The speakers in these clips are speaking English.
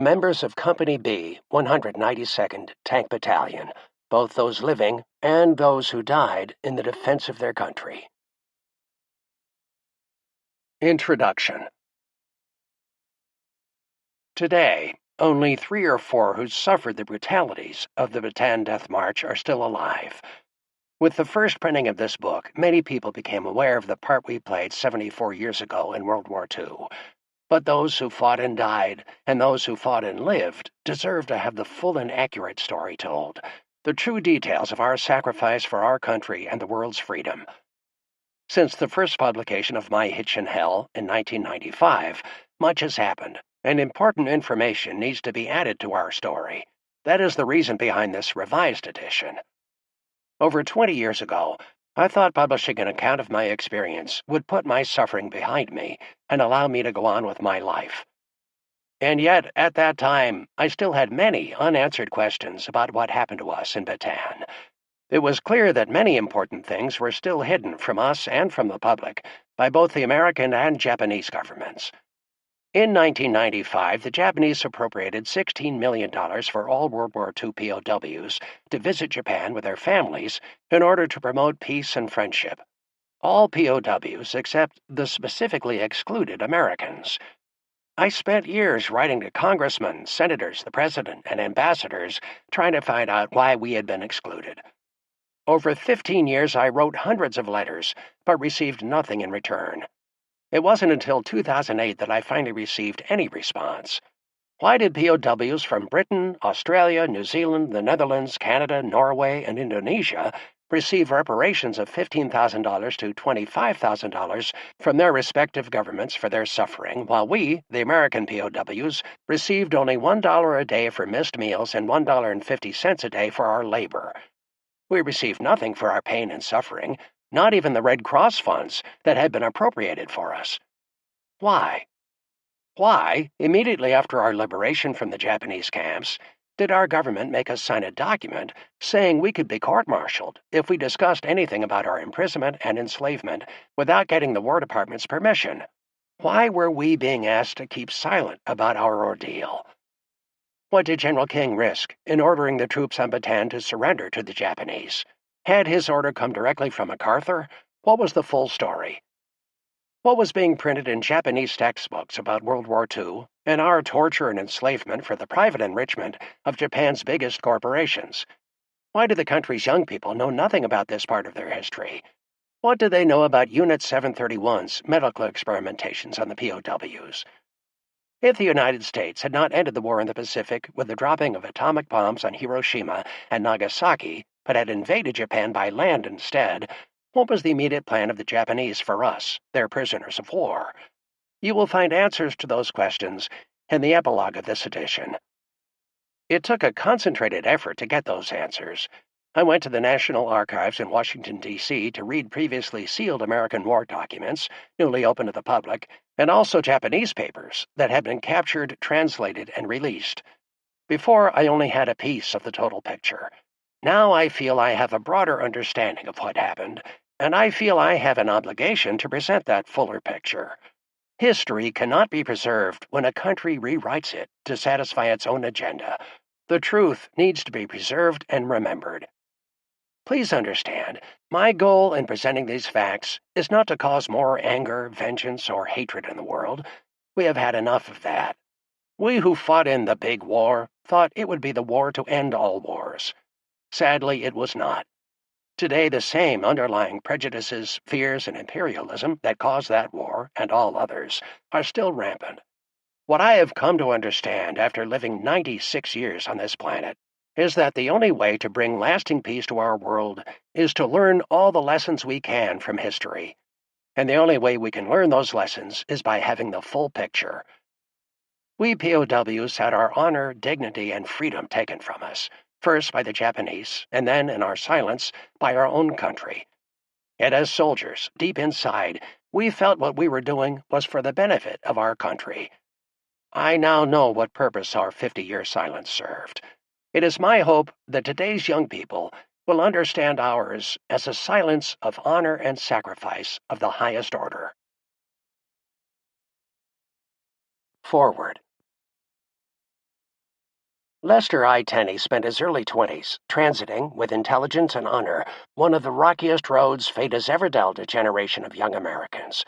members of Company B, 192nd Tank Battalion, both those living and those who died in the defense of their country. Introduction. Today, only 3 or 4 who suffered the brutalities of the Bataan Death March are still alive. With the first printing of this book, many people became aware of the part we played 74 years ago in World War II. But those who fought and died, and those who fought and lived, deserve to have the full and accurate story told, the true details of our sacrifice for our country and the world's freedom. Since the first publication of My Hitch in Hell in 1995, much has happened, and important information needs to be added to our story. That is the reason behind this revised edition. Over 20 years ago, I thought publishing an account of my experience would put my suffering behind me and allow me to go on with my life. And yet, at that time, I still had many unanswered questions about what happened to us in Bataan. It was clear that many important things were still hidden from us and from the public by both the American and Japanese governments. In 1995, the Japanese appropriated $16 million for all World War II POWs to visit Japan with their families in order to promote peace and friendship. All POWs except the specifically excluded Americans. I spent years writing to congressmen, senators, the president, and ambassadors trying to find out why we had been excluded. Over 15 years, I wrote hundreds of letters, but received nothing in return. It wasn't until 2008 that I finally received any response. Why did POWs from Britain, Australia, New Zealand, the Netherlands, Canada, Norway, and Indonesia receive reparations of $15,000 to $25,000 from their respective governments for their suffering, while we, the American POWs, received only $1 a day for missed meals and $1.50 a day for our labor? We received nothing for our pain and suffering, not even the Red Cross funds that had been appropriated for us. Why? Why, immediately after our liberation from the Japanese camps, did our government make us sign a document saying we could be court-martialed if we discussed anything about our imprisonment and enslavement without getting the War Department's permission? Why were we being asked to keep silent about our ordeal? What did General King risk in ordering the troops on Bataan to surrender to the Japanese? Had his order come directly from MacArthur? What was the full story? What was being printed in Japanese textbooks about World War II and our torture and enslavement for the private enrichment of Japan's biggest corporations? Why do the country's young people know nothing about this part of their history? What do they know about Unit 731's medical experimentations on the POWs? If the United States had not ended the war in the Pacific with the dropping of atomic bombs on Hiroshima and Nagasaki, but had invaded Japan by land instead, what was the immediate plan of the Japanese for us, their prisoners of war? You will find answers to those questions in the epilogue of this edition. It took a concentrated effort to get those answers. I went to the National Archives in Washington, D.C. to read previously sealed American war documents, newly open to the public, and also Japanese papers that had been captured, translated, and released. Before, I only had a piece of the total picture. Now I feel I have a broader understanding of what happened, and I feel I have an obligation to present that fuller picture. History cannot be preserved when a country rewrites it to satisfy its own agenda. The truth needs to be preserved and remembered. Please understand, my goal in presenting these facts is not to cause more anger, vengeance, or hatred in the world. We have had enough of that. We who fought in the big war thought it would be the war to end all wars. Sadly, it was not. Today, the same underlying prejudices, fears, and imperialism that caused that war, and all others, are still rampant. What I have come to understand after living 96 years on this planet is that the only way to bring lasting peace to our world is to learn all the lessons we can from history. And the only way we can learn those lessons is by having the full picture. We POWs had our honor, dignity, and freedom taken from us, first by the Japanese, and then, in our silence, by our own country. Yet as soldiers, deep inside, we felt what we were doing was for the benefit of our country. I now know what purpose our 50-year silence served. It is my hope that today's young people will understand ours as a silence of honor and sacrifice of the highest order. Forward. Lester I. Tenney spent his early 20s transiting, with intelligence and honor, one of the rockiest roads fate has ever dealt a generation of young Americans.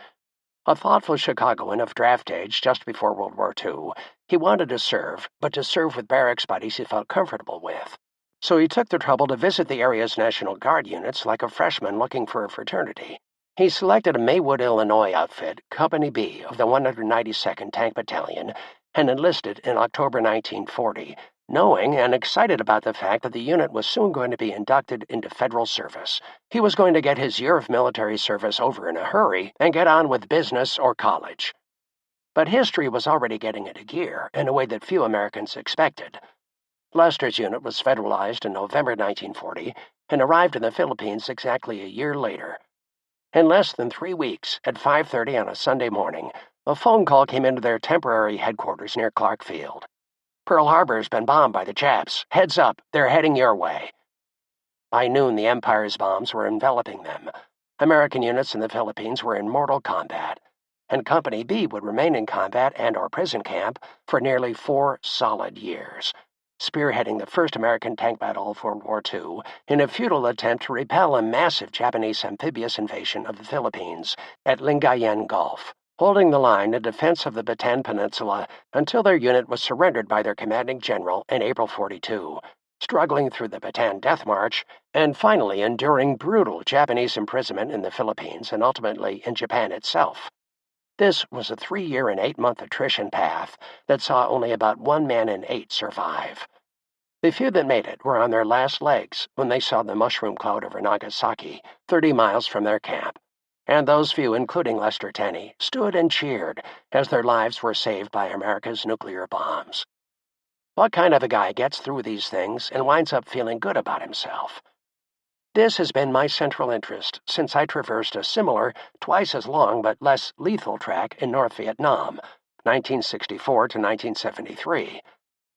A thoughtful Chicagoan of draft age just before World War II, he wanted to serve, but to serve with barracks buddies he felt comfortable with. So he took the trouble to visit the area's National Guard units like a freshman looking for a fraternity. He selected a Maywood, Illinois outfit, Company B of the 192nd Tank Battalion, and enlisted in October 1940, knowing and excited about the fact that the unit was soon going to be inducted into federal service. He was going to get his year of military service over in a hurry and get on with business or college. But history was already getting into gear in a way that few Americans expected. Lester's unit was federalized in November 1940 and arrived in the Philippines exactly a year later. In less than 3 weeks, at 5:30 on a Sunday morning, a phone call came into their temporary headquarters near Clark Field. "Pearl Harbor's been bombed by the Japs. Heads up, they're heading your way." By noon, the Empire's bombs were enveloping them. American units in the Philippines were in mortal combat, and Company B would remain in combat and/or prison camp for nearly 4 solid years, spearheading the first American tank battle of World War II in a futile attempt to repel a massive Japanese amphibious invasion of the Philippines at Lingayen Gulf, holding the line in defense of the Bataan Peninsula until their unit was surrendered by their commanding general in April 42, struggling through the Bataan Death March, and finally enduring brutal Japanese imprisonment in the Philippines and ultimately in Japan itself. This was a 3-year and 8-month attrition path that saw only about 1 man in 8 survive. The few that made it were on their last legs when they saw the mushroom cloud over Nagasaki, 30 miles from their camp. And those few, including Lester Tenney, stood and cheered as their lives were saved by America's nuclear bombs. What kind of a guy gets through these things and winds up feeling good about himself? This has been my central interest since I traversed a similar, twice as long but less lethal track in North Vietnam, 1964 to 1973.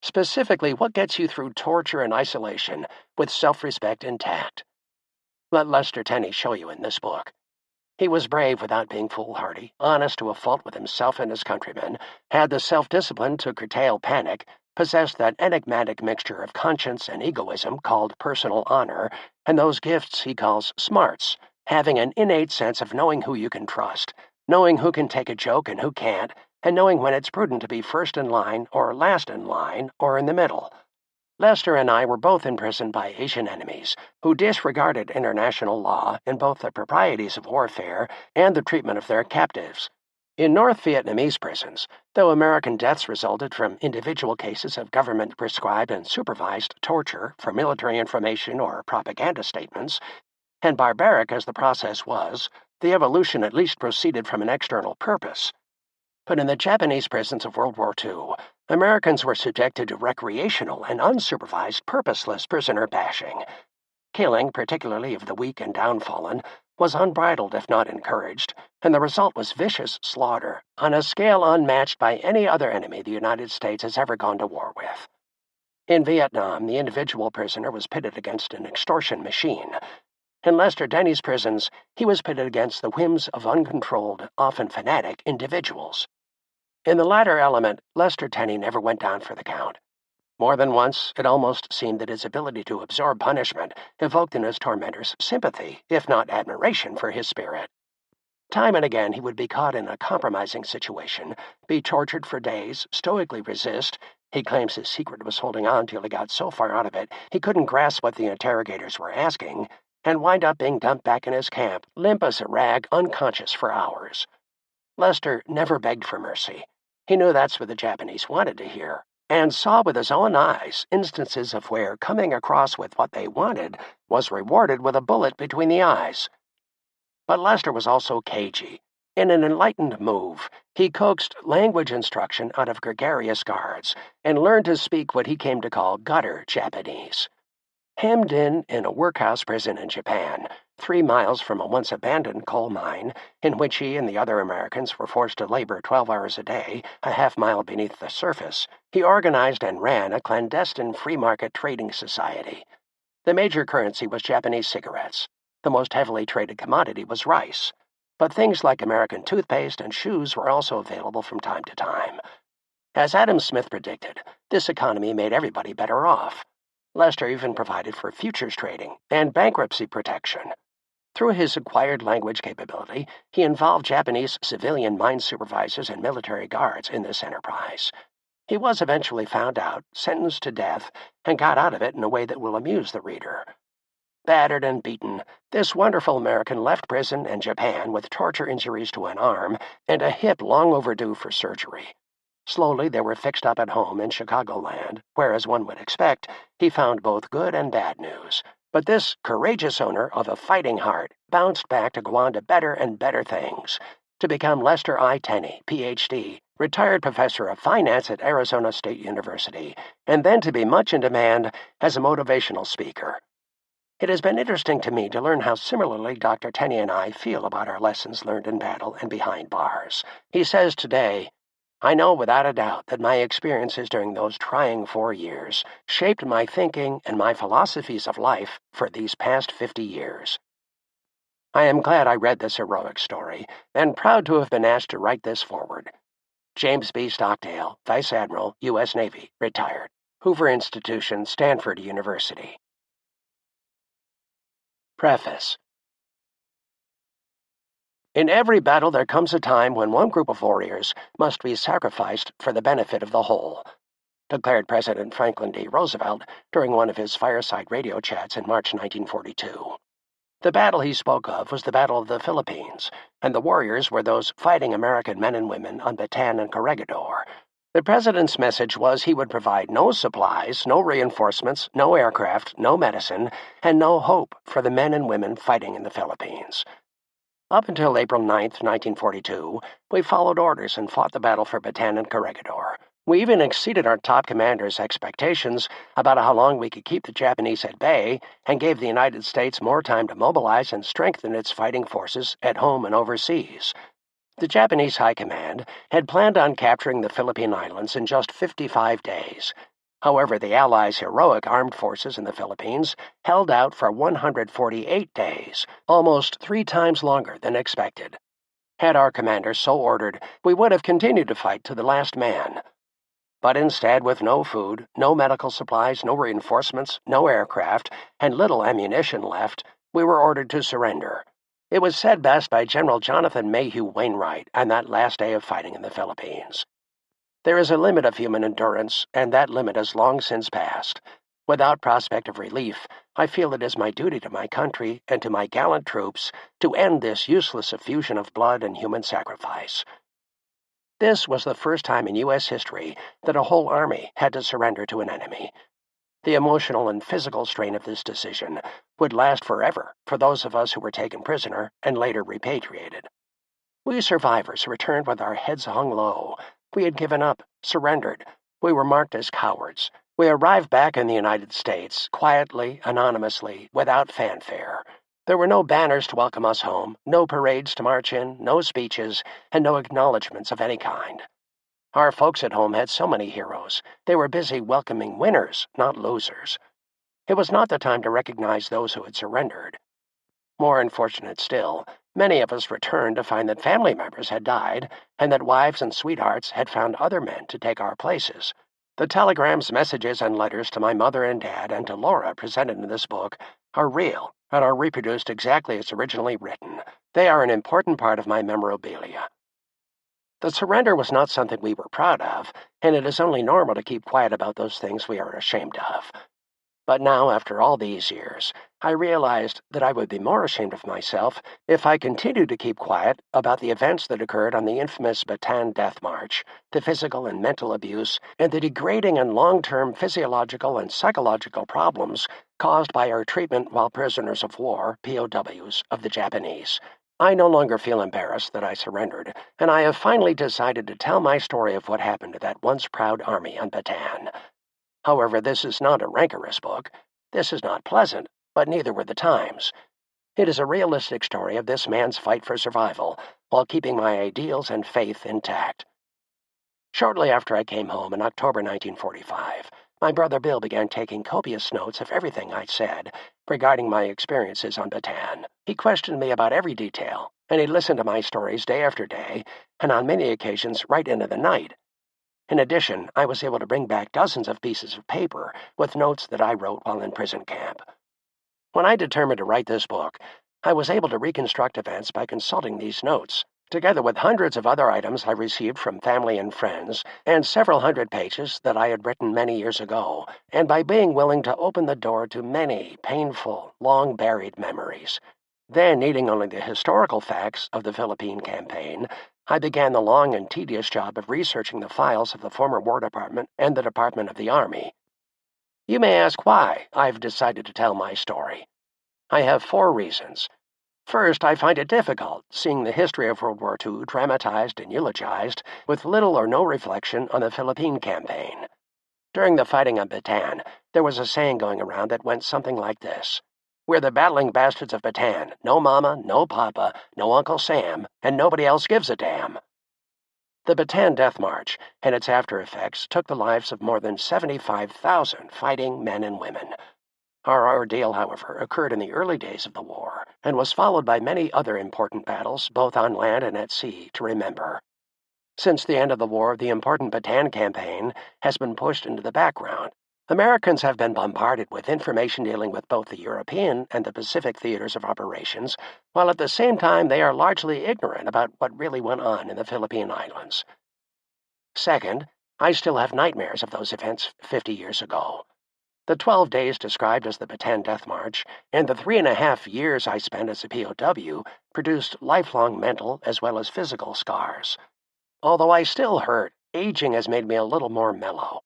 Specifically, what gets you through torture and isolation with self-respect intact? Let Lester Tenney show you in this book. He was brave without being foolhardy, honest to a fault with himself and his countrymen, had the self-discipline to curtail panic, possessed that enigmatic mixture of conscience and egoism called personal honor, and those gifts he calls smarts, having an innate sense of knowing who you can trust, knowing who can take a joke and who can't, and knowing when it's prudent to be first in line, or last in line, or in the middle. Lester and I were both imprisoned by Asian enemies who disregarded international law in both the proprieties of warfare and the treatment of their captives. In North Vietnamese prisons, though American deaths resulted from individual cases of government-prescribed and supervised torture for military information or propaganda statements, and barbaric as the process was, the evolution at least proceeded from an external purpose. But in the Japanese prisons of World War II, Americans were subjected to recreational and unsupervised purposeless prisoner bashing. Killing, particularly of the weak and downtrodden, was unbridled if not encouraged, and the result was vicious slaughter, on a scale unmatched by any other enemy the United States has ever gone to war with. In Vietnam, the individual prisoner was pitted against an extortion machine. In Lester Tenney's prisons, he was pitted against the whims of uncontrolled, often fanatic individuals. In the latter element, Lester Tenney never went down for the count. More than once, it almost seemed that his ability to absorb punishment evoked in his tormentors sympathy, if not admiration, for his spirit. Time and again, he would be caught in a compromising situation, be tortured for days, stoically resist. He claims his secret was holding on till he got so far out of it he couldn't grasp what the interrogators were asking, and wind up being dumped back in his camp, limp as a rag, unconscious for hours. Lester never begged for mercy. He knew that's what the Japanese wanted to hear, and saw with his own eyes instances of where coming across with what they wanted was rewarded with a bullet between the eyes. But Lester was also cagey. In an enlightened move, he coaxed language instruction out of gregarious guards and learned to speak what he came to call gutter Japanese. Hemmed in a workhouse prison in Japan, 3 miles from a once-abandoned coal mine, in which he and the other Americans were forced to labor 12 hours a day, a half-mile beneath the surface, he organized and ran a clandestine free-market trading society. The major currency was Japanese cigarettes. The most heavily traded commodity was rice. But things like American toothpaste and shoes were also available from time to time. As Adam Smith predicted, this economy made everybody better off. Lester even provided for futures trading and bankruptcy protection. Through his acquired language capability, he involved Japanese civilian mine supervisors and military guards in this enterprise. He was eventually found out, sentenced to death, and got out of it in a way that will amuse the reader. Battered and beaten, this wonderful American left prison and Japan with torture injuries to an arm and a hip long overdue for surgery. Slowly they were fixed up at home in Chicagoland, where, as one would expect, he found both good and bad news. But this courageous owner of a fighting heart bounced back to go on to better and better things, to become Lester I. Tenney, Ph.D., retired professor of finance at Arizona State University, and then to be much in demand as a motivational speaker. It has been interesting to me to learn how similarly Dr. Tenney and I feel about our lessons learned in battle and behind bars. He says today, "I know without a doubt that my experiences during those trying 4 years shaped my thinking and my philosophies of life for these past 50 years. I am glad I read this heroic story, and proud to have been asked to write this forward." James B. Stockdale, Vice Admiral, U.S. Navy, retired. Hoover Institution, Stanford University. Preface. In every battle there comes a time when one group of warriors must be sacrificed for the benefit of the whole, declared President Franklin D. Roosevelt during one of his fireside radio chats in March 1942. The battle he spoke of was the Battle of the Philippines, and the warriors were those fighting American men and women on Bataan and Corregidor. The president's message was he would provide no supplies, no reinforcements, no aircraft, no medicine, and no hope for the men and women fighting in the Philippines. Up until April 9, 1942, we followed orders and fought the battle for Bataan and Corregidor. We even exceeded our top commander's expectations about how long we could keep the Japanese at bay and gave the United States more time to mobilize and strengthen its fighting forces at home and overseas. The Japanese High Command had planned on capturing the Philippine Islands in just 55 days. However, the Allies' heroic armed forces in the Philippines held out for 148 days, almost 3 times longer than expected. Had our commander so ordered, we would have continued to fight to the last man. But instead, with no food, no medical supplies, no reinforcements, no aircraft, and little ammunition left, we were ordered to surrender. It was said best by General Jonathan Mayhew Wainwright on that last day of fighting in the Philippines. There is a limit of human endurance, and that limit has long since passed. Without prospect of relief, I feel it is my duty to my country and to my gallant troops to end this useless effusion of blood and human sacrifice. This was the first time in U.S. history that a whole army had to surrender to an enemy. The emotional and physical strain of this decision would last forever for those of us who were taken prisoner and later repatriated. We survivors returned with our heads hung low. We had given up, surrendered. We were marked as cowards. We arrived back in the United States, quietly, anonymously, without fanfare. There were no banners to welcome us home, no parades to march in, no speeches, and no acknowledgments of any kind. Our folks at home had so many heroes. They were busy welcoming winners, not losers. It was not the time to recognize those who had surrendered. More unfortunate still, many of us returned to find that family members had died and that wives and sweethearts had found other men to take our places. The telegrams, messages, and letters to my mother and dad and to Laura presented in this book are real and are reproduced exactly as originally written. They are an important part of my memorabilia. The surrender was not something we were proud of, and it is only normal to keep quiet about those things we are ashamed of. But now, after all these years, I realized that I would be more ashamed of myself if I continued to keep quiet about the events that occurred on the infamous Bataan Death March, the physical and mental abuse, and the degrading and long-term physiological and psychological problems caused by our treatment while prisoners of war, POWs, of the Japanese. I no longer feel embarrassed that I surrendered, and I have finally decided to tell my story of what happened to that once proud army on Bataan. However, this is not a rancorous book. This is not pleasant, but neither were the times. It is a realistic story of this man's fight for survival while keeping my ideals and faith intact. Shortly after I came home in October 1945, my brother Bill began taking copious notes of everything I said regarding my experiences on Bataan. He questioned me about every detail, and he listened to my stories day after day, and on many occasions right into the night. In addition, I was able to bring back dozens of pieces of paper with notes that I wrote while in prison camp. When I determined to write this book, I was able to reconstruct events by consulting these notes, together with hundreds of other items I received from family and friends, and several hundred pages that I had written many years ago, and by being willing to open the door to many painful, long-buried memories. Then, needing only the historical facts of the Philippine campaign, I began the long and tedious job of researching the files of the former War Department and the Department of the Army. You may ask why I've decided to tell my story. I have 4 reasons. First, I find it difficult seeing the history of World War II dramatized and eulogized with little or no reflection on the Philippine campaign. During the fighting on Bataan, there was a saying going around that went something like this: "We're the battling bastards of Bataan. No mama, no papa, no Uncle Sam, and nobody else gives a damn." The Bataan Death March and its after-effects took the lives of more than 75,000 fighting men and women. Our ordeal, however, occurred in the early days of the war and was followed by many other important battles, both on land and at sea, to remember. Since the end of the war, the important Bataan campaign has been pushed into the background. Americans have been bombarded with information dealing with both the European and the Pacific theaters of operations, while at the same time they are largely ignorant about what really went on in the Philippine Islands. Second, I still have nightmares of those events 50 years ago. The 12 days described as the Bataan Death March and the 3.5 years I spent as a POW produced lifelong mental as well as physical scars. Although I still hurt, aging has made me a little more mellow.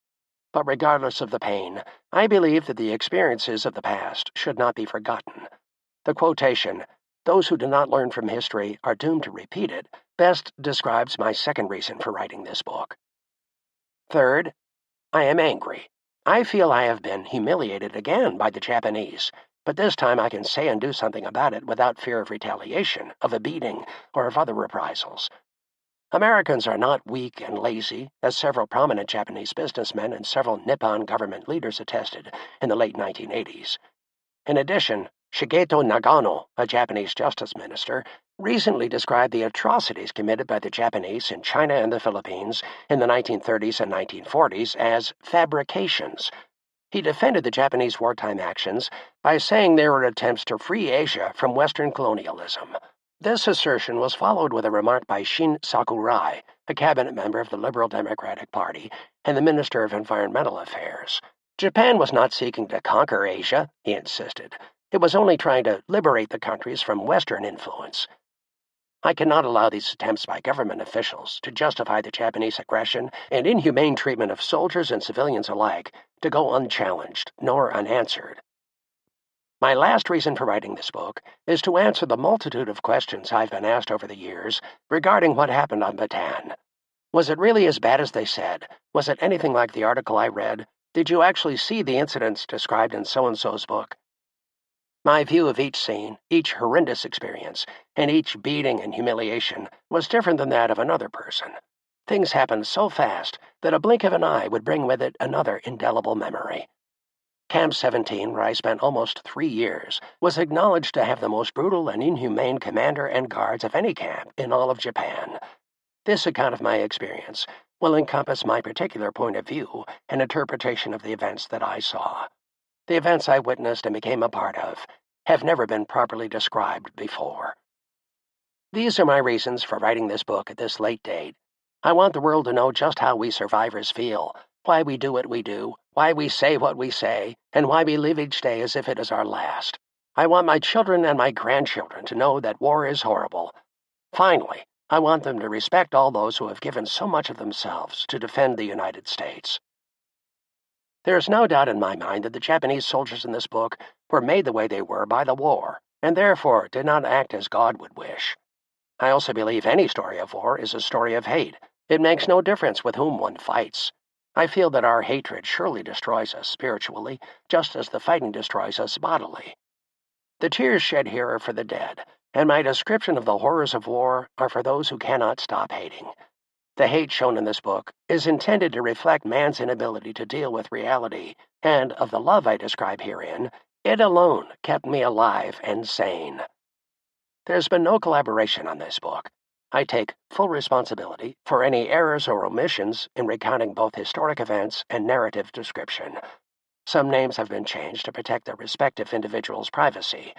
But regardless of the pain, I believe that the experiences of the past should not be forgotten. The quotation, "Those who do not learn from history are doomed to repeat it," best describes my second reason for writing this book. Third, I am angry. I feel I have been humiliated again by the Japanese, but this time I can say and do something about it without fear of retaliation, of a beating, or of other reprisals. Americans are not weak and lazy, as several prominent Japanese businessmen and several Nippon government leaders attested in the late 1980s. In addition, Shigeto Nagano, a Japanese justice minister, recently described the atrocities committed by the Japanese in China and the Philippines in the 1930s and 1940s as fabrications. He defended the Japanese wartime actions by saying they were attempts to free Asia from Western colonialism. This assertion was followed with a remark by Shin Sakurai, a cabinet member of the Liberal Democratic Party and the Minister of Environmental Affairs. Japan was not seeking to conquer Asia, he insisted. It was only trying to liberate the countries from Western influence. I cannot allow these attempts by government officials to justify the Japanese aggression and inhumane treatment of soldiers and civilians alike to go unchallenged nor unanswered. My last reason for writing this book is to answer the multitude of questions I've been asked over the years regarding what happened on Bataan. Was it really as bad as they said? Was it anything like the article I read? Did you actually see the incidents described in so-and-so's book? My view of each scene, each horrendous experience, and each beating and humiliation was different than that of another person. Things happened so fast that a blink of an eye would bring with it another indelible memory. Camp 17, where I spent almost 3 years, was acknowledged to have the most brutal and inhumane commander and guards of any camp in all of Japan. This account of my experience will encompass my particular point of view and interpretation of the events that I saw. The events I witnessed and became a part of have never been properly described before. These are my reasons for writing this book at this late date. I want the world to know just how we survivors feel, why we do what we do, why we say what we say, and why we live each day as if it is our last. I want my children and my grandchildren to know that war is horrible. Finally, I want them to respect all those who have given so much of themselves to defend the United States. There is no doubt in my mind that the Japanese soldiers in this book were made the way they were by the war, and therefore did not act as God would wish. I also believe any story of war is a story of hate. It makes no difference with whom one fights. I feel that our hatred surely destroys us spiritually, just as the fighting destroys us bodily. The tears shed here are for the dead, and my description of the horrors of war are for those who cannot stop hating. The hate shown in this book is intended to reflect man's inability to deal with reality, and of the love I describe herein, it alone kept me alive and sane. There's been no collaboration on this book. I take full responsibility for any errors or omissions in recounting both historic events and narrative description. Some names have been changed to protect their respective individuals' privacy.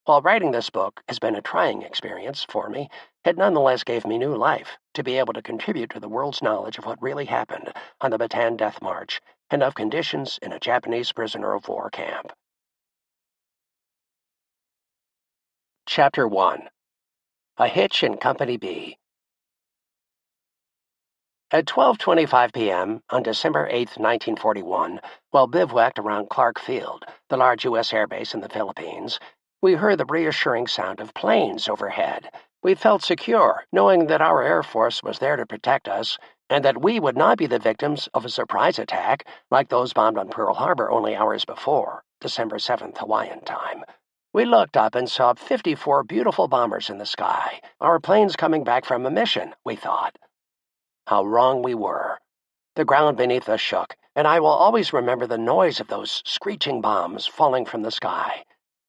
While writing this book has been a trying experience for me, it nonetheless gave me new life to be able to contribute to the world's knowledge of what really happened on the Bataan Death March and of conditions in a Japanese prisoner of war camp. Chapter 1. A Hitch in Company B. At 12:25 p.m. on December 8, 1941, while bivouacked around Clark Field, the large U.S. airbase in the Philippines, we heard the reassuring sound of planes overhead. We felt secure, knowing that our Air Force was there to protect us, and that we would not be the victims of a surprise attack like those bombed on Pearl Harbor only hours before, December 7th Hawaiian time. We looked up and saw 54 beautiful bombers in the sky, our planes coming back from a mission, we thought. How wrong we were. The ground beneath us shook, and I will always remember the noise of those screeching bombs falling from the sky.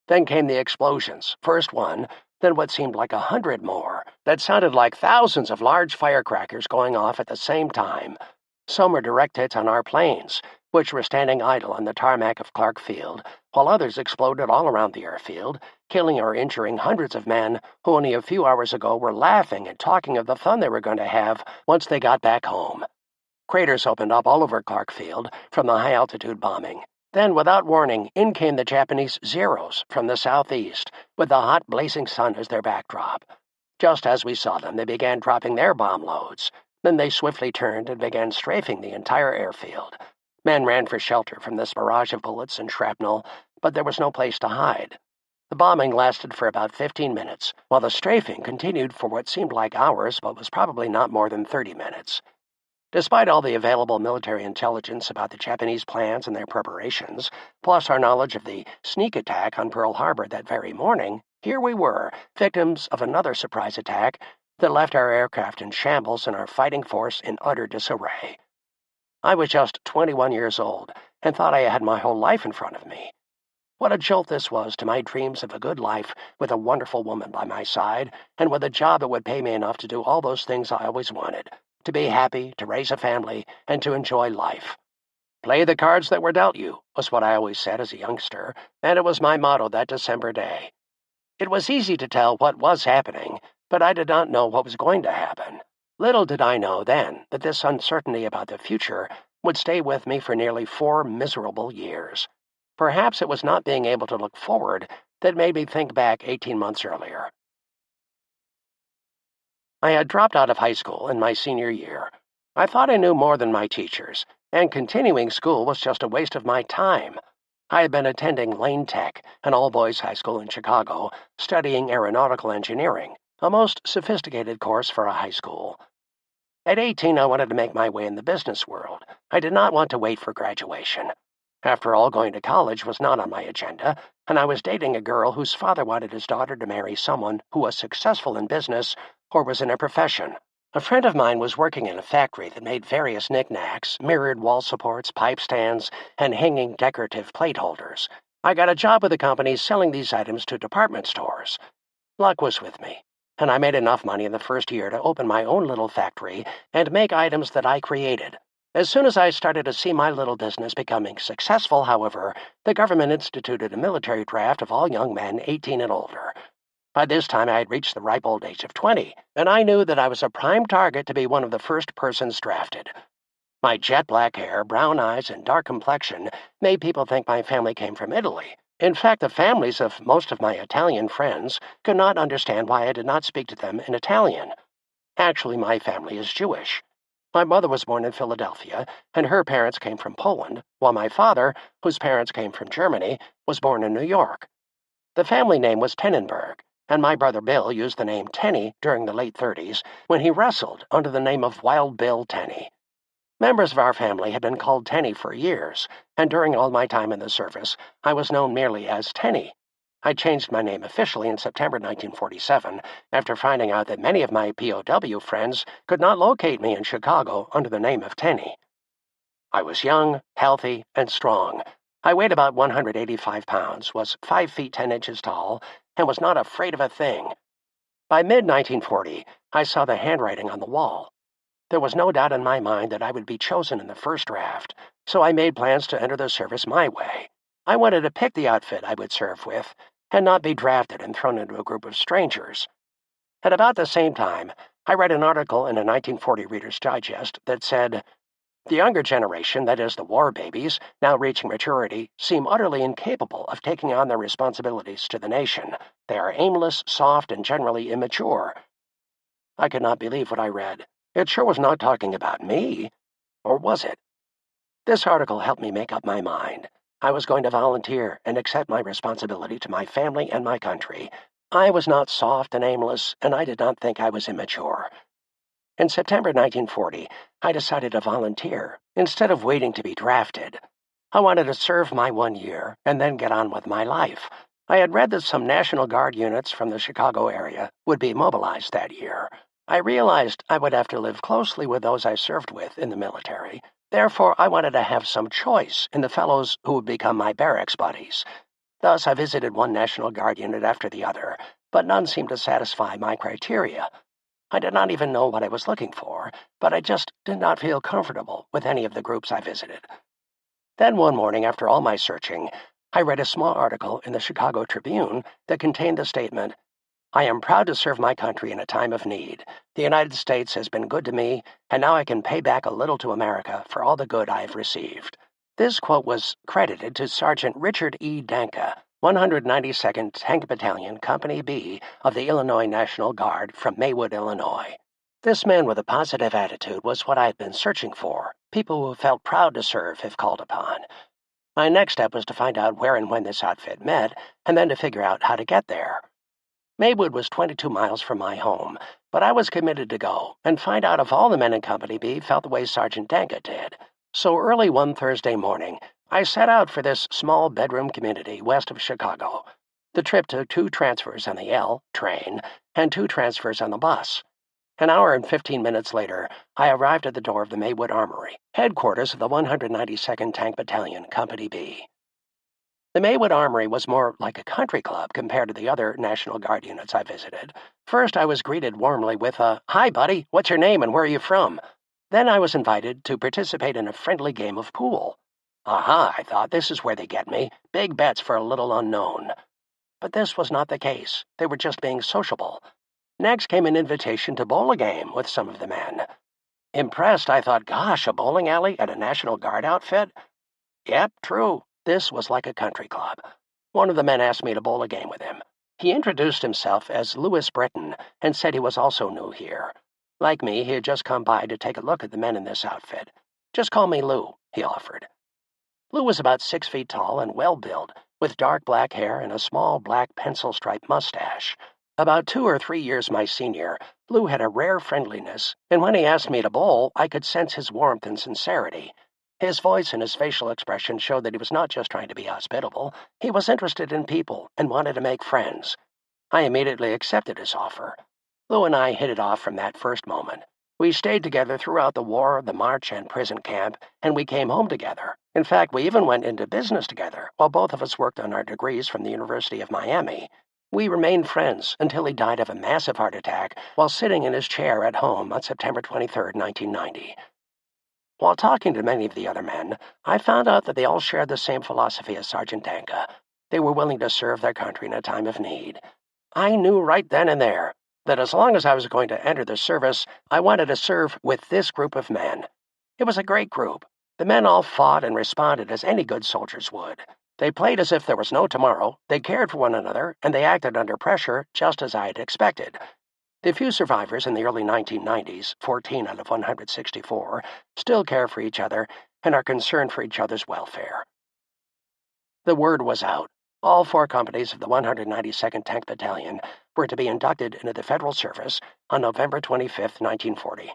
Then came the explosions, first one, then what seemed like 100 more, that sounded like thousands of large firecrackers going off at the same time. Some were direct hits on our planes, which were standing idle on the tarmac of Clark Field, while others exploded all around the airfield, killing or injuring hundreds of men who only a few hours ago were laughing and talking of the fun they were going to have once they got back home. Craters opened up all over Clark Field from the high-altitude bombing. Then, without warning, in came the Japanese Zeros from the southeast, with the hot, blazing sun as their backdrop. Just as we saw them, they began dropping their bomb loads. Then they swiftly turned and began strafing the entire airfield. Men ran for shelter from this barrage of bullets and shrapnel, but there was no place to hide. The bombing lasted for about 15 minutes, while the strafing continued for what seemed like hours, but was probably not more than 30 minutes. Despite all the available military intelligence about the Japanese plans and their preparations, plus our knowledge of the sneak attack on Pearl Harbor that very morning, here we were, victims of another surprise attack that left our aircraft in shambles and our fighting force in utter disarray. I was just 21 years old and thought I had my whole life in front of me. What a jolt this was to my dreams of a good life with a wonderful woman by my side and with a job that would pay me enough to do all those things I always wanted, to be happy, to raise a family, and to enjoy life. Play the cards that were dealt you, was what I always said as a youngster, and it was my motto that December day. It was easy to tell what was happening, but I did not know what was going to happen. Little did I know then that this uncertainty about the future would stay with me for nearly 4 miserable years. Perhaps it was not being able to look forward that made me think back 18 months earlier. I had dropped out of high school in my senior year. I thought I knew more than my teachers, and continuing school was just a waste of my time. I had been attending Lane Tech, an all-boys high school in Chicago, studying aeronautical engineering, a most sophisticated course for a high school. At 18, I wanted to make my way in the business world. I did not want to wait for graduation. After all, going to college was not on my agenda, and I was dating a girl whose father wanted his daughter to marry someone who was successful in business or was in a profession. A friend of mine was working in a factory that made various knickknacks, mirrored wall supports, pipe stands, and hanging decorative plate holders. I got a job with the company selling these items to department stores. Luck was with me, and I made enough money in the first year to open my own little factory and make items that I created. As soon as I started to see my little business becoming successful, however, the government instituted a military draft of all young men 18 and older. By this time, I had reached the ripe old age of 20, and I knew that I was a prime target to be one of the first persons drafted. My jet-black hair, brown eyes, and dark complexion made people think my family came from Italy. In fact, the families of most of my Italian friends could not understand why I did not speak to them in Italian. Actually, my family is Jewish. My mother was born in Philadelphia, and her parents came from Poland, while my father, whose parents came from Germany, was born in New York. The family name was Tennenberg, and my brother Bill used the name Tenney during the late 30s when he wrestled under the name of Wild Bill Tenney. Members of our family had been called Tenney for years, and during all my time in the service, I was known merely as Tenney. I changed my name officially in September 1947 after finding out that many of my POW friends could not locate me in Chicago under the name of Tenney. I was young, healthy, and strong. I weighed about 185 pounds, was 5 feet 10 inches tall, and was not afraid of a thing. By mid-1940, I saw the handwriting on the wall. There was no doubt in my mind that I would be chosen in the first draft, so I made plans to enter the service my way. I wanted to pick the outfit I would serve with, and not be drafted and thrown into a group of strangers. At about the same time, I read an article in a 1940 Reader's Digest that said, "The younger generation, that is the war babies, now reaching maturity, seem utterly incapable of taking on their responsibilities to the nation. They are aimless, soft, and generally immature." I could not believe what I read. It sure was not talking about me. Or was it? This article helped me make up my mind. I was going to volunteer and accept my responsibility to my family and my country. I was not soft and aimless, and I did not think I was immature. In September 1940, I decided to volunteer instead of waiting to be drafted. I wanted to serve my 1 year and then get on with my life. I had read that some National Guard units from the Chicago area would be mobilized that year. I realized I would have to live closely with those I served with in the military. Therefore, I wanted to have some choice in the fellows who would become my barracks buddies. Thus, I visited one National Guard unit after the other, but none seemed to satisfy my criteria. I did not even know what I was looking for, but I just did not feel comfortable with any of the groups I visited. Then one morning, after all my searching, I read a small article in the Chicago Tribune that contained the statement, "I am proud to serve my country in a time of need. The United States has been good to me, and now I can pay back a little to America for all the good I have received." This quote was credited to Sergeant Richard E. Danka, 192nd Tank Battalion, Company B of the Illinois National Guard from Maywood, Illinois. This man with a positive attitude was what I had been searching for, people who felt proud to serve if called upon. My next step was to find out where and when this outfit met, and then to figure out how to get there. Maywood was 22 miles from my home, but I was committed to go and find out if all the men in Company B felt the way Sergeant Danka did. So early one Thursday morning, I set out for this small bedroom community west of Chicago. The trip took 2 transfers on the L train and 2 transfers on the bus. An hour and 15 minutes later, I arrived at the door of the Maywood Armory, headquarters of the 192nd Tank Battalion, Company B. The Maywood Armory was more like a country club compared to the other National Guard units I visited. First, I was greeted warmly with a, "Hi, buddy, what's your name and where are you from?" Then I was invited to participate in a friendly game of pool. Aha, I thought, this is where they get me. Big bets for a little unknown. But this was not the case. They were just being sociable. Next came an invitation to bowl a game with some of the men. Impressed, I thought, gosh, a bowling alley at a National Guard outfit? Yep, true. This was like a country club. One of the men asked me to bowl a game with him. He introduced himself as Louis Britton and said he was also new here. Like me, he had just come by to take a look at the men in this outfit. "Just call me Lou," he offered. Lou was about 6 feet tall and well-built, with dark black hair and a small black pencil-striped mustache. About 2 or 3 years my senior, Lou had a rare friendliness, and when he asked me to bowl, I could sense his warmth and sincerity. His voice and his facial expression showed that he was not just trying to be hospitable. He was interested in people and wanted to make friends. I immediately accepted his offer. Lou and I hit it off from that first moment. We stayed together throughout the war, the march, and prison camp, and we came home together. In fact, we even went into business together while both of us worked on our degrees from the University of Miami. We remained friends until he died of a massive heart attack while sitting in his chair at home on September 23, 1990. While talking to many of the other men, I found out that they all shared the same philosophy as Sergeant Danka. They were willing to serve their country in a time of need. I knew right then and there that as long as I was going to enter the service, I wanted to serve with this group of men. It was a great group. The men all fought and responded as any good soldiers would. They played as if there was no tomorrow, they cared for one another, and they acted under pressure just as I had expected. The few survivors in the early 1990s, 14 out of 164, still care for each other and are concerned for each other's welfare. The word was out. All 4 companies of the 192nd Tank Battalion were to be inducted into the Federal Service on November 25, 1940.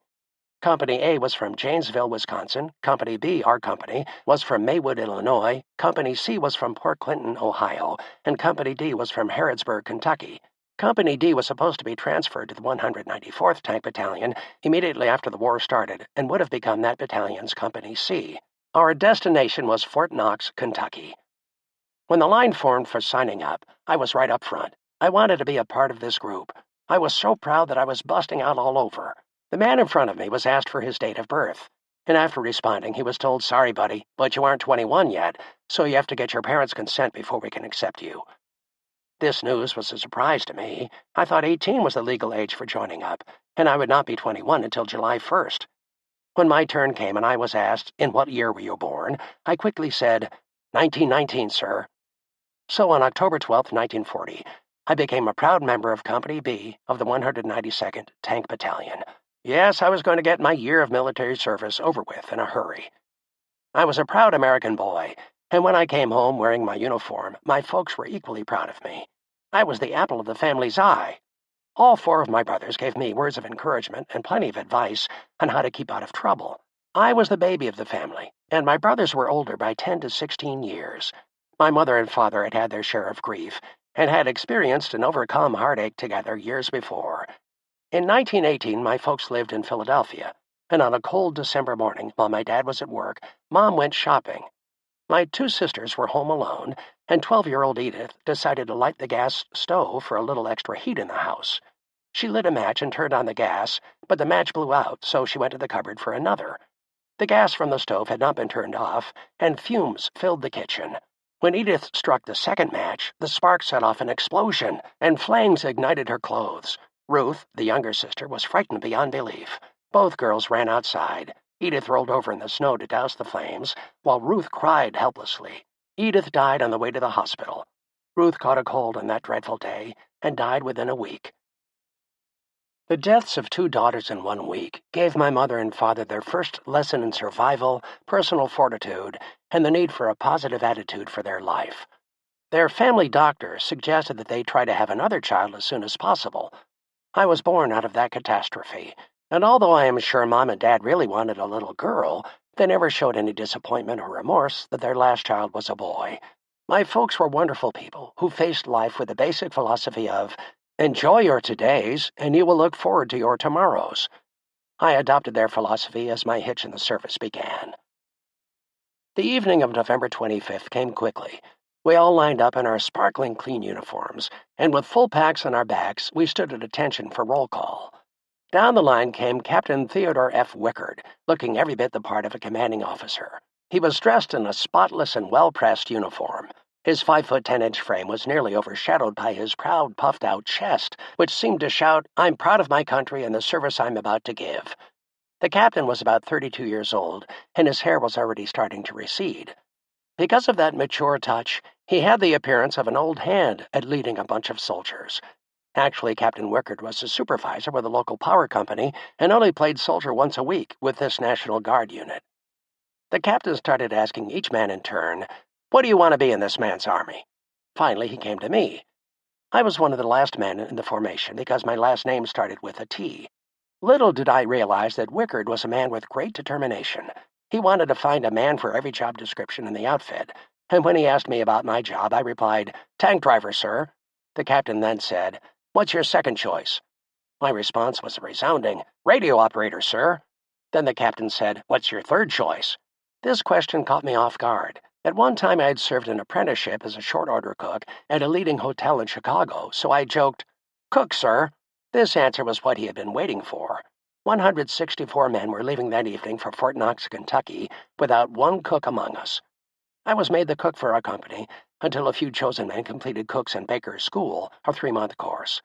Company A was from Janesville, Wisconsin. Company B, our company, was from Maywood, Illinois. Company C was from Port Clinton, Ohio. And Company D was from Harrodsburg, Kentucky. Company D was supposed to be transferred to the 194th Tank Battalion immediately after the war started and would have become that battalion's Company C. Our destination was Fort Knox, Kentucky. When the line formed for signing up, I was right up front. I wanted to be a part of this group. I was so proud that I was busting out all over. The man in front of me was asked for his date of birth, and after responding, he was told, "Sorry, buddy, but you aren't 21 yet, so you have to get your parents' consent before we can accept you." This news was a surprise to me. I thought 18 was the legal age for joining up, and I would not be 21 until July 1st. When my turn came and I was asked, "In what year were you born?" I quickly said, "1919, sir." So on October 12, 1940, I became a proud member of Company B of the 192nd Tank Battalion. Yes, I was going to get my year of military service over with in a hurry. I was a proud American boy, and when I came home wearing my uniform, my folks were equally proud of me. I was the apple of the family's eye. All four of my brothers gave me words of encouragement and plenty of advice on how to keep out of trouble. I was the baby of the family, and my brothers were older by 10 to 16 years. My mother and father had had their share of grief and had experienced and overcome heartache together years before. In 1918, my folks lived in Philadelphia, and on a cold December morning, while my dad was at work, Mom went shopping. My two sisters were home alone, and 12-year-old Edith decided to light the gas stove for a little extra heat in the house. She lit a match and turned on the gas, but the match blew out, so she went to the cupboard for another. The gas from the stove had not been turned off, and fumes filled the kitchen. When Edith struck the second match, the spark set off an explosion, and flames ignited her clothes. Ruth, the younger sister, was frightened beyond belief. Both girls ran outside. Edith rolled over in the snow to douse the flames, while Ruth cried helplessly. Edith died on the way to the hospital. Ruth caught a cold on that dreadful day and died within a week. The deaths of two daughters in 1 week gave my mother and father their first lesson in survival, personal fortitude, and the need for a positive attitude for their life. Their family doctor suggested that they try to have another child as soon as possible. I was born out of that catastrophe, and although I am sure Mom and Dad really wanted a little girl, they never showed any disappointment or remorse that their last child was a boy. My folks were wonderful people who faced life with the basic philosophy of, "Enjoy your todays, and you will look forward to your tomorrows." I adopted their philosophy as my hitch in the service began. The evening of November 25th came quickly. We all lined up in our sparkling clean uniforms, and with full packs on our backs, we stood at attention for roll call. Down the line came Captain Theodore F. Wickard, looking every bit the part of a commanding officer. He was dressed in a spotless and well-pressed uniform. His 5'10" frame was nearly overshadowed by his proud, puffed-out chest, which seemed to shout, "I'm proud of my country and the service I'm about to give." The captain was about 32 years old, and his hair was already starting to recede. Because of that mature touch, he had the appearance of an old hand at leading a bunch of soldiers. Actually, Captain Wickard was a supervisor with a local power company and only played soldier once a week with this National Guard unit. The captain started asking each man in turn, "What do you want to be in this man's army?" Finally, he came to me. I was one of the last men in the formation because my last name started with a T. Little did I realize that Wickard was a man with great determination. He wanted to find a man for every job description in the outfit, and when he asked me about my job, I replied, "Tank driver, sir." The captain then said, "What's your second choice?" My response was a resounding, "Radio operator, sir." Then the captain said, "What's your third choice?" This question caught me off guard. At one time, I had served an apprenticeship as a short-order cook at a leading hotel in Chicago, so I joked, "Cook, sir." This answer was what he had been waiting for. 164 men were leaving that evening for Fort Knox, Kentucky, without one cook among us. I was made the cook for our company until a few chosen men completed Cooks and Bakers School, a 3-month course.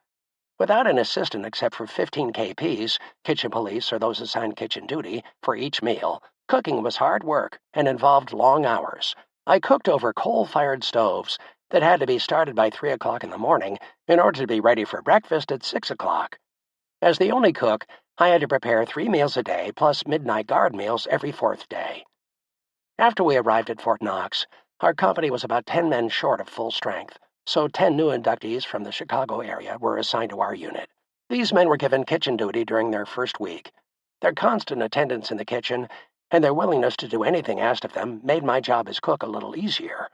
Without an assistant except for 15 KPs, kitchen police or those assigned kitchen duty, for each meal, cooking was hard work and involved long hours. I cooked over coal-fired stoves that had to be started by 3 o'clock in the morning in order to be ready for breakfast at 6 o'clock. As the only cook, I had to prepare 3 meals a day plus midnight guard meals every 4th day. After we arrived at Fort Knox, our company was about 10 men short of full strength, so 10 new inductees from the Chicago area were assigned to our unit. These men were given kitchen duty during their first week. Their constant attendance in the kitchen and their willingness to do anything asked of them made my job as cook a little easier.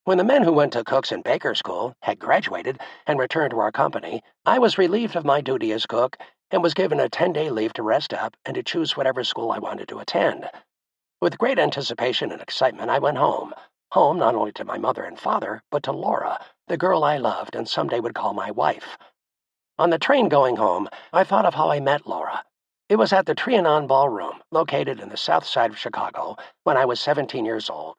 When the men who went to Cooks and Baker School had graduated and returned to our company, I was relieved of my duty as cook and was given a 10-day leave to rest up and to choose whatever school I wanted to attend. With great anticipation and excitement, I went home. Home not only to my mother and father, but to Laura, the girl I loved and someday would call my wife. On the train going home, I thought of how I met Laura. It was at the Trianon Ballroom, located in the south side of Chicago, when I was 17 years old.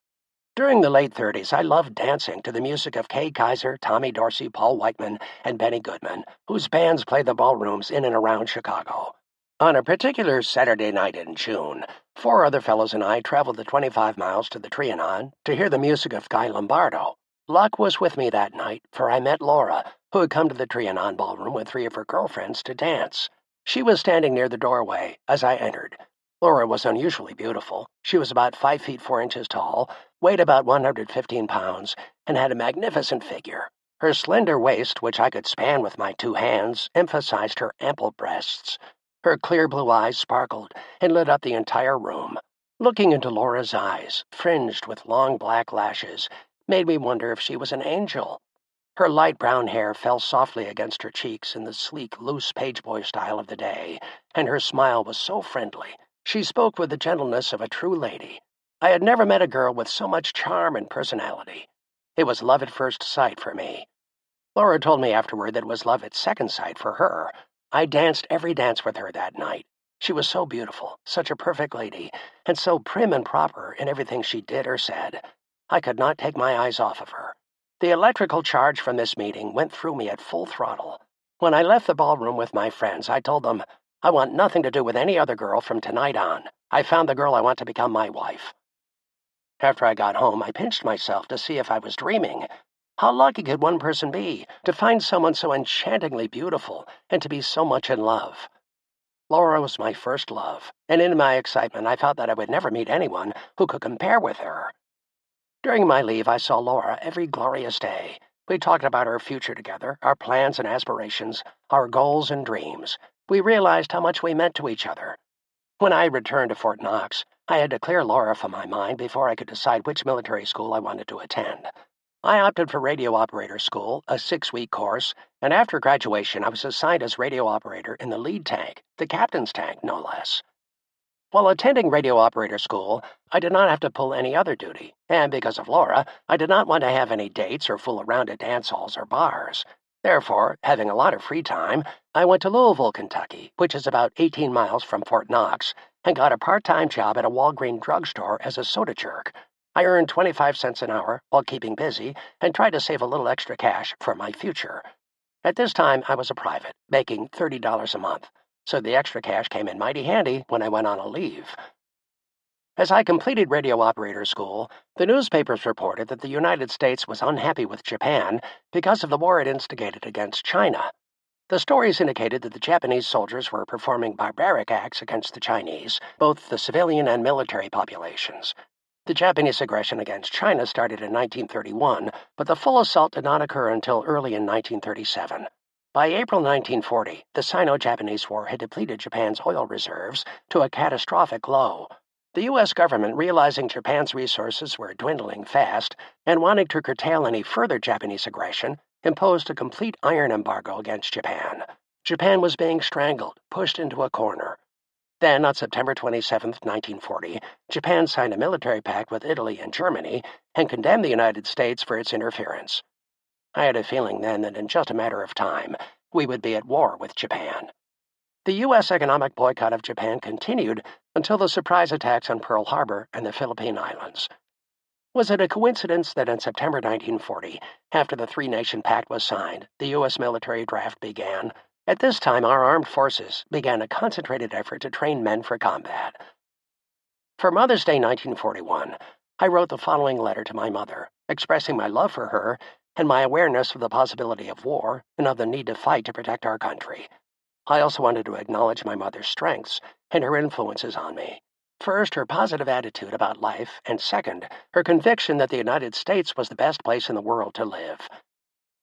During the late 30s, I loved dancing to the music of Kay Kaiser, Tommy Dorsey, Paul Whiteman, and Benny Goodman, whose bands played the ballrooms in and around Chicago. On a particular Saturday night in June, 4 other fellows and I traveled the 25 miles to the Trianon to hear the music of Guy Lombardo. Luck was with me that night, for I met Laura, who had come to the Trianon Ballroom with 3 of her girlfriends to dance. She was standing near the doorway as I entered. Laura was unusually beautiful. She was about 5 feet 4 inches tall, weighed about 115 pounds, and had a magnificent figure. Her slender waist, which I could span with my 2 hands, emphasized her ample breasts. Her clear blue eyes sparkled and lit up the entire room. Looking into Laura's eyes, fringed with long black lashes, made me wonder if she was an angel. Her light brown hair fell softly against her cheeks in the sleek, loose pageboy style of the day, and her smile was so friendly. She spoke with the gentleness of a true lady. I had never met a girl with so much charm and personality. It was love at first sight for me. Laura told me afterward that it was love at second sight for her. I danced every dance with her that night. She was so beautiful, such a perfect lady, and so prim and proper in everything she did or said. I could not take my eyes off of her. The electrical charge from this meeting went through me at full throttle. When I left the ballroom with my friends, I told them, I want nothing to do with any other girl from tonight on. I found the girl I want to become my wife. After I got home, I pinched myself to see if I was dreaming. How lucky could one person be to find someone so enchantingly beautiful and to be so much in love? Laura was my first love, and in my excitement I thought that I would never meet anyone who could compare with her. During my leave, I saw Laura every glorious day. We talked about our future together, our plans and aspirations, our goals and dreams. We realized how much we meant to each other. When I returned to Fort Knox, I had to clear Laura from my mind before I could decide which military school I wanted to attend. I opted for radio operator school, a 6-week course, and after graduation I was assigned as radio operator in the lead tank, the captain's tank, no less. While attending radio operator school, I did not have to pull any other duty, and because of Laura, I did not want to have any dates or fool around at dance halls or bars. Therefore, having a lot of free time, I went to Louisville, Kentucky, which is about 18 miles from Fort Knox, and got a part-time job at a Walgreens drugstore as a soda jerk. I earned 25 cents an hour while keeping busy and tried to save a little extra cash for my future. At this time, I was a private, making $30 a month, so the extra cash came in mighty handy when I went on a leave. As I completed radio operator school, the newspapers reported that the United States was unhappy with Japan because of the war it instigated against China. The stories indicated that the Japanese soldiers were performing barbaric acts against the Chinese, both the civilian and military populations. The Japanese aggression against China started in 1931, but the full assault did not occur until early in 1937. By April 1940, the Sino-Japanese War had depleted Japan's oil reserves to a catastrophic low. The U.S. government, realizing Japan's resources were dwindling fast and wanting to curtail any further Japanese aggression, imposed a complete iron embargo against Japan. Japan was being strangled, pushed into a corner. Then, on September 27, 1940, Japan signed a military pact with Italy and Germany and condemned the United States for its interference. I had a feeling then that in just a matter of time, we would be at war with Japan. The U.S. economic boycott of Japan continued until the surprise attacks on Pearl Harbor and the Philippine Islands. Was it a coincidence that in September 1940, after the Three-Nation Pact was signed, the U.S. military draft began? At this time, our armed forces began a concentrated effort to train men for combat. For Mother's Day 1941, I wrote the following letter to my mother, expressing my love for her and my awareness of the possibility of war and of the need to fight to protect our country. I also wanted to acknowledge my mother's strengths and her influences on me. First, her positive attitude about life, and second, her conviction that the United States was the best place in the world to live.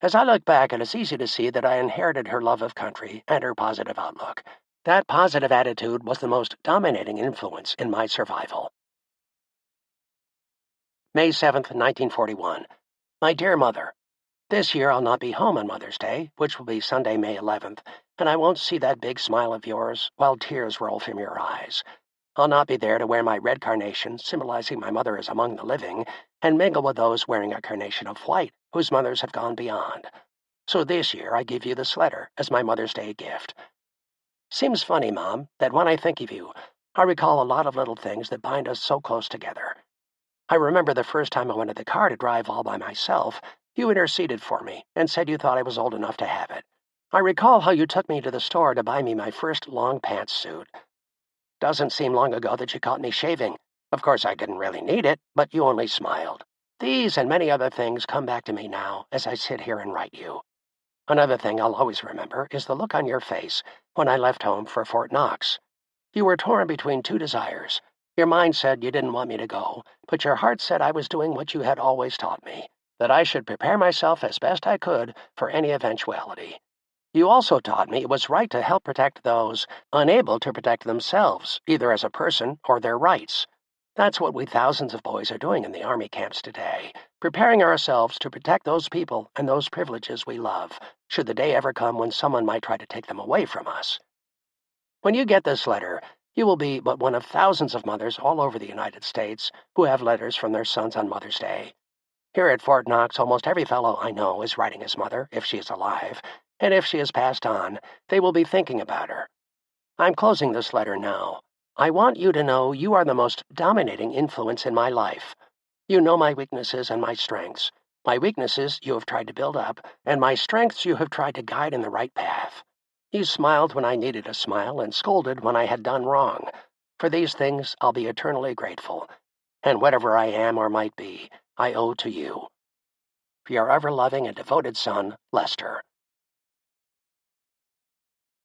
As I look back, it is easy to see that I inherited her love of country and her positive outlook. That positive attitude was the most dominating influence in my survival. May 7th, 1941. My dear Mother, this year I'll not be home on Mother's Day, which will be Sunday, May 11th, and I won't see that big smile of yours while tears roll from your eyes. I'll not be there to wear my red carnation, symbolizing my mother as among the living, and mingle with those wearing a carnation of white, whose mothers have gone beyond. So this year I give you this letter as my Mother's Day gift. Seems funny, Mom, that when I think of you, I recall a lot of little things that bind us so close together. I remember the first time I went in the car to drive all by myself, you interceded for me and said you thought I was old enough to have it. I recall how you took me to the store to buy me my first long pants suit. Doesn't seem long ago that you caught me shaving. Of course, I didn't really need it, but you only smiled. These and many other things come back to me now as I sit here and write you. Another thing I'll always remember is the look on your face when I left home for Fort Knox. You were torn between two desires. Your mind said you didn't want me to go, but your heart said I was doing what you had always taught me, that I should prepare myself as best I could for any eventuality. You also taught me it was right to help protect those unable to protect themselves, either as a person or their rights. That's what we thousands of boys are doing in the Army camps today, preparing ourselves to protect those people and those privileges we love, should the day ever come when someone might try to take them away from us. When you get this letter, you will be but one of thousands of mothers all over the United States who have letters from their sons on Mother's Day. Here at Fort Knox, almost every fellow I know is writing his mother, if she is alive, and if she has passed on, they will be thinking about her. I'm closing this letter now. I want you to know you are the most dominating influence in my life. You know my weaknesses and my strengths. My weaknesses you have tried to build up, and my strengths you have tried to guide in the right path. You smiled when I needed a smile and scolded when I had done wrong. For these things I'll be eternally grateful, and whatever I am or might be, I owe to you. Your ever-loving and devoted son, Lester.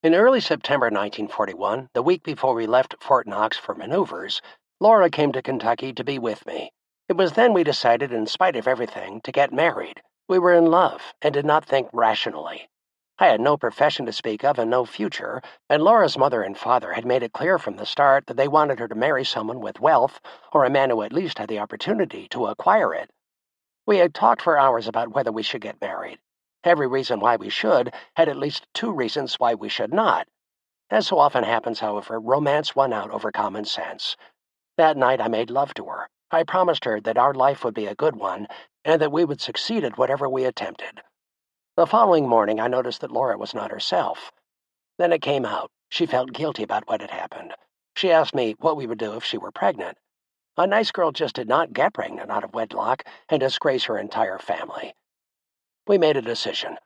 In early September 1941, the week before we left Fort Knox for maneuvers, Laura came to Kentucky to be with me. It was then we decided, in spite of everything, to get married. We were in love and did not think rationally. I had no profession to speak of and no future, and Laura's mother and father had made it clear from the start that they wanted her to marry someone with wealth, or a man who at least had the opportunity to acquire it. We had talked for hours about whether we should get married. Every reason why we should had at least two reasons why we should not. As so often happens, however, romance won out over common sense. That night I made love to her. I promised her that our life would be a good one, and that we would succeed at whatever we attempted. The following morning I noticed that Laura was not herself. Then it came out. She felt guilty about what had happened. She asked me what we would do if she were pregnant. A nice girl just did not get pregnant out of wedlock and disgrace her entire family. We made a decision.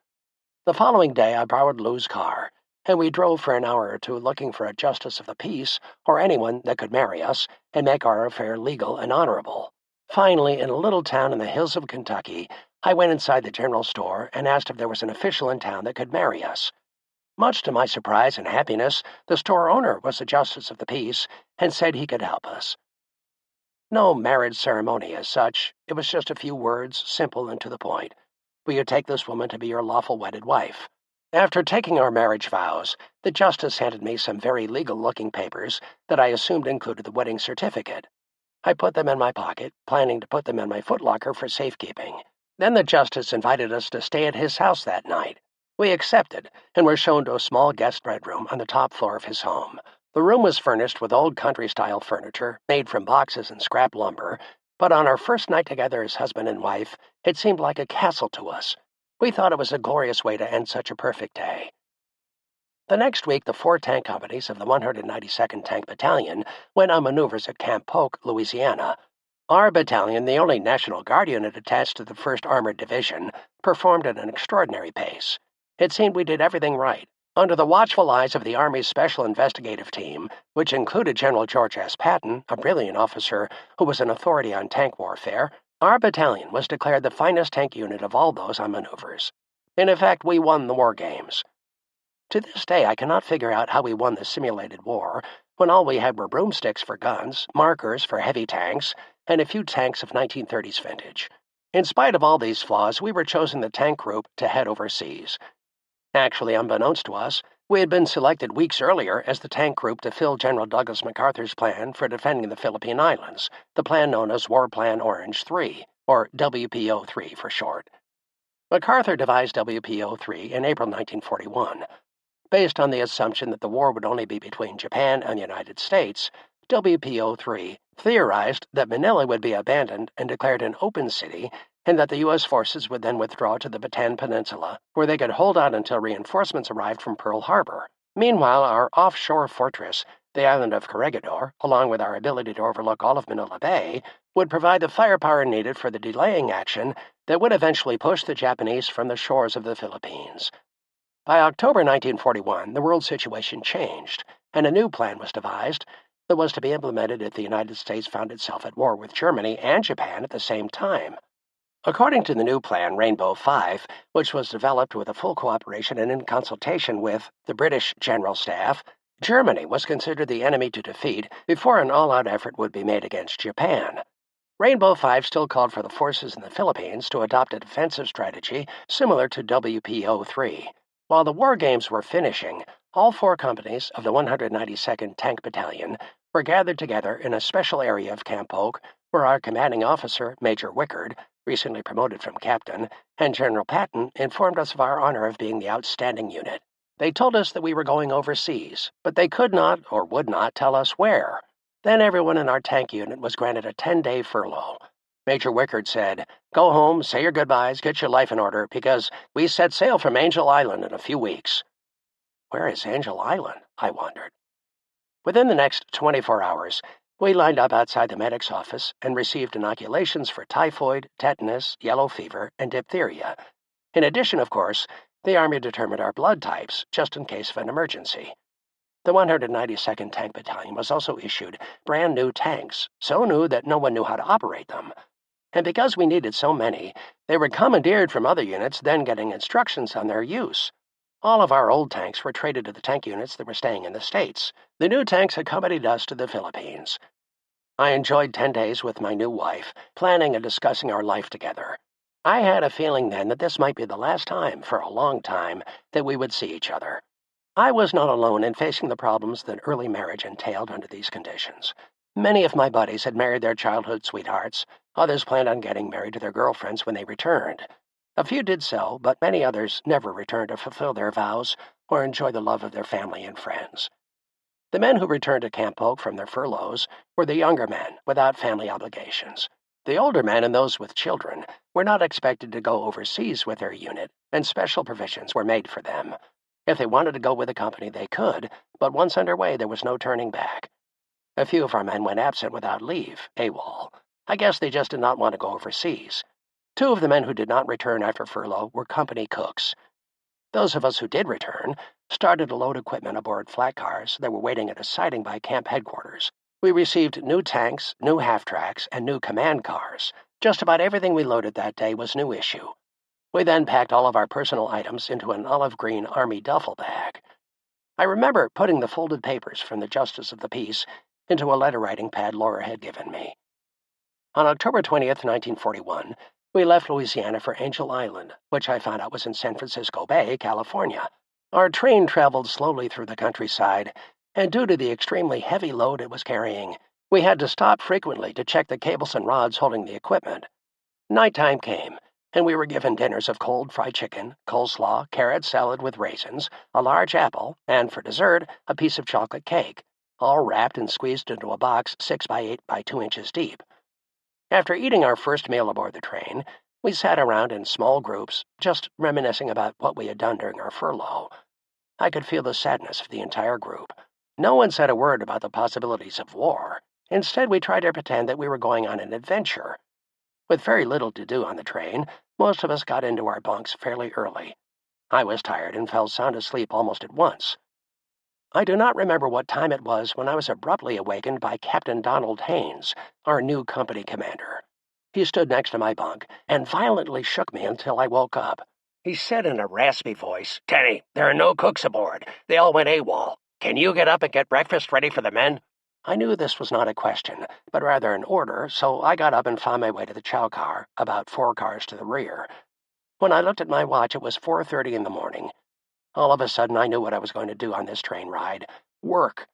The following day I borrowed Lou's car, and we drove for an hour or two looking for a justice of the peace or anyone that could marry us and make our affair legal and honorable. Finally, in a little town in the hills of Kentucky, I went inside the general store and asked if there was an official in town that could marry us. Much to my surprise and happiness, the store owner was a justice of the peace and said he could help us. No marriage ceremony as such. It was just a few words, simple and to the point. Will you take this woman to be your lawful wedded wife? After taking our marriage vows, the justice handed me some very legal-looking papers that I assumed included the wedding certificate. I put them in my pocket, planning to put them in my footlocker for safekeeping. Then the justice invited us to stay at his house that night. We accepted, and were shown to a small guest bedroom on the top floor of his home. The room was furnished with old country-style furniture, made from boxes and scrap lumber, but on our first night together as husband and wife, it seemed like a castle to us. We thought it was a glorious way to end such a perfect day. The next week, the 4 tank companies of the 192nd Tank Battalion went on maneuvers at Camp Polk, Louisiana. Our battalion, the only National Guard unit attached to the 1st Armored Division, performed at an extraordinary pace. It seemed we did everything right. Under the watchful eyes of the Army's Special Investigative Team, which included General George S. Patton, a brilliant officer who was an authority on tank warfare, our battalion was declared the finest tank unit of all those on maneuvers. In effect, we won the war games. To this day, I cannot figure out how we won the simulated war, when all we had were broomsticks for guns, markers for heavy tanks, and a few tanks of 1930s vintage. In spite of all these flaws, we were chosen the tank group to head overseas. Actually, unbeknownst to us, we had been selected weeks earlier as the tank group to fill General Douglas MacArthur's plan for defending the Philippine Islands, the plan known as War Plan Orange 3, or WPO-3 for short. MacArthur devised WPO-3 in April 1941. Based on the assumption that the war would only be between Japan and the United States, WPO-3 theorized that Manila would be abandoned and declared an open city and that the U.S. forces would then withdraw to the Bataan Peninsula, where they could hold out until reinforcements arrived from Pearl Harbor. Meanwhile, our offshore fortress, the island of Corregidor, along with our ability to overlook all of Manila Bay, would provide the firepower needed for the delaying action that would eventually push the Japanese from the shores of the Philippines. By October 1941, the world situation changed, and a new plan was devised that was to be implemented if the United States found itself at war with Germany and Japan at the same time. According to the new plan, Rainbow 5, which was developed with a full cooperation and in consultation with the British General Staff, Germany was considered the enemy to defeat before an all-out effort would be made against Japan. Rainbow 5 still called for the forces in the Philippines to adopt a defensive strategy similar to WPO-3. While the war games were finishing, all 4 companies of the 192nd Tank Battalion were gathered together in a special area of Camp Oak, where our commanding officer, Major Wickard, recently promoted from captain, and General Patton informed us of our honor of being the outstanding unit. They told us that we were going overseas, but they could not or would not tell us where. Then everyone in our tank unit was granted a 10-day furlough. Major Wickard said, "Go home, say your goodbyes, get your life in order, because we set sail from Angel Island in a few weeks." Where is Angel Island? I wondered. Within the next 24 hours, we lined up outside the medic's office and received inoculations for typhoid, tetanus, yellow fever, and diphtheria. In addition, of course, the Army determined our blood types, just in case of an emergency. The 192nd Tank Battalion was also issued brand new tanks, so new that no one knew how to operate them. And because we needed so many, they were commandeered from other units, then getting instructions on their use. All of our old tanks were traded to the tank units that were staying in the States. The new tanks accompanied us to the Philippines. I enjoyed 10 days with my new wife, planning and discussing our life together. I had a feeling then that this might be the last time, for a long time, that we would see each other. I was not alone in facing the problems that early marriage entailed under these conditions. Many of my buddies had married their childhood sweethearts. Others planned on getting married to their girlfriends when they returned. A few did so, but many others never returned to fulfill their vows or enjoy the love of their family and friends. The men who returned to Camp Oak from their furloughs were the younger men without family obligations. The older men and those with children were not expected to go overseas with their unit, and special provisions were made for them. If they wanted to go with the company, they could, but once underway, there was no turning back. A few of our men went absent without leave, AWOL. I guess they just did not want to go overseas. 2 of the men who did not return after furlough were company cooks. Those of us who did return started to load equipment aboard flat cars that were waiting at a siding by camp headquarters. We received new tanks, new half-tracks, and new command cars. Just about everything we loaded that day was new issue. We then packed all of our personal items into an olive-green Army duffel bag. I remember putting the folded papers from the Justice of the Peace into a letter-writing pad Laura had given me. On October 20th, 1941, we left Louisiana for Angel Island, which I found out was in San Francisco Bay, California. Our train traveled slowly through the countryside, and due to the extremely heavy load it was carrying, we had to stop frequently to check the cables and rods holding the equipment. Nighttime came, and we were given dinners of cold fried chicken, coleslaw, carrot salad with raisins, a large apple, and for dessert, a piece of chocolate cake, all wrapped and squeezed into a box 6 by 8 by 2 inches deep. After eating our first meal aboard the train, we sat around in small groups, just reminiscing about what we had done during our furlough. I could feel the sadness of the entire group. No one said a word about the possibilities of war. Instead, we tried to pretend that we were going on an adventure. With very little to do on the train, most of us got into our bunks fairly early. I was tired and fell sound asleep almost at once. I do not remember what time it was when I was abruptly awakened by Captain Donald Haynes, our new company commander. He stood next to my bunk and violently shook me until I woke up. He said in a raspy voice, "Tenney, there are no cooks aboard. They all went AWOL. Can you get up and get breakfast ready for the men?" I knew this was not a question, but rather an order, so I got up and found my way to the chow car, about 4 cars to the rear. When I looked at my watch, it was 4:30 in the morning. All of a sudden, I knew what I was going to do on this train ride. Work.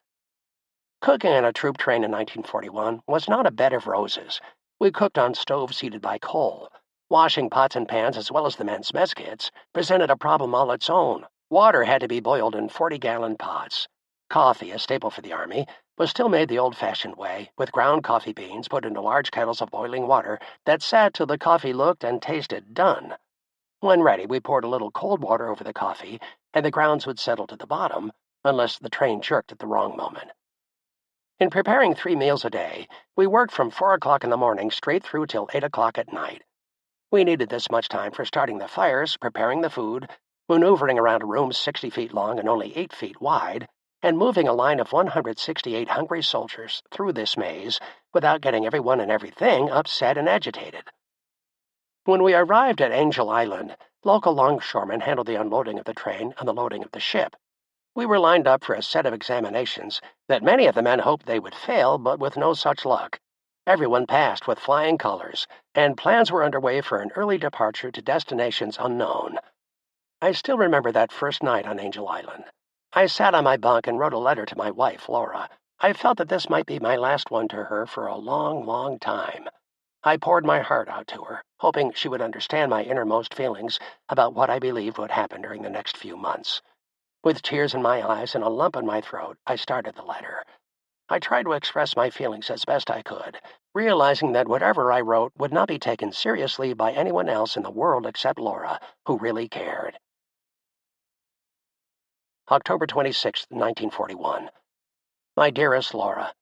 Cooking on a troop train in 1941 was not a bed of roses. We cooked on stoves heated by coal. Washing pots and pans, as well as the men's mess kits, presented a problem all its own. Water had to be boiled in 40-gallon pots. Coffee, a staple for the Army, was still made the old-fashioned way, with ground coffee beans put into large kettles of boiling water that sat till the coffee looked and tasted done. When ready, we poured a little cold water over the coffee, and the grounds would settle to the bottom, unless the train jerked at the wrong moment. In preparing 3 meals a day, we worked from 4 o'clock in the morning straight through till 8 o'clock at night. We needed this much time for starting the fires, preparing the food, maneuvering around a room 60 feet long and only 8 feet wide, and moving a line of 168 hungry soldiers through this maze without getting everyone and everything upset and agitated. When we arrived at Angel Island, local longshoremen handled the unloading of the train and the loading of the ship. We were lined up for a set of examinations that many of the men hoped they would fail, but with no such luck. Everyone passed with flying colors, and plans were underway for an early departure to destinations unknown. I still remember that first night on Angel Island. I sat on my bunk and wrote a letter to my wife, Laura. I felt that this might be my last one to her for a long, long time. I poured my heart out to her, hoping she would understand my innermost feelings about what I believed would happen during the next few months. With tears in my eyes and a lump in my throat, I started the letter. I tried to express my feelings as best I could, realizing that whatever I wrote would not be taken seriously by anyone else in the world except Laura, who really cared. October 26, 1941. My dearest Laura,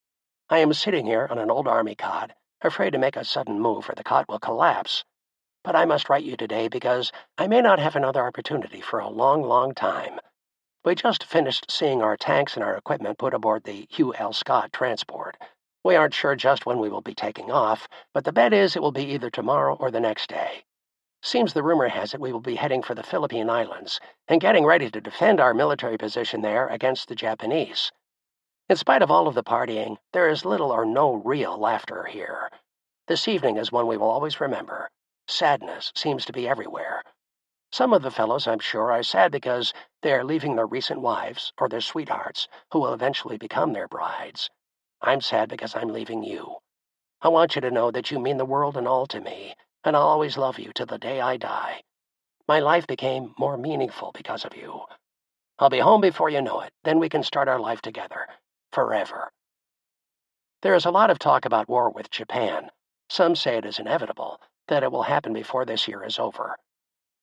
I am sitting here on an old army cot, afraid to make a sudden move or the cot will collapse. But I must write you today because I may not have another opportunity for a long, long time. We just finished seeing our tanks and our equipment put aboard the Hugh L. Scott transport. We aren't sure just when we will be taking off, but the bet is it will be either tomorrow or the next day. Seems the rumor has it we will be heading for the Philippine Islands and getting ready to defend our military position there against the Japanese. In spite of all of the partying, there is little or no real laughter here. This evening is one we will always remember. Sadness seems to be everywhere. Some of the fellows, I'm sure, are sad because they are leaving their recent wives or their sweethearts, who will eventually become their brides. I'm sad because I'm leaving you. I want you to know that you mean the world and all to me, and I'll always love you till the day I die. My life became more meaningful because of you. I'll be home before you know it, then we can start our life together. Forever. There is a lot of talk about war with Japan. Some say it is inevitable, that it will happen before this year is over.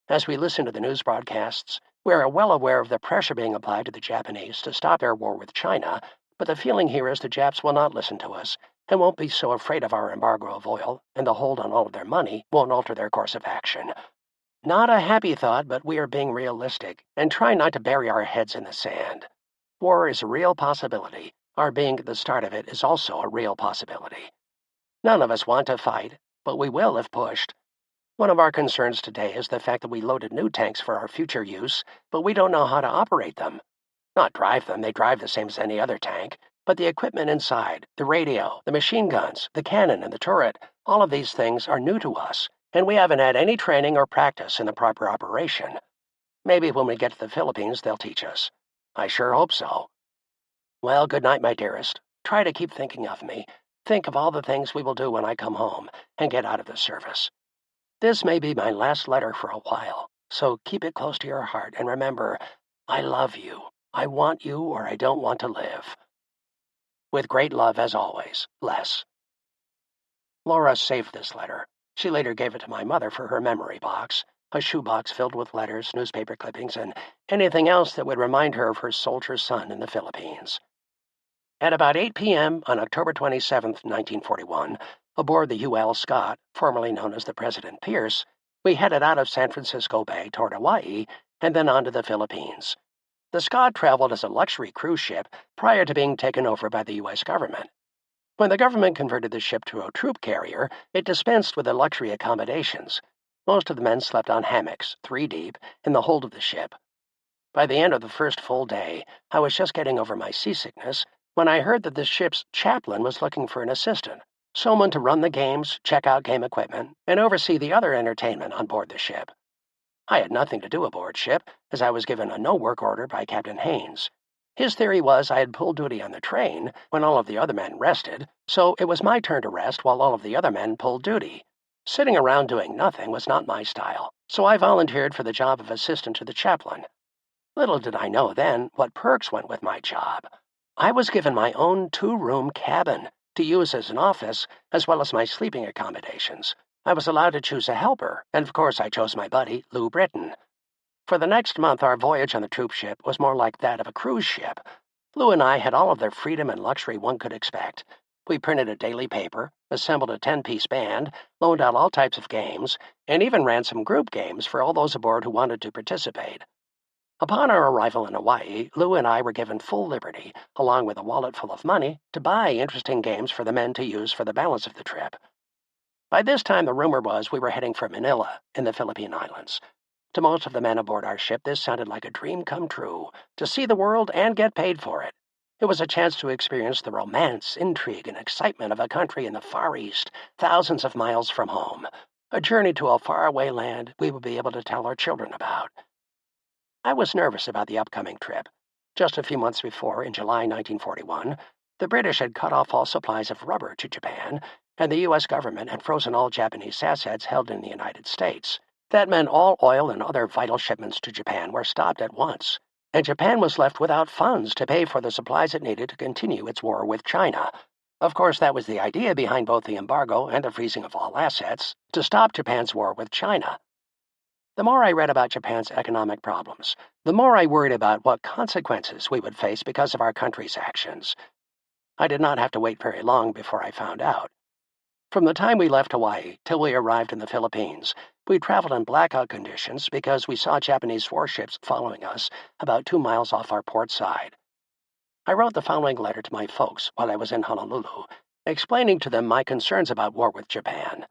As we listen to the news broadcasts, we are well aware of the pressure being applied to the Japanese to stop their war with China, but the feeling here is the Japs will not listen to us and won't be so afraid of our embargo of oil, and the hold on all of their money won't alter their course of action. Not a happy thought, but we are being realistic and trying not to bury our heads in the sand. War is a real possibility. Our being at the start of it is also a real possibility. None of us want to fight, but we will if pushed. One of our concerns today is the fact that we loaded new tanks for our future use, but we don't know how to operate them. Not drive them, they drive the same as any other tank, but the equipment inside, the radio, the machine guns, the cannon, and the turret, all of these things are new to us, and we haven't had any training or practice in the proper operation. Maybe when we get to the Philippines, they'll teach us. I sure hope so. Well, good night, my dearest. Try to keep thinking of me. Think of all the things we will do when I come home and get out of the service. This may be my last letter for a while, so keep it close to your heart and remember, I love you. I want you or I don't want to live. With great love, as always, Les. Laura saved this letter. She later gave it to my mother for her memory box, a shoebox filled with letters, newspaper clippings, and anything else that would remind her of her soldier son in the Philippines. At about 8 p.m. on October 27, 1941, aboard the Hugh L. Scott, formerly known as the President Pierce, we headed out of San Francisco Bay toward Hawaii and then on to the Philippines. The Scott traveled as a luxury cruise ship prior to being taken over by the U.S. government. When the government converted the ship to a troop carrier, it dispensed with the luxury accommodations. Most of the men slept on hammocks, 3 deep, in the hold of the ship. By the end of the first full day, I was just getting over my seasickness when I heard that the ship's chaplain was looking for an assistant, someone to run the games, check out game equipment, and oversee the other entertainment on board the ship. I had nothing to do aboard ship, as I was given a no-work order by Captain Haynes. His theory was I had pulled duty on the train when all of the other men rested, so it was my turn to rest while all of the other men pulled duty. Sitting around doing nothing was not my style, so I volunteered for the job of assistant to the chaplain. Little did I know then what perks went with my job. I was given my own 2-room cabin to use as an office, as well as my sleeping accommodations. I was allowed to choose a helper, and of course I chose my buddy, Lou Britton. For the next month, our voyage on the troop ship was more like that of a cruise ship. Lou and I had all of the freedom and luxury one could expect. We printed a daily paper, assembled a 10-piece band, loaned out all types of games, and even ran some group games for all those aboard who wanted to participate. Upon our arrival in Hawaii, Lou and I were given full liberty, along with a wallet full of money, to buy interesting games for the men to use for the balance of the trip. By this time, the rumor was we were heading for Manila, in the Philippine Islands. To most of the men aboard our ship, this sounded like a dream come true, to see the world and get paid for it. It was a chance to experience the romance, intrigue, and excitement of a country in the Far East, thousands of miles from home. A journey to a faraway land we would be able to tell our children about. I was nervous about the upcoming trip. Just a few months before, in July 1941, the British had cut off all supplies of rubber to Japan, and the U.S. government had frozen all Japanese assets held in the United States. That meant all oil and other vital shipments to Japan were stopped at once, and Japan was left without funds to pay for the supplies it needed to continue its war with China. Of course, that was the idea behind both the embargo and the freezing of all assets, to stop Japan's war with China. The more I read about Japan's economic problems, the more I worried about what consequences we would face because of our country's actions. I did not have to wait very long before I found out. From the time we left Hawaii till we arrived in the Philippines, we traveled in blackout conditions because we saw Japanese warships following us about 2 miles off our port side. I wrote the following letter to my folks while I was in Honolulu, explaining to them my concerns about war with Japan.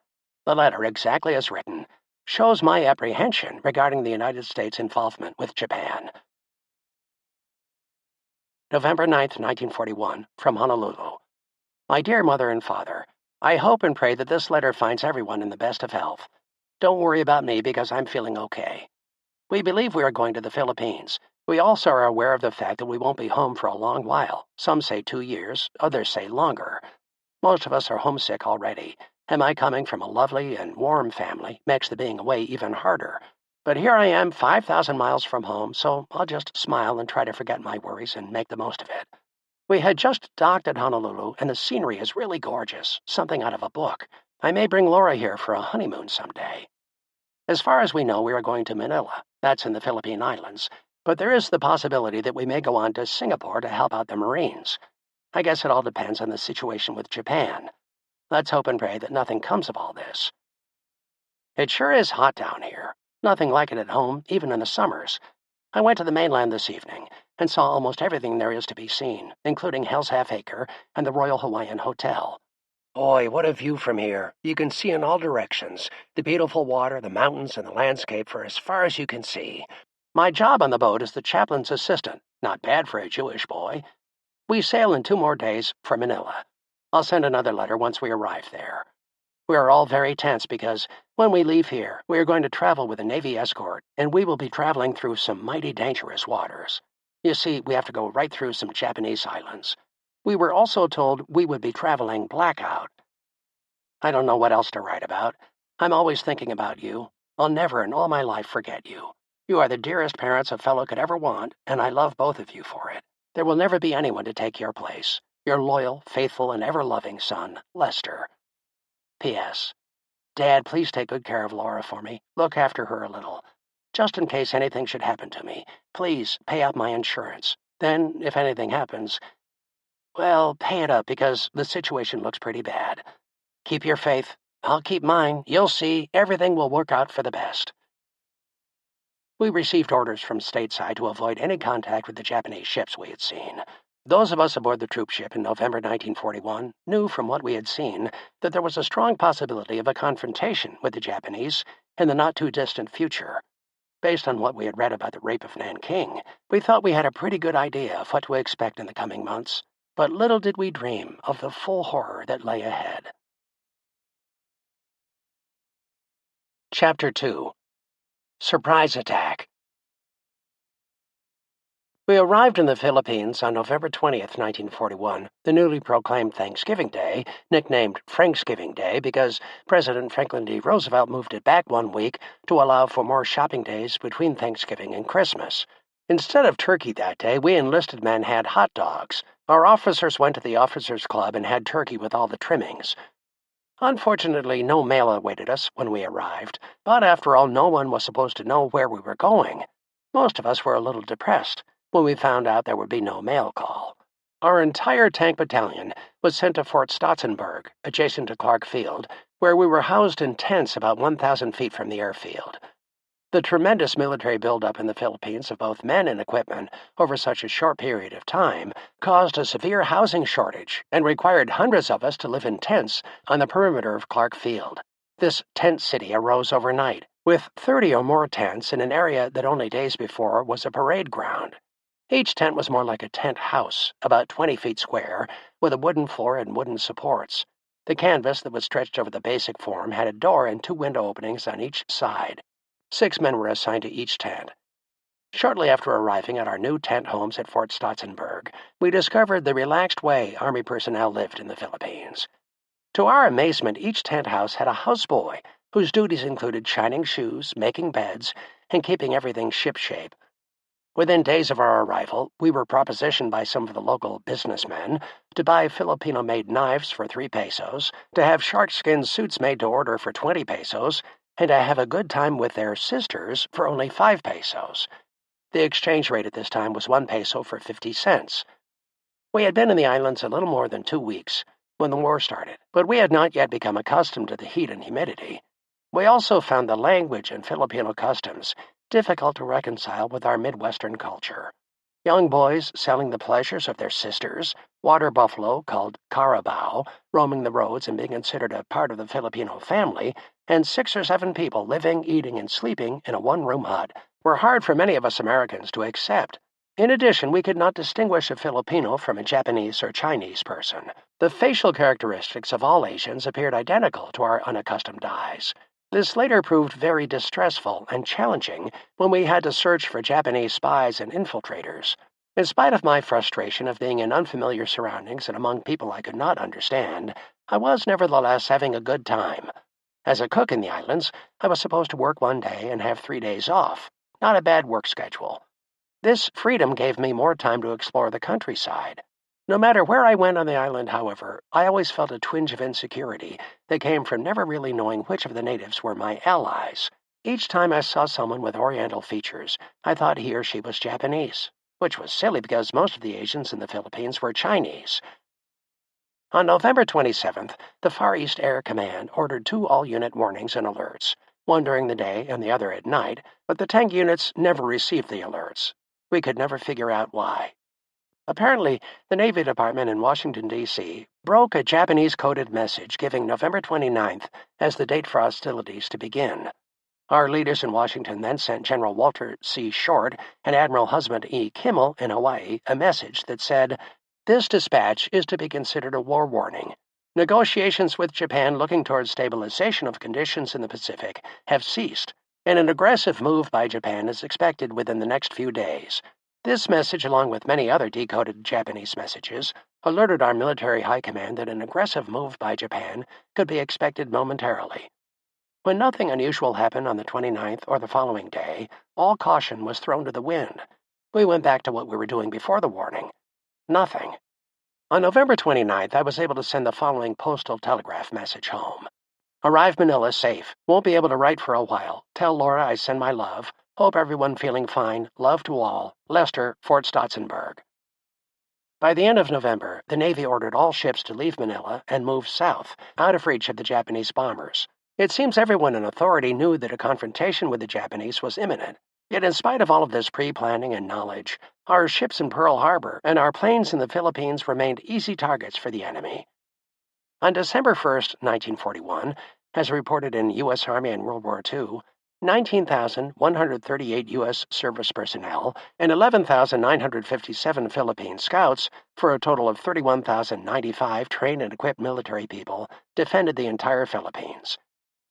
The letter, exactly as written, shows my apprehension regarding the United States' involvement with Japan. November 9th, 1941, from Honolulu. My dear Mother and Father, I hope and pray that this letter finds everyone in the best of health. Don't worry about me because I'm feeling okay. We believe we are going to the Philippines. We also are aware of the fact that we won't be home for a long while. Some say 2 years, others say longer. Most of us are homesick already, and my coming from a lovely and warm family makes the being away even harder. But here I am 5,000 miles from home, so I'll just smile and try to forget my worries and make the most of it. We had just docked at Honolulu, and the scenery is really gorgeous, something out of a book. I may bring Laura here for a honeymoon someday. As far as we know, we are going to Manila. That's in the Philippine Islands. But there is the possibility that we may go on to Singapore to help out the Marines. I guess it all depends on the situation with Japan. Let's hope and pray that nothing comes of all this. It sure is hot down here. Nothing like it at home, even in the summers. I went to the mainland this evening and saw almost everything there is to be seen, including Hell's Half Acre and the Royal Hawaiian Hotel. Boy, what a view from here. You can see in all directions. The beautiful water, the mountains, and the landscape for as far as you can see. My job on the boat is the chaplain's assistant. Not bad for a Jewish boy. We sail in 2 more days for Manila. I'll send another letter once we arrive there. We are all very tense because when we leave here, we are going to travel with a Navy escort, and we will be traveling through some mighty dangerous waters. You see, we have to go right through some Japanese islands. We were also told we would be traveling blackout. I don't know what else to write about. I'm always thinking about you. I'll never in all my life forget you. You are the dearest parents a fellow could ever want, and I love both of you for it. There will never be anyone to take your place. Your loyal, faithful, and ever-loving son, Lester. P.S. Dad, please take good care of Laura for me. Look after her a little. Just in case anything should happen to me, please pay up my insurance. Then, if anything happens, well, pay it up because the situation looks pretty bad. Keep your faith. I'll keep mine. You'll see. Everything will work out for the best. We received orders from stateside to avoid any contact with the Japanese ships we had seen. Those of us aboard the troop ship in November 1941 knew from what we had seen that there was a strong possibility of a confrontation with the Japanese in the not-too-distant future. Based on what we had read about the rape of Nanking, we thought we had a pretty good idea of what to expect in the coming months, but little did we dream of the full horror that lay ahead. Chapter 2. Surprise Attack. We arrived in the Philippines on November 20th, 1941, the newly proclaimed Thanksgiving Day, nicknamed Franksgiving Day because President Franklin D. Roosevelt moved it back 1 week to allow for more shopping days between Thanksgiving and Christmas. Instead of turkey that day, we enlisted men had hot dogs. Our officers went to the officers' club and had turkey with all the trimmings. Unfortunately, no mail awaited us when we arrived, but after all, no one was supposed to know where we were going. Most of us were a little depressed when we found out there would be no mail call. Our entire tank battalion was sent to Fort Stotzenberg, adjacent to Clark Field, where we were housed in tents about 1,000 feet from the airfield. The tremendous military buildup in the Philippines of both men and equipment over such a short period of time caused a severe housing shortage and required hundreds of us to live in tents on the perimeter of Clark Field. This tent city arose overnight, with 30 or more tents in an area that only days before was a parade ground. Each tent was more like a tent house, about 20 feet square, with a wooden floor and wooden supports. The canvas that was stretched over the basic form had a door and 2 window openings on each side. 6 men were assigned to each tent. Shortly after arriving at our new tent homes at Fort Stotzenberg, we discovered the relaxed way Army personnel lived in the Philippines. To our amazement, each tent house had a houseboy whose duties included shining shoes, making beds, and keeping everything shipshape. Within days of our arrival, we were propositioned by some of the local businessmen to buy Filipino-made knives for 3 pesos, to have sharkskin suits made to order for 20 pesos, and to have a good time with their sisters for only 5 pesos. The exchange rate at this time was 1 peso for 50 cents. We had been in the islands a little more than 2 weeks when the war started, but we had not yet become accustomed to the heat and humidity. We also found the language and Filipino customs difficult to reconcile with our Midwestern culture. Young boys selling the pleasures of their sisters, water buffalo called carabao, roaming the roads and being considered a part of the Filipino family, and 6 or 7 people living, eating, and sleeping in a one-room hut were hard for many of us Americans to accept. In addition, we could not distinguish a Filipino from a Japanese or Chinese person. The facial characteristics of all Asians appeared identical to our unaccustomed eyes. This later proved very distressful and challenging when we had to search for Japanese spies and infiltrators. In spite of my frustration of being in unfamiliar surroundings and among people I could not understand, I was nevertheless having a good time. As a cook in the islands, I was supposed to work 1 day and have 3 days off. Not a bad work schedule. This freedom gave me more time to explore the countryside. No matter where I went on the island, however, I always felt a twinge of insecurity that came from never really knowing which of the natives were my allies. Each time I saw someone with Oriental features, I thought he or she was Japanese, which was silly because most of the Asians in the Philippines were Chinese. On November 27th, the Far East Air Command ordered 2 all-unit warnings and alerts, one during the day and the other at night, but the tank units never received the alerts. We could never figure out why. Apparently, the Navy Department in Washington, D.C. broke a Japanese-coded message giving November 29th as the date for hostilities to begin. Our leaders in Washington then sent General Walter C. Short and Admiral Husband E. Kimmel in Hawaii a message that said, "This dispatch is to be considered a war warning. Negotiations with Japan looking towards stabilization of conditions in the Pacific have ceased, and an aggressive move by Japan is expected within the next few days." This message, along with many other decoded Japanese messages, alerted our military high command that an aggressive move by Japan could be expected momentarily. When nothing unusual happened on the 29th or the following day, all caution was thrown to the wind. We went back to what we were doing before the warning. Nothing. On November 29th, I was able to send the following postal telegraph message home. "Arrive Manila safe. Won't be able to write for a while. Tell Laura I send my love. Hope everyone feeling fine. Love to all. Lester, Fort Stotzenberg." By the end of November, the Navy ordered all ships to leave Manila and move south, out of reach of the Japanese bombers. It seems everyone in authority knew that a confrontation with the Japanese was imminent. Yet in spite of all of this pre-planning and knowledge, our ships in Pearl Harbor and our planes in the Philippines remained easy targets for the enemy. On December 1st, 1941, as reported in U.S. Army and World War II, 19,138 U.S. service personnel and 11,957 Philippine scouts, for a total of 31,095 trained and equipped military people, defended the entire Philippines.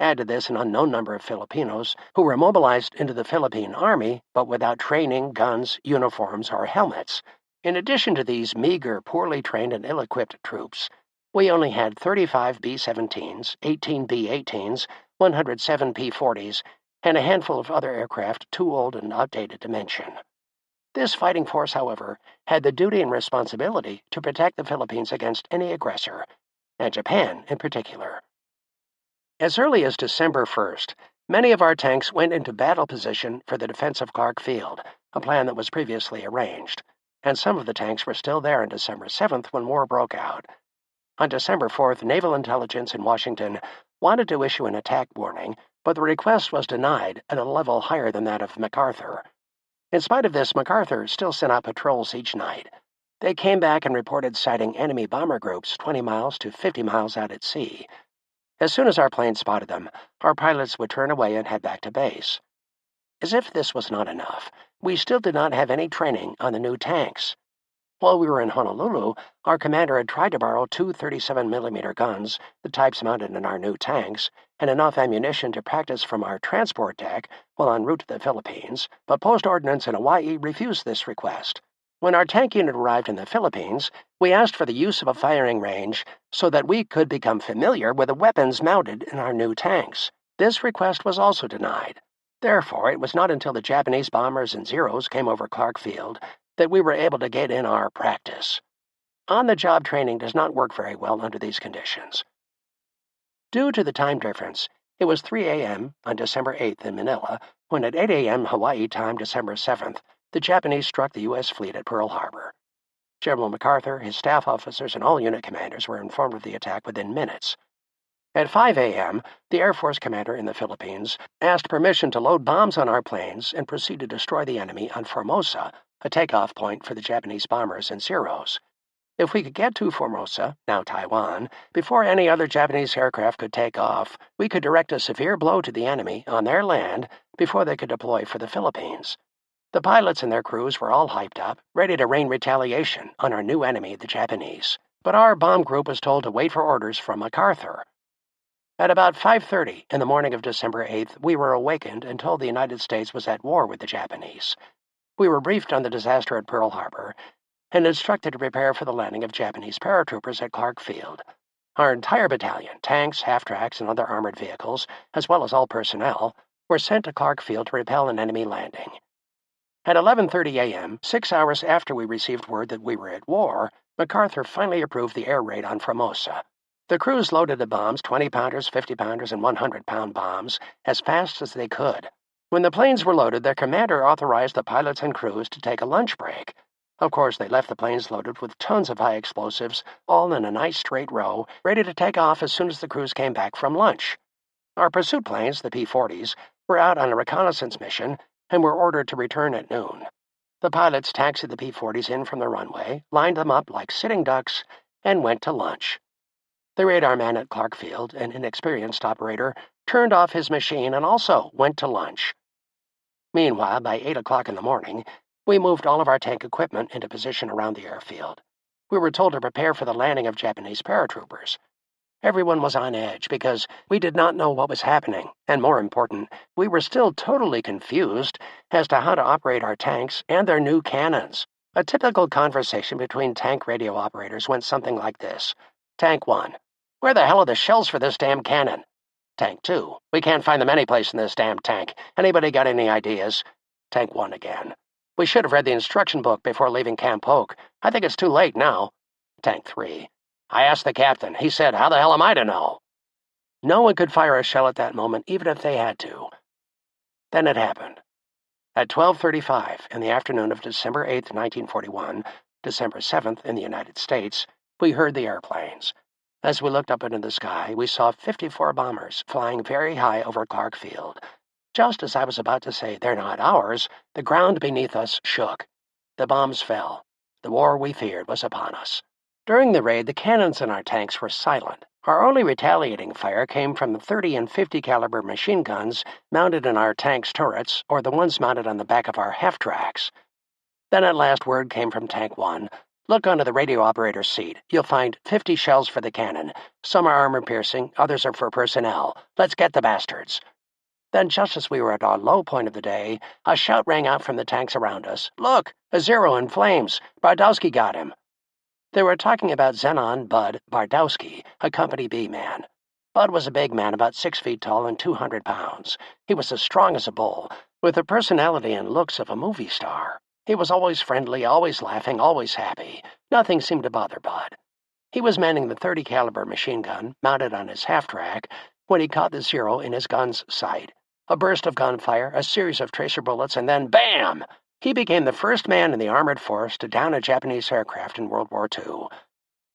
Add to this an unknown number of Filipinos who were mobilized into the Philippine Army, but without training, guns, uniforms, or helmets. In addition to these meager, poorly trained and ill-equipped troops, we only had 35 B-17s, 18 B-18s, 107 P-40s, and a handful of other aircraft too old and outdated to mention. This fighting force, however, had the duty and responsibility to protect the Philippines against any aggressor, and Japan in particular. As early as December 1st, many of our tanks went into battle position for the defense of Clark Field, a plan that was previously arranged, and some of the tanks were still there on December 7th when war broke out. On December 4th, Naval Intelligence in Washington wanted to issue an attack warning, but the request was denied at a level higher than that of MacArthur. In spite of this, MacArthur still sent out patrols each night. They came back and reported sighting enemy bomber groups 20 miles to 50 miles out at sea. As soon as our planes spotted them, our pilots would turn away and head back to base. As if this was not enough, we still did not have any training on the new tanks. While we were in Honolulu, our commander had tried to borrow two 37mm guns, the types mounted in our new tanks, and enough ammunition to practice from our transport deck while en route to the Philippines, but Post Ordnance in Hawaii refused this request. When our tank unit arrived in the Philippines, we asked for the use of a firing range so that we could become familiar with the weapons mounted in our new tanks. This request was also denied. Therefore, it was not until the Japanese bombers and Zeros came over Clark Field that we were able to get in our practice. On-the-job training does not work very well under these conditions. Due to the time difference, it was 3 a.m. on December 8th in Manila, when at 8 a.m. Hawaii time December 7th, the Japanese struck the U.S. fleet at Pearl Harbor. General MacArthur, his staff officers, and all unit commanders were informed of the attack within minutes. At 5 a.m., the Air Force commander in the Philippines asked permission to load bombs on our planes and proceed to destroy the enemy on Formosa, a takeoff point for the Japanese bombers and Zeros. If we could get to Formosa, now Taiwan, before any other Japanese aircraft could take off, we could direct a severe blow to the enemy on their land before they could deploy for the Philippines. The pilots and their crews were all hyped up, ready to rain retaliation on our new enemy, the Japanese. But our bomb group was told to wait for orders from MacArthur. At about 5:30 in the morning of December 8th, we were awakened and told the United States was at war with the Japanese. We were briefed on the disaster at Pearl Harbor and instructed to prepare for the landing of Japanese paratroopers at Clark Field. Our entire battalion, tanks, half-tracks, and other armored vehicles, as well as all personnel, were sent to Clark Field to repel an enemy landing. At 11:30 a.m., 6 hours after we received word that we were at war, MacArthur finally approved the air raid on Formosa. The crews loaded the bombs, 20-pounders, 50-pounders, and 100-pound bombs, as fast as they could. When the planes were loaded, their commander authorized the pilots and crews to take a lunch break. Of course, they left the planes loaded with tons of high explosives, all in a nice straight row, ready to take off as soon as the crews came back from lunch. Our pursuit planes, the P-40s, were out on a reconnaissance mission and were ordered to return at noon. The pilots taxied the P-40s in from the runway, lined them up like sitting ducks, and went to lunch. The radar man at Clark Field, an inexperienced operator, turned off his machine and also went to lunch. Meanwhile, by 8 o'clock in the morning, we moved all of our tank equipment into position around the airfield. We were told to prepare for the landing of Japanese paratroopers. Everyone was on edge because we did not know what was happening, and more important, we were still totally confused as to how to operate our tanks and their new cannons. A typical conversation between tank radio operators went something like this. Tank 1. Where the hell are the shells for this damn cannon? Tank 2. We can't find them anyplace in this damn tank. Anybody got any ideas? Tank 1 again. We should have read the instruction book before leaving Camp Polk. I think it's too late now. Tank 3. I asked the captain. He said, how the hell am I to know? No one could fire a shell at that moment, even if they had to. Then it happened. At 12:35 in the afternoon of December 8th, 1941, December 7th in the United States, we heard the airplanes. As we looked up into the sky, we saw 54 bombers flying very high over Clark Field. Just as I was about to say, they're not ours, the ground beneath us shook. The bombs fell. The war we feared was upon us. During the raid, the cannons in our tanks were silent. Our only retaliating fire came from the 30 and 50 caliber machine guns mounted in our tanks' turrets or the ones mounted on the back of our half-tracks. Then at last word came from Tank 1. Look under the radio operator's seat. You'll find 50 shells for the cannon. Some are armor-piercing, others are for personnel. Let's get the bastards. Then, just as we were at our low point of the day, a shout rang out from the tanks around us. Look, a Zero in flames. Bardowski got him. They were talking about Zenon Bud Bardowski, a Company B man. Bud was a big man, about 6 feet tall and 200 pounds. He was as strong as a bull, with the personality and looks of a movie star. He was always friendly, always laughing, always happy. Nothing seemed to bother Bud. He was manning the .30 caliber machine gun mounted on his half-track when he caught the Zero in his gun's sight. A burst of gunfire, a series of tracer bullets, and then BAM! He became the first man in the armored force to down a Japanese aircraft in World War II.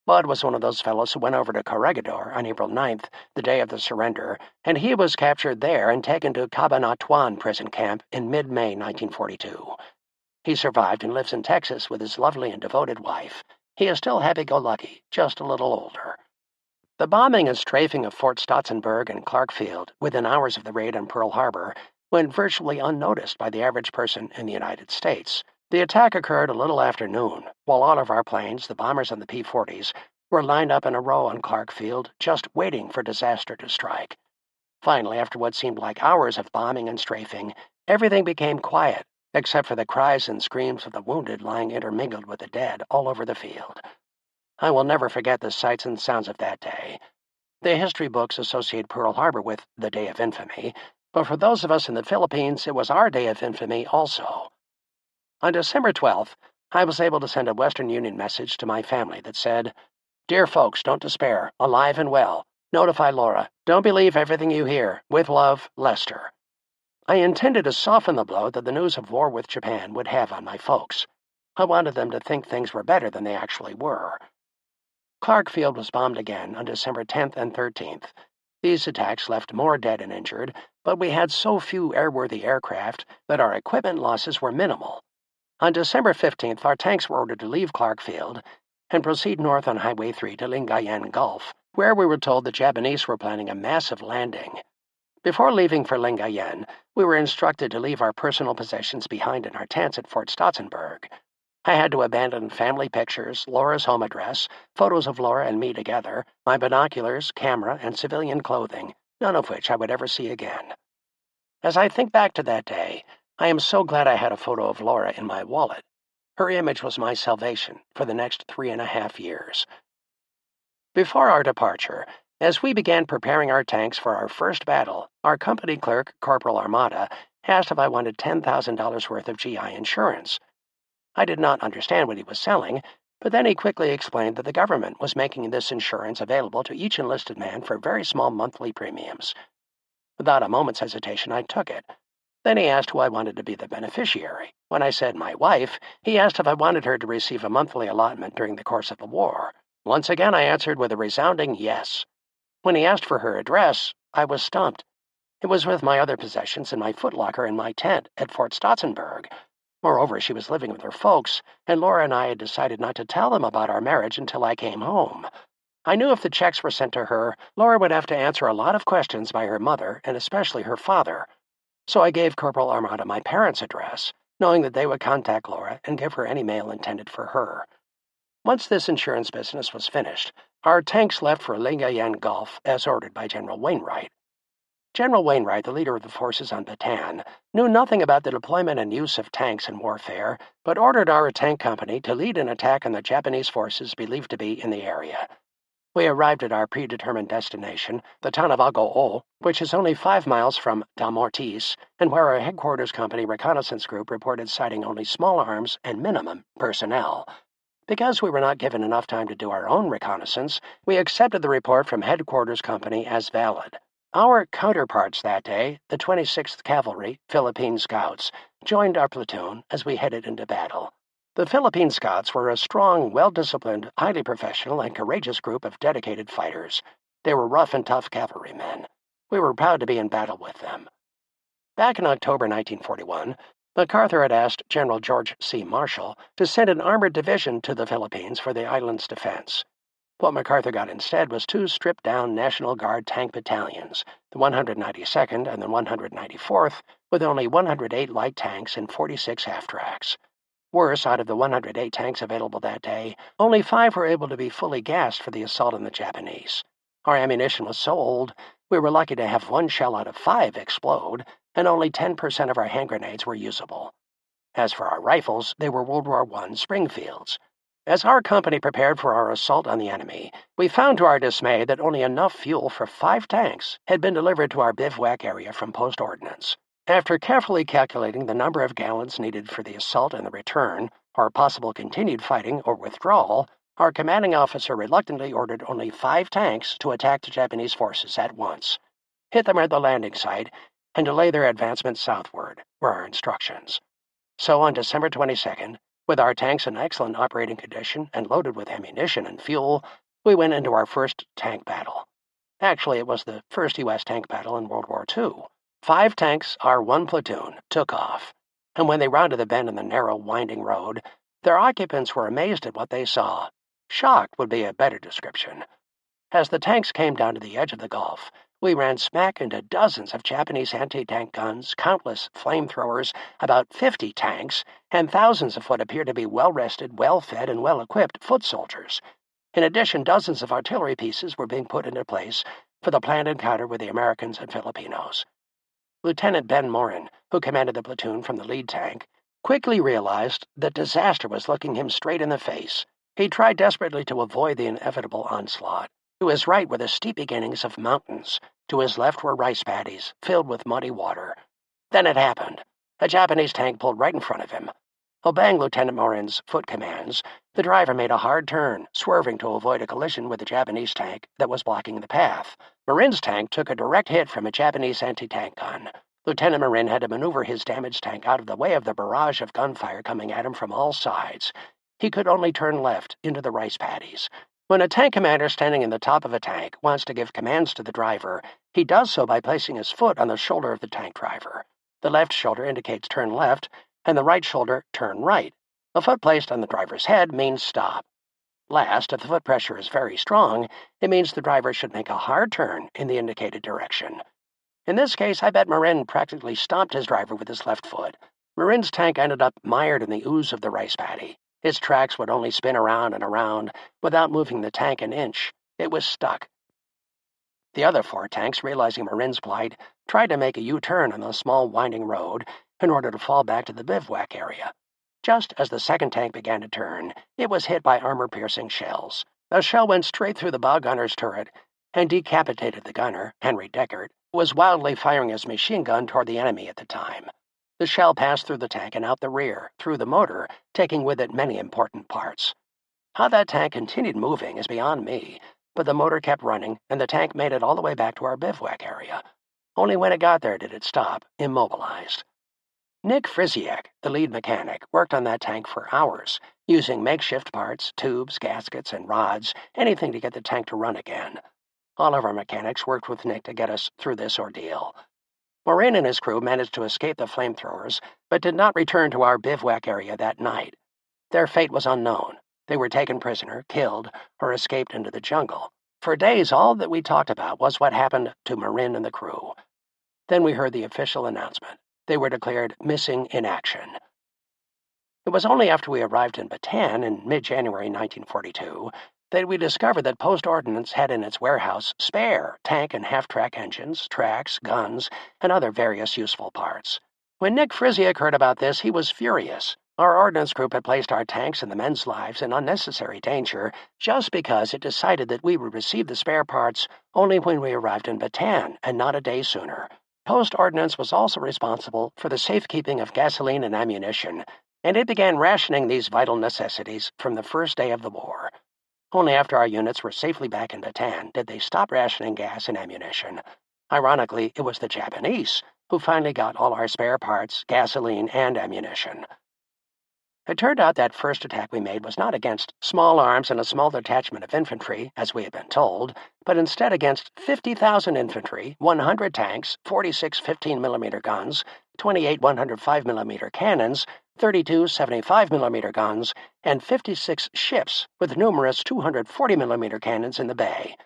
Bud was one of those fellows who went over to Corregidor on April 9th, the day of the surrender, and he was captured there and taken to Cabanatuan prison camp in mid-May 1942. He survived and lives in Texas with his lovely and devoted wife. He is still happy-go-lucky, just a little older. The bombing and strafing of Fort Stotzenburg and Clark Field, within hours of the raid on Pearl Harbor, went virtually unnoticed by the average person in the United States. The attack occurred a little after noon, while all of our planes, the bombers and the P-40s, were lined up in a row on Clark Field, just waiting for disaster to strike. Finally, after what seemed like hours of bombing and strafing, everything became quiet, except for the cries and screams of the wounded lying intermingled with the dead all over the field. I will never forget the sights and sounds of that day. The history books associate Pearl Harbor with the Day of Infamy, but for those of us in the Philippines, it was our Day of Infamy also. On December 12th, I was able to send a Western Union message to my family that said, "Dear folks, don't despair, alive and well. Notify Laura. Don't believe everything you hear. With love, Lester." I intended to soften the blow that the news of war with Japan would have on my folks. I wanted them to think things were better than they actually were. Clark Field was bombed again on December 10th and 13th. These attacks left more dead and injured, but we had so few airworthy aircraft that our equipment losses were minimal. On December 15th, our tanks were ordered to leave Clark Field and proceed north on Highway 3 to Lingayen Gulf, where we were told the Japanese were planning a massive landing. Before leaving for Lingayen, we were instructed to leave our personal possessions behind in our tents at Fort Stotzenburg. I had to abandon family pictures, Laura's home address, photos of Laura and me together, my binoculars, camera, and civilian clothing, none of which I would ever see again. As I think back to that day, I am so glad I had a photo of Laura in my wallet. Her image was my salvation for the next 3.5 years. Before our departure, as we began preparing our tanks for our first battle, our company clerk, Corporal Armada, asked if I wanted $10,000 worth of GI insurance. I did not understand what he was selling, but then he quickly explained that the government was making this insurance available to each enlisted man for very small monthly premiums. Without a moment's hesitation, I took it. Then he asked who I wanted to be the beneficiary. When I said my wife, he asked if I wanted her to receive a monthly allotment during the course of the war. Once again, I answered with a resounding yes. When he asked for her address, I was stumped. It was with my other possessions in my footlocker in my tent at Fort Stotzenburg. Moreover, she was living with her folks, and Laura and I had decided not to tell them about our marriage until I came home. I knew if the checks were sent to her, Laura would have to answer a lot of questions by her mother, and especially her father. So I gave Corporal Armada my parents' address, knowing that they would contact Laura and give her any mail intended for her. Once this insurance business was finished, our tanks left for Lingayen Gulf as ordered by General Wainwright. General Wainwright, the leader of the forces on Bataan, knew nothing about the deployment and use of tanks in warfare, but ordered our tank company to lead an attack on the Japanese forces believed to be in the area. We arrived at our predetermined destination, the town of Agoo, which is only 5 miles from Damortis, and where our headquarters company reconnaissance group reported sighting only small arms and minimum personnel. Because we were not given enough time to do our own reconnaissance, we accepted the report from headquarters company as valid. Our counterparts that day, the 26th Cavalry, Philippine Scouts, joined our platoon as we headed into battle. The Philippine Scouts were a strong, well-disciplined, highly professional, and courageous group of dedicated fighters. They were rough and tough cavalrymen. We were proud to be in battle with them. Back in October 1941, MacArthur had asked General George C. Marshall to send an armored division to the Philippines for the island's defense. What MacArthur got instead was 2 stripped-down National Guard tank battalions, the 192nd and the 194th, with only 108 light tanks and 46 half-tracks. Worse, out of the 108 tanks available that day, only 5 were able to be fully gassed for the assault on the Japanese. Our ammunition was so old, we were lucky to have 1 shell out of 5 explode, and only 10% of our hand grenades were usable. As for our rifles, they were World War I Springfields. As our company prepared for our assault on the enemy, we found to our dismay that only enough fuel for 5 tanks had been delivered to our bivouac area from post ordnance. After carefully calculating the number of gallons needed for the assault and the return, or possible continued fighting or withdrawal, our commanding officer reluctantly ordered only 5 tanks to attack the Japanese forces at once, hit them at the landing site, and delay their advancement southward, were our instructions. So on December 22nd, with our tanks in excellent operating condition and loaded with ammunition and fuel, we went into our first tank battle. Actually, it was the first U.S. tank battle in World War II. 5 tanks, our 1 platoon, took off, and when they rounded the bend in the narrow, winding road, their occupants were amazed at what they saw. Shocked would be a better description. As the tanks came down to the edge of the Gulf, we ran smack into dozens of Japanese anti-tank guns, countless flamethrowers, about 50 tanks, and thousands of what appeared to be well-rested, well-fed, and well-equipped foot soldiers. In addition, dozens of artillery pieces were being put into place for the planned encounter with the Americans and Filipinos. Lieutenant Ben Morin, who commanded the platoon from the lead tank, quickly realized that disaster was looking him straight in the face. He tried desperately to avoid the inevitable onslaught. To his right were the steep beginnings of mountains. To his left were rice paddies, filled with muddy water. Then it happened. A Japanese tank pulled right in front of him. Obeying Lieutenant Morin's foot commands, the driver made a hard turn, swerving to avoid a collision with the Japanese tank that was blocking the path. Morin's tank took a direct hit from a Japanese anti-tank gun. Lieutenant Morin had to maneuver his damaged tank out of the way of the barrage of gunfire coming at him from all sides. He could only turn left into the rice paddies. When a tank commander standing in the top of a tank wants to give commands to the driver, he does so by placing his foot on the shoulder of the tank driver. The left shoulder indicates turn left, and the right shoulder turn right. A foot placed on the driver's head means stop. Last, if the foot pressure is very strong, it means the driver should make a hard turn in the indicated direction. In this case, I bet Morin practically stomped his driver with his left foot. Morin's tank ended up mired in the ooze of the rice paddy. Its tracks would only spin around and around without moving the tank an inch. It was stuck. The other 4 tanks, realizing Morin's plight, tried to make a U-turn on the small winding road in order to fall back to the bivouac area. Just as the second tank began to turn, it was hit by armor-piercing shells. A shell went straight through the bow gunner's turret and decapitated the gunner, Henry Deckert, who was wildly firing his machine gun toward the enemy at the time. The shell passed through the tank and out the rear, through the motor, taking with it many important parts. How that tank continued moving is beyond me, but the motor kept running, and the tank made it all the way back to our bivouac area. Only when it got there did it stop, immobilized. Nick Friziak, the lead mechanic, worked on that tank for hours, using makeshift parts, tubes, gaskets, and rods, anything to get the tank to run again. All of our mechanics worked with Nick to get us through this ordeal. Morin and his crew managed to escape the flamethrowers, but did not return to our bivouac area that night. Their fate was unknown. They were taken prisoner, killed, or escaped into the jungle. For days, all that we talked about was what happened to Morin and the crew. Then we heard the official announcement. They were declared missing in action. It was only after we arrived in Bataan in mid-January 1942 that we discovered that Post Ordnance had in its warehouse spare tank and half-track engines, tracks, guns, and other various useful parts. When Nick Friziak heard about this, he was furious. Our ordnance group had placed our tanks and the men's lives in unnecessary danger just because it decided that we would receive the spare parts only when we arrived in Bataan and not a day sooner. Post Ordnance was also responsible for the safekeeping of gasoline and ammunition, and it began rationing these vital necessities from the first day of the war. Only after our units were safely back in Bataan did they stop rationing gas and ammunition. Ironically, it was the Japanese who finally got all our spare parts, gasoline, and ammunition. It turned out that first attack we made was not against small arms and a small detachment of infantry, as we had been told, but instead against 50,000 infantry, 100 tanks, 46 15mm guns, 28 105mm cannons, 32 75mm guns, and 56 ships with numerous 240mm cannons in the bay.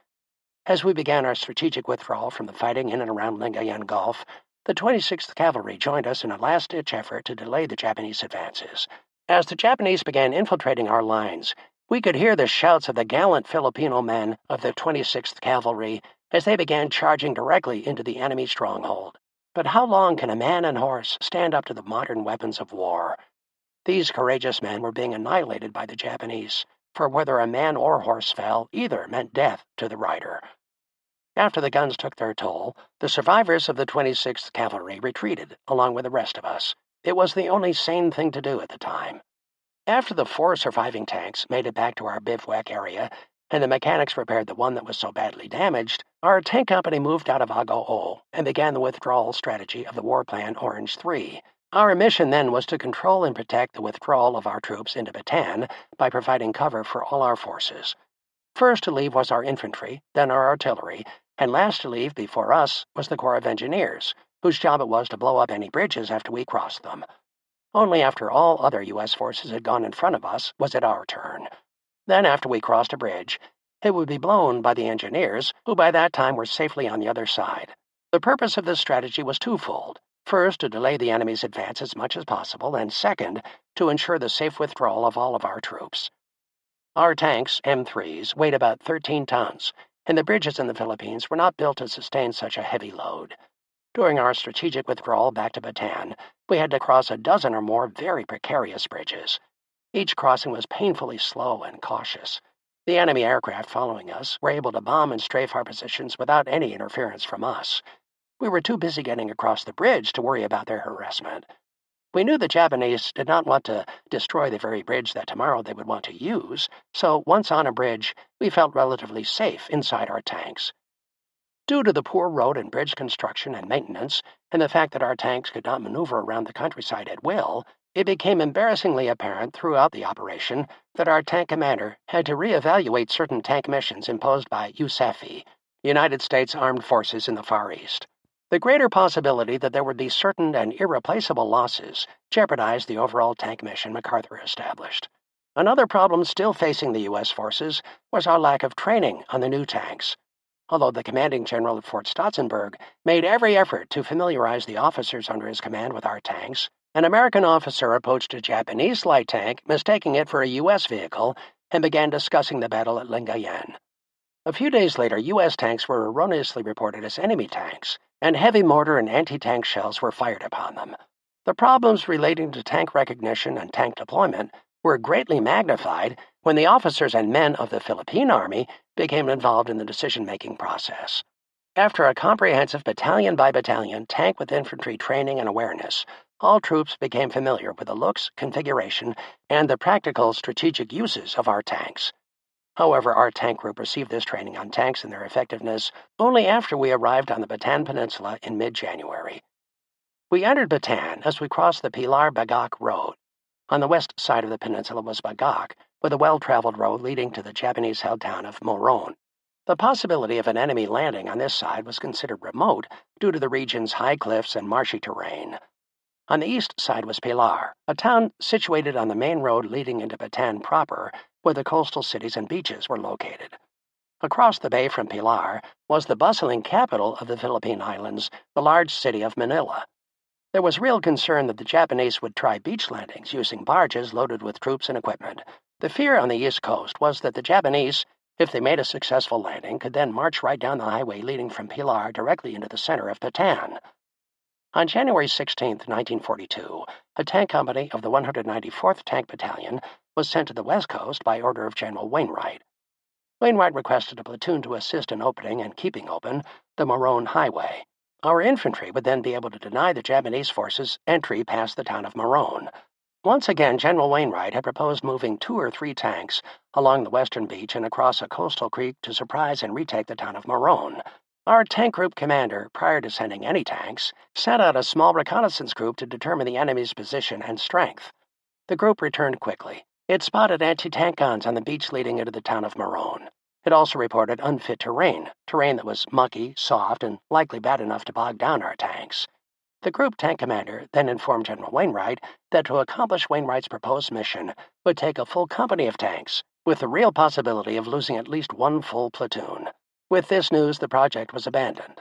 As we began our strategic withdrawal from the fighting in and around Lingayen Gulf, the 26th Cavalry joined us in a last-ditch effort to delay the Japanese advances. As the Japanese began infiltrating our lines, we could hear the shouts of the gallant Filipino men of the 26th Cavalry as they began charging directly into the enemy stronghold. But how long can a man and horse stand up to the modern weapons of war? These courageous men were being annihilated by the Japanese, for whether a man or horse fell, either meant death to the rider. After the guns took their toll, the survivors of the 26th Cavalry retreated, along with the rest of us. It was the only sane thing to do at the time. After the 4 surviving tanks made it back to our bivouac area, and the mechanics repaired the one that was so badly damaged, our tank company moved out of Agoo and began the withdrawal strategy of the War Plan Orange 3. Our mission then was to control and protect the withdrawal of our troops into Bataan by providing cover for all our forces. First to leave was our infantry, then our artillery, and last to leave before us was the Corps of Engineers, whose job it was to blow up any bridges after we crossed them. Only after all other U.S. forces had gone in front of us was it our turn. Then, after we crossed a bridge, it would be blown by the engineers, who by that time were safely on the other side. The purpose of this strategy was twofold. First, to delay the enemy's advance as much as possible, and second, to ensure the safe withdrawal of all of our troops. Our tanks, M3s, weighed about 13 tons, and the bridges in the Philippines were not built to sustain such a heavy load. During our strategic withdrawal back to Bataan, we had to cross a dozen or more very precarious bridges. Each crossing was painfully slow and cautious. The enemy aircraft following us were able to bomb and strafe our positions without any interference from us. We were too busy getting across the bridge to worry about their harassment. We knew the Japanese did not want to destroy the very bridge that tomorrow they would want to use, so once on a bridge, we felt relatively safe inside our tanks. Due to the poor road and bridge construction and maintenance, and the fact that our tanks could not maneuver around the countryside at will, it became embarrassingly apparent throughout the operation that our tank commander had to reevaluate certain tank missions imposed by USAFE, United States Armed Forces in the Far East. The greater possibility that there would be certain and irreplaceable losses jeopardized the overall tank mission MacArthur established. Another problem still facing the U.S. forces was our lack of training on the new tanks. Although the commanding general at Fort Stotzenburg made every effort to familiarize the officers under his command with our tanks, an American officer approached a Japanese light tank, mistaking it for a U.S. vehicle, and began discussing the battle at Lingayen. A few days later, U.S. tanks were erroneously reported as enemy tanks, and heavy mortar and anti-tank shells were fired upon them. The problems relating to tank recognition and tank deployment were greatly magnified when the officers and men of the Philippine Army became involved in the decision-making process. After a comprehensive battalion-by-battalion tank with infantry training and awareness, all troops became familiar with the looks, configuration, and the practical strategic uses of our tanks. However, our tank group received this training on tanks and their effectiveness only after we arrived on the Bataan Peninsula in mid-January. We entered Bataan as we crossed the Pilar-Bagak Road. On the west side of the peninsula was Bagak, with a well-traveled road leading to the Japanese-held town of Moron. The possibility of an enemy landing on this side was considered remote due to the region's high cliffs and marshy terrain. On the east side was Pilar, a town situated on the main road leading into Bataan proper, where the coastal cities and beaches were located. Across the bay from Pilar was the bustling capital of the Philippine Islands, the large city of Manila. There was real concern that the Japanese would try beach landings using barges loaded with troops and equipment. The fear on the east coast was that the Japanese, if they made a successful landing, could then march right down the highway leading from Pilar directly into the center of Bataan. On January 16, 1942, a tank company of the 194th Tank Battalion was sent to the west coast by order of General Wainwright. Wainwright requested a platoon to assist in opening and keeping open the Moron Highway. Our infantry would then be able to deny the Japanese forces entry past the town of Moron. Once again, General Wainwright had proposed moving 2 or 3 tanks along the western beach and across a coastal creek to surprise and retake the town of Moron. Our tank group commander, prior to sending any tanks, sent out a small reconnaissance group to determine the enemy's position and strength. The group returned quickly. It spotted anti-tank guns on the beach leading into the town of Moron. It also reported unfit terrain that was mucky, soft, and likely bad enough to bog down our tanks. The group tank commander then informed General Wainwright that to accomplish Wainwright's proposed mission would take a full company of tanks, with the real possibility of losing at least 1 full platoon. With this news, the project was abandoned.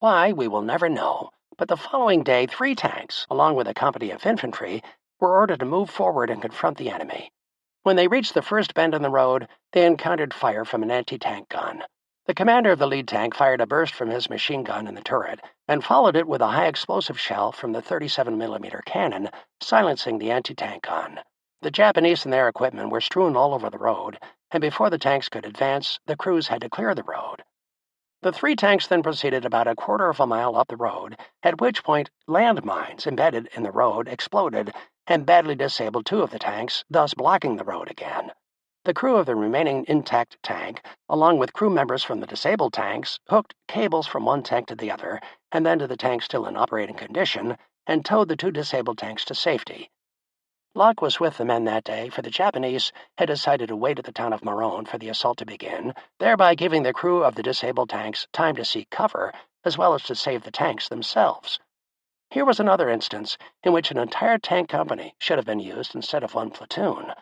Why, we will never know, but the following day 3 tanks, along with a company of infantry, were ordered to move forward and confront the enemy. When they reached the first bend in the road, they encountered fire from an anti-tank gun. The commander of the lead tank fired a burst from his machine gun in the turret and followed it with a high-explosive shell from the 37mm cannon, silencing the anti-tank gun. The Japanese and their equipment were strewn all over the road, and before the tanks could advance, the crews had to clear the road. The three tanks then proceeded about a quarter of a mile up the road, at which point landmines embedded in the road exploded and badly disabled two of the tanks, thus blocking the road again. The crew of the remaining intact tank, along with crew members from the disabled tanks, hooked cables from one tank to the other, and then to the tank still in operating condition, and towed the two disabled tanks to safety. Luck was with the men that day, for the Japanese had decided to wait at the town of Marone for the assault to begin, thereby giving the crew of the disabled tanks time to seek cover, as well as to save the tanks themselves. Here was another instance in which an entire tank company should have been used instead of one platoon.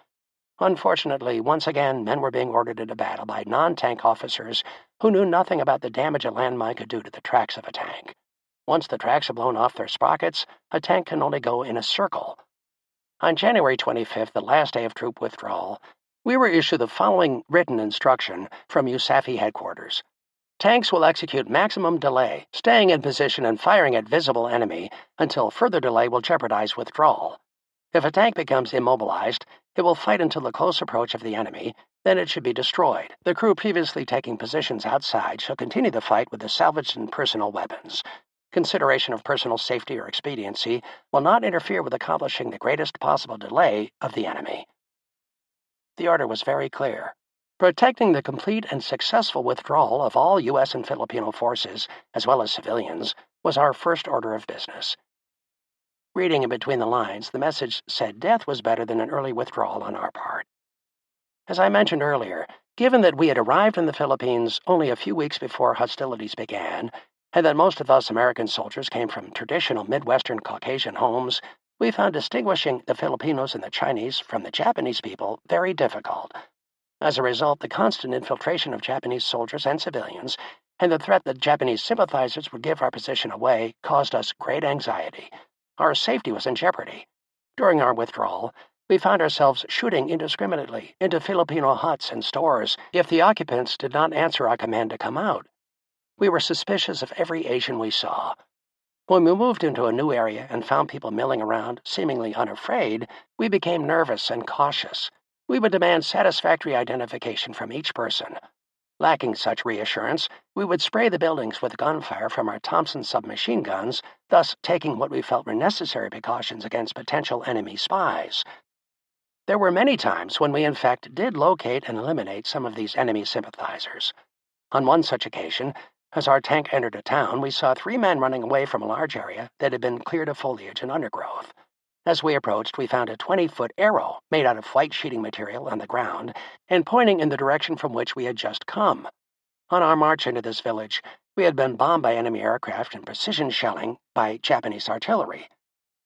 Unfortunately, once again, men were being ordered into battle by non-tank officers who knew nothing about the damage a landmine could do to the tracks of a tank. Once the tracks are blown off their sprockets, a tank can only go in a circle. On January 25th, the last day of troop withdrawal, we were issued the following written instruction from USAFE headquarters. Tanks will execute maximum delay, staying in position and firing at visible enemy until further delay will jeopardize withdrawal. If a tank becomes immobilized, it will fight until the close approach of the enemy, then it should be destroyed. The crew previously taking positions outside shall continue the fight with the salvaged and personal weapons. Consideration of personal safety or expediency will not interfere with accomplishing the greatest possible delay of the enemy. The order was very clear. Protecting the complete and successful withdrawal of all U.S. and Filipino forces, as well as civilians, was our first order of business. Reading in between the lines, the message said death was better than an early withdrawal on our part. As I mentioned earlier, given that we had arrived in the Philippines only a few weeks before hostilities began, and that most of us American soldiers came from traditional Midwestern Caucasian homes, we found distinguishing the Filipinos and the Chinese from the Japanese people very difficult. As a result, the constant infiltration of Japanese soldiers and civilians, and the threat that Japanese sympathizers would give our position away, caused us great anxiety. Our safety was in jeopardy. During our withdrawal, we found ourselves shooting indiscriminately into Filipino huts and stores if the occupants did not answer our command to come out. We were suspicious of every Asian we saw. When we moved into a new area and found people milling around, seemingly unafraid, we became nervous and cautious. We would demand satisfactory identification from each person. Lacking such reassurance, we would spray the buildings with gunfire from our Thompson submachine guns, thus taking what we felt were necessary precautions against potential enemy spies. There were many times when we in fact did locate and eliminate some of these enemy sympathizers. On one such occasion, as our tank entered a town, we saw three men running away from a large area that had been cleared of foliage and undergrowth. As we approached, we found a 20-foot arrow made out of white sheeting material on the ground and pointing in the direction from which we had just come. On our march into this village, we had been bombed by enemy aircraft and precision shelling by Japanese artillery.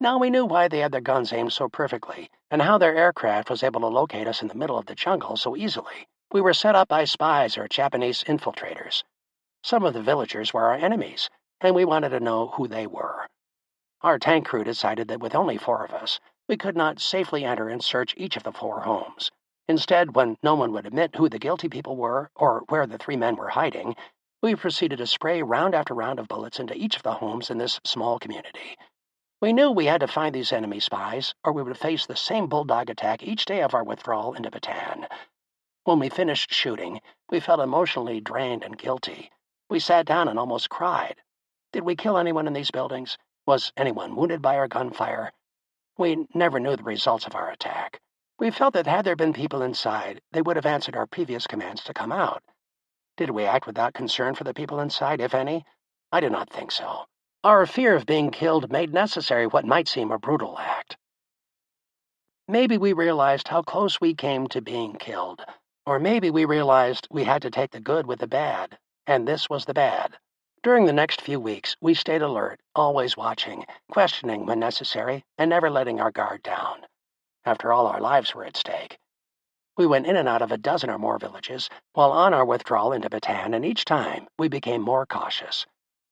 Now we knew why they had their guns aimed so perfectly and how their aircraft was able to locate us in the middle of the jungle so easily. We were set up by spies or Japanese infiltrators. Some of the villagers were our enemies, and we wanted to know who they were. Our tank crew decided that with only 4 of us, we could not safely enter and search each of the 4 homes. Instead, when no one would admit who the guilty people were or where the 3 men were hiding, we proceeded to spray round after round of bullets into each of the homes in this small community. We knew we had to find these enemy spies, or we would face the same bulldog attack each day of our withdrawal into Bataan. When we finished shooting, we felt emotionally drained and guilty. We sat down and almost cried. Did we kill anyone in these buildings? Was anyone wounded by our gunfire? We never knew the results of our attack. We felt that had there been people inside, they would have answered our previous commands to come out. Did we act without concern for the people inside, if any? I do not think so. Our fear of being killed made necessary what might seem a brutal act. Maybe we realized how close we came to being killed, or maybe we realized we had to take the good with the bad, and this was the bad. During the next few weeks, we stayed alert, always watching, questioning when necessary, and never letting our guard down. After all, our lives were at stake. We went in and out of a dozen or more villages while on our withdrawal into Bataan, and each time we became more cautious,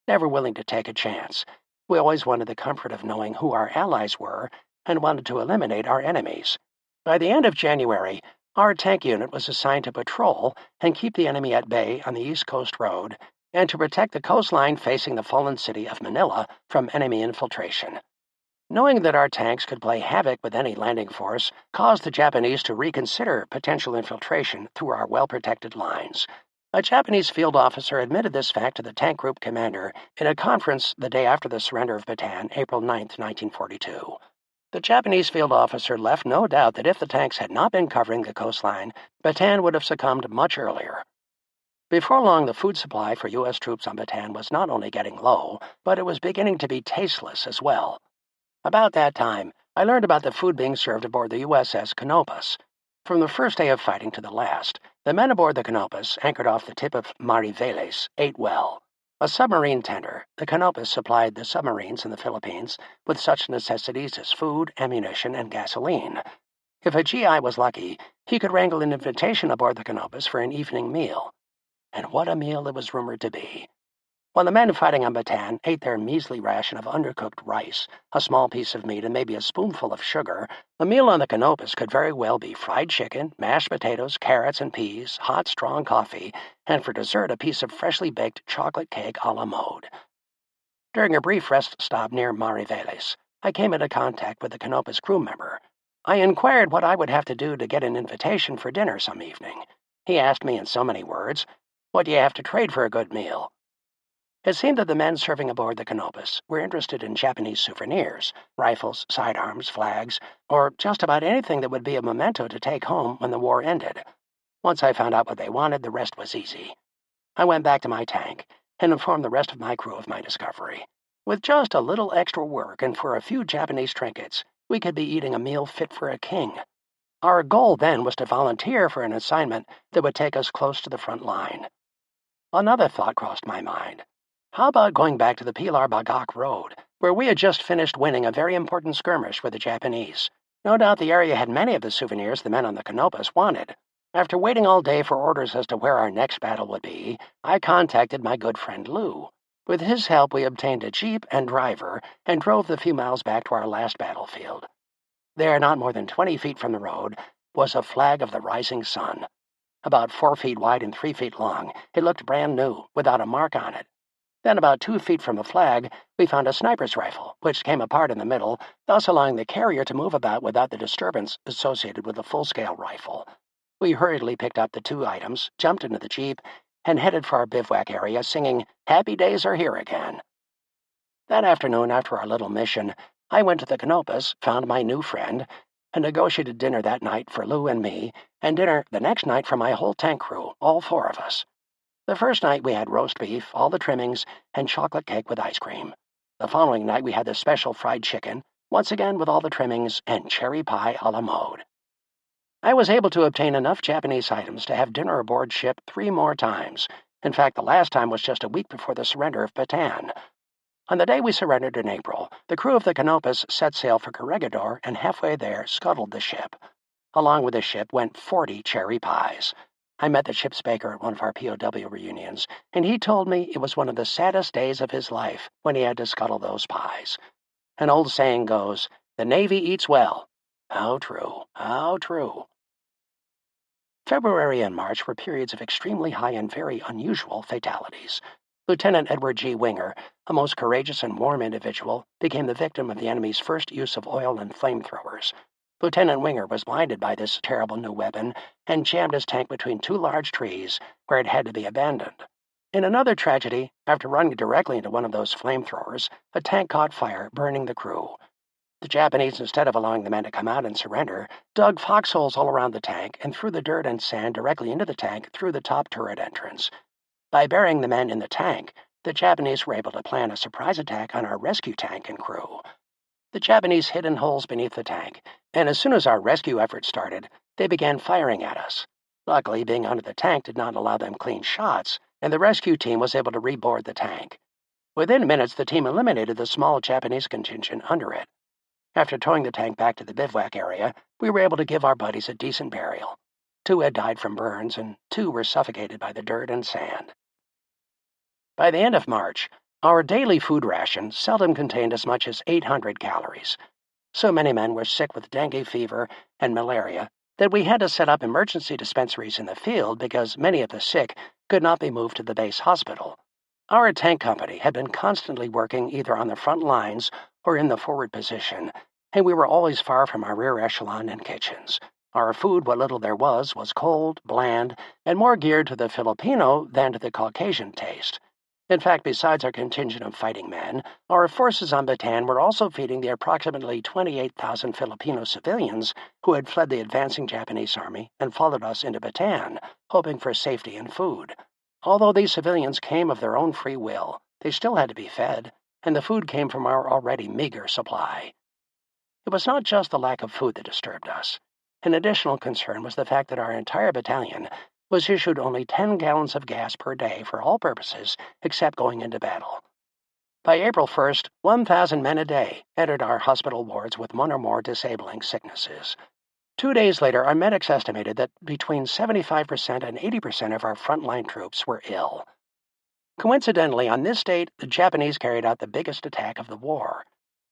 never willing to take a chance. We always wanted the comfort of knowing who our allies were and wanted to eliminate our enemies. By the end of January, our tank unit was assigned to patrol and keep the enemy at bay on the East Coast Road and to protect the coastline facing the fallen city of Manila from enemy infiltration. Knowing that our tanks could play havoc with any landing force caused the Japanese to reconsider potential infiltration through our well-protected lines. A Japanese field officer admitted this fact to the tank group commander in a conference the day after the surrender of Bataan, April 9, 1942. The Japanese field officer left no doubt that if the tanks had not been covering the coastline, Bataan would have succumbed much earlier. Before long, the food supply for U.S. troops on Bataan was not only getting low, but it was beginning to be tasteless as well. About that time, I learned about the food being served aboard the USS Canopus. From the first day of fighting to the last, the men aboard the Canopus, anchored off the tip of Mariveles, ate well. A submarine tender, the Canopus supplied the submarines in the Philippines with such necessities as food, ammunition, and gasoline. If a GI was lucky, he could wrangle an invitation aboard the Canopus for an evening meal. And what a meal it was rumored to be. When the men fighting on Bataan ate their measly ration of undercooked rice, a small piece of meat, and maybe a spoonful of sugar, the meal on the Canopus could very well be fried chicken, mashed potatoes, carrots and peas, hot, strong coffee, and for dessert a piece of freshly baked chocolate cake a la mode. During a brief rest stop near Mariveles, I came into contact with a Canopus crew member. I inquired what I would have to do to get an invitation for dinner some evening. He asked me in so many words, "What do you have to trade for a good meal?" It seemed that the men serving aboard the Canopus were interested in Japanese souvenirs, rifles, sidearms, flags, or just about anything that would be a memento to take home when the war ended. Once I found out what they wanted, the rest was easy. I went back to my tank and informed the rest of my crew of my discovery. With just a little extra work and for a few Japanese trinkets, we could be eating a meal fit for a king. Our goal then was to volunteer for an assignment that would take us close to the front line. Another thought crossed my mind. How about going back to the Pilar Bagak Road, where we had just finished winning a very important skirmish with the Japanese? No doubt the area had many of the souvenirs the men on the Canopus wanted. After waiting all day for orders as to where our next battle would be, I contacted my good friend Lou. With his help, we obtained a jeep and driver and drove the few miles back to our last battlefield. There, not more than 20 feet from the road, was a flag of the rising sun. About 4 feet wide and 3 feet long, it looked brand new, without a mark on it. Then about 2 feet from the flag, we found a sniper's rifle, which came apart in the middle, thus allowing the carrier to move about without the disturbance associated with a full-scale rifle. We hurriedly picked up the two items, jumped into the jeep, and headed for our bivouac area, singing, "Happy Days Are Here Again." That afternoon, after our little mission, I went to the Canopus, found my new friend, and negotiated dinner that night for Lou and me, and dinner the next night for my whole tank crew, all 4 of us. The first night we had roast beef, all the trimmings, and chocolate cake with ice cream. The following night we had the special fried chicken, once again with all the trimmings, and cherry pie a la mode. I was able to obtain enough Japanese items to have dinner aboard ship 3 more times. In fact, the last time was just a week before the surrender of Bataan. On the day we surrendered in April, the crew of the Canopus set sail for Corregidor and halfway there scuttled the ship. Along with the ship went 40 cherry pies. I met the ship's baker at one of our POW reunions, and he told me it was one of the saddest days of his life when he had to scuttle those pies. An old saying goes, "The Navy eats well." How true, how true. February and March were periods of extremely high and very unusual fatalities. Lieutenant Edward G. Winger, a most courageous and warm individual, became the victim of the enemy's first use of oil and flamethrowers. Lieutenant Winger was blinded by this terrible new weapon and jammed his tank between 2 large trees where it had to be abandoned. In another tragedy, after running directly into one of those flamethrowers, the tank caught fire, burning the crew. The Japanese, instead of allowing the men to come out and surrender, dug foxholes all around the tank and threw the dirt and sand directly into the tank through the top turret entrance. By burying the men in the tank, the Japanese were able to plan a surprise attack on our rescue tank and crew. The Japanese hid in holes beneath the tank, and as soon as our rescue effort started, they began firing at us. Luckily, being under the tank did not allow them clean shots, and the rescue team was able to reboard the tank. Within minutes, the team eliminated the small Japanese contingent under it. After towing the tank back to the bivouac area, we were able to give our buddies a decent burial. 2 had died from burns, and 2 were suffocated by the dirt and sand. By the end of March, our daily food ration seldom contained as much as 800 calories. So many men were sick with dengue fever and malaria that we had to set up emergency dispensaries in the field because many of the sick could not be moved to the base hospital. Our tank company had been constantly working either on the front lines or in the forward position, and we were always far from our rear echelon and kitchens. Our food, what little there was cold, bland, and more geared to the Filipino than to the Caucasian taste. In fact, besides our contingent of fighting men, our forces on Bataan were also feeding the approximately 28,000 Filipino civilians who had fled the advancing Japanese army and followed us into Bataan, hoping for safety and food. Although these civilians came of their own free will, they still had to be fed, and the food came from our already meager supply. It was not just the lack of food that disturbed us. An additional concern was the fact that our entire battalion was issued only 10 gallons of gas per day for all purposes except going into battle. By April 1st, 1,000 men a day entered our hospital wards with one or more disabling sicknesses. 2 days later, our medics estimated that between 75% and 80% of our frontline troops were ill. Coincidentally, on this date, the Japanese carried out the biggest attack of the war.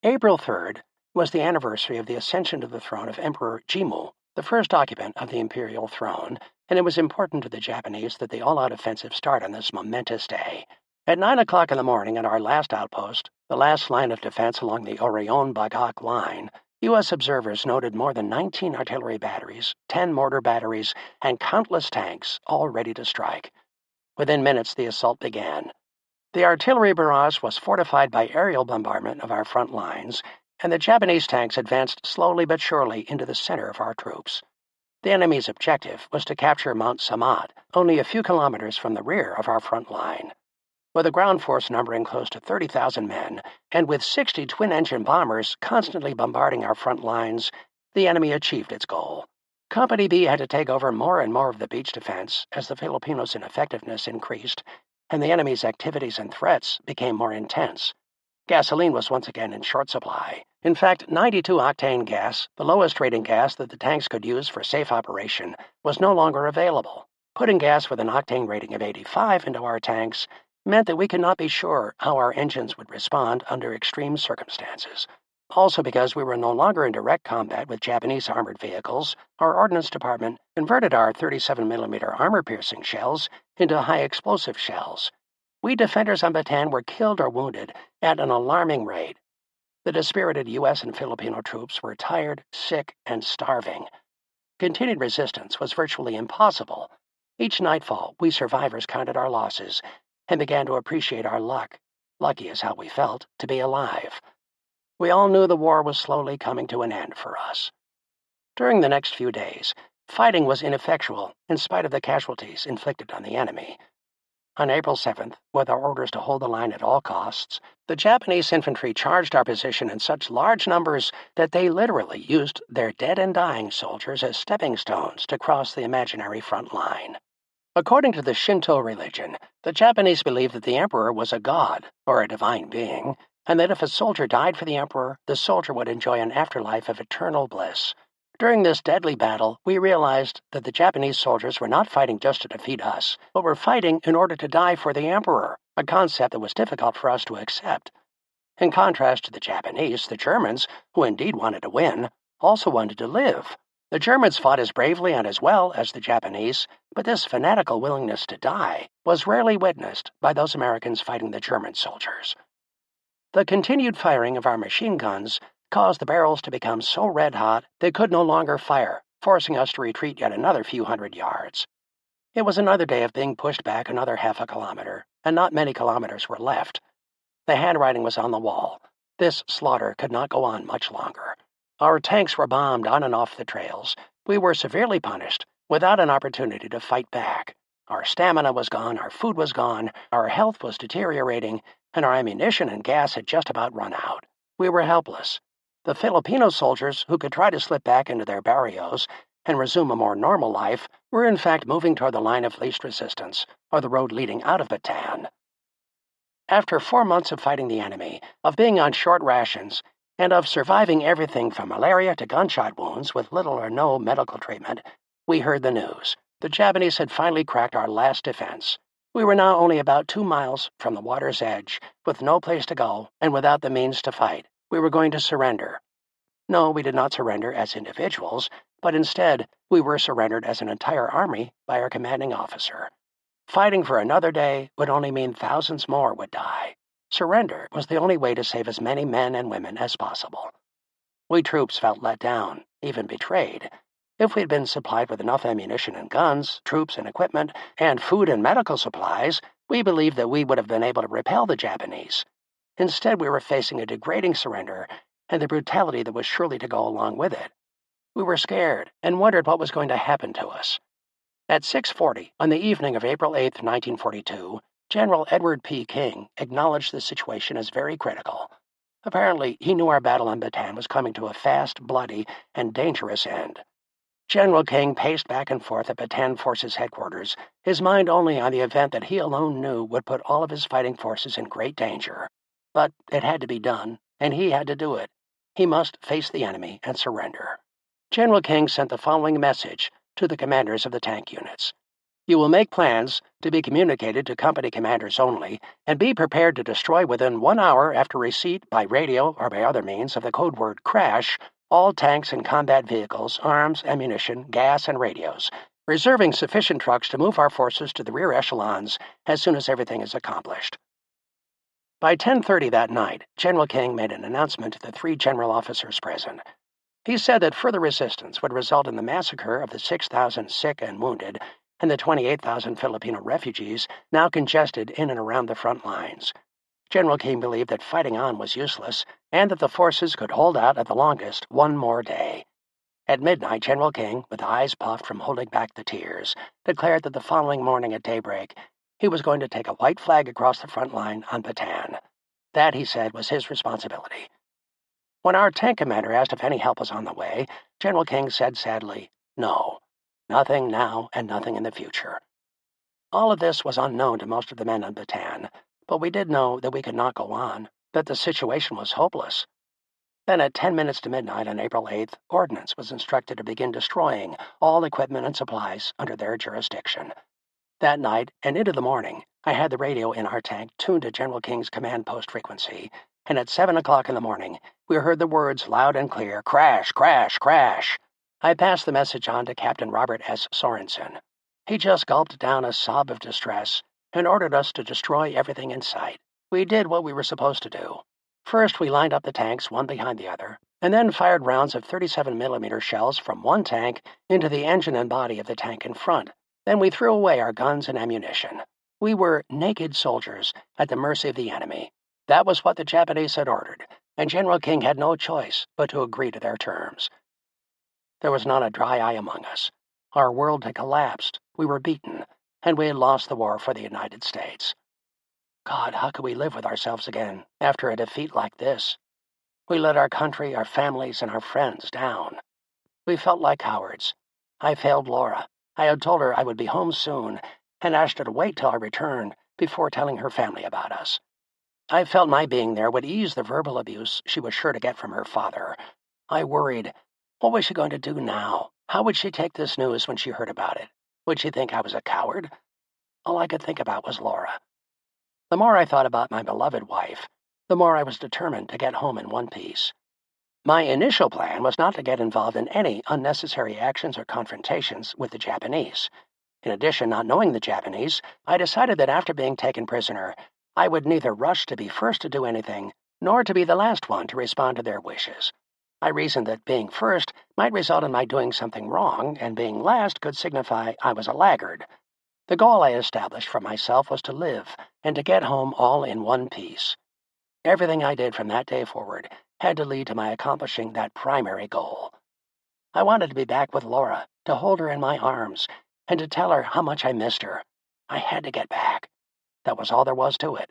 April 3rd was the anniversary of the ascension to the throne of Emperor Jimmu, the first occupant of the imperial throne, and it was important to the Japanese that the all-out offensive start on this momentous day. At 9 o'clock in the morning at our last outpost, the last line of defense along the Orion-Bagak line, U.S. observers noted more than 19 artillery batteries, 10 mortar batteries, and countless tanks, all ready to strike. Within minutes, the assault began. The artillery barrage was fortified by aerial bombardment of our front lines, and the Japanese tanks advanced slowly but surely into the center of our troops. The enemy's objective was to capture Mount Samat, only a few kilometers from the rear of our front line. With a ground force numbering close to 30,000 men, and with 60 twin-engine bombers constantly bombarding our front lines, the enemy achieved its goal. Company B had to take over more and more of the beach defense as the Filipinos' ineffectiveness increased, and the enemy's activities and threats became more intense. Gasoline was once again in short supply. In fact, 92-octane gas, the lowest rating gas that the tanks could use for safe operation, was no longer available. Putting gas with an octane rating of 85 into our tanks meant that we could not be sure how our engines would respond under extreme circumstances. Also, because we were no longer in direct combat with Japanese armored vehicles, our Ordnance Department converted our 37mm armor-piercing shells into high-explosive shells. We defenders on Bataan were killed or wounded at an alarming rate. The dispirited U.S. and Filipino troops were tired, sick, and starving. Continued resistance was virtually impossible. Each nightfall, we survivors counted our losses and began to appreciate our luck. Lucky is how we felt to be alive. We all knew the war was slowly coming to an end for us. During the next few days, fighting was ineffectual in spite of the casualties inflicted on the enemy. On April 7th, with our orders to hold the line at all costs, the Japanese infantry charged our position in such large numbers that they literally used their dead and dying soldiers as stepping stones to cross the imaginary front line. According to the Shinto religion, the Japanese believed that the emperor was a god, or a divine being, and that if a soldier died for the emperor, the soldier would enjoy an afterlife of eternal bliss. During this deadly battle, we realized that the Japanese soldiers were not fighting just to defeat us, but were fighting in order to die for the emperor, a concept that was difficult for us to accept. In contrast to the Japanese, the Germans, who indeed wanted to win, also wanted to live. The Germans fought as bravely and as well as the Japanese, but this fanatical willingness to die was rarely witnessed by those Americans fighting the German soldiers. The continued firing of our machine guns caused the barrels to become so red-hot they could no longer fire, forcing us to retreat yet another few hundred yards. It was another day of being pushed back another half a kilometer, and not many kilometers were left. The handwriting was on the wall. This slaughter could not go on much longer. Our tanks were bombed on and off the trails. We were severely punished, without an opportunity to fight back. Our stamina was gone, our food was gone, our health was deteriorating, and our ammunition and gas had just about run out. We were helpless. The Filipino soldiers, who could try to slip back into their barrios and resume a more normal life, were in fact moving toward the line of least resistance, or the road leading out of Bataan. After 4 months of fighting the enemy, of being on short rations, and of surviving everything from malaria to gunshot wounds with little or no medical treatment, we heard the news. The Japanese had finally cracked our last defense. We were now only about 2 miles from the water's edge, with no place to go and without the means to fight. We were going to surrender. No, we did not surrender as individuals, but instead we were surrendered as an entire army by our commanding officer. Fighting for another day would only mean thousands more would die. Surrender was the only way to save as many men and women as possible. We troops felt let down, even betrayed. If we'd been supplied with enough ammunition and guns, troops and equipment, and food and medical supplies, we believed that we would have been able to repel the Japanese. Instead, we were facing a degrading surrender and the brutality that was surely to go along with it. We were scared and wondered what was going to happen to us. At 6:40 on the evening of April 8, 1942, General Edward P. King acknowledged the situation as very critical. Apparently, he knew our battle on Bataan was coming to a fast, bloody, and dangerous end. General King paced back and forth at Bataan Forces headquarters, his mind only on the event that he alone knew would put all of his fighting forces in great danger. But it had to be done, and he had to do it. He must face the enemy and surrender. General King sent the following message to the commanders of the tank units. You will make plans to be communicated to company commanders only, and be prepared to destroy within 1 hour after receipt by radio or by other means of the code word crash all tanks and combat vehicles, arms, ammunition, gas, and radios, reserving sufficient trucks to move our forces to the rear echelons as soon as everything is accomplished. By 10:30 that night, General King made an announcement to the 3 general officers present. He said that further resistance would result in the massacre of the 6,000 sick and wounded and the 28,000 Filipino refugees now congested in and around the front lines. General King believed that fighting on was useless and that the forces could hold out at the longest 1 more day. At midnight, General King, with eyes puffed from holding back the tears, declared that the following morning at daybreak, he was going to take a white flag across the front line on Bataan. That, he said, was his responsibility. When our tank commander asked if any help was on the way, General King said sadly, "No, nothing now and nothing in the future." All of this was unknown to most of the men on Bataan, but we did know that we could not go on, that the situation was hopeless. Then at 10 minutes to midnight on April 8th, Ordnance was instructed to begin destroying all equipment and supplies under their jurisdiction. That night and into the morning, I had the radio in our tank tuned to General King's command post frequency, and at 7 o'clock in the morning, we heard the words loud and clear, "Crash, crash, crash." I passed the message on to Captain Robert S. Sorensen. He just gulped down a sob of distress and ordered us to destroy everything in sight. We did what we were supposed to do. First, we lined up the tanks one behind the other, and then fired rounds of 37mm shells from one tank into the engine and body of the tank in front. Then we threw away our guns and ammunition. We were naked soldiers at the mercy of the enemy. That was what the Japanese had ordered, and General King had no choice but to agree to their terms. There was not a dry eye among us. Our world had collapsed. We were beaten, and we had lost the war for the United States. God, how could we live with ourselves again after a defeat like this? We let our country, our families, and our friends down. We felt like cowards. I failed Laura. I had told her I would be home soon and asked her to wait till I returned before telling her family about us. I felt my being there would ease the verbal abuse she was sure to get from her father. I worried. What was she going to do now? How would she take this news when she heard about it? Would she think I was a coward? All I could think about was Laura. The more I thought about my beloved wife, the more I was determined to get home in one piece. My initial plan was not to get involved in any unnecessary actions or confrontations with the Japanese. In addition, not knowing the Japanese, I decided that after being taken prisoner, I would neither rush to be first to do anything, nor to be the last one to respond to their wishes. I reasoned that being first might result in my doing something wrong, and being last could signify I was a laggard. The goal I established for myself was to live, and to get home all in one piece. Everything I did from that day forward had to lead to my accomplishing that primary goal. I wanted to be back with Laura, to hold her in my arms, and to tell her how much I missed her. I had to get back. That was all there was to it.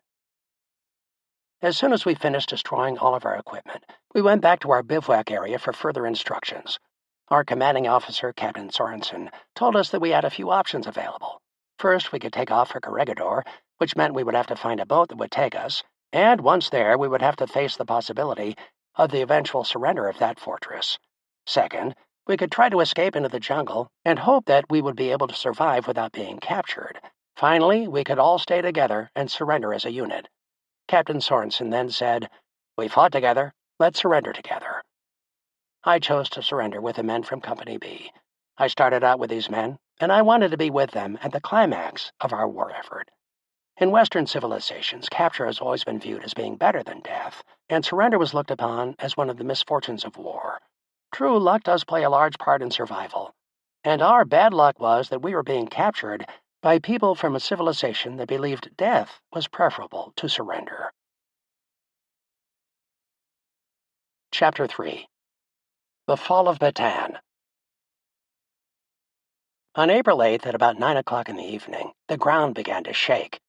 As soon as we finished destroying all of our equipment, we went back to our bivouac area for further instructions. Our commanding officer, Captain Sorensen, told us that we had a few options available. First, we could take off for Corregidor, which meant we would have to find a boat that would take us, and once there, we would have to face the possibility of the eventual surrender of that fortress. Second, we could try to escape into the jungle and hope that we would be able to survive without being captured. Finally, we could all stay together and surrender as a unit. Captain Sorensen then said, "We fought together. Let's surrender together." I chose to surrender with the men from Company B. I started out with these men, and I wanted to be with them at the climax of our war effort. In Western civilizations, capture has always been viewed as being better than death, and surrender was looked upon as one of the misfortunes of war. True, luck does play a large part in survival, And our bad luck was that we were being captured by people from a civilization that believed death was preferable to surrender. Chapter 3. The Fall of Bataan. On April 8th at about 9 o'clock in the evening, the ground began to shake.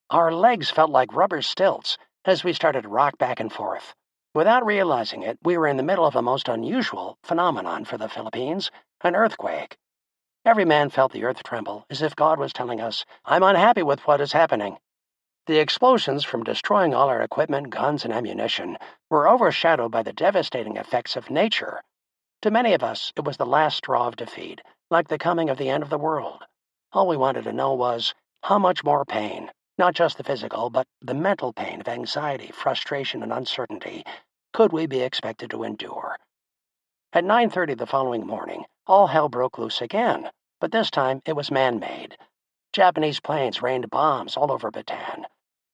Our legs felt like rubber stilts as we started to rock back and forth. Without realizing it, we were in the middle of a most unusual phenomenon for the Philippines, an earthquake. Every man felt the earth tremble, as if God was telling us, "I'm unhappy with what is happening." The explosions from destroying all our equipment, guns, and ammunition were overshadowed by the devastating effects of nature. To many of us, it was the last straw of defeat, like the coming of the end of the world. All we wanted to know was, how much more pain, not just the physical, but the mental pain of anxiety, frustration, and uncertainty, could we be expected to endure? At 9:30 the following morning, all hell broke loose again, but this time it was man-made. Japanese planes rained bombs all over Bataan.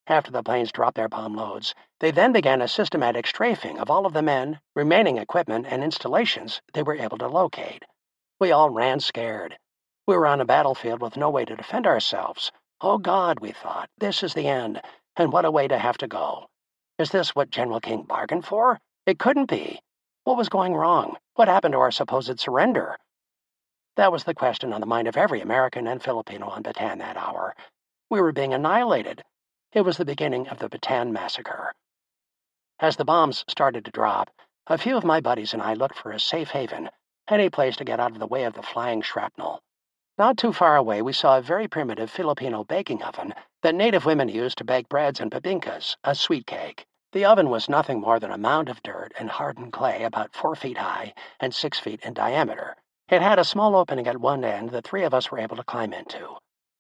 After the planes dropped their bomb loads, they then began a systematic strafing of all of the men, remaining equipment, and installations they were able to locate. We all ran scared. We were on a battlefield with no way to defend ourselves. Oh God, we thought, this is the end, and what a way to have to go. Is this what General King bargained for? It couldn't be. What was going wrong? What happened to our supposed surrender? That was the question on the mind of every American and Filipino on Bataan that hour. We were being annihilated. It was the beginning of the Bataan massacre. As the bombs started to drop, a few of my buddies and I looked for a safe haven, any place to get out of the way of the flying shrapnel. Not too far away, we saw a very primitive Filipino baking oven that native women used to bake breads and bibingkas, a sweet cake. The oven was nothing more than a mound of dirt and hardened clay about 4 feet high and 6 feet in diameter. It had a small opening at one end that 3 of us were able to climb into.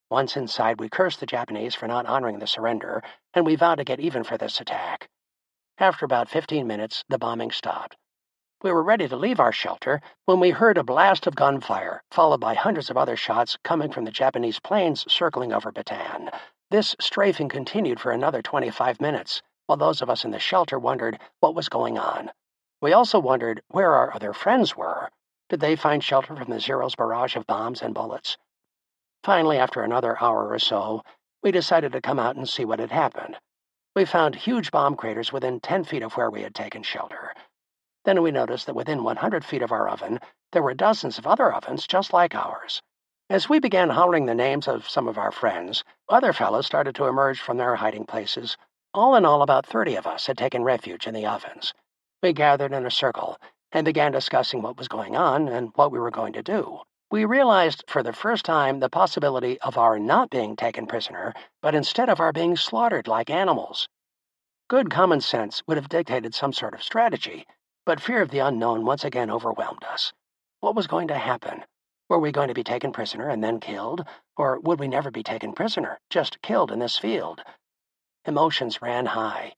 Once inside, we cursed the Japanese for not honoring the surrender, and we vowed to get even for this attack. After about 15 minutes, the bombing stopped. We were ready to leave our shelter when we heard a blast of gunfire, followed by hundreds of other shots coming from the Japanese planes circling over Bataan. This strafing continued for another 25 minutes, while those of us in the shelter wondered what was going on. We also wondered where our other friends were. Did they find shelter from the Zero's barrage of bombs and bullets? Finally, after another hour or so, we decided to come out and see what had happened. We found huge bomb craters within 10 feet of where we had taken shelter. Then we noticed that within 100 feet of our oven, there were dozens of other ovens just like ours. As we began hollering the names of some of our friends, other fellows started to emerge from their hiding places. All in all, about 30 of us had taken refuge in the ovens. We gathered in a circle and began discussing what was going on and what we were going to do. We realized for the first time the possibility of our not being taken prisoner, but instead of our being slaughtered like animals. Good common sense would have dictated some sort of strategy, but fear of the unknown once again overwhelmed us. What was going to happen? Were we going to be taken prisoner and then killed? Or would we never be taken prisoner, just killed in this field? Emotions ran high.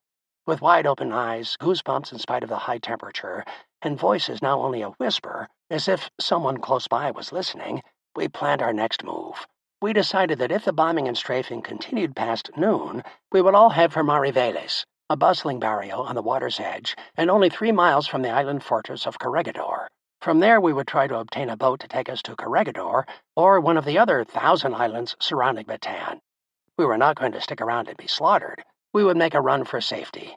With wide-open eyes, goosebumps in spite of the high temperature, and voices now only a whisper, as if someone close by was listening, we planned our next move. We decided that if the bombing and strafing continued past noon, we would all head for Mariveles, a bustling barrio on the water's edge, and only 3 miles from the island fortress of Corregidor. From there, we would try to obtain a boat to take us to Corregidor, or one of the other 1,000 islands surrounding Bataan. We were not going to stick around and be slaughtered. We would make a run for safety.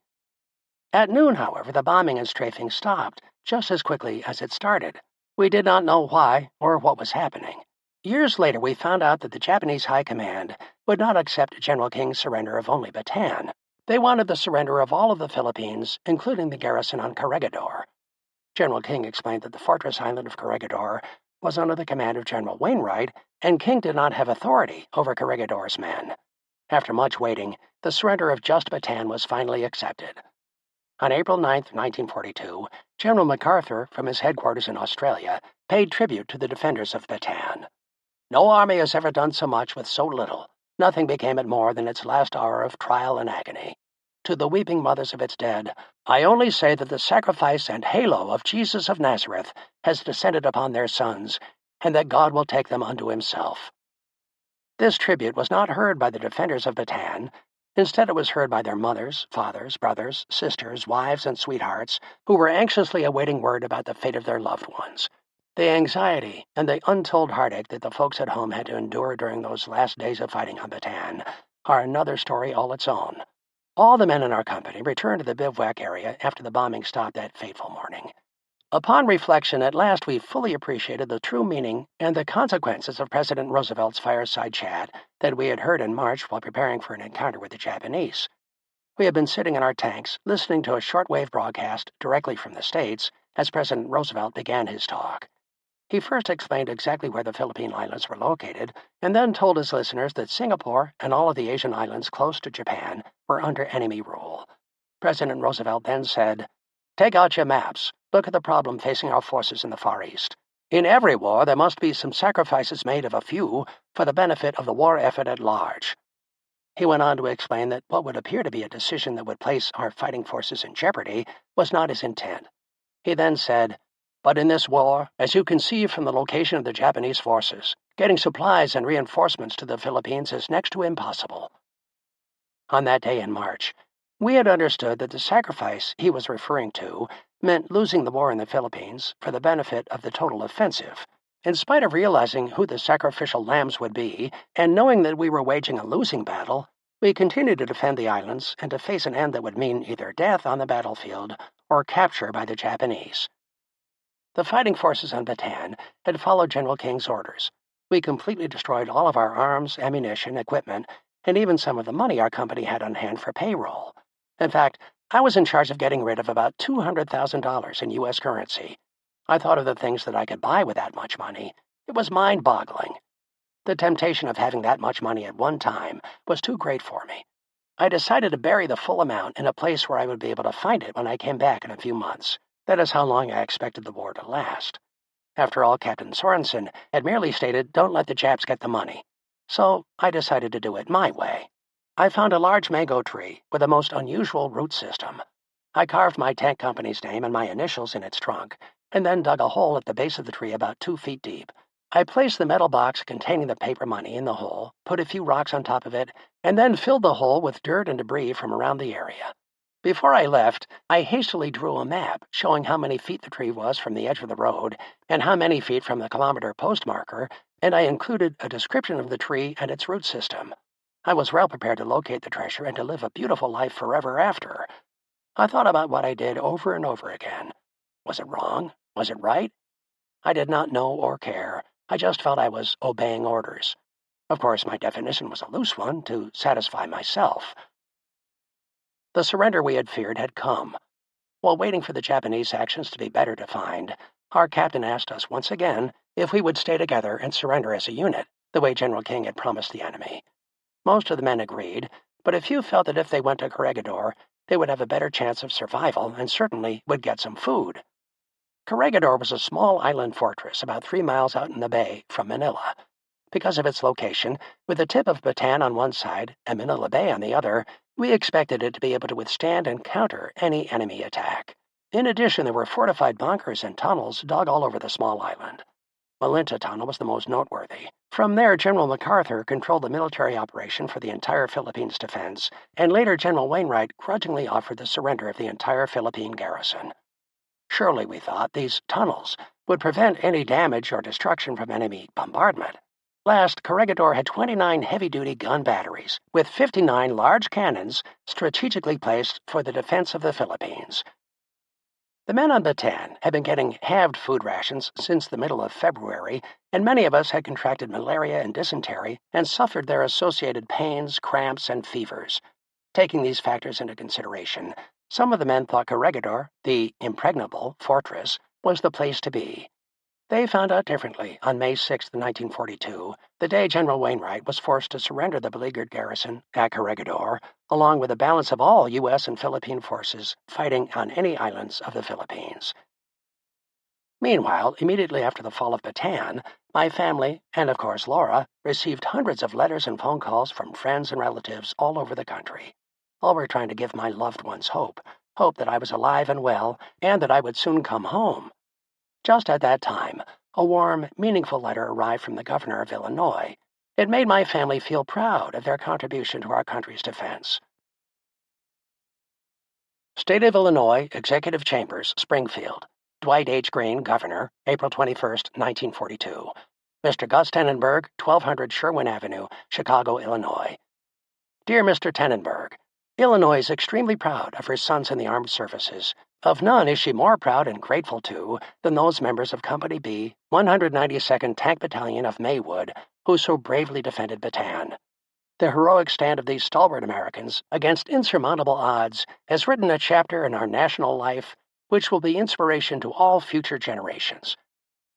At noon, however, the bombing and strafing stopped, just as quickly as it started. We did not know why or what was happening. Years later, we found out that the Japanese High Command would not accept General King's surrender of only Bataan. They wanted the surrender of all of the Philippines, including the garrison on Corregidor. General King explained that the fortress island of Corregidor was under the command of General Wainwright, and King did not have authority over Corregidor's men. After much waiting, the surrender of just Bataan was finally accepted. On April 9, 1942, General MacArthur, from his headquarters in Australia, paid tribute to the defenders of Bataan. No army has ever done so much with so little. Nothing became it more than its last hour of trial and agony. To the weeping mothers of its dead, I only say that the sacrifice and halo of Jesus of Nazareth has descended upon their sons, and that God will take them unto himself. This tribute was not heard by the defenders of Bataan. Instead, it was heard by their mothers, fathers, brothers, sisters, wives, and sweethearts, who were anxiously awaiting word about the fate of their loved ones. The anxiety and the untold heartache that the folks at home had to endure during those last days of fighting on Bataan are another story all its own. All the men in our company returned to the bivouac area after the bombing stopped that fateful morning. Upon reflection, at last we fully appreciated the true meaning and the consequences of President Roosevelt's fireside chat that we had heard in March while preparing for an encounter with the Japanese. We had been sitting in our tanks, listening to a shortwave broadcast directly from the States as President Roosevelt began his talk. He first explained exactly where the Philippine Islands were located, and then told his listeners that Singapore and all of the Asian islands close to Japan were under enemy rule. President Roosevelt then said, "Take out your maps. Look at the problem facing our forces in the Far East. In every war, there must be some sacrifices made of a few for the benefit of the war effort at large." He went on to explain that what would appear to be a decision that would place our fighting forces in jeopardy was not his intent. He then said, "But in this war, as you can see from the location of the Japanese forces, getting supplies and reinforcements to the Philippines is next to impossible." On that day in March, we had understood that the sacrifice he was referring to meant losing the war in the Philippines for the benefit of the total offensive. In spite of realizing who the sacrificial lambs would be, and knowing that we were waging a losing battle, we continued to defend the islands and to face an end that would mean either death on the battlefield or capture by the Japanese. The fighting forces on Bataan had followed General King's orders. We completely destroyed all of our arms, ammunition, equipment, and even some of the money our company had on hand for payroll. In fact, I was in charge of getting rid of about $200,000 in U.S. currency. I thought of the things that I could buy with that much money. It was mind-boggling. The temptation of having that much money at one time was too great for me. I decided to bury the full amount in a place where I would be able to find it when I came back in a few months. That is how long I expected the war to last. After all, Captain Sorensen had merely stated, "Don't let the Japs get the money." So I decided to do it my way. I found a large mango tree with a most unusual root system. I carved my tank company's name and my initials in its trunk, and then dug a hole at the base of the tree about 2 feet deep. I placed the metal box containing the paper money in the hole, put a few rocks on top of it, and then filled the hole with dirt and debris from around the area. Before I left, I hastily drew a map showing how many feet the tree was from the edge of the road and how many feet from the kilometer post marker, and I included a description of the tree and its root system. I was well prepared to locate the treasure and to live a beautiful life forever after. I thought about what I did over and over again. Was it wrong? Was it right? I did not know or care. I just felt I was obeying orders. Of course, my definition was a loose one to satisfy myself. The surrender we had feared had come. While waiting for the Japanese actions to be better defined, our captain asked us once again if we would stay together and surrender as a unit, the way General King had promised the enemy. Most of the men agreed, but a few felt that if they went to Corregidor, they would have a better chance of survival and certainly would get some food. Corregidor was a small island fortress about 3 miles out in the bay from Manila. Because of its location, with the tip of Bataan on one side and Manila Bay on the other, we expected it to be able to withstand and counter any enemy attack. In addition, there were fortified bunkers and tunnels dug all over the small island. Malinta Tunnel was the most noteworthy. From there, General MacArthur controlled the military operation for the entire Philippines defense, and later General Wainwright grudgingly offered the surrender of the entire Philippine garrison. Surely, we thought, these tunnels would prevent any damage or destruction from enemy bombardment. Last, Corregidor had 29 heavy-duty gun batteries, with 59 large cannons strategically placed for the defense of the Philippines. The men on Bataan had been getting halved food rations since the middle of February, and many of us had contracted malaria and dysentery and suffered their associated pains, cramps, and fevers. Taking these factors into consideration, some of the men thought Corregidor, the impregnable fortress, was the place to be. They found out differently on May 6, 1942, the day General Wainwright was forced to surrender the beleaguered garrison at Corregidor, along with the balance of all U.S. and Philippine forces fighting on any islands of the Philippines. Meanwhile, immediately after the fall of Bataan, my family, and of course Laura, received hundreds of letters and phone calls from friends and relatives all over the country. All were trying to give my loved ones hope that I was alive and well, and that I would soon come home. Just at that time, a warm, meaningful letter arrived from the governor of Illinois. It made my family feel proud of their contribution to our country's defense. State of Illinois, Executive Chambers, Springfield, Dwight H. Green, Governor, April 21, 1942. Mr. Gus Tennenberg, 1200 Sherwin Avenue, Chicago, Illinois. Dear Mr. Tennenberg, Illinois is extremely proud of her sons in the armed services. Of none is she more proud and grateful to than those members of Company B, 192nd Tank Battalion of Maywood, who so bravely defended Bataan. The heroic stand of these stalwart Americans against insurmountable odds has written a chapter in our national life which will be inspiration to all future generations.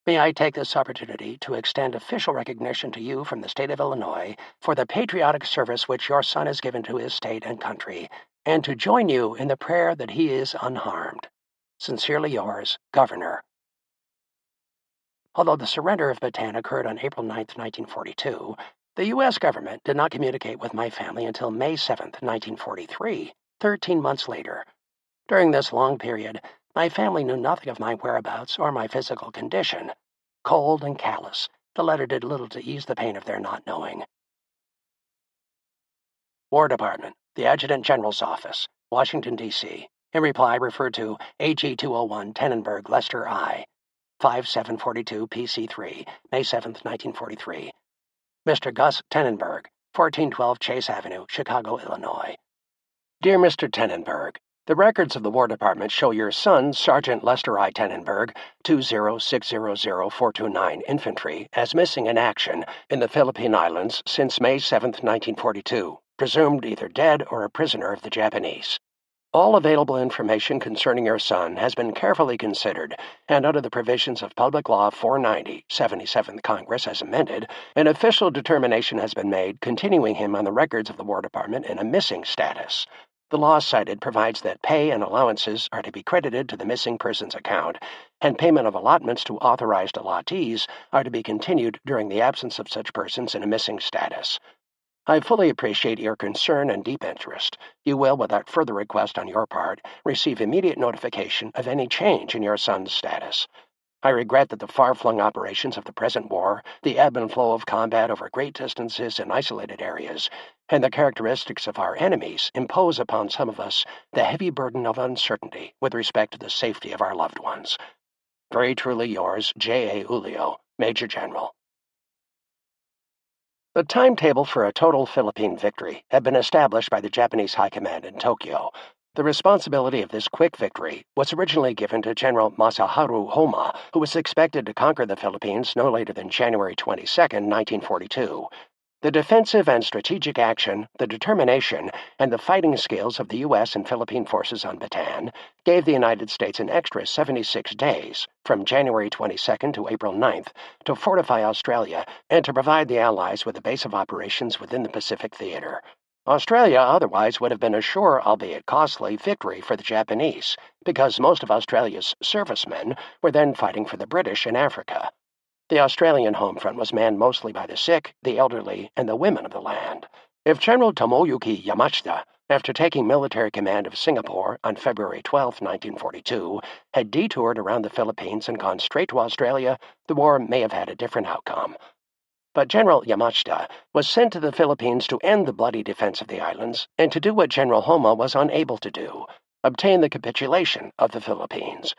May I take this opportunity to extend official recognition to you from the state of Illinois for the patriotic service which your son has given to his state and country, and to join you in the prayer that he is unharmed. Sincerely yours, Governor. Although the surrender of Bataan occurred on April 9, 1942, the U.S. government did not communicate with my family until May 7, 1943, 13 months later. During this long period, my family knew nothing of my whereabouts or my physical condition. Cold and callous, the letter did little to ease the pain of their not knowing. War Department, the Adjutant General's Office, Washington, D.C. In reply, referred to AG 201 Tennenberg, Lester I. 5742 PC3, May 7, 1943. Mr. Gus Tennenberg, 1412 Chase Avenue, Chicago, Illinois. Dear Mr. Tennenberg, the records of the War Department show your son, Sergeant Lester I. Tennenberg, 20600-429 Infantry, as missing in action in the Philippine Islands since May 7, 1942, presumed either dead or a prisoner of the Japanese. All available information concerning your son has been carefully considered, and under the provisions of Public Law 490, 77th Congress as amended, an official determination has been made continuing him on the records of the War Department in a missing status. The law cited provides that pay and allowances are to be credited to the missing person's account, and payment of allotments to authorized allottees are to be continued during the absence of such persons in a missing status. I fully appreciate your concern and deep interest. You will, without further request on your part, receive immediate notification of any change in your son's status. I regret that the far-flung operations of the present war, the ebb and flow of combat over great distances and isolated areas, and the characteristics of our enemies impose upon some of us the heavy burden of uncertainty with respect to the safety of our loved ones. Very truly yours, J. A. Ulio, Major General. The timetable for a total Philippine victory had been established by the Japanese High Command in Tokyo. The responsibility of this quick victory was originally given to General Masaharu Homma, who was expected to conquer the Philippines no later than January 22, 1942. The defensive and strategic action, the determination, and the fighting skills of the U.S. and Philippine forces on Bataan gave the United States an extra 76 days, from January 22 to April 9, to fortify Australia and to provide the Allies with a base of operations within the Pacific Theater. Australia otherwise would have been a sure, albeit costly, victory for the Japanese, because most of Australia's servicemen were then fighting for the British in Africa. The Australian home front was manned mostly by the sick, the elderly, and the women of the land. If General Tomoyuki Yamashita, after taking military command of Singapore on February 12, 1942, had detoured around the Philippines and gone straight to Australia, the war may have had a different outcome. But General Yamashita was sent to the Philippines to end the bloody defense of the islands and to do what General Homma was unable to do, obtain the capitulation of the Philippines.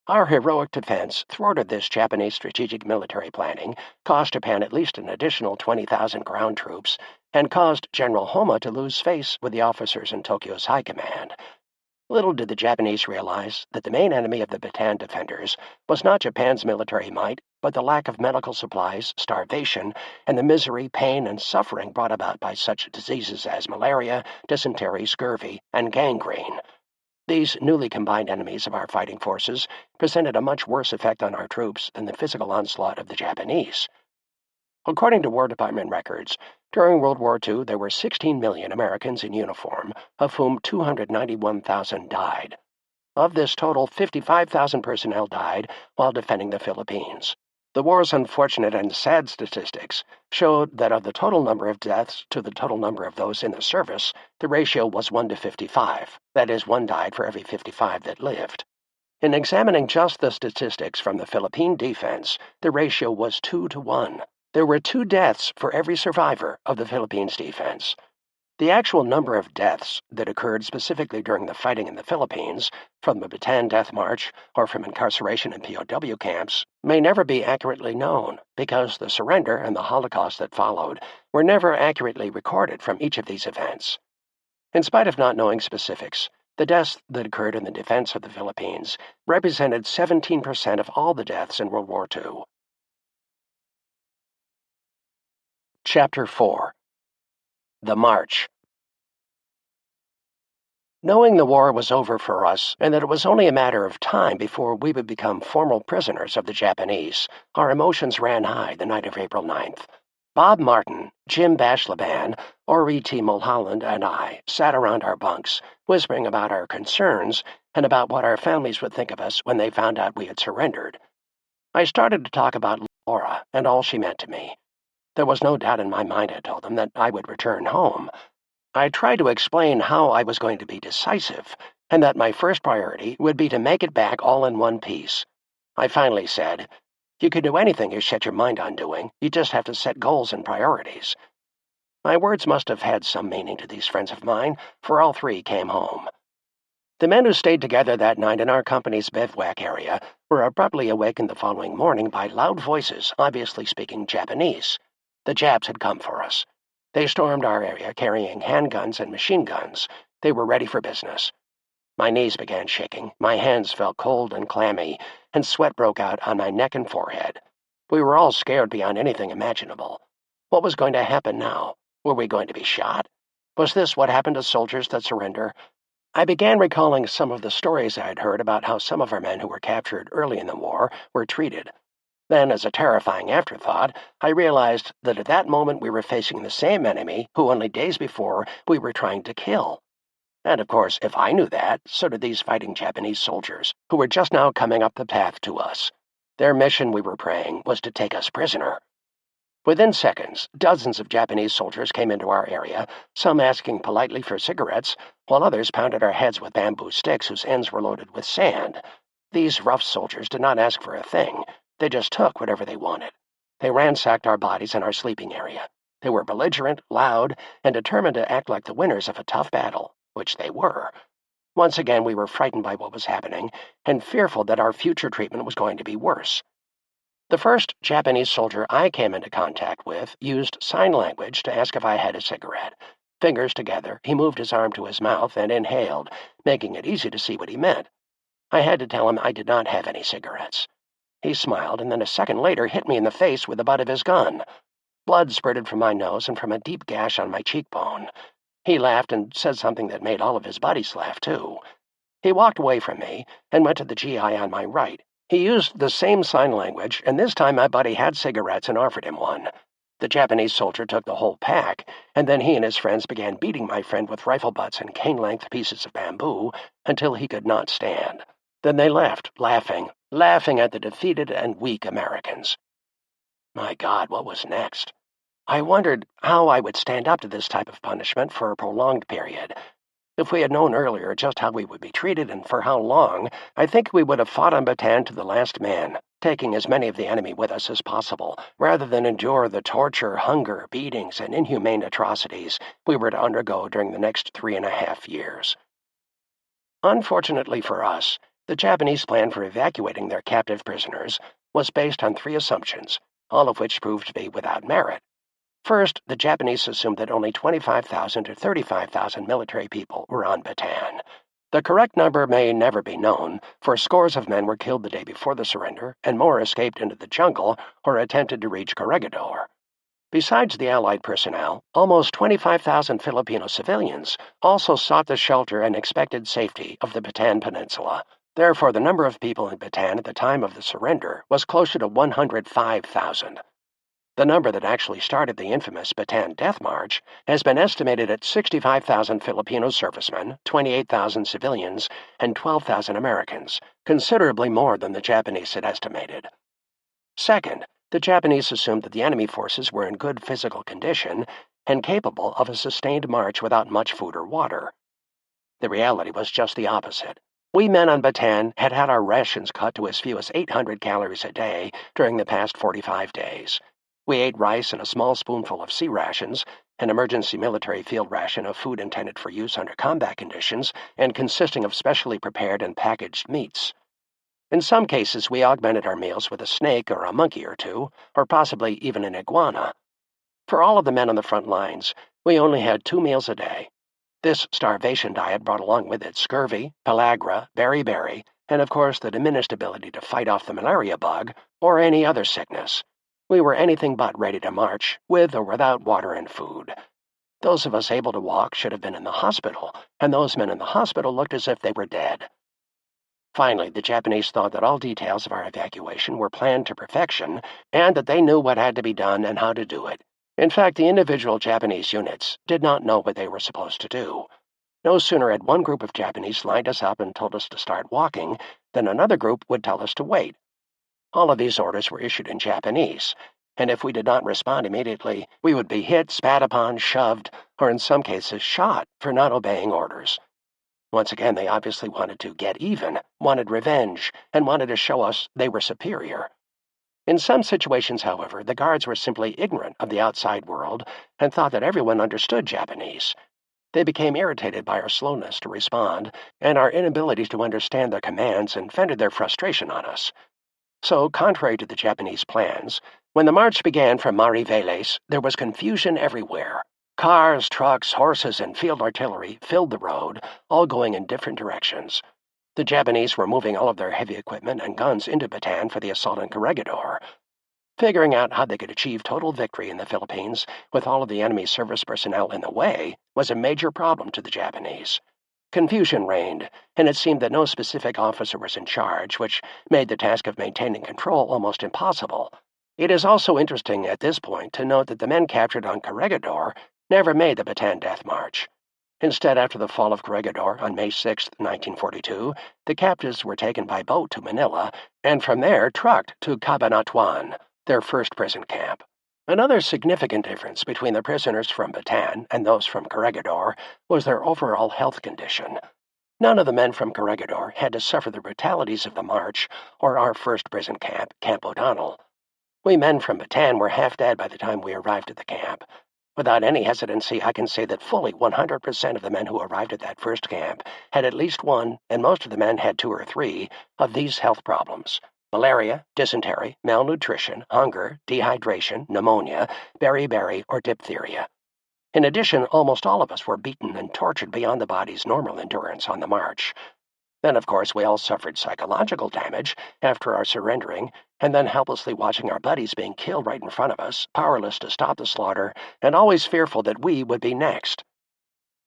Our heroic defense thwarted this Japanese strategic military planning, cost Japan at least an additional 20,000 ground troops, and caused General Homma to lose face with the officers in Tokyo's high command. Little did the Japanese realize that the main enemy of the Bataan defenders was not Japan's military might, but the lack of medical supplies, starvation, and the misery, pain, and suffering brought about by such diseases as malaria, dysentery, scurvy, and gangrene. These newly combined enemies of our fighting forces presented a much worse effect on our troops than the physical onslaught of the Japanese. According to War Department records, during World War II there were 16 million Americans in uniform, of whom 291,000 died. Of this total, 55,000 personnel died while defending the Philippines. The war's unfortunate and sad statistics showed that of the total number of deaths to the total number of those in the service, the ratio was 1 to 55. That is, 1 died for every 55 that lived. In examining just the statistics from the Philippine defense, the ratio was 2 to 1. There were 2 deaths for every survivor of the Philippines defense. The actual number of deaths that occurred specifically during the fighting in the Philippines, from the Bataan Death March or from incarceration in POW camps, may never be accurately known because the surrender and the Holocaust that followed were never accurately recorded from each of these events. In spite of not knowing specifics, the deaths that occurred in the defense of the Philippines represented 17% of all the deaths in World War II. Chapter 4. The March. Knowing the war was over for us and that it was only a matter of time before we would become formal prisoners of the Japanese, our emotions ran high the night of April 9th. Bob Martin, Jim Bashlaban, Ori T. Mulholland, and I sat around our bunks, whispering about our concerns and about what our families would think of us when they found out we had surrendered. I started to talk about Laura and all she meant to me. There was no doubt in my mind, I told them, that I would return home. I tried to explain how I was going to be decisive, and that my first priority would be to make it back all in one piece. I finally said, "You can do anything you set your mind on doing. You just have to set goals and priorities." My words must have had some meaning to these friends of mine, for all three came home. The men who stayed together that night in our company's bivouac area were abruptly awakened the following morning by loud voices, obviously speaking Japanese. The Japs had come for us. They stormed our area carrying handguns and machine guns. They were ready for business. My knees began shaking, my hands felt cold and clammy, and sweat broke out on my neck and forehead. We were all scared beyond anything imaginable. What was going to happen now? Were we going to be shot? Was this what happened to soldiers that surrender? I began recalling some of the stories I had heard about how some of our men who were captured early in the war were treated. Then, as a terrifying afterthought, I realized that at that moment we were facing the same enemy who only days before we were trying to kill. And of course, if I knew that, so did these fighting Japanese soldiers, who were just now coming up the path to us. Their mission, we were praying, was to take us prisoner. Within seconds, dozens of Japanese soldiers came into our area, some asking politely for cigarettes, while others pounded our heads with bamboo sticks whose ends were loaded with sand. These rough soldiers did not ask for a thing. They just took whatever they wanted. They ransacked our bodies and our sleeping area. They were belligerent, loud, and determined to act like the winners of a tough battle, which they were. Once again, we were frightened by what was happening and fearful that our future treatment was going to be worse. The first Japanese soldier I came into contact with used sign language to ask if I had a cigarette. Fingers together, he moved his arm to his mouth and inhaled, making it easy to see what he meant. I had to tell him I did not have any cigarettes. He smiled and then a second later hit me in the face with the butt of his gun. Blood spurted from my nose and from a deep gash on my cheekbone. He laughed and said something that made all of his buddies laugh, too. He walked away from me and went to the GI on my right. He used the same sign language, and this time my buddy had cigarettes and offered him one. The Japanese soldier took the whole pack, and then he and his friends began beating my friend with rifle butts and cane-length pieces of bamboo until he could not stand. Then they left, laughing at the defeated and weak Americans. My God, what was next? I wondered how I would stand up to this type of punishment for a prolonged period. If we had known earlier just how we would be treated and for how long, I think we would have fought on Bataan to the last man, taking as many of the enemy with us as possible, rather than endure the torture, hunger, beatings, and inhumane atrocities we were to undergo during the next 3.5 years. Unfortunately for us, the Japanese plan for evacuating their captive prisoners was based on 3 assumptions, all of which proved to be without merit. First, the Japanese assumed that only 25,000 to 35,000 military people were on Bataan. The correct number may never be known, for scores of men were killed the day before the surrender, and more escaped into the jungle or attempted to reach Corregidor. Besides the Allied personnel, almost 25,000 Filipino civilians also sought the shelter and expected safety of the Bataan Peninsula. Therefore, the number of people in Bataan at the time of the surrender was closer to 105,000. The number that actually started the infamous Bataan Death March has been estimated at 65,000 Filipino servicemen, 28,000 civilians, and 12,000 Americans, considerably more than the Japanese had estimated. Second, the Japanese assumed that the enemy forces were in good physical condition and capable of a sustained march without much food or water. The reality was just the opposite. We men on Bataan had had our rations cut to as few as 800 calories a day during the past 45 days. We ate rice and a small spoonful of sea rations, an emergency military field ration of food intended for use under combat conditions and consisting of specially prepared and packaged meats. In some cases, we augmented our meals with a snake or a monkey or two, or possibly even an iguana. For all of the men on the front lines, we only had 2 meals a day. This starvation diet brought along with it scurvy, pellagra, beriberi, and of course the diminished ability to fight off the malaria bug or any other sickness. We were anything but ready to march, with or without water and food. Those of us able to walk should have been in the hospital, and those men in the hospital looked as if they were dead. Finally, the Japanese thought that all details of our evacuation were planned to perfection, and that they knew what had to be done and how to do it. In fact, the individual Japanese units did not know what they were supposed to do. No sooner had one group of Japanese lined us up and told us to start walking than another group would tell us to wait. All of these orders were issued in Japanese, and if we did not respond immediately, we would be hit, spat upon, shoved, or in some cases shot for not obeying orders. Once again, they obviously wanted to get even, wanted revenge, and wanted to show us they were superior. In some situations, however, the guards were simply ignorant of the outside world and thought that everyone understood Japanese. They became irritated by our slowness to respond and our inability to understand their commands and vented their frustration on us. So, contrary to the Japanese plans, when the march began from Mariveles, there was confusion everywhere. Cars, trucks, horses, and field artillery filled the road, all going in different directions. The Japanese were moving all of their heavy equipment and guns into Bataan for the assault on Corregidor. Figuring out how they could achieve total victory in the Philippines with all of the enemy service personnel in the way was a major problem to the Japanese. Confusion reigned, and it seemed that no specific officer was in charge, which made the task of maintaining control almost impossible. It is also interesting at this point to note that the men captured on Corregidor never made the Bataan Death March. Instead, after the fall of Corregidor on May 6, 1942, the captives were taken by boat to Manila, and from there trucked to Cabanatuan, their first prison camp. Another significant difference between the prisoners from Bataan and those from Corregidor was their overall health condition. None of the men from Corregidor had to suffer the brutalities of the march or our first prison camp, Camp O'Donnell. We men from Bataan were half dead by the time we arrived at the camp. Without any hesitancy, I can say that fully 100% of the men who arrived at that first camp had at least one, and most of the men had 2 or 3, of these health problems: malaria, dysentery, malnutrition, hunger, dehydration, pneumonia, beriberi, or diphtheria. In addition, almost all of us were beaten and tortured beyond the body's normal endurance on the march. Then, of course, we all suffered psychological damage after our surrendering, and then helplessly watching our buddies being killed right in front of us, powerless to stop the slaughter, and always fearful that we would be next.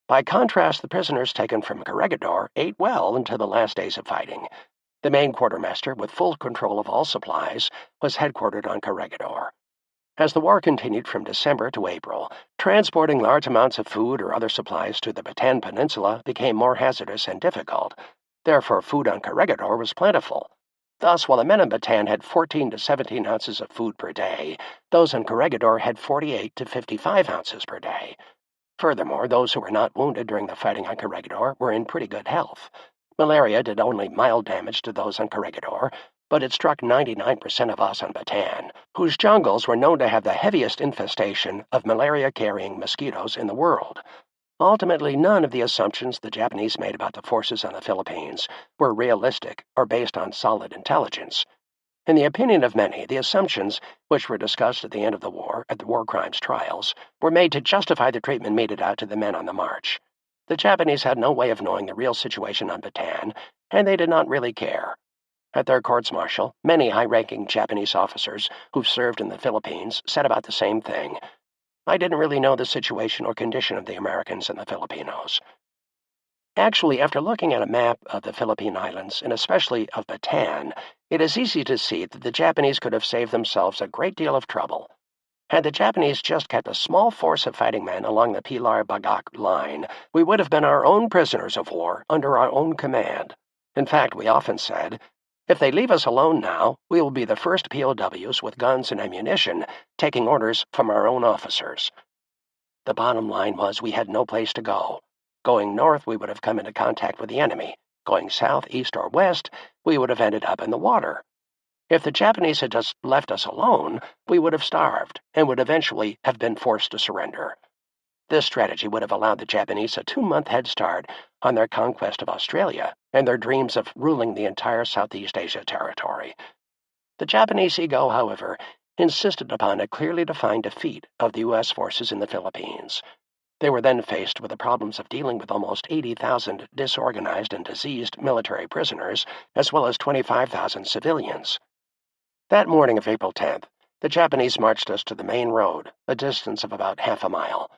By contrast, the prisoners taken from Corregidor ate well until the last days of fighting. The main quartermaster, with full control of all supplies, was headquartered on Corregidor. As the war continued from December to April, transporting large amounts of food or other supplies to the Bataan Peninsula became more hazardous and difficult. Therefore, food on Corregidor was plentiful. Thus, while the men in Bataan had 14 to 17 ounces of food per day, those in Corregidor had 48 to 55 ounces per day. Furthermore, those who were not wounded during the fighting on Corregidor were in pretty good health. Malaria did only mild damage to those on Corregidor, but it struck 99% of us on Bataan, whose jungles were known to have the heaviest infestation of malaria-carrying mosquitoes in the world. Ultimately, none of the assumptions the Japanese made about the forces on the Philippines were realistic or based on solid intelligence. In the opinion of many, the assumptions, which were discussed at the end of the war at the war crimes trials, were made to justify the treatment meted out to the men on the march. The Japanese had no way of knowing the real situation on Bataan, and they did not really care. At their courts-martial, many high-ranking Japanese officers who've served in the Philippines said about the same thing. I didn't really know the situation or condition of the Americans and the Filipinos. Actually, after looking at a map of the Philippine Islands, and especially of Bataan, it is easy to see that the Japanese could have saved themselves a great deal of trouble. Had the Japanese just kept a small force of fighting men along the Pilar-Bagak line, we would have been our own prisoners of war under our own command. In fact, we often said, if they leave us alone now, we will be the first POWs with guns and ammunition, taking orders from our own officers. The bottom line was we had no place to go. Going north, we would have come into contact with the enemy. Going south, east, or west, we would have ended up in the water. If the Japanese had just left us alone, we would have starved and would eventually have been forced to surrender. This strategy would have allowed the Japanese a 2-month head start on their conquest of Australia and their dreams of ruling the entire Southeast Asia territory. The Japanese ego, however, insisted upon a clearly defined defeat of the U.S. forces in the Philippines. They were then faced with the problems of dealing with almost 80,000 disorganized and diseased military prisoners, as well as 25,000 civilians. That morning of April 10th, the Japanese marched us to the main road, a distance of about half a mile.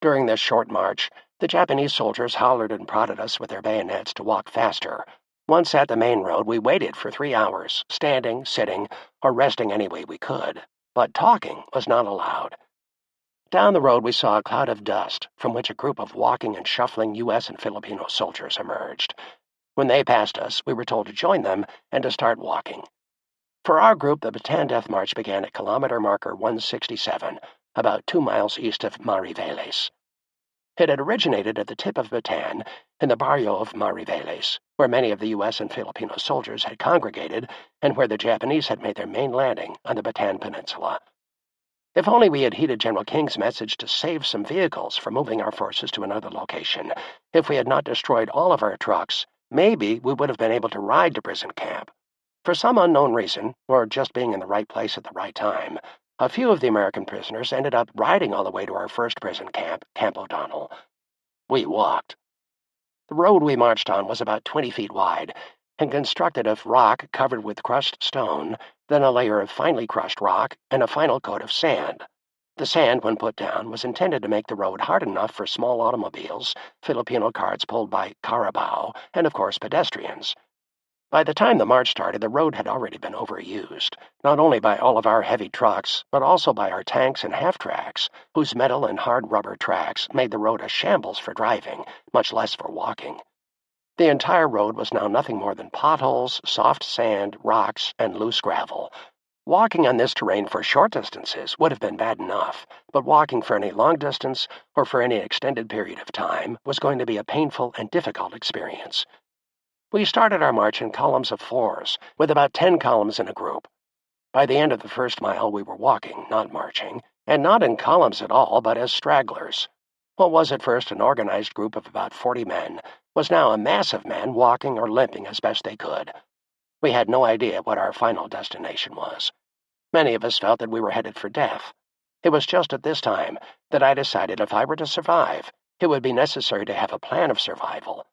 During this short march, the Japanese soldiers hollered and prodded us with their bayonets to walk faster. Once at the main road, we waited for 3 hours, standing, sitting, or resting any way we could. But talking was not allowed. Down the road, we saw a cloud of dust from which a group of walking and shuffling U.S. and Filipino soldiers emerged. When they passed us, we were told to join them and to start walking. For our group, the Bataan Death March began at kilometer marker 167, about 2 miles east of Mariveles. It had originated at the tip of Bataan, in the barrio of Mariveles, where many of the U.S. and Filipino soldiers had congregated and where the Japanese had made their main landing on the Bataan Peninsula. If only we had heeded General King's message to save some vehicles for moving our forces to another location, if we had not destroyed all of our trucks, maybe we would have been able to ride to prison camp. For some unknown reason, or just being in the right place at the right time, a few of the American prisoners ended up riding all the way to our first prison camp, Camp O'Donnell. We walked. The road we marched on was about 20 feet wide and constructed of rock covered with crushed stone, then a layer of finely crushed rock, and a final coat of sand. The sand, when put down, was intended to make the road hard enough for small automobiles, Filipino carts pulled by carabao, and of course pedestrians. By the time the march started, the road had already been overused, not only by all of our heavy trucks, but also by our tanks and half-tracks, whose metal and hard rubber tracks made the road a shambles for driving, much less for walking. The entire road was now nothing more than potholes, soft sand, rocks, and loose gravel. Walking on this terrain for short distances would have been bad enough, but walking for any long distance or for any extended period of time was going to be a painful and difficult experience. We started our march in columns of 4s, with about 10 columns in a group. By the end of the first mile, we were walking, not marching, and not in columns at all, but as stragglers. What was at first an organized group of about 40 men was now a mass of men walking or limping as best they could. We had no idea what our final destination was. Many of us felt that we were headed for death. It was just at this time that I decided if I were to survive, it would be necessary to have a plan of survival.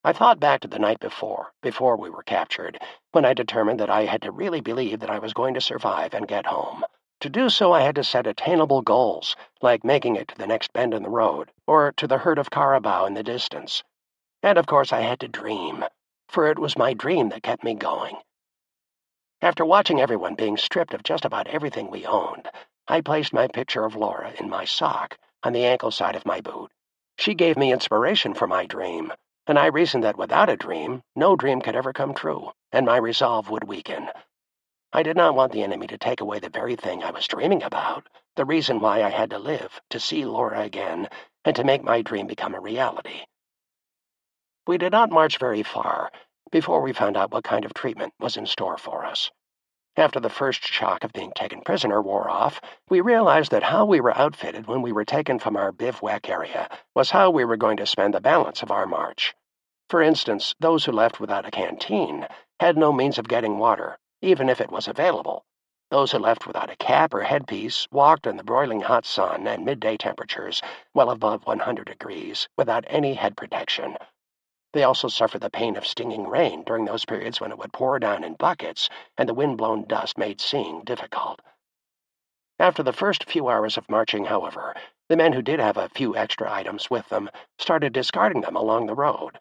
I thought back to the night before we were captured, when I determined that I had to really believe that I was going to survive and get home. To do so, I had to set attainable goals, like making it to the next bend in the road, or to the herd of carabao in the distance. And of course I had to dream, for it was my dream that kept me going. After watching everyone being stripped of just about everything we owned, I placed my picture of Laura in my sock, on the ankle side of my boot. She gave me inspiration for my dream, and I reasoned that without a dream, no dream could ever come true, and my resolve would weaken. I did not want the enemy to take away the very thing I was dreaming about, the reason why I had to live, to see Laura again, and to make my dream become a reality. We did not march very far before we found out what kind of treatment was in store for us. After the first shock of being taken prisoner wore off, we realized that how we were outfitted when we were taken from our bivouac area was how we were going to spend the balance of our march. For instance, those who left without a canteen had no means of getting water, even if it was available. Those who left without a cap or headpiece walked in the broiling hot sun and midday temperatures well above 100 degrees without any head protection. They also suffered the pain of stinging rain during those periods when it would pour down in buckets and the wind-blown dust made seeing difficult. After the first few hours of marching, however, the men who did have a few extra items with them started discarding them along the road.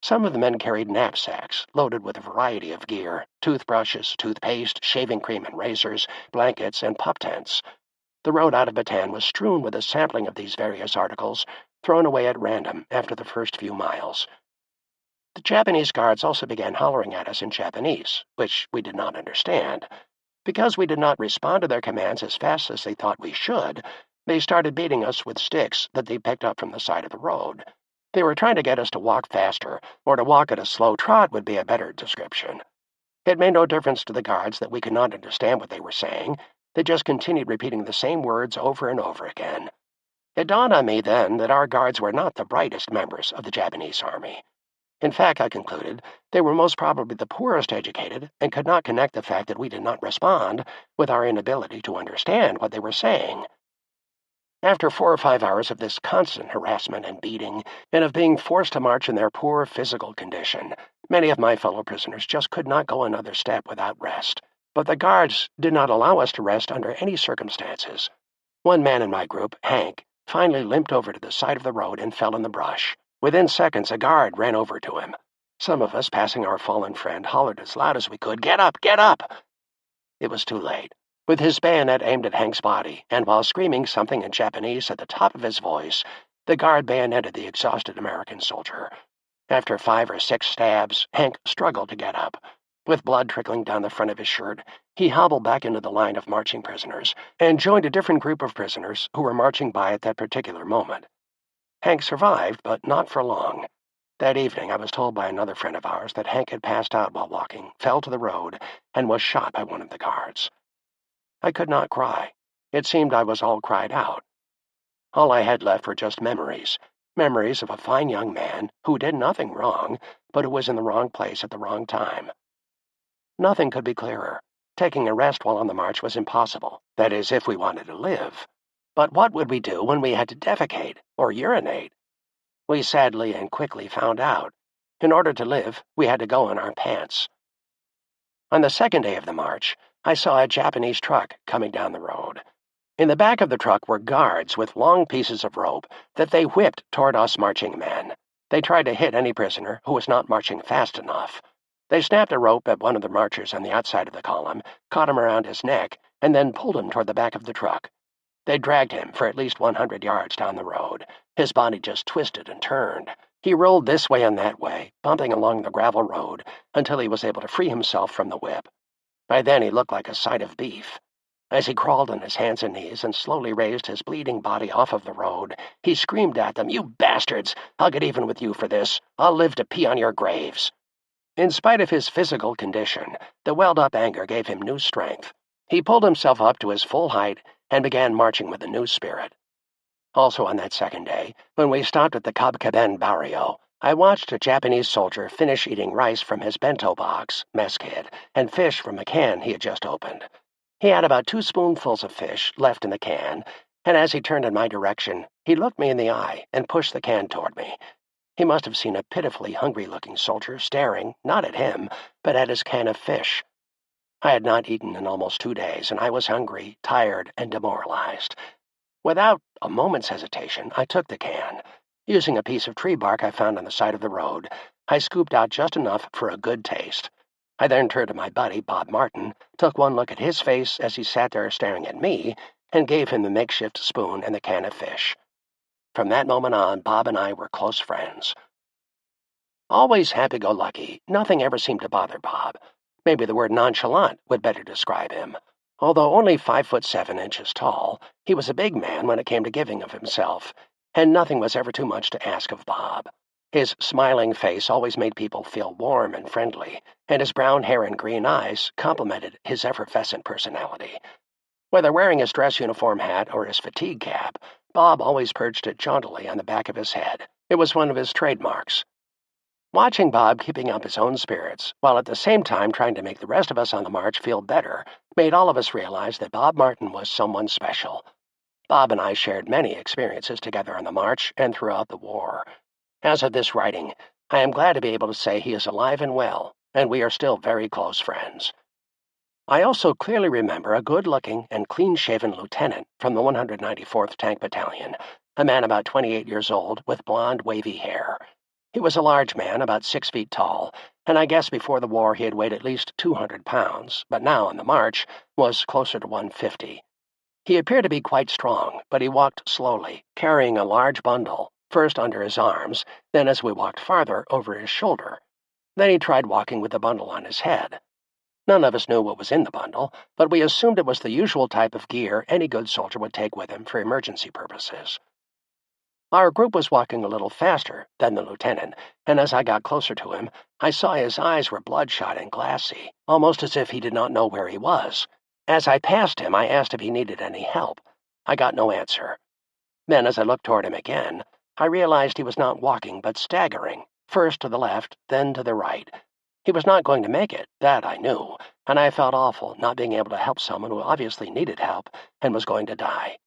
Some of the men carried knapsacks loaded with a variety of gear: toothbrushes, toothpaste, shaving cream and razors, blankets, and pup tents. The road out of Bataan was strewn with a sampling of these various articles, thrown away at random after the first few miles. The Japanese guards also began hollering at us in Japanese, which we did not understand. Because we did not respond to their commands as fast as they thought we should, they started beating us with sticks that they picked up from the side of the road. They were trying to get us to walk faster, or to walk at a slow trot would be a better description. It made no difference to the guards that we could not understand what they were saying. They just continued repeating the same words over and over again. It dawned on me then that our guards were not the brightest members of the Japanese army. In fact, I concluded, they were most probably the poorest educated and could not connect the fact that we did not respond with our inability to understand what they were saying. After 4 or 5 hours of this constant harassment and beating, and of being forced to march in their poor physical condition, many of my fellow prisoners just could not go another step without rest. But the guards did not allow us to rest under any circumstances. One man in my group, Hank, finally limped over to the side of the road and fell in the brush. Within seconds, a guard ran over to him. Some of us, passing our fallen friend, hollered as loud as we could, "Get up! Get up!" It was too late. With his bayonet aimed at Hank's body, and while screaming something in Japanese at the top of his voice, the guard bayoneted the exhausted American soldier. After 5 or 6 stabs, Hank struggled to get up. With blood trickling down the front of his shirt, he hobbled back into the line of marching prisoners and joined a different group of prisoners who were marching by at that particular moment. Hank survived, but not for long. That evening, I was told by another friend of ours that Hank had passed out while walking, fell to the road, and was shot by one of the guards. I could not cry. It seemed I was all cried out. All I had left were just memories. Memories of a fine young man who did nothing wrong, but who was in the wrong place at the wrong time. Nothing could be clearer. Taking a rest while on the march was impossible, that is, if we wanted to live. But what would we do when we had to defecate or urinate? We sadly and quickly found out. In order to live, we had to go in our pants. On the second day of the march, I saw a Japanese truck coming down the road. In the back of the truck were guards with long pieces of rope that they whipped toward us marching men. They tried to hit any prisoner who was not marching fast enough. They snapped a rope at one of the marchers on the outside of the column, caught him around his neck, and then pulled him toward the back of the truck. They dragged him for at least 100 yards down the road. His body just twisted and turned. He rolled this way and that way, bumping along the gravel road, until he was able to free himself from the whip. By then he looked like a side of beef. As he crawled on his hands and knees and slowly raised his bleeding body off of the road, he screamed at them, "You bastards! I'll get even with you for this. I'll live to pee on your graves." In spite of his physical condition, the welled-up anger gave him new strength. He pulled himself up to his full height and began marching with a new spirit. Also on that second day, when we stopped at the Kabkaben barrio, I watched a Japanese soldier finish eating rice from his bento box, mess kit, and fish from a can he had just opened. He had about 2 spoonfuls of fish left in the can, and as he turned in my direction, he looked me in the eye and pushed the can toward me. He must have seen a pitifully hungry-looking soldier staring, not at him, but at his can of fish. I had not eaten in almost 2 days, and I was hungry, tired, and demoralized. Without a moment's hesitation, I took the can. Using a piece of tree bark I found on the side of the road, I scooped out just enough for a good taste. I then turned to my buddy, Bob Martin, took one look at his face as he sat there staring at me, and gave him the makeshift spoon and the can of fish. From that moment on, Bob and I were close friends. Always happy-go-lucky, nothing ever seemed to bother Bob. Maybe the word nonchalant would better describe him. Although only 5'7" tall, he was a big man when it came to giving of himself, and nothing was ever too much to ask of Bob. His smiling face always made people feel warm and friendly, and his brown hair and green eyes complemented his effervescent personality. Whether wearing his dress uniform hat or his fatigue cap, Bob always perched it jauntily on the back of his head. It was one of his trademarks. Watching Bob keeping up his own spirits, while at the same time trying to make the rest of us on the march feel better, made all of us realize that Bob Martin was someone special. Bob and I shared many experiences together on the march and throughout the war. As of this writing, I am glad to be able to say he is alive and well, and we are still very close friends. I also clearly remember a good-looking and clean-shaven lieutenant from the 194th Tank Battalion, a man about 28 years old with blonde, wavy hair. He was a large man, about 6 feet tall, and I guess before the war he had weighed at least 200 pounds, but now, on the march, was closer to 150. He appeared to be quite strong, but he walked slowly, carrying a large bundle, first under his arms, then as we walked farther, over his shoulder. Then he tried walking with the bundle on his head. None of us knew what was in the bundle, but we assumed it was the usual type of gear any good soldier would take with him for emergency purposes. Our group was walking a little faster than the lieutenant, and as I got closer to him, I saw his eyes were bloodshot and glassy, almost as if he did not know where he was. As I passed him, I asked if he needed any help. I got no answer. Then, as I looked toward him again, I realized he was not walking but staggering, first to the left, then to the right. He was not going to make it, that I knew, and I felt awful not being able to help someone who obviously needed help and was going to die.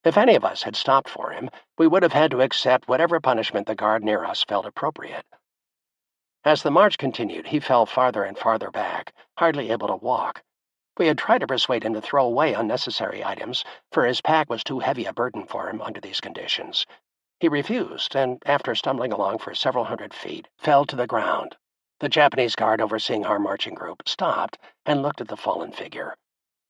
If any of us had stopped for him, we would have had to accept whatever punishment the guard near us felt appropriate. As the march continued, he fell farther and farther back, hardly able to walk. We had tried to persuade him to throw away unnecessary items, for his pack was too heavy a burden for him under these conditions. He refused, and after stumbling along for several hundred feet, fell to the ground. The Japanese guard overseeing our marching group stopped and looked at the fallen figure.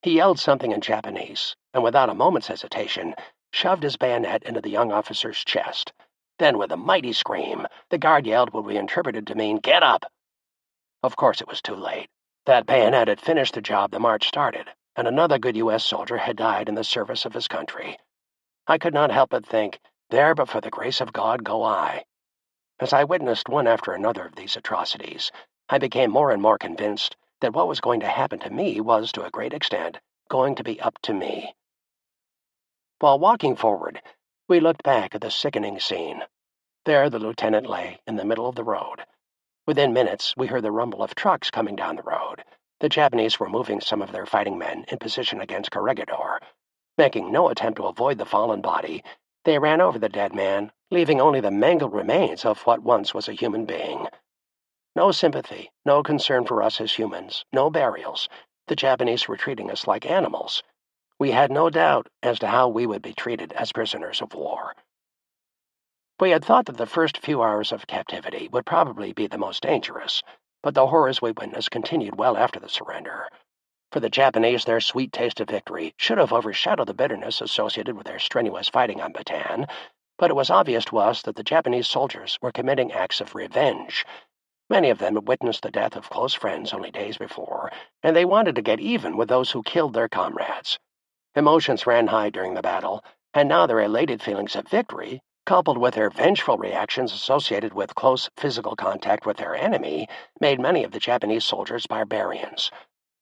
He yelled something in Japanese, and without a moment's hesitation, shoved his bayonet into the young officer's chest. Then, with a mighty scream, the guard yelled what we interpreted to mean, "Get up!" Of course it was too late. That bayonet had finished the job the march started, and another good U.S. soldier had died in the service of his country. I could not help but think, there but for the grace of God go I. As I witnessed one after another of these atrocities, I became more and more convinced that what was going to happen to me was, to a great extent, going to be up to me. While walking forward, we looked back at the sickening scene. There the lieutenant lay in the middle of the road. Within minutes, we heard the rumble of trucks coming down the road. The Japanese were moving some of their fighting men in position against Corregidor. Making no attempt to avoid the fallen body, they ran over the dead man, leaving only the mangled remains of what once was a human being. No sympathy, no concern for us as humans, no burials. The Japanese were treating us like animals. We had no doubt as to how we would be treated as prisoners of war. We had thought that the first few hours of captivity would probably be the most dangerous, but the horrors we witnessed continued well after the surrender. For the Japanese, their sweet taste of victory should have overshadowed the bitterness associated with their strenuous fighting on Bataan, but it was obvious to us that the Japanese soldiers were committing acts of revenge. Many of them had witnessed the death of close friends only days before, and they wanted to get even with those who killed their comrades. Emotions ran high during the battle, and now their elated feelings of victory, coupled with their vengeful reactions associated with close physical contact with their enemy, made many of the Japanese soldiers barbarians.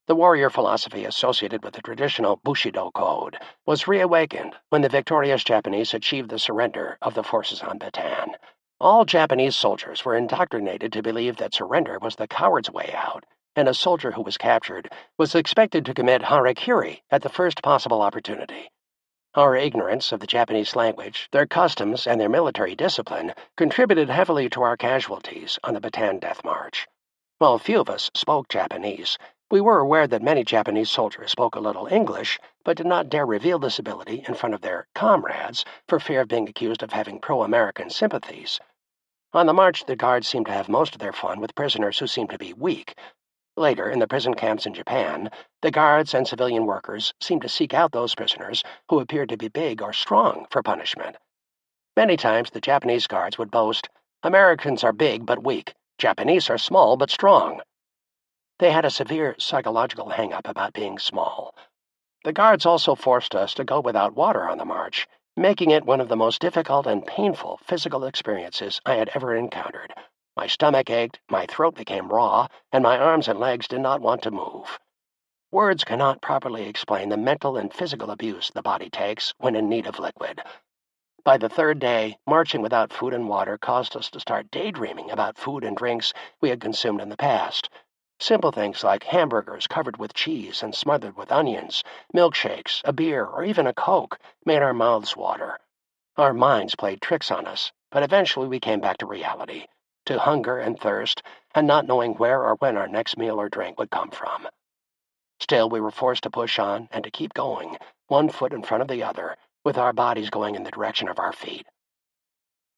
The warrior philosophy associated with the traditional Bushido code was reawakened when the victorious Japanese achieved the surrender of the forces on Bataan. All Japanese soldiers were indoctrinated to believe that surrender was the coward's way out, and a soldier who was captured was expected to commit harakiri at the first possible opportunity. Our ignorance of the Japanese language, their customs, and their military discipline contributed heavily to our casualties on the Bataan Death March. While few of us spoke Japanese, we were aware that many Japanese soldiers spoke a little English, but did not dare reveal this ability in front of their comrades for fear of being accused of having pro-American sympathies. On the march, the guards seemed to have most of their fun with prisoners who seemed to be weak. Later, in the prison camps in Japan, the guards and civilian workers seemed to seek out those prisoners who appeared to be big or strong for punishment. Many times the Japanese guards would boast, "Americans are big but weak. Japanese are small but strong." They had a severe psychological hang-up about being small. The guards also forced us to go without water on the march, making it one of the most difficult and painful physical experiences I had ever encountered. My stomach ached, my throat became raw, and my arms and legs did not want to move. Words cannot properly explain the mental and physical abuse the body takes when in need of liquid. By the third day, marching without food and water caused us to start daydreaming about food and drinks we had consumed in the past. Simple things like hamburgers covered with cheese and smothered with onions, milkshakes, a beer, or even a Coke made our mouths water. Our minds played tricks on us, but eventually we came back to reality, to hunger and thirst, and not knowing where or when our next meal or drink would come from. Still, we were forced to push on and to keep going, one foot in front of the other, with our bodies going in the direction of our feet.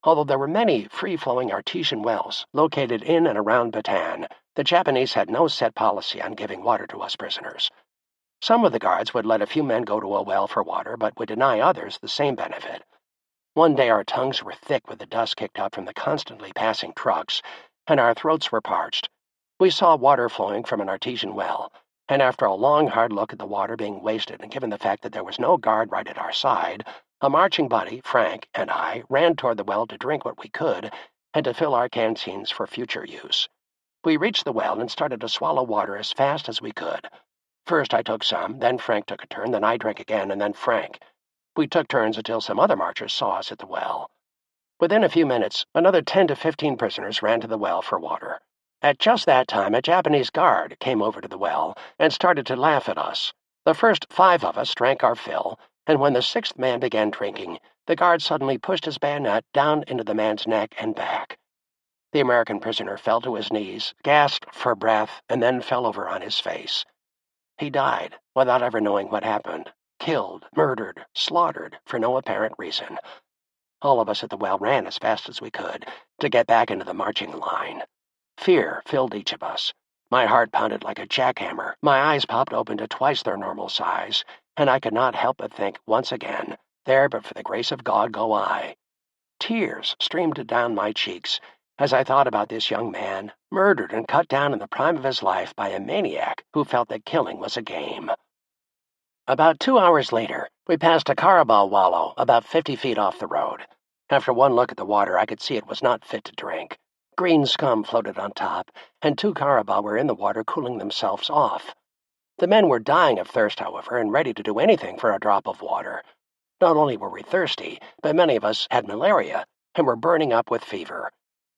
Although there were many free-flowing artesian wells located in and around Bataan, the Japanese had no set policy on giving water to us prisoners. Some of the guards would let a few men go to a well for water, but would deny others the same benefit. One day our tongues were thick with the dust kicked up from the constantly passing trucks, and our throats were parched. We saw water flowing from an artesian well, and after a long, hard look at the water being wasted and given the fact that there was no guard right at our side, a marching buddy, Frank, and I ran toward the well to drink what we could and to fill our canteens for future use. We reached the well and started to swallow water as fast as we could. First I took some, then Frank took a turn, then I drank again, and then Frank. We took turns until some other marchers saw us at the well. Within a few minutes, another 10 to 15 prisoners ran to the well for water. At just that time, a Japanese guard came over to the well and started to laugh at us. The first 5 of us drank our fill, and when the 6th man began drinking, the guard suddenly pushed his bayonet down into the man's neck and back. The American prisoner fell to his knees, gasped for breath, and then fell over on his face. He died without ever knowing what happened, killed, murdered, slaughtered for no apparent reason. All of us at the well ran as fast as we could to get back into the marching line. Fear filled each of us. My heart pounded like a jackhammer, my eyes popped open to twice their normal size, and I could not help but think once again, there but for the grace of God go I. Tears streamed down my cheeks as I thought about this young man, murdered and cut down in the prime of his life by a maniac who felt that killing was a game. About 2 hours later, we passed a carabao wallow about 50 feet off the road. After one look at the water, I could see it was not fit to drink. Green scum floated on top, and 2 carabao were in the water cooling themselves off. The men were dying of thirst, however, and ready to do anything for a drop of water. Not only were we thirsty, but many of us had malaria and were burning up with fever.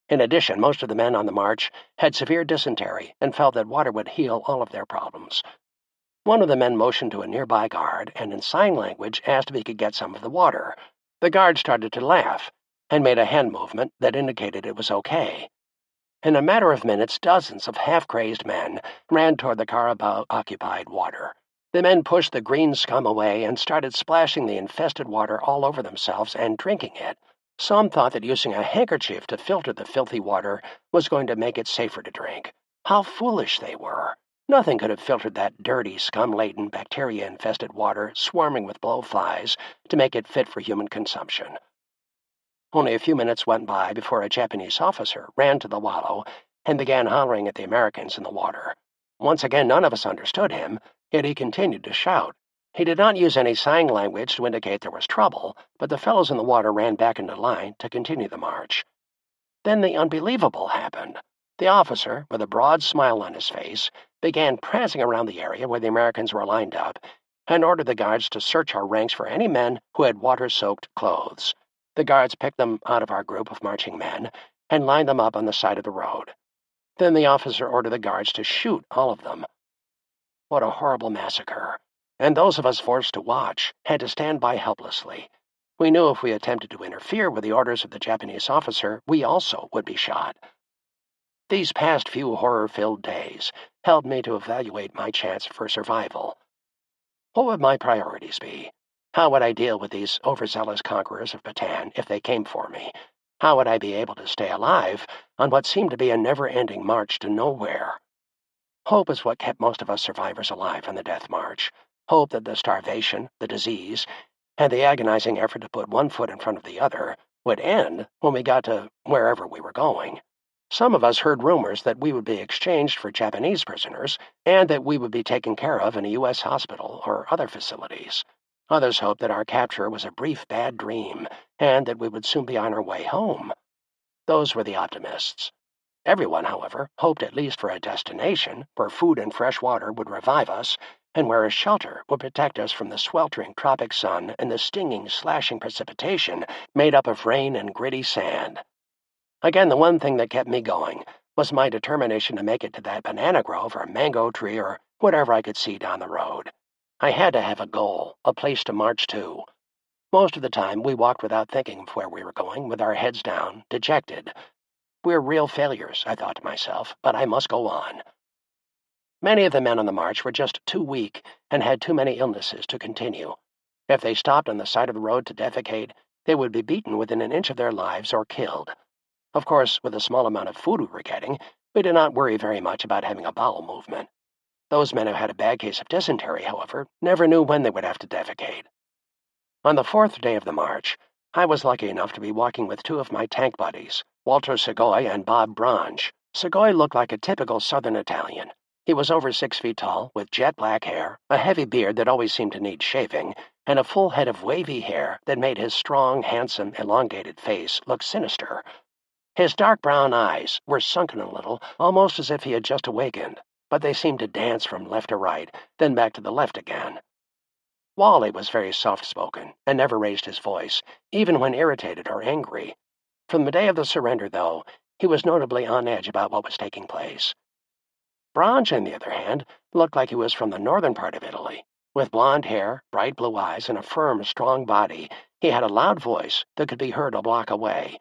In addition, most of the men on the march had severe dysentery and felt that water would heal all of their problems. One of the men motioned to a nearby guard and in sign language asked if he could get some of the water. The guard started to laugh and made a hand movement that indicated it was okay. In a matter of minutes, dozens of half-crazed men ran toward the carabao-occupied water. The men pushed the green scum away and started splashing the infested water all over themselves and drinking it. Some thought that using a handkerchief to filter the filthy water was going to make it safer to drink. How foolish they were! Nothing could have filtered that dirty, scum-laden, bacteria-infested water swarming with blowflies to make it fit for human consumption. Only a few minutes went by before a Japanese officer ran to the wallow and began hollering at the Americans in the water. Once again, none of us understood him, yet he continued to shout. He did not use any sign language to indicate there was trouble, but the fellows in the water ran back into line to continue the march. Then the unbelievable happened. The officer, with a broad smile on his face, began prancing around the area where the Americans were lined up and ordered the guards to search our ranks for any men who had water-soaked clothes. The guards picked them out of our group of marching men and lined them up on the side of the road. Then the officer ordered the guards to shoot all of them. What a horrible massacre! And those of us forced to watch had to stand by helplessly. We knew if we attempted to interfere with the orders of the Japanese officer, we also would be shot. These past few horror-filled days helped me to evaluate my chance for survival. What would my priorities be? How would I deal with these overzealous conquerors of Bataan if they came for me? How would I be able to stay alive on what seemed to be a never-ending march to nowhere? Hope is what kept most of us survivors alive on the Death March. Hope that the starvation, the disease, and the agonizing effort to put one foot in front of the other would end when we got to wherever we were going. Some of us heard rumors that we would be exchanged for Japanese prisoners and that we would be taken care of in a U.S. hospital or other facilities. Others hoped that our capture was a brief bad dream and that we would soon be on our way home. Those were the optimists. Everyone, however, hoped at least for a destination where food and fresh water would revive us and where a shelter would protect us from the sweltering tropic sun and the stinging, slashing precipitation made up of rain and gritty sand. Again, the one thing that kept me going was my determination to make it to that banana grove or mango tree or whatever I could see down the road. I had to have a goal, a place to march to. Most of the time, we walked without thinking of where we were going, with our heads down, dejected. We're real failures, I thought to myself, but I must go on. Many of the men on the march were just too weak and had too many illnesses to continue. If they stopped on the side of the road to defecate, they would be beaten within an inch of their lives or killed. Of course, with the small amount of food we were getting, we did not worry very much about having a bowel movement. Those men who had a bad case of dysentery, however, never knew when they would have to defecate. On the 4th day of the march, I was lucky enough to be walking with 2 of my tank buddies, Walter Segoy and Bob Branch. Segoy looked like a typical Southern Italian. He was over 6 feet tall, with jet black hair, a heavy beard that always seemed to need shaving, and a full head of wavy hair that made his strong, handsome, elongated face look sinister. His dark brown eyes were sunken a little, almost as if he had just awakened, but they seemed to dance from left to right, then back to the left again. Wally was very soft-spoken and never raised his voice, even when irritated or angry. From the day of the surrender, though, he was notably on edge about what was taking place. Branch, on the other hand, looked like he was from the northern part of Italy. With blond hair, bright blue eyes, and a firm, strong body, he had a loud voice that could be heard a block away.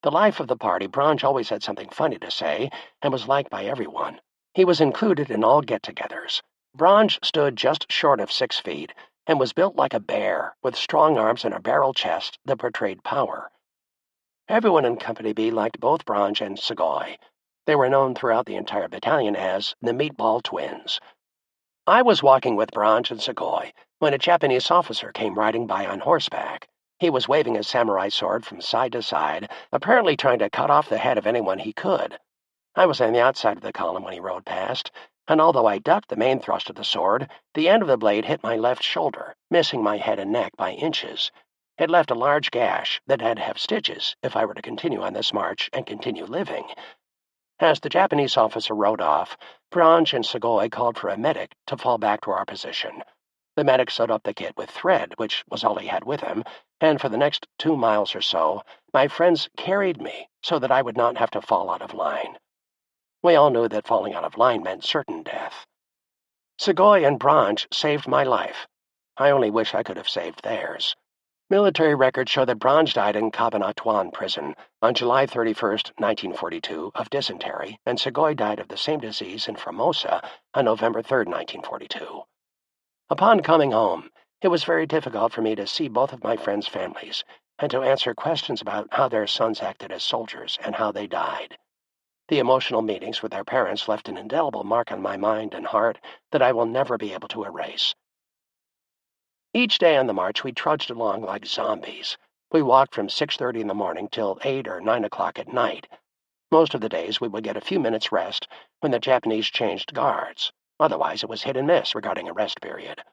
The life of the party, Branch always had something funny to say and was liked by everyone. He was included in all get-togethers. Branch stood just short of 6 feet and was built like a bear, with strong arms and a barrel chest that portrayed power. Everyone in Company B liked both Branch and Segoy. They were known throughout the entire battalion as the Meatball Twins. I was walking with Branch and Segoy when a Japanese officer came riding by on horseback. He was waving his samurai sword from side to side, apparently trying to cut off the head of anyone he could. I was on the outside of the column when he rode past, and although I ducked the main thrust of the sword, the end of the blade hit my left shoulder, missing my head and neck by inches. It left a large gash that had to have stitches if I were to continue on this march and continue living. As the Japanese officer rode off, Branch and Segoy called for a medic to fall back to our position. The medic sewed up the kit with thread, which was all he had with him, and for the next 2 miles or so, my friends carried me so that I would not have to fall out of line. We all knew that falling out of line meant certain death. Segoy and Branch saved my life. I only wish I could have saved theirs. Military records show that Branch died in Cabanatuan prison on July 31, 1942, of dysentery, and Segoy died of the same disease in Formosa on November 3, 1942. Upon coming home, it was very difficult for me to see both of my friends' families and to answer questions about how their sons acted as soldiers and how they died. The emotional meetings with their parents left an indelible mark on my mind and heart that I will never be able to erase. Each day on the march, we trudged along like zombies. We walked from 6:30 in the morning till 8 or 9 o'clock at night. Most of the days, we would get a few minutes' rest when the Japanese changed guards. Otherwise, it was hit and miss regarding a rest period.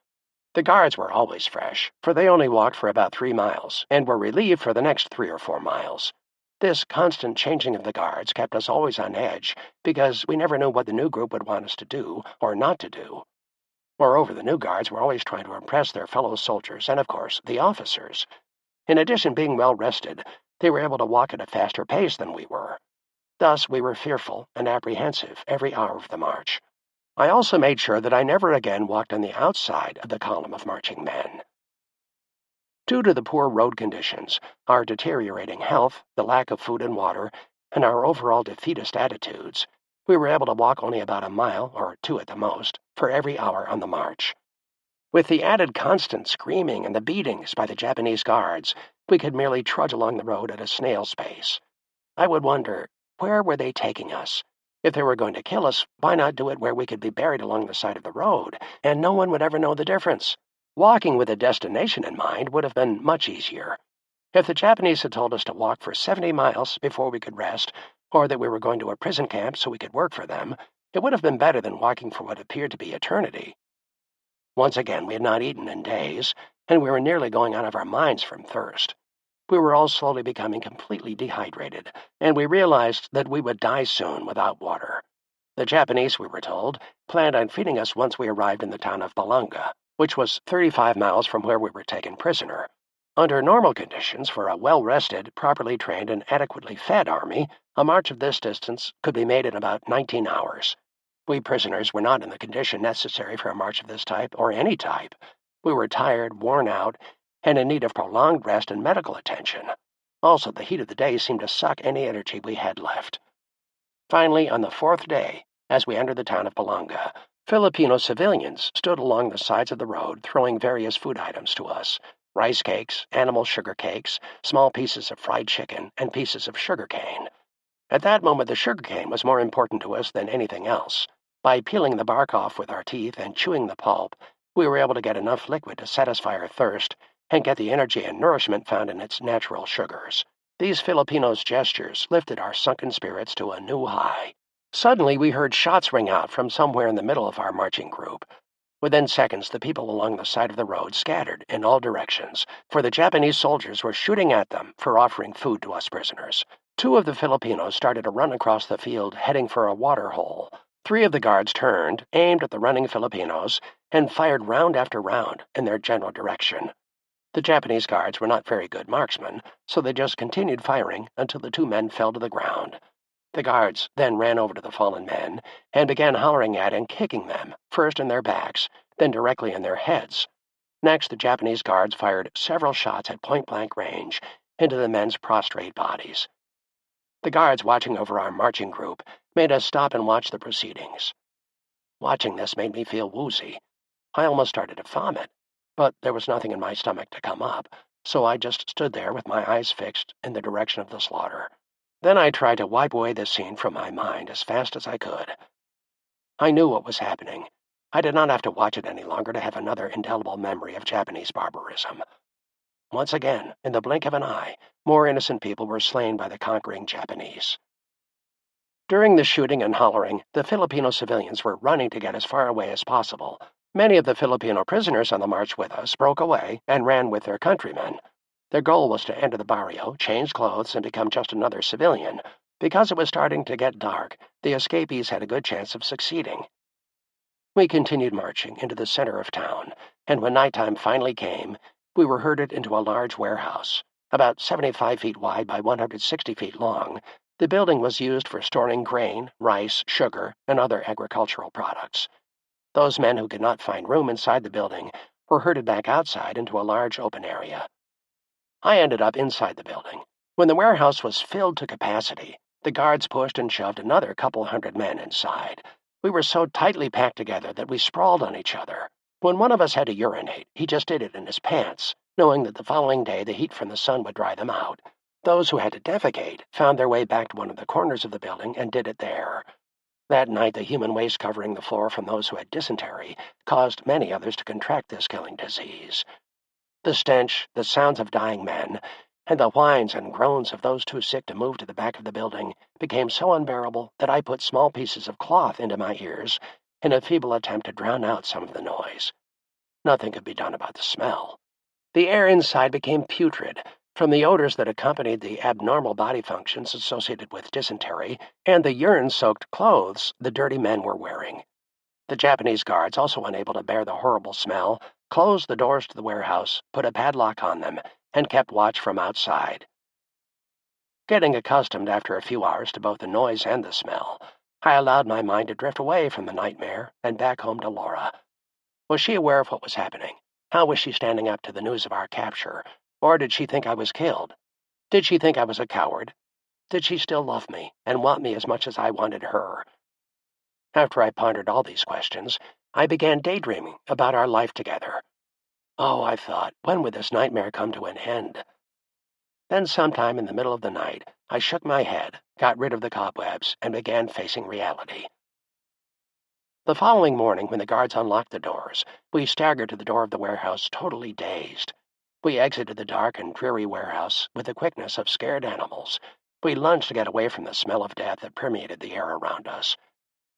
The guards were always fresh, for they only walked for about 3 miles and were relieved for the next 3 or 4 miles. This constant changing of the guards kept us always on edge because we never knew what the new group would want us to do or not to do. Moreover, the new guards were always trying to impress their fellow soldiers and, of course, the officers. In addition, being well rested, they were able to walk at a faster pace than we were. Thus, we were fearful and apprehensive every hour of the march. I also made sure that I never again walked on the outside of the column of marching men. Due to the poor road conditions, our deteriorating health, the lack of food and water, and our overall defeatist attitudes, we were able to walk only about a mile, or 2 at the most, for every hour on the march. With the added constant screaming and the beatings by the Japanese guards, we could merely trudge along the road at a snail's pace. I would wonder, where were they taking us? If they were going to kill us, why not do it where we could be buried along the side of the road, and no one would ever know the difference? Walking with a destination in mind would have been much easier. If the Japanese had told us to walk for 70 miles before we could rest, or that we were going to a prison camp so we could work for them, it would have been better than walking for what appeared to be eternity. Once again, we had not eaten in days, and we were nearly going out of our minds from thirst. We were all slowly becoming completely dehydrated, and we realized that we would die soon without water. The Japanese, we were told, planned on feeding us once we arrived in the town of Balanga, which was 35 miles from where we were taken prisoner. Under normal conditions, for a well-rested, properly trained, and adequately fed army, a march of this distance could be made in about 19 hours. We prisoners were not in the condition necessary for a march of this type, or any type. We were tired, worn out, and in need of prolonged rest and medical attention. Also, the heat of the day seemed to suck any energy we had left. Finally, on the 4th day, as we entered the town of Balanga, Filipino civilians stood along the sides of the road throwing various food items to us: rice cakes, animal sugar cakes, small pieces of fried chicken, and pieces of sugar cane. At that moment, the sugar cane was more important to us than anything else. By peeling the bark off with our teeth and chewing the pulp, we were able to get enough liquid to satisfy our thirst and get the energy and nourishment found in its natural sugars. These Filipinos' gestures lifted our sunken spirits to a new high. Suddenly, we heard shots ring out from somewhere in the middle of our marching group. Within seconds, the people along the side of the road scattered in all directions, for the Japanese soldiers were shooting at them for offering food to us prisoners. 2 of the Filipinos started to run across the field, heading for a water hole. 3 of the guards turned, aimed at the running Filipinos, and fired round after round in their general direction. The Japanese guards were not very good marksmen, so they just continued firing until the two men fell to the ground. The guards then ran over to the fallen men and began hollering at and kicking them, first in their backs, then directly in their heads. Next, the Japanese guards fired several shots at point-blank range into the men's prostrate bodies. The guards watching over our marching group made us stop and watch the proceedings. Watching this made me feel woozy. I almost started to vomit, but there was nothing in my stomach to come up, so I just stood there with my eyes fixed in the direction of the slaughter. Then I tried to wipe away the scene from my mind as fast as I could. I knew what was happening. I did not have to watch it any longer to have another indelible memory of Japanese barbarism. Once again, in the blink of an eye, more innocent people were slain by the conquering Japanese. During the shooting and hollering, the Filipino civilians were running to get as far away as possible. Many of the Filipino prisoners on the march with us broke away and ran with their countrymen. Their goal was to enter the barrio, change clothes, and become just another civilian. Because it was starting to get dark, the escapees had a good chance of succeeding. We continued marching into the center of town, and when nighttime finally came, we were herded into a large warehouse. About 75 feet wide by 160 feet long, the building was used for storing grain, rice, sugar, and other agricultural products. Those men who could not find room inside the building were herded back outside into a large open area. I ended up inside the building. When the warehouse was filled to capacity, the guards pushed and shoved another couple hundred men inside. We were so tightly packed together that we sprawled on each other. When one of us had to urinate, he just did it in his pants, knowing that the following day the heat from the sun would dry them out. Those who had to defecate found their way back to one of the corners of the building and did it there. That night, the human waste covering the floor from those who had dysentery caused many others to contract this killing disease. The stench, the sounds of dying men, and the whines and groans of those too sick to move to the back of the building became so unbearable that I put small pieces of cloth into my ears in a feeble attempt to drown out some of the noise. Nothing could be done about the smell. The air inside became putrid, from the odors that accompanied the abnormal body functions associated with dysentery and the urine-soaked clothes the dirty men were wearing. The Japanese guards, also unable to bear the horrible smell, closed the doors to the warehouse, put a padlock on them, and kept watch from outside. Getting accustomed after a few hours to both the noise and the smell, I allowed my mind to drift away from the nightmare and back home to Laura. Was she aware of what was happening? How was she standing up to the news of our capture? Or did she think I was killed? Did she think I was a coward? Did she still love me and want me as much as I wanted her? After I pondered all these questions, I began daydreaming about our life together. Oh, I thought, when would this nightmare come to an end? Then sometime in the middle of the night, I shook my head, got rid of the cobwebs, and began facing reality. The following morning, when the guards unlocked the doors, we staggered to the door of the warehouse totally dazed. We exited the dark and dreary warehouse with the quickness of scared animals. We lunged to get away from the smell of death that permeated the air around us.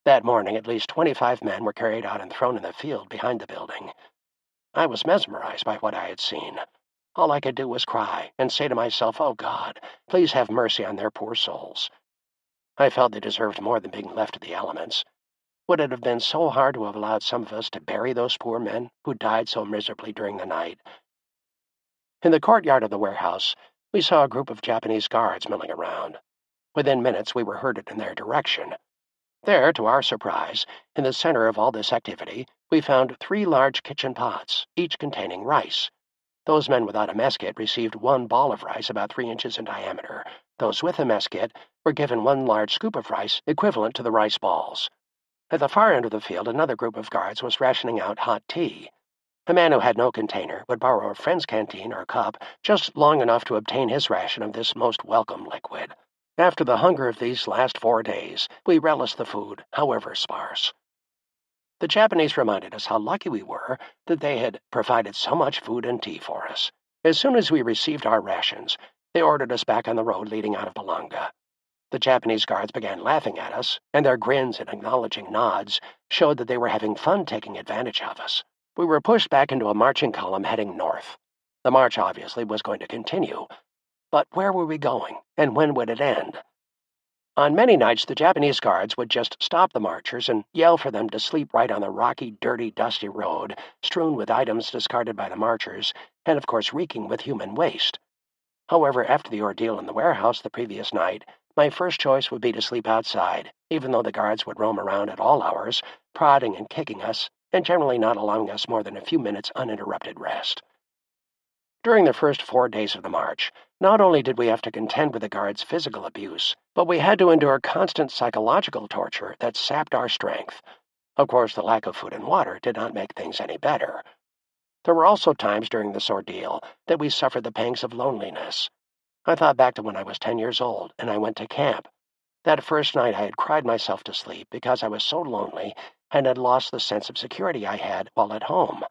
That morning, at least 25 men were carried out and thrown in the field behind the building. I was mesmerized by what I had seen. All I could do was cry and say to myself, "Oh God, please have mercy on their poor souls." I felt they deserved more than being left to the elements. Would it have been so hard to have allowed some of us to bury those poor men who died so miserably during the night? In the courtyard of the warehouse, we saw a group of Japanese guards milling around. Within minutes, we were herded in their direction. There, to our surprise, in the center of all this activity, we found 3 large kitchen pots, each containing rice. Those men without a mess kit received 1 ball of rice about 3 inches in diameter. Those with a mess kit were given 1 large scoop of rice equivalent to the rice balls. At the far end of the field, another group of guards was rationing out hot tea. A man who had no container would borrow a friend's canteen or cup just long enough to obtain his ration of this most welcome liquid. After the hunger of these last 4 days, we relished the food, however sparse. The Japanese reminded us how lucky we were that they had provided so much food and tea for us. As soon as we received our rations, they ordered us back on the road leading out of Balanga. The Japanese guards began laughing at us, and their grins and acknowledging nods showed that they were having fun taking advantage of us. We were pushed back into a marching column heading north. The march obviously was going to continue. But where were we going, and when would it end? On many nights, the Japanese guards would just stop the marchers and yell for them to sleep right on the rocky, dirty, dusty road, strewn with items discarded by the marchers, and of course reeking with human waste. However, after the ordeal in the warehouse the previous night, my first choice would be to sleep outside, even though the guards would roam around at all hours, prodding and kicking us, and generally not allowing us more than a few minutes uninterrupted rest. During the first 4 days of the march, not only did we have to contend with the guards' physical abuse, but we had to endure constant psychological torture that sapped our strength. Of course, the lack of food and water did not make things any better. There were also times during this ordeal that we suffered the pangs of loneliness. I thought back to when I was 10 years old and I went to camp. That first night I had cried myself to sleep because I was so lonely and had lost the sense of security I had while at home.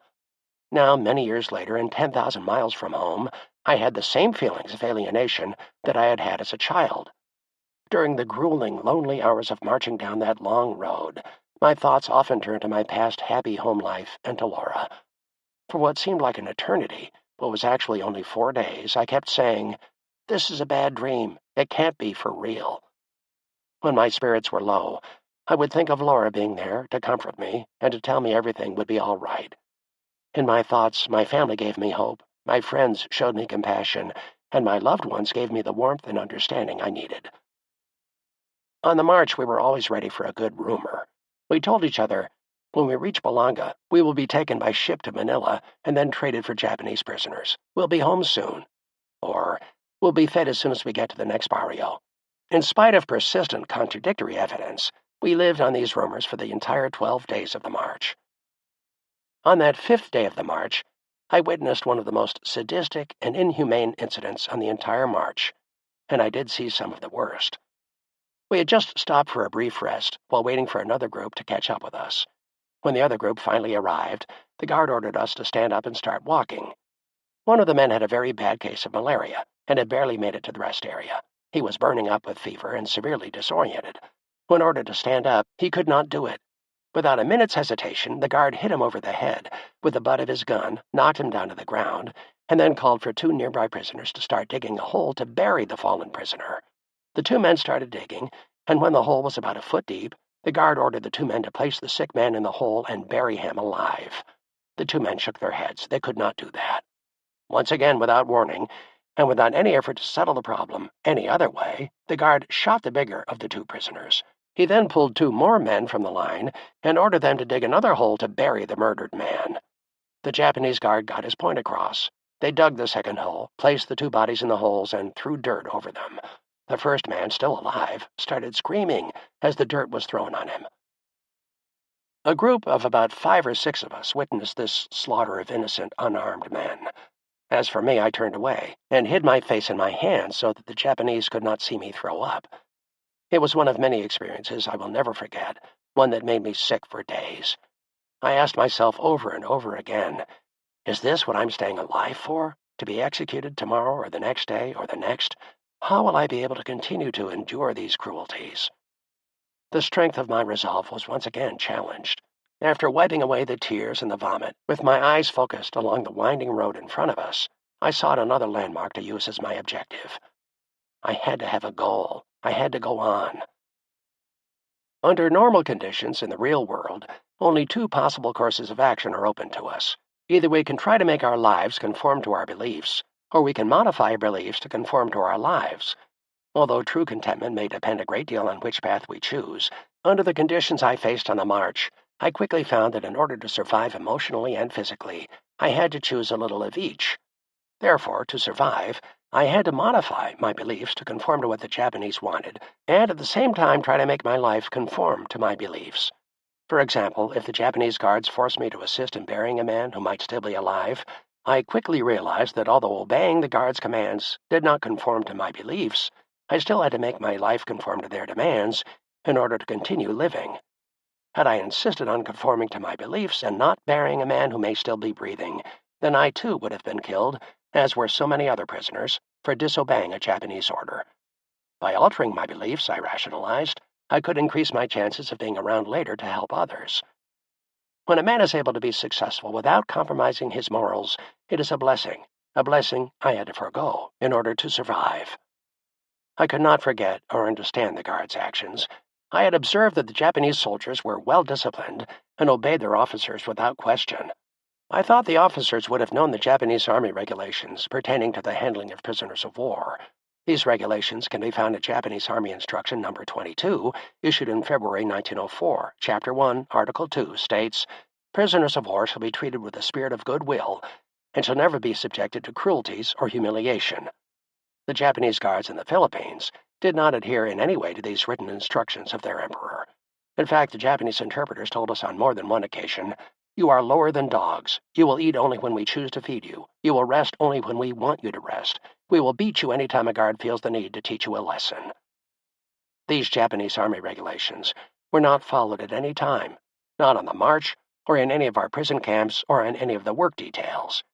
Now, many years later, and 10,000 miles from home, I had the same feelings of alienation that I had had as a child. During the grueling, lonely hours of marching down that long road, my thoughts often turned to my past happy home life and to Laura. For what seemed like an eternity, but was actually only 4 days, I kept saying, "This is a bad dream. It can't be for real." When my spirits were low, I would think of Laura being there to comfort me and to tell me everything would be all right. In my thoughts, my family gave me hope, my friends showed me compassion, and my loved ones gave me the warmth and understanding I needed. On the march, we were always ready for a good rumor. We told each other, "When we reach Balanga, we will be taken by ship to Manila and then traded for Japanese prisoners. We'll be home soon." Or, "We'll be fed as soon as we get to the next barrio." In spite of persistent contradictory evidence, we lived on these rumors for the entire 12 days of the march. On that 5th day of the march, I witnessed one of the most sadistic and inhumane incidents on the entire march, and I did see some of the worst. We had just stopped for a brief rest while waiting for another group to catch up with us. When the other group finally arrived, the guard ordered us to stand up and start walking. One of the men had a very bad case of malaria and had barely made it to the rest area. He was burning up with fever and severely disoriented. When ordered to stand up, he could not do it. Without a minute's hesitation, the guard hit him over the head with the butt of his gun, knocked him down to the ground, and then called for 2 nearby prisoners to start digging a hole to bury the fallen prisoner. The 2 men started digging, and when the hole was about a foot deep, the guard ordered the 2 men to place the sick man in the hole and bury him alive. The 2 men shook their heads. They could not do that. Once again, without warning, and without any effort to settle the problem any other way, the guard shot the bigger of the 2 prisoners. He then pulled 2 more men from the line and ordered them to dig another hole to bury the murdered man. The Japanese guard got his point across. They dug the second hole, placed the 2 bodies in the holes, and threw dirt over them. The first man, still alive, started screaming as the dirt was thrown on him. A group of about 5 or 6 of us witnessed this slaughter of innocent, unarmed men. As for me, I turned away and hid my face in my hands so that the Japanese could not see me throw up. It was one of many experiences I will never forget, one that made me sick for days. I asked myself over and over again, is this what I'm staying alive for? To be executed tomorrow or the next day or the next? How will I be able to continue to endure these cruelties? The strength of my resolve was once again challenged. After wiping away the tears and the vomit, with my eyes focused along the winding road in front of us, I sought another landmark to use as my objective. I had to have a goal. I had to go on. Under normal conditions in the real world, only 2 possible courses of action are open to us. Either we can try to make our lives conform to our beliefs, or we can modify our beliefs to conform to our lives. Although true contentment may depend a great deal on which path we choose, under the conditions I faced on the march, I quickly found that in order to survive emotionally and physically, I had to choose a little of each. Therefore, to survive, I had to modify my beliefs to conform to what the Japanese wanted, and at the same time try to make my life conform to my beliefs. For example, if the Japanese guards forced me to assist in burying a man who might still be alive, I quickly realized that although obeying the guards' commands did not conform to my beliefs, I still had to make my life conform to their demands in order to continue living. Had I insisted on conforming to my beliefs and not burying a man who may still be breathing, then I too would have been killed, as were so many other prisoners, for disobeying a Japanese order. By altering my beliefs, I rationalized, I could increase my chances of being around later to help others. When a man is able to be successful without compromising his morals, it is a blessing I had to forego in order to survive. I could not forget or understand the guards' actions. I had observed that the Japanese soldiers were well disciplined and obeyed their officers without question. I thought the officers would have known the Japanese Army regulations pertaining to the handling of prisoners of war. These regulations can be found in Japanese Army Instruction Number 22, issued in February 1904. Chapter 1, Article 2 states, "Prisoners of war shall be treated with a spirit of goodwill and shall never be subjected to cruelties or humiliation." The Japanese guards in the Philippines did not adhere in any way to these written instructions of their emperor. In fact, the Japanese interpreters told us on more than one occasion, "You are lower than dogs. You will eat only when we choose to feed you. You will rest only when we want you to rest. We will beat you any time a guard feels the need to teach you a lesson." These Japanese Army regulations were not followed at any time, not on the march, or in any of our prison camps, or in any of the work details.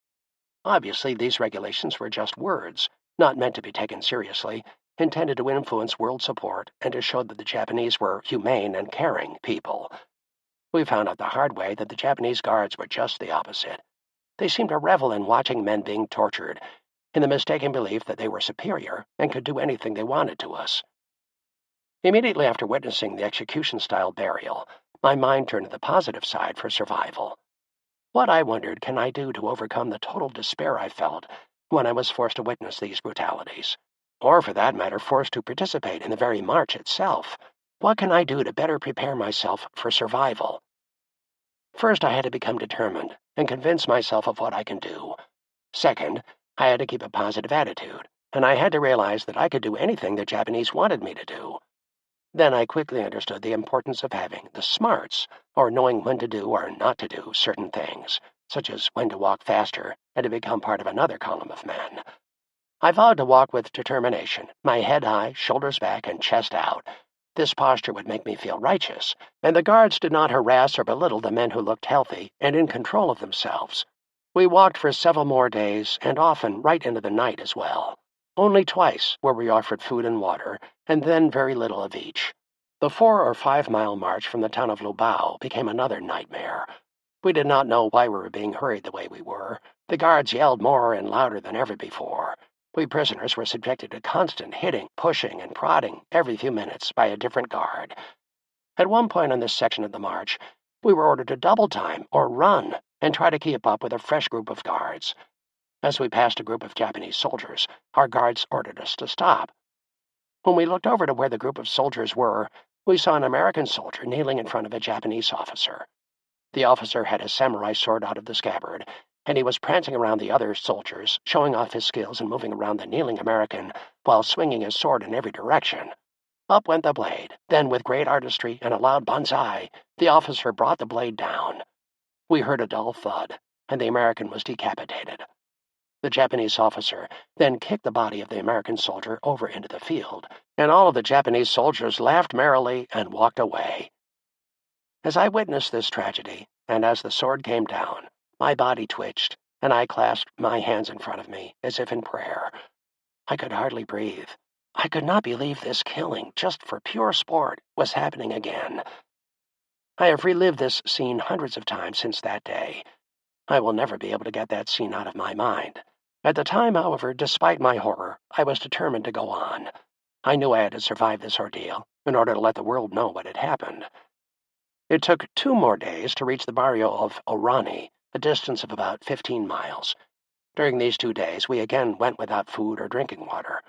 Obviously, these regulations were just words, not meant to be taken seriously, intended to influence world support and to show that the Japanese were humane and caring people. We found out the hard way that the Japanese guards were just the opposite. They seemed to revel in watching men being tortured, in the mistaken belief that they were superior and could do anything they wanted to us. Immediately after witnessing the execution-style burial, my mind turned to the positive side for survival. What, I wondered, can I do to overcome the total despair I felt when I was forced to witness these brutalities? Or, for that matter, forced to participate in the very march itself? What can I do to better prepare myself for survival? First, I had to become determined and convince myself of what I can do. Second, I had to keep a positive attitude, and I had to realize that I could do anything the Japanese wanted me to do. Then I quickly understood the importance of having the smarts, or knowing when to do or not to do certain things, such as when to walk faster and to become part of another column of men. I vowed to walk with determination, my head high, shoulders back, and chest out. This posture would make me feel righteous, and the guards did not harass or belittle the men who looked healthy and in control of themselves. We walked for several more days, and often right into the night as well. Only twice were we offered food and water, and then very little of each. The 4 or 5 mile march from the town of Lubao became another nightmare. We did not know why we were being hurried the way we were. The guards yelled more and louder than ever before. We prisoners were subjected to constant hitting, pushing, and prodding every few minutes by a different guard. At one point on this section of the march, we were ordered to double time or run and try to keep up with a fresh group of guards. As we passed a group of Japanese soldiers, our guards ordered us to stop. When we looked over to where the group of soldiers were, we saw an American soldier kneeling in front of a Japanese officer. The officer had his samurai sword out of the scabbard, and he was prancing around the other soldiers, showing off his skills and moving around the kneeling American while swinging his sword in every direction. Up went the blade. Then, with great artistry and a loud banzai, the officer brought the blade down. We heard a dull thud, and the American was decapitated. The Japanese officer then kicked the body of the American soldier over into the field, and all of the Japanese soldiers laughed merrily and walked away. As I witnessed this tragedy, and as the sword came down, my body twitched, and I clasped my hands in front of me, as if in prayer. I could hardly breathe. I could not believe this killing, just for pure sport, was happening again. I have relived this scene hundreds of times since that day. I will never be able to get that scene out of my mind. At the time, however, despite my horror, I was determined to go on. I knew I had to survive this ordeal in order to let the world know what had happened. It took 2 more days to reach the barrio of Orani, a distance of about 15 miles. During these 2 days, we again went without food or drinking water.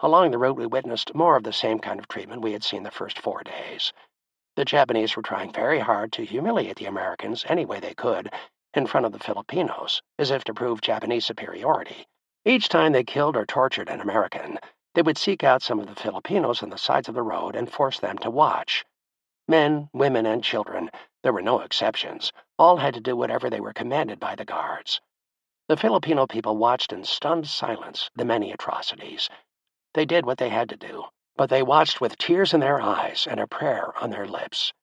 Along the route, we witnessed more of the same kind of treatment we had seen the first 4 days. The Japanese were trying very hard to humiliate the Americans any way they could in front of the Filipinos, as if to prove Japanese superiority. Each time they killed or tortured an American, they would seek out some of the Filipinos on the sides of the road and force them to watch. Men, women, and children, there were no exceptions, all had to do whatever they were commanded by the guards. The Filipino people watched in stunned silence the many atrocities. They did what they had to do, but they watched with tears in their eyes and a prayer on their lips.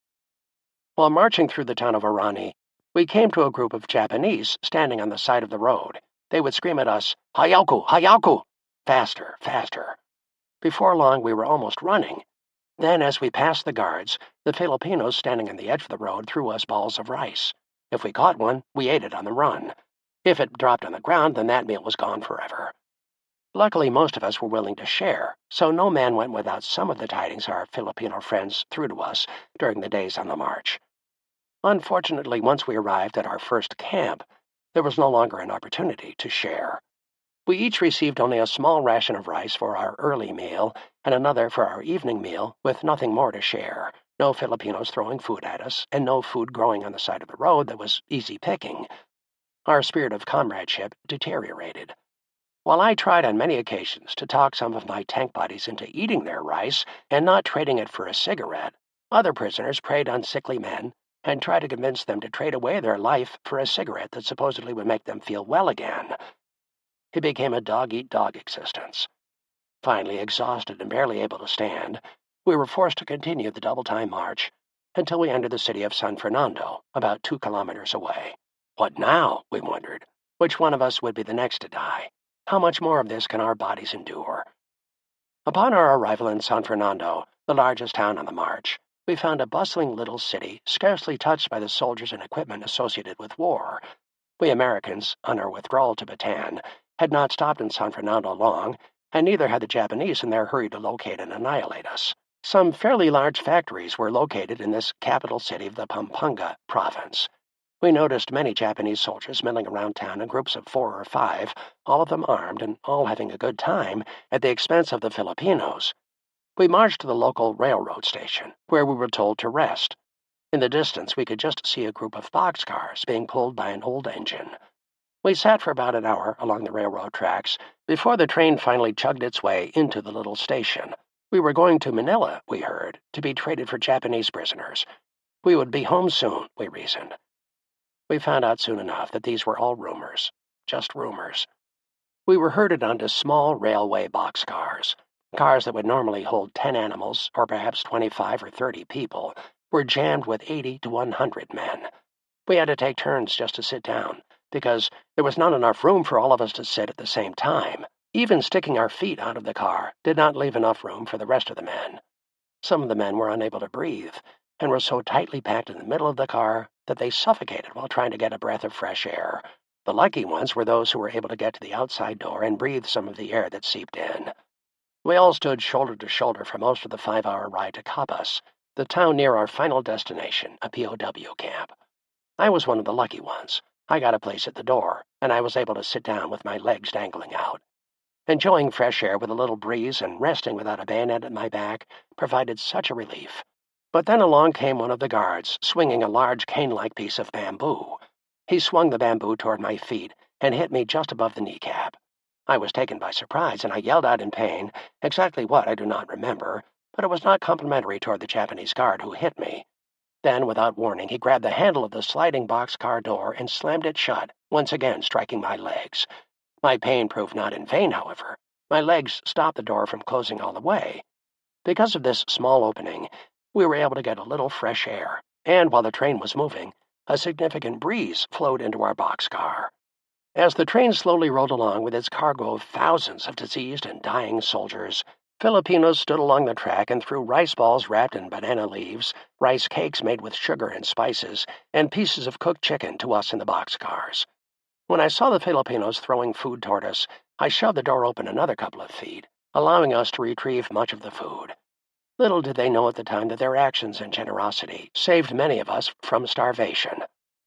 While marching through the town of Orani, we came to a group of Japanese standing on the side of the road. They would scream at us, "Hayaku! Hayaku!" Faster, faster. Before long, we were almost running. Then, as we passed the guards, the Filipinos standing on the edge of the road threw us balls of rice. If we caught one, we ate it on the run. If it dropped on the ground, then that meal was gone forever. Luckily, most of us were willing to share, so no man went without some of the tidings our Filipino friends threw to us during the days on the march. Unfortunately, once we arrived at our first camp, there was no longer an opportunity to share. We each received only a small ration of rice for our early meal and another for our evening meal, with nothing more to share. No Filipinos throwing food at us, and no food growing on the side of the road that was easy picking. Our spirit of comradeship deteriorated. While I tried on many occasions to talk some of my tank buddies into eating their rice and not trading it for a cigarette, other prisoners preyed on sickly men and tried to convince them to trade away their life for a cigarette that supposedly would make them feel well again. It became a dog-eat-dog existence. Finally, exhausted and barely able to stand, we were forced to continue the double-time march until we entered the city of San Fernando, about 2 kilometers away. What now? We wondered. Which one of us would be the next to die? How much more of this can our bodies endure? Upon our arrival in San Fernando, the largest town on the march, we found a bustling little city scarcely touched by the soldiers and equipment associated with war. We Americans, on our withdrawal to Bataan, had not stopped in San Fernando long, and neither had the Japanese in their hurry to locate and annihilate us. Some fairly large factories were located in this capital city of the Pampanga province. We noticed many Japanese soldiers milling around town in groups of 4 or 5, all of them armed and all having a good time at the expense of the Filipinos. We marched to the local railroad station, where we were told to rest. In the distance, we could just see a group of boxcars being pulled by an old engine. We sat for about an hour along the railroad tracks before the train finally chugged its way into the little station. We were going to Manila, we heard, to be traded for Japanese prisoners. We would be home soon, we reasoned. We found out soon enough that these were all rumors, just rumors. We were herded onto small railway boxcars. Cars that would normally hold 10 animals, or perhaps 25 or 30 people, were jammed with 80 to 100 men. We had to take turns just to sit down, because there was not enough room for all of us to sit at the same time. Even sticking our feet out of the car did not leave enough room for the rest of the men. Some of the men were unable to breathe, and were so tightly packed in the middle of the car that they suffocated while trying to get a breath of fresh air. The lucky ones were those who were able to get to the outside door and breathe some of the air that seeped in. We all stood shoulder to shoulder for most of the 5-hour ride to Capas, the town near our final destination, a POW camp. I was one of the lucky ones. I got a place at the door, and I was able to sit down with my legs dangling out. Enjoying fresh air with a little breeze and resting without a bayonet at my back provided such a relief. But then along came one of the guards, swinging a large cane-like piece of bamboo. He swung the bamboo toward my feet and hit me just above the kneecap. I was taken by surprise, and I yelled out in pain, exactly what I do not remember, but it was not complimentary toward the Japanese guard who hit me. Then, without warning, he grabbed the handle of the sliding boxcar door and slammed it shut, once again striking my legs. My pain proved not in vain, however. My legs stopped the door from closing all the way. Because of this small opening, we were able to get a little fresh air, and while the train was moving, a significant breeze flowed into our boxcar. As the train slowly rolled along with its cargo of thousands of diseased and dying soldiers, Filipinos stood along the track and threw rice balls wrapped in banana leaves, rice cakes made with sugar and spices, and pieces of cooked chicken to us in the boxcars. When I saw the Filipinos throwing food toward us, I shoved the door open another couple of feet, allowing us to retrieve much of the food. Little did they know at the time that their actions and generosity saved many of us from starvation.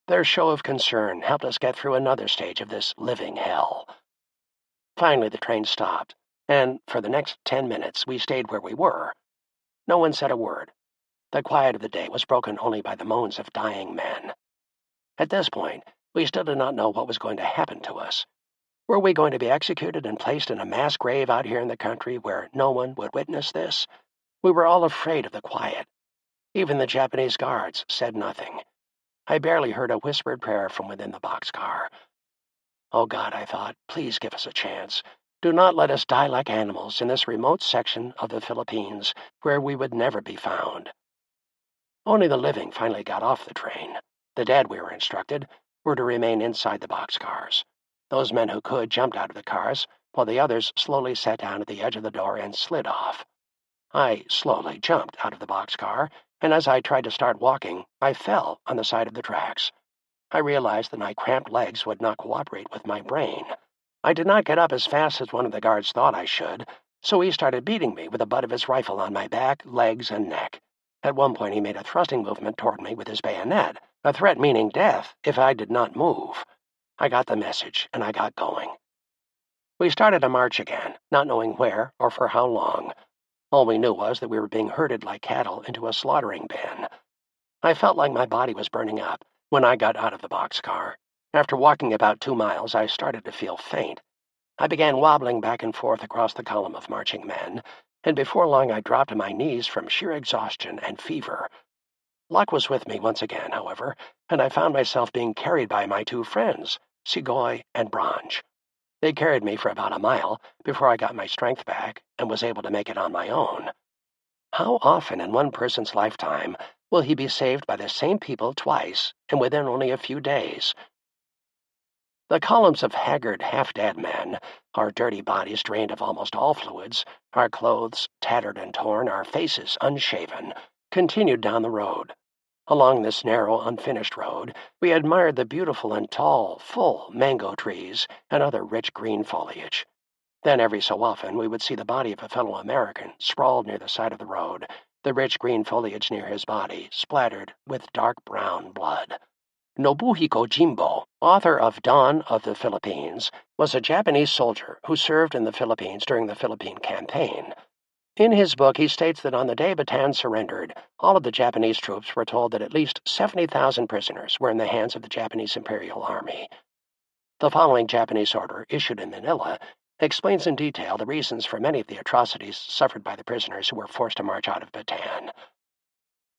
Their show of concern helped us get through another stage of this living hell. Finally, the train stopped, and for the next 10 minutes we stayed where we were. No one said a word. The quiet of the day was broken only by the moans of dying men. At this point, we still did not know what was going to happen to us. Were we going to be executed and placed in a mass grave out here in the country where no one would witness this? We were all afraid of the quiet. Even the Japanese guards said nothing. I barely heard a whispered prayer from within the boxcar. Oh God, I thought, please give us a chance. Do not let us die like animals in this remote section of the Philippines where we would never be found. Only the living finally got off the train. The dead, we were instructed, were to remain inside the boxcars. Those men who could jumped out of the cars, while the others slowly sat down at the edge of the door and slid off. I slowly jumped out of the boxcar, and as I tried to start walking, I fell on the side of the tracks. I realized that my cramped legs would not cooperate with my brain. I did not get up as fast as one of the guards thought I should, so he started beating me with the butt of his rifle on my back, legs, and neck. At one point he made a thrusting movement toward me with his bayonet, a threat meaning death if I did not move. I got the message, and I got going. We started a march again, not knowing where or for how long. All we knew was that we were being herded like cattle into a slaughtering bin. I felt like my body was burning up when I got out of the boxcar. After walking about 2 miles, I started to feel faint. I began wobbling back and forth across the column of marching men, and before long I dropped to my knees from sheer exhaustion and fever. Luck was with me once again, however, and I found myself being carried by my 2 friends, Sigoy and Branch. They carried me for about a mile before I got my strength back and was able to make it on my own. How often in one person's lifetime will he be saved by the same people twice and within only a few days? The columns of haggard, half-dead men, our dirty bodies drained of almost all fluids, our clothes tattered and torn, our faces unshaven, continued down the road. Along this narrow, unfinished road, we admired the beautiful and tall, full mango trees and other rich green foliage. Then every so often we would see the body of a fellow American sprawled near the side of the road, the rich green foliage near his body splattered with dark brown blood. Nobuhiko Jimbo, author of Dawn of the Philippines, was a Japanese soldier who served in the Philippines during the Philippine Campaign. In his book, he states that on the day Bataan surrendered, all of the Japanese troops were told that at least 70,000 prisoners were in the hands of the Japanese Imperial Army. The following Japanese order, issued in Manila, explains in detail the reasons for many of the atrocities suffered by the prisoners who were forced to march out of Bataan.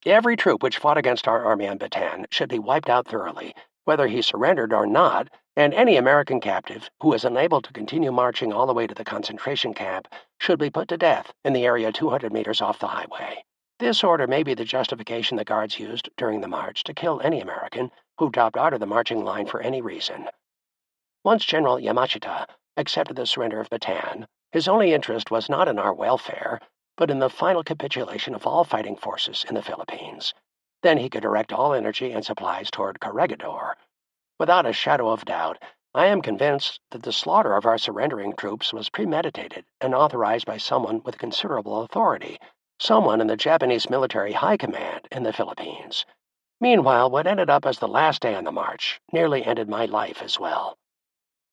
Every troop which fought against our army on Bataan should be wiped out thoroughly, whether he surrendered or not, and any American captive who is unable to continue marching all the way to the concentration camp should be put to death in the area 200 meters off the highway. This order may be the justification the guards used during the march to kill any American who dropped out of the marching line for any reason. Once General Yamashita accepted the surrender of Bataan, his only interest was not in our welfare, but in the final capitulation of all fighting forces in the Philippines. Then he could direct all energy and supplies toward Corregidor. Without a shadow of doubt, I am convinced that the slaughter of our surrendering troops was premeditated and authorized by someone with considerable authority, someone in the Japanese military high command in the Philippines. Meanwhile, what ended up as the last day on the march nearly ended my life as well.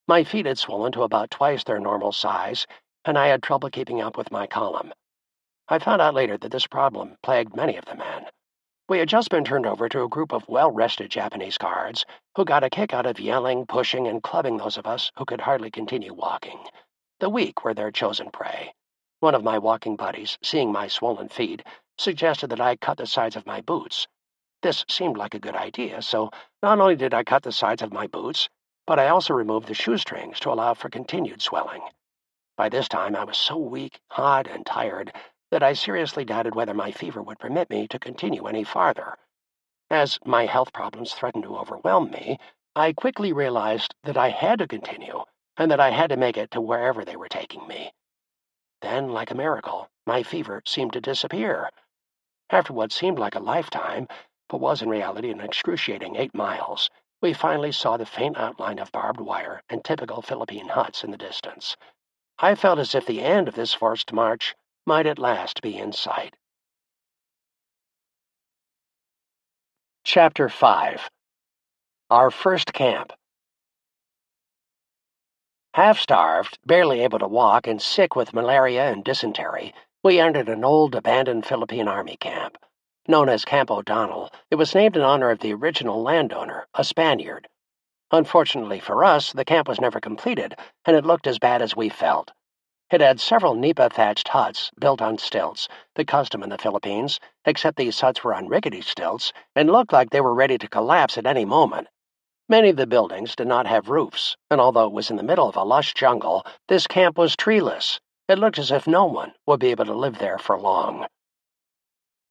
My feet had swollen to about twice their normal size, and I had trouble keeping up with my column. I found out later that this problem plagued many of the men. We had just been turned over to a group of well-rested Japanese guards who got a kick out of yelling, pushing, and clubbing those of us who could hardly continue walking. The weak were their chosen prey. One of my walking buddies, seeing my swollen feet, suggested that I cut the sides of my boots. This seemed like a good idea, so not only did I cut the sides of my boots, but I also removed the shoestrings to allow for continued swelling. By this time I was so weak, hot, and tired that I seriously doubted whether my fever would permit me to continue any farther. As my health problems threatened to overwhelm me, I quickly realized that I had to continue and that I had to make it to wherever they were taking me. Then, like a miracle, my fever seemed to disappear. After what seemed like a lifetime, but was in reality an excruciating 8 miles, we finally saw the faint outline of barbed wire and typical Philippine huts in the distance. I felt as if the end of this forced march might at last be in sight. Chapter 5. Our First Camp. Half-starved, barely able to walk, and sick with malaria and dysentery, we entered an old, abandoned Philippine Army camp. Known as Camp O'Donnell, it was named in honor of the original landowner, a Spaniard. Unfortunately for us, the camp was never completed, and it looked as bad as we felt. It had several nipa-thatched huts built on stilts, the custom in the Philippines, except these huts were on rickety stilts and looked like they were ready to collapse at any moment. Many of the buildings did not have roofs, and although it was in the middle of a lush jungle, this camp was treeless. It looked as if no one would be able to live there for long.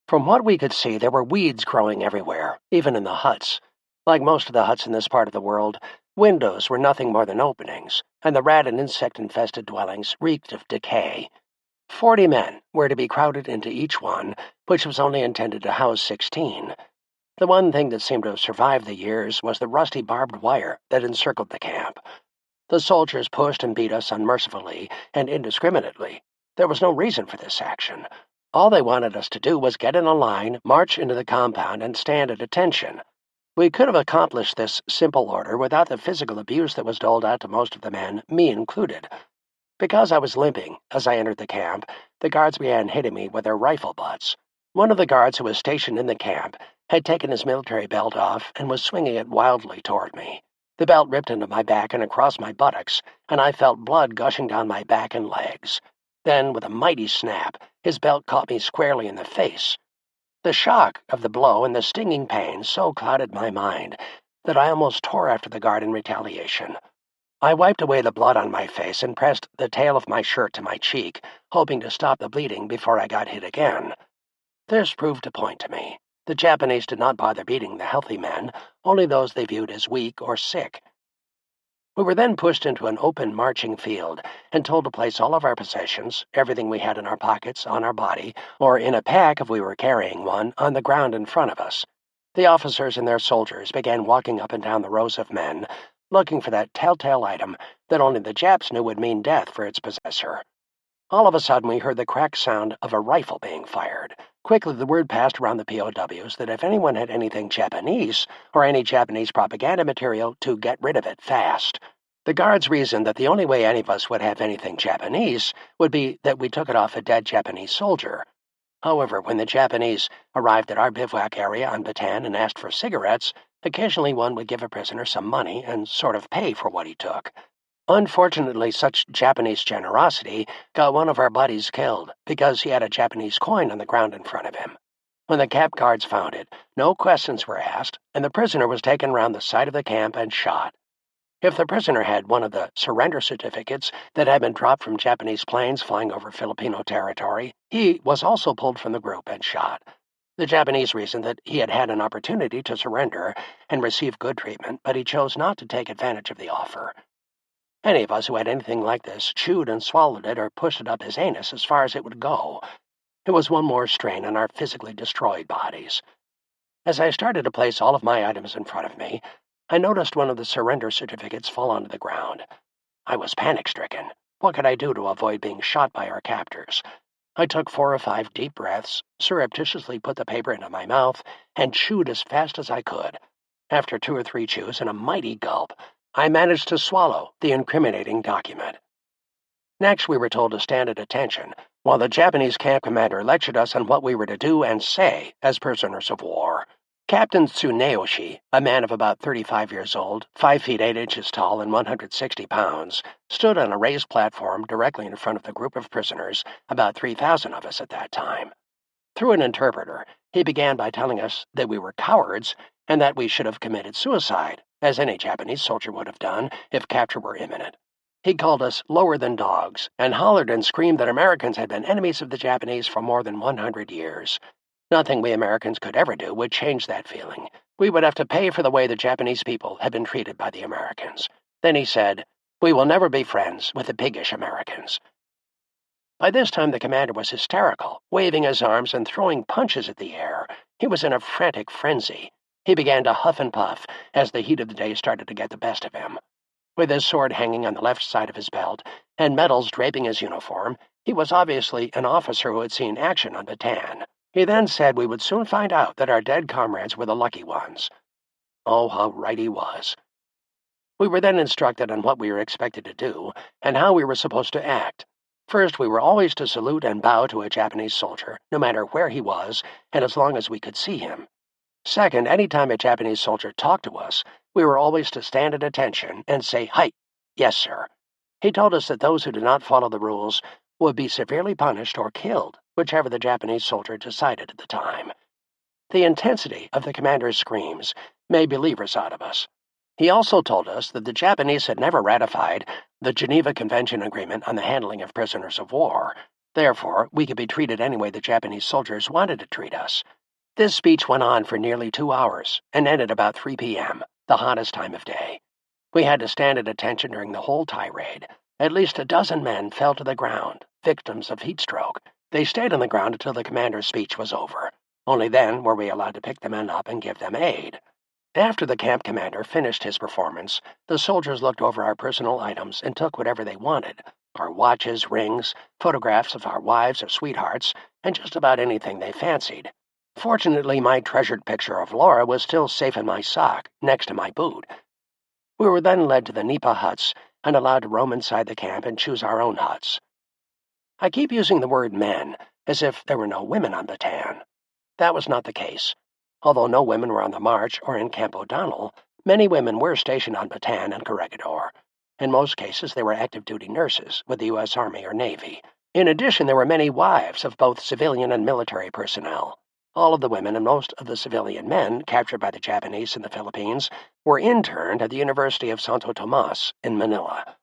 From what we could see, there were weeds growing everywhere, even in the huts. Like most of the huts in this part of the world, windows were nothing more than openings, and the rat and insect-infested dwellings reeked of decay. 40 men were to be crowded into each one, which was only intended to house 16. The one thing that seemed to have survived the years was the rusty barbed wire that encircled the camp. The soldiers pushed and beat us unmercifully and indiscriminately. There was no reason for this action. All they wanted us to do was get in a line, march into the compound, and stand at attention. We could have accomplished this simple order without the physical abuse that was doled out to most of the men, me included. Because I was limping as I entered the camp, the guards began hitting me with their rifle butts. One of the guards who was stationed in the camp had taken his military belt off and was swinging it wildly toward me. The belt ripped into my back and across my buttocks, and I felt blood gushing down my back and legs. Then, with a mighty snap, his belt caught me squarely in the face. The shock of the blow and the stinging pain so clouded my mind that I almost tore after the guard in retaliation. I wiped away the blood on my face and pressed the tail of my shirt to my cheek, hoping to stop the bleeding before I got hit again. This proved a point to me. The Japanese did not bother beating the healthy men, only those they viewed as weak or sick. We were then pushed into an open marching field and told to place all of our possessions, everything we had in our pockets, on our body, or in a pack if we were carrying one, on the ground in front of us. The officers and their soldiers began walking up and down the rows of men, looking for that telltale item that only the Japs knew would mean death for its possessor. All of a sudden, we heard the cracked sound of a rifle being fired. Quickly, the word passed around the POWs that if anyone had anything Japanese, or any Japanese propaganda material, to get rid of it fast. The guards reasoned that the only way any of us would have anything Japanese would be that we took it off a dead Japanese soldier. However, when the Japanese arrived at our bivouac area on Bataan and asked for cigarettes, occasionally one would give a prisoner some money and sort of pay for what he took. Unfortunately, such Japanese generosity got one of our buddies killed because he had a Japanese coin on the ground in front of him. When the camp guards found it, no questions were asked, and the prisoner was taken round the side of the camp and shot. If the prisoner had one of the surrender certificates that had been dropped from Japanese planes flying over Filipino territory, he was also pulled from the group and shot. The Japanese reasoned that he had had an opportunity to surrender and receive good treatment, but he chose not to take advantage of the offer. Any of us who had anything like this chewed and swallowed it or pushed it up his anus as far as it would go. It was one more strain on our physically destroyed bodies. As I started to place all of my items in front of me, I noticed one of the surrender certificates fall onto the ground. I was panic-stricken. What could I do to avoid being shot by our captors? I took 4 or 5 deep breaths, surreptitiously put the paper into my mouth, and chewed as fast as I could. After 2 or 3 chews and a mighty gulp, I managed to swallow the incriminating document. Next, we were told to stand at attention, while the Japanese camp commander lectured us on what we were to do and say as prisoners of war. Captain Tsuneyoshi, a man of about 35 years old, 5 feet 8 inches tall and 160 pounds, stood on a raised platform directly in front of the group of prisoners, about 3,000 of us at that time. Through an interpreter, he began by telling us that we were cowards and that we should have committed suicide, as any Japanese soldier would have done if capture were imminent. He called us lower than dogs and hollered and screamed that Americans had been enemies of the Japanese for more than 100 years. Nothing we Americans could ever do would change that feeling. We would have to pay for the way the Japanese people had been treated by the Americans. Then he said, "We will never be friends with the piggish Americans." By this time the commander was hysterical, waving his arms and throwing punches at the air. He was in a frantic frenzy. He began to huff and puff as the heat of the day started to get the best of him. With his sword hanging on the left side of his belt and medals draping his uniform, he was obviously an officer who had seen action on Bataan. He then said we would soon find out that our dead comrades were the lucky ones. Oh, how right he was. We were then instructed on what we were expected to do and how we were supposed to act. First, we were always to salute and bow to a Japanese soldier, no matter where he was and as long as we could see him. Second, any time a Japanese soldier talked to us, we were always to stand at attention and say, "Hi, yes, sir." He told us that those who did not follow the rules would be severely punished or killed, whichever the Japanese soldier decided at the time. The intensity of the commander's screams made believers out of us. He also told us that the Japanese had never ratified the Geneva Convention Agreement on the handling of prisoners of war. Therefore, we could be treated any way the Japanese soldiers wanted to treat us. This speech went on for nearly 2 hours and ended about 3 p.m., the hottest time of day. We had to stand at attention during the whole tirade. At least a dozen men fell to the ground, victims of heat stroke. They stayed on the ground until the commander's speech was over. Only then were we allowed to pick the men up and give them aid. After the camp commander finished his performance, the soldiers looked over our personal items and took whatever they wanted: our watches, rings, photographs of our wives or sweethearts, and just about anything they fancied. Fortunately, my treasured picture of Laura was still safe in my sock, next to my boot. We were then led to the nipa huts and allowed to roam inside the camp and choose our own huts. I keep using the word men, as if there were no women on Bataan. That was not the case. Although no women were on the march or in Camp O'Donnell, many women were stationed on Bataan and Corregidor. In most cases, they were active-duty nurses with the U.S. Army or Navy. In addition, there were many wives of both civilian and military personnel. All of the women and most of the civilian men captured by the Japanese in the Philippines were interned at the University of Santo Tomas in Manila.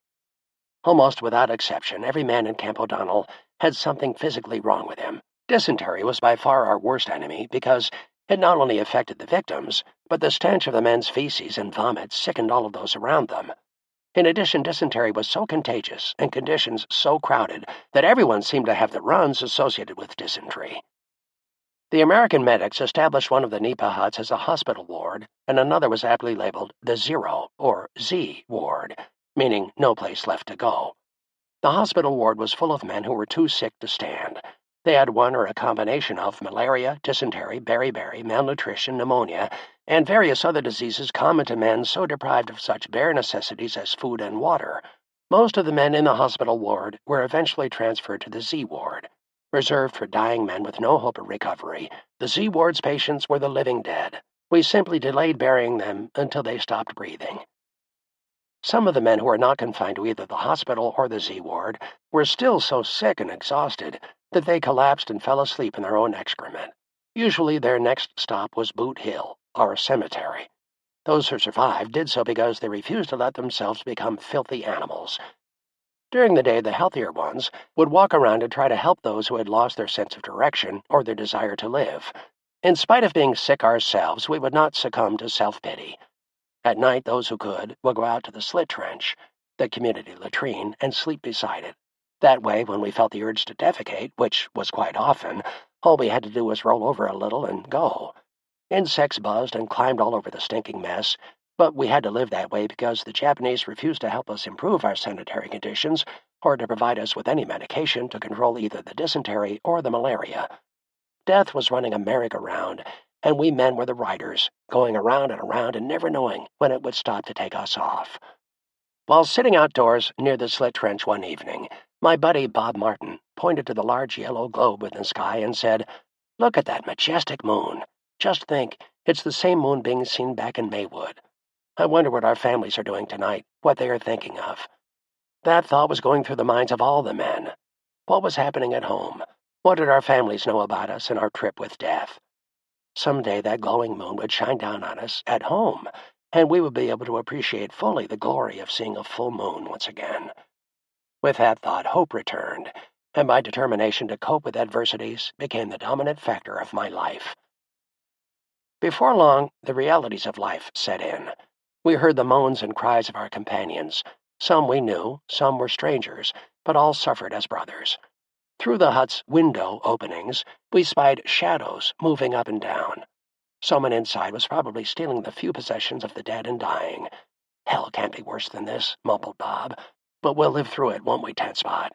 Almost without exception, every man in Camp O'Donnell had something physically wrong with him. Dysentery was by far our worst enemy because it not only affected the victims, but the stench of the men's feces and vomit sickened all of those around them. In addition, dysentery was so contagious and conditions so crowded that everyone seemed to have the runs associated with dysentery. The American medics established one of the nipa huts as a hospital ward, and another was aptly labeled the Zero, or Z, ward, meaning no place left to go. The hospital ward was full of men who were too sick to stand. They had one or a combination of malaria, dysentery, beriberi, malnutrition, pneumonia, and various other diseases common to men so deprived of such bare necessities as food and water. Most of the men in the hospital ward were eventually transferred to the Z ward, reserved for dying men with no hope of recovery. The Z ward's patients were the living dead. We simply delayed burying them until they stopped breathing. Some of the men who were not confined to either the hospital or the Z ward were still so sick and exhausted that they collapsed and fell asleep in their own excrement. Usually their next stop was Boot Hill, our cemetery. Those who survived did so because they refused to let themselves become filthy animals. During the day, the healthier ones would walk around and try to help those who had lost their sense of direction or their desire to live. In spite of being sick ourselves, we would not succumb to self-pity. At night, those who could would go out to the slit trench, the community latrine, and sleep beside it. That way, when we felt the urge to defecate, which was quite often, all we had to do was roll over a little and go. Insects buzzed and climbed all over the stinking mess, but we had to live that way because the Japanese refused to help us improve our sanitary conditions or to provide us with any medication to control either the dysentery or the malaria. Death was running a merry-go-round, and we men were the riders, going around and never knowing when it would stop to take us off. While sitting outdoors near the slit trench one evening, my buddy Bob Martin pointed to the large yellow globe in the sky and said, "Look at that majestic moon. Just think, it's the same moon being seen back in Maywood. I wonder what our families are doing tonight, what they are thinking of." That thought was going through the minds of all the men. What was happening at home? What did our families know about us and our trip with death? Someday that glowing moon would shine down on us at home, and we would be able to appreciate fully the glory of seeing a full moon once again. With that thought, hope returned, and my determination to cope with adversities became the dominant factor of my life. Before long, the realities of life set in. We heard the moans and cries of our companions. Some we knew, some were strangers, but all suffered as brothers. Through the hut's window openings, we spied shadows moving up and down. Someone inside was probably stealing the few possessions of the dead and dying. "Hell can't be worse than this," mumbled Bob. "But we'll live through it, won't we, Ten Spot?"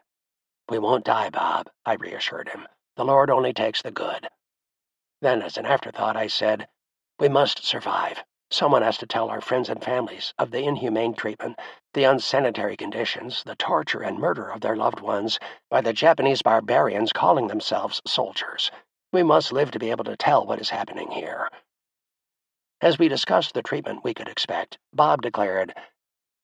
"We won't die, Bob," I reassured him. "The Lord only takes the good." Then, as an afterthought, I said, "We must survive. Someone has to tell our friends and families of the inhumane treatment, the unsanitary conditions, the torture and murder of their loved ones by the Japanese barbarians calling themselves soldiers. We must live to be able to tell what is happening here." As we discussed the treatment we could expect, Bob declared,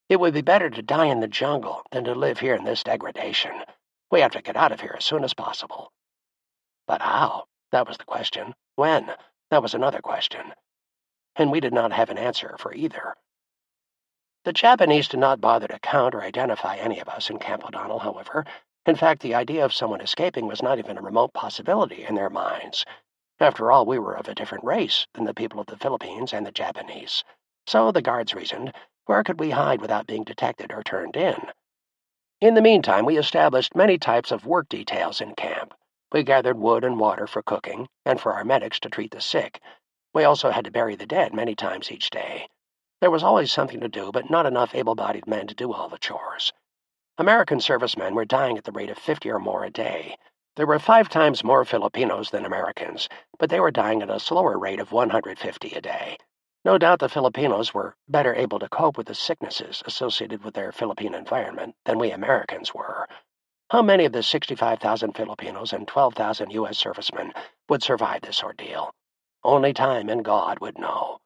"It would be better to die in the jungle than to live here in this degradation. We have to get out of here as soon as possible." But how? That was the question. When? That was another question. And we did not have an answer for either. The Japanese did not bother to count or identify any of us in Camp O'Donnell, however. In fact, the idea of someone escaping was not even a remote possibility in their minds. After all, we were of a different race than the people of the Philippines and the Japanese. So, the guards reasoned, where could we hide without being detected or turned in? In the meantime, we established many types of work details in camp. We gathered wood and water for cooking, and for our medics to treat the sick. We also had to bury the dead many times each day. There was always something to do, but not enough able-bodied men to do all the chores. American servicemen were dying at the rate of 50 or more a day. There were 5 times more Filipinos than Americans, but they were dying at a slower rate of 150 a day. No doubt the Filipinos were better able to cope with the sicknesses associated with their Philippine environment than we Americans were. How many of the 65,000 Filipinos and 12,000 U.S. servicemen would survive this ordeal? Only time and God would know.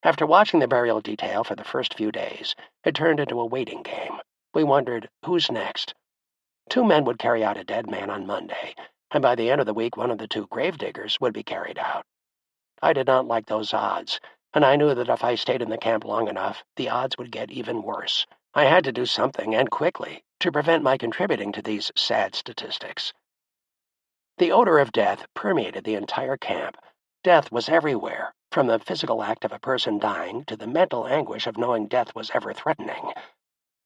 After watching the burial detail for the first few days, it turned into a waiting game. We wondered, who's next? 2 men would carry out a dead man on Monday, and by the end of the week, one of the 2 gravediggers would be carried out. I did not like those odds, and I knew that if I stayed in the camp long enough, the odds would get even worse. I had to do something, and quickly, to prevent my contributing to these sad statistics. The odor of death permeated the entire camp. Death was everywhere, from the physical act of a person dying to the mental anguish of knowing death was ever threatening.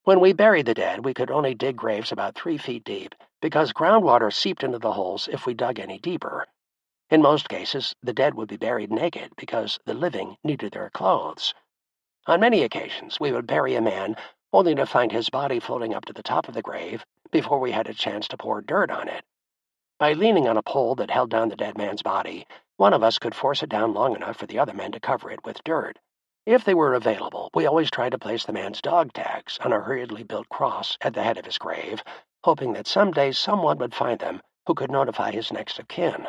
When we buried the dead, we could only dig graves about 3 feet deep, because groundwater seeped into the holes if we dug any deeper. In most cases, the dead would be buried naked because the living needed their clothes. On many occasions, we would bury a man only to find his body floating up to the top of the grave before we had a chance to pour dirt on it. By leaning on a pole that held down the dead man's body, one of us could force it down long enough for the other men to cover it with dirt. If they were available, we always tried to place the man's dog tags on a hurriedly built cross at the head of his grave, hoping that someday someone would find them who could notify his next of kin.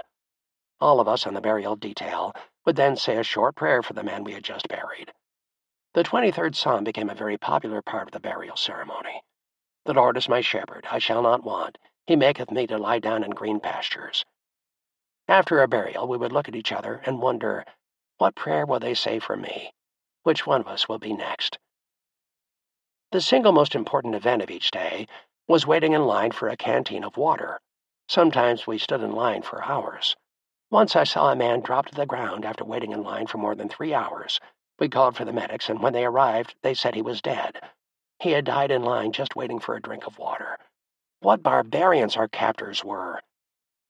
All of us on the burial detail would then say a short prayer for the man we had just buried. The 23rd Psalm became a very popular part of the burial ceremony. The Lord is my shepherd, I shall not want. He maketh me to lie down in green pastures. After a burial, we would look at each other and wonder, what prayer will they say for me? Which one of us will be next? The single most important event of each day was waiting in line for a canteen of water. Sometimes we stood in line for hours. Once I saw a man drop to the ground after waiting in line for more than 3 hours. We called for the medics, and when they arrived, they said he was dead. He had died in line just waiting for a drink of water. What barbarians our captors were!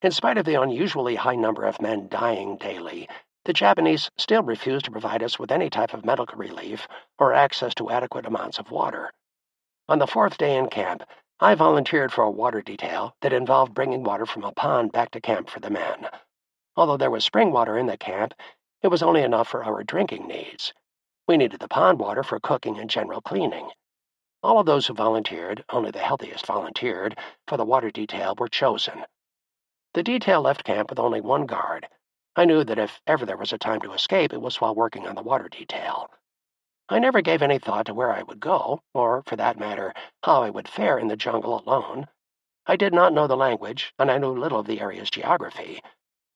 In spite of the unusually high number of men dying daily, the Japanese still refused to provide us with any type of medical relief or access to adequate amounts of water. On the 4th day in camp, I volunteered for a water detail that involved bringing water from a pond back to camp for the men. Although there was spring water in the camp, it was only enough for our drinking needs. We needed the pond water for cooking and general cleaning. All of those who volunteered, only the healthiest volunteered, for the water detail were chosen. The detail left camp with only 1 guard. I knew that if ever there was a time to escape, it was while working on the water detail. I never gave any thought to where I would go, or, for that matter, how I would fare in the jungle alone. I did not know the language, and I knew little of the area's geography.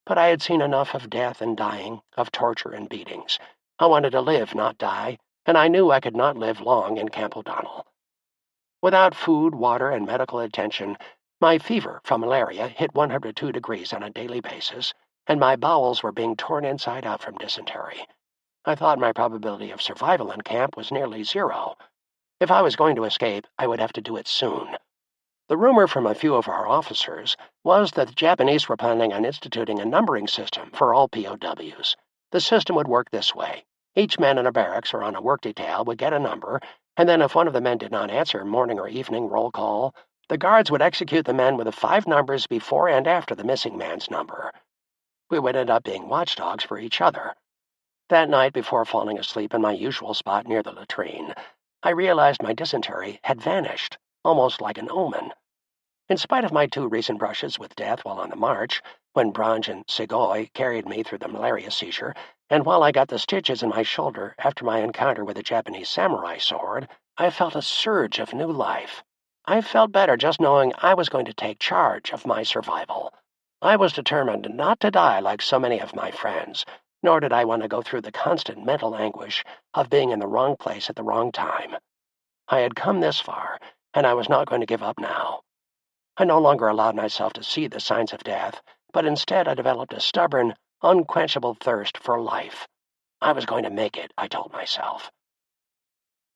But I had seen enough of death and dying, of torture and beatings. I wanted to live, not die, and I knew I could not live long in Camp O'Donnell. Without food, water, and medical attention, my fever from malaria hit 102 degrees on a daily basis, and my bowels were being torn inside out from dysentery. I thought my probability of survival in camp was nearly 0. If I was going to escape, I would have to do it soon. The rumor from a few of our officers was that the Japanese were planning on instituting a numbering system for all POWs. The system would work this way. Each man in a barracks or on a work detail would get a number, and then if one of the men did not answer morning or evening roll call, the guards would execute the men with the 5 numbers before and after the missing man's number. We would end up being watchdogs for each other. That night, before falling asleep in my usual spot near the latrine, I realized my dysentery had vanished, almost like an omen. In spite of my 2 recent brushes with death while on the march, when Branch and Segoy carried me through the malaria seizure, and while I got the stitches in my shoulder after my encounter with a Japanese samurai sword, I felt a surge of new life. I felt better just knowing I was going to take charge of my survival. I was determined not to die like so many of my friends, nor did I want to go through the constant mental anguish of being in the wrong place at the wrong time. I had come this far, and I was not going to give up now. I no longer allowed myself to see the signs of death, but instead I developed a stubborn, unquenchable thirst for life. I was going to make it, I told myself.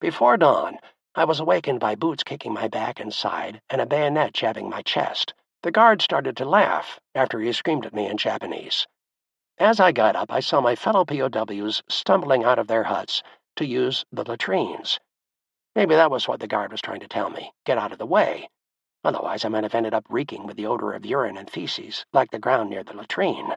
Before dawn, I was awakened by boots kicking my back and side and a bayonet jabbing my chest. The guard started to laugh after he screamed at me in Japanese. As I got up, I saw my fellow POWs stumbling out of their huts to use the latrines. Maybe that was what the guard was trying to tell me. Get out of the way. Otherwise, I might have ended up reeking with the odor of urine and feces, like the ground near the latrine.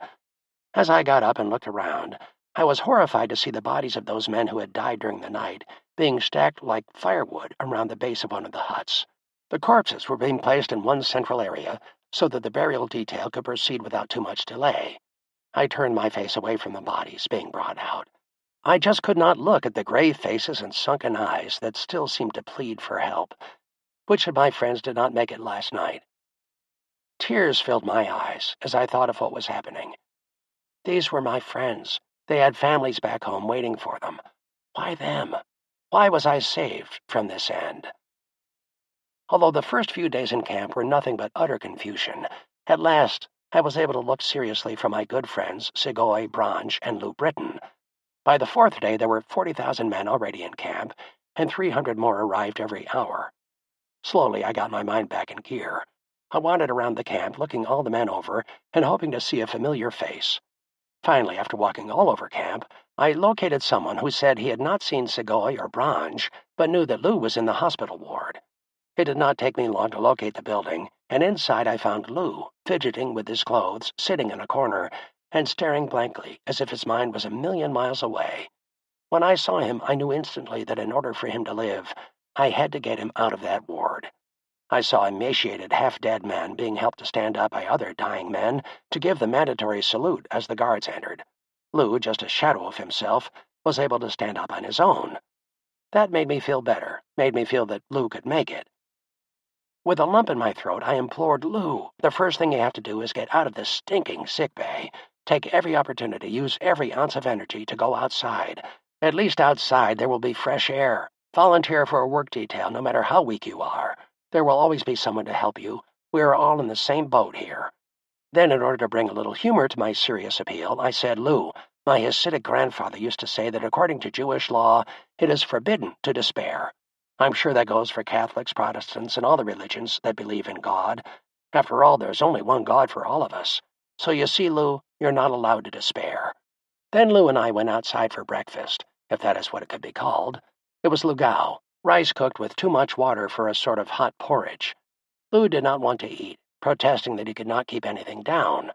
As I got up and looked around, I was horrified to see the bodies of those men who had died during the night being stacked like firewood around the base of one of the huts. The corpses were being placed in one central area so that the burial detail could proceed without too much delay. I turned my face away from the bodies being brought out. I just could not look at the grave faces and sunken eyes that still seemed to plead for help. Which of my friends did not make it last night? Tears filled my eyes as I thought of what was happening. These were my friends. They had families back home waiting for them. Why them? Why was I saved from this end? Although the first few days in camp were nothing but utter confusion, at last I was able to look seriously for my good friends Segoy, Branch, and Lou Britton. By the fourth day, there were 40,000 men already in camp, and 300 more arrived every hour. Slowly, I got my mind back in gear. I wandered around the camp, looking all the men over and hoping to see a familiar face. Finally, after walking all over camp, I located someone who said he had not seen Segoy or Branch, but knew that Lou was in the hospital ward. It did not take me long to locate the building, and inside I found Lou, fidgeting with his clothes, sitting in a corner, and staring blankly as if his mind was a million miles away. When I saw him, I knew instantly that in order for him to live, I had to get him out of that ward. I saw emaciated, half-dead men being helped to stand up by other dying men to give the mandatory salute as the guards entered. Lou, just a shadow of himself, was able to stand up on his own. That made me feel better, made me feel that Lou could make it. With a lump in my throat, I implored Lou, the first thing you have to do is get out of this stinking sick bay. Take every opportunity, use every ounce of energy to go outside. At least outside there will be fresh air. Volunteer for a work detail, no matter how weak you are. There will always be someone to help you. We are all in the same boat here. Then, in order to bring a little humor to my serious appeal, I said, Lou, my Hasidic grandfather used to say that according to Jewish law, it is forbidden to despair. I'm sure that goes for Catholics, Protestants, and all the religions that believe in God. After all, there's only one God for all of us. So you see, Lou, you're not allowed to despair. Then Lou and I went outside for breakfast, if that is what it could be called. It was lugao, rice cooked with too much water for a sort of hot porridge. Lou did not want to eat, protesting that he could not keep anything down.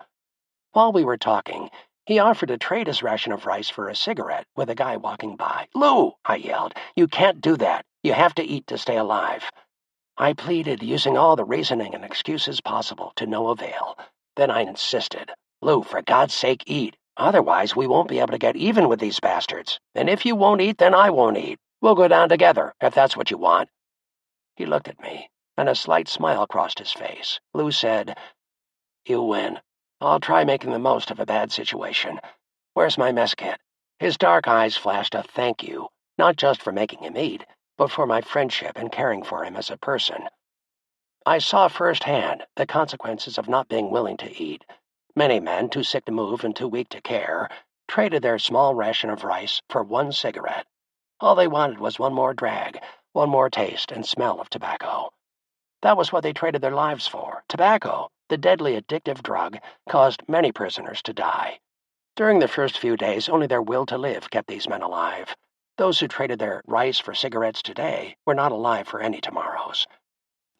While we were talking, he offered to trade his ration of rice for a cigarette with a guy walking by. Lou, I yelled, you can't do that. You have to eat to stay alive. I pleaded, using all the reasoning and excuses possible to no avail. Then I insisted, Lou, for God's sake, eat. Otherwise, we won't be able to get even with these bastards. And if you won't eat, then I won't eat. We'll go down together, if that's what you want. He looked at me, and a slight smile crossed his face. Lou said, You win. I'll try making the most of a bad situation. Where's my mess kit? His dark eyes flashed a thank you, not just for making him eat, but for my friendship and caring for him as a person. I saw firsthand the consequences of not being willing to eat. Many men, too sick to move and too weak to care, traded their small ration of rice for one cigarette. All they wanted was one more drag, one more taste and smell of tobacco. That was what they traded their lives for. Tobacco, the deadly addictive drug, caused many prisoners to die. During the first few days, only their will to live kept these men alive. Those who traded their rice for cigarettes today were not alive for any tomorrows.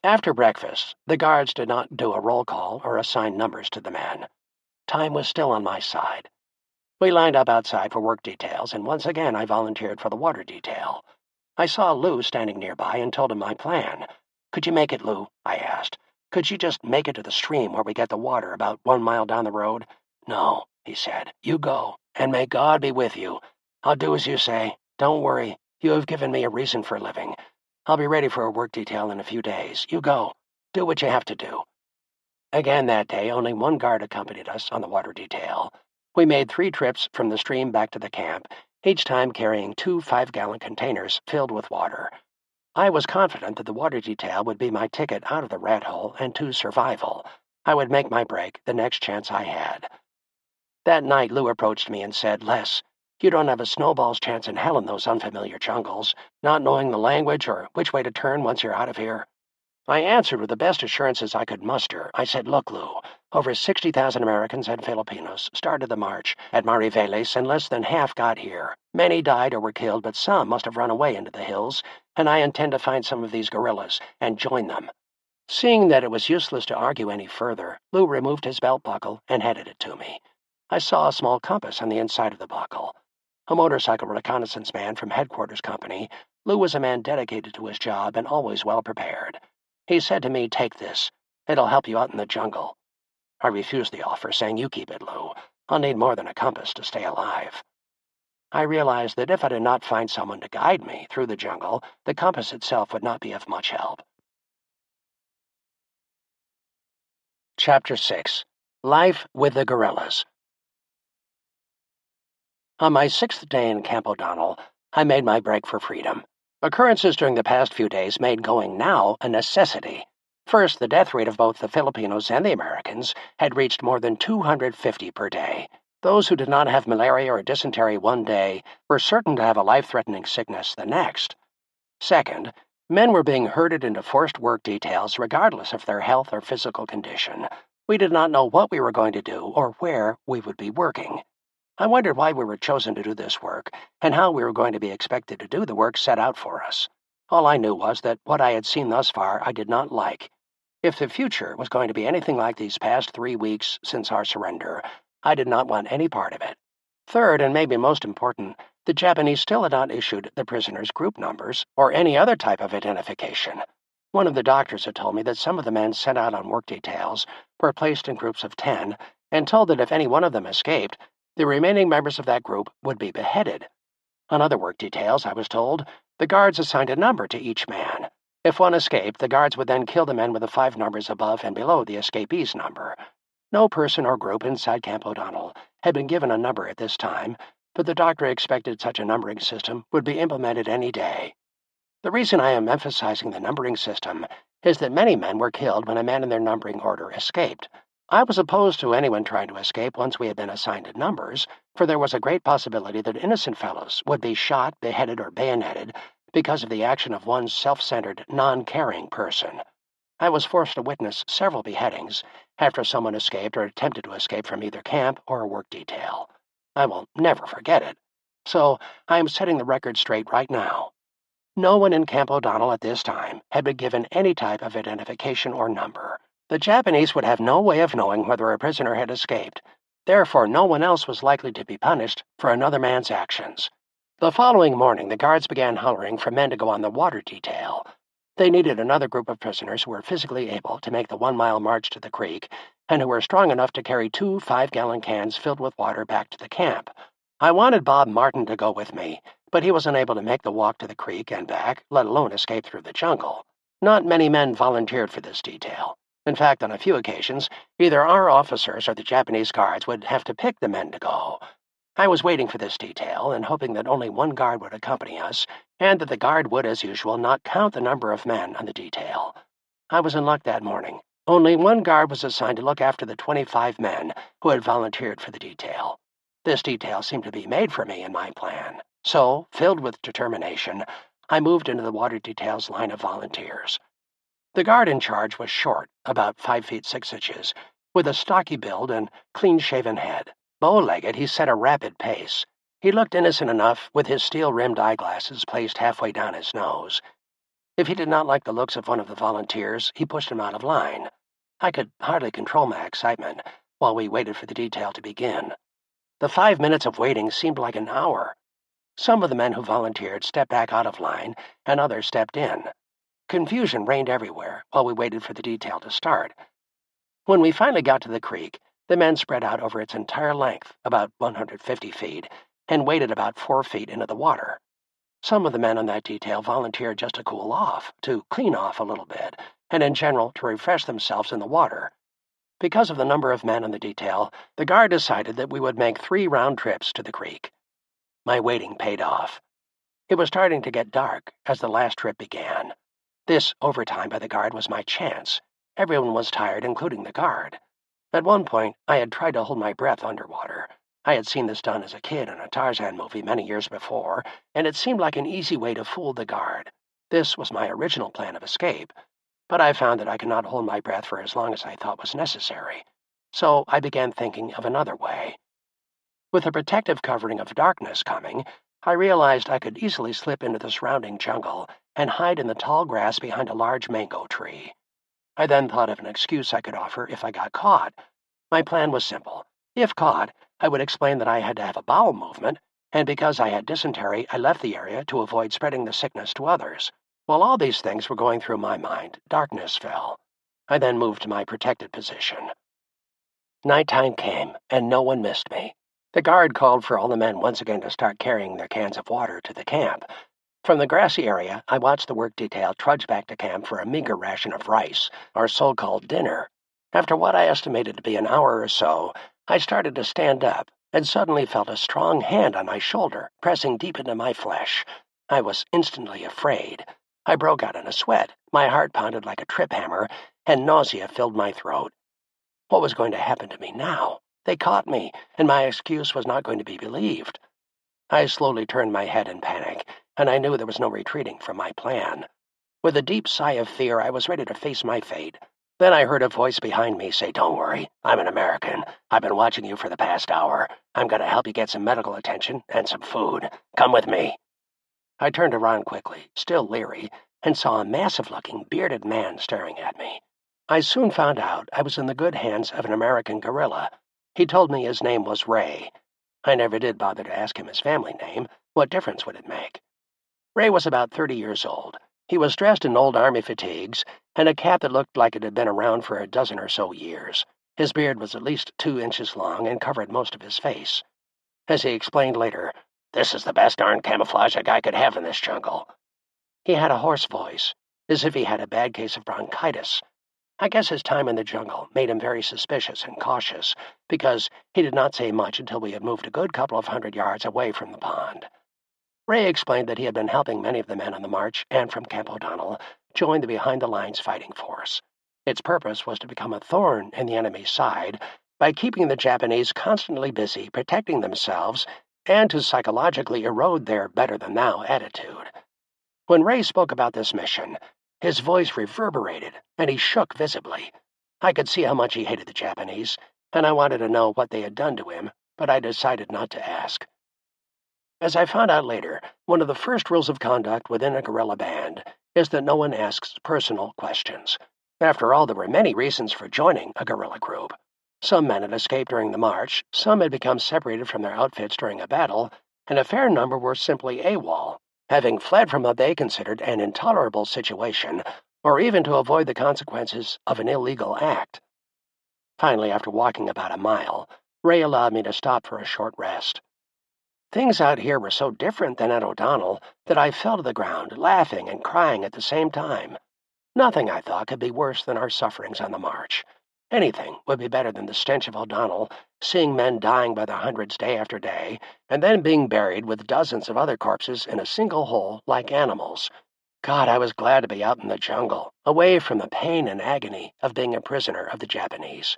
After breakfast, the guards did not do a roll call or assign numbers to the men. Time was still on my side. We lined up outside for work details, and once again I volunteered for the water detail. I saw Lou standing nearby and told him my plan. Could you make it, Lou? I asked. Could you just make it to the stream where we get the water about 1 mile down the road? No, he said. You go, and may God be with you. I'll do as you say. Don't worry. You have given me a reason for living. I'll be ready for a work detail in a few days. You go. Do what you have to do. Again that day, only one guard accompanied us on the water detail. We made 3 trips from the stream back to the camp, each time carrying 2 5-gallon containers filled with water. I was confident that the water detail would be my ticket out of the rat hole and to survival. I would make my break the next chance I had. That night, Lou approached me and said, Les, you don't have a snowball's chance in hell in those unfamiliar jungles, not knowing the language or which way to turn once you're out of here. I answered with the best assurances I could muster. I said, Look, Lou, Over 60,000 Americans and Filipinos started the march at Mariveles, and less than half got here. Many died or were killed, but some must have run away into the hills, and I intend to find some of these guerrillas and join them. Seeing that it was useless to argue any further, Lou removed his belt buckle and handed it to me. I saw a small compass on the inside of the buckle. A motorcycle reconnaissance man from Headquarters Company, Lou was a man dedicated to his job and always well prepared. He said to me, "Take this. It'll help you out in the jungle." I refused the offer, saying, "You keep it, Lou. I'll need more than a compass to stay alive." I realized that if I did not find someone to guide me through the jungle, the compass itself would not be of much help. Chapter 6. Life with the Guerrillas. On my 6th day in Camp O'Donnell, I made my break for freedom. Occurrences during the past few days made going now a necessity. First, the death rate of both the Filipinos and the Americans had reached more than 250 per day. Those who did not have malaria or dysentery one day were certain to have a life-threatening sickness the next. Second, men were being herded into forced work details regardless of their health or physical condition. We did not know what we were going to do or where we would be working. I wondered why we were chosen to do this work, and how we were going to be expected to do the work set out for us. All I knew was that what I had seen thus far I did not like. If the future was going to be anything like these past 3 weeks since our surrender, I did not want any part of it. Third, and maybe most important, the Japanese still had not issued the prisoners' group numbers or any other type of identification. One of the doctors had told me that some of the men sent out on work details were placed in groups of 10 and told that if any one of them escaped, the remaining members of that group would be beheaded. On other work details, I was told, the guards assigned a number to each man. If one escaped, the guards would then kill the men with the 5 numbers above and below the escapee's number. No person or group inside Camp O'Donnell had been given a number at this time, but the doctor expected such a numbering system would be implemented any day. The reason I am emphasizing the numbering system is that many men were killed when a man in their numbering order escaped. I was opposed to anyone trying to escape once we had been assigned numbers, for there was a great possibility that innocent fellows would be shot, beheaded, or bayoneted because of the action of one self-centered, non-caring person. I was forced to witness several beheadings after someone escaped or attempted to escape from either camp or a work detail. I will never forget it. So I am setting the record straight right now. No one in Camp O'Donnell at this time had been given any type of identification or number. The Japanese would have no way of knowing whether a prisoner had escaped. Therefore, no one else was likely to be punished for another man's actions. The following morning, the guards began hollering for men to go on the water detail. They needed another group of prisoners who were physically able to make the 1-mile march to the creek and who were strong enough to carry 2 5-gallon cans filled with water back to the camp. I wanted Bob Martin to go with me, but he was unable to make the walk to the creek and back, let alone escape through the jungle. Not many men volunteered for this detail. In fact, on a few occasions, either our officers or the Japanese guards would have to pick the men to go. I was waiting for this detail and hoping that only one guard would accompany us, and that the guard would, as usual, not count the number of men on the detail. I was in luck that morning. Only one guard was assigned to look after the 25 men who had volunteered for the detail. This detail seemed to be made for me in my plan. So, filled with determination, I moved into the water detail's line of volunteers. The guard in charge was short, about 5 feet 6 inches, with a stocky build and clean-shaven head. Bow-legged, he set a rapid pace. He looked innocent enough, with his steel-rimmed eyeglasses placed halfway down his nose. If he did not like the looks of one of the volunteers, he pushed him out of line. I could hardly control my excitement while we waited for the detail to begin. The 5 minutes of waiting seemed like an hour. Some of the men who volunteered stepped back out of line, and others stepped in. Confusion reigned everywhere while we waited for the detail to start. When we finally got to the creek, the men spread out over its entire length, about 150 feet, and waded about 4 feet into the water. Some of the men on that detail volunteered just to cool off, to clean off a little bit, and in general to refresh themselves in the water. Because of the number of men on the detail, the guard decided that we would make 3 round trips to the creek. My waiting paid off. It was starting to get dark as the last trip began. This overtime by the guard was my chance. Everyone was tired, including the guard. At one point, I had tried to hold my breath underwater. I had seen this done as a kid in a Tarzan movie many years before, and it seemed like an easy way to fool the guard. This was my original plan of escape, but I found that I could not hold my breath for as long as I thought was necessary. so I began thinking of another way. With a protective covering of darkness coming, I realized I could easily slip into the surrounding jungle and hide in the tall grass behind a large mango tree. I then thought of an excuse I could offer if I got caught. My plan was simple. If caught, I would explain that I had to have a bowel movement, and because I had dysentery, I left the area to avoid spreading the sickness to others. While all these things were going through my mind, darkness fell. I then moved to my protected position. Nighttime came, and no one missed me. The guard called for all the men once again to start carrying their cans of water to the camp. From the grassy area, I watched the work detail trudge back to camp for a meager ration of rice, our so-called dinner. After what I estimated to be an hour or so, I started to stand up and suddenly felt a strong hand on my shoulder, pressing deep into my flesh. I was instantly afraid. I broke out in a sweat, my heart pounded like a trip hammer, and nausea filled my throat. What was going to happen to me now? They caught me, and my excuse was not going to be believed. I slowly turned my head in panic, and I knew there was no retreating from my plan. With a deep sigh of fear, I was ready to face my fate. Then I heard a voice behind me say, "Don't worry, I'm an American. I've been watching you for the past hour. I'm going to help you get some medical attention and some food. Come with me." I turned around quickly, still leery, and saw a massive-looking, bearded man staring at me. I soon found out I was in the good hands of an American guerrilla. He told me his name was Ray. I never did bother to ask him his family name. What difference would it make? Ray was about 30 years old. He was dressed in old army fatigues and a cap that looked like it had been around for a dozen or so years. His beard was at least 2 inches long and covered most of his face. As he explained later, "This is the best darn camouflage a guy could have in this jungle." He had a hoarse voice, as if he had a bad case of bronchitis. I guess his time in the jungle made him very suspicious and cautious, because he did not say much until we had moved a good couple of 100 yards away from the pond. Ray explained that he had been helping many of the men on the march and from Camp O'Donnell join the behind-the-lines fighting force. Its purpose was to become a thorn in the enemy's side by keeping the Japanese constantly busy protecting themselves and to psychologically erode their better-than-thou attitude. When Ray spoke about this mission, his voice reverberated and he shook visibly. I could see how much he hated the Japanese, and I wanted to know what they had done to him, but I decided not to ask. As I found out later, one of the first rules of conduct within a guerrilla band is that no one asks personal questions. After all, there were many reasons for joining a guerrilla group. Some men had escaped during the march, some had become separated from their outfits during a battle, and a fair number were simply AWOL, having fled from what they considered an intolerable situation, or even to avoid the consequences of an illegal act. Finally, after walking about a mile, Ray allowed me to stop for a short rest. Things out here were so different than at O'Donnell that I fell to the ground, laughing and crying at the same time. Nothing, I thought, could be worse than our sufferings on the march. Anything would be better than the stench of O'Donnell, seeing men dying by the hundreds day after day, and then being buried with dozens of other corpses in a single hole like animals. God, I was glad to be out in the jungle, away from the pain and agony of being a prisoner of the Japanese.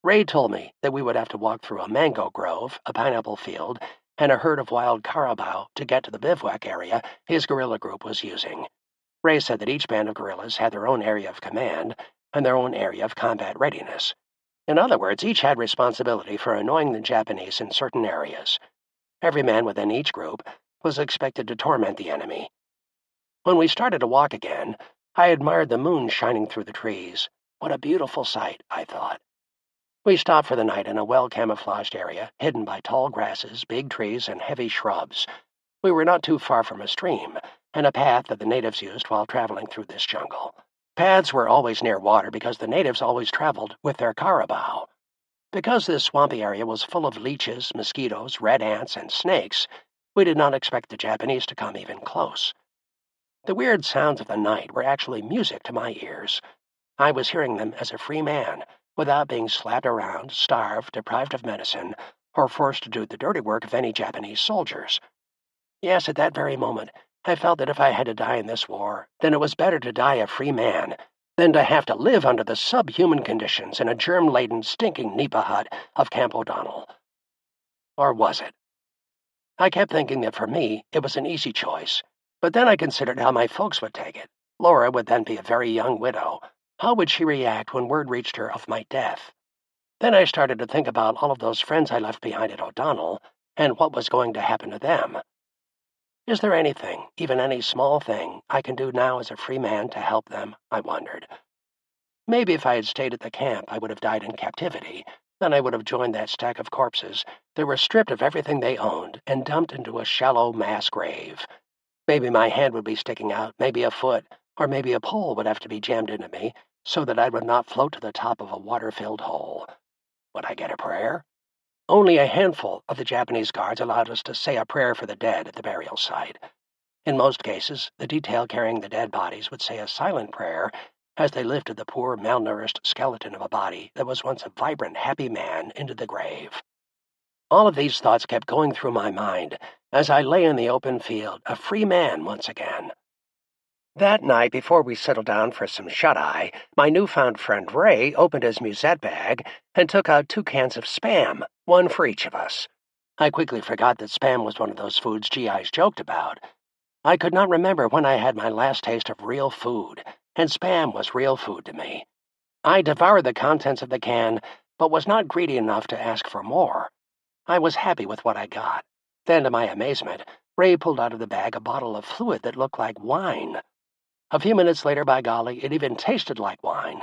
Ray told me that we would have to walk through a mango grove, a pineapple field, and a herd of wild carabao to get to the bivouac area his guerrilla group was using. Ray said that each band of guerrillas had their own area of command and their own area of combat readiness. In other words, each had responsibility for annoying the Japanese in certain areas. Every man within each group was expected to torment the enemy. When we started to walk again, I admired the moon shining through the trees. What a beautiful sight, I thought. We stopped for the night in a well-camouflaged area, hidden by tall grasses, big trees, and heavy shrubs. We were not too far from a stream, and a path that the natives used while traveling through this jungle. Paths were always near water because the natives always traveled with their carabao. Because this swampy area was full of leeches, mosquitoes, red ants, and snakes, we did not expect the Japanese to come even close. The weird sounds of the night were actually music to my ears. I was hearing them as a free man, without being slapped around, starved, deprived of medicine, or forced to do the dirty work of any Japanese soldiers. Yes, at that very moment, I felt that if I had to die in this war, then it was better to die a free man than to have to live under the subhuman conditions in a germ-laden, stinking nipa hut of Camp O'Donnell. Or was it? I kept thinking that for me, it was an easy choice, but then I considered how my folks would take it. Laura would then be a very young widow. How would she react when word reached her of my death? Then I started to think about all of those friends I left behind at O'Donnell and what was going to happen to them. Is there anything, even any small thing, I can do now as a free man to help them? I wondered. Maybe if I had stayed at the camp, I would have died in captivity. Then I would have joined that stack of corpses that were stripped of everything they owned and dumped into a shallow mass grave. Maybe my hand would be sticking out, maybe a foot, or maybe a pole would have to be jammed into me so that I would not float to the top of a water-filled hole. Would I get a prayer? Only a handful of the Japanese guards allowed us to say a prayer for the dead at the burial site. In most cases, the detail carrying the dead bodies would say a silent prayer as they lifted the poor, malnourished skeleton of a body that was once a vibrant, happy man into the grave. All of these thoughts kept going through my mind as I lay in the open field, a free man once again. That night, before we settled down for some shut-eye, my newfound friend Ray opened his musette bag and took out 2 cans of Spam, one for each of us. I quickly forgot that Spam was one of those foods GIs joked about. I could not remember when I had my last taste of real food, and Spam was real food to me. I devoured the contents of the can, but was not greedy enough to ask for more. I was happy with what I got. Then, to my amazement, Ray pulled out of the bag a bottle of fluid that looked like wine. A few minutes later, by golly, it even tasted like wine.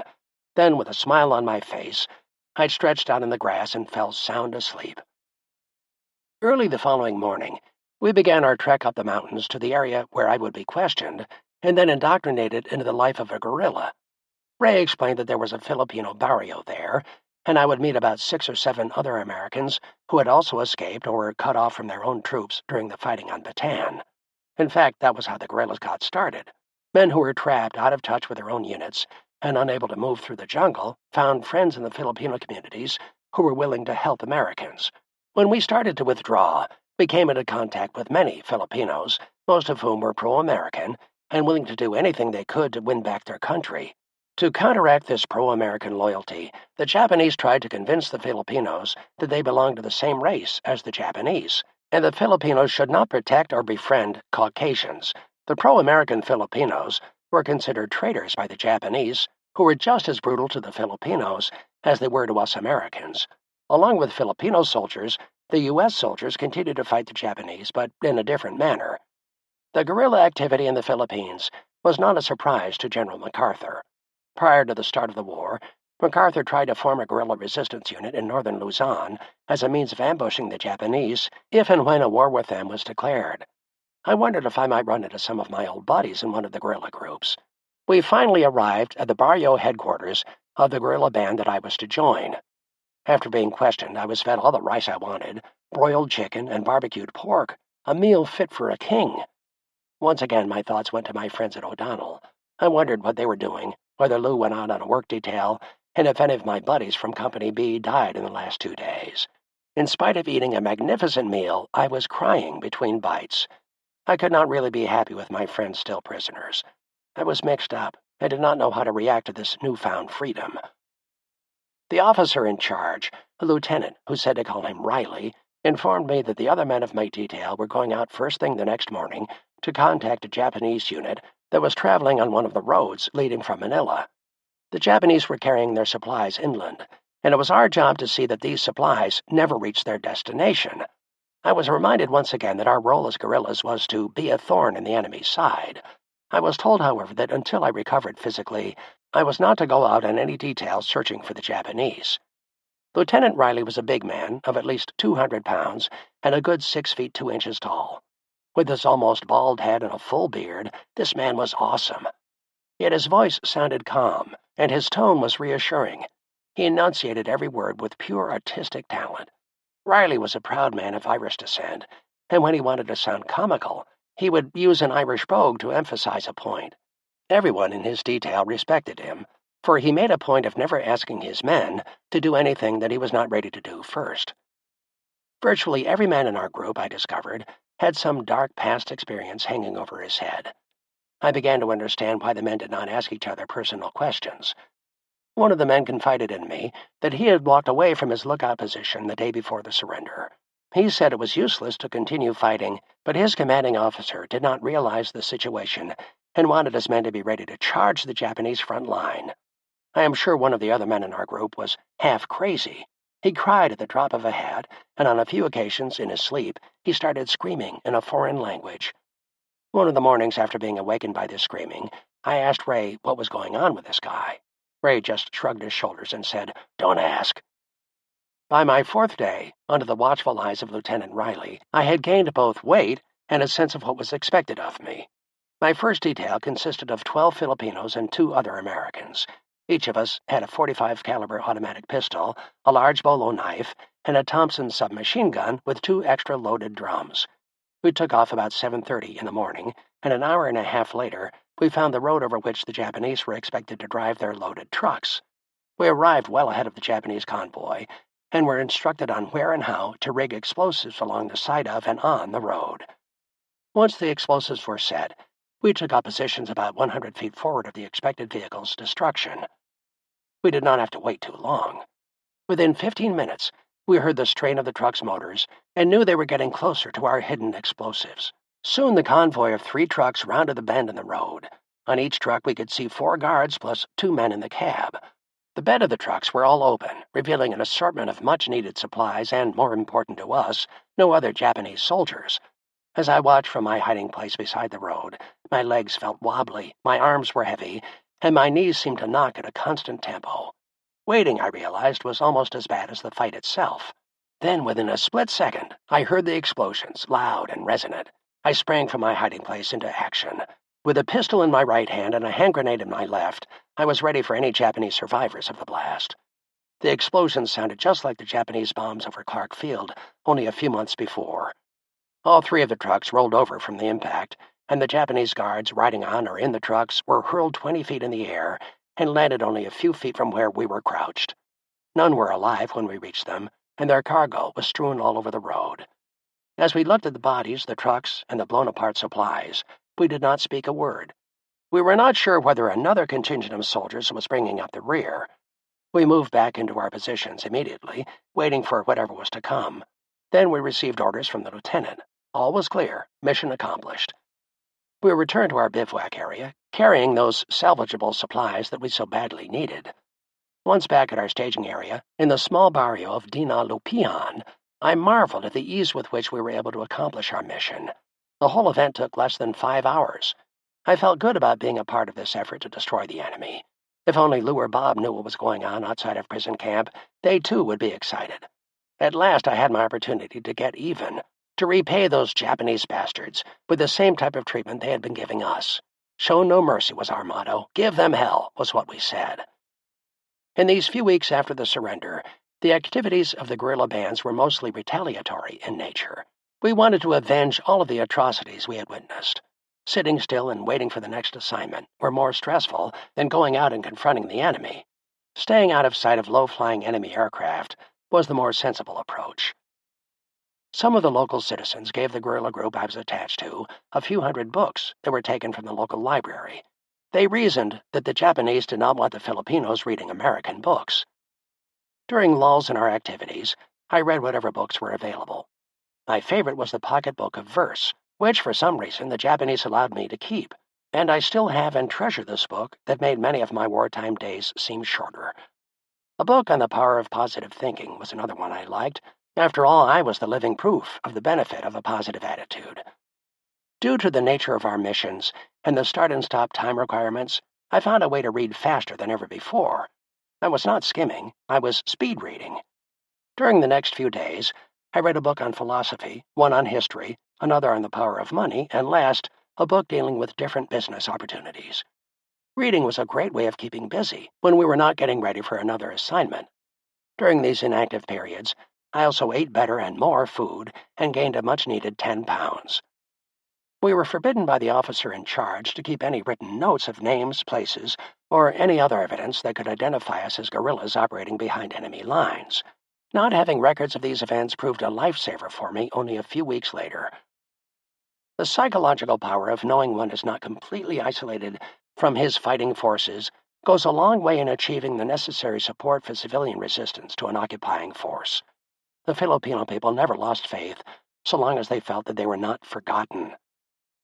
Then, with a smile on my face, I stretched out in the grass and fell sound asleep. Early the following morning, we began our trek up the mountains to the area where I would be questioned and then indoctrinated into the life of a guerrilla. Ray explained that there was a Filipino barrio there, and I would meet about 6 or 7 other Americans who had also escaped or were cut off from their own troops during the fighting on Bataan. In fact, that was how the guerrillas got started. Men who were trapped, out of touch with their own units, and unable to move through the jungle, found friends in the Filipino communities who were willing to help Americans. When we started to withdraw, we came into contact with many Filipinos, most of whom were pro-American and willing to do anything they could to win back their country. To counteract this pro-American loyalty, the Japanese tried to convince the Filipinos that they belonged to the same race as the Japanese, and the Filipinos should not protect or befriend Caucasians. The pro-American Filipinos were considered traitors by the Japanese, who were just as brutal to the Filipinos as they were to us Americans. Along with Filipino soldiers, the U.S. soldiers continued to fight the Japanese, but in a different manner. The guerrilla activity in the Philippines was not a surprise to General MacArthur. Prior to the start of the war, MacArthur tried to form a guerrilla resistance unit in northern Luzon as a means of ambushing the Japanese if and when a war with them was declared. I wondered if I might run into some of my old buddies in one of the guerrilla groups. We finally arrived at the barrio headquarters of the guerrilla band that I was to join. After being questioned, I was fed all the rice I wanted, broiled chicken, and barbecued pork, a meal fit for a king. Once again, my thoughts went to my friends at O'Donnell. I wondered what they were doing, whether Lou went out on a work detail, and if any of my buddies from Company B died in the last 2 days. In spite of eating a magnificent meal, I was crying between bites. I could not really be happy with my friends still prisoners. I was mixed up. I did not know how to react to this newfound freedom. The officer in charge, a lieutenant who said to call him Riley, informed me that the other men of my detail were going out first thing the next morning to contact a Japanese unit that was traveling on one of the roads leading from Manila. The Japanese were carrying their supplies inland, and it was our job to see that these supplies never reached their destination. I was reminded once again that our role as guerrillas was to be a thorn in the enemy's side. I was told, however, that until I recovered physically, I was not to go out on any detail searching for the Japanese. Lieutenant Riley was a big man of at least 200 pounds and a good 6 feet 2 inches tall. With his almost bald head and a full beard, this man was awesome. Yet his voice sounded calm, and his tone was reassuring. He enunciated every word with pure artistic talent. Riley was a proud man of Irish descent, and when he wanted to sound comical, he would use an Irish brogue to emphasize a point. Everyone in his detail respected him, for he made a point of never asking his men to do anything that he was not ready to do first. Virtually every man in our group, I discovered, had some dark past experience hanging over his head. I began to understand why the men did not ask each other personal questions. One of the men confided in me that he had walked away from his lookout position the day before the surrender. He said it was useless to continue fighting, but his commanding officer did not realize the situation and wanted his men to be ready to charge the Japanese front line. I am sure one of the other men in our group was half crazy. He cried at the drop of a hat, and on a few occasions in his sleep he started screaming in a foreign language. One of the mornings after being awakened by this screaming, I asked Ray what was going on with this guy. Ray just shrugged his shoulders and said, "Don't ask." By my fourth day, under the watchful eyes of Lieutenant Riley, I had gained both weight and a sense of what was expected of me. My first detail consisted of 12 Filipinos and 2 other Americans. Each of us had a .45 caliber automatic pistol, a large bolo knife, and a Thompson submachine gun with 2 extra loaded drums. We took off about 7:30 in the morning, and an hour and a half later, we found the road over which the Japanese were expected to drive their loaded trucks. We arrived well ahead of the Japanese convoy, and were instructed on where and how to rig explosives along the side of and on the road. Once the explosives were set, we took up positions about 100 feet forward of the expected vehicle's destruction. We did not have to wait too long. Within 15 minutes, we heard the strain of the truck's motors and knew they were getting closer to our hidden explosives. Soon the convoy of 3 trucks rounded the bend in the road. On each truck we could see 4 guards plus 2 men in the cab. The bed of the trucks were all open, revealing an assortment of much-needed supplies and, more important to us, no other Japanese soldiers. As I watched from my hiding place beside the road, my legs felt wobbly, my arms were heavy, and my knees seemed to knock at a constant tempo. Waiting, I realized, was almost as bad as the fight itself. Then, within a split second, I heard the explosions, loud and resonant. I sprang from my hiding place into action. With a pistol in my right hand and a hand grenade in my left, I was ready for any Japanese survivors of the blast. The explosions sounded just like the Japanese bombs over Clark Field only a few months before. All 3 of the trucks rolled over from the impact, and the Japanese guards riding on or in the trucks were hurled 20 feet in the air and landed only a few feet from where we were crouched. None were alive when we reached them, and their cargo was strewn all over the road. As we looked at the bodies, the trucks, and the blown-apart supplies, we did not speak a word. We were not sure whether another contingent of soldiers was bringing up the rear. We moved back into our positions immediately, waiting for whatever was to come. Then we received orders from the lieutenant. All was clear, mission accomplished. We returned to our bivouac area, carrying those salvageable supplies that we so badly needed. Once back at our staging area, in the small barrio of Dinalupian, I marveled at the ease with which we were able to accomplish our mission. The whole event took less than 5 hours. I felt good about being a part of this effort to destroy the enemy. If only Lou or Bob knew what was going on outside of prison camp, they too would be excited. At last I had my opportunity to get even, to repay those Japanese bastards with the same type of treatment they had been giving us. Show no mercy was our motto. Give them hell was what we said. In these few weeks after the surrender, the activities of the guerrilla bands were mostly retaliatory in nature. We wanted to avenge all of the atrocities we had witnessed. Sitting still and waiting for the next assignment were more stressful than going out and confronting the enemy. Staying out of sight of low-flying enemy aircraft was the more sensible approach. Some of the local citizens gave the guerrilla group I was attached to a few hundred books that were taken from the local library. They reasoned that the Japanese did not want the Filipinos reading American books. During lulls in our activities, I read whatever books were available. My favorite was the pocketbook of verse, which for some reason the Japanese allowed me to keep, and I still have and treasure this book that made many of my wartime days seem shorter. A book on the power of positive thinking was another one I liked. After all, I was the living proof of the benefit of a positive attitude. Due to the nature of our missions and the start and stop time requirements, I found a way to read faster than ever before. I was not skimming, I was speed reading. During the next few days, I read a book on philosophy, one on history, another on the power of money, and last, a book dealing with different business opportunities. Reading was a great way of keeping busy when we were not getting ready for another assignment. During these inactive periods, I also ate better and more food and gained a much-needed 10 pounds. We were forbidden by the officer in charge to keep any written notes of names, places, or any other evidence that could identify us as guerrillas operating behind enemy lines. Not having records of these events proved a lifesaver for me only a few weeks later. The psychological power of knowing one is not completely isolated from his fighting forces goes a long way in achieving the necessary support for civilian resistance to an occupying force. The Filipino people never lost faith so long as they felt that they were not forgotten.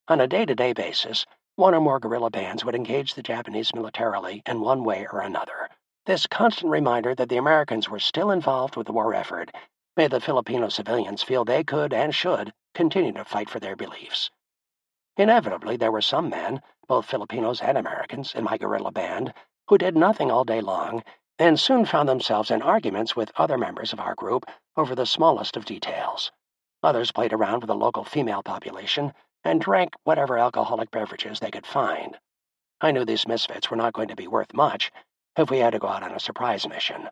On a day-to-day basis, one or more guerrilla bands would engage the Japanese militarily in one way or another. This constant reminder that the Americans were still involved with the war effort made the Filipino civilians feel they could and should continue to fight for their beliefs. Inevitably, there were some men, both Filipinos and Americans, in my guerrilla band, who did nothing all day long and soon found themselves in arguments with other members of our group over the smallest of details. Others played around with the local female population and drank whatever alcoholic beverages they could find. I knew these misfits were not going to be worth much if we had to go out on a surprise mission.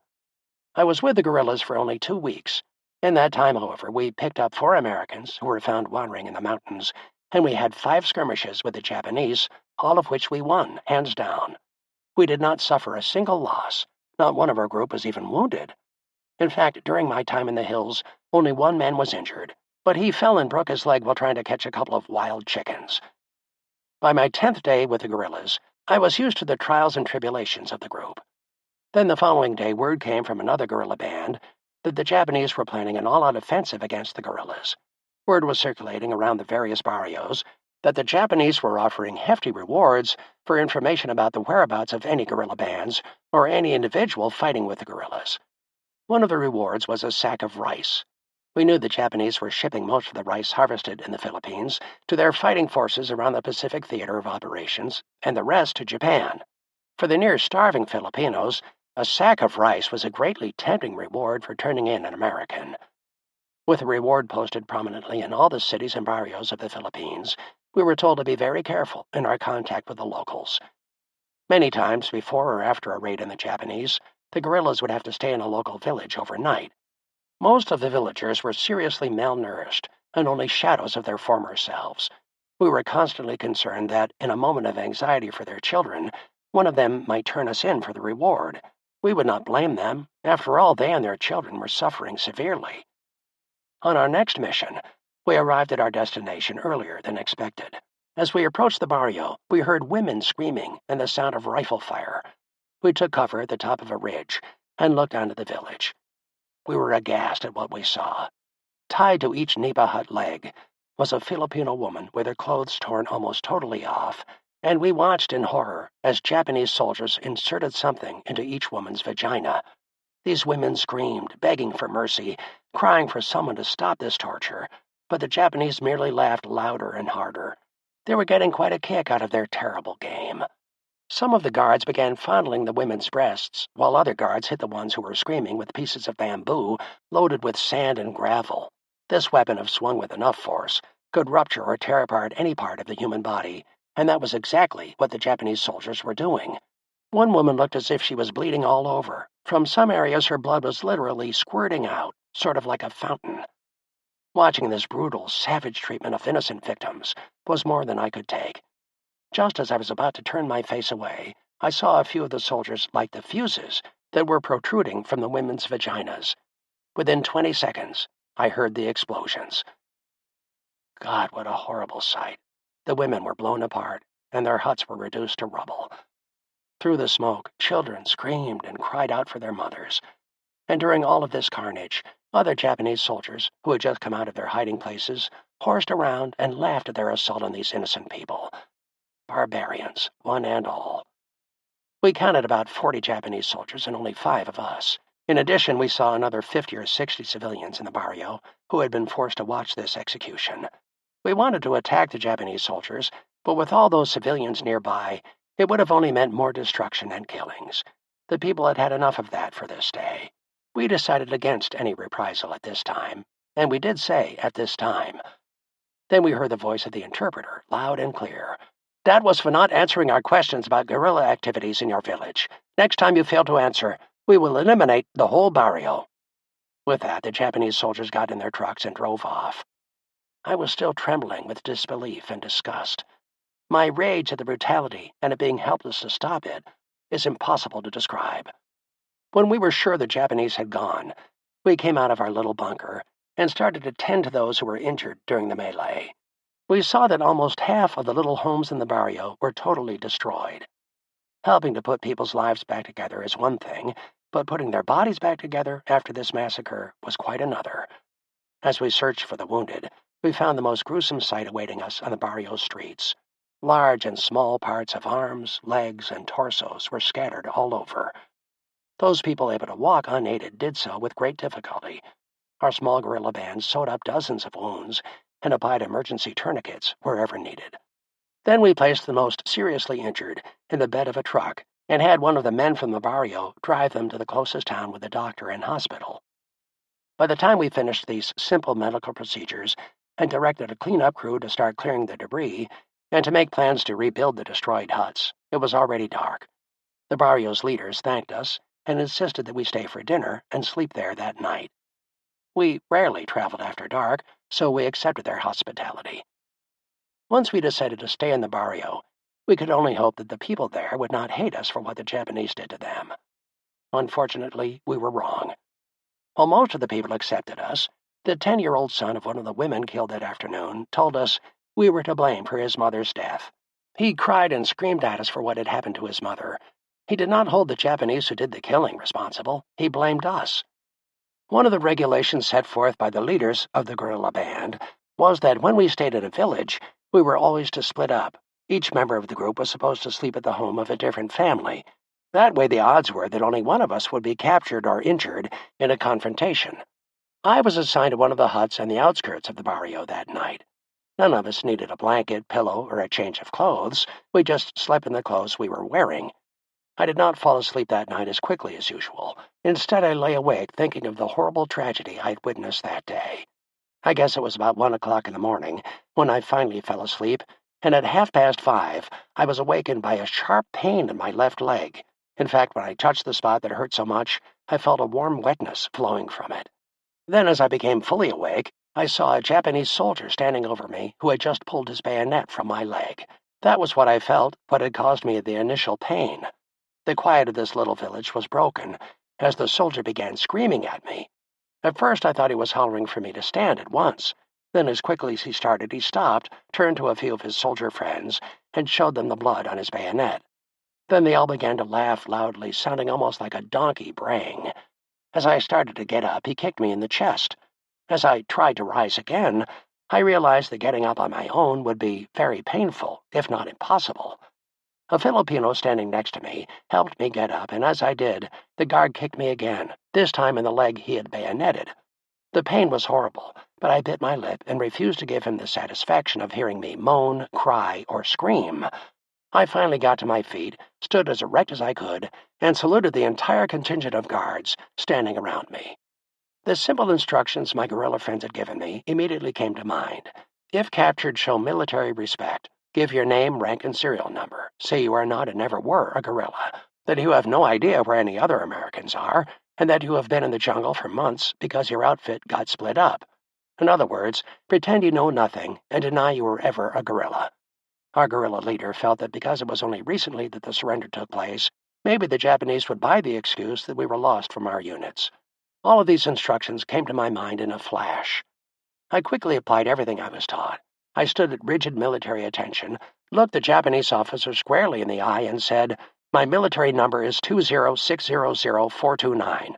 I was with the guerrillas for only 2 weeks. In that time, however, we picked up 4 Americans who were found wandering in the mountains, and we had 5 skirmishes with the Japanese, all of which we won, hands down. We did not suffer a single loss. Not one of our group was even wounded. In fact, during my time in the hills, only 1 man was injured, but he fell and broke his leg while trying to catch a couple of wild chickens. By my 10th day with the guerrillas, I was used to the trials and tribulations of the group. Then the following day, word came from another guerrilla band that the Japanese were planning an all-out offensive against the guerrillas. Word was circulating around the various barrios that the Japanese were offering hefty rewards for information about the whereabouts of any guerrilla bands or any individual fighting with the guerrillas. One of the rewards was a sack of rice. We knew the Japanese were shipping most of the rice harvested in the Philippines to their fighting forces around the Pacific theater of operations, and the rest to Japan. For the near-starving Filipinos, a sack of rice was a greatly tempting reward for turning in an American. With the reward posted prominently in all the cities and barrios of the Philippines, we were told to be very careful in our contact with the locals. Many times before or after a raid on the Japanese, the guerrillas would have to stay in a local village overnight. Most of the villagers were seriously malnourished and only shadows of their former selves. We were constantly concerned that, in a moment of anxiety for their children, one of them might turn us in for the reward. We would not blame them. After all, they and their children were suffering severely. On our next mission, we arrived at our destination earlier than expected. As we approached the barrio, we heard women screaming and the sound of rifle fire. We took cover at the top of a ridge and looked onto the village. We were aghast at what we saw. Tied to each nipa hut leg was a Filipino woman with her clothes torn almost totally off, and we watched in horror as Japanese soldiers inserted something into each woman's vagina. These women screamed, begging for mercy, crying for someone to stop this torture, but the Japanese merely laughed louder and harder. They were getting quite a kick out of their terrible game. Some of the guards began fondling the women's breasts, while other guards hit the ones who were screaming with pieces of bamboo loaded with sand and gravel. This weapon, if swung with enough force, could rupture or tear apart any part of the human body, and that was exactly what the Japanese soldiers were doing. One woman looked as if she was bleeding all over. From some areas, her blood was literally squirting out, sort of like a fountain. Watching this brutal, savage treatment of innocent victims was more than I could take. Just as I was about to turn my face away, I saw a few of the soldiers light the fuses that were protruding from the women's vaginas. Within 20 seconds, I heard the explosions. God, what a horrible sight. The women were blown apart, and their huts were reduced to rubble. Through the smoke, children screamed and cried out for their mothers. And during all of this carnage, other Japanese soldiers, who had just come out of their hiding places, horsed around and laughed at their assault on these innocent people. Barbarians, one and all. We counted about 40 Japanese soldiers and only 5 of us. In addition, we saw another 50 or 60 civilians in the barrio who had been forced to watch this execution. We wanted to attack the Japanese soldiers, but with all those civilians nearby, it would have only meant more destruction and killings. The people had had enough of that for this day. We decided against any reprisal at this time, and we did say at this time. Then we heard the voice of the interpreter, loud and clear. That was for not answering our questions about guerrilla activities in your village. Next time you fail to answer, we will eliminate the whole barrio. With that, the Japanese soldiers got in their trucks and drove off. I was still trembling with disbelief and disgust. My rage at the brutality and at being helpless to stop it is impossible to describe. When we were sure the Japanese had gone, we came out of our little bunker and started to tend to those who were injured during the melee. We saw that almost half of the little homes in the barrio were totally destroyed. Helping to put people's lives back together is one thing, but putting their bodies back together after this massacre was quite another. As we searched for the wounded, we found the most gruesome sight awaiting us on the barrio streets. Large and small parts of arms, legs, and torsos were scattered all over. Those people able to walk unaided did so with great difficulty. Our small guerrilla band sewed up dozens of wounds and applied emergency tourniquets wherever needed. Then we placed the most seriously injured in the bed of a truck and had one of the men from the barrio drive them to the closest town with a doctor and hospital. By the time we finished these simple medical procedures and directed a cleanup crew to start clearing the debris and to make plans to rebuild the destroyed huts, it was already dark. The barrio's leaders thanked us and insisted that we stay for dinner and sleep there that night. We rarely traveled after dark, so we accepted their hospitality. Once we decided to stay in the barrio, we could only hope that the people there would not hate us for what the Japanese did to them. Unfortunately, we were wrong. While most of the people accepted us, the 10-year-old son of one of the women killed that afternoon told us we were to blame for his mother's death. He cried and screamed at us for what had happened to his mother. He did not hold the Japanese who did the killing responsible. He blamed us. One of the regulations set forth by the leaders of the guerrilla band was that when we stayed in a village, we were always to split up. Each member of the group was supposed to sleep at the home of a different family. That way the odds were that only one of us would be captured or injured in a confrontation. I was assigned to one of the huts on the outskirts of the barrio that night. None of us needed a blanket, pillow, or a change of clothes. We just slept in the clothes we were wearing. I did not fall asleep that night as quickly as usual. Instead, I lay awake thinking of the horrible tragedy I'd witnessed that day. I guess it was about 1 o'clock in the morning when I finally fell asleep, and at 5:30, I was awakened by a sharp pain in my left leg. In fact, when I touched the spot that hurt so much, I felt a warm wetness flowing from it. Then, as I became fully awake, I saw a Japanese soldier standing over me who had just pulled his bayonet from my leg. That was what I felt, what had caused me the initial pain. The quiet of this little village was broken as the soldier began screaming at me. At first I thought he was hollering for me to stand at once. Then as quickly as he started, he stopped, turned to a few of his soldier friends, and showed them the blood on his bayonet. Then they all began to laugh loudly, sounding almost like a donkey braying. As I started to get up, he kicked me in the chest. As I tried to rise again, I realized that getting up on my own would be very painful, if not impossible. A Filipino standing next to me helped me get up, and as I did, the guard kicked me again, this time in the leg he had bayoneted. The pain was horrible, but I bit my lip and refused to give him the satisfaction of hearing me moan, cry, or scream. I finally got to my feet, stood as erect as I could, and saluted the entire contingent of guards standing around me. The simple instructions my guerrilla friends had given me immediately came to mind. If captured, show military respect. Give your name, rank, and serial number. Say you are not and never were a guerrilla, that you have no idea where any other Americans are, and that you have been in the jungle for months because your outfit got split up. In other words, pretend you know nothing and deny you were ever a guerrilla. Our guerrilla leader felt that because it was only recently that the surrender took place, maybe the Japanese would buy the excuse that we were lost from our units. All of these instructions came to my mind in a flash. I quickly applied everything I was taught. I stood at rigid military attention, looked the Japanese officer squarely in the eye, and said, "My military number is 20600-429.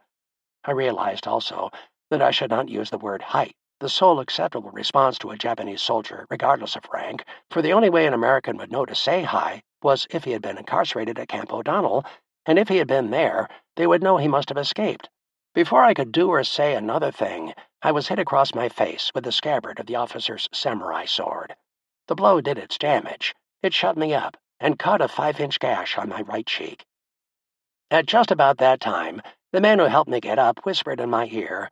I realized also that I should not use the word height, the sole acceptable response to a Japanese soldier, regardless of rank, for the only way an American would know to say hi was if he had been incarcerated at Camp O'Donnell, and if he had been there, they would know he must have escaped. Before I could do or say another thing, I was hit across my face with the scabbard of the officer's samurai sword. The blow did its damage. It shut me up and cut a 5-inch gash on my right cheek. At just about that time, the man who helped me get up whispered in my ear,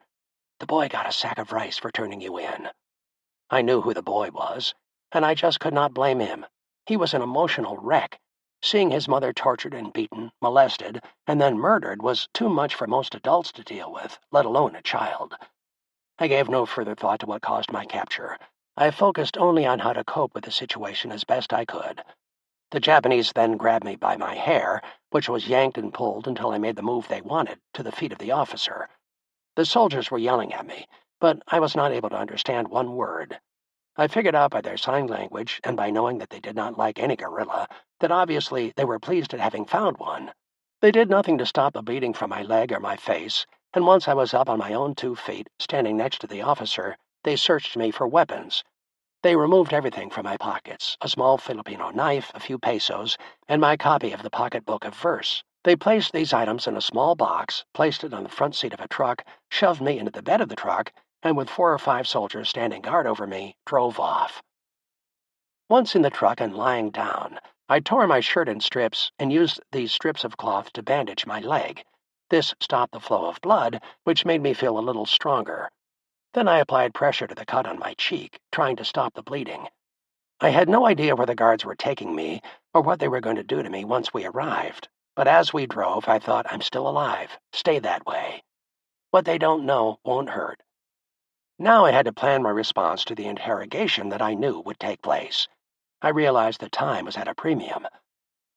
"The boy got a sack of rice for turning you in." I knew who the boy was, and I just could not blame him. He was an emotional wreck. Seeing his mother tortured and beaten, molested, and then murdered was too much for most adults to deal with, let alone a child. I gave no further thought to what caused my capture. I focused only on how to cope with the situation as best I could. The Japanese then grabbed me by my hair, which was yanked and pulled until I made the move they wanted, to the feet of the officer. The soldiers were yelling at me, but I was not able to understand one word. I figured out by their sign language and by knowing that they did not like any guerrilla that obviously they were pleased at having found one. They did nothing to stop the bleeding from my leg or my face, and once I was up on my own 2 feet, standing next to the officer, they searched me for weapons. They removed everything from my pockets, a small Filipino knife, a few pesos, and my copy of the pocket book of verse. They placed these items in a small box, placed it on the front seat of a truck, shoved me into the bed of the truck, and with 4 or 5 soldiers standing guard over me, drove off. Once in the truck and lying down, I tore my shirt in strips and used these strips of cloth to bandage my leg. This stopped the flow of blood, which made me feel a little stronger. Then I applied pressure to the cut on my cheek, trying to stop the bleeding. I had no idea where the guards were taking me or what they were going to do to me once we arrived. But as we drove, I thought, I'm still alive. Stay that way. What they don't know won't hurt. Now I had to plan my response to the interrogation that I knew would take place. I realized that time was at a premium.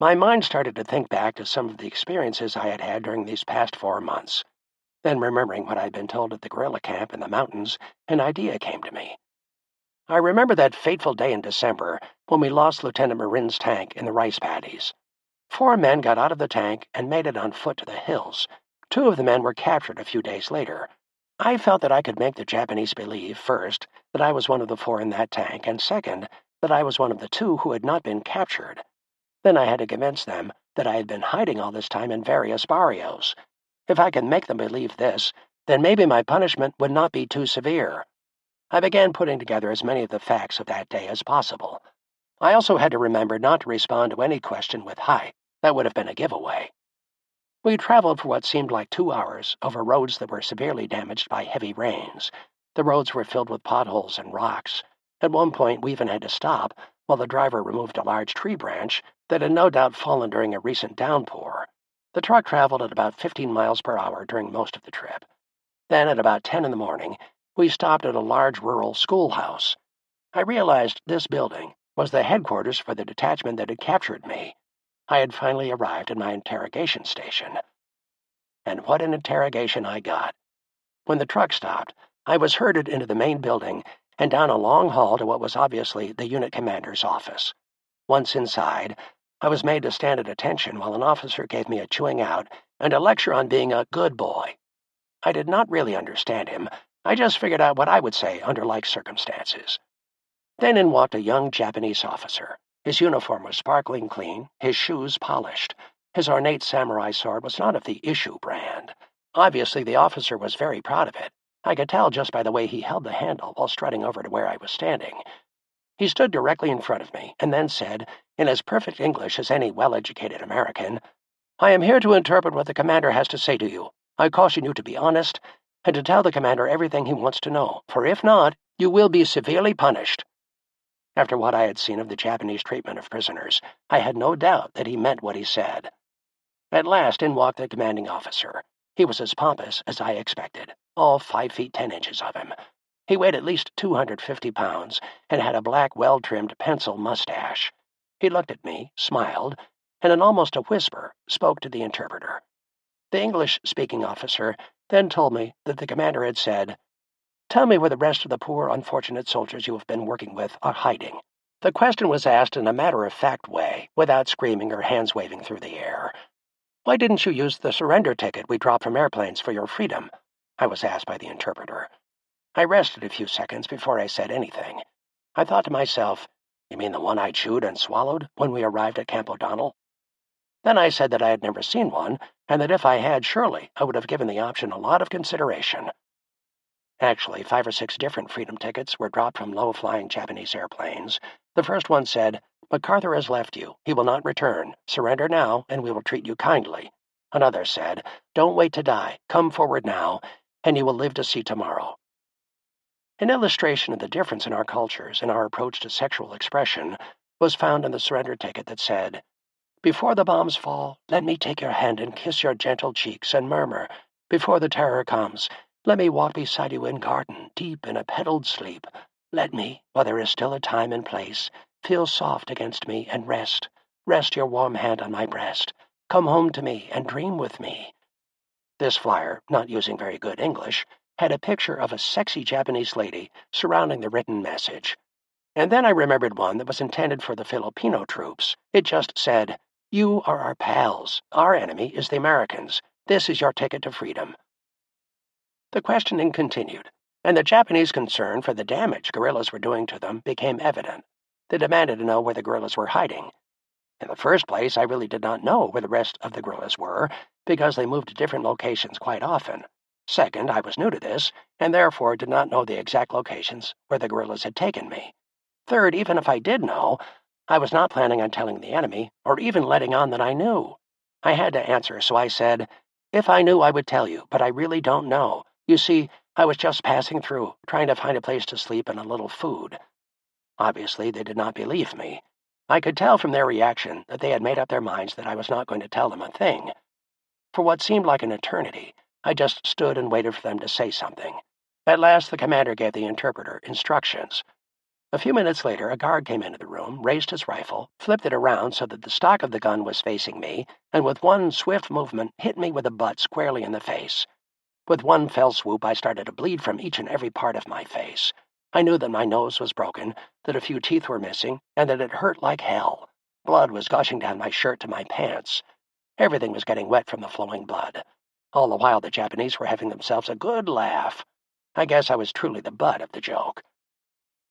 My mind started to think back to some of the experiences I had had during these past 4 months. Then, remembering what I'd been told at the guerrilla camp in the mountains, an idea came to me. I remember that fateful day in December when we lost Lieutenant Marin's tank in the rice paddies. 4 men got out of the tank and made it on foot to the hills. 2 of the men were captured a few days later. I felt that I could make the Japanese believe, first, that I was one of the 4 in that tank, and second, that I was one of the 2 who had not been captured. Then I had to convince them that I had been hiding all this time in various barrios. If I could make them believe this, then maybe my punishment would not be too severe. I began putting together as many of the facts of that day as possible. I also had to remember not to respond to any question with "hi." That would have been a giveaway. We traveled for what seemed like 2 hours over roads that were severely damaged by heavy rains. The roads were filled with potholes and rocks. At one point, we even had to stop while the driver removed a large tree branch that had no doubt fallen during a recent downpour. The truck traveled at about 15 miles per hour during most of the trip. Then, at about 10 in the morning, we stopped at a large rural schoolhouse. I realized this building was the headquarters for the detachment that had captured me. I had finally arrived at my interrogation station. And what an interrogation I got. When the truck stopped, I was herded into the main building and down a long hall to what was obviously the unit commander's office. Once inside, I was made to stand at attention while an officer gave me a chewing out and a lecture on being a good boy. I did not really understand him. I just figured out what I would say under like circumstances. Then in walked a young Japanese officer. His uniform was sparkling clean, his shoes polished. His ornate samurai sword was not of the issue brand. Obviously, the officer was very proud of it. I could tell just by the way he held the handle while strutting over to where I was standing. He stood directly in front of me and then said, in as perfect English as any well-educated American, "I am here to interpret what the commander has to say to you. I caution you to be honest and to tell the commander everything he wants to know, for if not, you will be severely punished." After what I had seen of the Japanese treatment of prisoners, I had no doubt that he meant what he said. At last in walked the commanding officer. He was as pompous as I expected, all 5 feet 10 inches of him. He weighed at least 250 pounds and had a black, well-trimmed pencil mustache. He looked at me, smiled, and in almost a whisper spoke to the interpreter. The English-speaking officer then told me that the commander had said, "Tell me where the rest of the poor, unfortunate soldiers you have been working with are hiding." The question was asked in a matter-of-fact way, without screaming or hands waving through the air. "Why didn't you use the surrender ticket we dropped from airplanes for your freedom?" I was asked by the interpreter. I rested a few seconds before I said anything. I thought to myself, "You mean the one I chewed and swallowed when we arrived at Camp O'Donnell?" Then I said that I had never seen one, and that if I had, surely I would have given the option a lot of consideration. Actually, 5 or 6 different freedom tickets were dropped from low-flying Japanese airplanes. The first one said, "MacArthur has left you. He will not return. Surrender now, and we will treat you kindly." Another said, "Don't wait to die. Come forward now, and you will live to see tomorrow." An illustration of the difference in our cultures and our approach to sexual expression was found in the surrender ticket that said, "Before the bombs fall, let me take your hand and kiss your gentle cheeks and murmur, 'Before the terror comes, let me walk beside you in garden, deep in a petaled sleep. Let me, while there is still a time and place, feel soft against me and rest. Rest your warm hand on my breast. Come home to me and dream with me.'" This flyer, not using very good English, had a picture of a sexy Japanese lady surrounding the written message. And then I remembered one that was intended for the Filipino troops. It just said, "You are our pals. Our enemy is the Americans. This is your ticket to freedom." The questioning continued, and the Japanese concern for the damage guerrillas were doing to them became evident. They demanded to know where the guerrillas were hiding. In the first place, I really did not know where the rest of the guerrillas were, because they moved to different locations quite often. Second, I was new to this, and therefore did not know the exact locations where the guerrillas had taken me. Third, even if I did know, I was not planning on telling the enemy, or even letting on that I knew. I had to answer, so I said, "If I knew, I would tell you, but I really don't know. You see, I was just passing through, trying to find a place to sleep and a little food." Obviously, they did not believe me. I could tell from their reaction that they had made up their minds that I was not going to tell them a thing. For what seemed like an eternity, I just stood and waited for them to say something. At last, the commander gave the interpreter instructions. A few minutes later, a guard came into the room, raised his rifle, flipped it around so that the stock of the gun was facing me, and with one swift movement hit me with the butt squarely in the face. With one fell swoop, I started to bleed from each and every part of my face. I knew that my nose was broken, that a few teeth were missing, and that it hurt like hell. Blood was gushing down my shirt to my pants. Everything was getting wet from the flowing blood. All the while, the Japanese were having themselves a good laugh. I guess I was truly the butt of the joke.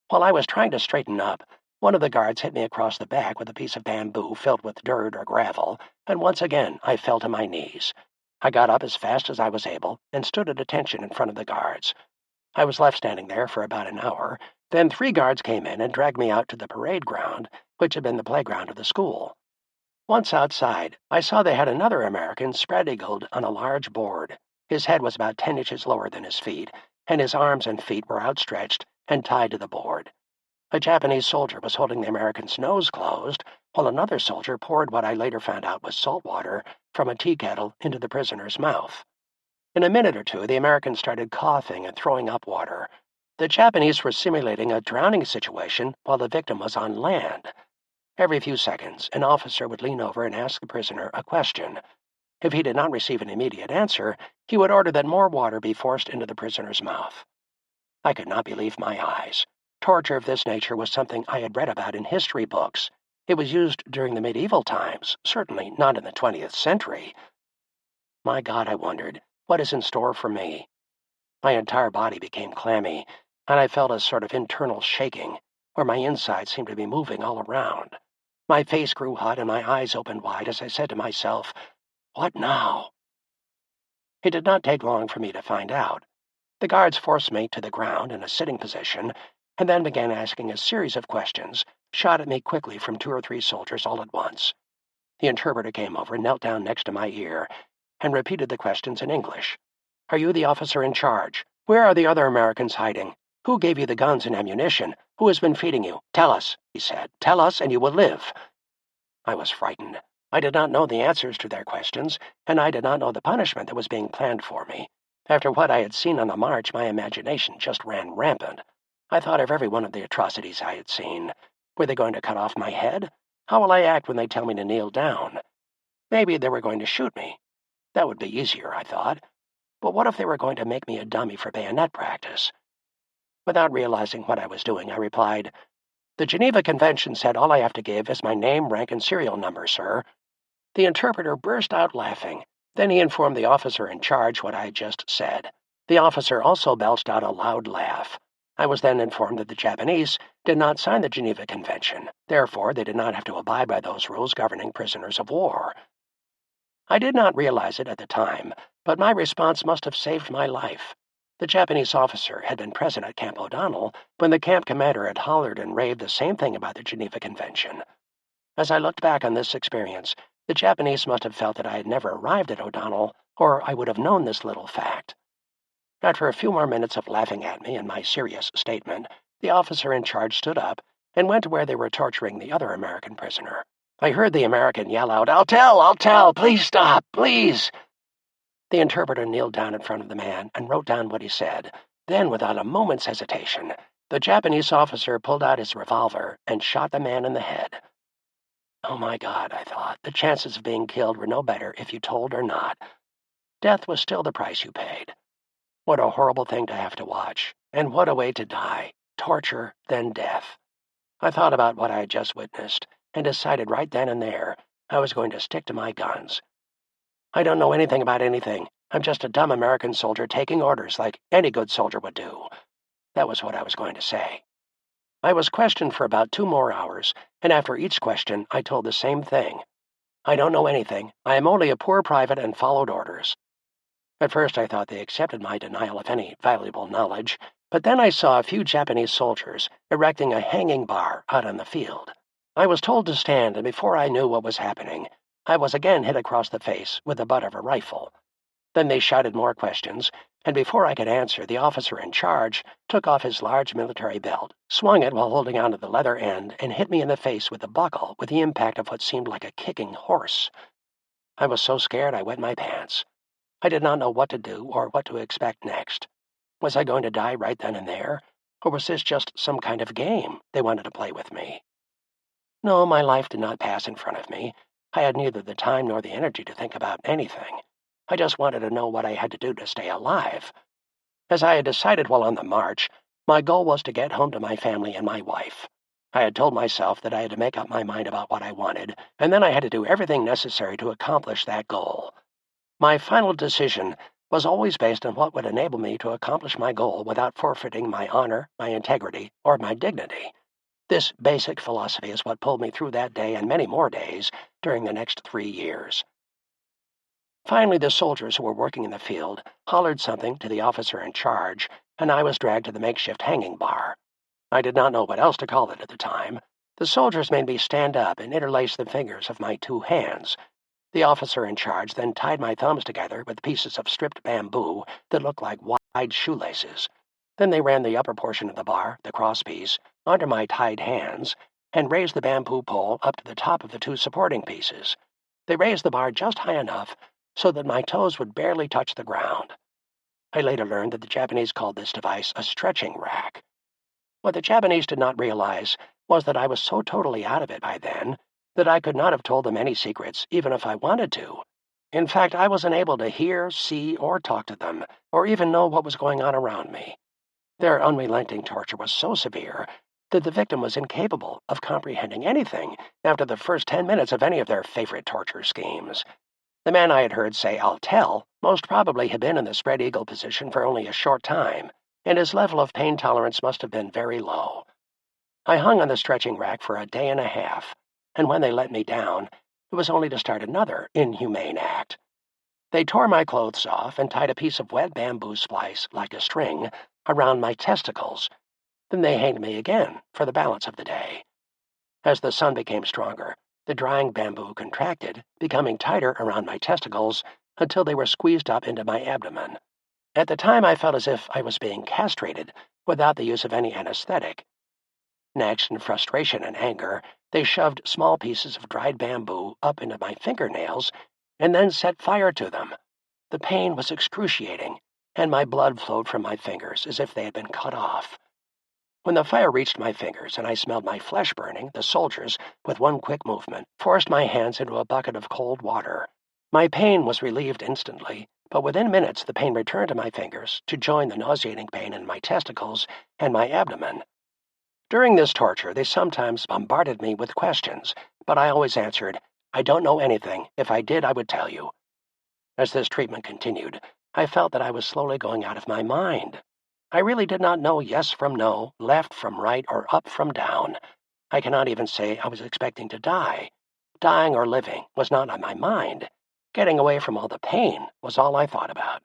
While I was trying to straighten up, one of the guards hit me across the back with a piece of bamboo filled with dirt or gravel, and once again I fell to my knees. I got up as fast as I was able and stood at attention in front of the guards. I was left standing there for about an hour. Then 3 guards came in and dragged me out to the parade ground, which had been the playground of the school. Once outside, I saw they had another American spread-eagled on a large board. His head was about 10 inches lower than his feet, and his arms and feet were outstretched and tied to the board. A Japanese soldier was holding the American's nose closed, while another soldier poured what I later found out was salt water from a tea kettle into the prisoner's mouth. In a minute or two, the American started coughing and throwing up water. The Japanese were simulating a drowning situation while the victim was on land. Every few seconds, an officer would lean over and ask the prisoner a question. If he did not receive an immediate answer, he would order that more water be forced into the prisoner's mouth. I could not believe my eyes. Torture of this nature was something I had read about in history books. It was used during the medieval times, certainly not in the 20th century. My God, I wondered, what is in store for me? My entire body became clammy, and I felt a sort of internal shaking, where my insides seemed to be moving all around. My face grew hot and my eyes opened wide as I said to myself, "What now?" It did not take long for me to find out. The guards forced me to the ground in a sitting position, and then began asking a series of questions, shot at me quickly from 2 or 3 soldiers all at once. The interpreter came over and knelt down next to my ear, and repeated the questions in English. "Are you the officer in charge? Where are the other Americans hiding? Who gave you the guns and ammunition? Who has been feeding you? Tell us," he said. "Tell us, and you will live." I was frightened. I did not know the answers to their questions, and I did not know the punishment that was being planned for me. After what I had seen on the march, my imagination just ran rampant. I thought of every one of the atrocities I had seen. Were they going to cut off my head? How will I act when they tell me to kneel down? Maybe they were going to shoot me. That would be easier, I thought. But what if they were going to make me a dummy for bayonet practice? Without realizing what I was doing, I replied, "The Geneva Convention said all I have to give is my name, rank, and serial number, sir." The interpreter burst out laughing. Then he informed the officer in charge what I had just said. The officer also belched out a loud laugh. I was then informed that the Japanese did not sign the Geneva Convention. Therefore, they did not have to abide by those rules governing prisoners of war. I did not realize it at the time, but my response must have saved my life. The Japanese officer had been present at Camp O'Donnell when the camp commander had hollered and raved the same thing about the Geneva Convention. As I looked back on this experience, the Japanese must have felt that I had never arrived at O'Donnell, or I would have known this little fact. After a few more minutes of laughing at me and my serious statement, the officer in charge stood up and went to where they were torturing the other American prisoner. I heard the American yell out, I'll tell, please stop, please." The interpreter kneeled down in front of the man and wrote down what he said. Then, without a moment's hesitation, the Japanese officer pulled out his revolver and shot the man in the head. Oh my God, I thought, the chances of being killed were no better if you told or not. Death was still the price you paid. What a horrible thing to have to watch, and what a way to die. Torture, then death. I thought about what I had just witnessed, and decided right then and there I was going to stick to my guns. "I don't know anything about anything. I'm just a dumb American soldier taking orders like any good soldier would do." That was what I was going to say. I was questioned for about 2 more hours, and after each question, I told the same thing. I don't know anything. I am only a poor private and followed orders. At first I thought they accepted my denial of any valuable knowledge, but then I saw a few Japanese soldiers erecting a hanging bar out on the field. I was told to stand, and before I knew what was happening, I was again hit across the face with the butt of a rifle. Then they shouted more questions, and before I could answer, the officer in charge took off his large military belt, swung it while holding onto the leather end, and hit me in the face with the buckle with the impact of what seemed like a kicking horse. I was so scared I wet my pants. I did not know what to do or what to expect next. Was I going to die right then and there, or was this just some kind of game they wanted to play with me? No, my life did not pass in front of me. I had neither the time nor the energy to think about anything. I just wanted to know what I had to do to stay alive. As I had decided while on the march, my goal was to get home to my family and my wife. I had told myself that I had to make up my mind about what I wanted, and then I had to do everything necessary to accomplish that goal. My final decision was always based on what would enable me to accomplish my goal without forfeiting my honor, my integrity, or my dignity. This basic philosophy is what pulled me through that day and many more days during the next 3 years. Finally, the soldiers who were working in the field hollered something to the officer in charge, and I was dragged to the makeshift hanging bar. I did not know what else to call it at the time. The soldiers made me stand up and interlace the fingers of my 2 hands. The officer in charge then tied my thumbs together with pieces of stripped bamboo that looked like wide shoelaces. Then they ran the upper portion of the bar, the crosspiece, under my tied hands, and raised the bamboo pole up to the top of the 2 supporting pieces. They raised the bar just high enough so that my toes would barely touch the ground. I later learned that the Japanese called this device a stretching rack. What the Japanese did not realize was that I was so totally out of it by then that I could not have told them any secrets, even if I wanted to. In fact, I was unable to hear, see, or talk to them, or even know what was going on around me. Their unrelenting torture was so severe that the victim was incapable of comprehending anything after the first 10 minutes of any of their favorite torture schemes. The man I had heard say, "I'll tell," most probably had been in the spread eagle position for only a short time, and his level of pain tolerance must have been very low. I hung on the stretching rack for a day and a half, and when they let me down, it was only to start another inhumane act. They tore my clothes off and tied a piece of wet bamboo splice, like a string, around my testicles. Then they hanged me again for the balance of the day. As the sun became stronger, the drying bamboo contracted, becoming tighter around my testicles until they were squeezed up into my abdomen. At the time, I felt as if I was being castrated without the use of any anesthetic. Next, in frustration and anger, they shoved small pieces of dried bamboo up into my fingernails and then set fire to them. The pain was excruciating, and my blood flowed from my fingers as if they had been cut off. When the fire reached my fingers and I smelled my flesh burning, the soldiers, with one quick movement, forced my hands into a bucket of cold water. My pain was relieved instantly, but within minutes the pain returned to my fingers to join the nauseating pain in my testicles and my abdomen. During this torture, they sometimes bombarded me with questions, but I always answered, "I don't know anything. If I did, I would tell you." As this treatment continued, I felt that I was slowly going out of my mind. I really did not know yes from no, left from right, or up from down. I cannot even say I was expecting to die. Dying or living was not on my mind. Getting away from all the pain was all I thought about.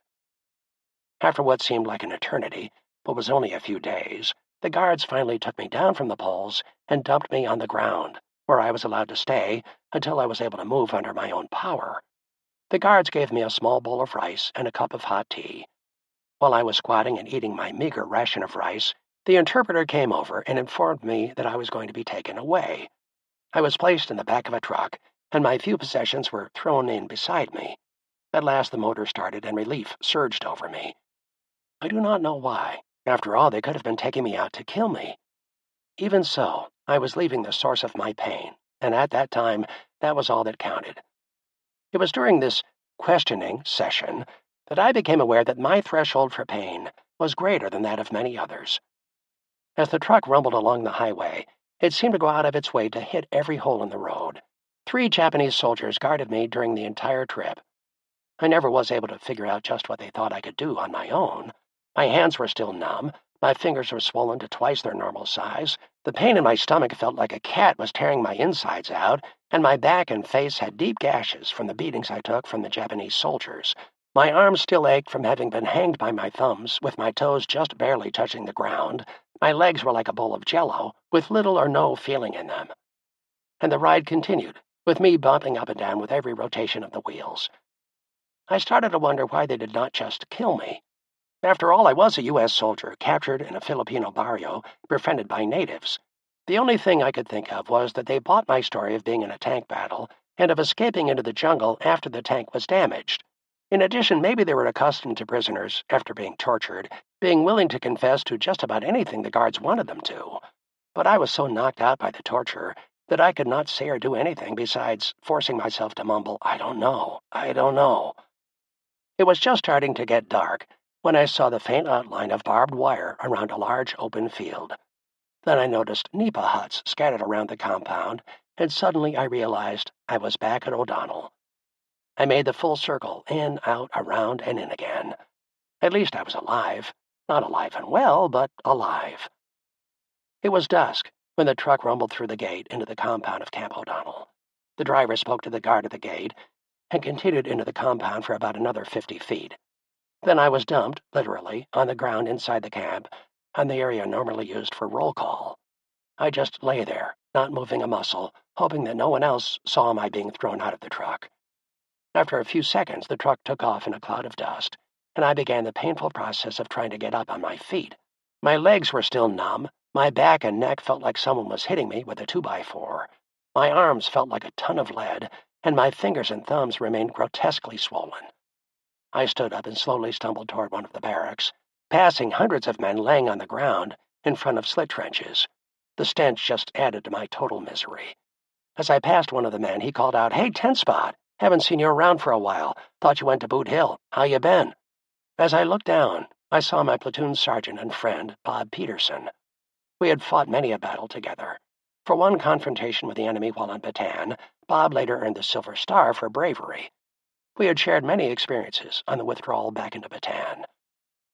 After what seemed like an eternity, but was only a few days, the guards finally took me down from the poles and dumped me on the ground, where I was allowed to stay until I was able to move under my own power. The guards gave me a small bowl of rice and a cup of hot tea. While I was squatting and eating my meager ration of rice, the interpreter came over and informed me that I was going to be taken away. I was placed in the back of a truck, and my few possessions were thrown in beside me. At last the motor started and relief surged over me. I do not know why. After all, they could have been taking me out to kill me. Even so, I was leaving the source of my pain, and at that time, that was all that counted. It was during this questioning session that I became aware that my threshold for pain was greater than that of many others. As the truck rumbled along the highway, it seemed to go out of its way to hit every hole in the road. 3 Japanese soldiers guarded me during the entire trip. I never was able to figure out just what they thought I could do on my own. My hands were still numb, my fingers were swollen to twice their normal size, The pain in my stomach felt like a cat was tearing my insides out, and my back and face had deep gashes from the beatings I took from the Japanese soldiers. My arms still ached from having been hanged by my thumbs, with my toes just barely touching the ground. My legs were like a bowl of jello, with little or no feeling in them. And the ride continued, with me bumping up and down with every rotation of the wheels. I started to wonder why they did not just kill me. After all, I was a U.S. soldier, captured in a Filipino barrio, befriended by natives. The only thing I could think of was that they bought my story of being in a tank battle and of escaping into the jungle after the tank was damaged. In addition, maybe they were accustomed to prisoners, after being tortured, being willing to confess to just about anything the guards wanted them to. But I was so knocked out by the torture that I could not say or do anything besides forcing myself to mumble, "I don't know, I don't know." It was just starting to get dark when I saw the faint outline of barbed wire around a large open field. Then I noticed nipa huts scattered around the compound, and suddenly I realized I was back at O'Donnell. I made the full circle, in, out, around, and in again. At least I was alive. Not alive and well, but alive. It was dusk when the truck rumbled through the gate into the compound of Camp O'Donnell. The driver spoke to the guard at the gate and continued into the compound for about another 50 feet. Then I was dumped, literally, on the ground inside the camp, on the area normally used for roll call. I just lay there, not moving a muscle, hoping that no one else saw my being thrown out of the truck. After a few seconds, the truck took off in a cloud of dust, and I began the painful process of trying to get up on my feet. My legs were still numb, my back and neck felt like someone was hitting me with a 2x4. My arms felt like a ton of lead, and my fingers and thumbs remained grotesquely swollen. I stood up and slowly stumbled toward one of the barracks, passing hundreds of men laying on the ground in front of slit trenches. The stench just added to my total misery. As I passed one of the men, he called out, "Hey, 10-Spot, haven't seen you around for a while. Thought you went to Boot Hill. How you been?" As I looked down, I saw my platoon sergeant and friend, Bob Peterson. We had fought many a battle together. For one confrontation with the enemy while on Bataan, Bob later earned the Silver Star for bravery. We had shared many experiences on the withdrawal back into Bataan.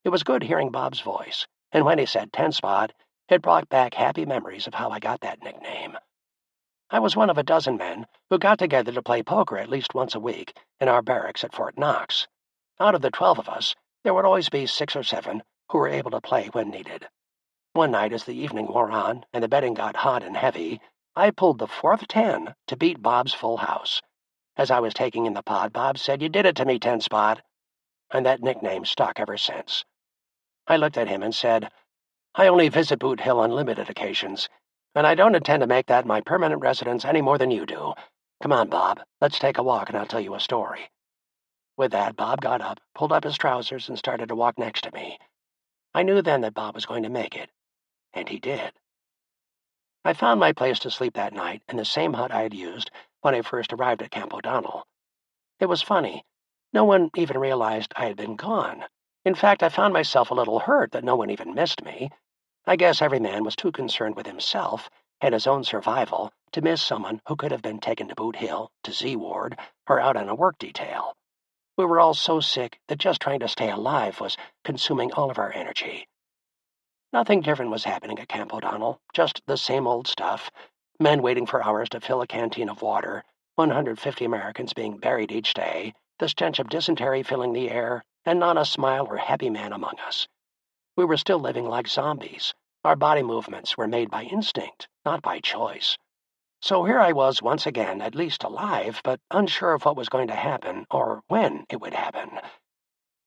It was good hearing Bob's voice, and when he said 10-Spot, it brought back happy memories of how I got that nickname. I was one of a dozen men who got together to play poker at least once a week in our barracks at Fort Knox. Out of the 12 of us, there would always be 6 or 7 who were able to play when needed. One night, as the evening wore on and the betting got hot and heavy, I pulled the 4th 10 to beat Bob's full house. As I was taking in the pot, Bob said, "You did it to me, 10-Spot." And that nickname stuck ever since. I looked at him and said, "I only visit Boot Hill on limited occasions, and I don't intend to make that my permanent residence any more than you do. Come on, Bob, let's take a walk and I'll tell you a story." With that, Bob got up, pulled up his trousers, and started to walk next to me. I knew then that Bob was going to make it, and he did. I found my place to sleep that night in the same hut I had used when I first arrived at Camp O'Donnell. It was funny. No one even realized I had been gone. In fact, I found myself a little hurt that no one even missed me. I guess every man was too concerned with himself and his own survival to miss someone who could have been taken to Boot Hill, to Z Ward, or out on a work detail. We were all so sick that just trying to stay alive was consuming all of our energy. Nothing different was happening at Camp O'Donnell, just the same old stuff. Men waiting for hours to fill a canteen of water, 150 Americans being buried each day, the stench of dysentery filling the air, and not a smile or happy man among us. We were still living like zombies. Our body movements were made by instinct, not by choice. So here I was once again, at least alive, but unsure of what was going to happen or when it would happen.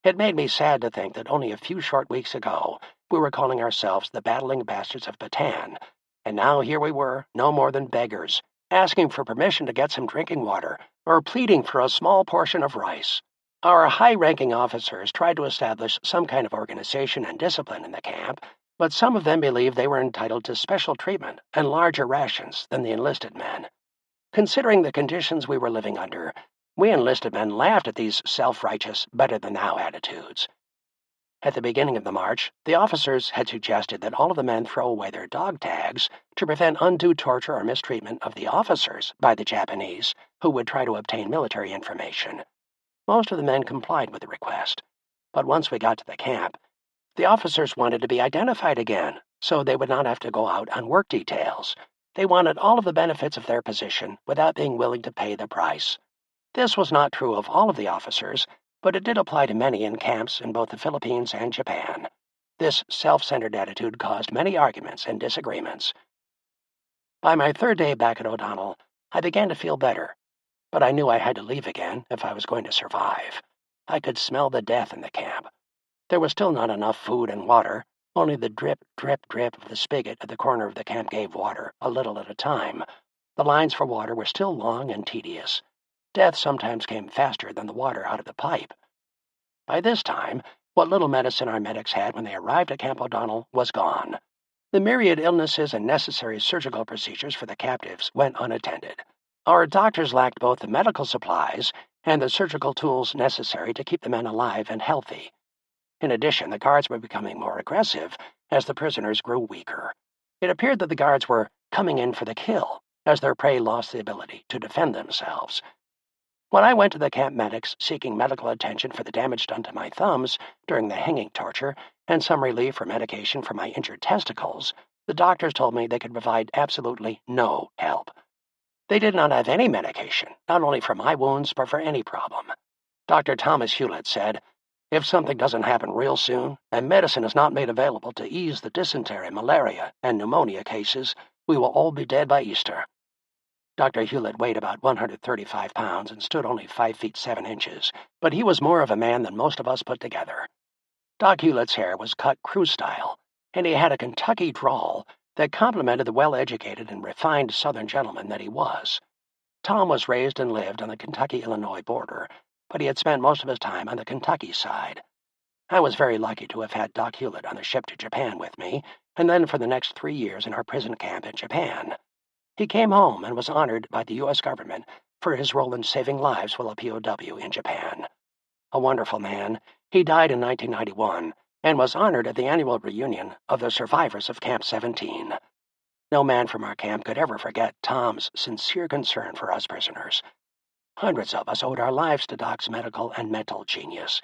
It made me sad to think that only a few short weeks ago we were calling ourselves the battling bastards of Bataan, and now here we were, no more than beggars, asking for permission to get some drinking water or pleading for a small portion of rice. Our high-ranking officers tried to establish some kind of organization and discipline in the camp, but some of them believed they were entitled to special treatment and larger rations than the enlisted men. Considering the conditions we were living under, we enlisted men laughed at these self-righteous, better-than-thou attitudes. At the beginning of the march, the officers had suggested that all of the men throw away their dog tags to prevent undue torture or mistreatment of the officers by the Japanese, who would try to obtain military information. Most of the men complied with the request, but once we got to the camp, the officers wanted to be identified again, so they would not have to go out on work details. They wanted all of the benefits of their position without being willing to pay the price. This was not true of all of the officers, but it did apply to many in camps in both the Philippines and Japan. This self-centered attitude caused many arguments and disagreements. By my third day back at O'Donnell, I began to feel better, but I knew I had to leave again if I was going to survive. I could smell the death in the camp. There was still not enough food and water. Only the drip, drip, drip of the spigot at the corner of the camp gave water, a little at a time. The lines for water were still long and tedious. Death sometimes came faster than the water out of the pipe. By this time, what little medicine our medics had when they arrived at Camp O'Donnell was gone. The myriad illnesses and necessary surgical procedures for the captives went unattended. Our doctors lacked both the medical supplies and the surgical tools necessary to keep the men alive and healthy. In addition, the guards were becoming more aggressive as the prisoners grew weaker. It appeared that the guards were coming in for the kill as their prey lost the ability to defend themselves. When I went to the camp medics seeking medical attention for the damage done to my thumbs during the hanging torture and some relief or medication for my injured testicles, the doctors told me they could provide absolutely no help. They did not have any medication, not only for my wounds, but for any problem. Dr. Thomas Hewlett said, "If something doesn't happen real soon, and medicine is not made available to ease the dysentery, malaria, and pneumonia cases, we will all be dead by Easter." Dr. Hewlett weighed about 135 pounds and stood only 5 feet 7 inches, but he was more of a man than most of us put together. Doc Hewlett's hair was cut crew style, and he had a Kentucky drawl that complimented the well-educated and refined Southern gentleman that he was. Tom was raised and lived on the Kentucky-Illinois border, but he had spent most of his time on the Kentucky side. I was very lucky to have had Doc Hewlett on the ship to Japan with me, and then for the next 3 years in our prison camp in Japan. He came home and was honored by the U.S. government for his role in saving lives while a POW in Japan. A wonderful man, he died in 1991 and was honored at the annual reunion of the survivors of Camp 17. No man from our camp could ever forget Tom's sincere concern for us prisoners. Hundreds of us owed our lives to Doc's medical and mental genius.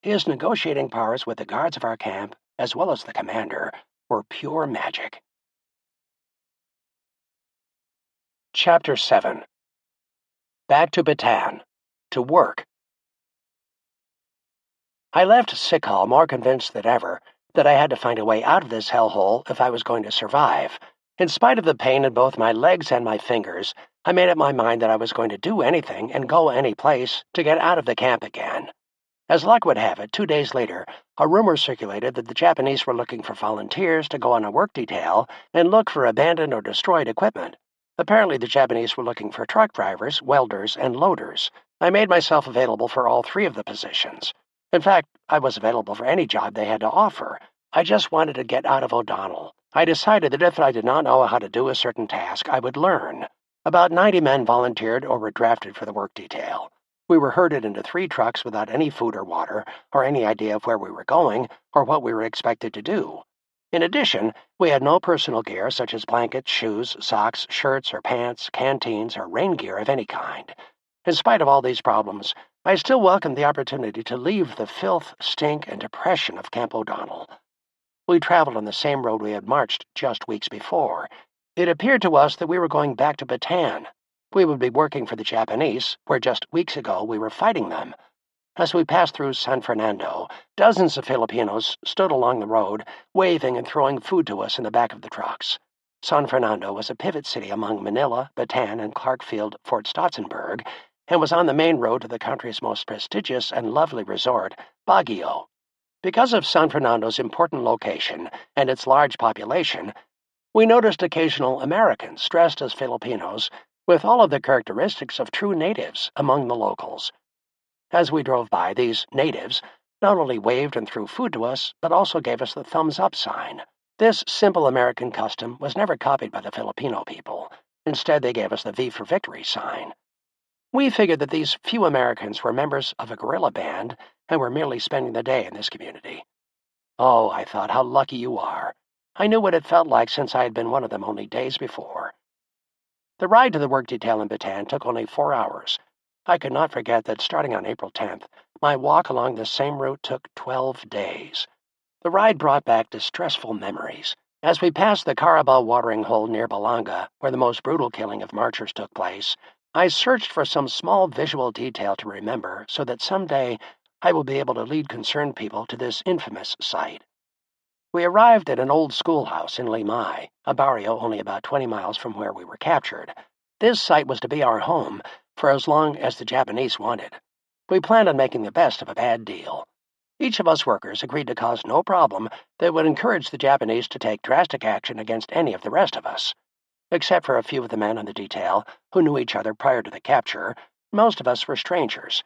His negotiating powers with the guards of our camp, as well as the commander, were pure magic. Chapter 7. Back to Bataan. To work. I left sick hall more convinced than ever that I had to find a way out of this hellhole if I was going to survive. In spite of the pain in both my legs and my fingers, I made up my mind that I was going to do anything and go any place to get out of the camp again. As luck would have it, 2 days later, a rumor circulated that the Japanese were looking for volunteers to go on a work detail and look for abandoned or destroyed equipment. Apparently, the Japanese were looking for truck drivers, welders, and loaders. I made myself available for all 3 of the positions. In fact, I was available for any job they had to offer. I just wanted to get out of O'Donnell. I decided that if I did not know how to do a certain task, I would learn. About 90 men volunteered or were drafted for the work detail. We were herded into 3 trucks without any food or water, or any idea of where we were going, or what we were expected to do. In addition, we had no personal gear such as blankets, shoes, socks, shirts, or pants, canteens, or rain gear of any kind. In spite of all these problems, I still welcomed the opportunity to leave the filth, stink, and depression of Camp O'Donnell. We traveled on the same road we had marched just weeks before. It appeared to us that we were going back to Bataan. We would be working for the Japanese, where just weeks ago we were fighting them. As we passed through San Fernando, dozens of Filipinos stood along the road, waving and throwing food to us in the back of the trucks. San Fernando was a pivot city among Manila, Bataan, and Clarkfield, Fort Stotzenburg, and was on the main road to the country's most prestigious and lovely resort, Baguio. Because of San Fernando's important location and its large population, we noticed occasional Americans dressed as Filipinos with all of the characteristics of true natives among the locals. As we drove by, these natives not only waved and threw food to us, but also gave us the thumbs-up sign. This simple American custom was never copied by the Filipino people. Instead, they gave us the V for Victory sign. We figured that these few Americans were members of a guerrilla band and were merely spending the day in this community. Oh, I thought, how lucky you are. I knew what it felt like since I had been one of them only days before. The ride to the work detail in Bataan took only 4 hours. I could not forget that starting on April 10th, my walk along this same route took 12 days. The ride brought back distressful memories. As we passed the Carabao watering hole near Balanga, where the most brutal killing of marchers took place, I searched for some small visual detail to remember so that someday I will be able to lead concerned people to this infamous site. We arrived at an old schoolhouse in Limay, a barrio only about 20 miles from where we were captured. This site was to be our home for as long as the Japanese wanted. We planned on making the best of a bad deal. Each of us workers agreed to cause no problem that would encourage the Japanese to take drastic action against any of the rest of us. Except for a few of the men on the detail who knew each other prior to the capture, most of us were strangers.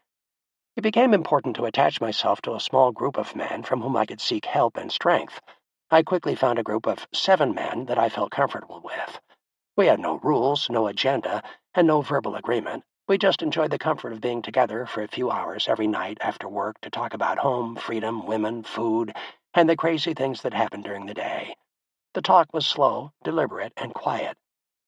It became important to attach myself to a small group of men from whom I could seek help and strength. I quickly found a group of 7 men that I felt comfortable with. We had no rules, no agenda, and no verbal agreement. We just enjoyed the comfort of being together for a few hours every night after work to talk about home, freedom, women, food, and the crazy things that happened during the day. The talk was slow, deliberate, and quiet.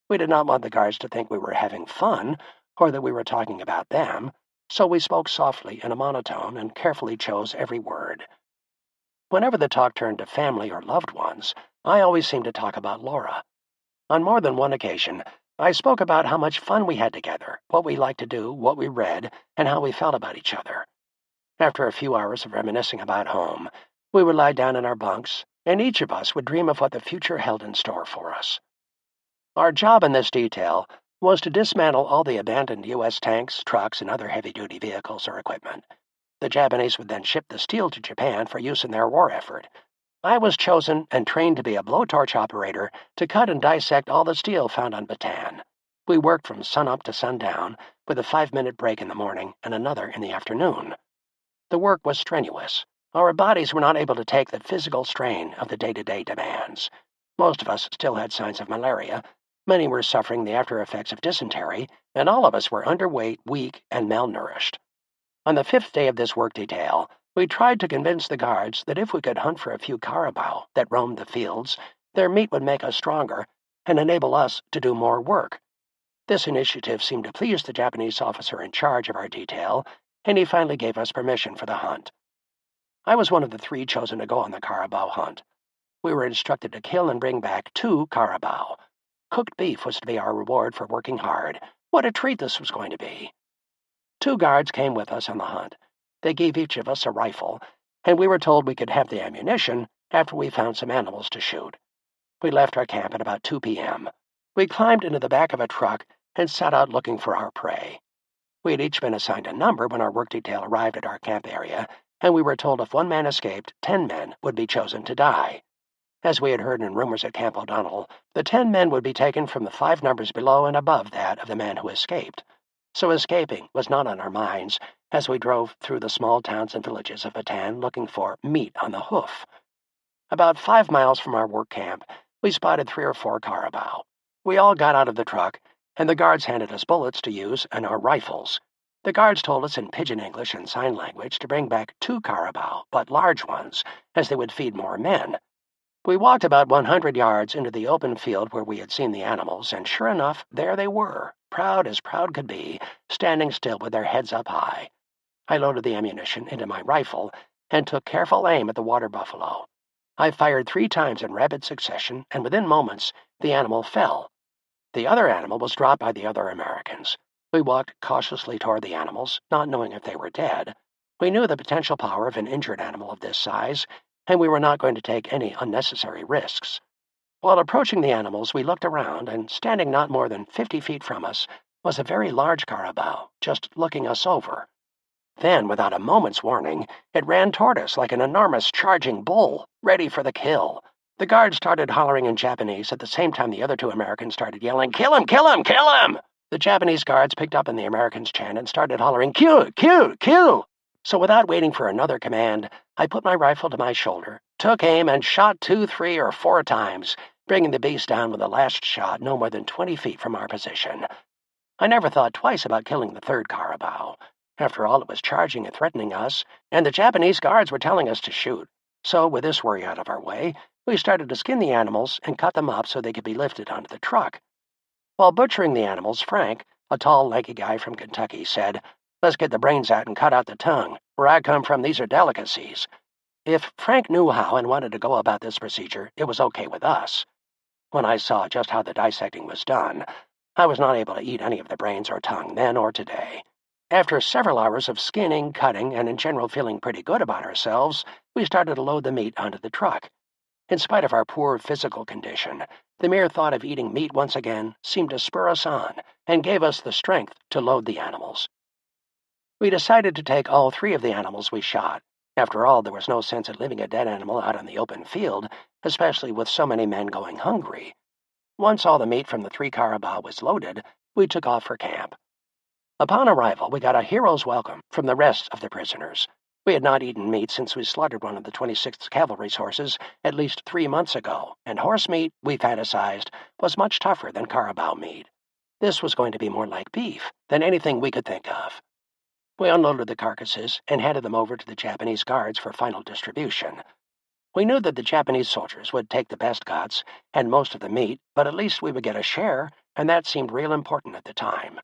We did not want the guards to think we were having fun or that we were talking about them, so we spoke softly in a monotone and carefully chose every word. Whenever the talk turned to family or loved ones, I always seemed to talk about Laura. On more than one occasion, I spoke about how much fun we had together, what we liked to do, what we read, and how we felt about each other. After a few hours of reminiscing about home, we would lie down in our bunks, and each of us would dream of what the future held in store for us. Our job in this detail was to dismantle all the abandoned U.S. tanks, trucks, and other heavy-duty vehicles or equipment. The Japanese would then ship the steel to Japan for use in their war effort. I was chosen and trained to be a blowtorch operator to cut and dissect all the steel found on Bataan. We worked from sunup to sundown, with a 5-minute break in the morning and another in the afternoon. The work was strenuous. Our bodies were not able to take the physical strain of the day-to-day demands. Most of us still had signs of malaria. Many were suffering the after-effects of dysentery, and all of us were underweight, weak, and malnourished. On the 5th day of this work detail, we tried to convince the guards that if we could hunt for a few carabao that roamed the fields, their meat would make us stronger and enable us to do more work. This initiative seemed to please the Japanese officer in charge of our detail, and he finally gave us permission for the hunt. I was one of the 3 chosen to go on the carabao hunt. We were instructed to kill and bring back 2 carabao. Cooked beef was to be our reward for working hard. What a treat this was going to be. 2 guards came with us on the hunt. They gave each of us a rifle, and we were told we could have the ammunition after we found some animals to shoot. We left our camp at about 2 p.m. We climbed into the back of a truck and set out looking for our prey. We had each been assigned a number when our work detail arrived at our camp area, and we were told if 1 man escaped, 10 men would be chosen to die. As we had heard in rumors at Camp O'Donnell, the 10 men would be taken from the 5 numbers below and above that of the man who escaped. So escaping was not on our minds as we drove through the small towns and villages of Bataan looking for meat on the hoof. About 5 miles from our work camp, we spotted 3 or 4 carabao. We all got out of the truck, and the guards handed us bullets to use and our rifles. The guards told us in pidgin English and sign language to bring back 2 carabao, but large ones, as they would feed more men. We walked about 100 yards into the open field where we had seen the animals, and sure enough, there they were, proud as proud could be, standing still with their heads up high. I loaded the ammunition into my rifle and took careful aim at the water buffalo. I fired 3 times in rapid succession, and within moments, the animal fell. The other animal was dropped by the other Americans. We walked cautiously toward the animals, not knowing if they were dead. We knew the potential power of an injured animal of this size, and we were not going to take any unnecessary risks. While approaching the animals, we looked around, and standing not more than 50 feet from us was a very large carabao, just looking us over. Then, without a moment's warning, it ran toward us like an enormous charging bull, ready for the kill. The guards started hollering in Japanese at the same time the other 2 Americans started yelling, "Kill him! Kill him! Kill him!" The Japanese guards picked up on the Americans' chant and started hollering, "Kill! Kill! Kill!" So without waiting for another command, I put my rifle to my shoulder, took aim, and shot 2, 3, or 4 times, bringing the beast down with the last shot no more than 20 feet from our position. I never thought twice about killing the 3rd carabao. After all, it was charging and threatening us, and the Japanese guards were telling us to shoot. So, with this worry out of our way, we started to skin the animals and cut them up so they could be lifted onto the truck. While butchering the animals, Frank, a tall, lanky guy from Kentucky, said, "Let's get the brains out and cut out the tongue. Where I come from, these are delicacies." If Frank knew how and wanted to go about this procedure, it was okay with us. When I saw just how the dissecting was done, I was not able to eat any of the brains or tongue then or today. After several hours of skinning, cutting, and in general feeling pretty good about ourselves, we started to load the meat onto the truck. In spite of our poor physical condition, the mere thought of eating meat once again seemed to spur us on and gave us the strength to load the animals. We decided to take all 3 of the animals we shot. After all, there was no sense in leaving a dead animal out on the open field, especially with so many men going hungry. Once all the meat from the 3 carabao was loaded, we took off for camp. Upon arrival, we got a hero's welcome from the rest of the prisoners. We had not eaten meat since we slaughtered one of the 26th Cavalry's horses at least 3 months ago, and horse meat, we fantasized, was much tougher than carabao meat. This was going to be more like beef than anything we could think of. We unloaded the carcasses and handed them over to the Japanese guards for final distribution. We knew that the Japanese soldiers would take the best cuts and most of the meat, but at least we would get a share, and that seemed real important at the time.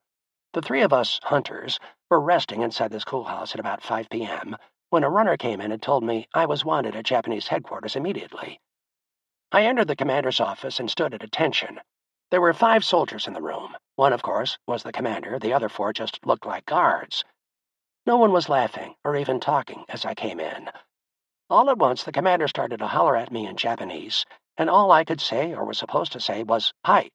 The 3 of us hunters were resting inside the schoolhouse at about 5 p.m. when a runner came in and told me I was wanted at Japanese headquarters immediately. I entered the commander's office and stood at attention. There were 5 soldiers in the room. One, of course, was the commander. The other 4 just looked like guards. No one was laughing or even talking as I came in. All at once, the commander started to holler at me in Japanese, and all I could say, or was supposed to say, was, "Hi."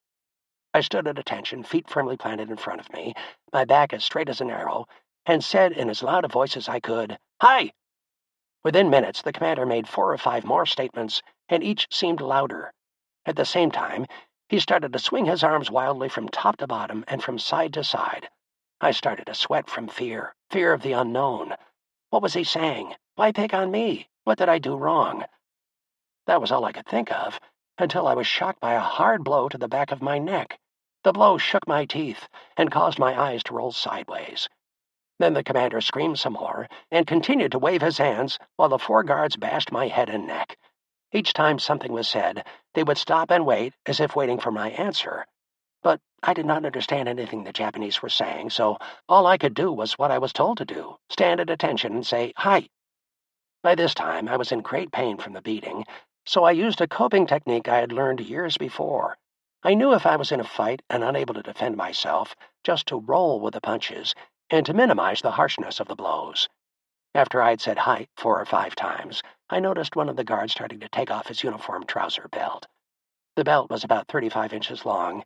I stood at attention, feet firmly planted in front of me, my back as straight as an arrow, and said in as loud a voice as I could, "Hi!" Within minutes, the commander made 4 or 5 more statements, and each seemed louder. At the same time, he started to swing his arms wildly from top to bottom and from side to side. I started to sweat from fear of the unknown. What was he saying? Why pick on me? What did I do wrong? That was all I could think of, until I was shocked by a hard blow to the back of my neck. The blow shook my teeth and caused my eyes to roll sideways. Then the commander screamed some more and continued to wave his hands while the 4 guards bashed my head and neck. Each time something was said, they would stop and wait, as if waiting for my answer. But I did not understand anything the Japanese were saying, so all I could do was what I was told to do, stand at attention and say, "Hi." By this time, I was in great pain from the beating, so I used a coping technique I had learned years before. I knew if I was in a fight and unable to defend myself, just to roll with the punches and to minimize the harshness of the blows. After I had said "hi" 4 or 5 times, I noticed one of the guards starting to take off his uniform trouser belt. The belt was about 35 inches long,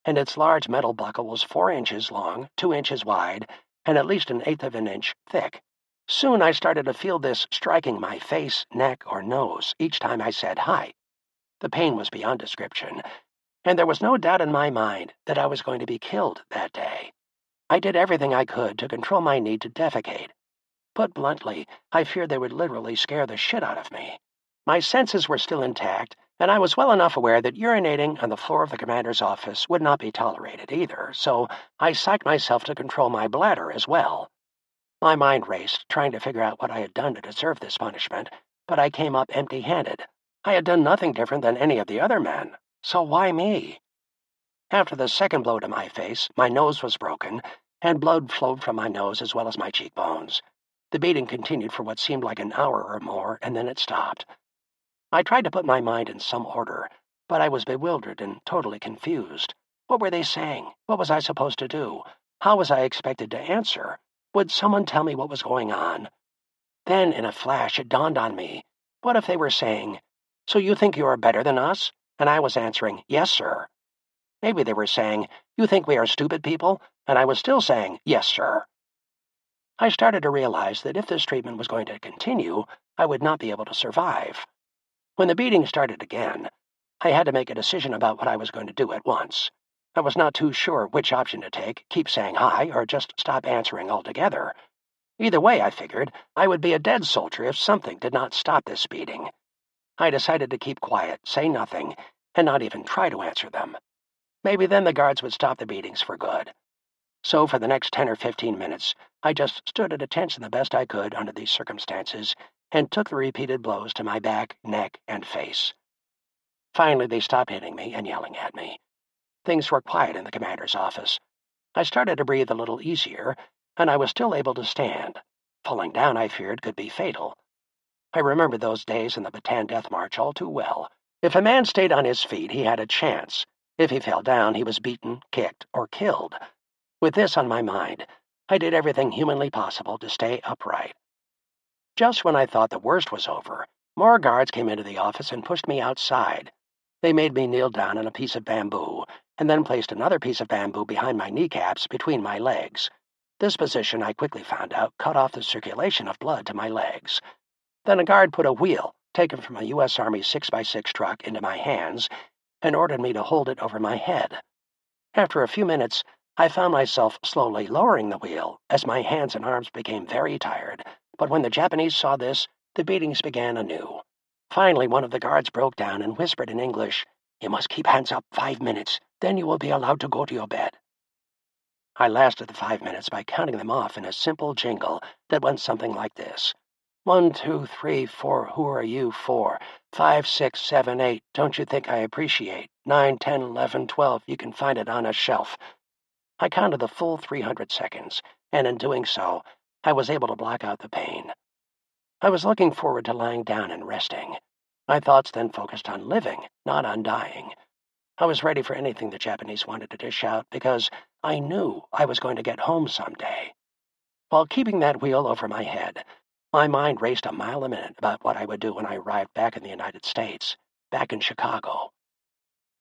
and its large metal buckle was 4 inches long, 2 inches wide, and at least 1/8 of an inch thick. Soon I started to feel this striking my face, neck, or nose each time I said "hi." The pain was beyond description, and there was no doubt in my mind that I was going to be killed that day. I did everything I could to control my need to defecate. Put bluntly, I feared they would literally scare the shit out of me. My senses were still intact, and I was well enough aware that urinating on the floor of the commander's office would not be tolerated either, so I psyched myself to control my bladder as well. My mind raced, trying to figure out what I had done to deserve this punishment, but I came up empty-handed. I had done nothing different than any of the other men, so why me? After the second blow to my face, my nose was broken, and blood flowed from my nose as well as my cheekbones. The beating continued for what seemed like an hour or more, and then it stopped. I tried to put my mind in some order, but I was bewildered and totally confused. What were they saying? What was I supposed to do? How was I expected to answer? Would someone tell me what was going on? Then, in a flash, it dawned on me. What if they were saying, "So you think you are better than us?" And I was answering, "Yes, sir." Maybe they were saying, "You think we are stupid people?" And I was still saying, "Yes, sir." I started to realize that if this treatment was going to continue, I would not be able to survive. When the beating started again, I had to make a decision about what I was going to do at once. I was not too sure which option to take, keep saying hi, or just stop answering altogether. Either way, I figured, I would be a dead soldier if something did not stop this beating. I decided to keep quiet, say nothing, and not even try to answer them. Maybe then the guards would stop the beatings for good. So for the next 10 or 15 minutes, I just stood at attention the best I could under these circumstances and took the repeated blows to my back, neck, and face. Finally, they stopped hitting me and yelling at me. Things were quiet in the commander's office. I started to breathe a little easier, and I was still able to stand. Falling down, I feared, could be fatal. I remember those days in the Bataan Death March all too well. If a man stayed on his feet, he had a chance. If he fell down, he was beaten, kicked, or killed. With this on my mind, I did everything humanly possible to stay upright. Just when I thought the worst was over, more guards came into the office and pushed me outside. They made me kneel down on a piece of bamboo, and then placed another piece of bamboo behind my kneecaps between my legs. This position, I quickly found out, cut off the circulation of blood to my legs. Then a guard put a wheel, taken from a U.S. Army 6x6 truck, into my hands and ordered me to hold it over my head. After a few minutes, I found myself slowly lowering the wheel as my hands and arms became very tired, but when the Japanese saw this, the beatings began anew. Finally, one of the guards broke down and whispered in English, "You must keep hands up 5 minutes, then you will be allowed to go to your bed." I lasted the 5 minutes by counting them off in a simple jingle that went something like this. 1, 2, 3, 4, who are you? 4, 5, 6, 7, 8, don't you think I appreciate? 9, 10, 11, 12, you can find it on a shelf. I counted the full 300 seconds, and in doing so, I was able to block out the pain. I was looking forward to lying down and resting. My thoughts then focused on living, not on dying. I was ready for anything the Japanese wanted to dish out because I knew I was going to get home someday. While keeping that wheel over my head, my mind raced a mile a minute about what I would do when I arrived back in the United States, back in Chicago.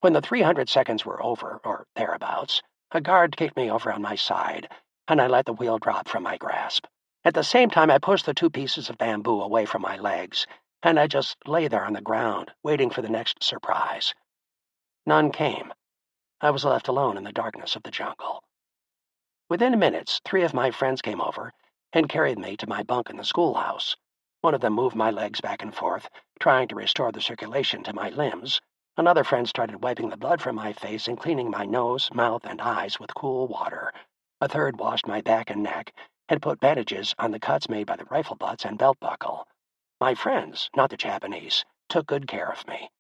When the 300 seconds were over, or thereabouts, a guard kicked me over on my side, and I let the wheel drop from my grasp. At the same time, I pushed the 2 pieces of bamboo away from my legs, and I just lay there on the ground, waiting for the next surprise. None came. I was left alone in the darkness of the jungle. Within minutes, 3 of my friends came over and carried me to my bunk in the schoolhouse. One of them moved my legs back and forth, trying to restore the circulation to my limbs. Another friend started wiping the blood from my face and cleaning my nose, mouth, and eyes with cool water. A third washed my back and neck and put bandages on the cuts made by the rifle butts and belt buckle. My friends, not the Japanese, took good care of me.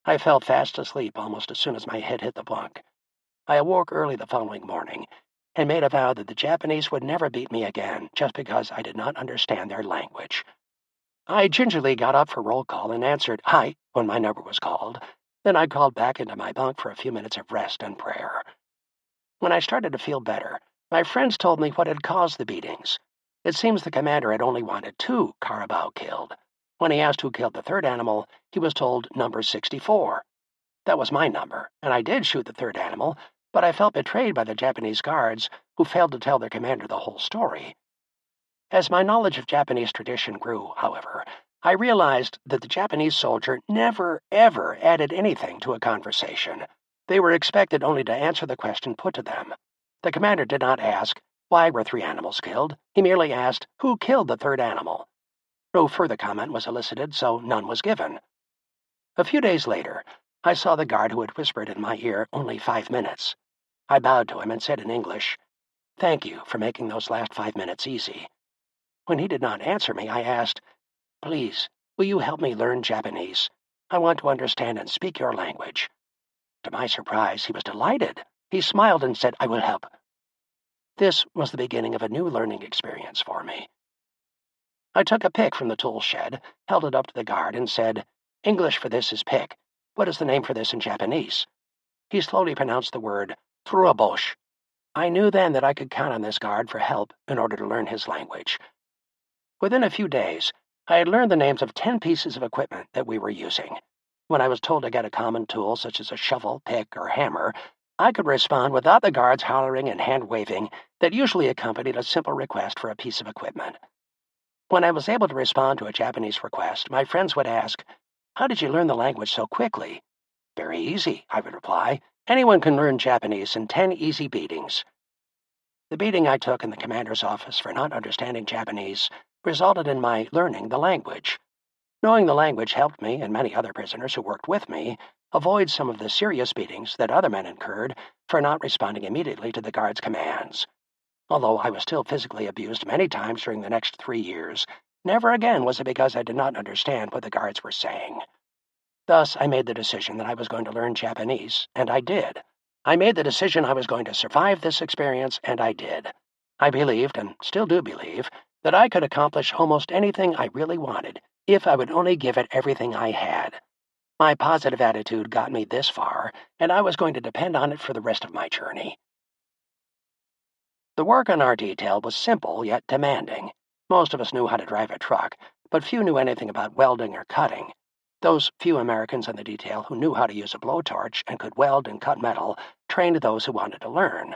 I fell fast asleep almost as soon as my head hit the bunk. I awoke early the following morning and made a vow that the Japanese would never beat me again just because I did not understand their language. I gingerly got up for roll call and answered "Hi" when my number was called. Then I crawled back into my bunk for a few minutes of rest and prayer. When I started to feel better, my friends told me what had caused the beatings. It seems the commander had only wanted 2 carabao killed. When he asked who killed the 3rd animal, he was told number 64. That was my number, and I did shoot the 3rd animal, but I felt betrayed by the Japanese guards who failed to tell their commander the whole story. As my knowledge of Japanese tradition grew, however, I realized that the Japanese soldier never, ever added anything to a conversation. They were expected only to answer the question put to them. The commander did not ask, why were 3 animals killed? He merely asked, who killed the 3rd animal? No further comment was elicited, so none was given. A few days later, I saw the guard who had whispered in my ear only 5 minutes. I bowed to him and said in English, "Thank you for making those last 5 minutes easy." When he did not answer me, I asked, "Please, will you help me learn Japanese? I want to understand and speak your language." To my surprise, he was delighted. He smiled and said, "I will help." This was the beginning of a new learning experience for me. I took a pick from the tool shed, held it up to the guard, and said, "English for this is pick. What is the name for this in Japanese?" He slowly pronounced the word "Truabosh." I knew then that I could count on this guard for help in order to learn his language. Within a few days, I had learned the names of 10 pieces of equipment that we were using. When I was told to get a common tool such as a shovel, pick, or hammer, I could respond without the guards hollering and hand-waving that usually accompanied a simple request for a piece of equipment. When I was able to respond to a Japanese request, my friends would ask, "How did you learn the language so quickly?" "Very easy," I would reply. "Anyone can learn Japanese in 10 easy beatings." The beating I took in the commander's office for not understanding Japanese resulted in my learning the language. Knowing the language helped me, and many other prisoners who worked with me, avoid some of the serious beatings that other men incurred for not responding immediately to the guards' commands. Although I was still physically abused many times during the next 3 years, never again was it because I did not understand what the guards were saying. Thus, I made the decision that I was going to learn Japanese, and I did. I made the decision I was going to survive this experience, and I did. I believed, and still do believe, that I could accomplish almost anything I really wanted if I would only give it everything I had. My positive attitude got me this far, and I was going to depend on it for the rest of my journey. The work on our detail was simple yet demanding. Most of us knew how to drive a truck, but few knew anything about welding or cutting. Those few Americans on the detail who knew how to use a blowtorch and could weld and cut metal trained those who wanted to learn.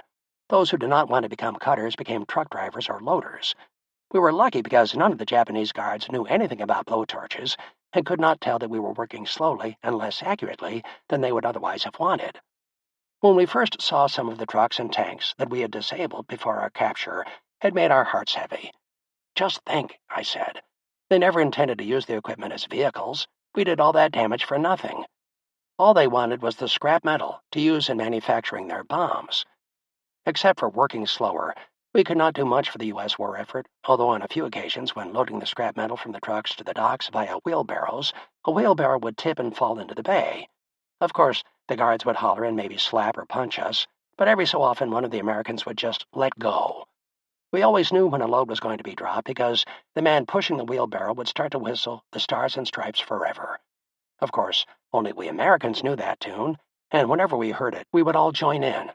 Those who did not want to become cutters became truck drivers or loaders. We were lucky because none of the Japanese guards knew anything about blowtorches and could not tell that we were working slowly and less accurately than they would otherwise have wanted. When we first saw some of the trucks and tanks that we had disabled before our capture, it made our hearts heavy. "Just think," I said. "They never intended to use the equipment as vehicles. We did all that damage for nothing. All they wanted was the scrap metal to use in manufacturing their bombs." Except for working slower, we could not do much for the U.S. war effort, although on a few occasions when loading the scrap metal from the trucks to the docks via wheelbarrows, a wheelbarrow would tip and fall into the bay. Of course, the guards would holler and maybe slap or punch us, but every so often one of the Americans would just let go. We always knew when a load was going to be dropped because the man pushing the wheelbarrow would start to whistle the Stars and Stripes Forever. Of course, only we Americans knew that tune, and whenever we heard it, we would all join in.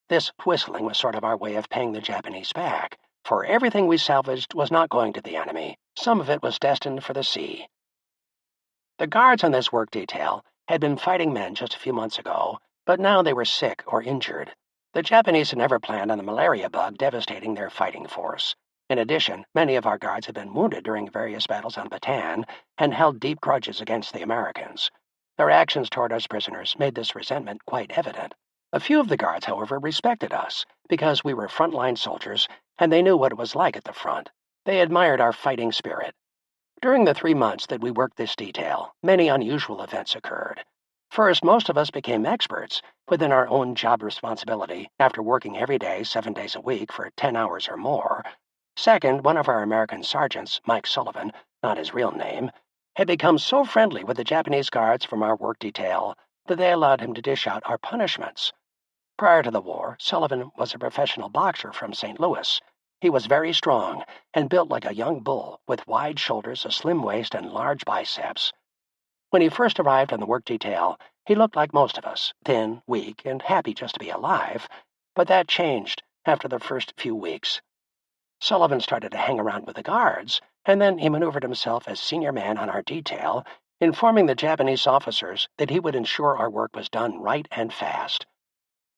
This whistling was sort of our way of paying the Japanese back, for everything we salvaged was not going to the enemy. Some of it was destined for the sea. The guards on this work detail had been fighting men just a few months ago, but now they were sick or injured. The Japanese had never planned on the malaria bug devastating their fighting force. In addition, many of our guards had been wounded during various battles on Bataan and held deep grudges against the Americans. Their actions toward us prisoners made this resentment quite evident. A few of the guards, however, respected us because we were frontline soldiers and they knew what it was like at the front. They admired our fighting spirit. During the 3 months that we worked this detail, many unusual events occurred. First, most of us became experts within our own job responsibility after working every day, 7 days a week for 10 hours or more. Second, one of our American sergeants, Mike Sullivan, not his real name, had become so friendly with the Japanese guards from our work detail that they allowed him to dish out our punishments. Prior to the war, Sullivan was a professional boxer from St. Louis. He was very strong and built like a young bull, with wide shoulders, a slim waist, and large biceps. When he first arrived on the work detail, he looked like most of us, thin, weak, and happy just to be alive, but that changed after the first few weeks. Sullivan started to hang around with the guards, and then he maneuvered himself as senior man on our detail, informing the Japanese officers that he would ensure our work was done right and fast.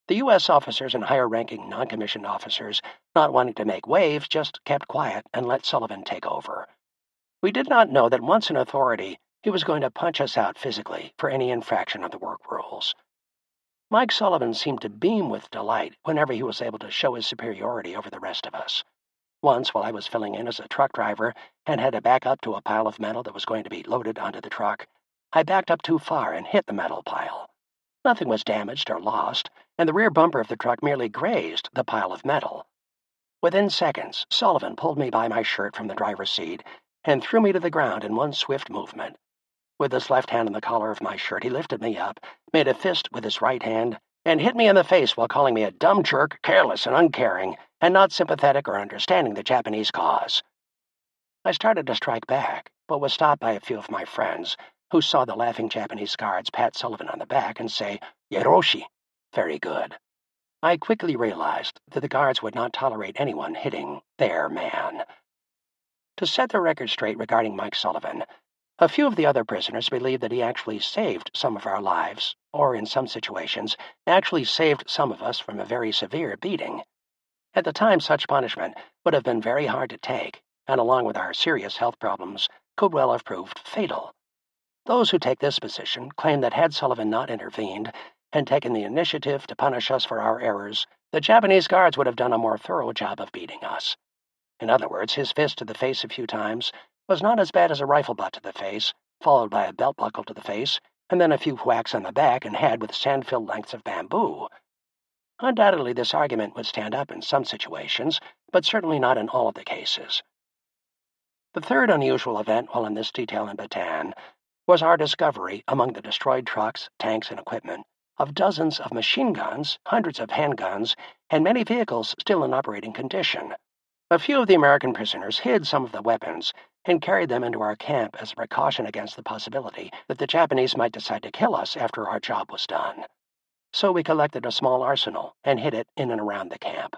The U.S. officers and higher-ranking non-commissioned officers, not wanting to make waves, just kept quiet and let Sullivan take over. We did not know that once in authority, he was going to punch us out physically for any infraction of the work rules. Mike Sullivan seemed to beam with delight whenever he was able to show his superiority over the rest of us. Once, while I was filling in as a truck driver and had to back up to a pile of metal that was going to be loaded onto the truck, I backed up too far and hit the metal pile. Nothing was damaged or lost, and the rear bumper of the truck merely grazed the pile of metal. Within seconds, Sullivan pulled me by my shirt from the driver's seat and threw me to the ground in one swift movement. With his left hand on the collar of my shirt, he lifted me up, made a fist with his right hand, and hit me in the face while calling me a dumb jerk, careless and uncaring, and not sympathetic or understanding the Japanese cause. I started to strike back, but was stopped by a few of my friends, who saw the laughing Japanese guards pat Sullivan on the back and say, "Yeroshi," very good. I quickly realized that the guards would not tolerate anyone hitting their man. To set the record straight regarding Mike Sullivan, a few of the other prisoners believed that he actually saved some of our lives, or in some situations, actually saved some of us from a very severe beating. At the time, such punishment would have been very hard to take, and along with our serious health problems, could well have proved fatal. Those who take this position claim that had Sullivan not intervened and taken the initiative to punish us for our errors, the Japanese guards would have done a more thorough job of beating us. In other words, his fist to the face a few times was not as bad as a rifle butt to the face, followed by a belt buckle to the face, and then a few whacks on the back and head with sand-filled lengths of bamboo. Undoubtedly, this argument would stand up in some situations, but certainly not in all of the cases. The third unusual event while in this detail in Bataan was our discovery, among the destroyed trucks, tanks, and equipment, of dozens of machine guns, hundreds of handguns, and many vehicles still in operating condition. A few of the American prisoners hid some of the weapons, and carried them into our camp as a precaution against the possibility that the Japanese might decide to kill us after our job was done. So we collected a small arsenal and hid it in and around the camp.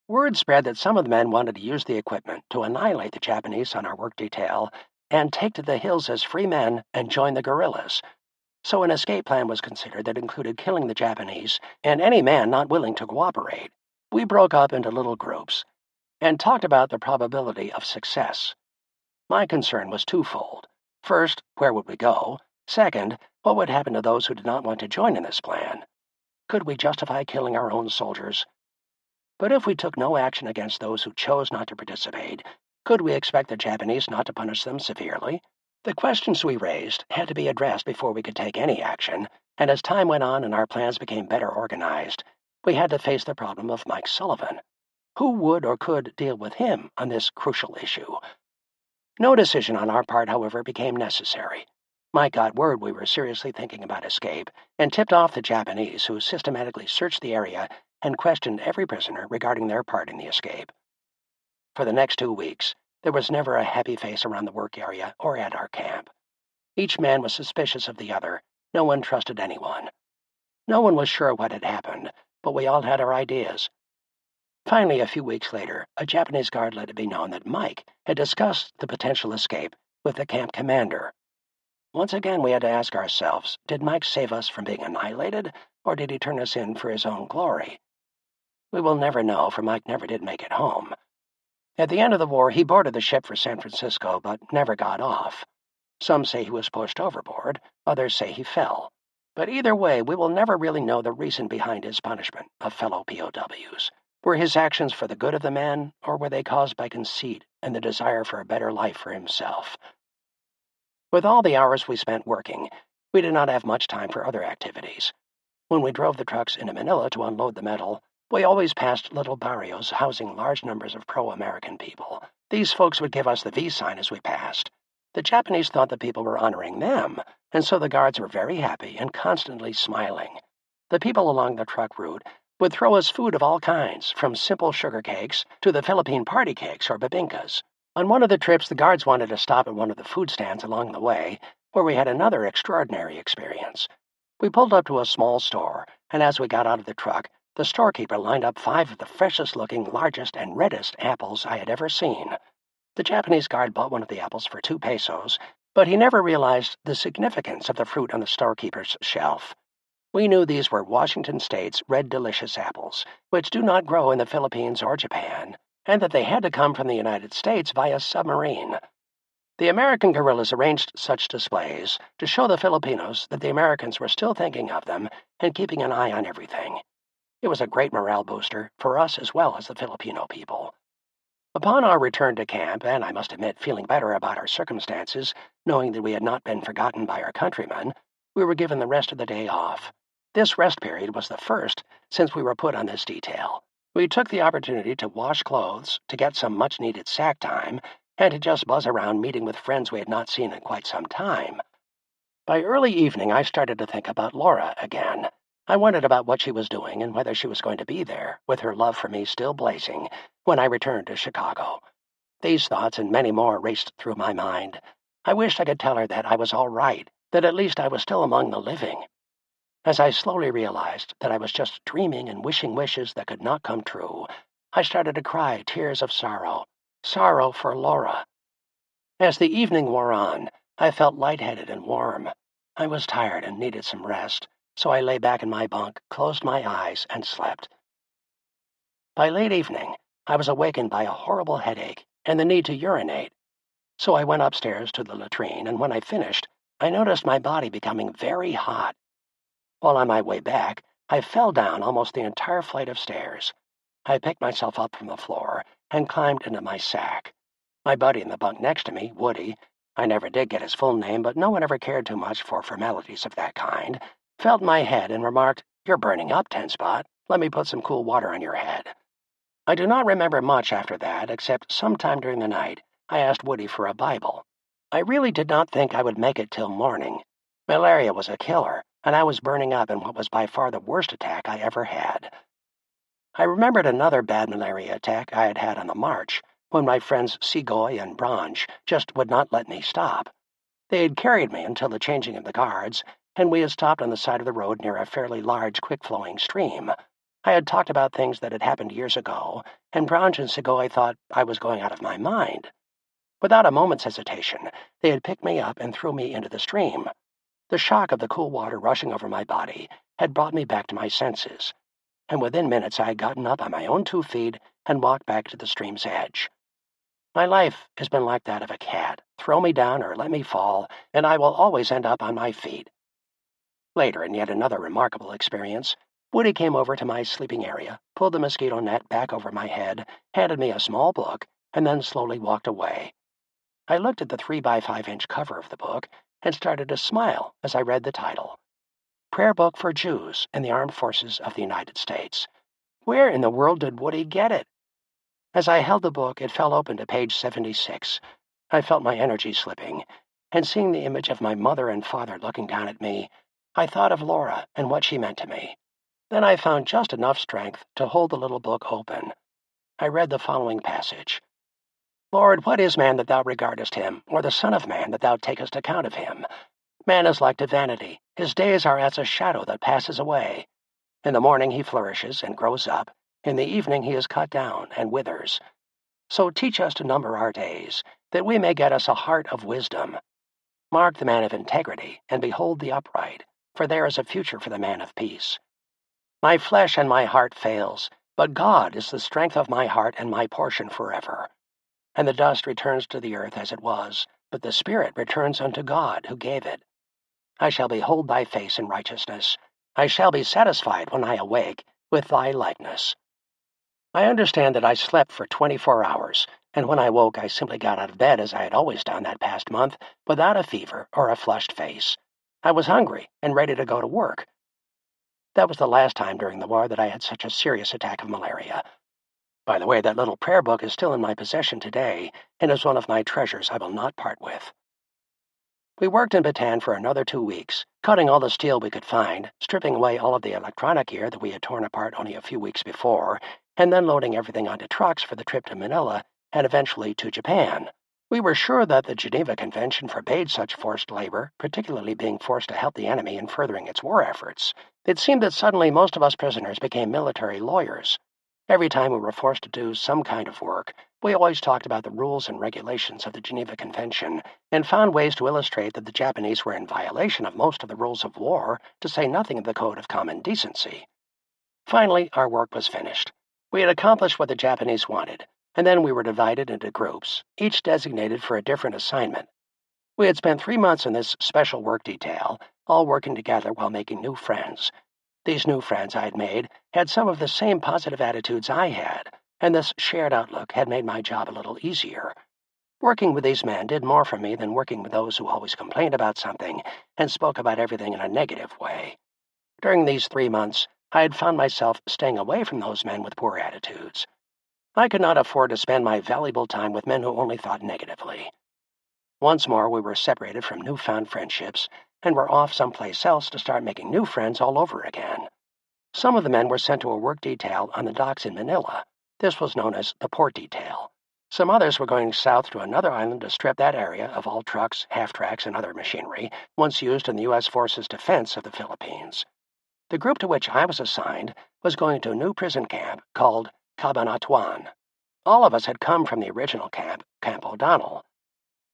Word spread that some of the men wanted to use the equipment to annihilate the Japanese on our work detail and take to the hills as free men and join the guerrillas. So an escape plan was considered that included killing the Japanese and any man not willing to cooperate. We broke up into little groups and talked about the probability of success. My concern was twofold. First, where would we go? Second, what would happen to those who did not want to join in this plan? Could we justify killing our own soldiers? But if we took no action against those who chose not to participate, could we expect the Japanese not to punish them severely? The questions we raised had to be addressed before we could take any action, and as time went on and our plans became better organized, we had to face the problem of Mike Sullivan. Who would or could deal with him on this crucial issue? No decision on our part, however, became necessary. Mike got word we were seriously thinking about escape and tipped off the Japanese, who systematically searched the area and questioned every prisoner regarding their part in the escape. For the next 2 weeks, there was never a happy face around the work area or at our camp. Each man was suspicious of the other. No one trusted anyone. No one was sure what had happened, but we all had our ideas. Finally, a few weeks later, a Japanese guard let it be known that Mike had discussed the potential escape with the camp commander. Once again, we had to ask ourselves, did Mike save us from being annihilated, or did he turn us in for his own glory? We will never know, for Mike never did make it home. At the end of the war, he boarded the ship for San Francisco, but never got off. Some say he was pushed overboard, others say he fell. But either way, we will never really know the reason behind his punishment of fellow POWs. Were his actions for the good of the men, or were they caused by conceit and the desire for a better life for himself? With all the hours we spent working, we did not have much time for other activities. When we drove the trucks into Manila to unload the metal, we always passed little barrios housing large numbers of pro-American people. These folks would give us the V sign as we passed. The Japanese thought the people were honoring them, and so the guards were very happy and constantly smiling. The people along the truck route would throw us food of all kinds, from simple sugar cakes to the Philippine party cakes or bibingkas. On one of the trips, the guards wanted to stop at one of the food stands along the way, where we had another extraordinary experience. We pulled up to a small store, and as we got out of the truck, the storekeeper lined up 5 of the freshest-looking, largest, and reddest apples I had ever seen. The Japanese guard bought one of the apples for 2 pesos, but he never realized the significance of the fruit on the storekeeper's shelf. We knew these were Washington State's red delicious apples, which do not grow in the Philippines or Japan, and that they had to come from the United States via submarine. The American guerrillas arranged such displays to show the Filipinos that the Americans were still thinking of them and keeping an eye on everything. It was a great morale booster for us as well as the Filipino people. Upon our return to camp, and I must admit feeling better about our circumstances, knowing that we had not been forgotten by our countrymen, we were given the rest of the day off. This rest period was the first since we were put on this detail. We took the opportunity to wash clothes, to get some much-needed sack time, and to just buzz around meeting with friends we had not seen in quite some time. By early evening, I started to think about Laura again. I wondered about what she was doing and whether she was going to be there, with her love for me still blazing, when I returned to Chicago. These thoughts and many more raced through my mind. I wished I could tell her that I was all right, that at least I was still among the living. As I slowly realized that I was just dreaming and wishing wishes that could not come true, I started to cry tears of sorrow for Laura. As the evening wore on, I felt lightheaded and warm. I was tired and needed some rest, so I lay back in my bunk, closed my eyes, and slept. By late evening, I was awakened by a horrible headache and the need to urinate. So I went upstairs to the latrine, and when I finished, I noticed my body becoming very hot. While on my way back, I fell down almost the entire flight of stairs. I picked myself up from the floor and climbed into my sack. My buddy in the bunk next to me, Woody, I never did get his full name, but no one ever cared too much for formalities of that kind, felt my head and remarked, "You're burning up, Ten Spot. Let me put some cool water on your head." I do not remember much after that, except sometime during the night, I asked Woody for a Bible. I really did not think I would make it till morning. Malaria was a killer, and I was burning up in what was by far the worst attack I ever had. I remembered another bad malaria attack I had had on the march, when my friends Segoy and Branch just would not let me stop. They had carried me until the changing of the guards, and we had stopped on the side of the road near a fairly large, quick-flowing stream. I had talked about things that had happened years ago, and Branch and Segoy thought I was going out of my mind. Without a moment's hesitation, they had picked me up and threw me into the stream. The shock of the cool water rushing over my body had brought me back to my senses, and within minutes I had gotten up on my own 2 feet and walked back to the stream's edge. My life has been like that of a cat. Throw me down or let me fall, and I will always end up on my feet. Later, in yet another remarkable experience, Woody came over to my sleeping area, pulled the mosquito net back over my head, handed me a small book, and then slowly walked away. I looked at the 3x5-inch cover of the book and started to smile as I read the title, Prayer Book for Jews in the Armed Forces of the United States. Where in the world did Woody get it? As I held the book, it fell open to page 76. I felt my energy slipping, and seeing the image of my mother and father looking down at me, I thought of Laura and what she meant to me. Then I found just enough strength to hold the little book open. I read the following passage. Lord, what is man that thou regardest him, or the Son of Man that thou takest account of him? Man is like to vanity. His days are as a shadow that passes away. In the morning he flourishes and grows up. In the evening he is cut down and withers. So teach us to number our days, that we may get us a heart of wisdom. Mark the man of integrity, and behold the upright, for there is a future for the man of peace. My flesh and my heart fails, but God is the strength of my heart and my portion forever. And the dust returns to the earth as it was, but the spirit returns unto God who gave it. I shall behold thy face in righteousness. I shall be satisfied when I awake with thy likeness. I understand that I slept for 24 hours, and when I woke I simply got out of bed as I had always done that past month, without a fever or a flushed face. I was hungry and ready to go to work. That was the last time during the war that I had such a serious attack of malaria. By the way, that little prayer book is still in my possession today, and is one of my treasures I will not part with. We worked in Bataan for another 2 weeks, cutting all the steel we could find, stripping away all of the electronic gear that we had torn apart only a few weeks before, and then loading everything onto trucks for the trip to Manila and eventually to Japan. We were sure that the Geneva Convention forbade such forced labor, particularly being forced to help the enemy in furthering its war efforts. It seemed that suddenly most of us prisoners became military lawyers. Every time we were forced to do some kind of work, we always talked about the rules and regulations of the Geneva Convention and found ways to illustrate that the Japanese were in violation of most of the rules of war, to say nothing of the Code of Common Decency. Finally, our work was finished. We had accomplished what the Japanese wanted, and then we were divided into groups, each designated for a different assignment. We had spent 3 months in this special work detail, all working together while making new friends. These new friends I had made had some of the same positive attitudes I had, and this shared outlook had made my job a little easier. Working with these men did more for me than working with those who always complained about something and spoke about everything in a negative way. During these 3 months, I had found myself staying away from those men with poor attitudes. I could not afford to spend my valuable time with men who only thought negatively. Once more we were separated from newfound friendships, and were off someplace else to start making new friends all over again. Some of the men were sent to a work detail on the docks in Manila. This was known as the port detail. Some others were going south to another island to strip that area of all trucks, half-tracks, and other machinery once used in the U.S. Forces' defense of the Philippines. The group to which I was assigned was going to a new prison camp called Cabanatuan. All of us had come from the original camp, Camp O'Donnell.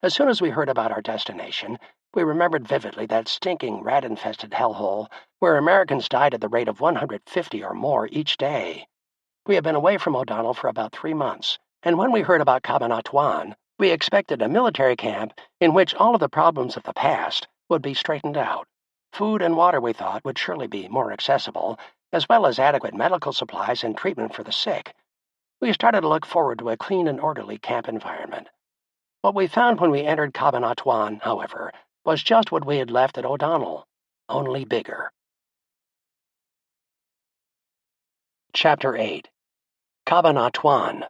As soon as we heard about our destination, we remembered vividly that stinking, rat-infested hellhole where Americans died at the rate of 150 or more each day. We had been away from O'Donnell for about 3 months, and when we heard about Cabanatuan, we expected a military camp in which all of the problems of the past would be straightened out. Food and water, we thought, would surely be more accessible, as well as adequate medical supplies and treatment for the sick. We started to look forward to a clean and orderly camp environment. What we found when we entered Cabanatuan, however, was just what we had left at O'Donnell, only bigger. Chapter 8. Cabanatuan.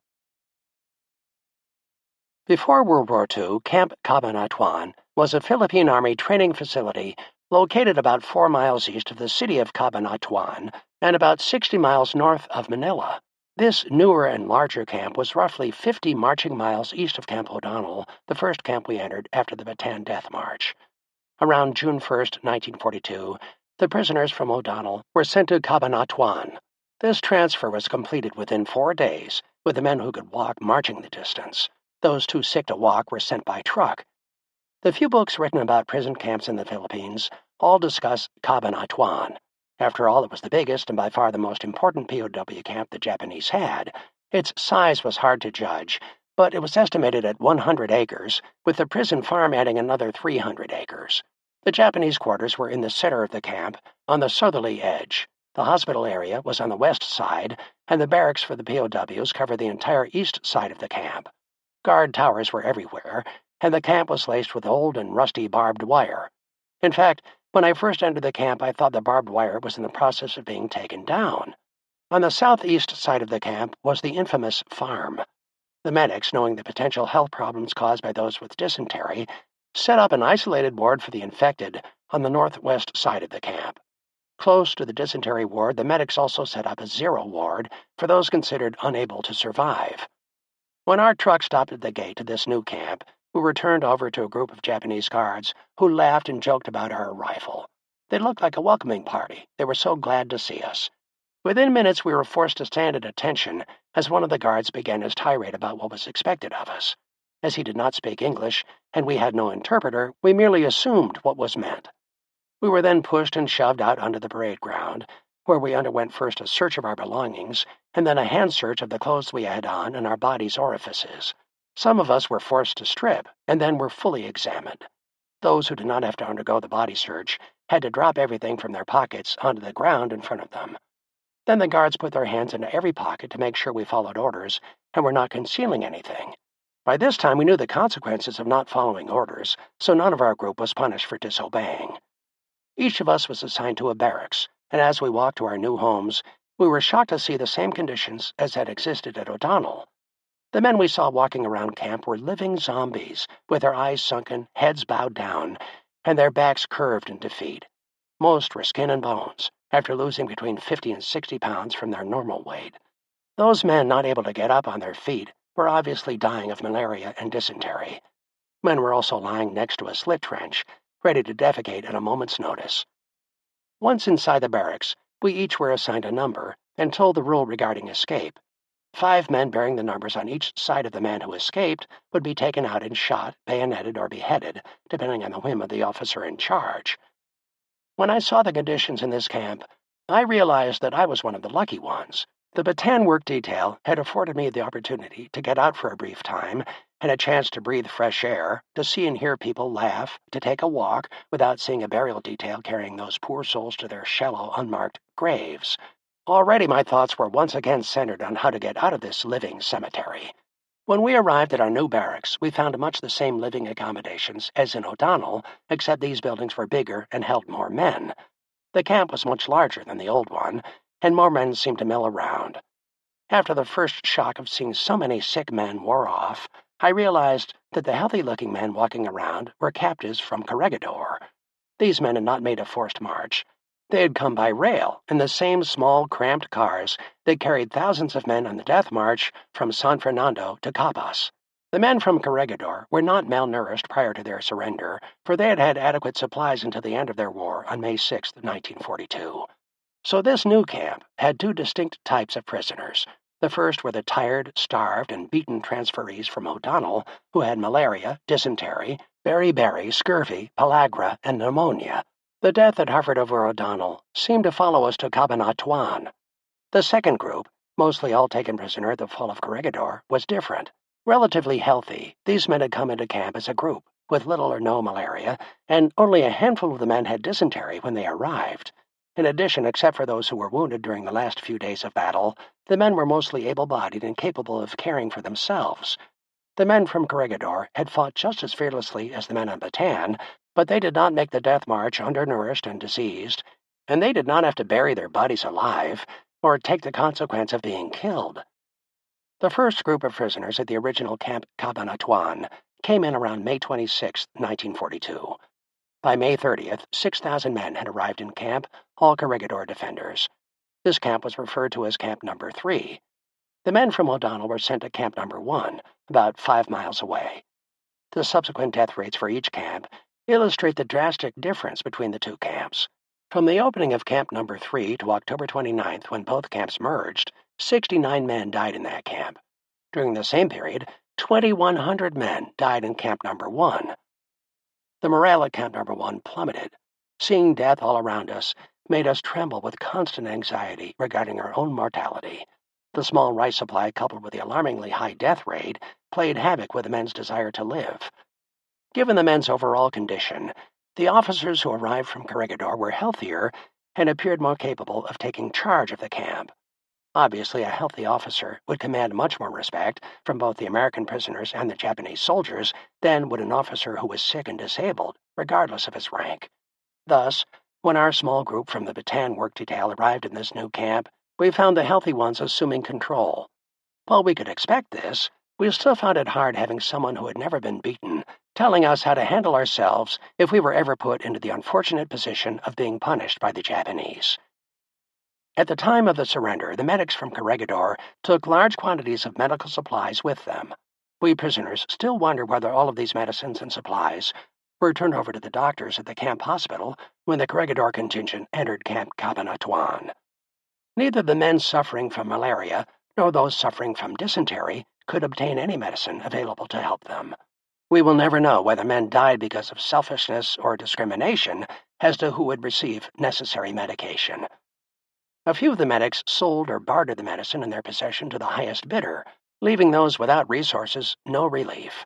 Before World War II, Camp Cabanatuan was a Philippine Army training facility located about 4 miles east of the city of Cabanatuan and about 60 miles north of Manila. This newer and larger camp was roughly 50 marching miles east of Camp O'Donnell, the first camp we entered after the Bataan Death March. Around June 1st, 1942, the prisoners from O'Donnell were sent to Cabanatuan. This transfer was completed within 4 days, with the men who could walk marching the distance. Those too sick to walk were sent by truck. The few books written about prison camps in the Philippines all discuss Cabanatuan. After all, it was the biggest and by far the most important POW camp the Japanese had. Its size was hard to judge, but it was estimated at 100 acres, with the prison farm adding another 300 acres. The Japanese quarters were in the center of the camp, on the southerly edge. The hospital area was on the west side, and the barracks for the POWs covered the entire east side of the camp. Guard towers were everywhere, and the camp was laced with old and rusty barbed wire. In fact, when I first entered the camp, I thought the barbed wire was in the process of being taken down. On the southeast side of the camp was the infamous farm. The medics, knowing the potential health problems caused by those with dysentery, set up an isolated ward for the infected on the northwest side of the camp. Close to the dysentery ward, the medics also set up a zero ward for those considered unable to survive. When our truck stopped at the gate to this new camp, we were turned over to a group of Japanese guards who laughed and joked about our arrival. They looked like a welcoming party. They were so glad to see us. Within minutes, we were forced to stand at attention as one of the guards began his tirade about what was expected of us. As he did not speak English and we had no interpreter, we merely assumed what was meant. We were then pushed and shoved out onto the parade ground, where we underwent first a search of our belongings and then a hand search of the clothes we had on and our bodies' orifices. Some of us were forced to strip and then were fully examined. Those who did not have to undergo the body search had to drop everything from their pockets onto the ground in front of them. Then the guards put their hands into every pocket to make sure we followed orders and were not concealing anything. By this time, we knew the consequences of not following orders, so none of our group was punished for disobeying. Each of us was assigned to a barracks, and as we walked to our new homes, we were shocked to see the same conditions as had existed at O'Donnell. The men we saw walking around camp were living zombies, with their eyes sunken, heads bowed down, and their backs curved in defeat. Most were skin and bones, after losing between 50 and 60 pounds from their normal weight. Those men not able to get up on their feet were obviously dying of malaria and dysentery. Men were also lying next to a slit trench, ready to defecate at a moment's notice. Once inside the barracks, we each were assigned a number and told the rule regarding escape. 5 men bearing the numbers on each side of the man who escaped would be taken out and shot, bayoneted, or beheaded, depending on the whim of the officer in charge. When I saw the conditions in this camp, I realized that I was one of the lucky ones. The Bataan work detail had afforded me the opportunity to get out for a brief time and a chance to breathe fresh air, to see and hear people laugh, to take a walk without seeing a burial detail carrying those poor souls to their shallow, unmarked graves. Already my thoughts were once again centered on how to get out of this living cemetery. When we arrived at our new barracks, we found much the same living accommodations as in O'Donnell, except these buildings were bigger and held more men. The camp was much larger than the old one, and more men seemed to mill around. After the first shock of seeing so many sick men wore off, I realized that the healthy-looking men walking around were captives from Corregidor. These men had not made a forced march. They had come by rail in the same small, cramped cars that carried thousands of men on the Death March from San Fernando to Capas. The men from Corregidor were not malnourished prior to their surrender, for they had had adequate supplies until the end of their war on May 6, 1942. So this new camp had 2 distinct types of prisoners. The first were the tired, starved, and beaten transferees from O'Donnell who had malaria, dysentery, beriberi, scurvy, pellagra, and pneumonia. The death that hovered over O'Donnell seemed to follow us to Cabanatuan. The second group, mostly all taken prisoner at the fall of Corregidor, was different. Relatively healthy, these men had come into camp as a group, with little or no malaria, and only a handful of the men had dysentery when they arrived. In addition, except for those who were wounded during the last few days of battle, the men were mostly able-bodied and capable of caring for themselves. The men from Corregidor had fought just as fearlessly as the men on Bataan, but they did not make the death march undernourished and diseased, and they did not have to bury their bodies alive or take the consequence of being killed. The first group of prisoners at the original Camp Cabanatuan came in around May 26, 1942. By May 30th, 6,000 men had arrived in camp, all Corregidor defenders. This camp was referred to as Camp Number 3. The men from O'Donnell were sent to Camp Number 1, about 5 miles away. The subsequent death rates for each camp illustrate the drastic difference between the two camps. From the opening of Camp Number 3 to October 29th, when both camps merged, 69 men died in that camp. During the same period, 2,100 men died in Camp Number 1. The morale at Camp Number 1 plummeted. Seeing death all around us made us tremble with constant anxiety regarding our own mortality. The small rice supply, coupled with the alarmingly high death rate, played havoc with the men's desire to live. Given the men's overall condition, the officers who arrived from Corregidor were healthier and appeared more capable of taking charge of the camp. Obviously, a healthy officer would command much more respect from both the American prisoners and the Japanese soldiers than would an officer who was sick and disabled, regardless of his rank. Thus, when our small group from the Bataan work detail arrived in this new camp, we found the healthy ones assuming control. While we could expect this, we still found it hard having someone who had never been beaten telling us how to handle ourselves if we were ever put into the unfortunate position of being punished by the Japanese. At the time of the surrender, the medics from Corregidor took large quantities of medical supplies with them. We prisoners still wonder whether all of these medicines and supplies were turned over to the doctors at the camp hospital when the Corregidor contingent entered Camp Cabanatuan. Neither the men suffering from malaria nor those suffering from dysentery could obtain any medicine available to help them. We will never know whether men died because of selfishness or discrimination as to who would receive necessary medication. A few of the medics sold or bartered the medicine in their possession to the highest bidder, leaving those without resources no relief.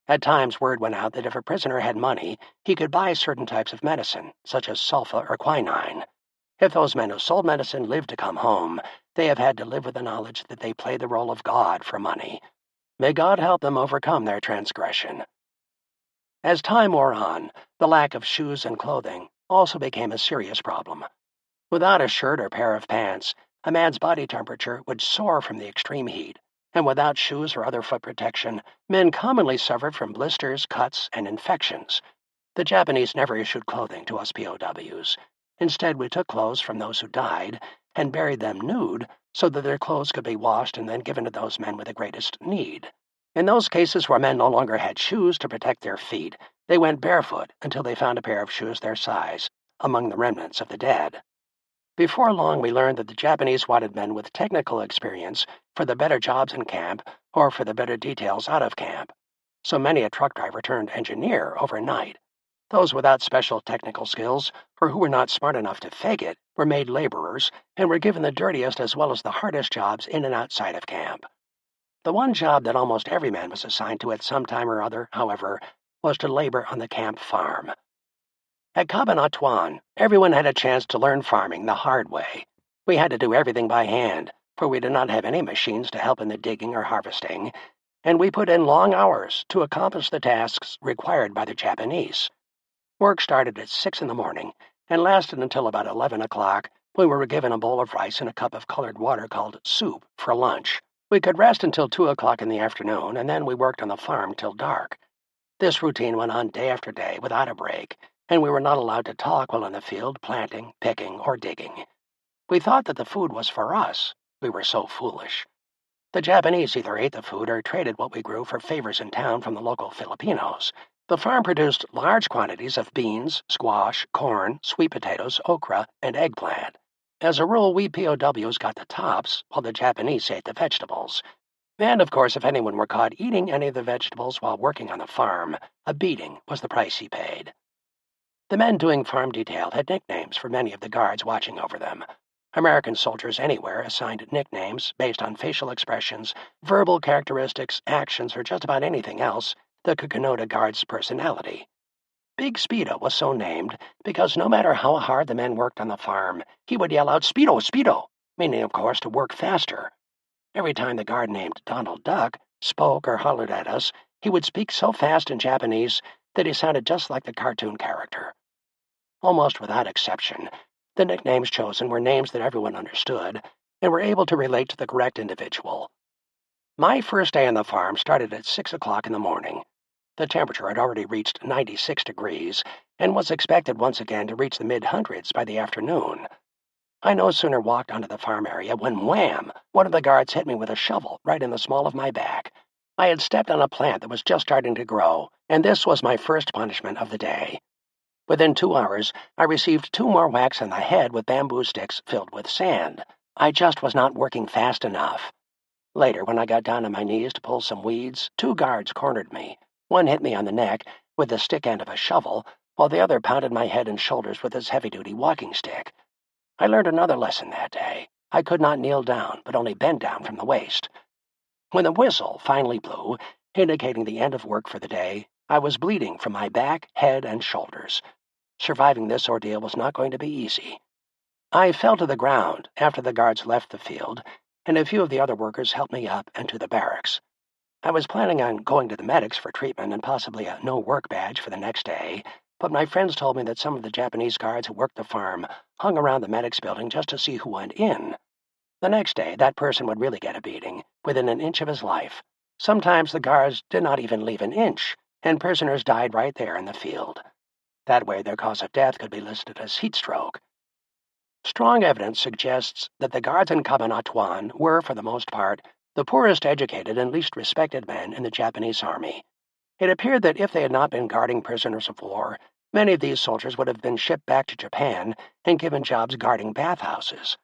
At times, word went out that if a prisoner had money, he could buy certain types of medicine, such as sulfa or quinine. If those men who sold medicine lived to come home, they have had to live with the knowledge that they played the role of God for money. May God help them overcome their transgression. As time wore on, the lack of shoes and clothing also became a serious problem. Without a shirt or pair of pants, a man's body temperature would soar from the extreme heat, and without shoes or other foot protection, men commonly suffered from blisters, cuts, and infections. The Japanese never issued clothing to us POWs. Instead, we took clothes from those who died and buried them nude so that their clothes could be washed and then given to those men with the greatest need. In those cases where men no longer had shoes to protect their feet, they went barefoot until they found a pair of shoes their size among the remnants of the dead. Before long, we learned that the Japanese wanted men with technical experience for the better jobs in camp or for the better details out of camp. So many a truck driver turned engineer overnight. Those without special technical skills or who were not smart enough to fake it were made laborers and were given the dirtiest as well as the hardest jobs in and outside of camp. The one job that almost every man was assigned to at some time or other, however, was to labor on the camp farm. At Cabanatuan, everyone had a chance to learn farming the hard way. We had to do everything by hand, for we did not have any machines to help in the digging or harvesting, and we put in long hours to accomplish the tasks required by the Japanese. Work started at 6 in the morning and lasted until about 11 o'clock, when we were given a bowl of rice and a cup of colored water called soup for lunch. We could rest until 2 o'clock in the afternoon, and then we worked on the farm till dark. This routine went on day after day without a break, and we were not allowed to talk while in the field planting, picking, or digging. We thought that the food was for us. We were so foolish. The Japanese either ate the food or traded what we grew for favors in town from the local Filipinos. The farm produced large quantities of beans, squash, corn, sweet potatoes, okra, and eggplant. As a rule, we POWs got the tops, while the Japanese ate the vegetables. And, of course, if anyone were caught eating any of the vegetables while working on the farm, a beating was the price he paid. The men doing farm detail had nicknames for many of the guards watching over them. American soldiers anywhere assigned nicknames based on facial expressions, verbal characteristics, actions, or just about anything else that could connote a guard's personality. Big Speedo was so named because no matter how hard the men worked on the farm, he would yell out, "Speedo, Speedo," meaning, of course, to work faster. Every time the guard named Donald Duck spoke or hollered at us, he would speak so fast in Japanese that he sounded just like the cartoon character. Almost without exception, the nicknames chosen were names that everyone understood and were able to relate to the correct individual. My first day on the farm started at 6 o'clock in the morning. The temperature had already reached 96 degrees and was expected once again to reach the mid-hundreds by the afternoon. I no sooner walked onto the farm area when wham! One of the guards hit me with a shovel right in the small of my back. I had stepped on a plant that was just starting to grow, and this was my first punishment of the day. Within 2 hours, I received 2 more whacks on the head with bamboo sticks filled with sand. I just was not working fast enough. Later, when I got down on my knees to pull some weeds, 2 guards cornered me. One hit me on the neck with the stick end of a shovel, while the other pounded my head and shoulders with his heavy-duty walking stick. I learned another lesson that day. I could not kneel down, but only bend down from the waist. When the whistle finally blew, indicating the end of work for the day, I was bleeding from my back, head, and shoulders. Surviving this ordeal was not going to be easy. I fell to the ground after the guards left the field, and a few of the other workers helped me up and to the barracks. I was planning on going to the medics for treatment and possibly a no-work badge for the next day, but my friends told me that some of the Japanese guards who worked the farm hung around the medics building just to see who went in. The next day, that person would really get a beating, within an inch of his life. Sometimes the guards did not even leave an inch, and prisoners died right there in the field. That way, their cause of death could be listed as heat stroke. Strong evidence suggests that the guards in Cabanatuan were, for the most part, the poorest educated and least respected men in the Japanese army. It appeared that if they had not been guarding prisoners of war, many of these soldiers would have been shipped back to Japan and given jobs guarding bathhouses.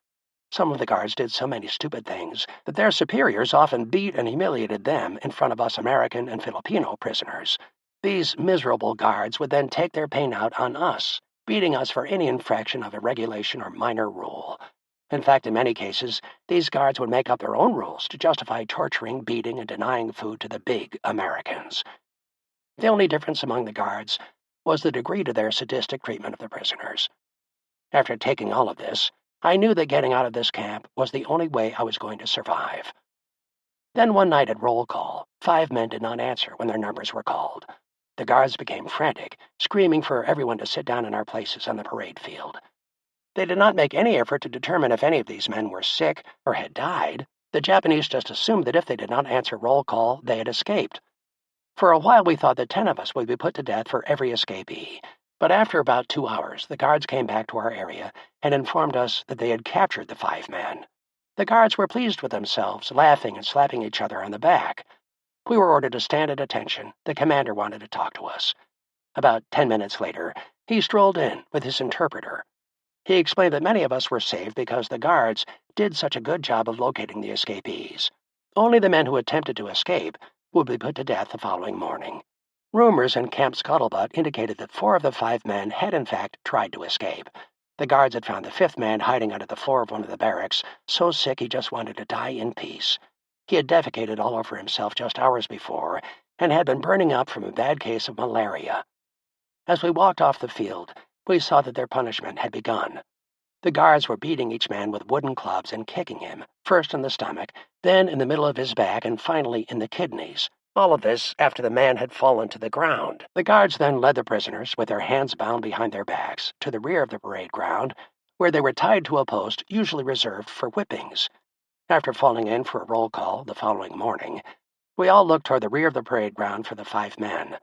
Some of the guards did so many stupid things that their superiors often beat and humiliated them in front of us American and Filipino prisoners. These miserable guards would then take their pain out on us, beating us for any infraction of a regulation or minor rule. In fact, in many cases, these guards would make up their own rules to justify torturing, beating, and denying food to the big Americans. The only difference among the guards was the degree to their sadistic treatment of the prisoners. After taking all of this, I knew that getting out of this camp was the only way I was going to survive. Then one night at roll call, 5 men did not answer when their numbers were called. The guards became frantic, screaming for everyone to sit down in our places on the parade field. They did not make any effort to determine if any of these men were sick or had died. The Japanese just assumed that if they did not answer roll call, they had escaped. For a while we thought that 10 of us would be put to death for every escapee. But after about 2 hours, the guards came back to our area and informed us that they had captured the 5 men. The guards were pleased with themselves, laughing and slapping each other on the back. We were ordered to stand at attention. The commander wanted to talk to us. About 10 minutes later, he strolled in with his interpreter. He explained that many of us were saved because the guards did such a good job of locating the escapees. Only the men who attempted to escape would be put to death the following morning. Rumors in Camp Scuttlebutt indicated that 4 of the 5 men had in fact tried to escape. The guards had found the 5th man hiding under the floor of one of the barracks, so sick he just wanted to die in peace. He had defecated all over himself just hours before, and had been burning up from a bad case of malaria. As we walked off the field, we saw that their punishment had begun. The guards were beating each man with wooden clubs and kicking him, first in the stomach, then in the middle of his back, and finally in the kidneys. All of this after the man had fallen to the ground. The guards then led the prisoners, with their hands bound behind their backs, to the rear of the parade ground, where they were tied to a post usually reserved for whippings. After falling in for a roll call the following morning, we all looked toward the rear of the parade ground for the 5 men.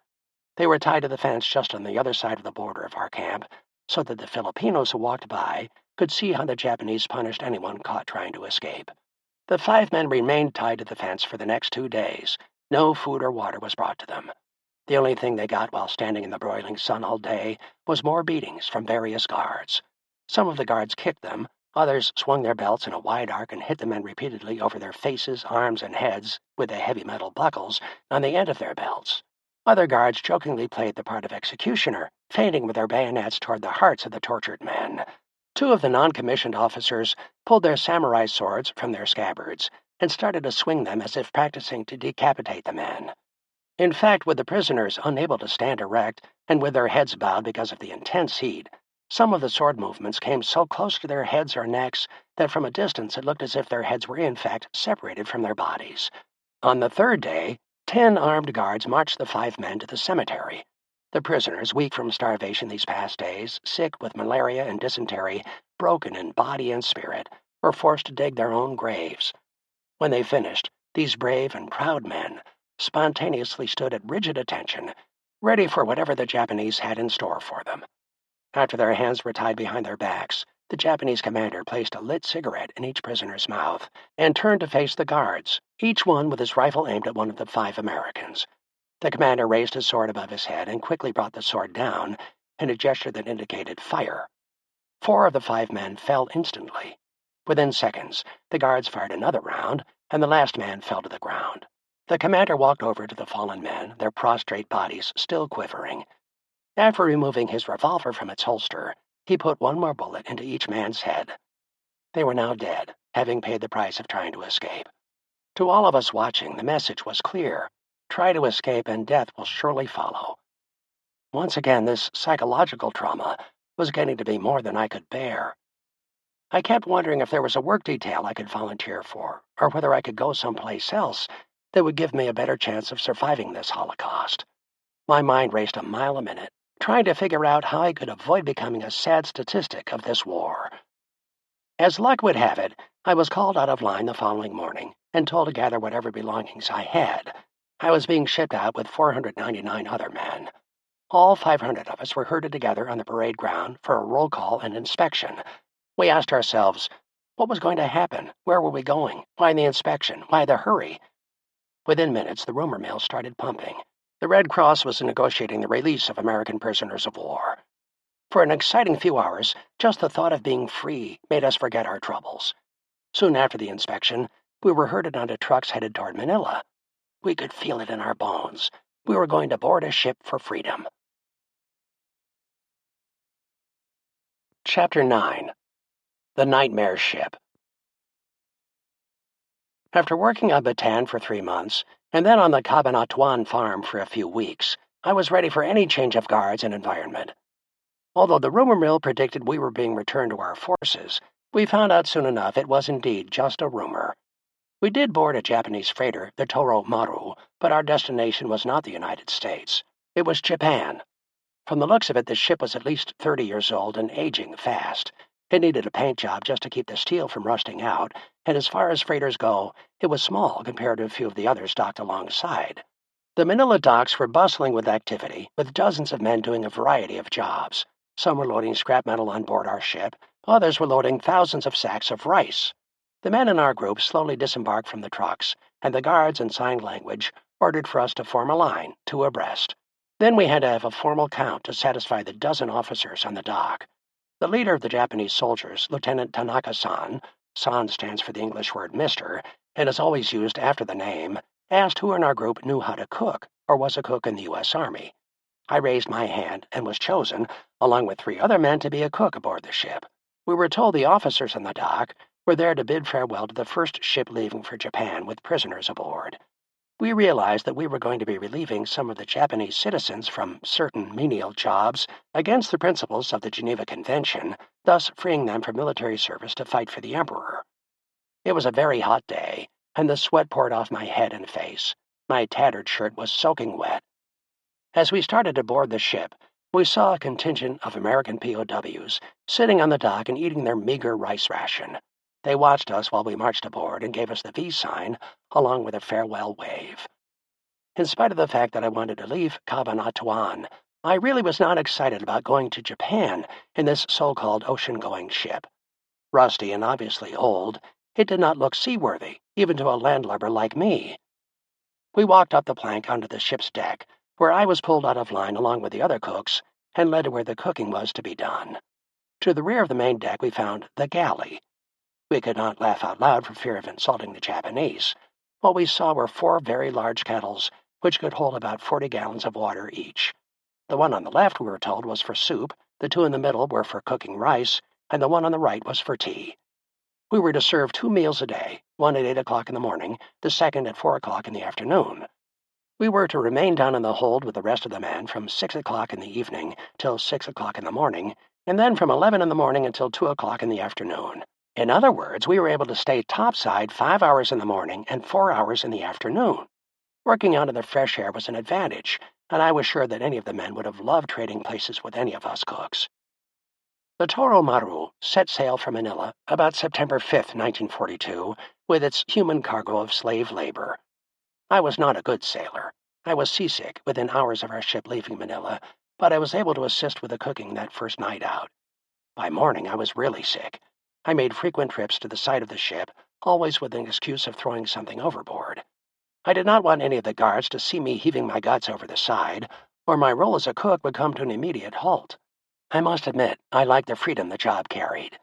They were tied to the fence just on the other side of the border of our camp, so that the Filipinos who walked by could see how the Japanese punished anyone caught trying to escape. The 5 men remained tied to the fence for the next 2 days. No food or water was brought to them. The only thing they got while standing in the broiling sun all day was more beatings from various guards. Some of the guards kicked them, others swung their belts in a wide arc and hit the men repeatedly over their faces, arms, and heads with the heavy metal buckles on the end of their belts. Other guards jokingly played the part of executioner, feinting with their bayonets toward the hearts of the tortured men. 2 of the non-commissioned officers pulled their samurai swords from their scabbards and started to swing them as if practicing to decapitate the men. In fact, with the prisoners unable to stand erect and with their heads bowed because of the intense heat, some of the sword movements came so close to their heads or necks that from a distance it looked as if their heads were in fact separated from their bodies. On the 3rd day, 10 armed guards marched the 5 men to the cemetery. The prisoners, weak from starvation these past days, sick with malaria and dysentery, broken in body and spirit, were forced to dig their own graves. When they finished, these brave and proud men spontaneously stood at rigid attention, ready for whatever the Japanese had in store for them. After their hands were tied behind their backs, The Japanese commander placed a lit cigarette in each prisoner's mouth and turned to face the guards, each one with his rifle aimed at one of the 5 Americans. The commander raised his sword above his head and quickly brought the sword down in a gesture that indicated fire. 4 of the 5 men fell instantly. Within seconds, the guards fired another round, and the last man fell to the ground. The commander walked over to the fallen men, their prostrate bodies still quivering. After removing his revolver from its holster, he put one more bullet into each man's head. They were now dead, having paid the price of trying to escape. To all of us watching, the message was clear. Try to escape and death will surely follow. Once again, this psychological trauma was getting to be more than I could bear. I kept wondering if there was a work detail I could volunteer for, or whether I could go someplace else that would give me a better chance of surviving this Holocaust. My mind raced a mile a minute, trying to figure out how I could avoid becoming a sad statistic of this war. As luck would have it, I was called out of line the following morning and told to gather whatever belongings I had. I was being shipped out with 499 other men. All 500 of us were herded together on the parade ground for a roll call and inspection. We asked ourselves, what was going to happen? Where were we going? Why the inspection? Why the hurry? Within minutes, the rumor mill started pumping. The Red Cross was negotiating the release of American prisoners of war. For an exciting few hours, just the thought of being free made us forget our troubles. Soon after the inspection, we were herded onto trucks headed toward Manila. We could feel it in our bones. We were going to board a ship for freedom. Chapter 9. The Nightmare Ship. After working on Bataan for 3 months, and then on the Cabanatuan farm for a few weeks, I was ready for any change of guards and environment. Although the rumor mill predicted we were being returned to our forces, we found out soon enough it was indeed just a rumor. We did board a Japanese freighter, the Toro Maru, but our destination was not the United States. It was Japan. From the looks of it, the ship was at least 30 years old and aging fast. It needed a paint job just to keep the steel from rusting out, and as far as freighters go, it was small compared to a few of the others docked alongside. The Manila docks were bustling with activity, with dozens of men doing a variety of jobs. Some were loading scrap metal on board our ship, others were loading thousands of sacks of rice. The men in our group slowly disembarked from the trucks, and the guards in sign language ordered for us to form a line, 2 abreast. Then we had to have a formal count to satisfy the dozen officers on the dock. The leader of the Japanese soldiers, Lieutenant Tanaka-san, san stands for the English word Mr., and is always used after the name, asked who in our group knew how to cook, or was a cook in the U.S. Army. I raised my hand and was chosen, along with 3 other men, to be a cook aboard the ship. We were told the officers on the dock were there to bid farewell to the first ship leaving for Japan with prisoners aboard. We realized that we were going to be relieving some of the Japanese citizens from certain menial jobs against the principles of the Geneva Convention, thus freeing them from military service to fight for the Emperor. It was a very hot day, and the sweat poured off my head and face. My tattered shirt was soaking wet. As we started to board the ship, we saw a contingent of American POWs sitting on the dock and eating their meager rice ration. They watched us while we marched aboard and gave us the V sign, along with a farewell wave. In spite of the fact that I wanted to leave Cabanatuan, I really was not excited about going to Japan in this so-called ocean-going ship. Rusty and obviously old, it did not look seaworthy, even to a landlubber like me. We walked up the plank onto the ship's deck, where I was pulled out of line along with the other cooks and led to where the cooking was to be done. To the rear of the main deck we found the galley. We could not laugh out loud for fear of insulting the Japanese. What we saw were 4 very large kettles, which could hold about 40 gallons of water each. The one on the left, we were told, was for soup, the 2 in the middle were for cooking rice, and the one on the right was for tea. We were to serve 2 meals a day, one at 8 o'clock in the morning, the second at 4 o'clock in the afternoon. We were to remain down in the hold with the rest of the men from 6 o'clock in the evening till 6 o'clock in the morning, and then from 11 in the morning until 2 o'clock in the afternoon. In other words, we were able to stay topside 5 hours in the morning and 4 hours in the afternoon. Working out in the fresh air was an advantage, and I was sure that any of the men would have loved trading places with any of us cooks. The Toro Maru set sail from Manila about September 5, 1942, with its human cargo of slave labor. I was not a good sailor. I was seasick within hours of our ship leaving Manila, but I was able to assist with the cooking that first night out. By morning, I was really sick. I made frequent trips to the side of the ship, always with an excuse of throwing something overboard. I did not want any of the guards to see me heaving my guts over the side, or my role as a cook would come to an immediate halt. I must admit, I liked the freedom the job carried.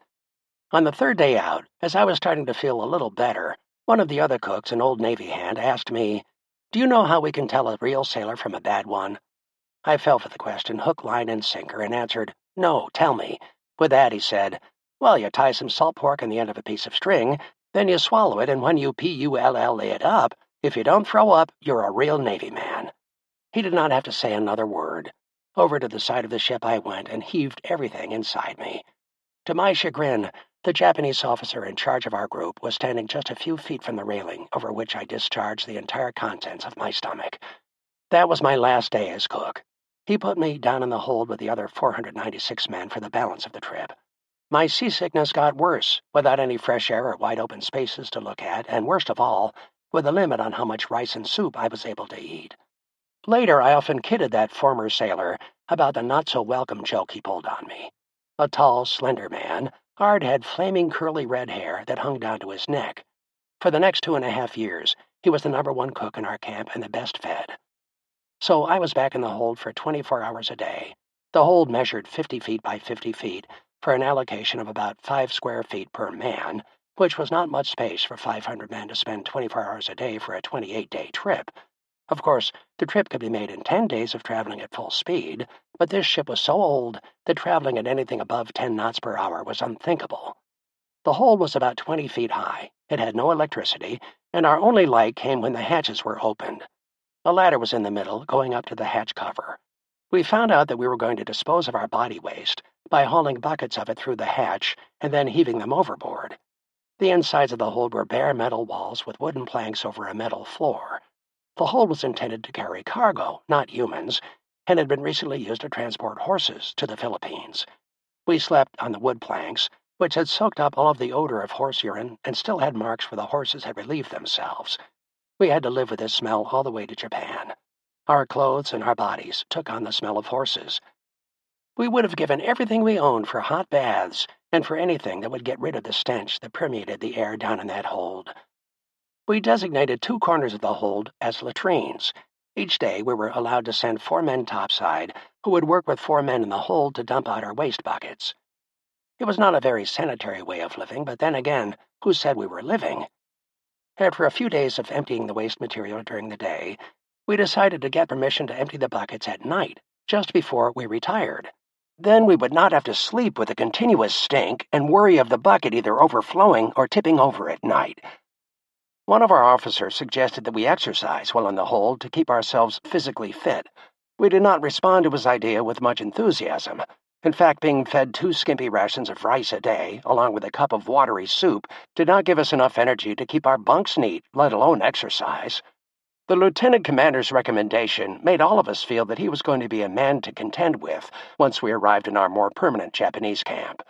On the third day out, as I was starting to feel a little better, one of the other cooks, an old Navy hand, asked me, "Do you know how we can tell a real sailor from a bad one?" I fell for the question, hook, line, and sinker, and answered, "No, tell me." With that, he said, "Well, you tie some salt pork on the end of a piece of string, then you swallow it, and when you pull it up, if you don't throw up, you're a real Navy man." He did not have to say another word. Over to the side of the ship I went and heaved everything inside me. To my chagrin, the Japanese officer in charge of our group was standing just a few feet from the railing over which I discharged the entire contents of my stomach. That was my last day as cook. He put me down in the hold with the other 496 men for the balance of the trip. My seasickness got worse, without any fresh air or wide-open spaces to look at, and worst of all, with a limit on how much rice and soup I was able to eat. Later, I often kidded that former sailor about the not-so-welcome joke he pulled on me. A tall, slender man, Ard had flaming curly red hair that hung down to his neck. For the next 2.5 years, he was the #1 cook in our camp and the best fed. So I was back in the hold for 24 hours a day. The hold measured 50 feet by 50 feet for an allocation of about 5 square feet per man, which was not much space for 500 men to spend 24 hours a day for a 28-day trip. Of course, the trip could be made in 10 days of traveling at full speed, but this ship was so old that traveling at anything above 10 knots per hour was unthinkable. The hold was about 20 feet high. It had no electricity, and our only light came when the hatches were opened. A ladder was in the middle, going up to the hatch cover. We found out that we were going to dispose of our body waste by hauling buckets of it through the hatch and then heaving them overboard. The insides of the hold were bare metal walls with wooden planks over a metal floor. The hold was intended to carry cargo, not humans, and had been recently used to transport horses to the Philippines. We slept on the wood planks, which had soaked up all of the odor of horse urine and still had marks where the horses had relieved themselves. We had to live with this smell all the way to Japan. Our clothes and our bodies took on the smell of horses. We would have given everything we owned for hot baths and for anything that would get rid of the stench that permeated the air down in that hold. We designated 2 corners of the hold as latrines. Each day we were allowed to send 4 men topside, who would work with 4 men in the hold to dump out our waste buckets. It was not a very sanitary way of living, but then again, who said we were living? After a few days of emptying the waste material during the day, we decided to get permission to empty the buckets at night, just before we retired. Then we would not have to sleep with a continuous stink and worry of the bucket either overflowing or tipping over at night. One of our officers suggested that we exercise while in the hold to keep ourselves physically fit. We did not respond to his idea with much enthusiasm. In fact, being fed 2 skimpy rations of rice a day, along with a cup of watery soup, did not give us enough energy to keep our bunks neat, let alone exercise. The lieutenant commander's recommendation made all of us feel that he was going to be a man to contend with once we arrived in our more permanent Japanese camp.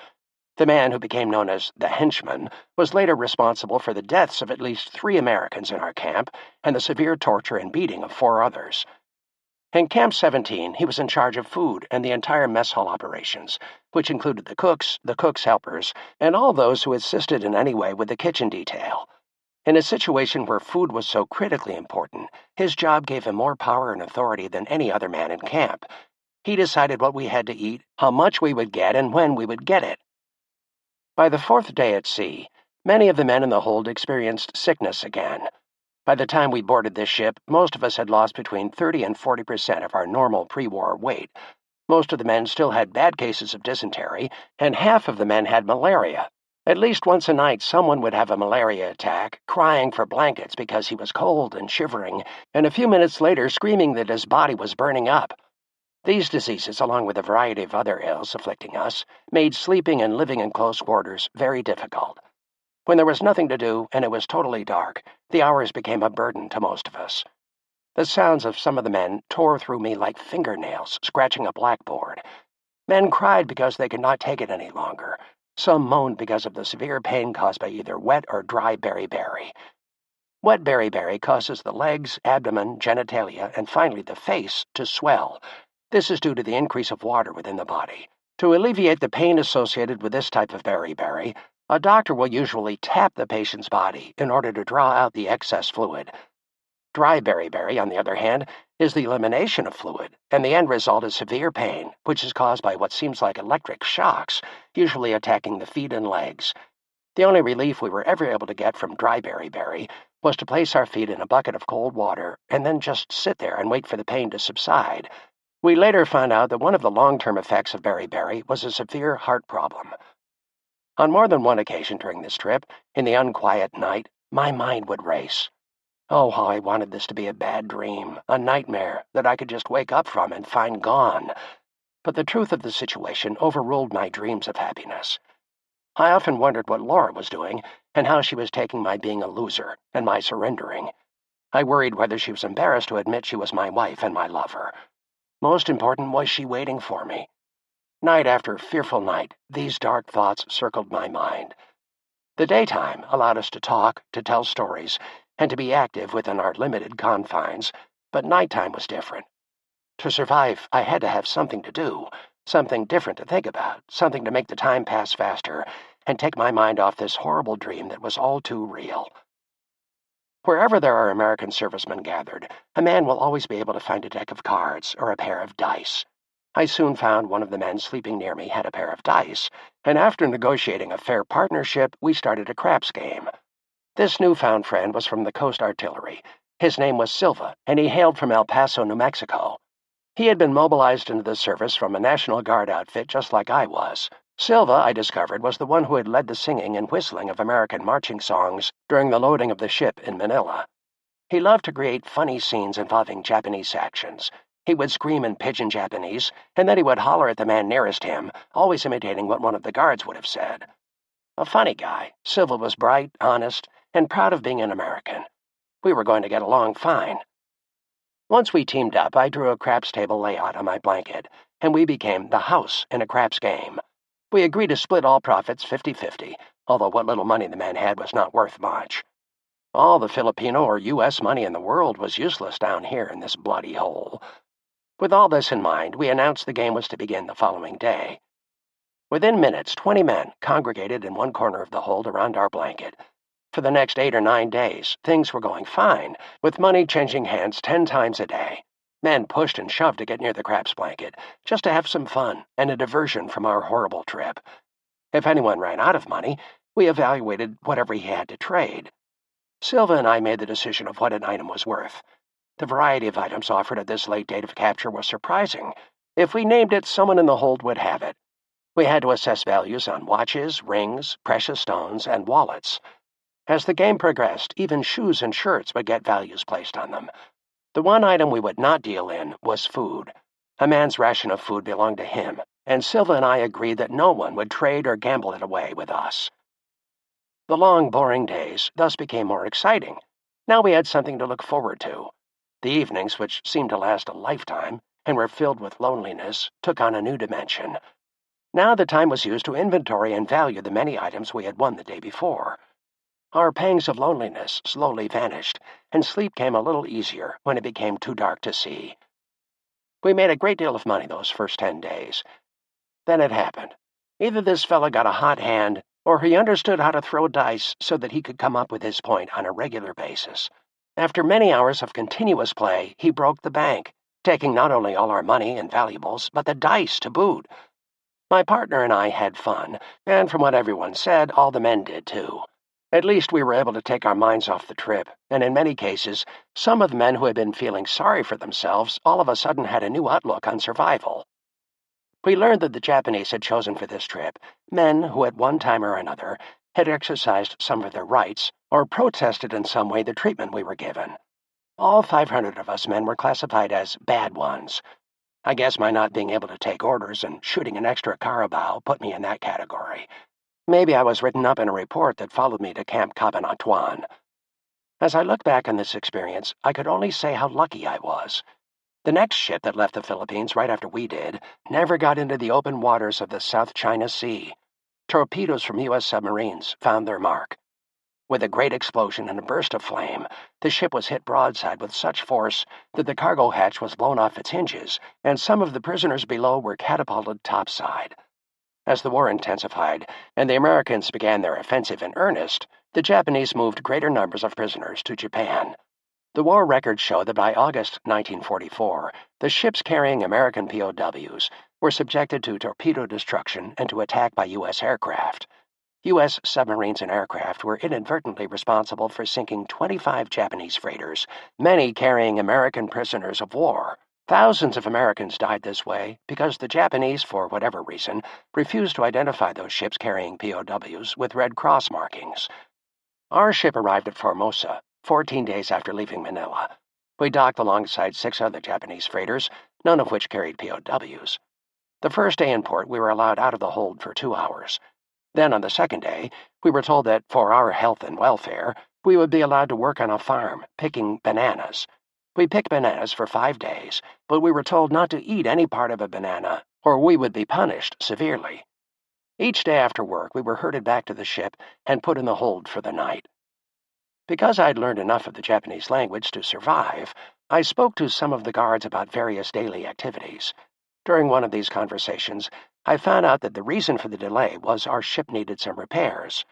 The man who became known as the henchman was later responsible for the deaths of at least 3 Americans in our camp and the severe torture and beating of 4 others. In Camp 17, he was in charge of food and the entire mess hall operations, which included the cook's helpers, and all those who assisted in any way with the kitchen detail. In a situation where food was so critically important, his job gave him more power and authority than any other man in camp. He decided what we had to eat, how much we would get, and when we would get it. By the 4th day at sea, many of the men in the hold experienced sickness again. By the time we boarded this ship, most of us had lost between 30 and 40% of our normal pre-war weight. Most of the men still had bad cases of dysentery, and half of the men had malaria. At least once a night, someone would have a malaria attack, crying for blankets because he was cold and shivering, and a few minutes later screaming that his body was burning up. These diseases, along with a variety of other ills afflicting us, made sleeping and living in close quarters very difficult. When there was nothing to do and it was totally dark, the hours became a burden to most of us. The sounds of some of the men tore through me like fingernails scratching a blackboard. Men cried because they could not take it any longer. Some moaned because of the severe pain caused by either wet or dry beriberi. Wet beriberi causes the legs, abdomen, genitalia, and finally the face to swell. This is due to the increase of water within the body. To alleviate the pain associated with this type of beriberi, a doctor will usually tap the patient's body in order to draw out the excess fluid. Dry beriberi, on the other hand, is the elimination of fluid, and the end result is severe pain, which is caused by what seems like electric shocks, usually attacking the feet and legs. The only relief we were ever able to get from dry beriberi was to place our feet in a bucket of cold water and then just sit there and wait for the pain to subside. We later found out that one of the long-term effects of beriberi was a severe heart problem. On more than one occasion during this trip, in the unquiet night, my mind would race. Oh, how I wanted this to be a bad dream, a nightmare that I could just wake up from and find gone. But the truth of the situation overruled my dreams of happiness. I often wondered what Laura was doing and how she was taking my being a loser and my surrendering. I worried whether she was embarrassed to admit she was my wife and my lover. Most important, was she waiting for me? Night after fearful night, these dark thoughts circled my mind. The daytime allowed us to talk, to tell stories, and to be active within our limited confines, but nighttime was different. To survive, I had to have something to do, something different to think about, something to make the time pass faster, and take my mind off this horrible dream that was all too real. Wherever there are American servicemen gathered, a man will always be able to find a deck of cards or a pair of dice. I soon found one of the men sleeping near me had a pair of dice, and after negotiating a fair partnership, we started a craps game. This newfound friend was from the Coast Artillery. His name was Silva, and he hailed from El Paso, New Mexico. He had been mobilized into the service from a National Guard outfit just like I was. Silva, I discovered, was the one who had led the singing and whistling of American marching songs during the loading of the ship in Manila. He loved to create funny scenes involving Japanese actions. He would scream in pidgin Japanese, and then he would holler at the man nearest him, always imitating what one of the guards would have said. A funny guy, Silva was bright, honest, and proud of being an American. We were going to get along fine. Once we teamed up, I drew a craps table layout on my blanket, and we became the house in a craps game. We agreed to split all profits 50-50, although what little money the men had was not worth much. All the Filipino or U.S. money in the world was useless down here in this bloody hole. With all this in mind, we announced the game was to begin the following day. Within minutes, 20 men congregated in one corner of the hold around our blanket. For the next 8 or 9 days, things were going fine, with money changing hands 10 times a day. Men pushed and shoved to get near the craps blanket, just to have some fun and a diversion from our horrible trip. If anyone ran out of money, we evaluated whatever he had to trade. Silva and I made the decision of what an item was worth. The variety of items offered at this late date of capture was surprising. If we named it, someone in the hold would have it. We had to assess values on watches, rings, precious stones, and wallets. As the game progressed, even shoes and shirts would get values placed on them. The one item we would not deal in was food. A man's ration of food belonged to him, and Silva and I agreed that no one would trade or gamble it away with us. The long, boring days thus became more exciting. Now we had something to look forward to. The evenings, which seemed to last a lifetime and were filled with loneliness, took on a new dimension. Now the time was used to inventory and value the many items we had won the day before. Our pangs of loneliness slowly vanished, and sleep came a little easier when it became too dark to see. We made a great deal of money those first 10 days. Then it happened. Either this fella got a hot hand, or he understood how to throw dice so that he could come up with his point on a regular basis. After many hours of continuous play, he broke the bank, taking not only all our money and valuables, but the dice to boot. My partner and I had fun, and from what everyone said, all the men did too. At least we were able to take our minds off the trip, and in many cases, some of the men who had been feeling sorry for themselves all of a sudden had a new outlook on survival. We learned that the Japanese had chosen for this trip men who at one time or another had exercised some of their rights or protested in some way the treatment we were given. All 500 of us men were classified as bad ones. I guess my not being able to take orders and shooting an extra carabao put me in that category. Maybe I was written up in a report that followed me to Camp Cabanatuan. As I look back on this experience, I could only say how lucky I was. The next ship that left the Philippines right after we did never got into the open waters of the South China Sea. Torpedoes from U.S. submarines found their mark. With a great explosion and a burst of flame, the ship was hit broadside with such force that the cargo hatch was blown off its hinges, and some of the prisoners below were catapulted topside. As the war intensified and the Americans began their offensive in earnest, the Japanese moved greater numbers of prisoners to Japan. The war records show that by August 1944, the ships carrying American POWs were subjected to torpedo destruction and to attack by U.S. aircraft. U.S. submarines and aircraft were inadvertently responsible for sinking 25 Japanese freighters, many carrying American prisoners of war. Thousands of Americans died this way because the Japanese, for whatever reason, refused to identify those ships carrying POWs with Red Cross markings. Our ship arrived at Formosa 14 days after leaving Manila. We docked alongside 6 other Japanese freighters, none of which carried POWs. The first day in port, we were allowed out of the hold for 2 hours. Then, on the second day, we were told that, for our health and welfare, we would be allowed to work on a farm, picking bananas. We picked bananas for 5 days, but we were told not to eat any part of a banana, or we would be punished severely. Each day after work, we were herded back to the ship and put in the hold for the night. Because I'd learned enough of the Japanese language to survive, I spoke to some of the guards about various daily activities. During one of these conversations, I found out that the reason for the delay was our ship needed some repairs.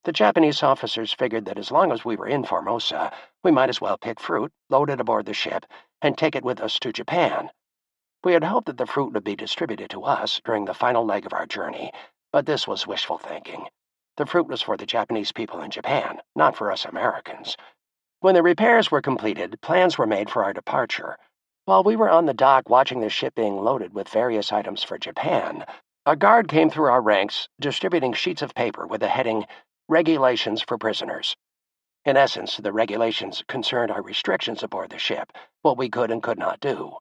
The Japanese officers figured that as long as we were in Formosa, we might as well pick fruit, load it aboard the ship, and take it with us to Japan. We had hoped that the fruit would be distributed to us during the final leg of our journey, but this was wishful thinking. The fruit was for the Japanese people in Japan, not for us Americans. When the repairs were completed, plans were made for our departure. While we were on the dock watching the ship being loaded with various items for Japan, a guard came through our ranks, distributing sheets of paper with the heading, Regulations for Prisoners. In essence, the regulations concerned our restrictions aboard the ship, what we could and could not do.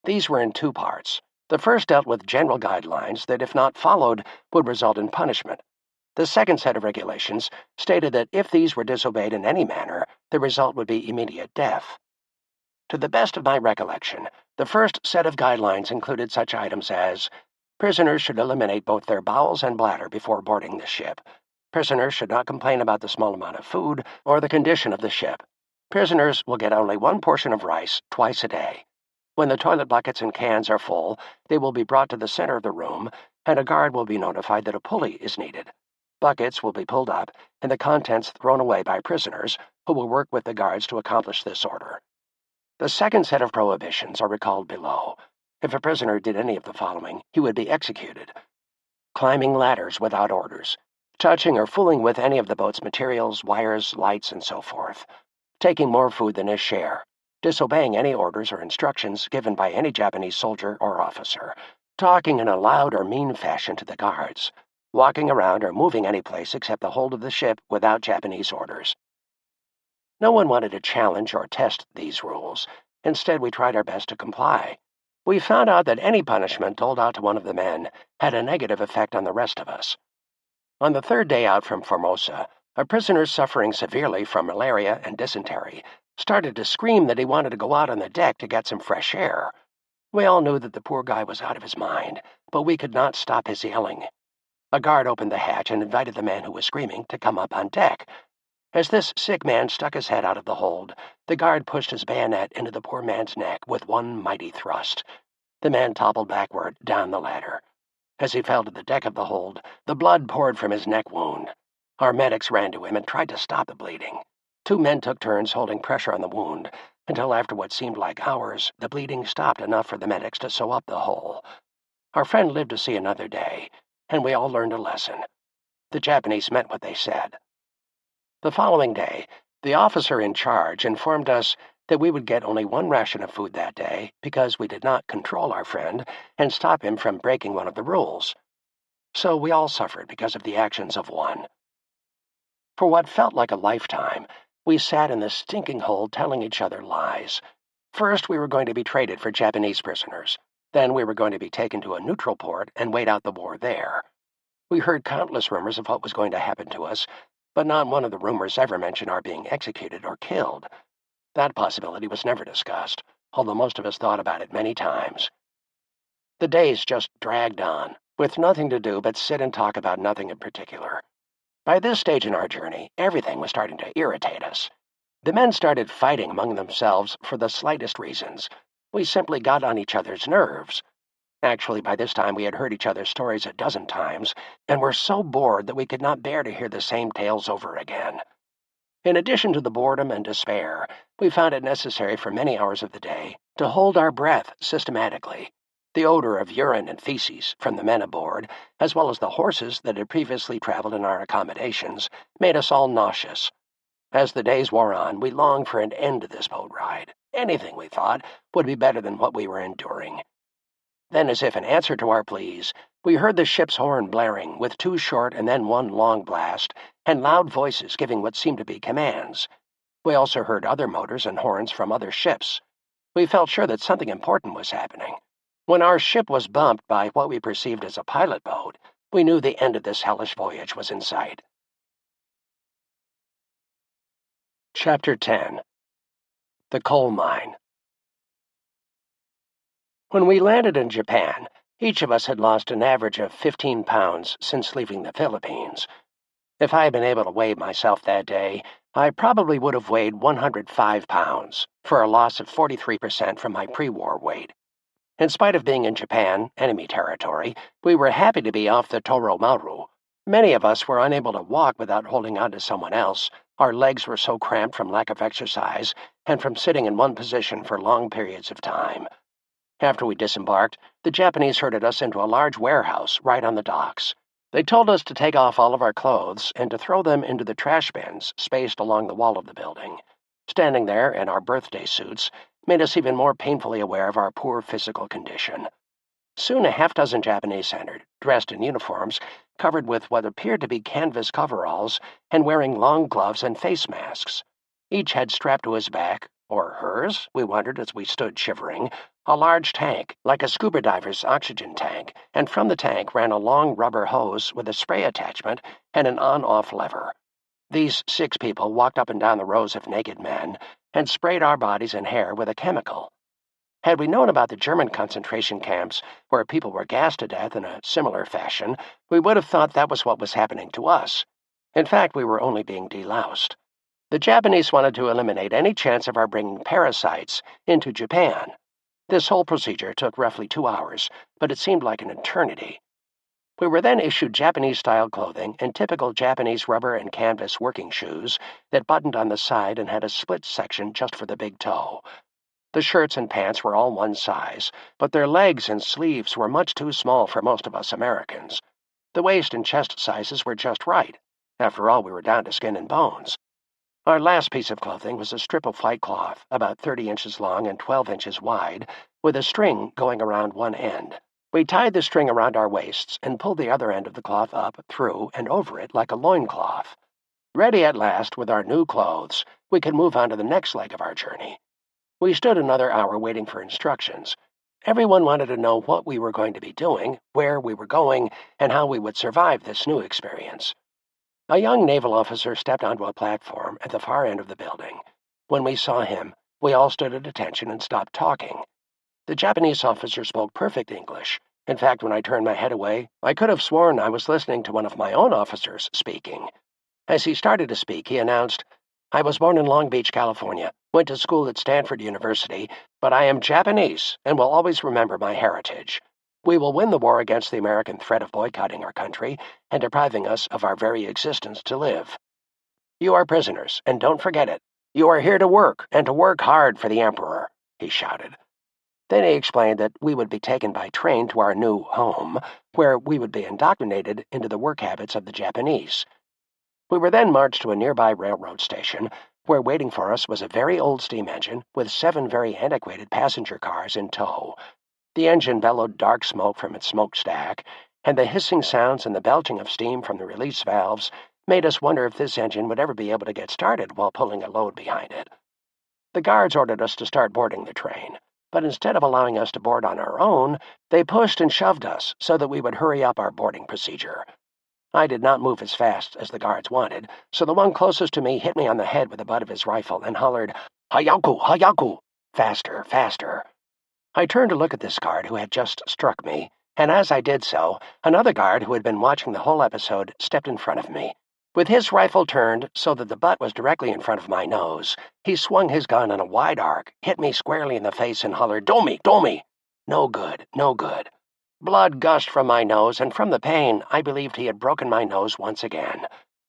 These were in 2 parts. The first dealt with general guidelines that, if not followed, would result in punishment. The second set of regulations stated that if these were disobeyed in any manner, the result would be immediate death. To the best of my recollection, the first set of guidelines included such items as prisoners should eliminate both their bowels and bladder before boarding the ship. Prisoners should not complain about the small amount of food or the condition of the ship. Prisoners will get only 1 portion of rice twice a day. When the toilet buckets and cans are full, they will be brought to the center of the room, and a guard will be notified that a pulley is needed. Buckets will be pulled up and the contents thrown away by prisoners, who will work with the guards to accomplish this order. The second set of prohibitions are recalled below. If a prisoner did any of the following, he would be executed. Climbing ladders without orders, touching or fooling with any of the boat's materials, wires, lights, and so forth, taking more food than his share, disobeying any orders or instructions given by any Japanese soldier or officer, talking in a loud or mean fashion to the guards, walking around or moving any place except the hold of the ship without Japanese orders. No one wanted to challenge or test these rules. Instead, we tried our best to comply. We found out that any punishment doled out to one of the men had a negative effect on the rest of us. On the 3rd day out from Formosa, a prisoner suffering severely from malaria and dysentery started to scream that he wanted to go out on the deck to get some fresh air. We all knew that the poor guy was out of his mind, but we could not stop his yelling. A guard opened the hatch and invited the man who was screaming to come up on deck. As this sick man stuck his head out of the hold, the guard pushed his bayonet into the poor man's neck with one mighty thrust. The man toppled backward down the ladder. As he fell to the deck of the hold, the blood poured from his neck wound. Our medics ran to him and tried to stop the bleeding. 2 men took turns holding pressure on the wound, until after what seemed like hours, the bleeding stopped enough for the medics to sew up the hole. Our friend lived to see another day, and we all learned a lesson. The Japanese meant what they said. The following day, the officer in charge informed us that we would get only 1 ration of food that day because we did not control our friend and stop him from breaking one of the rules. So we all suffered because of the actions of one. For what felt like a lifetime, we sat in the stinking hole telling each other lies. First, we were going to be traded for Japanese prisoners. Then we were going to be taken to a neutral port and wait out the war there. We heard countless rumors of what was going to happen to us, but not one of the rumors ever mentioned our being executed or killed. That possibility was never discussed, although most of us thought about it many times. The days just dragged on, with nothing to do but sit and talk about nothing in particular. By this stage in our journey, everything was starting to irritate us. The men started fighting among themselves for the slightest reasons. We simply got on each other's nerves. Actually, by this time we had heard each other's stories a dozen times, and were so bored that we could not bear to hear the same tales over again. In addition to the boredom and despair, we found it necessary for many hours of the day to hold our breath systematically. The odor of urine and feces from the men aboard, as well as the horses that had previously traveled in our accommodations, made us all nauseous. As the days wore on, we longed for an end to this boat ride. Anything, we thought, would be better than what we were enduring. Then, as if in answer to our pleas, we heard the ship's horn blaring, with two short and then one long blast, and loud voices giving what seemed to be commands. We also heard other motors and horns from other ships. We felt sure that something important was happening. When our ship was bumped by what we perceived as a pilot boat, we knew the end of this hellish voyage was in sight. Chapter 10. The Coal Mine. When we landed in Japan, each of us had lost an average of 15 pounds since leaving the Philippines. If I had been able to weigh myself that day, I probably would have weighed 105 pounds, for a loss of 43% from my pre-war weight. In spite of being in Japan, enemy territory, we were happy to be off the Toro Maru. Many of us were unable to walk without holding on to someone else. Our legs were so cramped from lack of exercise and from sitting in one position for long periods of time. After we disembarked, the Japanese herded us into a large warehouse right on the docks. They told us to take off all of our clothes and to throw them into the trash bins spaced along the wall of the building. Standing there in our birthday suits made us even more painfully aware of our poor physical condition. Soon a half-dozen Japanese entered, dressed in uniforms, covered with what appeared to be canvas coveralls, and wearing long gloves and face masks. Each had strapped to his back, or hers, we wondered as we stood shivering, a large tank, like a scuba diver's oxygen tank, and from the tank ran a long rubber hose with a spray attachment and an on-off lever. These 6 people walked up and down the rows of naked men and sprayed our bodies and hair with a chemical. Had we known about the German concentration camps where people were gassed to death in a similar fashion, we would have thought that was what was happening to us. In fact, we were only being deloused. The Japanese wanted to eliminate any chance of our bringing parasites into Japan. This whole procedure took roughly 2 hours, but it seemed like an eternity. We were then issued Japanese-style clothing and typical Japanese rubber and canvas working shoes that buttoned on the side and had a split section just for the big toe. The shirts and pants were all one size, but their legs and sleeves were much too small for most of us Americans. The waist and chest sizes were just right. After all, we were down to skin and bones. Our last piece of clothing was a strip of white cloth, about 30 inches long and 12 inches wide, with a string going around one end. We tied the string around our waists and pulled the other end of the cloth up, through, and over it like a loincloth. Ready at last with our new clothes, we could move on to the next leg of our journey. We stood another hour waiting for instructions. Everyone wanted to know what we were going to be doing, where we were going, and how we would survive this new experience. A young naval officer stepped onto a platform at the far end of the building. When we saw him, we all stood at attention and stopped talking. The Japanese officer spoke perfect English. In fact, when I turned my head away, I could have sworn I was listening to one of my own officers speaking. As he started to speak, he announced, "I was born in Long Beach, California, went to school at Stanford University, but I am Japanese and will always remember my heritage. We will win the war against the American threat of boycotting our country and depriving us of our very existence to live. You are prisoners, and don't forget it. You are here to work, and to work hard for the Emperor," he shouted. Then he explained that we would be taken by train to our new home, where we would be indoctrinated into the work habits of the Japanese. We were then marched to a nearby railroad station, where waiting for us was a very old steam engine with 7 very antiquated passenger cars in tow. The engine bellowed dark smoke from its smokestack, and the hissing sounds and the belching of steam from the release valves made us wonder if this engine would ever be able to get started while pulling a load behind it. The guards ordered us to start boarding the train, but instead of allowing us to board on our own, they pushed and shoved us so that we would hurry up our boarding procedure. I did not move as fast as the guards wanted, so the one closest to me hit me on the head with the butt of his rifle and hollered, "Hayaku! Hayaku!" Faster, faster. I turned to look at this guard who had just struck me, and as I did so, another guard who had been watching the whole episode stepped in front of me. With his rifle turned so that the butt was directly in front of my nose, he swung his gun in a wide arc, hit me squarely in the face, and hollered, "Domi! Domi!" No good, no good. Blood gushed from my nose, and from the pain, I believed he had broken my nose once again.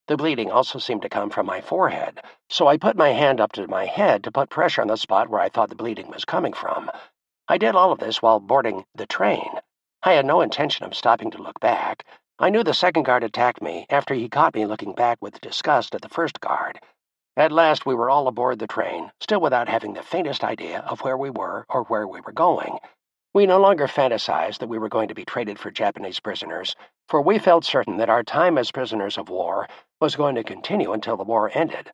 The bleeding also seemed to come from my forehead, so I put my hand up to my head to put pressure on the spot where I thought the bleeding was coming from. I did all of this while boarding the train. I had no intention of stopping to look back. I knew the second guard attacked me after he caught me looking back with disgust at the first guard. At last we were all aboard the train, still without having the faintest idea of where we were or where we were going. We no longer fantasized that we were going to be traded for Japanese prisoners, for we felt certain that our time as prisoners of war was going to continue until the war ended.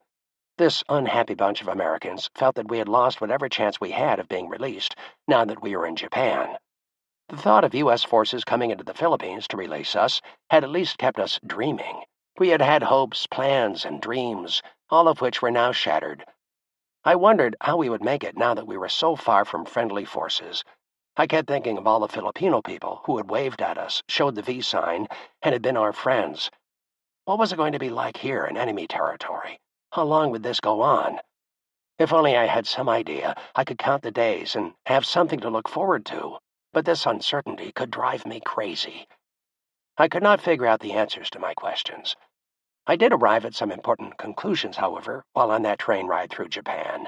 This unhappy bunch of Americans felt that we had lost whatever chance we had of being released now that we were in Japan. The thought of U.S. forces coming into the Philippines to release us had at least kept us dreaming. We had had hopes, plans, and dreams, all of which were now shattered. I wondered how we would make it now that we were so far from friendly forces. I kept thinking of all the Filipino people who had waved at us, showed the V sign, and had been our friends. What was it going to be like here in enemy territory? How long would this go on? If only I had some idea, I could count the days and have something to look forward to. But this uncertainty could drive me crazy. I could not figure out the answers to my questions. I did arrive at some important conclusions, however, while on that train ride through Japan.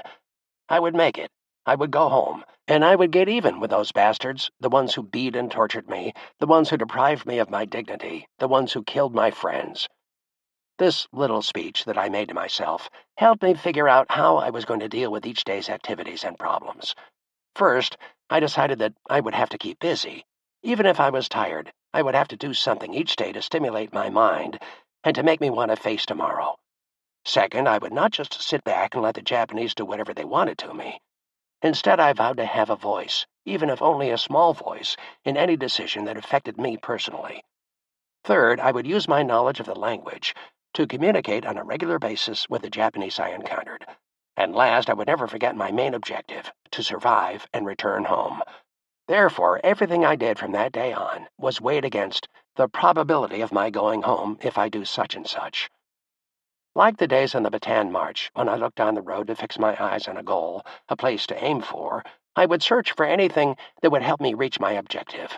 I would make it. I would go home, and I would get even with those bastards, the ones who beat and tortured me, the ones who deprived me of my dignity, the ones who killed my friends. This little speech that I made to myself helped me figure out how I was going to deal with each day's activities and problems. First, I decided that I would have to keep busy. Even if I was tired, I would have to do something each day to stimulate my mind and to make me want to face tomorrow. Second, I would not just sit back and let the Japanese do whatever they wanted to me. Instead, I vowed to have a voice, even if only a small voice, in any decision that affected me personally. Third, I would use my knowledge of the language to communicate on a regular basis with the Japanese I encountered. And last, I would never forget my main objective, to survive and return home. Therefore, everything I did from that day on was weighed against the probability of my going home if I do such and such. Like the days on the Bataan March, when I looked down the road to fix my eyes on a goal, a place to aim for, I would search for anything that would help me reach my objective.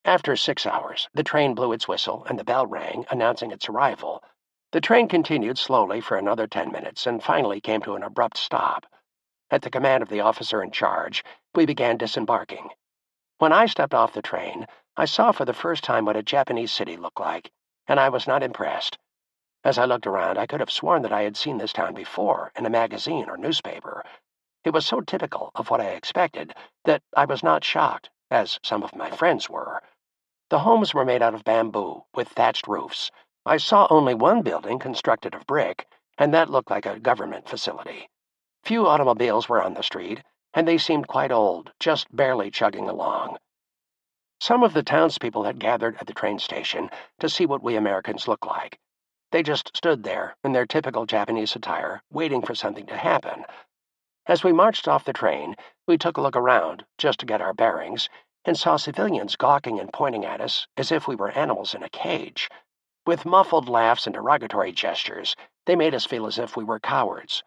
After 6 hours, the train blew its whistle and the bell rang, announcing its arrival. The train continued slowly for another 10 minutes and finally came to an abrupt stop. At the command of the officer in charge, we began disembarking. When I stepped off the train, I saw for the first time what a Japanese city looked like, and I was not impressed. As I looked around, I could have sworn that I had seen this town before in a magazine or newspaper. It was so typical of what I expected that I was not shocked, as some of my friends were. The homes were made out of bamboo, with thatched roofs. I saw only one building constructed of brick, and that looked like a government facility. Few automobiles were on the street, and they seemed quite old, just barely chugging along. Some of the townspeople had gathered at the train station to see what we Americans looked like. They just stood there, in their typical Japanese attire, waiting for something to happen. As we marched off the train, we took a look around, just to get our bearings, and saw civilians gawking and pointing at us as if we were animals in a cage. With muffled laughs and derogatory gestures, they made us feel as if we were cowards.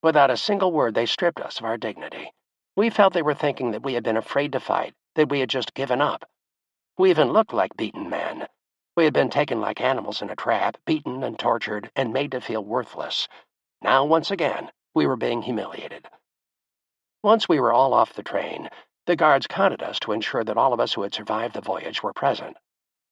Without a single word, they stripped us of our dignity. We felt they were thinking that we had been afraid to fight, that we had just given up. We even looked like beaten men. We had been taken like animals in a trap, beaten and tortured, and made to feel worthless. Now, once again, we were being humiliated. Once we were all off the train, the guards counted us to ensure that all of us who had survived the voyage were present.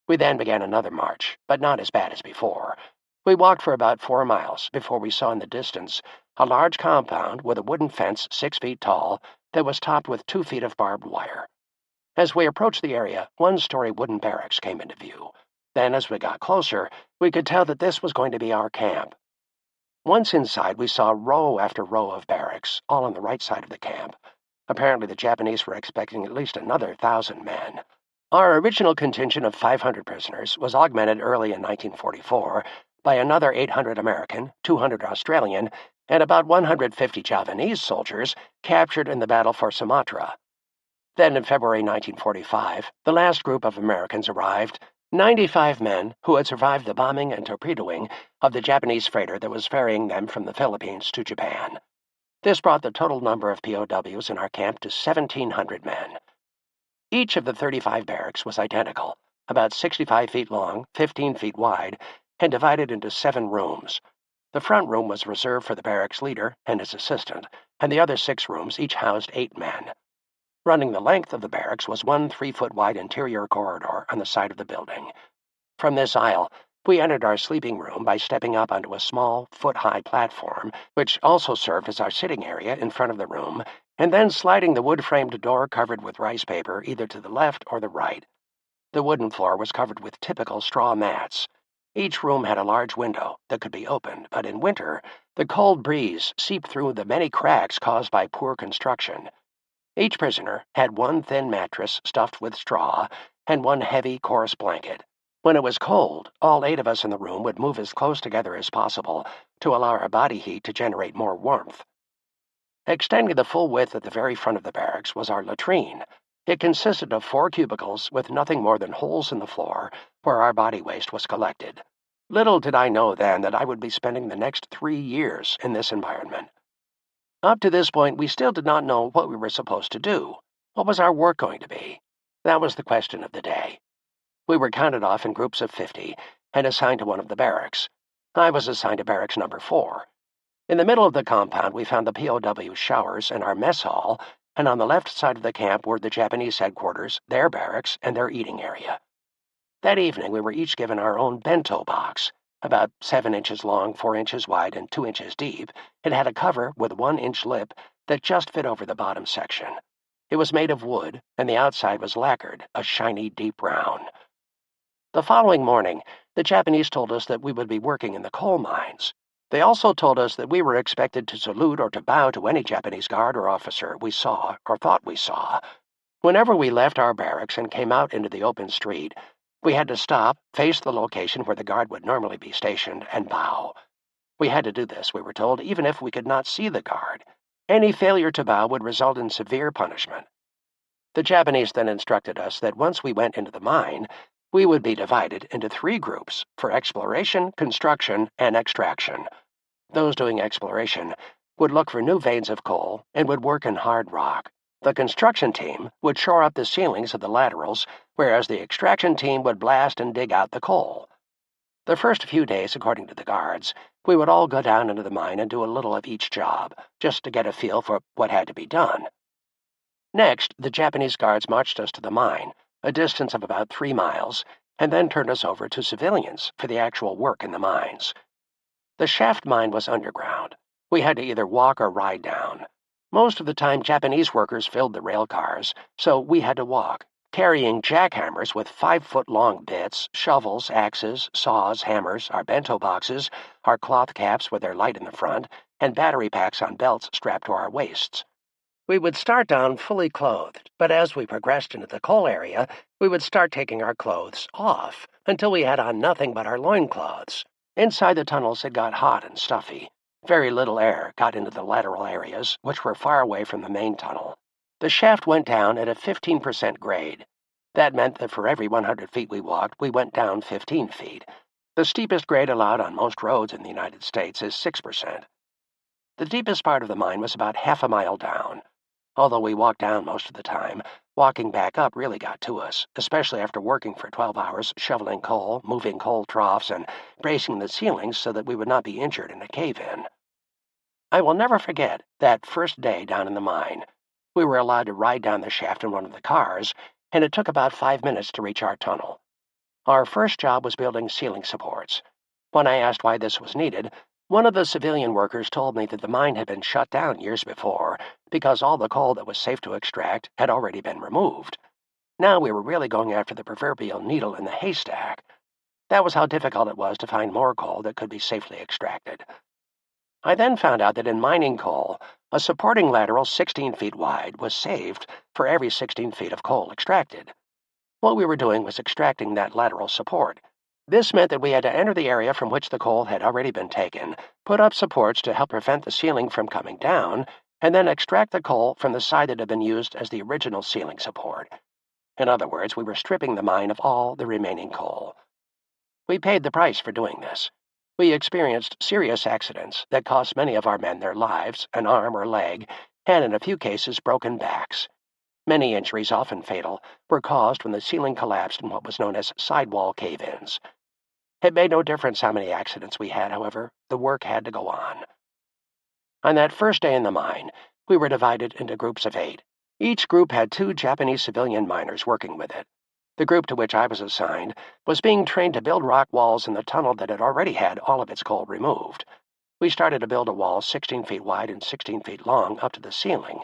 We then began another march, but not as bad as before. We walked for about 4 miles before we saw in the distance a large compound with a wooden fence 6 feet tall that was topped with 2 feet of barbed wire. As we approached the area, 1-story wooden barracks came into view. Then, as we got closer, we could tell that this was going to be our camp. Once inside, we saw row after row of barracks, all on the right side of the camp. Apparently, the Japanese were expecting at least another 1,000 men. Our original contingent of 500 prisoners was augmented early in 1944 by another 800 American, 200 Australian, and about 150 Javanese soldiers captured in the battle for Sumatra. Then, in February 1945, the last group of Americans arrived, 95 men who had survived the bombing and torpedoing of the Japanese freighter that was ferrying them from the Philippines to Japan. This brought the total number of POWs in our camp to 1,700 men. Each of the 35 barracks was identical, about 65 feet long, 15 feet wide, and divided into 7 rooms. The front room was reserved for the barracks leader and his assistant, and the other 6 rooms each housed 8 men. Running the length of the barracks was one 3-foot-wide interior corridor on the side of the building. From this aisle, we entered our sleeping room by stepping up onto a small, foot-high platform, which also served as our sitting area in front of the room, and then sliding the wood-framed door covered with rice paper either to the left or the right. The wooden floor was covered with typical straw mats. Each room had a large window that could be opened, but in winter, the cold breeze seeped through the many cracks caused by poor construction. Each prisoner had one thin mattress stuffed with straw and one heavy, coarse blanket. When it was cold, all 8 of us in the room would move as close together as possible to allow our body heat to generate more warmth. Extending the full width at the very front of the barracks was our latrine. It consisted of 4 cubicles with nothing more than holes in the floor where our body waste was collected. Little did I know then that I would be spending the next 3 years in this environment. Up to this point, we still did not know what we were supposed to do. What was our work going to be? That was the question of the day. We were counted off in groups of 50 and assigned to one of the barracks. I was assigned to barracks number 4. In the middle of the compound, we found the POW showers and our mess hall, and on the left side of the camp were the Japanese headquarters, their barracks, and their eating area. That evening, we were each given our own bento box. About 7 inches long, 4 inches wide, and 2 inches deep, it had a cover with a 1-inch lip that just fit over the bottom section. It was made of wood, and the outside was lacquered, a shiny deep brown. The following morning, the Japanese told us that we would be working in the coal mines. They also told us that we were expected to salute or to bow to any Japanese guard or officer we saw or thought we saw. Whenever we left our barracks and came out into the open street, we had to stop, face the location where the guard would normally be stationed, and bow. We had to do this, we were told, even if we could not see the guard. Any failure to bow would result in severe punishment. The Japanese then instructed us that once we went into the mine, we would be divided into 3 groups for exploration, construction, and extraction. Those doing exploration would look for new veins of coal and would work in hard rock. The construction team would shore up the ceilings of the laterals, whereas the extraction team would blast and dig out the coal. The first few days, according to the guards, we would all go down into the mine and do a little of each job, just to get a feel for what had to be done. Next, the Japanese guards marched us to the mine, a distance of about 3 miles, and then turned us over to civilians for the actual work in the mines. The shaft mine was underground. We had to either walk or ride down. Most of the time, Japanese workers filled the rail cars, so we had to walk, carrying jackhammers with 5-foot-long bits, shovels, axes, saws, hammers, our bento boxes, our cloth caps with their light in the front, and battery packs on belts strapped to our waists. We would start down fully clothed, but as we progressed into the coal area, we would start taking our clothes off until we had on nothing but our loincloths. Inside the tunnels, it got hot and stuffy. Very little air got into the lateral areas, which were far away from the main tunnel. The shaft went down at a 15% grade. That meant that for every 100 feet we walked, we went down 15 feet. The steepest grade allowed on most roads in the United States is 6%. The deepest part of the mine was about half a mile down. Although we walked down most of the time, walking back up really got to us, especially after working for 12 hours, shoveling coal, moving coal troughs, and bracing the ceilings so that we would not be injured in a cave-in. I will never forget that first day down in the mine. We were allowed to ride down the shaft in one of the cars, and it took about 5 minutes to reach our tunnel. Our first job was building ceiling supports. When I asked why this was needed, one of the civilian workers told me that the mine had been shut down years before because all the coal that was safe to extract had already been removed. Now we were really going after the proverbial needle in the haystack. That was how difficult it was to find more coal that could be safely extracted. I then found out that in mining coal, a supporting lateral 16 feet wide was saved for every 16 feet of coal extracted. What we were doing was extracting that lateral support. This meant that we had to enter the area from which the coal had already been taken, put up supports to help prevent the ceiling from coming down, and then extract the coal from the side that had been used as the original ceiling support. In other words, we were stripping the mine of all the remaining coal. We paid the price for doing this. We experienced serious accidents that cost many of our men their lives, an arm or leg, and in a few cases broken backs. Many injuries, often fatal, were caused when the ceiling collapsed in what was known as sidewall cave-ins. It made no difference how many accidents we had, however, the work had to go on. On that first day in the mine, we were divided into groups of 8. Each group had 2 Japanese civilian miners working with it. The group to which I was assigned was being trained to build rock walls in the tunnel that had already had all of its coal removed. We started to build a wall 16 feet wide and 16 feet long up to the ceiling.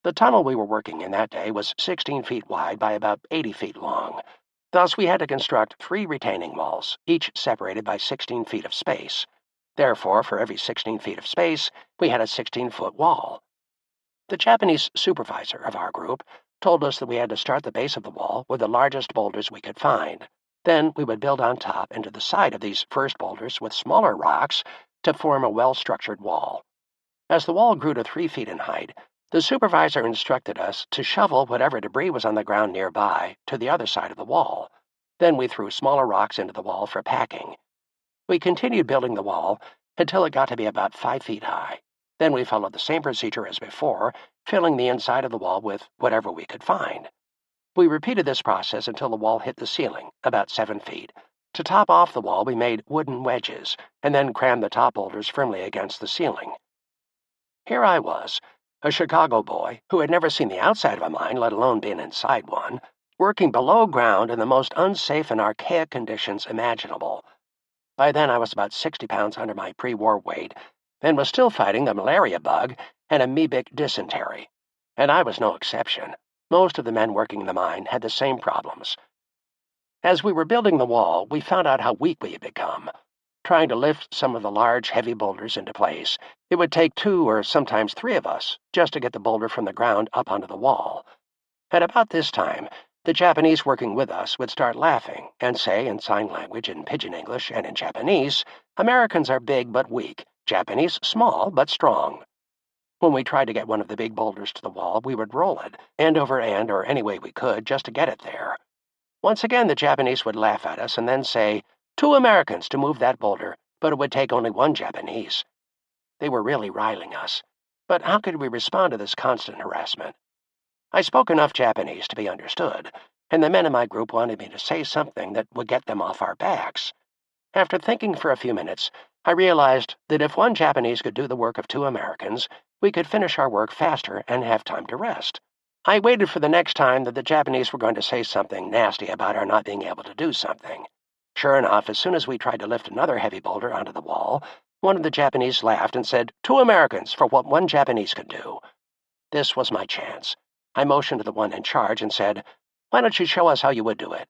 The tunnel we were working in that day was 16 feet wide by about 80 feet long. Thus, we had to construct 3 retaining walls, each separated by 16 feet of space. Therefore, for every 16 feet of space, we had a 16-foot wall. The Japanese supervisor of our group told us that we had to start the base of the wall with the largest boulders we could find. Then we would build on top into the side of these first boulders with smaller rocks to form a well-structured wall. As the wall grew to 3 feet in height, the supervisor instructed us to shovel whatever debris was on the ground nearby to the other side of the wall. Then we threw smaller rocks into the wall for packing. We continued building the wall until it got to be about 5 feet high. Then we followed the same procedure as before, filling the inside of the wall with whatever we could find. We repeated this process until the wall hit the ceiling, about 7 feet. To top off the wall, we made wooden wedges, and then crammed the top boulders firmly against the ceiling. Here I was, a Chicago boy who had never seen the outside of a mine, let alone been inside one, working below ground in the most unsafe and archaic conditions imaginable. By then I was about 60 pounds under my pre-war weight, and was still fighting the malaria bug and amoebic dysentery. And I was no exception. Most of the men working in the mine had the same problems. As we were building the wall, we found out how weak we had become. Trying to lift some of the large, heavy boulders into place, it would take 2 or sometimes 3 of us just to get the boulder from the ground up onto the wall. At about this time, the Japanese working with us would start laughing and say in sign language, in Pidgin English, and in Japanese, "Americans are big but weak, Japanese small but strong." When we tried to get one of the big boulders to the wall, we would roll it, end over end or any way we could, just to get it there. Once again, the Japanese would laugh at us and then say, 2 Americans to move that boulder, but it would take only 1 Japanese. They were really riling us. But how could we respond to this constant harassment? I spoke enough Japanese to be understood, and the men in my group wanted me to say something that would get them off our backs. After thinking for a few minutes, I realized that if 1 Japanese could do the work of 2 Americans, we could finish our work faster and have time to rest. I waited for the next time that the Japanese were going to say something nasty about our not being able to do something. Sure enough, as soon as we tried to lift another heavy boulder onto the wall, one of the Japanese laughed and said, 2 Americans for what 1 Japanese could do. This was my chance. I motioned to the one in charge and said, "Why don't you show us how you would do it?"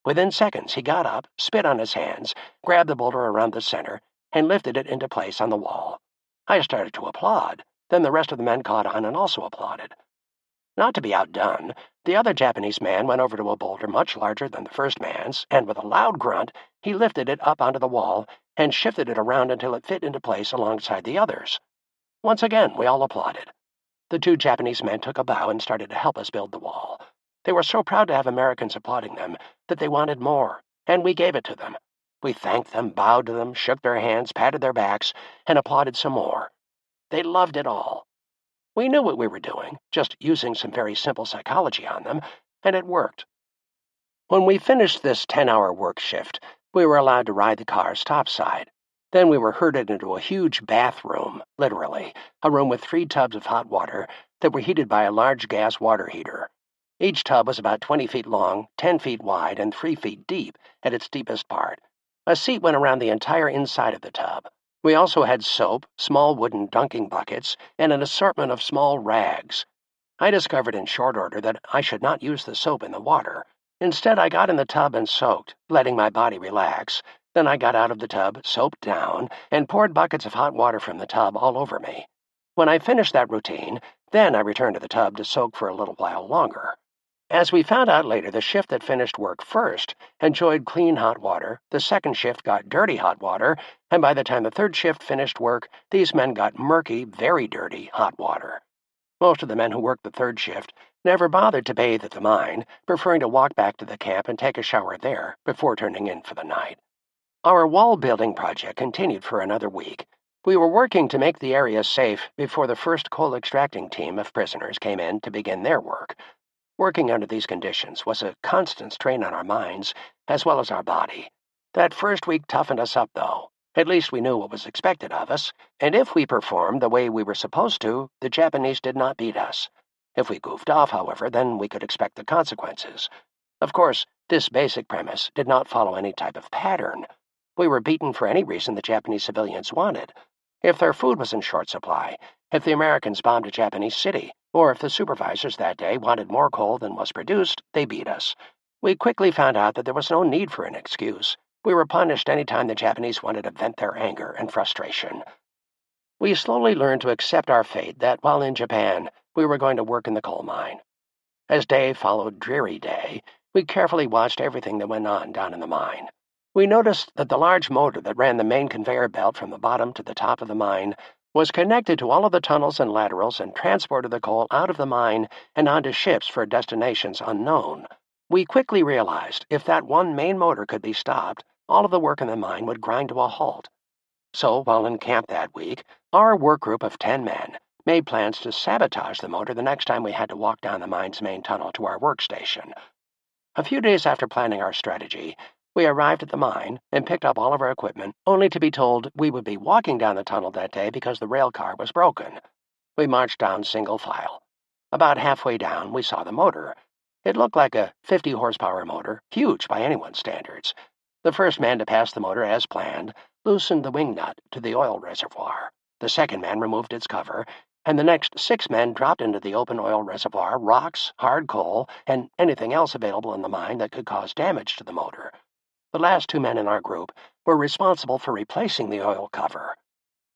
Within seconds, he got up, spit on his hands, grabbed the boulder around the center, and lifted it into place on the wall. I started to applaud. Then the rest of the men caught on and also applauded. Not to be outdone, the other Japanese man went over to a boulder much larger than the first man's, and with a loud grunt, he lifted it up onto the wall and shifted it around until it fit into place alongside the others. Once again, we all applauded. The 2 Japanese men took a bow and started to help us build the wall. They were so proud to have Americans applauding them that they wanted more, and we gave it to them. We thanked them, bowed to them, shook their hands, patted their backs, and applauded some more. They loved it all. We knew what we were doing, just using some very simple psychology on them, and it worked. When we finished this 10-hour work shift, we were allowed to ride the car's topside. Then we were herded into a huge bathroom, literally, a room with 3 tubs of hot water that were heated by a large gas water heater. Each tub was about 20 feet long, 10 feet wide, and 3 feet deep at its deepest part. A seat went around the entire inside of the tub. We also had soap, small wooden dunking buckets, and an assortment of small rags. I discovered in short order that I should not use the soap in the water. Instead, I got in the tub and soaked, letting my body relax. Then I got out of the tub, soaped down, and poured buckets of hot water from the tub all over me. When I finished that routine, then I returned to the tub to soak for a little while longer. As we found out later, the shift that finished work first enjoyed clean hot water, the second shift got dirty hot water, and by the time the third shift finished work, these men got murky, very dirty hot water. Most of the men who worked the third shift never bothered to bathe at the mine, preferring to walk back to the camp and take a shower there before turning in for the night. Our wall-building project continued for another week. We were working to make the area safe before the first coal-extracting team of prisoners came in to begin their work. Working under these conditions was a constant strain on our minds, as well as our body. That first week toughened us up, though. At least we knew what was expected of us, and if we performed the way we were supposed to, the Japanese did not beat us. If we goofed off, however, then we could expect the consequences. Of course, this basic premise did not follow any type of pattern. We were beaten for any reason the Japanese civilians wanted. If their food was in short supply, if the Americans bombed a Japanese city, or if the supervisors that day wanted more coal than was produced, they beat us. We quickly found out that there was no need for an excuse. We were punished any time the Japanese wanted to vent their anger and frustration. We slowly learned to accept our fate that while in Japan, we were going to work in the coal mine. As day followed dreary day, we carefully watched everything that went on down in the mine. We noticed that the large motor that ran the main conveyor belt from the bottom to the top of the mine was connected to all of the tunnels and laterals and transported the coal out of the mine and onto ships for destinations unknown. We quickly realized if that one main motor could be stopped, all of the work in the mine would grind to a halt. So, while in camp that week, our work group of 10 men made plans to sabotage the motor the next time we had to walk down the mine's main tunnel to our workstation. A few days after planning our strategy, we arrived at the mine and picked up all of our equipment, only to be told we would be walking down the tunnel that day because the rail car was broken. We marched down single file. About halfway down, we saw the motor. It looked like a 50-horsepower motor, huge by anyone's standards. The first man to pass the motor as planned loosened the wing nut to the oil reservoir. The second man removed its cover, and the next 6 men dropped into the open oil reservoir rocks, hard coal, and anything else available in the mine that could cause damage to the motor. The last 2 men in our group were responsible for replacing the oil cover.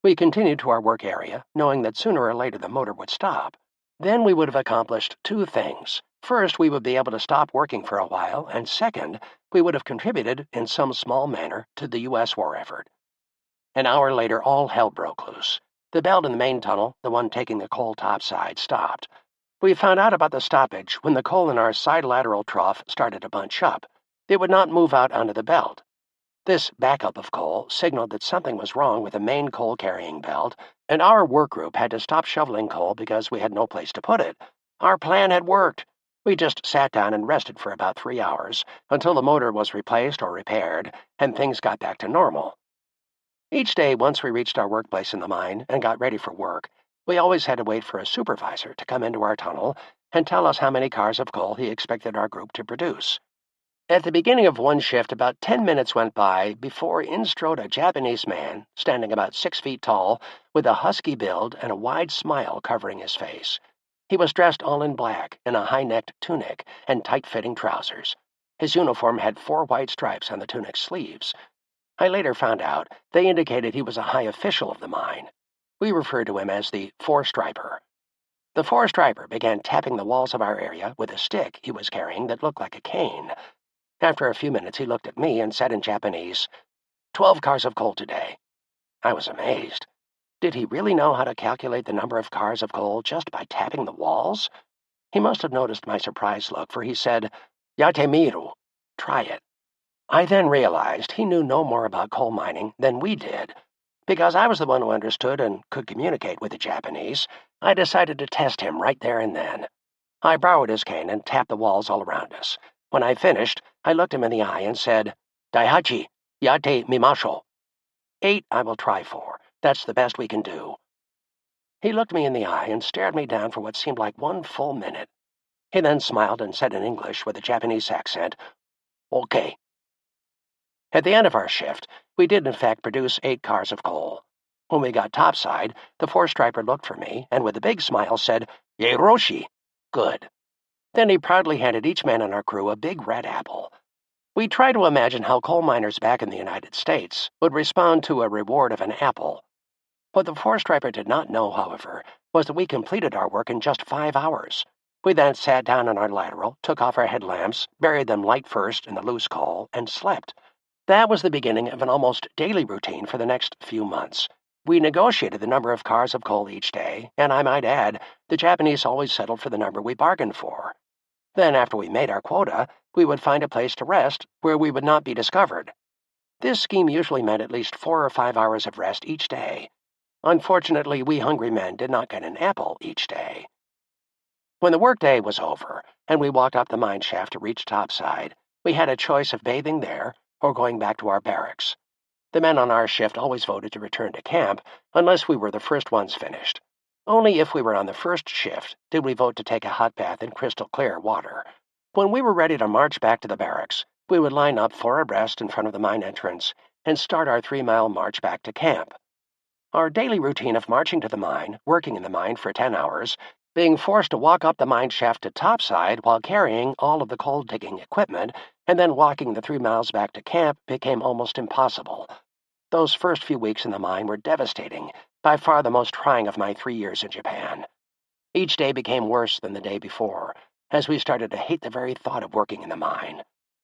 We continued to our work area, knowing that sooner or later the motor would stop. Then we would have accomplished 2 things. First, we would be able to stop working for a while, and second, we would have contributed in some small manner to the U.S. war effort. An hour later, all hell broke loose. The belt in the main tunnel, the one taking the coal topside, stopped. We found out about the stoppage when the coal in our side lateral trough started to bunch up. It would not move out onto the belt. This backup of coal signaled that something was wrong with the main coal-carrying belt, and our work group had to stop shoveling coal because we had no place to put it. Our plan had worked. We just sat down and rested for about 3 hours until the motor was replaced or repaired and things got back to normal. Each day, once we reached our workplace in the mine and got ready for work, we always had to wait for a supervisor to come into our tunnel and tell us how many cars of coal he expected our group to produce. At the beginning of one shift, about 10 minutes went by before in strode a Japanese man, standing about 6 feet tall, with a husky build and a wide smile covering his face. He was dressed all in black, in a high-necked tunic and tight-fitting trousers. His uniform had 4 white stripes on the tunic's sleeves. I later found out they indicated he was a high official of the mine. We referred to him as the 4-striper. The 4-striper began tapping the walls of our area with a stick he was carrying that looked like a cane. After a few minutes, he looked at me and said in Japanese, 12 cars of coal today. I was amazed. Did he really know how to calculate the number of cars of coal just by tapping the walls? He must have noticed my surprised look, for he said, Yate miru, try it. I then realized he knew no more about coal mining than we did. Because I was the one who understood and could communicate with the Japanese, I decided to test him right there and then. I borrowed his cane and tapped the walls all around us. When I finished, I looked him in the eye and said, Daihachi, yate mimasho. 8 I will try for. That's the best we can do. He looked me in the eye and stared me down for what seemed like 1 full minute. He then smiled and said in English with a Japanese accent, Okay. At the end of our shift, we did in fact produce 8 cars of coal. When we got topside, the 4-striper looked for me and with a big smile said, Yeroshi, good. Then he proudly handed each man on our crew a big red apple. We tried to imagine how coal miners back in the United States would respond to a reward of an apple. What the 4-striper did not know, however, was that we completed our work in just 5 hours. We then sat down on our lateral, took off our headlamps, buried them light first in the loose coal, and slept. That was the beginning of an almost daily routine for the next few months. We negotiated the number of cars of coal each day, and I might add, the Japanese always settled for the number we bargained for. Then, after we made our quota, we would find a place to rest where we would not be discovered. This scheme usually meant at least 4 or 5 hours of rest each day. Unfortunately, we hungry men did not get an apple each day. When the workday was over, and we walked up the mine shaft to reach topside, we had a choice of bathing there or going back to our barracks. The men on our shift always voted to return to camp, unless we were the first ones finished. Only if we were on the first shift did we vote to take a hot bath in crystal clear water. When we were ready to march back to the barracks, we would line up 4 abreast in front of the mine entrance and start our 3-mile march back to camp. Our daily routine of marching to the mine, working in the mine for 10 hours, being forced to walk up the mine shaft to topside while carrying all of the coal-digging equipment, and then walking the 3 miles back to camp became almost impossible. Those first few weeks in the mine were devastating, by far the most trying of my 3 years in Japan. Each day became worse than the day before, as we started to hate the very thought of working in the mine.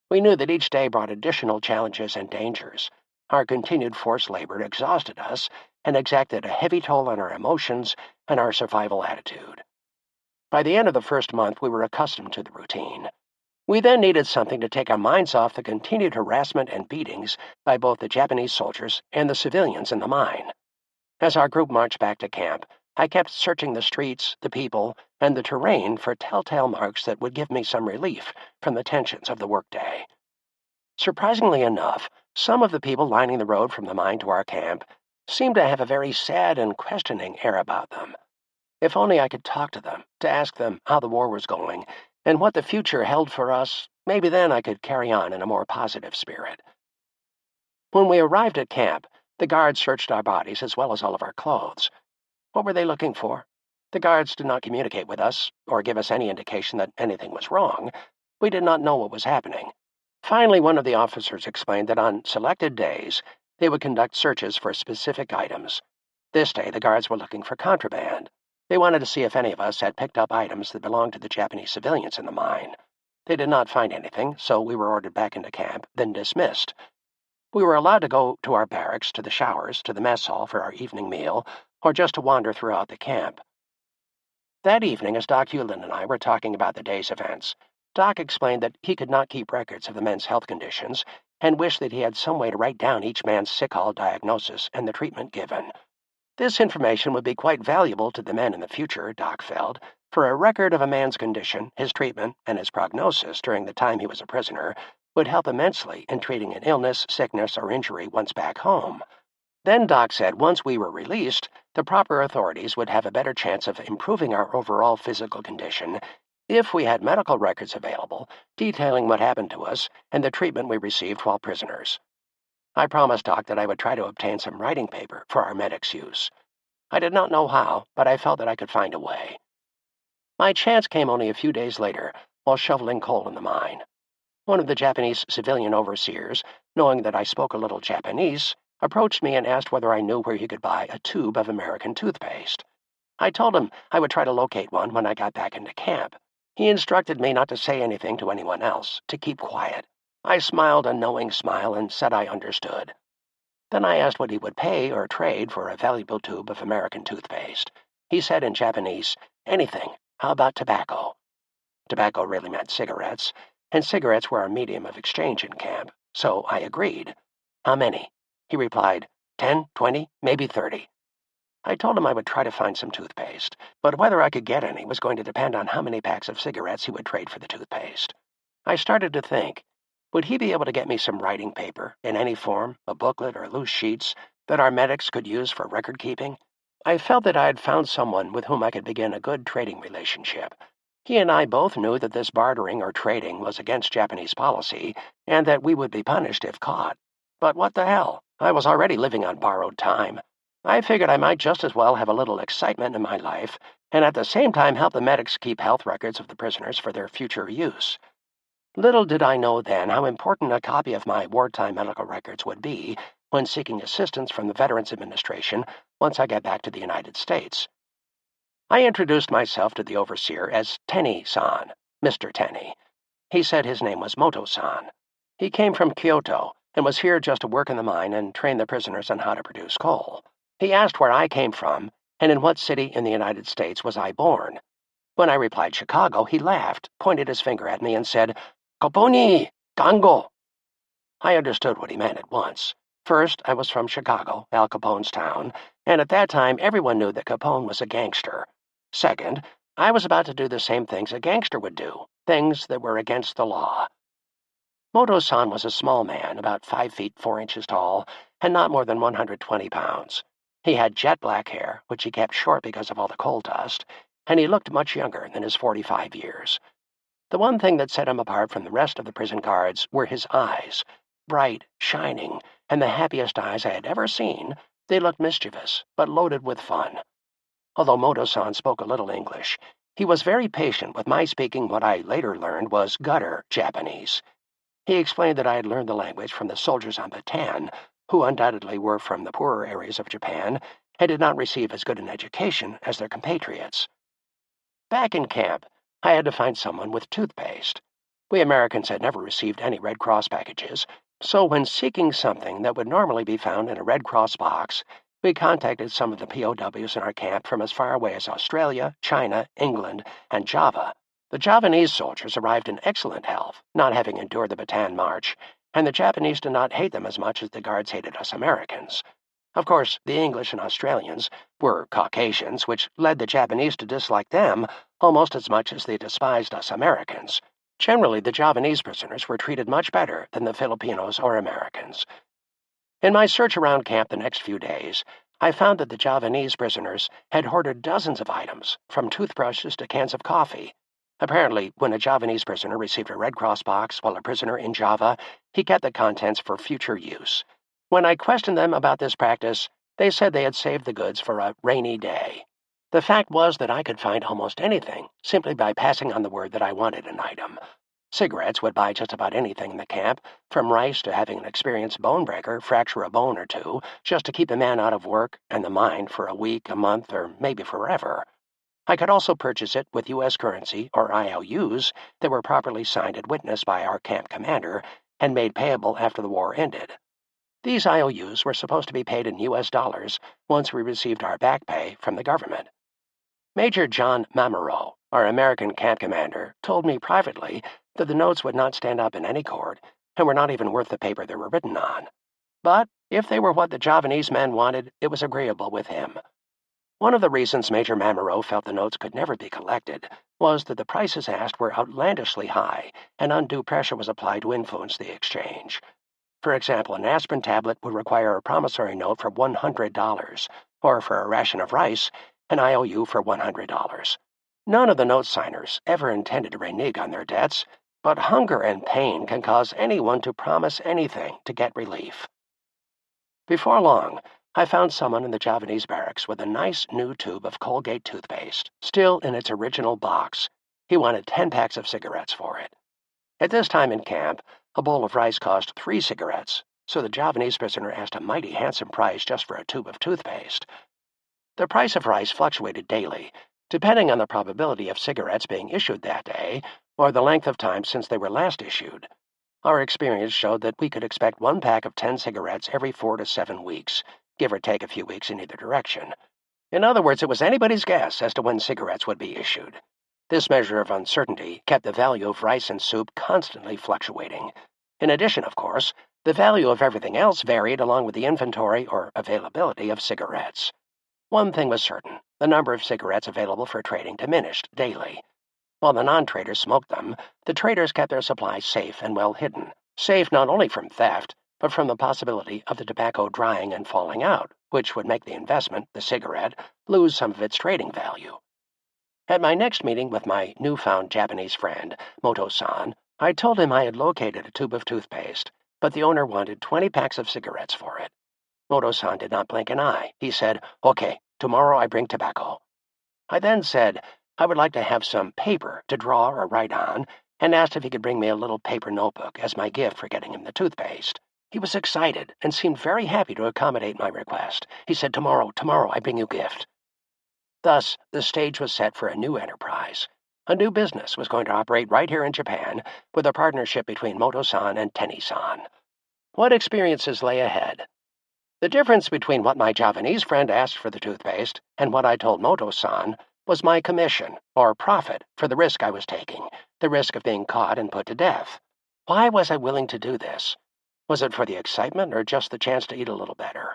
We knew that each day brought additional challenges and dangers. Our continued forced labor exhausted us and exacted a heavy toll on our emotions and our survival attitude. By the end of the first month, we were accustomed to the routine. We then needed something to take our minds off the continued harassment and beatings by both the Japanese soldiers and the civilians in the mine. As our group marched back to camp, I kept searching the streets, the people, and the terrain for telltale marks that would give me some relief from the tensions of the workday. Surprisingly enough, some of the people lining the road from the mine to our camp seemed to have a very sad and questioning air about them. If only I could talk to them, to ask them how the war was going, and what the future held for us, maybe then I could carry on in a more positive spirit. When we arrived at camp, the guards searched our bodies as well as all of our clothes. What were they looking for? The guards did not communicate with us or give us any indication that anything was wrong. We did not know what was happening. Finally, one of the officers explained that on selected days, they would conduct searches for specific items. This day, the guards were looking for contraband. They wanted to see if any of us had picked up items that belonged to the Japanese civilians in the mine. They did not find anything, so we were ordered back into camp, then dismissed. We were allowed to go to our barracks, to the showers, to the mess hall for our evening meal, or just to wander throughout the camp. That evening, as Doc Hewlin and I were talking about the day's events, Doc explained that he could not keep records of the men's health conditions and wished that he had some way to write down each man's sick hall diagnosis and the treatment given. This information would be quite valuable to the men in the future, Doc felt, for a record of a man's condition, his treatment, and his prognosis during the time he was a prisoner would help immensely in treating an illness, sickness, or injury once back home. Then Doc said once we were released, the proper authorities would have a better chance of improving our overall physical condition if we had medical records available detailing what happened to us and the treatment we received while prisoners. I promised Doc that I would try to obtain some writing paper for our medics' use. I did not know how, but I felt that I could find a way. My chance came only a few days later while shoveling coal in the mine. One of the Japanese civilian overseers, knowing that I spoke a little Japanese, approached me and asked whether I knew where he could buy a tube of American toothpaste. I told him I would try to locate one when I got back into camp. He instructed me not to say anything to anyone else, to keep quiet. I smiled a knowing smile and said I understood. Then I asked what he would pay or trade for a valuable tube of American toothpaste. He said in Japanese, "Anything. How about tobacco?" Tobacco really meant cigarettes, and cigarettes were our medium of exchange in camp, so I agreed. "How many?" He replied, 10, 20, maybe 30. I told him I would try to find some toothpaste, but whether I could get any was going to depend on how many packs of cigarettes he would trade for the toothpaste. I started to think, would he be able to get me some writing paper, in any form, a booklet or loose sheets, that our medics could use for record keeping? I felt that I had found someone with whom I could begin a good trading relationship. He and I both knew that this bartering or trading was against Japanese policy, and that we would be punished if caught. But what the hell? I was already living on borrowed time. I figured I might just as well have a little excitement in my life, and at the same time help the medics keep health records of the prisoners for their future use. Little did I know then how important a copy of my wartime medical records would be when seeking assistance from the Veterans Administration once I got back to the United States. I introduced myself to the overseer as Tenney-san, Mr. Tenney. He said his name was Moto-san. He came from Kyoto and was here just to work in the mine and train the prisoners on how to produce coal. He asked where I came from and in what city in the United States was I born. When I replied Chicago, he laughed, pointed his finger at me, and said, "Capone, Gango." I understood what he meant at once. First, I was from Chicago, Al Capone's town, and at that time everyone knew that Capone was a gangster. Second, I was about to do the same things a gangster would do, things that were against the law. Moto-san was a small man, about 5 feet 4 inches tall, and not more than 120 pounds. He had jet black hair, which he kept short because of all the coal dust, and he looked much younger than his 45 years. The one thing that set him apart from the rest of the prison guards were his eyes. Bright, shining, and the happiest eyes I had ever seen. They looked mischievous, but loaded with fun. Although Moto-san spoke a little English, he was very patient with my speaking what I later learned was gutter Japanese. He explained that I had learned the language from the soldiers on Bataan, who undoubtedly were from the poorer areas of Japan and did not receive as good an education as their compatriots. Back in camp, I had to find someone with toothpaste. We Americans had never received any Red Cross packages, so when seeking something that would normally be found in a Red Cross box, we contacted some of the POWs in our camp from as far away as Australia, China, England, and Java. The Javanese soldiers arrived in excellent health, not having endured the Bataan March, and the Japanese did not hate them as much as the guards hated us Americans. Of course, the English and Australians were Caucasians, which led the Japanese to dislike them almost as much as they despised us Americans. Generally, the Javanese prisoners were treated much better than the Filipinos or Americans. In my search around camp the next few days, I found that the Javanese prisoners had hoarded dozens of items, from toothbrushes to cans of coffee. Apparently, when a Javanese prisoner received a Red Cross box while a prisoner in Java, he kept the contents for future use. When I questioned them about this practice, they said they had saved the goods for a rainy day. The fact was that I could find almost anything simply by passing on the word that I wanted an item. Cigarettes would buy just about anything in the camp, from rice to having an experienced bone breaker fracture a bone or two just to keep the man out of work and the mind for a week, a month, or maybe forever. I could also purchase it with U.S. currency or IOUs that were properly signed and witnessed by our camp commander and made payable after the war ended. These IOUs were supposed to be paid in U.S. dollars once we received our back pay from the government. Major John Mamero, our American camp commander, told me privately that the notes would not stand up in any court and were not even worth the paper they were written on. But if they were what the Javanese men wanted, it was agreeable with him. One of the reasons Major Mamero felt the notes could never be collected was that the prices asked were outlandishly high, and undue pressure was applied to influence the exchange. For example, an aspirin tablet would require a promissory note for $100, or for a ration of rice, an IOU for $100. None of the note signers ever intended to renege on their debts, but hunger and pain can cause anyone to promise anything to get relief. Before long, I found someone in the Javanese barracks with a nice new tube of Colgate toothpaste, still in its original box. He wanted 10 packs of cigarettes for it. At this time in camp, a bowl of rice cost 3 cigarettes, so the Javanese prisoner asked a mighty handsome price just for a tube of toothpaste. The price of rice fluctuated daily, depending on the probability of cigarettes being issued that day or the length of time since they were last issued. Our experience showed that we could expect 1 pack of 10 cigarettes every 4 to 7 weeks, give or take a few weeks in either direction. In other words, it was anybody's guess as to when cigarettes would be issued. This measure of uncertainty kept the value of rice and soup constantly fluctuating. In addition, of course, the value of everything else varied along with the inventory or availability of cigarettes. One thing was certain: the number of cigarettes available for trading diminished daily. While the non-traders smoked them, the traders kept their supplies safe and well hidden, safe not only from theft, but from the possibility of the tobacco drying and falling out, which would make the investment, the cigarette, lose some of its trading value. At my next meeting with my newfound Japanese friend, Moto-san, I told him I had located a tube of toothpaste, but the owner wanted 20 packs of cigarettes for it. Moto-san did not blink an eye. He said, "Okay, tomorrow I bring tobacco." I then said I would like to have some paper to draw or write on, and asked if he could bring me a little paper notebook as my gift for getting him the toothpaste. He was excited and seemed very happy to accommodate my request. He said, tomorrow I bring you gift." Thus, the stage was set for a new enterprise. A new business was going to operate right here in Japan, with a partnership between Moto-san and Tenney-san. What experiences lay ahead? The difference between what my Japanese friend asked for the toothpaste and what I told Moto-san was my commission, or profit, for the risk I was taking, the risk of being caught and put to death. Why was I willing to do this? Was it for the excitement or just the chance to eat a little better?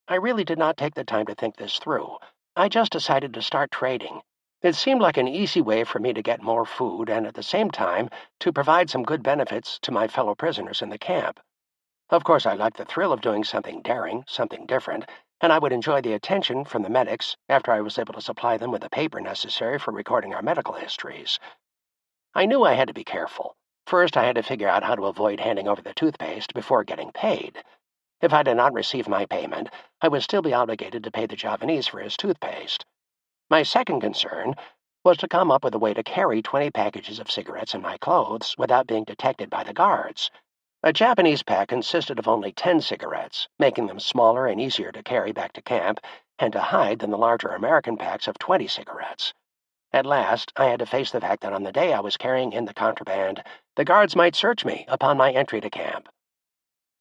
I really did not take the time to think this through. I just decided to start trading. It seemed like an easy way for me to get more food and at the same time to provide some good benefits to my fellow prisoners in the camp. Of course, I liked the thrill of doing something daring, something different, and I would enjoy the attention from the medics after I was able to supply them with the paper necessary for recording our medical histories. I knew I had to be careful. First, I had to figure out how to avoid handing over the toothpaste before getting paid. If I did not receive my payment, I would still be obligated to pay the Japanese for his toothpaste. My second concern was to come up with a way to carry 20 packages of cigarettes in my clothes without being detected by the guards. A Japanese pack consisted of only 10 cigarettes, making them smaller and easier to carry back to camp and to hide than the larger American packs of 20 cigarettes. At last, I had to face the fact that on the day I was carrying in the contraband, the guards might search me upon my entry to camp.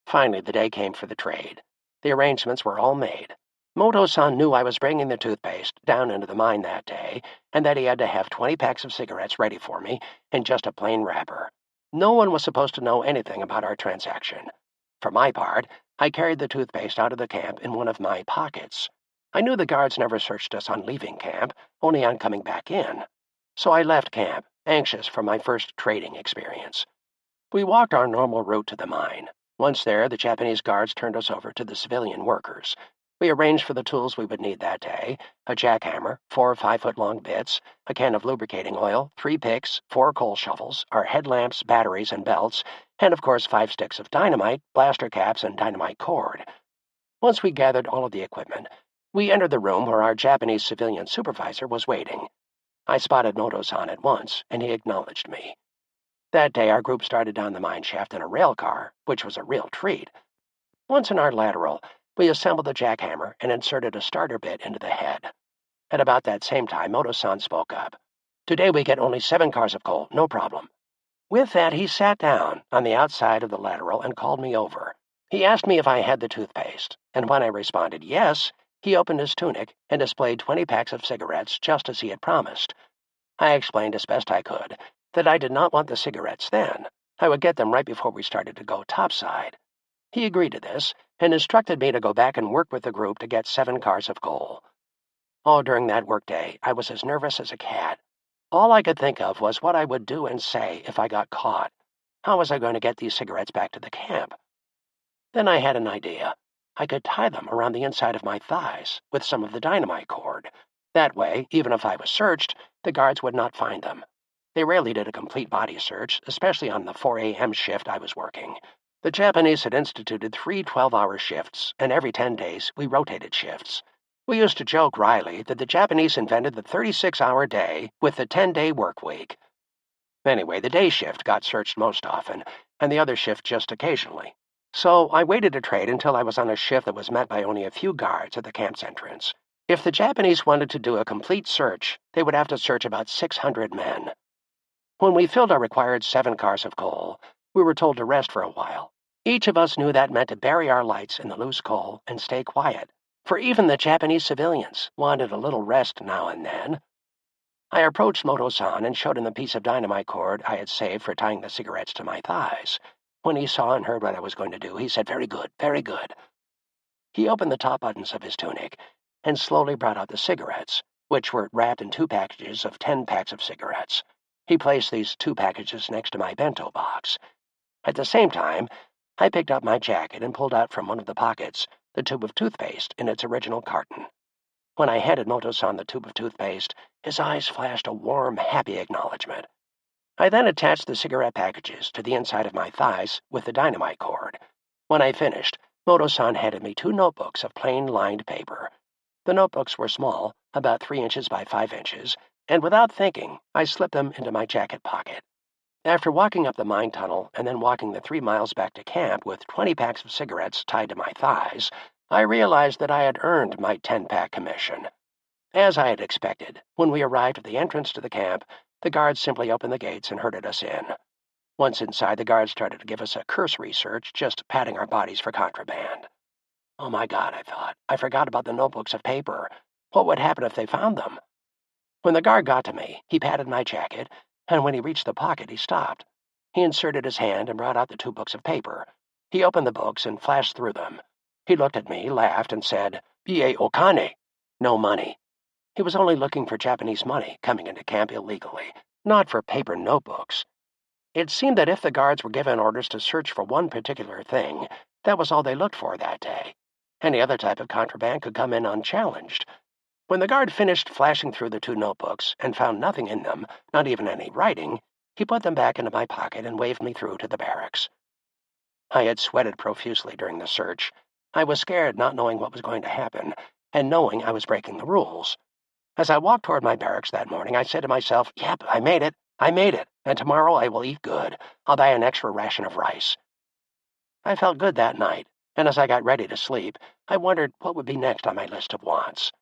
Finally, the day came for the trade. The arrangements were all made. Moto-san knew I was bringing the toothpaste down into the mine that day, and that he had to have 20 packs of cigarettes ready for me in just a plain wrapper. No one was supposed to know anything about our transaction. For my part, I carried the toothpaste out of the camp in one of my pockets. I knew the guards never searched us on leaving camp, only on coming back in. So I left camp, anxious for my first trading experience. We walked our normal route to the mine. Once there, the Japanese guards turned us over to the civilian workers. We arranged for the tools we would need that day: a jackhammer, 4 5-foot-long bits, a can of lubricating oil, 3 picks, 4 coal shovels, our headlamps, batteries, and belts, and of course 5 sticks of dynamite, blaster caps, and dynamite cord. Once we gathered all of the equipment, we entered the room where our Japanese civilian supervisor was waiting. I spotted Moto-san at once, and he acknowledged me. That day, our group started down the mine shaft in a rail car, which was a real treat. Once in our lateral, we assembled the jackhammer and inserted a starter bit into the head. At about that same time, Moto-san spoke up. "Today we get only 7 cars of coal, no problem." With that, he sat down on the outside of the lateral and called me over. He asked me if I had the toothpaste, and when I responded yes, he opened his tunic and displayed 20 packs of cigarettes just as he had promised. I explained as best I could that I did not want the cigarettes then. I would get them right before we started to go topside. He agreed to this and instructed me to go back and work with the group to get 7 cars of coal. Oh, during that workday, I was as nervous as a cat. All I could think of was what I would do and say if I got caught. How was I going to get these cigarettes back to the camp? Then I had an idea. I could tie them around the inside of my thighs with some of the dynamite cord. That way, even if I was searched, the guards would not find them. They rarely did a complete body search, especially on the 4 a.m. shift I was working. The Japanese had instituted 3 12-hour shifts, and every 10 days we rotated shifts. We used to joke wryly that the Japanese invented the 36-hour day with the 10-day work week. Anyway, the day shift got searched most often, and the other shift just occasionally. So I waited to trade until I was on a shift that was met by only a few guards at the camp's entrance. If the Japanese wanted to do a complete search, they would have to search about 600 men. When we filled our required 7 cars of coal, we were told to rest for a while. Each of us knew that meant to bury our lights in the loose coal and stay quiet, for even the Japanese civilians wanted a little rest now and then. I approached Moto-san and showed him the piece of dynamite cord I had saved for tying the cigarettes to my thighs. When he saw and heard what I was going to do, he said, "Very good, very good." He opened the top buttons of his tunic and slowly brought out the cigarettes, which were wrapped in 2 packages of 10 packs of cigarettes. He placed these 2 packages next to my bento box. At the same time, I picked up my jacket and pulled out from one of the pockets the tube of toothpaste in its original carton. When I handed Moto-san the tube of toothpaste, his eyes flashed a warm, happy acknowledgement. I then attached the cigarette packages to the inside of my thighs with the dynamite cord. When I finished, Moto-san handed me 2 notebooks of plain lined paper. The notebooks were small, about 3 inches by 5 inches, and without thinking, I slipped them into my jacket pocket. After walking up the mine tunnel and then walking the 3 miles back to camp with 20 packs of cigarettes tied to my thighs, I realized that I had earned my 10-pack commission. As I had expected, when we arrived at the entrance to the camp, the guards simply opened the gates and herded us in. Once inside, the guards started to give us a cursory search, just patting our bodies for contraband. Oh my God, I thought. I forgot about the notebooks of paper. What would happen if they found them? When the guard got to me, he patted my jacket, and when he reached the pocket, he stopped. He inserted his hand and brought out the 2 books of paper. He opened the books and flashed through them. He looked at me, laughed, and said, "Bie okane," no money. He was only looking for Japanese money coming into camp illegally, not for paper notebooks. It seemed that if the guards were given orders to search for one particular thing, that was all they looked for that day. Any other type of contraband could come in unchallenged. When the guard finished flashing through the 2 notebooks and found nothing in them, not even any writing, he put them back into my pocket and waved me through to the barracks. I had sweated profusely during the search. I was scared, not knowing what was going to happen, and knowing I was breaking the rules. As I walked toward my barracks that morning, I said to myself, "Yep, I made it, and tomorrow I will eat good. I'll buy an extra ration of rice." I felt good that night, and as I got ready to sleep, I wondered what would be next on my list of wants.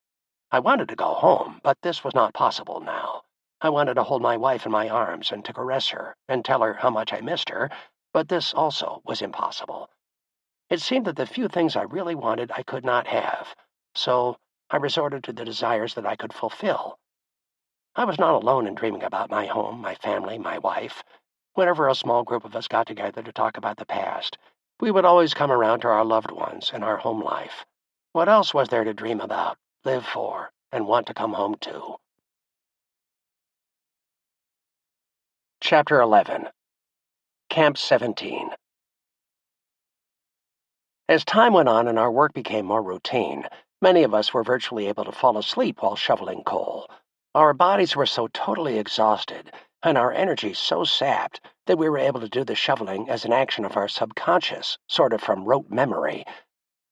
I wanted to go home, but this was not possible now. I wanted to hold my wife in my arms and to caress her and tell her how much I missed her, but this also was impossible. It seemed that the few things I really wanted I could not have, so I resorted to the desires that I could fulfill. I was not alone in dreaming about my home, my family, my wife. Whenever a small group of us got together to talk about the past, we would always come around to our loved ones and our home life. What else was there to dream about, live for, and want to come home to? Chapter 11. Camp 17. As time went on and our work became more routine, many of us were virtually able to fall asleep while shoveling coal. Our bodies were so totally exhausted, and our energy so sapped, that we were able to do the shoveling as an action of our subconscious, sort of from rote memory.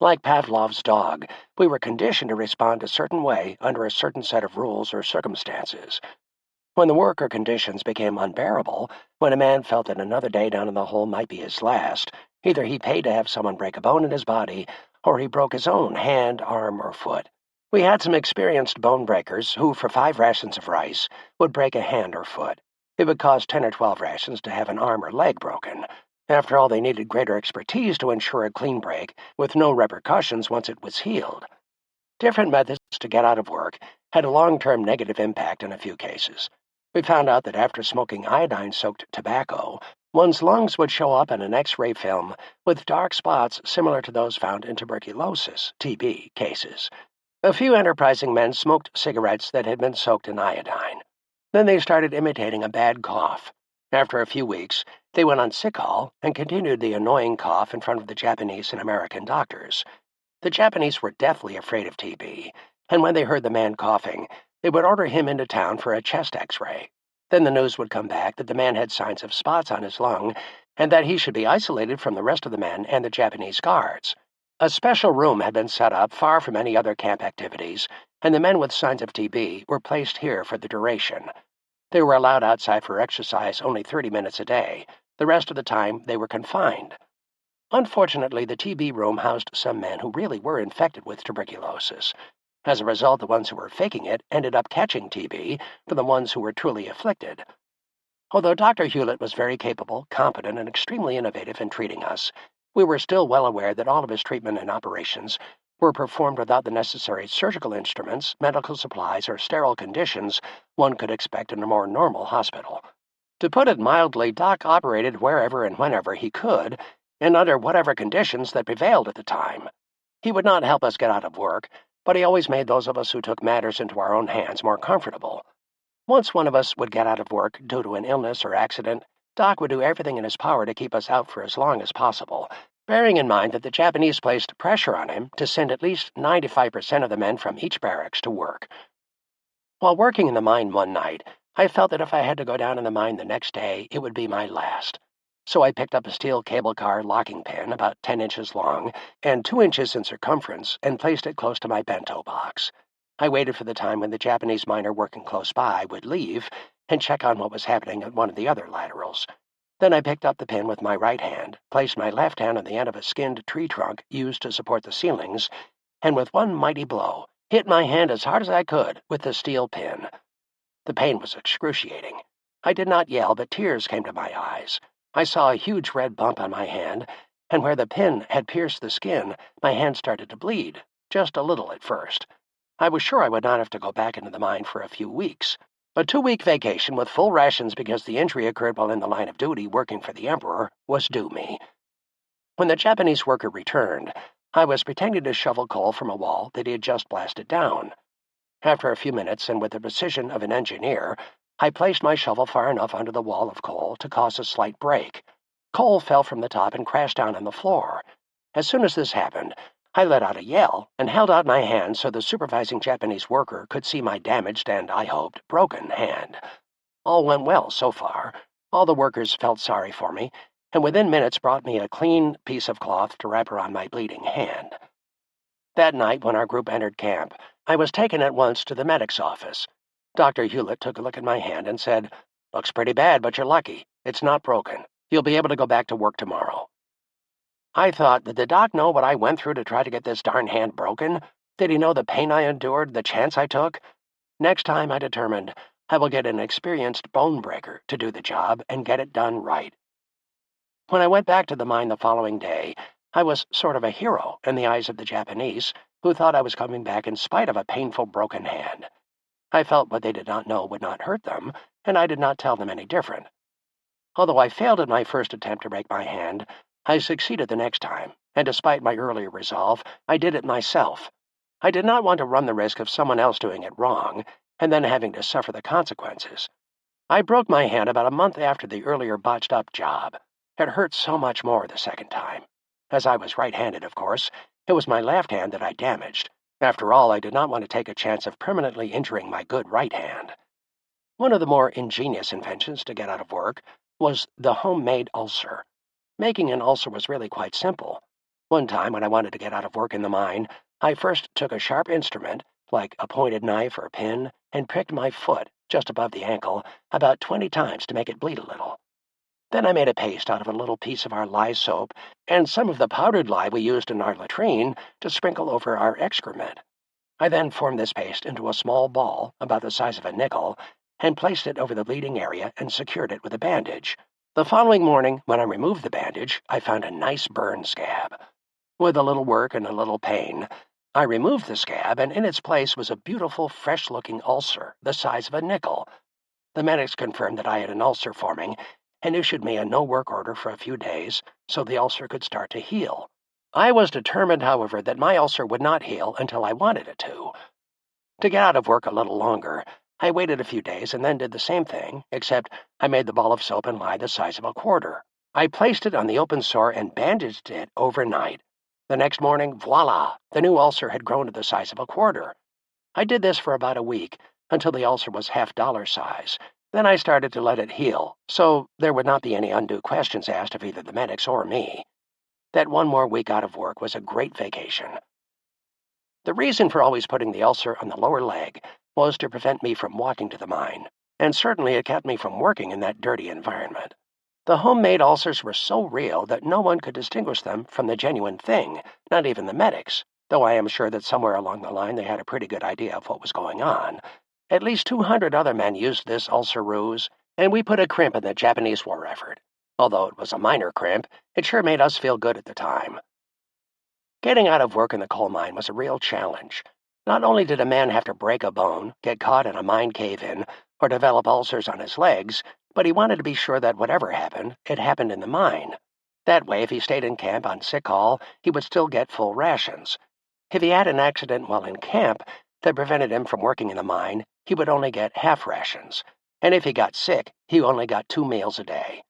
Like Pavlov's dog, we were conditioned to respond a certain way under a certain set of rules or circumstances. When the work or conditions became unbearable, when a man felt that another day down in the hole might be his last, either he paid to have someone break a bone in his body, or he broke his own hand, arm, or foot. We had some experienced bone breakers who, for 5 rations of rice, would break a hand or foot. It would cost 10 or 12 rations to have an arm or leg broken. After all, they needed greater expertise to ensure a clean break, with no repercussions once it was healed. Different methods to get out of work had a long-term negative impact in a few cases. We found out that after smoking iodine-soaked tobacco, one's lungs would show up in an X-ray film with dark spots similar to those found in tuberculosis, TB, cases. A few enterprising men smoked cigarettes that had been soaked in iodine. Then they started imitating a bad cough. After a few weeks, they went on sick call and continued the annoying cough in front of the Japanese and American doctors. The Japanese were deathly afraid of TB, and when they heard the man coughing, they would order him into town for a chest X-ray. Then the news would come back that the man had signs of spots on his lung and that he should be isolated from the rest of the men and the Japanese guards. A special room had been set up far from any other camp activities, and the men with signs of TB were placed here for the duration. They were allowed outside for exercise only 30 minutes a day. The rest of the time, they were confined. Unfortunately, the TB room housed some men who really were infected with tuberculosis. As a result, the ones who were faking it ended up catching TB from the ones who were truly afflicted. Although Dr. Hewlett was very capable, competent, and extremely innovative in treating us, we were still well aware that all of his treatment and operations were performed without the necessary surgical instruments, medical supplies, or sterile conditions one could expect in a more normal hospital. To put it mildly, Doc operated wherever and whenever he could, and under whatever conditions that prevailed at the time. He would not help us get out of work, but he always made those of us who took matters into our own hands more comfortable. Once one of us would get out of work due to an illness or accident, Doc would do everything in his power to keep us out for as long as possible, bearing in mind that the Japanese placed pressure on him to send at least 95% of the men from each barracks to work. While working in the mine one night, I felt that if I had to go down in the mine the next day, it would be my last. So I picked up a steel cable car locking pin about 10 inches long and 2 inches in circumference and placed it close to my bento box. I waited for the time when the Japanese miner working close by would leave and check on what was happening at one of the other laterals. Then I picked up the pin with my right hand, placed my left hand on the end of a skinned tree trunk used to support the ceilings, and with one mighty blow, hit my hand as hard as I could with the steel pin. The pain was excruciating. I did not yell, but tears came to my eyes. I saw a huge red bump on my hand, and where the pin had pierced the skin, my hand started to bleed, just a little at first. I was sure I would not have to go back into the mine for a few weeks. A 2-week vacation with full rations because the injury occurred while in the line of duty working for the Emperor was due me. When the Japanese worker returned, I was pretending to shovel coal from a wall that he had just blasted down. After a few minutes, and with the precision of an engineer, I placed my shovel far enough under the wall of coal to cause a slight break. Coal fell from the top and crashed down on the floor. As soon as this happened, I let out a yell and held out my hand so the supervising Japanese worker could see my damaged and, I hoped, broken hand. All went well so far. All the workers felt sorry for me, and within minutes brought me a clean piece of cloth to wrap around my bleeding hand. That night, when our group entered camp, I was taken at once to the medic's office. Dr. Hewlett took a look at my hand and said, "Looks pretty bad, but you're lucky. It's not broken. You'll be able to go back to work tomorrow." I thought, did the doc know what I went through to try to get this darn hand broken? Did he know the pain I endured, the chance I took? Next time, I determined, I will get an experienced bone breaker to do the job and get it done right. When I went back to the mine the following day, I was sort of a hero in the eyes of the Japanese, who thought I was coming back in spite of a painful broken hand. I felt what they did not know would not hurt them, and I did not tell them any different. Although I failed at my first attempt to break my hand, I succeeded the next time, and despite my earlier resolve, I did it myself. I did not want to run the risk of someone else doing it wrong, and then having to suffer the consequences. I broke my hand about a month after the earlier botched-up job. It hurt so much more the second time. As I was right-handed, of course, it was my left hand that I damaged. After all, I did not want to take a chance of permanently injuring my good right hand. One of the more ingenious inventions to get out of work was the homemade ulcer. Making an ulcer was really quite simple. One time, when I wanted to get out of work in the mine, I first took a sharp instrument, like a pointed knife or a pin, and pricked my foot, just above the ankle, about 20 times to make it bleed a little. Then I made a paste out of a little piece of our lye soap and some of the powdered lye we used in our latrine to sprinkle over our excrement. I then formed this paste into a small ball about the size of a nickel and placed it over the bleeding area and secured it with a bandage. The following morning, when I removed the bandage, I found a nice burn scab. With a little work and a little pain, I removed the scab, and in its place was a beautiful, fresh-looking ulcer the size of a nickel. The medics confirmed that I had an ulcer forming and issued me a no-work order for a few days so the ulcer could start to heal. I was determined, however, that my ulcer would not heal until I wanted it to. To get out of work a little longer, I waited a few days and then did the same thing, except I made the ball of soap and lye the size of a quarter. I placed it on the open sore and bandaged it overnight. The next morning, voila, the new ulcer had grown to the size of a quarter. I did this for about a week, until the ulcer was half-dollar size. Then I started to let it heal, so there would not be any undue questions asked of either the medics or me. That one more week out of work was a great vacation. The reason for always putting the ulcer on the lower leg was to prevent me from walking to the mine, and certainly it kept me from working in that dirty environment. The homemade ulcers were so real that no one could distinguish them from the genuine thing, not even the medics, though I am sure that somewhere along the line they had a pretty good idea of what was going on. At least 200 other men used this ulcer ruse, and we put a crimp in the Japanese war effort. Although it was a minor crimp, it sure made us feel good at the time. Getting out of work in the coal mine was a real challenge. Not only did a man have to break a bone, get caught in a mine cave-in, or develop ulcers on his legs, but he wanted to be sure that whatever happened, it happened in the mine. That way, if he stayed in camp on sick call, he would still get full rations. If he had an accident while in camp that prevented him from working in the mine, he would only get half rations. And if he got sick, he only got 2 meals a day.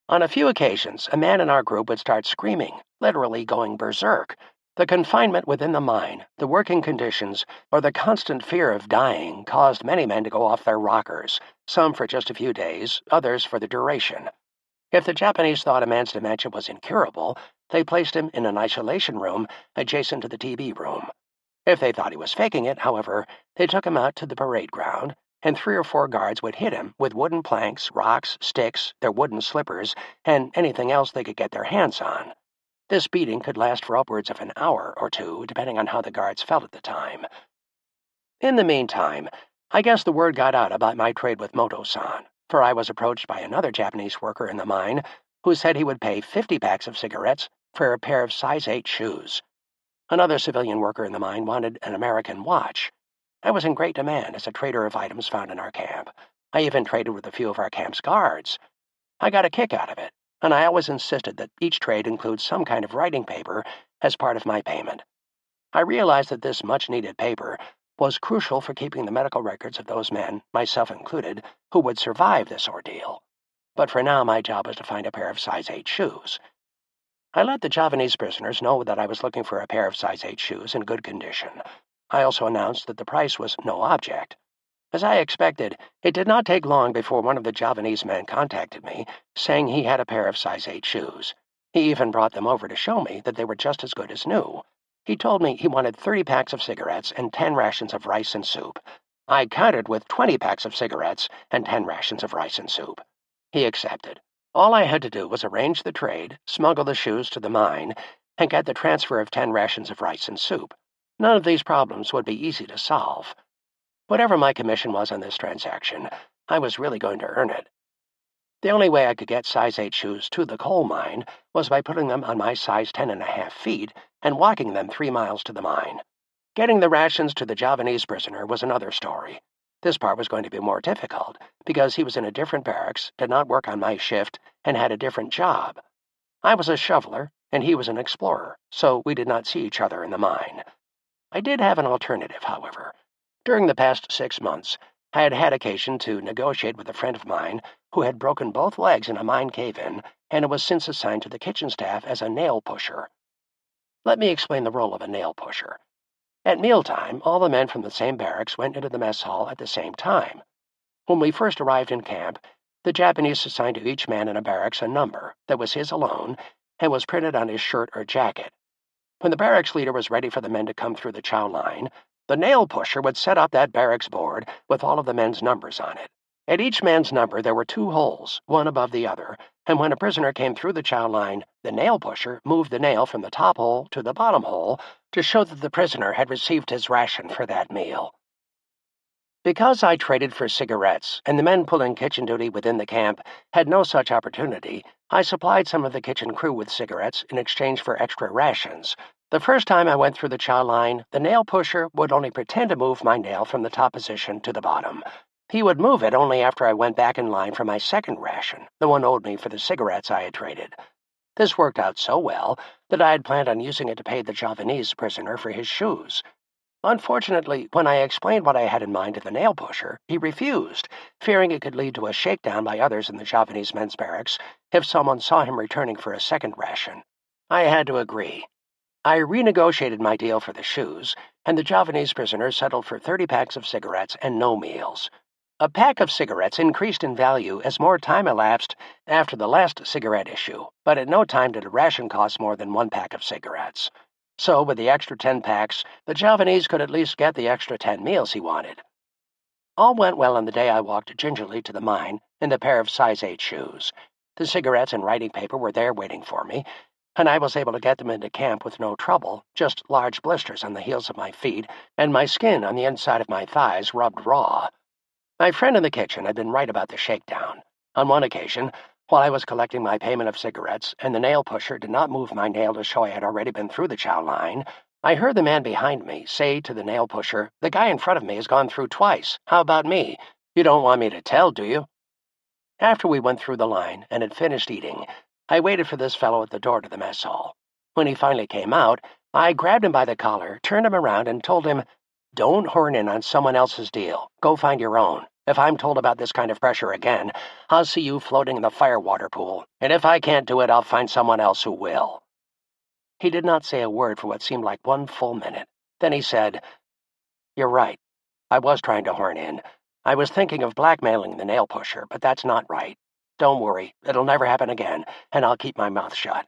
On a few occasions, a man in our group would start screaming, literally going berserk. The confinement within the mine, the working conditions, or the constant fear of dying caused many men to go off their rockers, some for just a few days, others for the duration. If the Japanese thought a man's dementia was incurable, they placed him in an isolation room adjacent to the TB room. If they thought he was faking it, however, they took him out to the parade ground, and 3 or 4 guards would hit him with wooden planks, rocks, sticks, their wooden slippers, and anything else they could get their hands on. This beating could last for upwards of an hour or 2, depending on how the guards felt at the time. In the meantime, I guess the word got out about my trade with Moto-san, for I was approached by another Japanese worker in the mine who said he would pay 50 packs of cigarettes for a pair of size 8 shoes. Another civilian worker in the mine wanted an American watch. I was in great demand as a trader of items found in our camp. I even traded with a few of our camp's guards. I got a kick out of it, and I always insisted that each trade includes some kind of writing paper as part of my payment. I realized that this much-needed paper was crucial for keeping the medical records of those men, myself included, who would survive this ordeal. But for now, my job was to find a pair of size 8 shoes. I let the Javanese prisoners know that I was looking for a pair of size 8 shoes in good condition. I also announced that the price was no object. As I expected, it did not take long before one of the Javanese men contacted me, saying he had a pair of size 8 shoes. He even brought them over to show me that they were just as good as new. He told me he wanted 30 packs of cigarettes and 10 rations of rice and soup. I countered with 20 packs of cigarettes and 10 rations of rice and soup. He accepted. All I had to do was arrange the trade, smuggle the shoes to the mine, and get the transfer of 10 rations of rice and soup. None of these problems would be easy to solve. Whatever my commission was on this transaction, I was really going to earn it. The only way I could get size 8 shoes to the coal mine was by putting them on my size 10.5 feet and walking them 3 miles to the mine. Getting the rations to the Javanese prisoner was another story. This part was going to be more difficult, because he was in a different barracks, did not work on my shift, and had a different job. I was a shoveler, and he was an explorer, so we did not see each other in the mine. I did have an alternative, however. During the past 6 months, I had had occasion to negotiate with a friend of mine who had broken both legs in a mine cave-in and was since assigned to the kitchen staff as a nail pusher. Let me explain the role of a nail pusher. At mealtime, all the men from the same barracks went into the mess hall at the same time. When we first arrived in camp, the Japanese assigned to each man in a barracks a number that was his alone and was printed on his shirt or jacket. When the barracks leader was ready for the men to come through the chow line, the nail pusher would set up that barracks board with all of the men's numbers on it. At each man's number there were 2 holes, one above the other, and when a prisoner came through the chow line, the nail pusher moved the nail from the top hole to the bottom hole to show that the prisoner had received his ration for that meal. Because I traded for cigarettes, and the men pulling kitchen duty within the camp had no such opportunity, I supplied some of the kitchen crew with cigarettes in exchange for extra rations. The first time I went through the chow line, the nail pusher would only pretend to move my nail from the top position to the bottom. He would move it only after I went back in line for my second ration, the one owed me for the cigarettes I had traded. This worked out so well that I had planned on using it to pay the Javanese prisoner for his shoes. Unfortunately, when I explained what I had in mind to the nail pusher, he refused, fearing it could lead to a shakedown by others in the Javanese men's barracks if someone saw him returning for a second ration. I had to agree. I renegotiated my deal for the shoes, and the Javanese prisoner settled for 30 packs of cigarettes and no meals. A pack of cigarettes increased in value as more time elapsed after the last cigarette issue, but at no time did a ration cost more than 1 pack of cigarettes. So, with the extra 10 packs, the Javanese could at least get the extra 10 meals he wanted. All went well on the day I walked gingerly to the mine in a pair of size 8 shoes. The cigarettes and writing paper were there waiting for me, and I was able to get them into camp with no trouble, just large blisters on the heels of my feet, and my skin on the inside of my thighs rubbed raw. My friend in the kitchen had been right about the shakedown. On one occasion, while I was collecting my payment of cigarettes, and the nail pusher did not move my nail to show I had already been through the chow line, I heard the man behind me say to the nail pusher, "The guy in front of me has gone through twice. How about me? You don't want me to tell, do you?" After we went through the line and had finished eating, I waited for this fellow at the door to the mess hall. When he finally came out, I grabbed him by the collar, turned him around, and told him, "Don't horn in on someone else's deal. Go find your own. If I'm told about this kind of pressure again, I'll see you floating in the firewater pool, and if I can't do it, I'll find someone else who will." He did not say a word for what seemed like 1 full minute. Then he said, "You're right. I was trying to horn in. I was thinking of blackmailing the nail pusher, but that's not right. Don't worry, it'll never happen again, and I'll keep my mouth shut."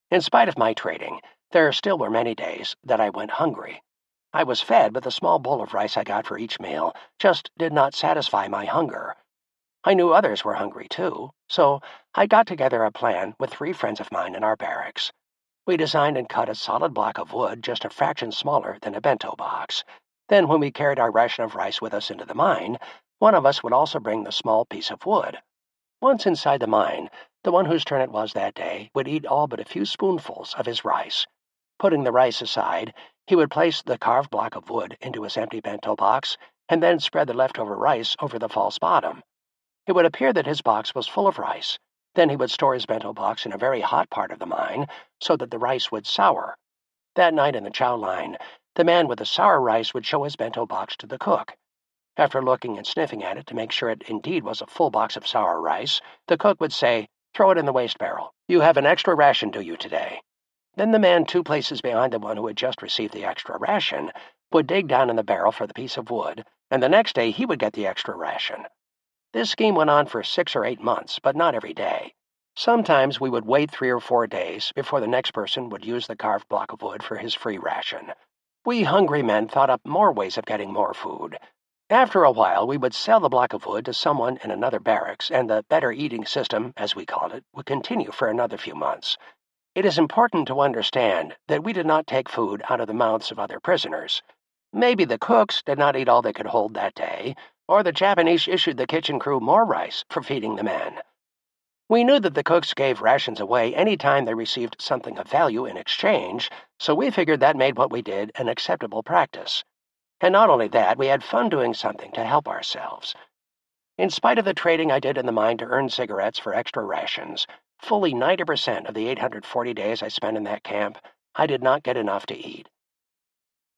In spite of my trading, there still were many days that I went hungry. I was fed, but the small bowl of rice I got for each meal just did not satisfy my hunger. I knew others were hungry too, so I got together a plan with 3 friends of mine in our barracks. We designed and cut a solid block of wood just a fraction smaller than a bento box. Then, when we carried our ration of rice with us into the mine, one of us would also bring the small piece of wood. Once inside the mine, The one whose turn it was that day would eat all but a few spoonfuls of his rice. Putting the rice aside, he would place the carved block of wood into his empty bento box and then spread the leftover rice over the false bottom. It would appear that his box was full of rice. Then he would store his bento box in a very hot part of the mine so that the rice would sour. That night in the chow line, the man with the sour rice would show his bento box to the cook. After looking and sniffing at it to make sure it indeed was a full box of sour rice, the cook would say, "Throw it in the waste barrel. You have an extra ration due you today." Then the man 2 places behind the one who had just received the extra ration would dig down in the barrel for the piece of wood, and the next day he would get the extra ration. This scheme went on for 6 or 8 months, but not every day. Sometimes we would wait 3 or 4 days before the next person would use the carved block of wood for his free ration. We hungry men thought up more ways of getting more food. After a while, we would sell the block of wood to someone in another barracks, and the better eating system, as we called it, would continue for another few months. It is important to understand that we did not take food out of the mouths of other prisoners. Maybe the cooks did not eat all they could hold that day, or the Japanese issued the kitchen crew more rice for feeding the men. We knew that the cooks gave rations away any time they received something of value in exchange, so we figured that made what we did an acceptable practice. And not only that, we had fun doing something to help ourselves. In spite of the trading I did in the mine to earn cigarettes for extra rations, fully 90% of the 840 days I spent in that camp, I did not get enough to eat.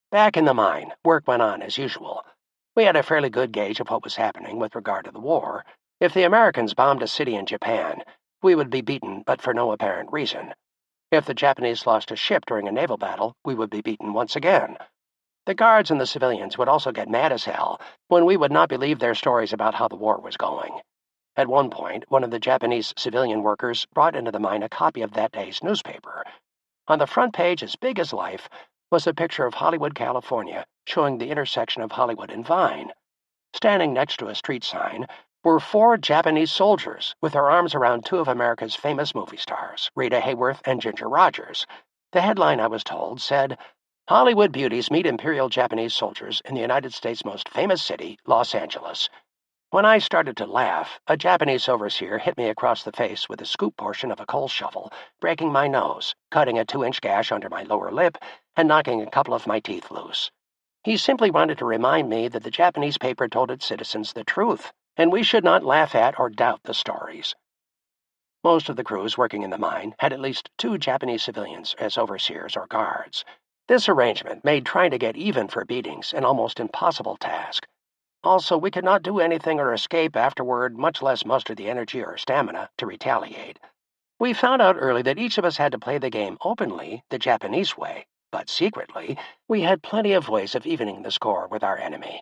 Back in the mine, work went on as usual. We had a fairly good gauge of what was happening with regard to the war. If the Americans bombed a city in Japan, we would be beaten, but for no apparent reason. If the Japanese lost a ship during a naval battle, we would be beaten once again. The guards and the civilians would also get mad as hell when we would not believe their stories about how the war was going. At one point, one of the Japanese civilian workers brought into the mine a copy of that day's newspaper. On the front page, as big as life, was a picture of Hollywood, California, showing the intersection of Hollywood and Vine. Standing next to a street sign were 4 Japanese soldiers with their arms around 2 of America's famous movie stars, Rita Hayworth and Ginger Rogers. The headline, I was told, said, "Hollywood beauties meet Imperial Japanese soldiers in the United States' most famous city, Los Angeles." When I started to laugh, a Japanese overseer hit me across the face with a scoop portion of a coal shovel, breaking my nose, cutting a 2-inch gash under my lower lip, and knocking a couple of my teeth loose. He simply wanted to remind me that the Japanese paper told its citizens the truth, and we should not laugh at or doubt the stories. Most of the crews working in the mine had at least 2 Japanese civilians as overseers or guards. This arrangement made trying to get even for beatings an almost impossible task. Also, we could not do anything or escape afterward, much less muster the energy or stamina to retaliate. We found out early that each of us had to play the game openly, the Japanese way, but secretly, we had plenty of ways of evening the score with our enemy.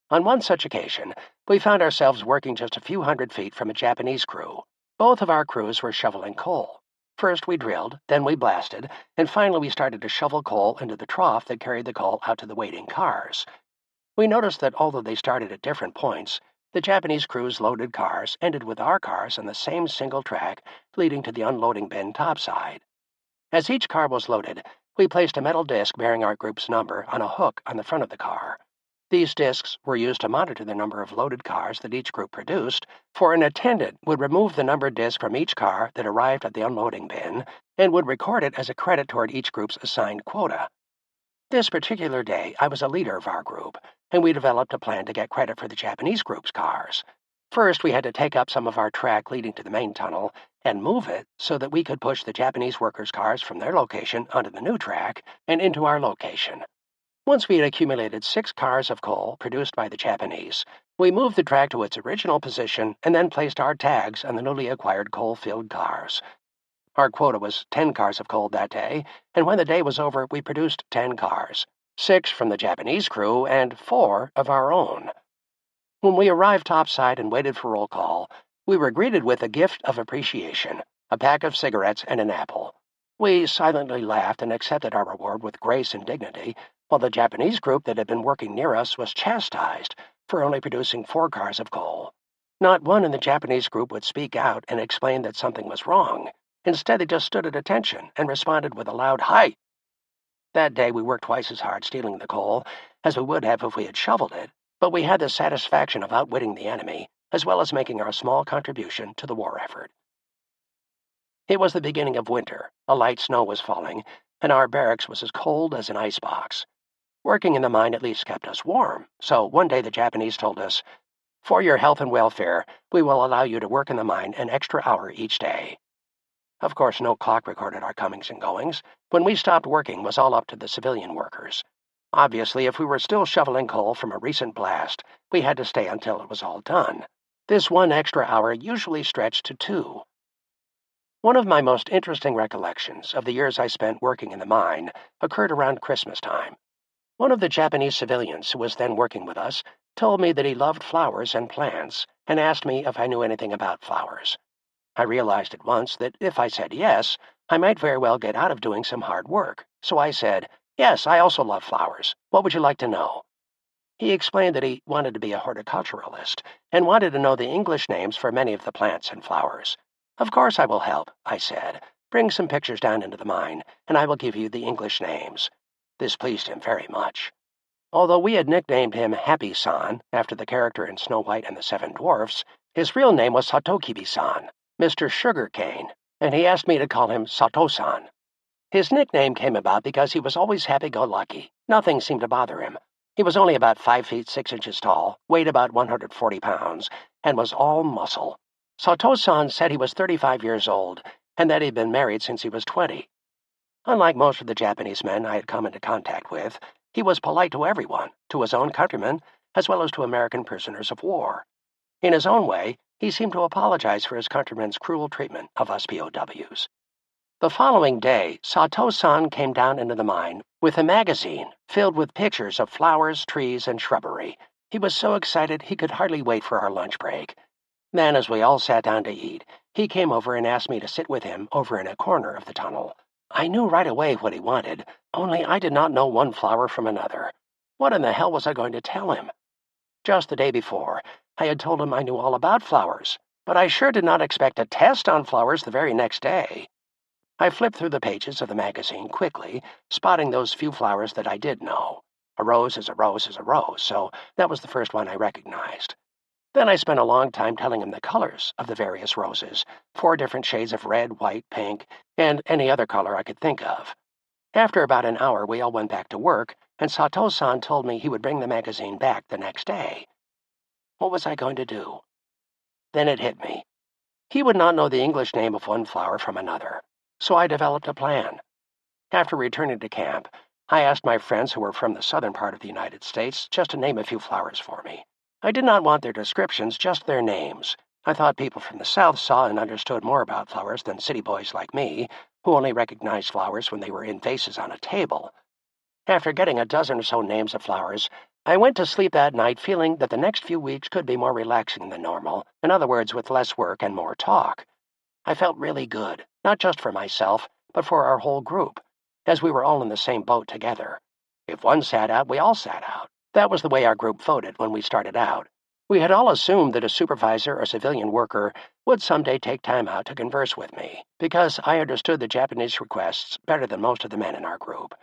On one such occasion, we found ourselves working just a few hundred feet from a Japanese crew. Both of our crews were shoveling coal. First we drilled, then we blasted, and finally we started to shovel coal into the trough that carried the coal out to the waiting cars. We noticed that although they started at different points, the Japanese crew's loaded cars ended with our cars on the same single track leading to the unloading bin topside. As each car was loaded, we placed a metal disc bearing our group's number on a hook on the front of the car. These discs were used to monitor the number of loaded cars that each group produced, for an attendant would remove the numbered disc from each car that arrived at the unloading bin and would record it as a credit toward each group's assigned quota. This particular day, I was a leader of our group, and we developed a plan to get credit for the Japanese group's cars. First, we had to take up some of our track leading to the main tunnel and move it so that we could push the Japanese workers' cars from their location onto the new track and into our location. Once we had accumulated 6 cars of coal produced by the Japanese, we moved the track to its original position and then placed our tags on the newly acquired coal-filled cars. Our quota was 10 cars of coal that day, and when the day was over, we produced 10 cars, 6 from the Japanese crew and 4 of our own. When we arrived topside and waited for roll call, we were greeted with a gift of appreciation, a pack of cigarettes and an apple. We silently laughed and accepted our reward with grace and dignity, while the Japanese group that had been working near us was chastised for only producing 4 cars of coal. Not one in the Japanese group would speak out and explain that something was wrong. Instead, they just stood at attention and responded with a loud "Hi!" That day we worked twice as hard stealing the coal as we would have if we had shoveled it, but we had the satisfaction of outwitting the enemy, as well as making our small contribution to the war effort. It was the beginning of winter, a light snow was falling, and our barracks was as cold as an icebox. Working in the mine at least kept us warm, so one day the Japanese told us, "For your health and welfare, we will allow you to work in the mine an extra hour each day." Of course, no clock recorded our comings and goings. When we stopped working was all up to the civilian workers. Obviously, if we were still shoveling coal from a recent blast, we had to stay until it was all done. This one extra hour usually stretched to 2. One of my most interesting recollections of the years I spent working in the mine occurred around Christmas time. One of the Japanese civilians who was then working with us told me that he loved flowers and plants and asked me if I knew anything about flowers. I realized at once that if I said yes, I might very well get out of doing some hard work, so I said, "Yes, I also love flowers. What would you like to know?" He explained that he wanted to be a horticulturalist and wanted to know the English names for many of the plants and flowers. "Of course I will help," I said. "Bring some pictures down into the mine, and I will give you the English names." This pleased him very much. Although we had nicknamed him Happy-san after the character in Snow White and the Seven Dwarfs, his real name was Satokibi-san, Mr. Sugarcane, and he asked me to call him Sato-san. His nickname came about because he was always happy-go-lucky. Nothing seemed to bother him. He was only about 5 feet 6 inches tall, weighed about 140 pounds, and was all muscle. Sato-san said he was 35 years old and that he'd been married since he was 20. Unlike most of the Japanese men I had come into contact with, he was polite to everyone, to his own countrymen, as well as to American prisoners of war. In his own way, he seemed to apologize for his countrymen's cruel treatment of us POWs. The following day, Sato-san came down into the mine with a magazine filled with pictures of flowers, trees, and shrubbery. He was so excited he could hardly wait for our lunch break. Then, as we all sat down to eat, he came over and asked me to sit with him over in a corner of the tunnel. I knew right away what he wanted, only I did not know one flower from another. What in the hell was I going to tell him? Just the day before, I had told him I knew all about flowers, but I sure did not expect a test on flowers the very next day. I flipped through the pages of the magazine quickly, spotting those few flowers that I did know. A rose is a rose is a rose, so that was the first one I recognized. Then I spent a long time telling him the colors of the various roses, 4 different shades of red, white, pink, and any other color I could think of. After about an hour, we all went back to work, and Sato-san told me he would bring the magazine back the next day. What was I going to do? Then it hit me. He would not know the English name of one flower from another, so I developed a plan. After returning to camp, I asked my friends who were from the southern part of the United States just to name a few flowers for me. I did not want their descriptions, just their names. I thought people from the South saw and understood more about flowers than city boys like me, who only recognized flowers when they were in vases on a table. After getting a dozen or so names of flowers, I went to sleep that night feeling that the next few weeks could be more relaxing than normal, in other words, with less work and more talk. I felt really good, not just for myself, but for our whole group, as we were all in the same boat together. If one sat out, we all sat out. That was the way our group voted when we started out. We had all assumed that a supervisor or civilian worker would someday take time out to converse with me, because I understood the Japanese requests better than most of the men in our group.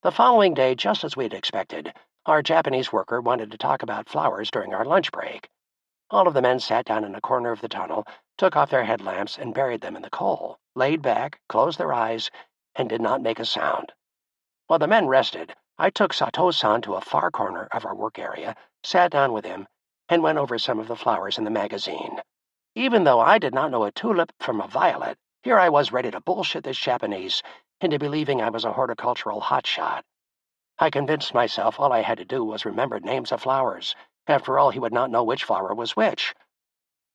The following day, just as we had expected, our Japanese worker wanted to talk about flowers during our lunch break. All of the men sat down in a corner of the tunnel, took off their headlamps and buried them in the coal, laid back, closed their eyes, and did not make a sound. While the men rested, I took Sato-san to a far corner of our work area, sat down with him, and went over some of the flowers in the magazine. Even though I did not know a tulip from a violet, here I was ready to bullshit this Japanese into believing I was a horticultural hotshot. I convinced myself all I had to do was remember names of flowers. After all, he would not know which flower was which.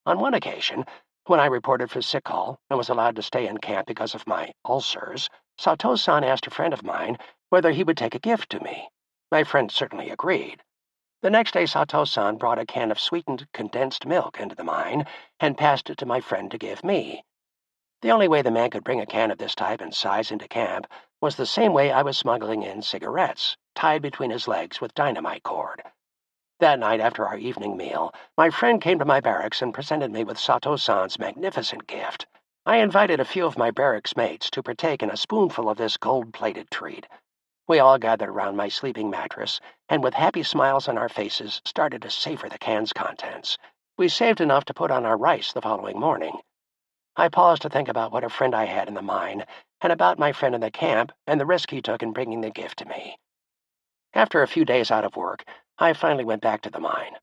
On one occasion, when I reported for sick call and was allowed to stay in camp because of my ulcers, Sato-san asked a friend of mine whether he would take a gift to me. My friend certainly agreed. The next day, Sato-san brought a can of sweetened condensed milk into the mine and passed it to my friend to give me. The only way the man could bring a can of this type and size into camp was the same way I was smuggling in cigarettes, tied between his legs with dynamite cord. That night, after our evening meal, my friend came to my barracks and presented me with Sato-san's magnificent gift. I invited a few of my barracks mates to partake in a spoonful of this gold-plated treat. We all gathered around my sleeping mattress, and with happy smiles on our faces, started to savor the can's contents. We saved enough to put on our rice the following morning. I paused to think about what a friend I had in the mine, and about my friend in the camp and the risk he took in bringing the gift to me. After a few days out of work, I finally went back to the mine.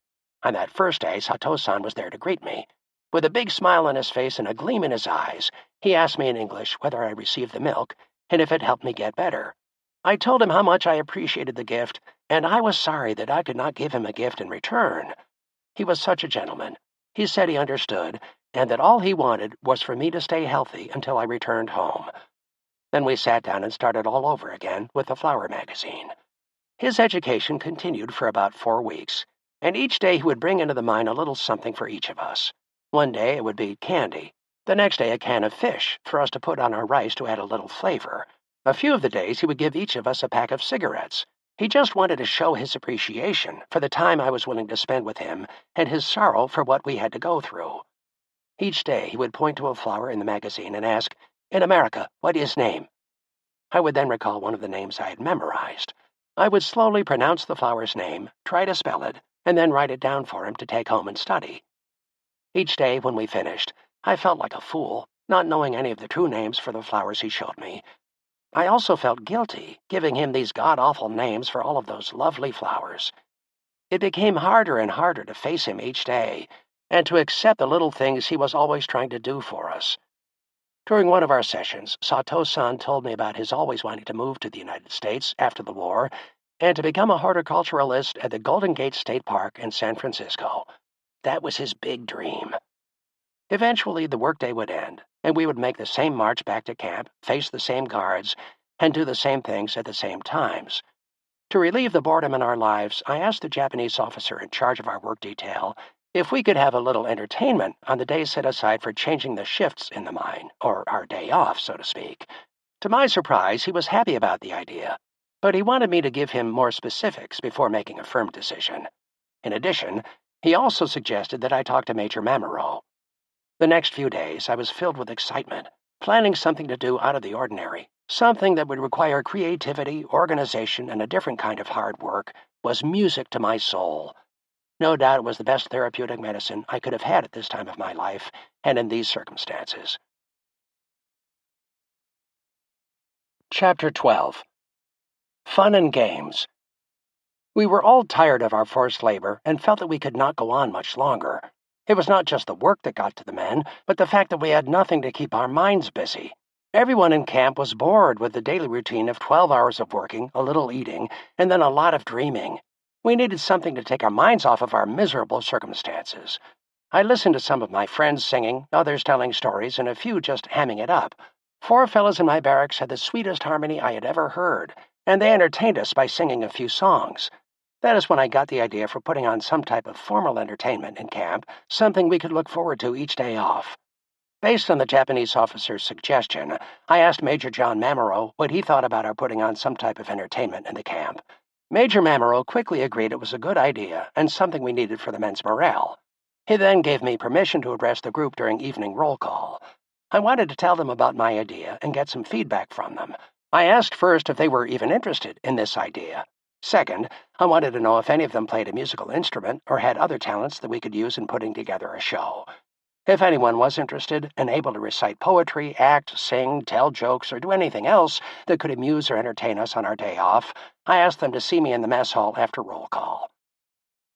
On that first day, Sato-san was there to greet me. With a big smile on his face and a gleam in his eyes, he asked me in English whether I received the milk and if it helped me get better. I told him how much I appreciated the gift, and I was sorry that I could not give him a gift in return. He was such a gentleman. He said he understood, and that all he wanted was for me to stay healthy until I returned home. Then we sat down and started all over again with the flower magazine. His education continued for about 4 weeks, and each day he would bring into the mine a little something for each of us. One day it would be candy, the next day a can of fish for us to put on our rice to add a little flavor. A few of the days he would give each of us a pack of cigarettes. He just wanted to show his appreciation for the time I was willing to spend with him and his sorrow for what we had to go through. Each day he would point to a flower in the magazine and ask, "In America, what is name?" I would then recall one of the names I had memorized. I would slowly pronounce the flower's name, try to spell it, and then write it down for him to take home and study. Each day when we finished, I felt like a fool, not knowing any of the true names for the flowers he showed me. I also felt guilty, giving him these god-awful names for all of those lovely flowers. It became harder and harder to face him each day, and to accept the little things he was always trying to do for us. During one of our sessions, Sato-san told me about his always wanting to move to the United States after the war and to become a horticulturalist at the Golden Gate State Park in San Francisco. That was his big dream. Eventually, the workday would end, and we would make the same march back to camp, face the same guards, and do the same things at the same times. To relieve the boredom in our lives, I asked the Japanese officer in charge of our work detail if we could have a little entertainment on the days set aside for changing the shifts in the mine, or our day off, so to speak. To my surprise, he was happy about the idea, but he wanted me to give him more specifics before making a firm decision. In addition, he also suggested that I talk to Major Mamuro. The next few days, I was filled with excitement, planning something to do out of the ordinary. Something that would require creativity, organization, and a different kind of hard work was music to my soul. No doubt it was the best therapeutic medicine I could have had at this time of my life and in these circumstances. Chapter 12. Fun and Games. We were all tired of our forced labor and felt that we could not go on much longer. It was not just the work that got to the men, but the fact that we had nothing to keep our minds busy. Everyone in camp was bored with the daily routine of 12 hours of working, a little eating, and then a lot of dreaming. We needed something to take our minds off of our miserable circumstances. I listened to some of my friends singing, others telling stories, and a few just hamming it up. 4 fellows in my barracks had the sweetest harmony I had ever heard, and they entertained us by singing a few songs. That is when I got the idea for putting on some type of formal entertainment in camp, something we could look forward to each day off. Based on the Japanese officer's suggestion, I asked Major John Mamuro what he thought about our putting on some type of entertainment in the camp. Major Mamuro quickly agreed it was a good idea and something we needed for the men's morale. He then gave me permission to address the group during evening roll call. I wanted to tell them about my idea and get some feedback from them. I asked first if they were even interested in this idea. Second, I wanted to know if any of them played a musical instrument or had other talents that we could use in putting together a show. If anyone was interested and able to recite poetry, act, sing, tell jokes, or do anything else that could amuse or entertain us on our day off, I asked them to see me in the mess hall after roll call.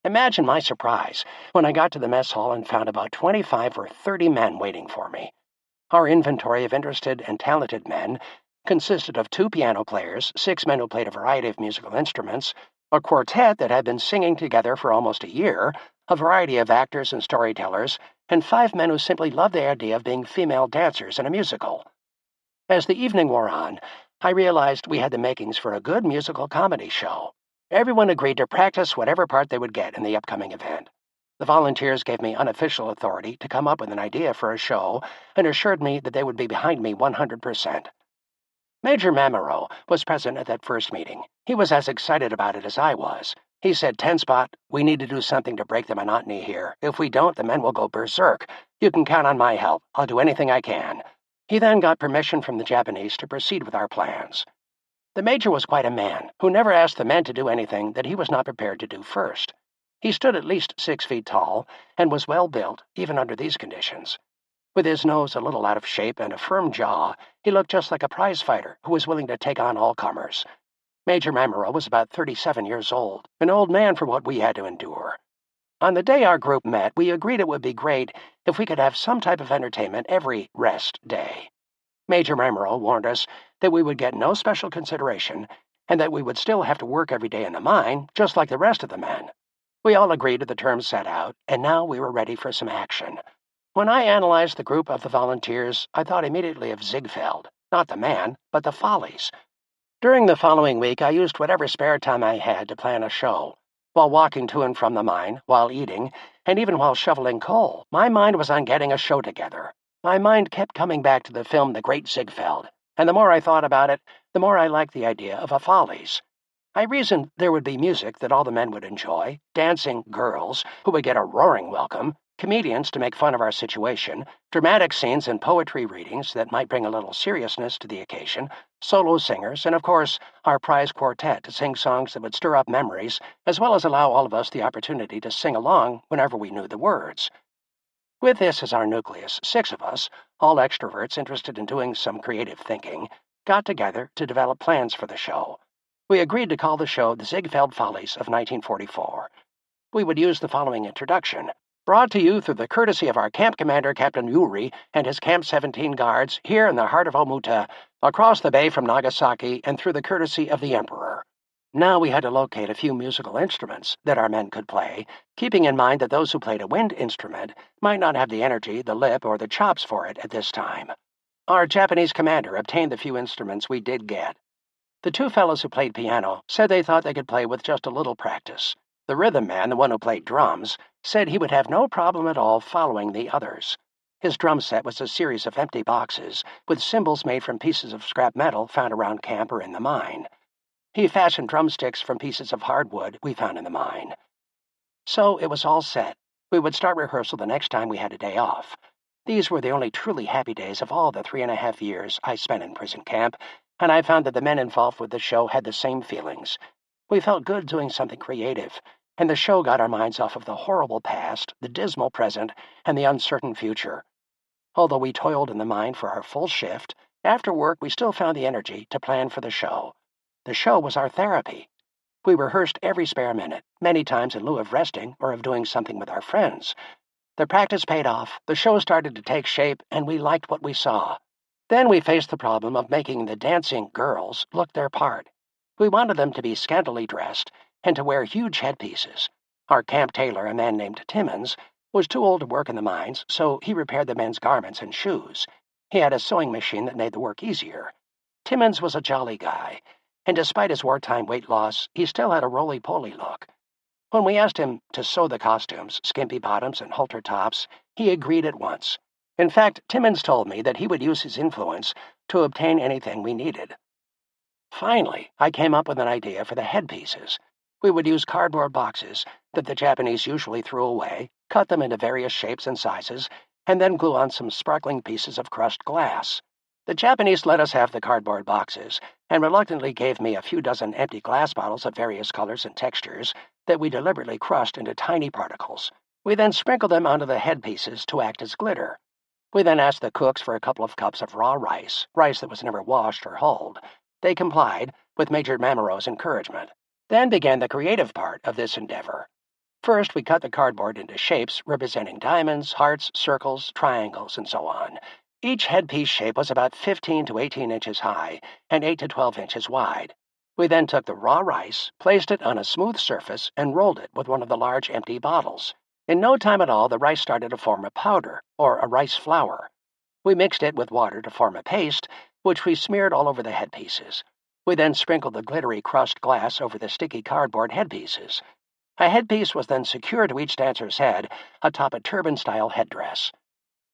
Imagine my surprise when I got to the mess hall and found about 25 or 30 men waiting for me. Our inventory of interested and talented men consisted of 2 piano players, 6 men who played a variety of musical instruments, a quartet that had been singing together for almost a year, a variety of actors and storytellers, and 5 men who simply loved the idea of being female dancers in a musical. As the evening wore on, I realized we had the makings for a good musical comedy show. Everyone agreed to practice whatever part they would get in the upcoming event. The volunteers gave me unofficial authority to come up with an idea for a show and assured me that they would be behind me 100%. Major Mamuro was present at that first meeting. He was as excited about it as I was. He said, "Ten Spot, we need to do something to break the monotony here. If we don't, the men will go berserk. You can count on my help. I'll do anything I can." He then got permission from the Japanese to proceed with our plans. The major was quite a man who never asked the men to do anything that he was not prepared to do first. He stood at least 6 feet tall and was well built, even under these conditions. With his nose a little out of shape and a firm jaw, he looked just like a prize fighter who was willing to take on all comers. Major Memoir was about 37 years old, an old man for what we had to endure. On the day our group met, we agreed it would be great if we could have some type of entertainment every rest day. Major Memoir warned us that we would get no special consideration and that we would still have to work every day in the mine, just like the rest of the men. We all agreed to the terms set out, and now we were ready for some action. When I analyzed the group of the volunteers, I thought immediately of Ziegfeld, not the man, but the Follies. During the following week, I used whatever spare time I had to plan a show. While walking to and from the mine, while eating, and even while shoveling coal, my mind was on getting a show together. My mind kept coming back to the film The Great Ziegfeld, and the more I thought about it, the more I liked the idea of a Follies. I reasoned there would be music that all the men would enjoy, dancing girls who would get a roaring welcome, comedians to make fun of our situation, dramatic scenes and poetry readings that might bring a little seriousness to the occasion, solo singers, and of course, our prize quartet to sing songs that would stir up memories, as well as allow all of us the opportunity to sing along whenever we knew the words. With this as our nucleus, 6 of us, all extroverts interested in doing some creative thinking, got together to develop plans for the show. We agreed to call the show the Ziegfeld Follies of 1944. We would use the following introduction, brought to you through the courtesy of our camp commander, Captain Yuri, and his Camp 17 guards here in the heart of Omuta, across the bay from Nagasaki, and through the courtesy of the Emperor. Now we had to locate a few musical instruments that our men could play, keeping in mind that those who played a wind instrument might not have the energy, the lip, or the chops for it at this time. Our Japanese commander obtained the few instruments we did get. The 2 fellows who played piano said they thought they could play with just a little practice. The rhythm man, the one who played drums, said he would have no problem at all following the others. His drum set was a series of empty boxes with cymbals made from pieces of scrap metal found around camp or in the mine. He fashioned drumsticks from pieces of hardwood we found in the mine. So it was all set. We would start rehearsal the next time we had a day off. These were the only truly happy days of all the 3.5 years I spent in prison camp, and I found that the men involved with the show had the same feelings. We felt good doing something creative, and the show got our minds off of the horrible past, the dismal present, and the uncertain future. Although we toiled in the mine for our full shift, after work we still found the energy to plan for the show. The show was our therapy. We rehearsed every spare minute, many times in lieu of resting or of doing something with our friends. The practice paid off, the show started to take shape, and we liked what we saw. Then we faced the problem of making the dancing girls look their part. We wanted them to be scantily dressed and to wear huge headpieces. Our camp tailor, a man named Timmons, was too old to work in the mines, so he repaired the men's garments and shoes. He had a sewing machine that made the work easier. Timmons was a jolly guy, and despite his wartime weight loss, he still had a roly-poly look. When we asked him to sew the costumes, skimpy bottoms and halter tops, he agreed at once. In fact, Timmons told me that he would use his influence to obtain anything we needed. Finally, I came up with an idea for the headpieces. We would use cardboard boxes that the Japanese usually threw away, cut them into various shapes and sizes, and then glue on some sparkling pieces of crushed glass. The Japanese let us have the cardboard boxes, and reluctantly gave me a few dozen empty glass bottles of various colors and textures that we deliberately crushed into tiny particles. We then sprinkled them onto the headpieces to act as glitter. We then asked the cooks for a couple of cups of raw rice that was never washed or hulled. They complied, with Major Mamoreau's encouragement. Then began the creative part of this endeavor. First, we cut the cardboard into shapes representing diamonds, hearts, circles, triangles, and so on. Each headpiece shape was about 15 to 18 inches high and 8 to 12 inches wide. We then took the raw rice, placed it on a smooth surface, and rolled it with one of the large empty bottles. In no time at all, the rice started to form a powder, or a rice flour. We mixed it with water to form a paste, which we smeared all over the headpieces. We then sprinkled the glittery crushed glass over the sticky cardboard headpieces. A headpiece was then secured to each dancer's head atop a turban-style headdress.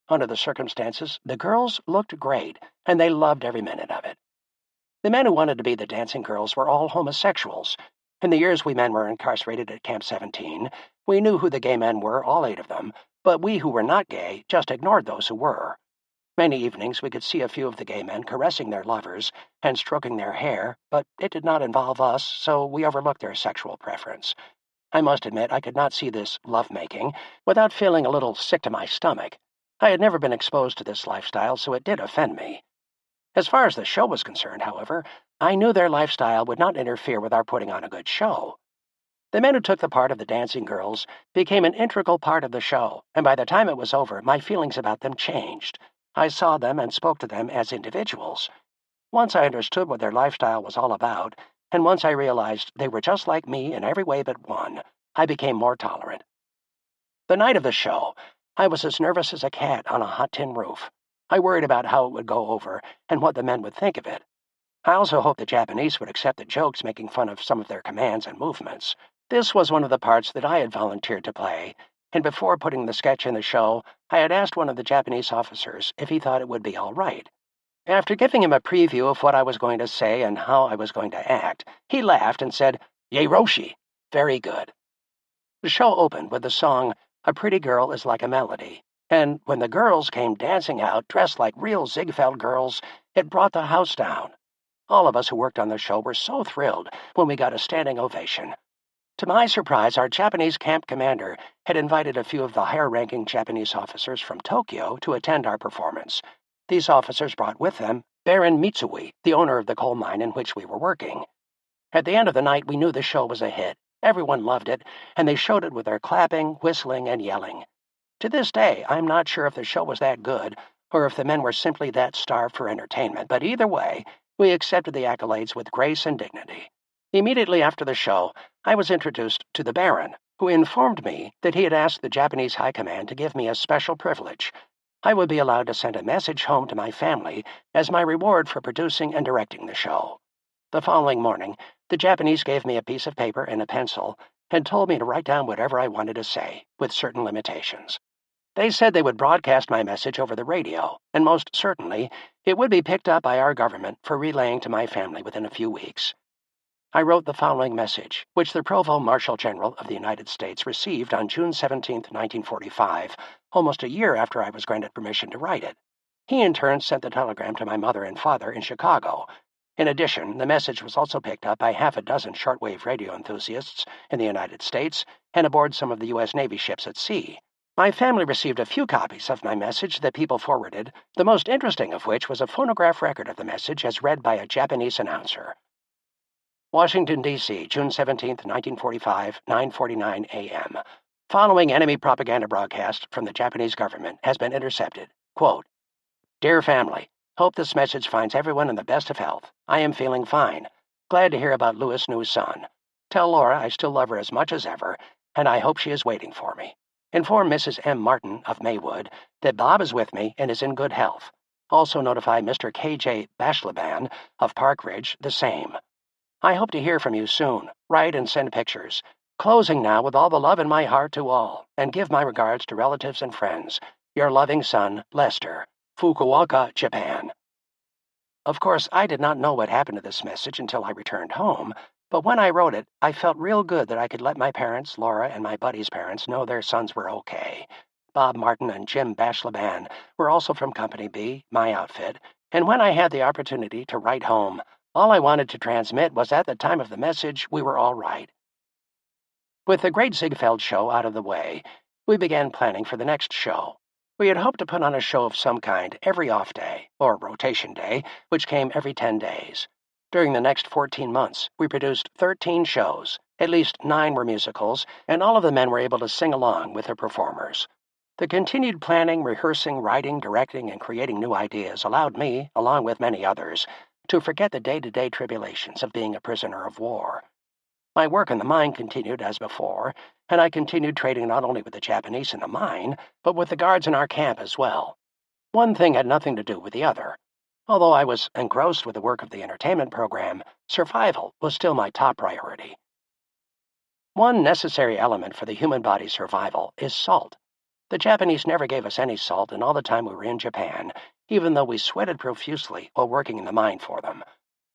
Under the circumstances, the girls looked great, and they loved every minute of it. The men who wanted to be the dancing girls were all homosexuals. In the years we men were incarcerated at Camp 17, we knew who the gay men were, all 8 of them, but we who were not gay just ignored those who were. Many evenings we could see a few of the gay men caressing their lovers and stroking their hair, but it did not involve us, so we overlooked their sexual preference. I must admit I could not see this love-making without feeling a little sick to my stomach. I had never been exposed to this lifestyle, so it did offend me. As far as the show was concerned, however, I knew their lifestyle would not interfere with our putting on a good show. The men who took the part of the dancing girls became an integral part of the show, and by the time it was over, my feelings about them changed. I saw them and spoke to them as individuals. Once I understood what their lifestyle was all about, and once I realized they were just like me in every way but one, I became more tolerant. The night of the show, I was as nervous as a cat on a hot tin roof. I worried about how it would go over and what the men would think of it. I also hoped the Japanese would accept the jokes making fun of some of their commands and movements. This was one of the parts that I had volunteered to play, and before putting the sketch in the show, I had asked one of the Japanese officers if he thought it would be all right. After giving him a preview of what I was going to say and how I was going to act, he laughed and said, "Yeiroshi, very good." The show opened with the song, "A Pretty Girl is Like a Melody," and when the girls came dancing out, dressed like real Ziegfeld girls, it brought the house down. All of us who worked on the show were so thrilled when we got a standing ovation. To my surprise, our Japanese camp commander had invited a few of the higher-ranking Japanese officers from Tokyo to attend our performance. These officers brought with them Baron Mitsui, the owner of the coal mine in which we were working. At the end of the night, we knew the show was a hit. Everyone loved it, and they showed it with their clapping, whistling, and yelling. To this day, I'm not sure if the show was that good, or if the men were simply that starved for entertainment, but either way, we accepted the accolades with grace and dignity. Immediately after the show, I was introduced to the Baron, who informed me that he had asked the Japanese High Command to give me a special privilege. I would be allowed to send a message home to my family as my reward for producing and directing the show. The following morning, the Japanese gave me a piece of paper and a pencil and told me to write down whatever I wanted to say, with certain limitations. They said they would broadcast my message over the radio, and most certainly, it would be picked up by our government for relaying to my family within a few weeks. I wrote the following message, which the Provost Marshal General of the United States received on June 17, 1945, almost a year after I was granted permission to write it. He in turn sent the telegram to my mother and father in Chicago. In addition, the message was also picked up by half a dozen shortwave radio enthusiasts in the United States and aboard some of the U.S. Navy ships at sea. My family received a few copies of my message that people forwarded, the most interesting of which was a phonograph record of the message as read by a Japanese announcer. Washington, D.C., June 17, 1945, 9:49 a.m. Following enemy propaganda broadcast from the Japanese government has been intercepted. Quote, "Dear family, hope this message finds everyone in the best of health. I am feeling fine. Glad to hear about Louis' new son. Tell Laura I still love her as much as ever, and I hope she is waiting for me. Inform Mrs. M. Martin of Maywood that Bob is with me and is in good health. Also notify Mr. K.J. Bashlaban of Park Ridge the same. I hope to hear from you soon. Write and send pictures. Closing now with all the love in my heart to all, and give my regards to relatives and friends. Your loving son, Lester, Fukuoka, Japan." Of course, I did not know what happened to this message until I returned home, but when I wrote it, I felt real good that I could let my parents, Laura, and my buddy's parents know their sons were okay. Bob Martin and Jim Bashlaban were also from Company B, my outfit, and when I had the opportunity to write home, all I wanted to transmit was at the time of the message, we were all right. With the Great Ziegfeld show out of the way, we began planning for the next show. We had hoped to put on a show of some kind every off day, or rotation day, which came every 10 days. During the next 14 months, we produced 13 shows. At least 9 were musicals, and all of the men were able to sing along with the performers. The continued planning, rehearsing, writing, directing, and creating new ideas allowed me, along with many others, to forget the day-to-day tribulations of being a prisoner of war. My work in the mine continued as before, and I continued trading not only with the Japanese in the mine, but with the guards in our camp as well. One thing had nothing to do with the other. Although I was engrossed with the work of the entertainment program, survival was still my top priority. One necessary element for the human body's survival is salt. The Japanese never gave us any salt in all the time we were in Japan, even though we sweated profusely while working in the mine for them.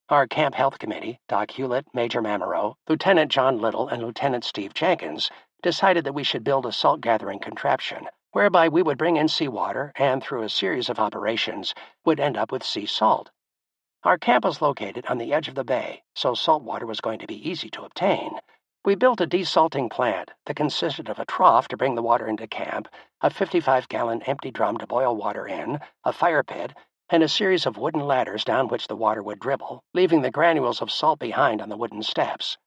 Our Camp Health Committee, Doc Hewlett, Major Mamero, Lieutenant John Little, and Lieutenant Steve Jenkins, decided that we should build a salt-gathering contraption, whereby we would bring in seawater and, through a series of operations, would end up with sea salt. Our camp was located on the edge of the bay, so salt water was going to be easy to obtain. We built a desalting plant that consisted of a trough to bring the water into camp, a 55-gallon empty drum to boil water in, a fire pit, and a series of wooden ladders down which the water would dribble, leaving the granules of salt behind on the wooden steps.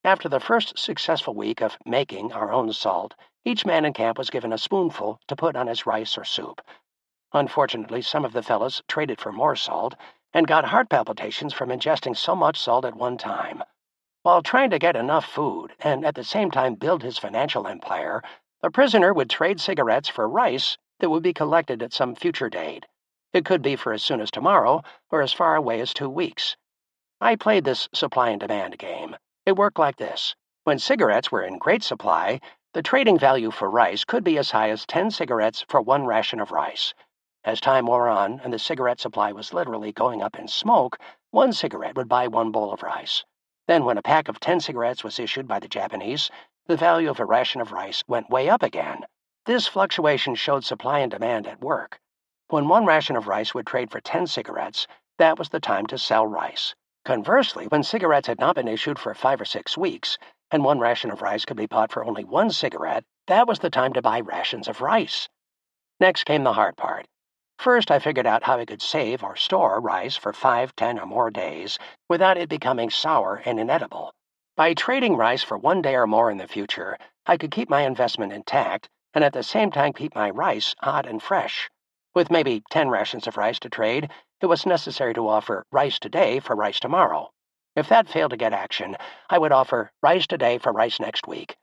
After the first successful week of making our own salt, each man in camp was given a spoonful to put on his rice or soup. Unfortunately, some of the fellows traded for more salt and got heart palpitations from ingesting so much salt at one time. While trying to get enough food and at the same time build his financial empire, the prisoner would trade cigarettes for rice that would be collected at some future date. It could be for as soon as tomorrow or as far away as 2 weeks. I played this supply and demand game. It worked like this. When cigarettes were in great supply, the trading value for rice could be as high as 10 cigarettes for 1 ration of rice. As time wore on and the cigarette supply was literally going up in smoke, 1 cigarette would buy 1 bowl of rice. Then when a pack of 10 cigarettes was issued by the Japanese, the value of a ration of rice went way up again. This fluctuation showed supply and demand at work. When 1 ration of rice would trade for 10 cigarettes, that was the time to sell rice. Conversely, when cigarettes had not been issued for 5 or 6 weeks, and 1 ration of rice could be bought for only 1 cigarette, that was the time to buy rations of rice. Next came the hard part. First, I figured out how I could save or store rice for 5, 10, or more days without it becoming sour and inedible. By trading rice for 1 day or more in the future, I could keep my investment intact and at the same time keep my rice hot and fresh. With maybe 10 rations of rice to trade, it was necessary to offer rice today for rice tomorrow. If that failed to get action, I would offer rice today for rice next week.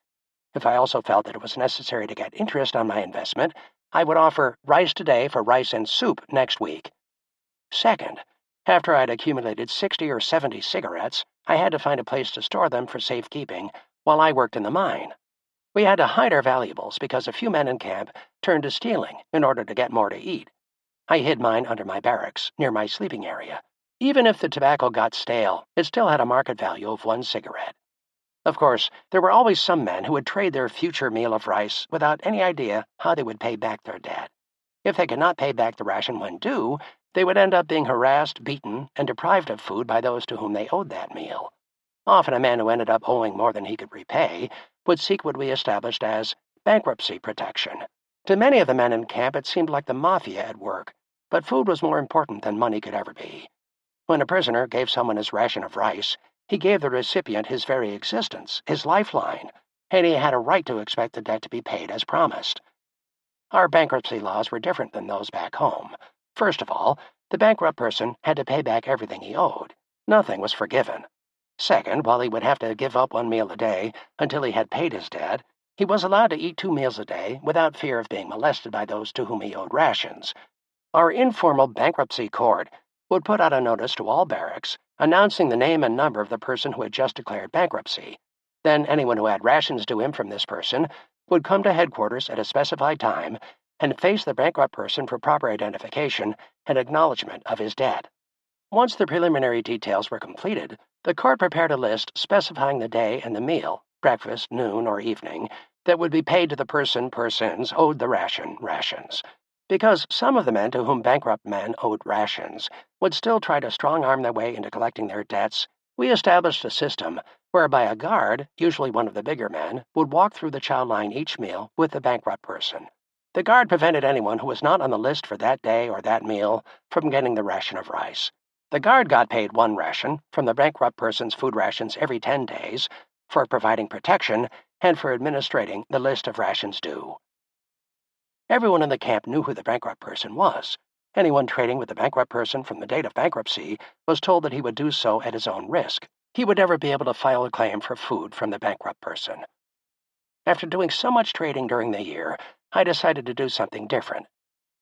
If I also felt that it was necessary to get interest on my investment, I would offer rice today for rice and soup next week. Second, after I'd accumulated 60 or 70 cigarettes, I had to find a place to store them for safekeeping while I worked in the mine. We had to hide our valuables because a few men in camp turned to stealing in order to get more to eat. I hid mine under my barracks, near my sleeping area. Even if the tobacco got stale, it still had a market value of 1 cigarette. Of course, there were always some men who would trade their future meal of rice without any idea how they would pay back their debt. If they could not pay back the ration when due, they would end up being harassed, beaten, and deprived of food by those to whom they owed that meal. Often a man who ended up owing more than he could repay would seek what we established as bankruptcy protection. To many of the men in camp, it seemed like the mafia at work, but food was more important than money could ever be. When a prisoner gave someone his ration of rice, he gave the recipient his very existence, his lifeline, and he had a right to expect the debt to be paid as promised. Our bankruptcy laws were different than those back home. First of all, the bankrupt person had to pay back everything he owed. Nothing was forgiven. Second, while he would have to give up 1 meal a day until he had paid his debt, he was allowed to eat 2 meals a day without fear of being molested by those to whom he owed rations. Our informal bankruptcy court would put out a notice to all barracks announcing the name and number of the person who had just declared bankruptcy. Then anyone who had rations due him from this person would come to headquarters at a specified time and face the bankrupt person for proper identification and acknowledgement of his debt. Once the preliminary details were completed, the court prepared a list specifying the day and the meal, breakfast, noon, or evening, that would be paid to the persons owed the rations. Because some of the men to whom bankrupt men owed rations would still try to strong-arm their way into collecting their debts, we established a system whereby a guard, usually one of the bigger men, would walk through the chow line each meal with the bankrupt person. The guard prevented anyone who was not on the list for that day or that meal from getting the ration of rice. The guard got paid 1 ration from the bankrupt person's food rations every 10 days for providing protection and for administrating the list of rations due. Everyone in the camp knew who the bankrupt person was. Anyone trading with the bankrupt person from the date of bankruptcy was told that he would do so at his own risk. He would never be able to file a claim for food from the bankrupt person. After doing so much trading during the year, I decided to do something different.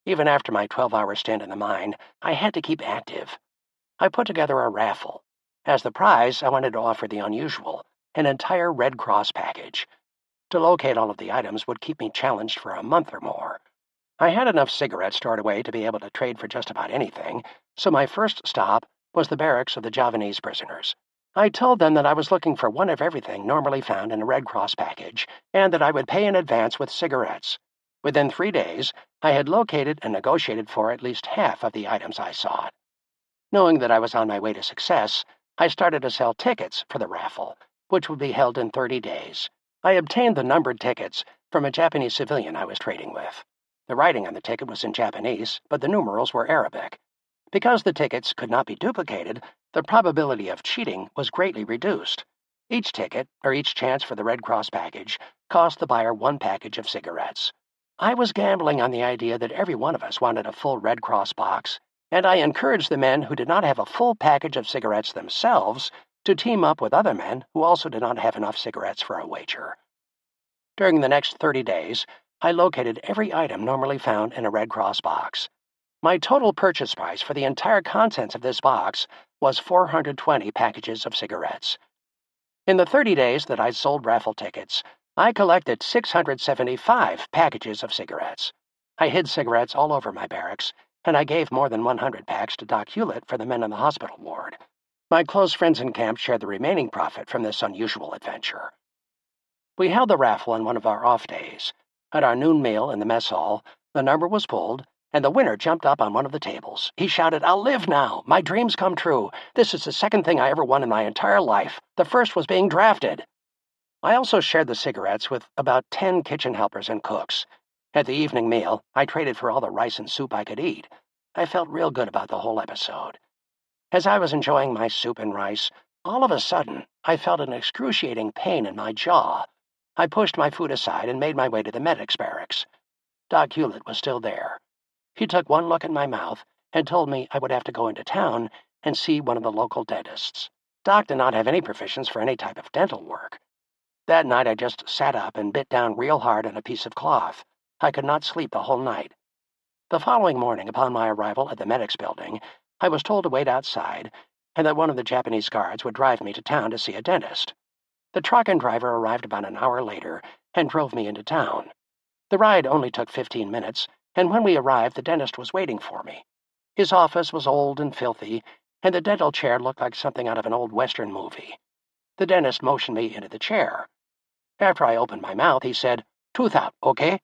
Even after my 12-hour stint in the mine, I had to keep active. I put together a raffle. As the prize, I wanted to offer the unusual, an entire Red Cross package. To locate all of the items would keep me challenged for a month or more. I had enough cigarettes stored away to be able to trade for just about anything, so my first stop was the barracks of the Javanese prisoners. I told them that I was looking for one of everything normally found in a Red Cross package, and that I would pay in advance with cigarettes. Within 3 days, I had located and negotiated for at least half of the items I sought. Knowing that I was on my way to success, I started to sell tickets for the raffle, which would be held in 30 days. I obtained the numbered tickets from a Japanese civilian I was trading with. The writing on the ticket was in Japanese, but the numerals were Arabic. Because the tickets could not be duplicated, the probability of cheating was greatly reduced. Each ticket, or each chance for the Red Cross package, cost the buyer 1 package of cigarettes. I was gambling on the idea that every one of us wanted a full Red Cross box, and I encouraged the men who did not have a full package of cigarettes themselves to team up with other men who also did not have enough cigarettes for a wager. During the next 30 days, I located every item normally found in a Red Cross box. My total purchase price for the entire contents of this box was 420 packages of cigarettes. In the 30 days that I sold raffle tickets, I collected 675 packages of cigarettes. I hid cigarettes all over my barracks, and I gave more than 100 packs to Doc Hewlett for the men in the hospital ward. My close friends in camp shared the remaining profit from this unusual adventure. We held the raffle on one of our off days. At our noon meal in the mess hall, the number was pulled, and the winner jumped up on one of the tables. He shouted, "I'll live now! My dreams come true! This is the second thing I ever won in my entire life. The first was being drafted." I also shared the cigarettes with about 10 kitchen helpers and cooks. At the evening meal, I traded for all the rice and soup I could eat. I felt real good about the whole episode. As I was enjoying my soup and rice, all of a sudden, I felt an excruciating pain in my jaw. I pushed my food aside and made my way to the medic's barracks. Doc Hewlett was still there. He took one look at my mouth and told me I would have to go into town and see one of the local dentists. Doc did not have any provisions for any type of dental work. That night I just sat up and bit down real hard on a piece of cloth. I could not sleep the whole night. The following morning, upon my arrival at the medic's building, I was told to wait outside and that one of the Japanese guards would drive me to town to see a dentist. The truck and driver arrived about an hour later and drove me into town. The ride only took 15 minutes, and when we arrived, the dentist was waiting for me. His office was old and filthy, and the dental chair looked like something out of an old Western movie. The dentist motioned me into the chair. After I opened my mouth, he said, "Tooth out, okay?"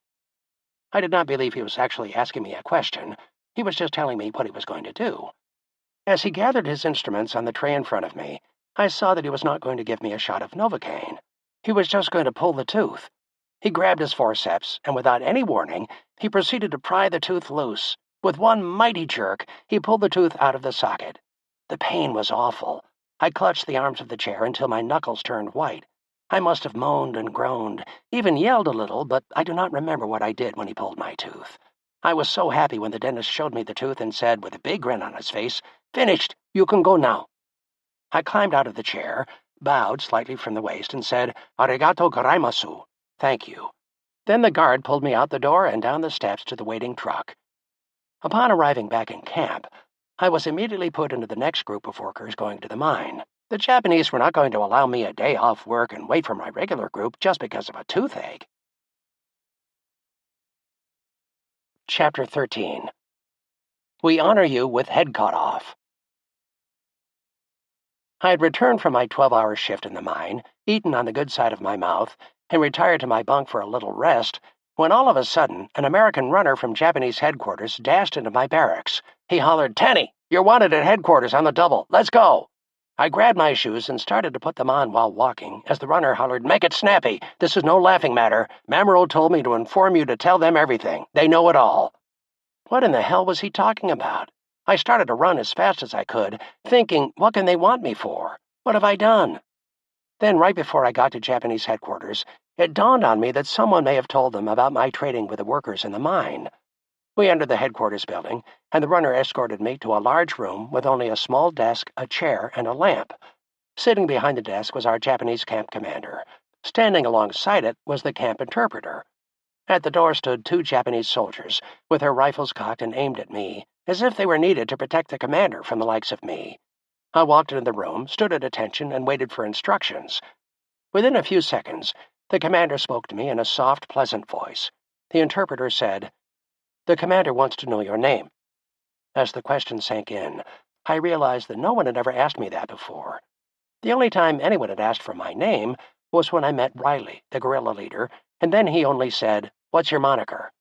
I did not believe he was actually asking me a question. He was just telling me what he was going to do. As he gathered his instruments on the tray in front of me, I saw that he was not going to give me a shot of Novocaine. He was just going to pull the tooth. He grabbed his forceps, and without any warning, he proceeded to pry the tooth loose. With one mighty jerk, he pulled the tooth out of the socket. The pain was awful. I clutched the arms of the chair until my knuckles turned white. I must have moaned and groaned, even yelled a little, but I do not remember what I did when he pulled my tooth. I was so happy when the dentist showed me the tooth and said, with a big grin on his face, "Finished! You can go now." I climbed out of the chair, bowed slightly from the waist, and said, "Arigato gozaimasu," thank you. Then the guard pulled me out the door and down the steps to the waiting truck. Upon arriving back in camp, I was immediately put into the next group of workers going to the mine. The Japanese were not going to allow me a day off work and wait for my regular group just because of a toothache. Chapter 13. We honor you with head cut off. I had returned from my 12-hour shift in the mine, eaten on the good side of my mouth, and retired to my bunk for a little rest, when all of a sudden an American runner from Japanese headquarters dashed into my barracks. He hollered, "Tenney, you're wanted at headquarters on the double. Let's go." I grabbed my shoes and started to put them on while walking, as the runner hollered, "Make it snappy. This is no laughing matter. Mamuro told me to inform you to tell them everything. They know it all." What in the hell was he talking about? I started to run as fast as I could, thinking, what can they want me for? What have I done? Then, right before I got to Japanese headquarters, it dawned on me that someone may have told them about my trading with the workers in the mine. We entered the headquarters building, and the runner escorted me to a large room with only a small desk, a chair, and a lamp. Sitting behind the desk was our Japanese camp commander. Standing alongside it was the camp interpreter. At the door stood 2 Japanese soldiers, with their rifles cocked and aimed at me, as if they were needed to protect the commander from the likes of me. I walked into the room, stood at attention, and waited for instructions. Within a few seconds, the commander spoke to me in a soft, pleasant voice. The interpreter said, "The commander wants to know your name." As the question sank in, I realized that no one had ever asked me that before. The only time anyone had asked for my name was when I met Riley, the guerrilla leader, and then he only said, "What's your moniker?"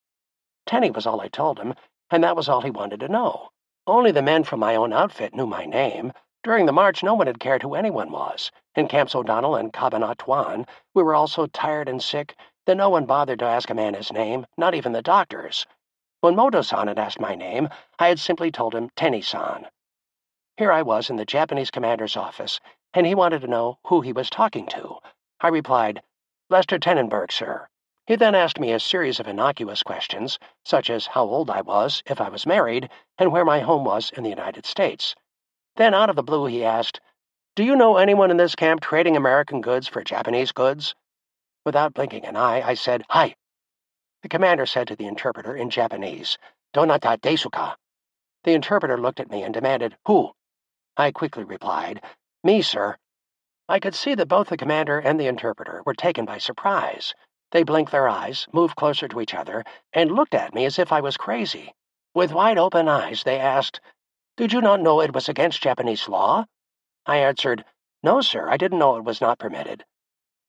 Tenney was all I told him, and that was all he wanted to know. Only the men from my own outfit knew my name. During the march, no one had cared who anyone was. In Camps O'Donnell and Cabanatuan, we were all so tired and sick that no one bothered to ask a man his name, not even the doctors. When Moto-san had asked my name, I had simply told him Tenney-san. Here I was in the Japanese commander's office, and he wanted to know who he was talking to. I replied, "Lester Tennenberg, sir." He then asked me a series of innocuous questions, such as how old I was, if I was married, and where my home was in the United States. Then, out of the blue, he asked, "Do you know anyone in this camp trading American goods for Japanese goods?" Without blinking an eye, I said, "Hi." The commander said to the interpreter in Japanese, "Donata desu ka?" The interpreter looked at me and demanded, "Who?" I quickly replied, "Me, sir." I could see that both the commander and the interpreter were taken by surprise. They blinked their eyes, moved closer to each other, and looked at me as if I was crazy. With wide-open eyes, they asked, "Did you not know it was against Japanese law?" I answered, "No, sir, I didn't know it was not permitted."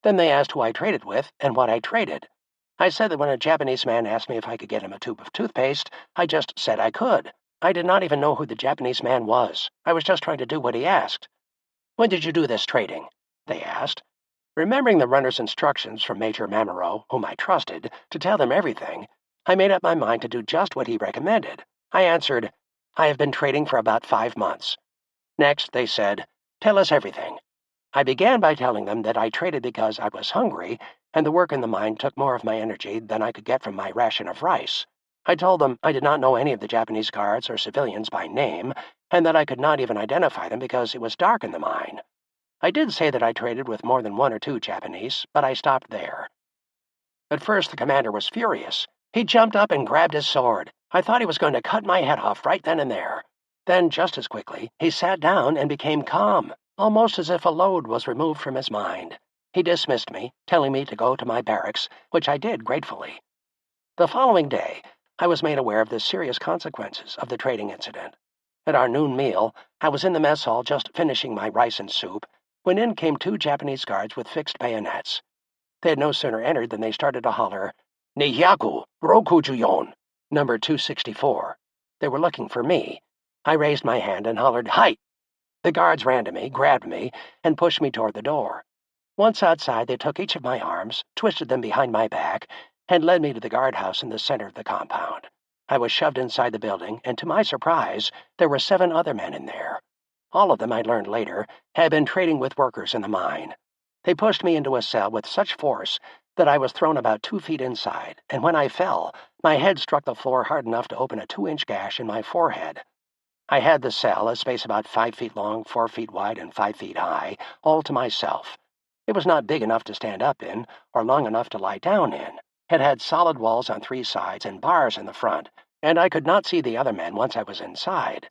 Then they asked who I traded with and what I traded. I said that when a Japanese man asked me if I could get him a tube of toothpaste, I just said I could. I did not even know who the Japanese man was. I was just trying to do what he asked. "When did you do this trading?" they asked. Remembering the runner's instructions from Major Mamuro, whom I trusted, to tell them everything, I made up my mind to do just what he recommended. I answered, "I have been trading for about 5 months." Next, they said, "Tell us everything." I began by telling them that I traded because I was hungry, and the work in the mine took more of my energy than I could get from my ration of rice. I told them I did not know any of the Japanese guards or civilians by name, and that I could not even identify them because it was dark in the mine. I did say that I traded with more than 1 or 2 Japanese, but I stopped there. At first, the commander was furious. He jumped up and grabbed his sword. I thought he was going to cut my head off right then and there. Then, just as quickly, he sat down and became calm, almost as if a load was removed from his mind. He dismissed me, telling me to go to my barracks, which I did gratefully. The following day, I was made aware of the serious consequences of the trading incident. At our noon meal, I was in the mess hall just finishing my rice and soup, when in came 2 Japanese guards with fixed bayonets. They had no sooner entered than they started to holler, "Nihyaku, Rokujuyon, number 264. They were looking for me. I raised my hand and hollered, "Hi!" The guards ran to me, grabbed me, and pushed me toward the door. Once outside, they took each of my arms, twisted them behind my back, and led me to the guardhouse in the center of the compound. I was shoved inside the building, and to my surprise, there were 7 other men in there. All of them, I learned later, had been trading with workers in the mine. They pushed me into a cell with such force that I was thrown about 2 feet inside, and when I fell, my head struck the floor hard enough to open a 2-inch gash in my forehead. I had the cell, a space about 5 feet long, 4 feet wide, and 5 feet high, all to myself. It was not big enough to stand up in, or long enough to lie down in. It had solid walls on 3 sides and bars in the front, and I could not see the other men once I was inside.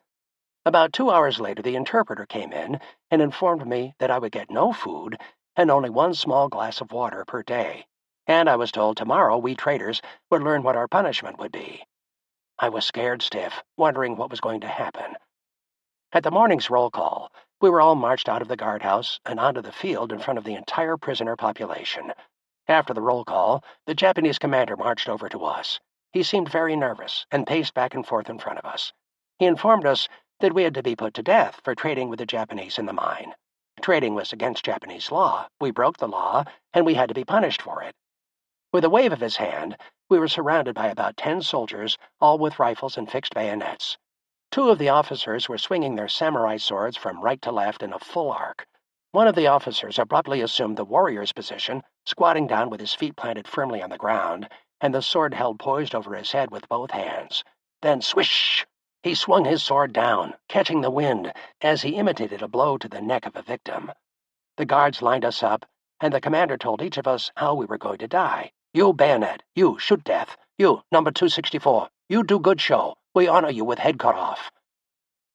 About 2 hours later, the interpreter came in and informed me that I would get no food and only 1 small glass of water per day. And I was told tomorrow we traders would learn what our punishment would be. I was scared stiff, wondering what was going to happen. At the morning's roll call, we were all marched out of the guardhouse and onto the field in front of the entire prisoner population. After the roll call, the Japanese commander marched over to us. He seemed very nervous and paced back and forth in front of us. He informed us that we had to be put to death for trading with the Japanese in the mine. Trading was against Japanese law. We broke the law, and we had to be punished for it. With a wave of his hand, we were surrounded by about 10 soldiers, all with rifles and fixed bayonets. 2 of the officers were swinging their samurai swords from right to left in a full arc. One of the officers abruptly assumed the warrior's position, squatting down with his feet planted firmly on the ground, and the sword held poised over his head with both hands. Then swish! He swung his sword down, catching the wind, as he imitated a blow to the neck of a victim. The guards lined us up, and the commander told each of us how we were going to die. "You, bayonet. You, shoot death. You, number 264. You do good show. We honor you with head cut off."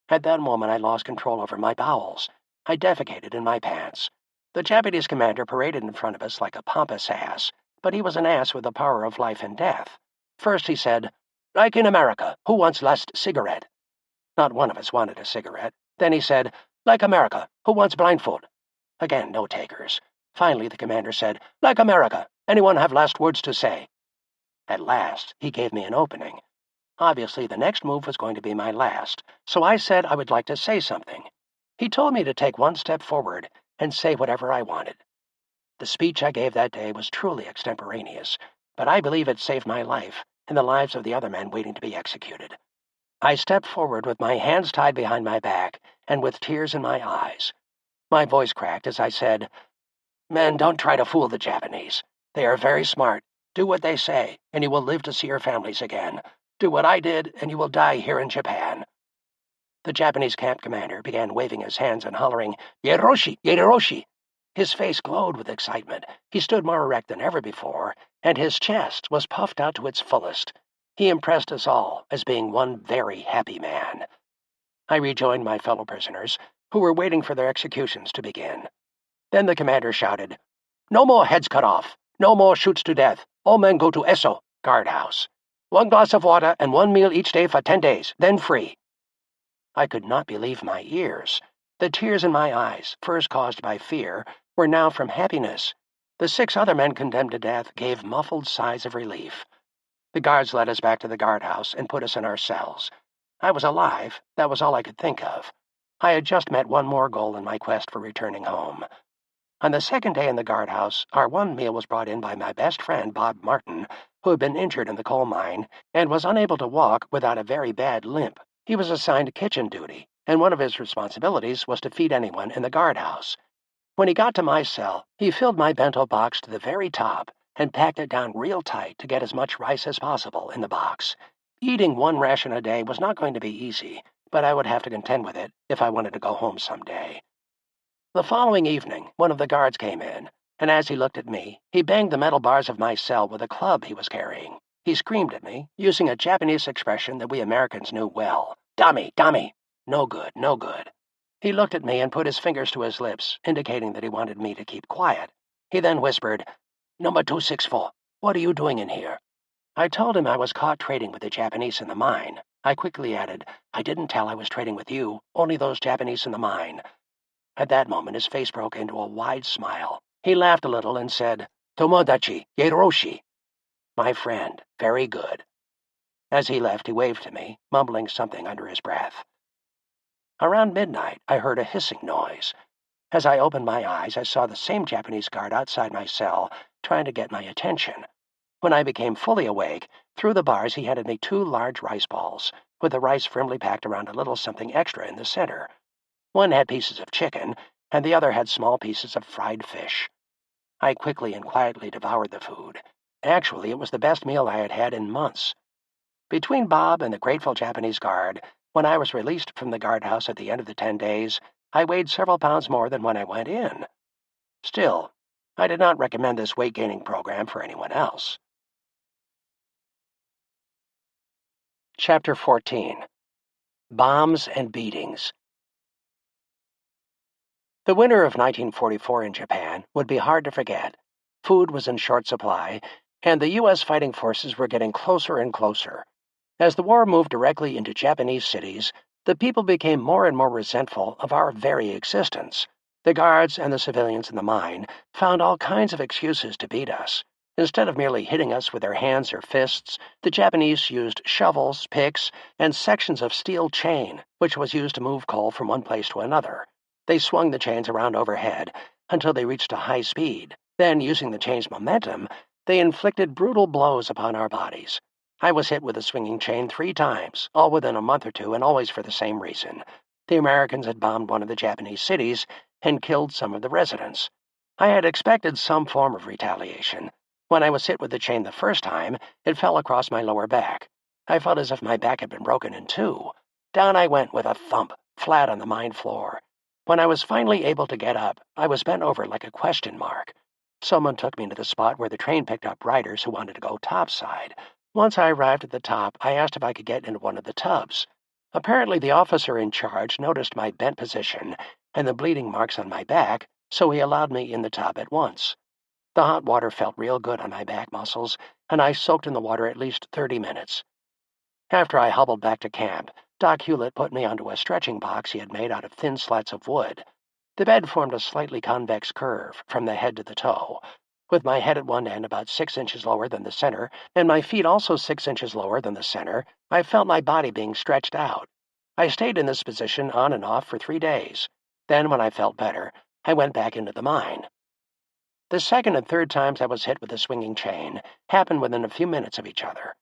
At that moment, I lost control over my bowels. I defecated in my pants. The Japanese commander paraded in front of us like a pompous ass, but he was an ass with the power of life and death. First he said, "Like in America, who wants last cigarette?" Not one of us wanted a cigarette. Then he said, "Like America, who wants blindfold?" Again, no takers. Finally, the commander said, "Like America, anyone have last words to say?" At last, he gave me an opening. Obviously, the next move was going to be my last, so I said I would like to say something. He told me to take one step forward and say whatever I wanted. The speech I gave that day was truly extemporaneous, but I believe it saved my life and the lives of the other men waiting to be executed. I stepped forward with my hands tied behind my back and with tears in my eyes. My voice cracked as I said, "Men, don't try to fool the Japanese. They are very smart. Do what they say, and you will live to see your families again. Do what I did, and you will die here in Japan." The Japanese camp commander began waving his hands and hollering, "Yeroshi! Yeroshi!" His face glowed with excitement. He stood more erect than ever before, and his chest was puffed out to its fullest. He impressed us all as being one very happy man. I rejoined my fellow prisoners, who were waiting for their executions to begin. Then the commander shouted, "No more heads cut off. No more shoots to death. All men go to Esso, guardhouse. 1 glass of water and 1 meal each day for 10 days, then free." I could not believe my ears. The tears in my eyes, first caused by fear, were now from happiness. The 6 other men condemned to death gave muffled sighs of relief. The guards led us back to the guardhouse and put us in our cells. I was alive. That was all I could think of. I had just met one more goal in my quest for returning home. On the second day in the guardhouse, our one meal was brought in by my best friend, Bob Martin, who had been injured in the coal mine and was unable to walk without a very bad limp. He was assigned kitchen duty, and one of his responsibilities was to feed anyone in the guardhouse. When he got to my cell, he filled my bento box to the very top and packed it down real tight to get as much rice as possible in the box. Eating 1 ration a day was not going to be easy, but I would have to contend with it if I wanted to go home someday. The following evening, one of the guards came in, and as he looked at me, he banged the metal bars of my cell with a club he was carrying. He screamed at me, using a Japanese expression that we Americans knew well. "Dummy, dummy! No good, no good." He looked at me and put his fingers to his lips, indicating that he wanted me to keep quiet. He then whispered, "Number 264, what are you doing in here?" I told him I was caught trading with the Japanese in the mine. I quickly added, "I didn't tell I was trading with you, only those Japanese in the mine." At that moment his face broke into a wide smile. He laughed a little and said, "Tomodachi, Yeroshi." My friend, very good. As he left, he waved to me, mumbling something under his breath. Around midnight, I heard a hissing noise. As I opened my eyes, I saw the same Japanese guard outside my cell, trying to get my attention. When I became fully awake, through the bars he handed me 2 large rice balls, with the rice firmly packed around a little something extra in the center. One had pieces of chicken, and the other had small pieces of fried fish. I quickly and quietly devoured the food. Actually, it was the best meal I had had in months. Between Bob and the grateful Japanese guard, when I was released from the guardhouse at the end of the 10 days, I weighed several pounds more than when I went in. Still, I did not recommend this weight-gaining program for anyone else. Chapter 14. Bombs and Beatings. The winter of 1944 in Japan would be hard to forget. Food was in short supply, and the U.S. fighting forces were getting closer and closer. As the war moved directly into Japanese cities, the people became more and more resentful of our very existence. The guards and the civilians in the mine found all kinds of excuses to beat us. Instead of merely hitting us with their hands or fists, the Japanese used shovels, picks, and sections of steel chain, which was used to move coal from one place to another. They swung the chains around overhead until they reached a high speed. Then, using the chain's momentum, they inflicted brutal blows upon our bodies. I was hit with a swinging chain 3 times, all within a month or two, and always for the same reason. The Americans had bombed one of the Japanese cities and killed some of the residents. I had expected some form of retaliation. When I was hit with the chain the first time, it fell across my lower back. I felt as if my back had been broken in 2. Down I went with a thump, flat on the mine floor. When I was finally able to get up, I was bent over like a question mark. Someone took me to the spot where the train picked up riders who wanted to go topside. Once I arrived at the top, I asked if I could get into one of the tubs. Apparently the officer in charge noticed my bent position and the bleeding marks on my back, so he allowed me in the tub at once. The hot water felt real good on my back muscles, and I soaked in the water at least 30 minutes. After I hobbled back to camp, Doc Hewlett put me onto a stretching box he had made out of thin slats of wood. The bed formed a slightly convex curve from the head to the toe, with my head at one end about 6 inches lower than the center, and my feet also 6 inches lower than the center. I felt my body being stretched out. I stayed in this position on and off for 3 days. Then, when I felt better, I went back into the mine. The second and third times I was hit with the swinging chain happened within a few minutes of each other.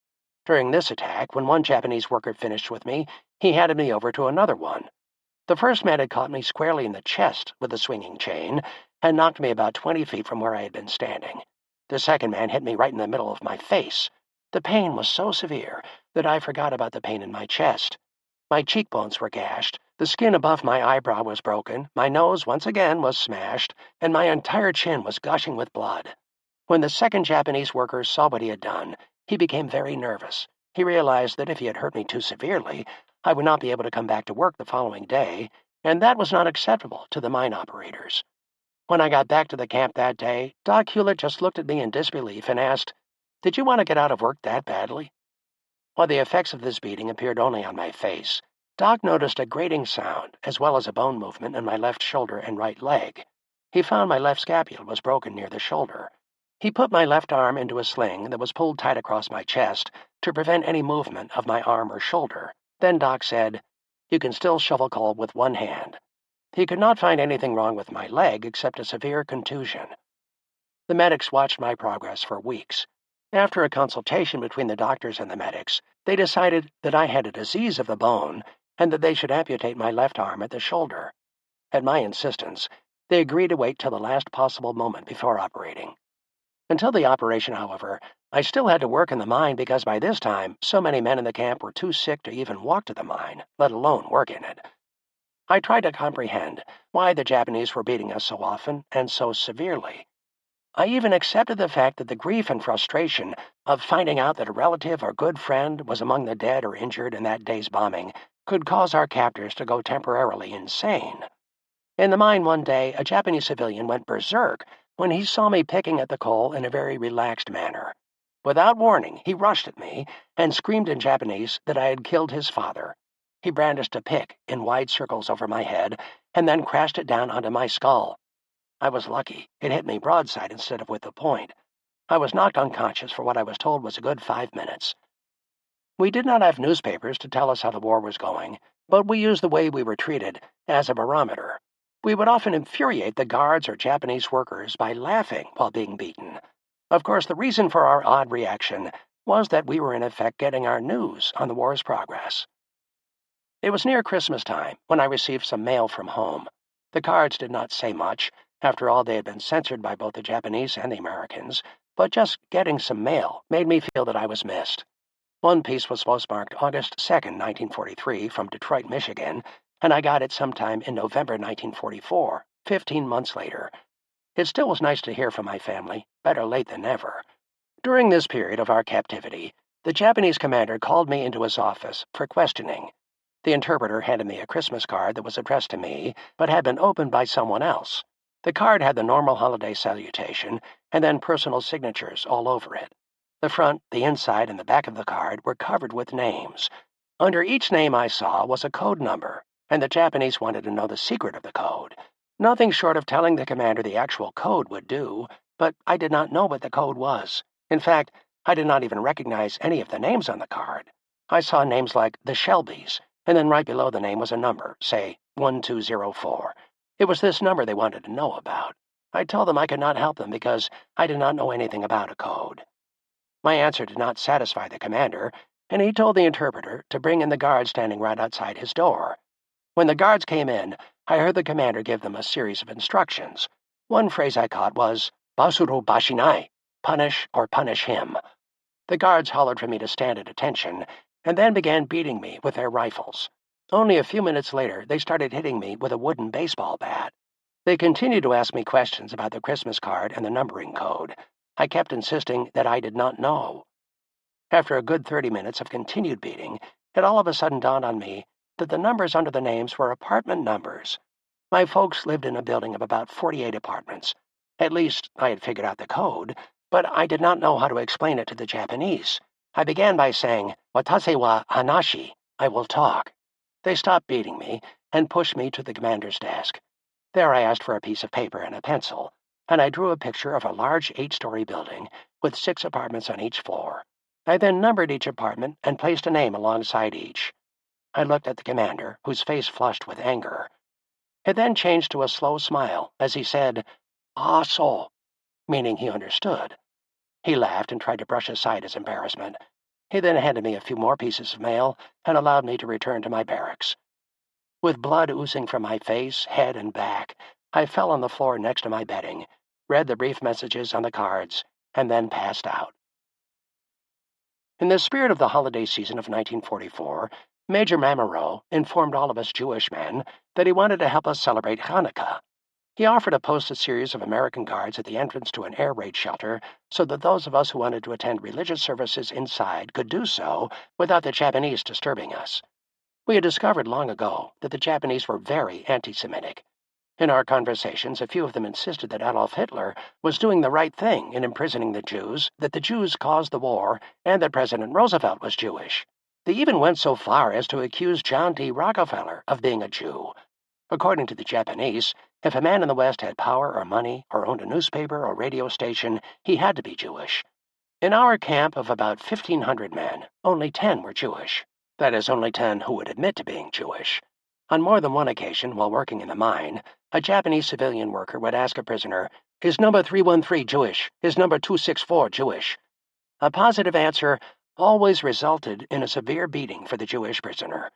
During this attack, when one Japanese worker finished with me, he handed me over to another one. The first man had caught me squarely in the chest with the swinging chain and knocked me about 20 feet from where I had been standing. The second man hit me right in the middle of my face. The pain was so severe that I forgot about the pain in my chest. My cheekbones were gashed, the skin above my eyebrow was broken, my nose once again was smashed, and my entire chin was gushing with blood. When the second Japanese worker saw what he had done, he became very nervous. He realized that if he had hurt me too severely, I would not be able to come back to work the following day, and that was not acceptable to the mine operators. When I got back to the camp that day, Doc Hewlett just looked at me in disbelief and asked, "Did you want to get out of work that badly?" While the effects of this beating appeared only on my face, Doc noticed a grating sound as well as a bone movement in my left shoulder and right leg. He found my left scapula was broken near the shoulder. He put my left arm into a sling that was pulled tight across my chest to prevent any movement of my arm or shoulder. Then Doc said, "You can still shovel coal with one hand." He could not find anything wrong with my leg except a severe contusion. The medics watched my progress for weeks. After a consultation between the doctors and the medics, they decided that I had a disease of the bone and that they should amputate my left arm at the shoulder. At my insistence, they agreed to wait till the last possible moment before operating. Until the operation, however, I still had to work in the mine because by this time, so many men in the camp were too sick to even walk to the mine, let alone work in it. I tried to comprehend why the Japanese were beating us so often and so severely. I even accepted the fact that the grief and frustration of finding out that a relative or good friend was among the dead or injured in that day's bombing could cause our captors to go temporarily insane. In the mine one day, a Japanese civilian went berserk when he saw me picking at the coal in a very relaxed manner. Without warning, he rushed at me and screamed in Japanese that I had killed his father. He brandished a pick in wide circles over my head and then crashed it down onto my skull. I was lucky. It hit me broadside instead of with the point. I was knocked unconscious for what I was told was a good 5 minutes. We did not have newspapers to tell us how the war was going, but we used the way we were treated as a barometer. We would often infuriate the guards or Japanese workers by laughing while being beaten. Of course, the reason for our odd reaction was that we were in effect getting our news on the war's progress. It was near Christmas time when I received some mail from home. The cards did not say much. After all, they had been censored by both the Japanese and the Americans, but just getting some mail made me feel that I was missed. One piece was postmarked August 2nd, 1943, from Detroit, Michigan, and I got it sometime in November 1944, 15 months later. It still was nice to hear from my family, better late than never. During this period of our captivity, the Japanese commander called me into his office for questioning. The interpreter handed me a Christmas card that was addressed to me, but had been opened by someone else. The card had the normal holiday salutation, and then personal signatures all over it. The front, the inside, and the back of the card were covered with names. Under each name I saw was a code number, and the Japanese wanted to know the secret of the code. Nothing short of telling the commander the actual code would do, but I did not know what the code was. In fact, I did not even recognize any of the names on the card. I saw names like the Shelbys, and then right below the name was a number, say 1204. It was this number they wanted to know about. I told them I could not help them because I did not know anything about a code. My answer did not satisfy the commander, and he told the interpreter to bring in the guard standing right outside his door. When the guards came in, I heard the commander give them a series of instructions. One phrase I caught was, "Basuru bashinai," punish or punish him. The guards hollered for me to stand at attention, and then began beating me with their rifles. Only a few minutes later, they started hitting me with a wooden baseball bat. They continued to ask me questions about the Christmas card and the numbering code. I kept insisting that I did not know. After a good 30 minutes of continued beating, it all of a sudden dawned on me that the numbers under the names were apartment numbers. My folks lived in a building of about 48 apartments. At least, I had figured out the code, but I did not know how to explain it to the Japanese. I began by saying, "Watase wa hanashi," I will talk. They stopped beating me and pushed me to the commander's desk. There I asked for a piece of paper and a pencil, and I drew a picture of a large 8-story building with 6 apartments on each floor. I then numbered each apartment and placed a name alongside each. I looked at the commander, whose face flushed with anger. It then changed to a slow smile as he said, "Ah, so," meaning he understood. He laughed and tried to brush aside his embarrassment. He then handed me a few more pieces of mail and allowed me to return to my barracks. With blood oozing from my face, head, and back, I fell on the floor next to my bedding, read the brief messages on the cards, and then passed out. In the spirit of the holiday season of 1944, Major Memoir informed all of us Jewish men that he wanted to help us celebrate Hanukkah. He offered to post a series of American guards at the entrance to an air raid shelter so that those of us who wanted to attend religious services inside could do so without the Japanese disturbing us. We had discovered long ago that the Japanese were very anti-Semitic. In our conversations, a few of them insisted that Adolf Hitler was doing the right thing in imprisoning the Jews, that the Jews caused the war, and that President Roosevelt was Jewish. They even went so far as to accuse John D. Rockefeller of being a Jew. According to the Japanese, if a man in the West had power or money or owned a newspaper or radio station, he had to be Jewish. In our camp of about 1,500 men, only 10 were Jewish. That is, only 10 who would admit to being Jewish. On more than one occasion, while working in the mine, a Japanese civilian worker would ask a prisoner, "Is number 313 Jewish? Is number 264 Jewish?" A positive answer always resulted in a severe beating for the Jewish prisoner.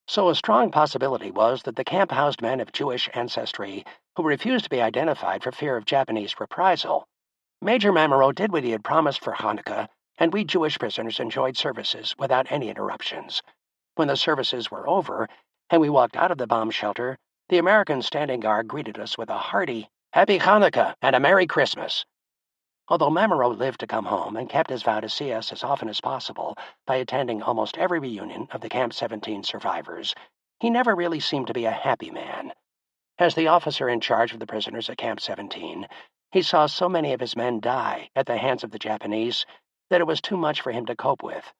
So a strong possibility was that the camp housed men of Jewish ancestry who refused to be identified for fear of Japanese reprisal. Major Memoir did what he had promised for Hanukkah, and we Jewish prisoners enjoyed services without any interruptions. When the services were over, and we walked out of the bomb shelter, the American standing guard greeted us with a hearty, "Happy Hanukkah and a Merry Christmas." Although Memoir lived to come home and kept his vow to see us as often as possible by attending almost every reunion of the Camp 17 survivors, he never really seemed to be a happy man. As the officer in charge of the prisoners at Camp 17, he saw so many of his men die at the hands of the Japanese that it was too much for him to cope with.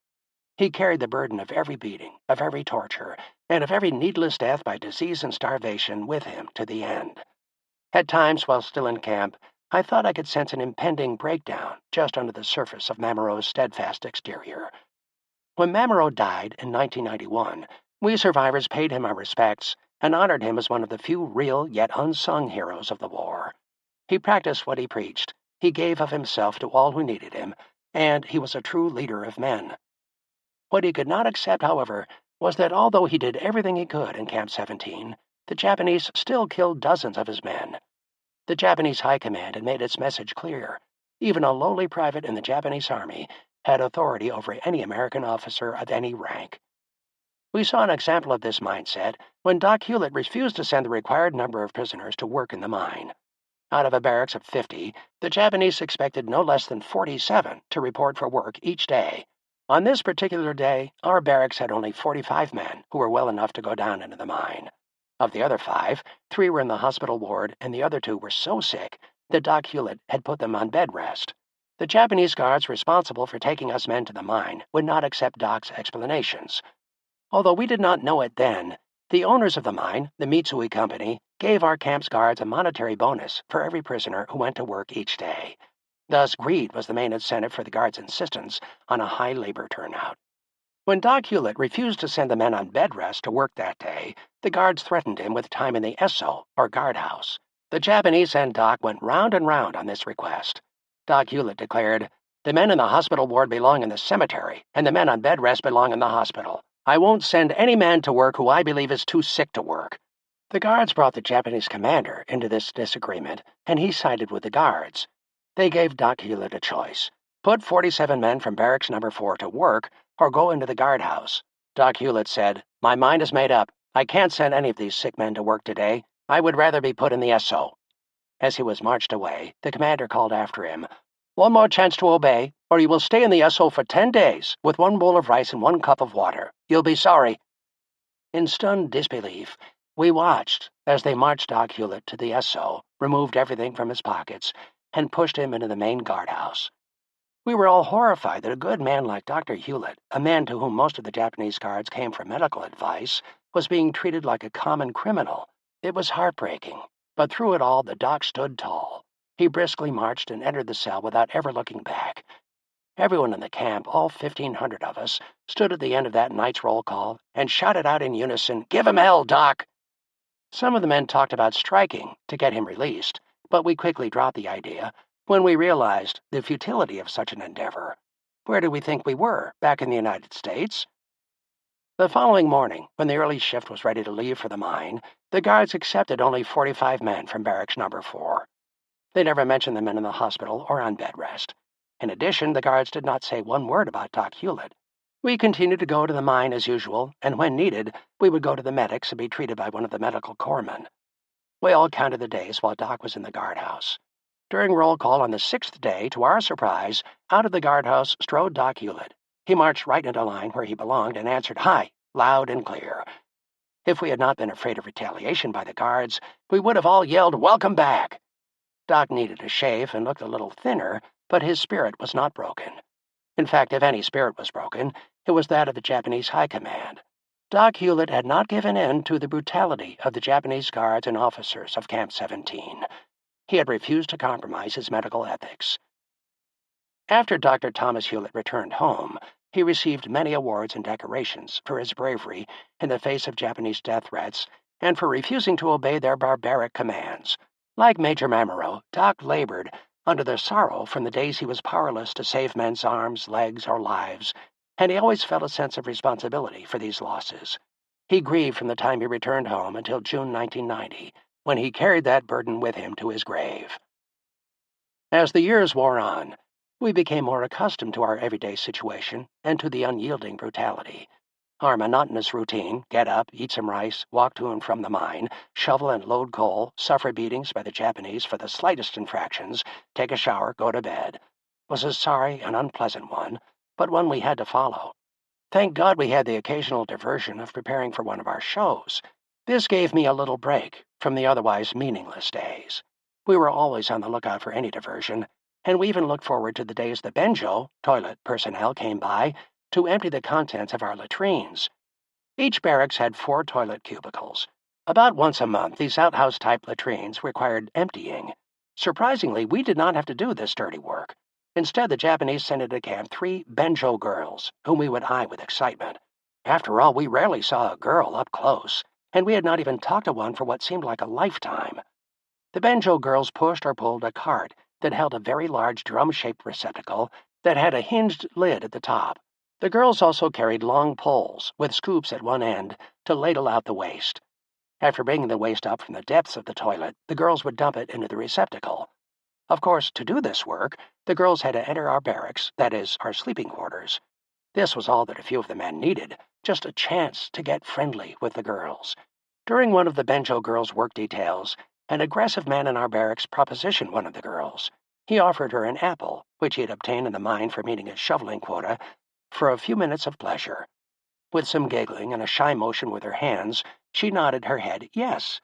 He carried the burden of every beating, of every torture, and of every needless death by disease and starvation with him to the end. At times, while still in camp, I thought I could sense an impending breakdown just under the surface of Memoir's steadfast exterior. When Memoir died in 1991, we survivors paid him our respects and honored him as one of the few real yet unsung heroes of the war. He practiced what he preached, he gave of himself to all who needed him, and he was a true leader of men. What he could not accept, however, was that although he did everything he could in Camp 17, the Japanese still killed dozens of his men. The Japanese High Command had made its message clear. Even a lowly private in the Japanese Army had authority over any American officer of any rank. We saw an example of this mindset when Doc Hewlett refused to send the required number of prisoners to work in the mine. Out of a barracks of 50, the Japanese expected no less than 47 to report for work each day. On this particular day, our barracks had only 45 men who were well enough to go down into the mine. Of the other 5, 3 were in the hospital ward, and the other 2 were so sick that Doc Hewlett had put them on bed rest. The Japanese guards responsible for taking us men to the mine would not accept Doc's explanations. Although we did not know it then, the owners of the mine, the Mitsui Company, gave our camp's guards a monetary bonus for every prisoner who went to work each day. Thus, greed was the main incentive for the guards' insistence on a high labor turnout. When Doc Hewlett refused to send the men on bed rest to work that day, the guards threatened him with time in the Esso, or guardhouse. The Japanese and Doc went round and round on this request. Doc Hewlett declared, "The men in the hospital ward belong in the cemetery, and the men on bed rest belong in the hospital. I won't send any man to work who I believe is too sick to work." The guards brought the Japanese commander into this disagreement, and he sided with the guards. They gave Doc Hewlett a choice. Put 47 men from barracks number 4 to work, or go into the guardhouse. Doc Hewlett said, "My mind is made up. I can't send any of these sick men to work today. I would rather be put in the Esso." As he was marched away, the commander called after him, "One more chance to obey, or you will stay in the Esso for 10 days with 1 bowl of rice and 1 cup of water. You'll be sorry." In stunned disbelief, we watched as they marched Doc Hewlett to the Esso, removed everything from his pockets, and pushed him into the main guardhouse. We were all horrified that a good man like Dr. Hewlett, a man to whom most of the Japanese guards came for medical advice, was being treated like a common criminal. It was heartbreaking, but through it all the doc stood tall. He briskly marched and entered the cell without ever looking back. Everyone in the camp, all 1,500 of us, stood at the end of that night's roll call and shouted out in unison, "Give him hell, Doc!" Some of the men talked about striking to get him released, but we quickly dropped the idea when we realized the futility of such an endeavor. Where did we think we were, back in the United States? The following morning, when the early shift was ready to leave for the mine, the guards accepted only 45 men from barracks number 4. They never mentioned the men in the hospital or on bed rest. In addition, the guards did not say one word about Doc Hewlett. We continued to go to the mine as usual, and when needed, we would go to the medics and be treated by one of the medical corpsmen. We all counted the days while Doc was in the guardhouse. During roll call on the 6th day, to our surprise, out of the guardhouse strode Doc Hewlett. He marched right into line where he belonged and answered, "Hi," loud and clear. If we had not been afraid of retaliation by the guards, we would have all yelled, "Welcome back!" Doc needed a shave and looked a little thinner, but his spirit was not broken. In fact, if any spirit was broken, it was that of the Japanese High Command. Doc Hewlett had not given in to the brutality of the Japanese guards and officers of Camp 17. He had refused to compromise his medical ethics. After Dr. Thomas Hewlett returned home, he received many awards and decorations for his bravery in the face of Japanese death threats and for refusing to obey their barbaric commands. Like Major Memoir, Doc labored under the sorrow from the days he was powerless to save men's arms, legs, or lives, and he always felt a sense of responsibility for these losses. He grieved from the time he returned home until June 1990, when he carried that burden with him to his grave. As the years wore on, we became more accustomed to our everyday situation and to the unyielding brutality. Our monotonous routine, get up, eat some rice, walk to and from the mine, shovel and load coal, suffer beatings by the Japanese for the slightest infractions, take a shower, go to bed, was a sorry and unpleasant one, but one we had to follow. Thank God we had the occasional diversion of preparing for one of our shows. This gave me a little break from the otherwise meaningless days. We were always on the lookout for any diversion, and we even looked forward to the days the Benjo, toilet personnel, came by to empty the contents of our latrines. Each barracks had 4 toilet cubicles. About once a month, these outhouse-type latrines required emptying. Surprisingly, we did not have to do this dirty work. Instead, the Japanese sent into camp 3 Benjo girls, whom we would eye with excitement. After all, we rarely saw a girl up close, and we had not even talked to one for what seemed like a lifetime. The Benjo girls pushed or pulled a cart that held a very large drum-shaped receptacle that had a hinged lid at the top. The girls also carried long poles with scoops at one end to ladle out the waste. After bringing the waste up from the depths of the toilet, the girls would dump it into the receptacle. Of course, to do this work, the girls had to enter our barracks, that is, our sleeping quarters. This was all that a few of the men needed, just a chance to get friendly with the girls. During one of the Benjo girls' work details, an aggressive man in our barracks propositioned one of the girls. He offered her an apple, which he had obtained in the mine for meeting his shoveling quota, for a few minutes of pleasure. With some giggling and a shy motion with her hands, she nodded her head yes.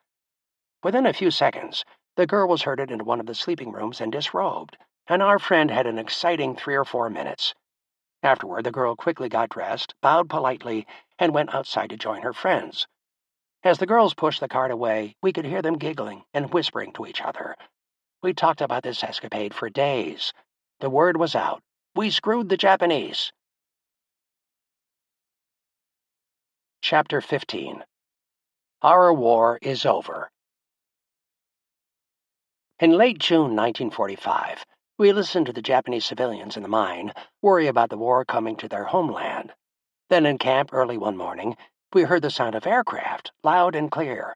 Within a few seconds, the girl was herded into one of the sleeping rooms and disrobed, and our friend had an exciting 3 or 4 minutes. Afterward, the girl quickly got dressed, bowed politely, and went outside to join her friends. As the girls pushed the cart away, we could hear them giggling and whispering to each other. We talked about this escapade for days. The word was out. We screwed the Japanese. Chapter 15. Our War is Over. In late June 1945, we listened to the Japanese civilians in the mine worry about the war coming to their homeland. Then in camp early one morning, we heard the sound of aircraft, loud and clear.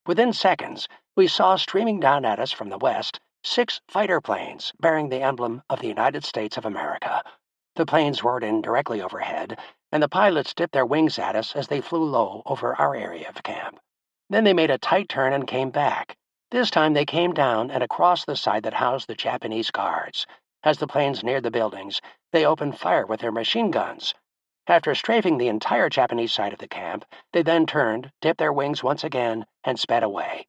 Within seconds, we saw streaming down at us from the west 6 fighter planes bearing the emblem of the United States of America. The planes roared in directly overhead, and the pilots dipped their wings at us as they flew low over our area of camp. Then they made a tight turn and came back. This time they came down and across the side that housed the Japanese guards. As the planes neared the buildings, they opened fire with their machine guns. After strafing the entire Japanese side of the camp, they then turned, dipped their wings once again, and sped away.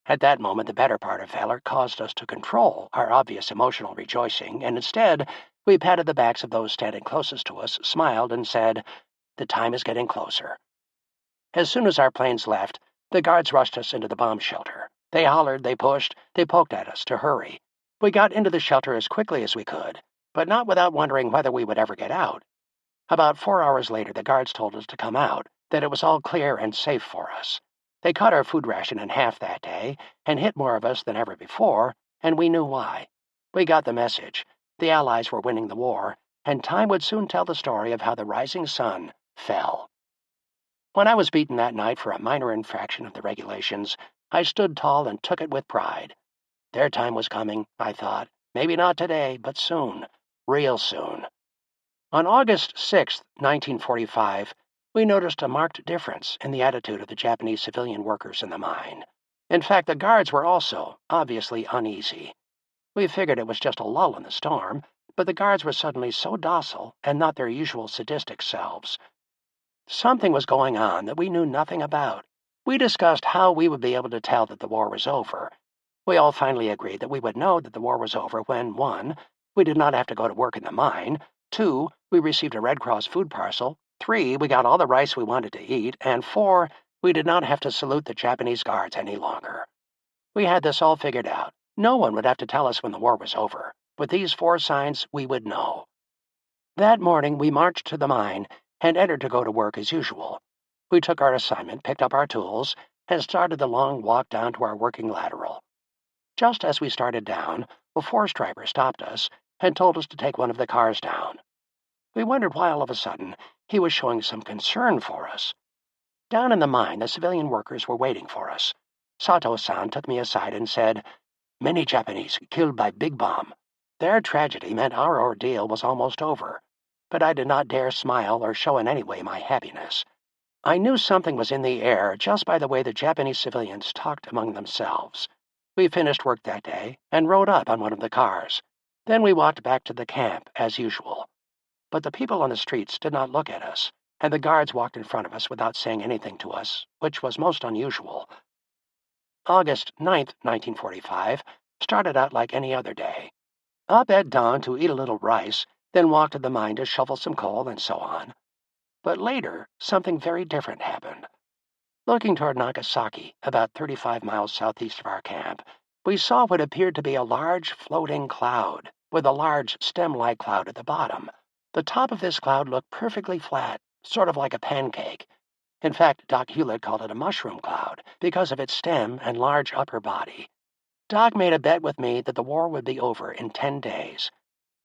At that moment, the better part of valor caused us to control our obvious emotional rejoicing, and instead, we patted the backs of those standing closest to us, smiled, and said, "The time is getting closer." As soon as our planes left, the guards rushed us into the bomb shelter. They hollered, they pushed, they poked at us to hurry. We got into the shelter as quickly as we could, but not without wondering whether we would ever get out. About 4 hours later, the guards told us to come out, that it was all clear and safe for us. They cut our food ration in half that day and hit more of us than ever before, and we knew why. We got the message. The Allies were winning the war, and time would soon tell the story of how the rising sun fell. When I was beaten that night for a minor infraction of the regulations, I stood tall and took it with pride. Their time was coming, I thought. Maybe not today, but soon. Real soon. On August 6, 1945, we noticed a marked difference in the attitude of the Japanese civilian workers in the mine. In fact, the guards were also obviously uneasy. We figured it was just a lull in the storm, but the guards were suddenly so docile and not their usual sadistic selves. Something was going on that we knew nothing about. We discussed how we would be able to tell that the war was over. We all finally agreed that we would know that the war was over when 1. We did not have to go to work in the mine, 2. We received a Red Cross food parcel, 3. We got all the rice we wanted to eat, and 4. We did not have to salute the Japanese guards any longer. We had this all figured out. No one would have to tell us when the war was over. With these 4 signs, we would know. That morning, we marched to the mine and entered to go to work as usual. We took our assignment, picked up our tools, and started the long walk down to our working lateral. Just as we started down, a force driver stopped us and told us to take one of the cars down. We wondered why all of a sudden he was showing some concern for us. Down in the mine, the civilian workers were waiting for us. Sato-san took me aside and said, "Many Japanese killed by big bomb." Their tragedy meant our ordeal was almost over, but I did not dare smile or show in any way my happiness. I knew something was in the air just by the way the Japanese civilians talked among themselves. We finished work that day and rode up on one of the cars. Then we walked back to the camp, as usual. But the people on the streets did not look at us, and the guards walked in front of us without saying anything to us, which was most unusual. August 9th, 1945, started out like any other day. Up at dawn to eat a little rice, then walk to the mine to shovel some coal, and so on. But later, something very different happened. Looking toward Nagasaki, about 35 miles southeast of our camp, we saw what appeared to be a large floating cloud, with a large stem-like cloud at the bottom. The top of this cloud looked perfectly flat, sort of like a pancake. In fact, Doc Hewlett called it a mushroom cloud because of its stem and large upper body. Doc made a bet with me that the war would be over in 10 days.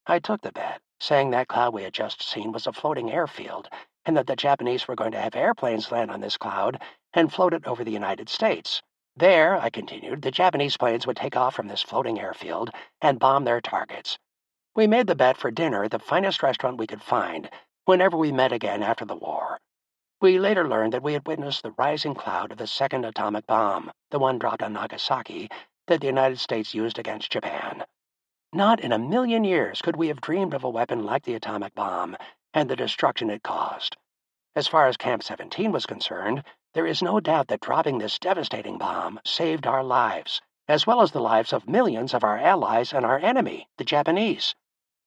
I took the bet, saying that cloud we had just seen was a floating airfield, and that the Japanese were going to have airplanes land on this cloud and float it over the United States. There, I continued, the Japanese planes would take off from this floating airfield and bomb their targets. We made the bet for dinner at the finest restaurant we could find whenever we met again after the war. We later learned that we had witnessed the rising cloud of the second atomic bomb, the one dropped on Nagasaki, that the United States used against Japan. Not in a million years could we have dreamed of a weapon like the atomic bomb and the destruction it caused. As far as Camp 17 was concerned, there is no doubt that dropping this devastating bomb saved our lives, as well as the lives of millions of our allies and our enemy, the Japanese.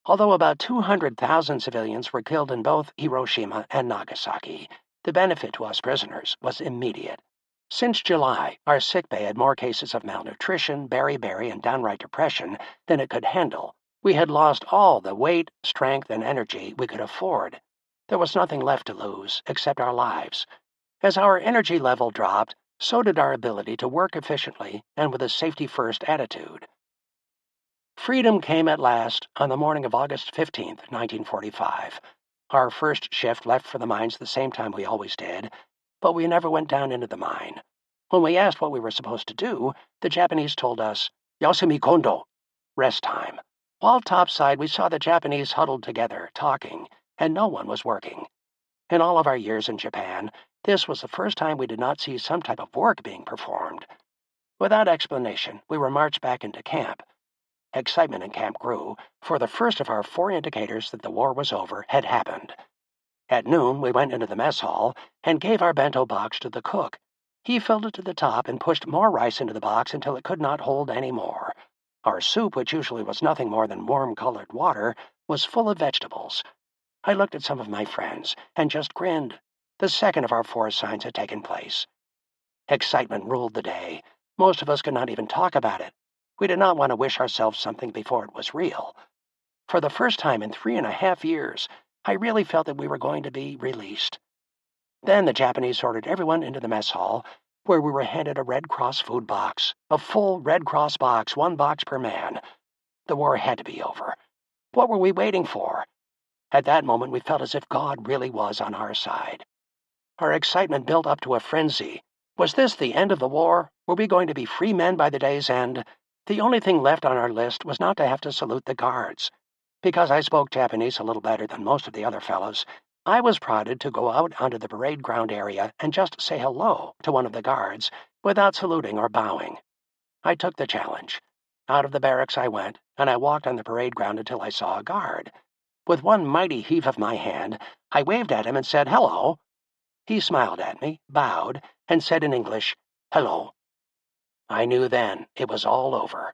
Although about 200,000 civilians were killed in both Hiroshima and Nagasaki, the benefit to us prisoners was immediate. Since July, our sickbay had more cases of malnutrition, beriberi, and downright depression than it could handle. We had lost all the weight, strength, and energy we could afford. There was nothing left to lose except our lives. As our energy level dropped, so did our ability to work efficiently and with a safety-first attitude. Freedom came at last on the morning of August 15th, 1945. Our first shift left for the mines the same time we always did, but we never went down into the mine. When we asked what we were supposed to do, the Japanese told us, "Yasumi kondo," rest time. While topside, we saw the Japanese huddled together, talking, and no one was working. In all of our years in Japan, this was the first time we did not see some type of work being performed. Without explanation, we were marched back into camp. Excitement in camp grew, for the first of our 4 indicators that the war was over had happened. At noon, we went into the mess hall and gave our bento box to the cook. He filled it to the top and pushed more rice into the box until it could not hold any more. Our soup, which usually was nothing more than warm-colored water, was full of vegetables. I looked at some of my friends and just grinned. The second of our 4 signs had taken place. Excitement ruled the day. Most of us could not even talk about it. We did not want to wish ourselves something before it was real. For the first time in 3.5 years, I really felt that we were going to be released. Then the Japanese ordered everyone into the mess hall where we were handed a Red Cross food box, a full Red Cross box, 1 box per man. The war had to be over. What were we waiting for? At that moment, we felt as if God really was on our side. Our excitement built up to a frenzy. Was this the end of the war? Were we going to be free men by the day's end? The only thing left on our list was not to have to salute the guards. Because I spoke Japanese a little better than most of the other fellows, I was prodded to go out onto the parade ground area and just say hello to one of the guards without saluting or bowing. I took the challenge. Out of the barracks I went, and I walked on the parade ground until I saw a guard. With one mighty heave of my hand, I waved at him and said, "Hello." He smiled at me, bowed, and said in English, "Hello." I knew then it was all over.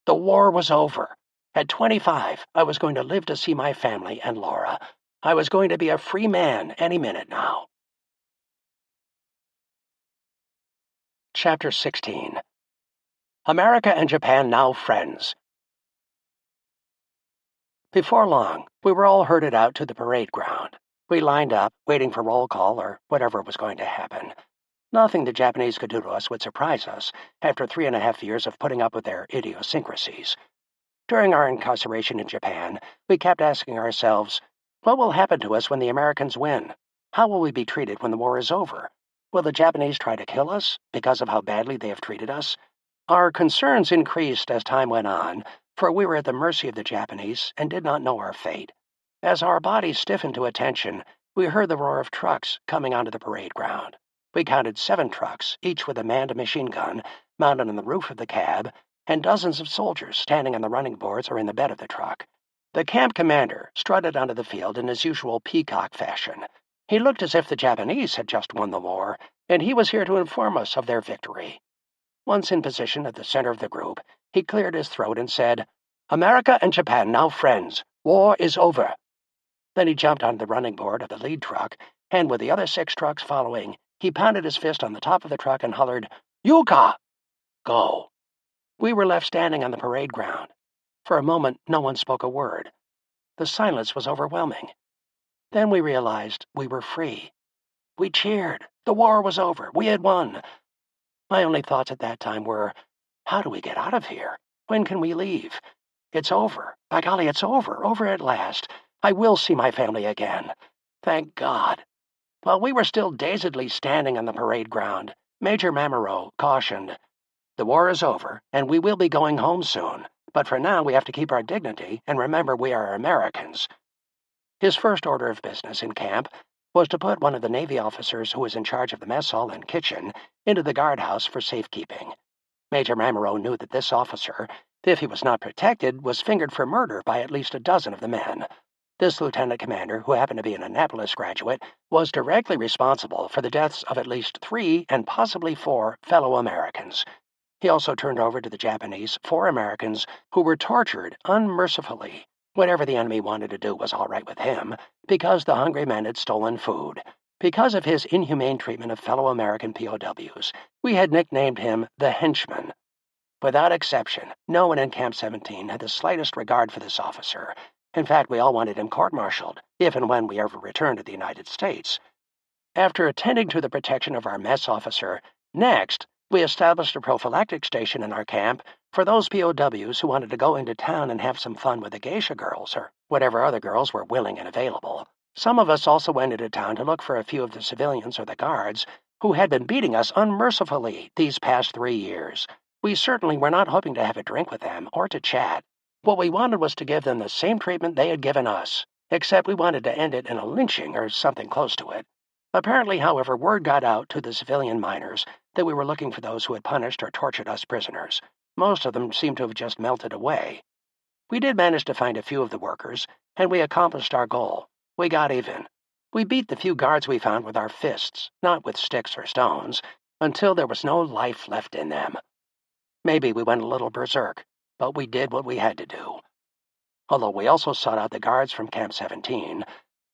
The war was over. At 25, I was going to live to see my family and Laura. I was going to be a free man any minute now. Chapter 16. America and Japan now friends. Before long, we were all herded out to the parade ground. We lined up, waiting for roll call or whatever was going to happen. Nothing the Japanese could do to us would surprise us after 3.5 years of putting up with their idiosyncrasies. During our incarceration in Japan, we kept asking ourselves, what will happen to us when the Americans win? How will we be treated when the war is over? Will the Japanese try to kill us because of how badly they have treated us? Our concerns increased as time went on, for we were at the mercy of the Japanese and did not know our fate. As our bodies stiffened to attention, we heard the roar of trucks coming onto the parade ground. We counted 7 trucks, each with a manned machine gun, mounted on the roof of the cab, and dozens of soldiers standing on the running boards or in the bed of the truck. The camp commander strutted onto the field in his usual peacock fashion. He looked as if the Japanese had just won the war, and he was here to inform us of their victory. Once in position at the center of the group, he cleared his throat and said, "America and Japan now friends. War is over." Then he jumped onto the running board of the lead truck, and with the other 6 trucks following, he pounded his fist on the top of the truck and hollered, "Yuka! Go!" We were left standing on the parade ground. For a moment, no one spoke a word. The silence was overwhelming. Then we realized we were free. We cheered. The war was over. We had won. My only thoughts at that time were, how do we get out of here? When can we leave? It's over. By golly, it's over. Over at last. I will see my family again. Thank God. While we were still dazedly standing on the parade ground, Major Mamuro cautioned, "The war is over, and we will be going home soon. But for now, we have to keep our dignity and remember we are Americans." His first order of business in camp was to put one of the Navy officers who was in charge of the mess hall and kitchen into the guardhouse for safekeeping. Major Mamuro knew that this officer, if he was not protected, was fingered for murder by at least a dozen of the men. This lieutenant commander, who happened to be an Annapolis graduate, was directly responsible for the deaths of at least 3 and possibly 4 fellow Americans. He also turned over to the Japanese 4 Americans who were tortured unmercifully. Whatever the enemy wanted to do was all right with him, because the hungry men had stolen food. Because of his inhumane treatment of fellow American POWs, we had nicknamed him the Henchman. Without exception, no one in Camp 17 had the slightest regard for this officer. In fact, we all wanted him court-martialed, if and when we ever returned to the United States. After attending to the protection of our mess officer, next, we established a prophylactic station in our camp for those POWs who wanted to go into town and have some fun with the geisha girls or whatever other girls were willing and available. Some of us also went into town to look for a few of the civilians or the guards who had been beating us unmercifully these past 3 years. We certainly were not hoping to have a drink with them or to chat. What we wanted was to give them the same treatment they had given us, except we wanted to end it in a lynching or something close to it. Apparently, however, word got out to the civilian miners that we were looking for those who had punished or tortured us prisoners. Most of them seemed to have just melted away. We did manage to find a few of the workers, and we accomplished our goal. We got even. We beat the few guards we found with our fists, not with sticks or stones, until there was no life left in them. Maybe we went a little berserk, but we did what we had to do. Although we also sought out the guards from Camp 17,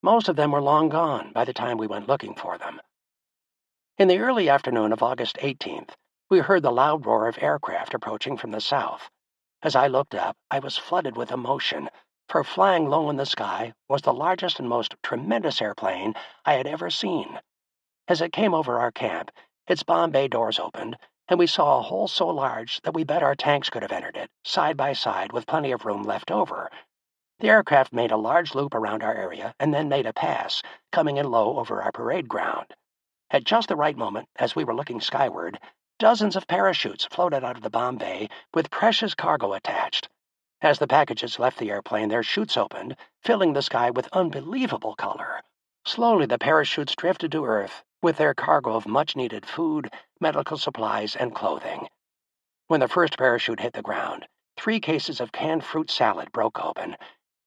most of them were long gone by the time we went looking for them. In the early afternoon of August 18th, we heard the loud roar of aircraft approaching from the south. As I looked up, I was flooded with emotion, for flying low in the sky was the largest and most tremendous airplane I had ever seen. As it came over our camp, Its bomb bay doors opened, and we saw a hole so large that we bet our tanks could have entered it, side by side with plenty of room left over. The aircraft made a large loop around our area and then made a pass, coming in low over our parade ground. At just the right moment, as we were looking skyward, dozens of parachutes floated out of the bomb bay with precious cargo attached. As the packages left the airplane, their chutes opened, filling the sky with unbelievable color. Slowly, the parachutes drifted to Earth with their cargo of much-needed food, medical supplies, and clothing. When the first parachute hit the ground, 3 cases of canned fruit salad broke open,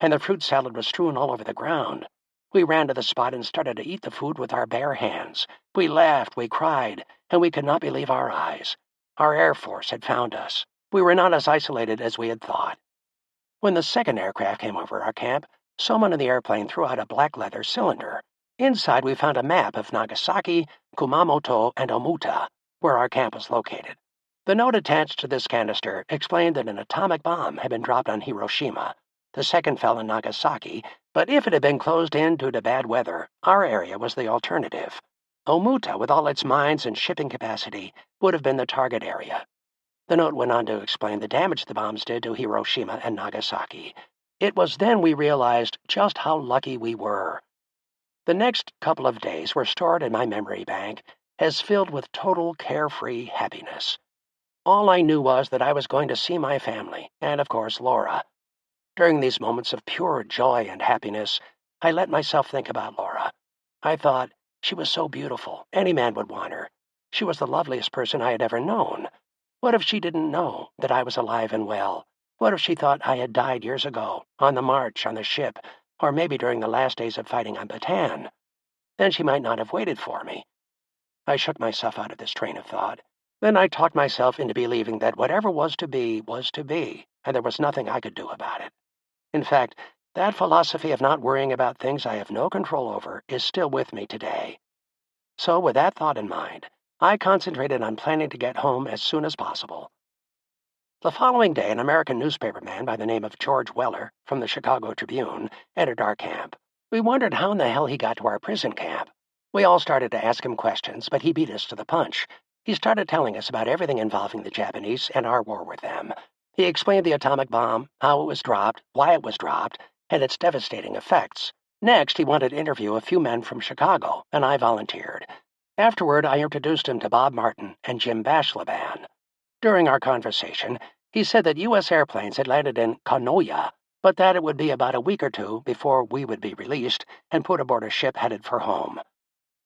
and the fruit salad was strewn all over the ground. We ran to the spot and started to eat the food with our bare hands. We laughed, we cried, and we could not believe our eyes. Our Air Force had found us. We were not as isolated as we had thought. When the second aircraft came over our camp, someone in the airplane threw out a black leather cylinder. Inside, we found a map of Nagasaki, Kumamoto, and Omuta, where our camp was located. The note attached to this canister explained that an atomic bomb had been dropped on Hiroshima. The second fell in Nagasaki, but if it had been closed in due to bad weather, our area was the alternative. Omuta, with all its mines and shipping capacity, would have been the target area. The note went on to explain the damage the bombs did to Hiroshima and Nagasaki. It was then we realized just how lucky we were. The next couple of days were stored in my memory bank as filled with total carefree happiness. All I knew was that I was going to see my family, and of course Laura. During these moments of pure joy and happiness, I let myself think about Laura. I thought, she was so beautiful, any man would want her. She was the loveliest person I had ever known. What if she didn't know that I was alive and well? What if she thought I had died years ago, on the march, on the ship, or maybe during the last days of fighting on Bataan? Then she might not have waited for me. I shook myself out of this train of thought. Then I talked myself into believing that whatever was to be, and there was nothing I could do about it. In fact, that philosophy of not worrying about things I have no control over is still with me today. So with that thought in mind, I concentrated on planning to get home as soon as possible. The following day, an American newspaperman by the name of George Weller from the Chicago Tribune entered our camp. We wondered how in the hell he got to our prison camp. We all started to ask him questions, but he beat us to the punch. He started telling us about everything involving the Japanese and our war with them. He explained the atomic bomb, how it was dropped, why it was dropped, and its devastating effects. Next, he wanted to interview a few men from Chicago, and I volunteered. Afterward, I introduced him to Bob Martin and Jim Bashlaban. During our conversation, he said that U.S. airplanes had landed in Kanoya, but that it would be about a week or 2 before we would be released and put aboard a ship headed for home.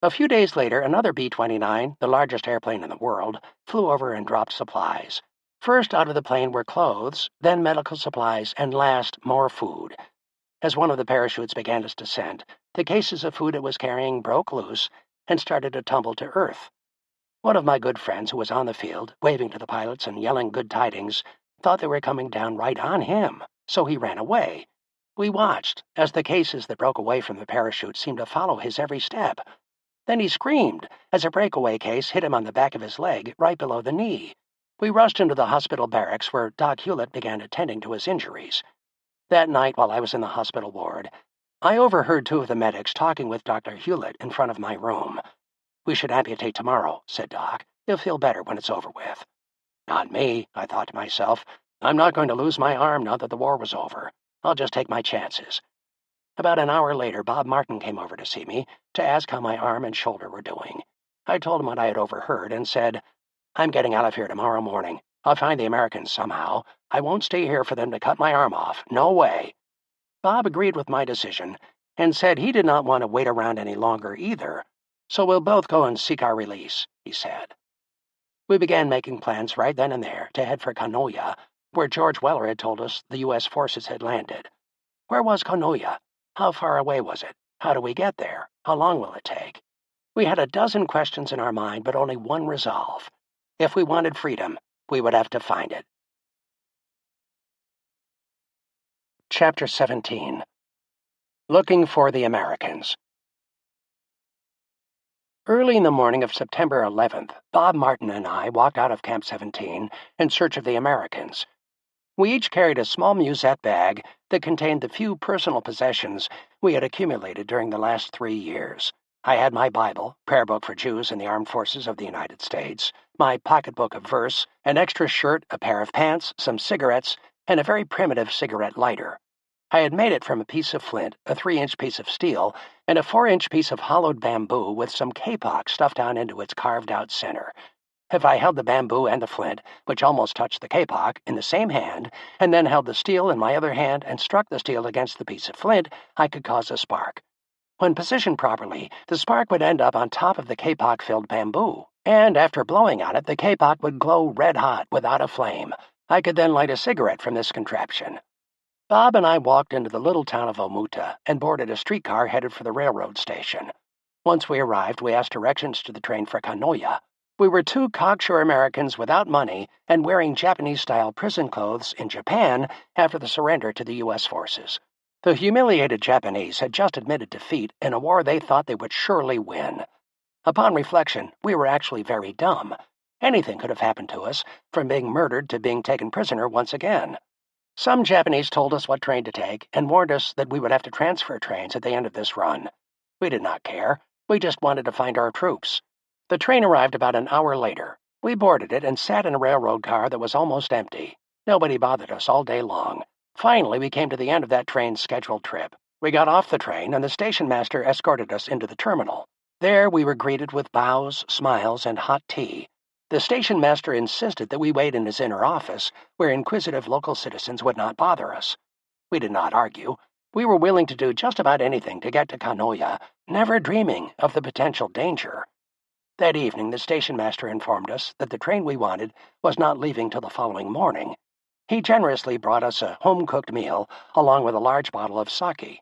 A few days later, another B-29, the largest airplane in the world, flew over and dropped supplies. First out of the plane were clothes, then medical supplies, and last, more food. As one of the parachutes began its descent, the cases of food it was carrying broke loose and started to tumble to earth. One of my good friends who was on the field, waving to the pilots and yelling good tidings, thought they were coming down right on him, so he ran away. We watched as the cases that broke away from the parachute seemed to follow his every step. Then he screamed as a breakaway case hit him on the back of his leg, right below the knee. We rushed into the hospital barracks where Doc Hewlett began attending to his injuries. That night, while I was in the hospital ward, I overheard 2 of the medics talking with Dr. Hewlett in front of my room. "We should amputate tomorrow," said Doc. "He'll feel better when it's over with." Not me, I thought to myself. I'm not going to lose my arm now that the war was over. I'll just take my chances. About an hour later, Bob Martin came over to see me to ask how my arm and shoulder were doing. I told him what I had overheard and said, "I'm getting out of here tomorrow morning. I'll find the Americans somehow. I won't stay here for them to cut my arm off. No way." Bob agreed with my decision and said he did not want to wait around any longer either. "So we'll both go and seek our release," he said. We began making plans right then and there to head for Kanoya, where George Weller had told us the U.S. forces had landed. Where was Kanoya? How far away was it? How do we get there? How long will it take? We had a dozen questions in our mind, but only one resolve. If we wanted freedom, we would have to find it. Chapter 17. Looking for the Americans. Early in the morning of September 11th, Bob Martin and I walked out of Camp 17 in search of the Americans. We each carried a small musette bag that contained the few personal possessions we had accumulated during the last 3 years. I had my Bible, prayer book for Jews in the Armed Forces of the United States, my pocketbook of verse, an extra shirt, a pair of pants, some cigarettes, and a very primitive cigarette lighter. I had made it from a piece of flint, a 3-inch piece of steel, and a 4-inch piece of hollowed bamboo with some kapok stuffed down into its carved-out center. If I held the bamboo and the flint, which almost touched the kapok, in the same hand, and then held the steel in my other hand and struck the steel against the piece of flint, I could cause a spark. When positioned properly, the spark would end up on top of the kapok-filled bamboo, and after blowing on it, the kapok would glow red-hot without a flame. I could then light a cigarette from this contraption. Bob and I walked into the little town of Omuta and boarded a streetcar headed for the railroad station. Once we arrived, we asked directions to the train for Kanoya. We were two cocksure Americans without money and wearing Japanese-style prison clothes in Japan after the surrender to the U.S. forces. The humiliated Japanese had just admitted defeat in a war they thought they would surely win. Upon reflection, we were actually very dumb. Anything could have happened to us, from being murdered to being taken prisoner once again. Some Japanese told us what train to take and warned us that we would have to transfer trains at the end of this run. We did not care. We just wanted to find our troops. The train arrived about an hour later. We boarded it and sat in a railroad car that was almost empty. Nobody bothered us all day long. Finally, we came to the end of that train's scheduled trip. We got off the train, and the station master escorted us into the terminal. There, we were greeted with bows, smiles, and hot tea. The station master insisted that we wait in his inner office, where inquisitive local citizens would not bother us. We did not argue. We were willing to do just about anything to get to Kanoya, never dreaming of the potential danger. That evening, the station master informed us that the train we wanted was not leaving till the following morning. He generously brought us a home-cooked meal, along with a large bottle of sake.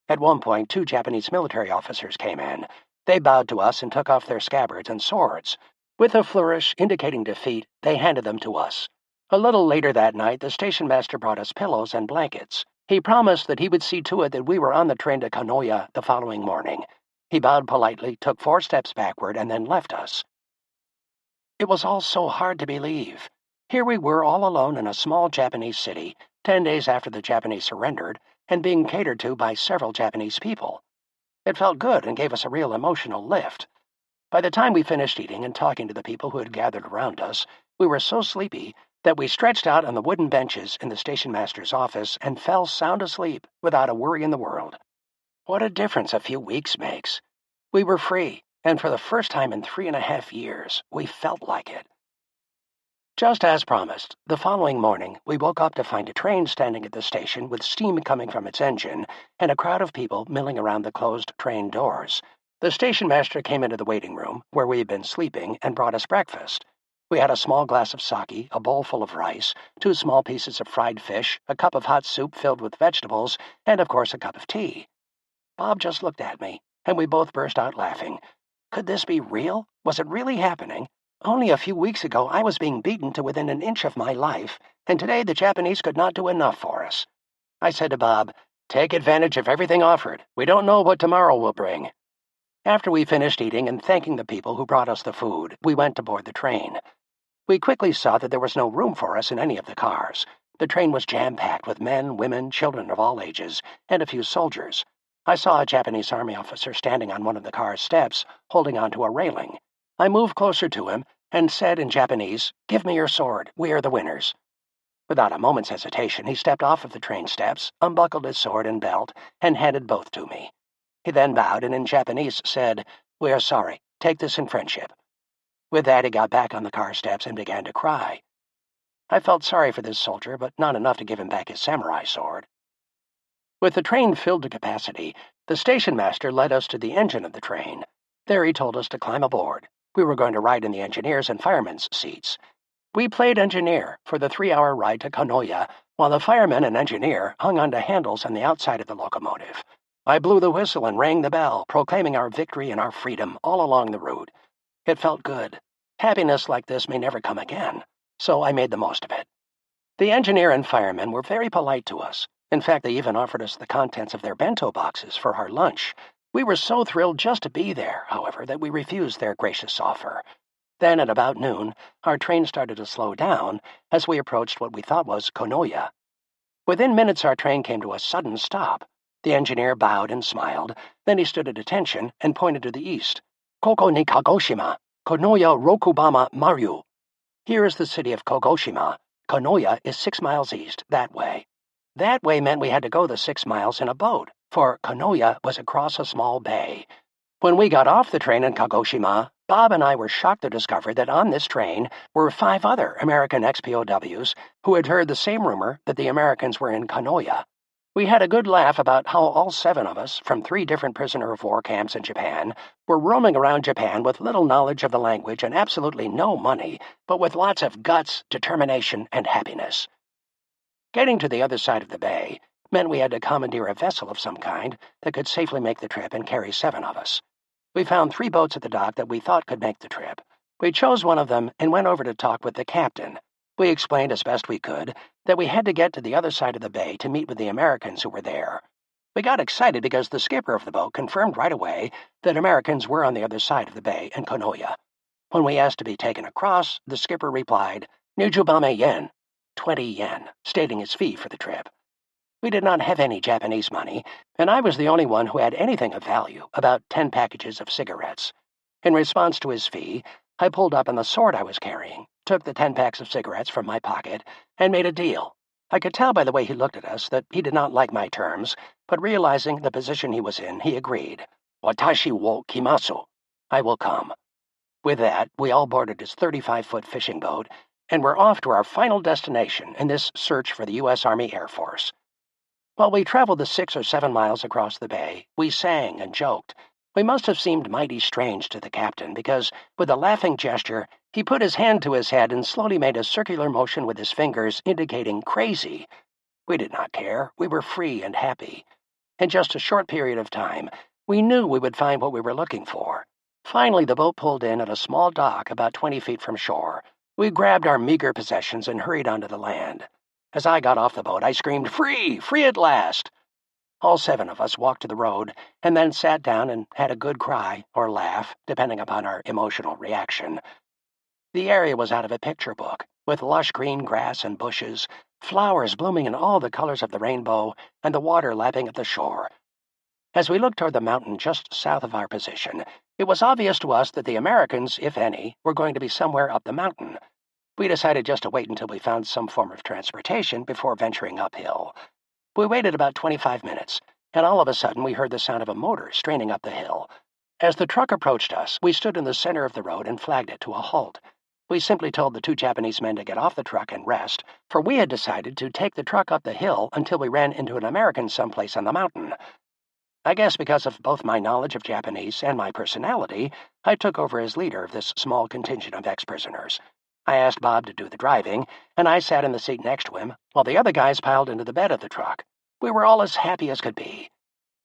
At one point, 2 Japanese military officers came in. They bowed to us and took off their scabbards and swords. With a flourish indicating defeat, they handed them to us. A little later that night, the station master brought us pillows and blankets. He promised that he would see to it that we were on the train to Kanoya the following morning. He bowed politely, took 4 steps backward, and then left us. It was all so hard to believe. Here we were all alone in a small Japanese city, 10 days after the Japanese surrendered, and being catered to by several Japanese people. It felt good and gave us a real emotional lift. By the time we finished eating and talking to the people who had gathered around us, we were so sleepy that we stretched out on the wooden benches in the station master's office and fell sound asleep without a worry in the world. What a difference a few weeks makes. We were free, and for the first time in 3.5 years, we felt like it. Just as promised, the following morning, we woke up to find a train standing at the station with steam coming from its engine and a crowd of people milling around the closed train doors. The station master came into the waiting room, where we had been sleeping, and brought us breakfast. We had a small glass of sake, a bowl full of rice, 2 small pieces of fried fish, a cup of hot soup filled with vegetables, and, of course, a cup of tea. Bob just looked at me, and we both burst out laughing. Could this be real? Was it really happening? Only a few weeks ago, I was being beaten to within an inch of my life, and today the Japanese could not do enough for us. I said to Bob, "Take advantage of everything offered. We don't know what tomorrow will bring." After we finished eating and thanking the people who brought us the food, we went to board the train. We quickly saw that there was no room for us in any of the cars. The train was jam-packed with men, women, children of all ages, and a few soldiers. I saw a Japanese army officer standing on one of the car's steps, holding onto a railing. I moved closer to him and said in Japanese, "Give me your sword. We are the winners." Without a moment's hesitation, he stepped off of the train steps, unbuckled his sword and belt, and handed both to me. He then bowed and in Japanese said, "We are sorry. Take this in friendship." With that, he got back on the car steps and began to cry. I felt sorry for this soldier, but not enough to give him back his samurai sword. With the train filled to capacity, the station master led us to the engine of the train. There he told us to climb aboard. We were going to ride in the engineers' and firemen's seats. We played engineer for the 3-hour ride to Kanoya, while the fireman and engineer hung onto handles on the outside of the locomotive. I blew the whistle and rang the bell, proclaiming our victory and our freedom all along the route. It felt good. Happiness like this may never come again, so I made the most of it. The engineer and firemen were very polite to us. In fact, they even offered us the contents of their bento boxes for our lunch. We were so thrilled just to be there, however, that we refused their gracious offer. Then, at about noon, our train started to slow down as we approached what we thought was Kanoya. Within minutes, our train came to a sudden stop. The engineer bowed and smiled. Then he stood at attention and pointed to the east. Koko ni Kagoshima, Konoya Rokubama Maru. Here is the city of Kagoshima. Konoya is 6 miles east, that way. That way meant we had to go the 6 miles in a boat, for Konoya was across a small bay. When we got off the train in Kagoshima, Bob and I were shocked to discover that on this train were 5 other American ex-POWs who had heard the same rumor that the Americans were in Konoya. We had a good laugh about how all 7 of us, from 3 different prisoner-of-war camps in Japan, were roaming around Japan with little knowledge of the language and absolutely no money, but with lots of guts, determination, and happiness. Getting to the other side of the bay meant we had to commandeer a vessel of some kind that could safely make the trip and carry 7 of us. We found 3 boats at the dock that we thought could make the trip. We chose one of them and went over to talk with the captain. We explained as best we could that we had to get to the other side of the bay to meet with the Americans who were there. We got excited because the skipper of the boat confirmed right away that Americans were on the other side of the bay in Konoya. When we asked to be taken across, the skipper replied, "Nijubame yen," 20 yen, stating his fee for the trip. We did not have any Japanese money, and I was the only one who had anything of value, about 10 packages of cigarettes. In response to his fee, I pulled up on the sword I was carrying, took the 10 packs of cigarettes from my pocket, and made a deal. I could tell by the way he looked at us that he did not like my terms, but realizing the position he was in, he agreed. "Watashi wo kimasu." I will come. With that, we all boarded his 35-foot fishing boat, and were off to our final destination in this search for the U.S. Army Air Force. While we traveled the 6 or 7 miles across the bay, we sang and joked. We must have seemed mighty strange to the captain, because, with a laughing gesture, he put his hand to his head and slowly made a circular motion with his fingers, indicating crazy. We did not care. We were free and happy. In just a short period of time, we knew we would find what we were looking for. Finally, the boat pulled in at a small dock about 20 feet from shore. We grabbed our meager possessions and hurried onto the land. As I got off the boat, I screamed, "Free! Free at last!" All 7 of us walked to the road and then sat down and had a good cry or laugh, depending upon our emotional reaction. The area was out of a picture book, with lush green grass and bushes, flowers blooming in all the colors of the rainbow, and the water lapping at the shore. As we looked toward the mountain just south of our position, it was obvious to us that the Americans, if any, were going to be somewhere up the mountain. We decided just to wait until we found some form of transportation before venturing uphill. We waited about 25 minutes, and all of a sudden we heard the sound of a motor straining up the hill. As the truck approached us, we stood in the center of the road and flagged it to a halt. We simply told the 2 Japanese men to get off the truck and rest, for we had decided to take the truck up the hill until we ran into an American someplace on the mountain. I guess because of both my knowledge of Japanese and my personality, I took over as leader of this small contingent of ex-prisoners. I asked Bob to do the driving, and I sat in the seat next to him, while the other guys piled into the bed of the truck. We were all as happy as could be.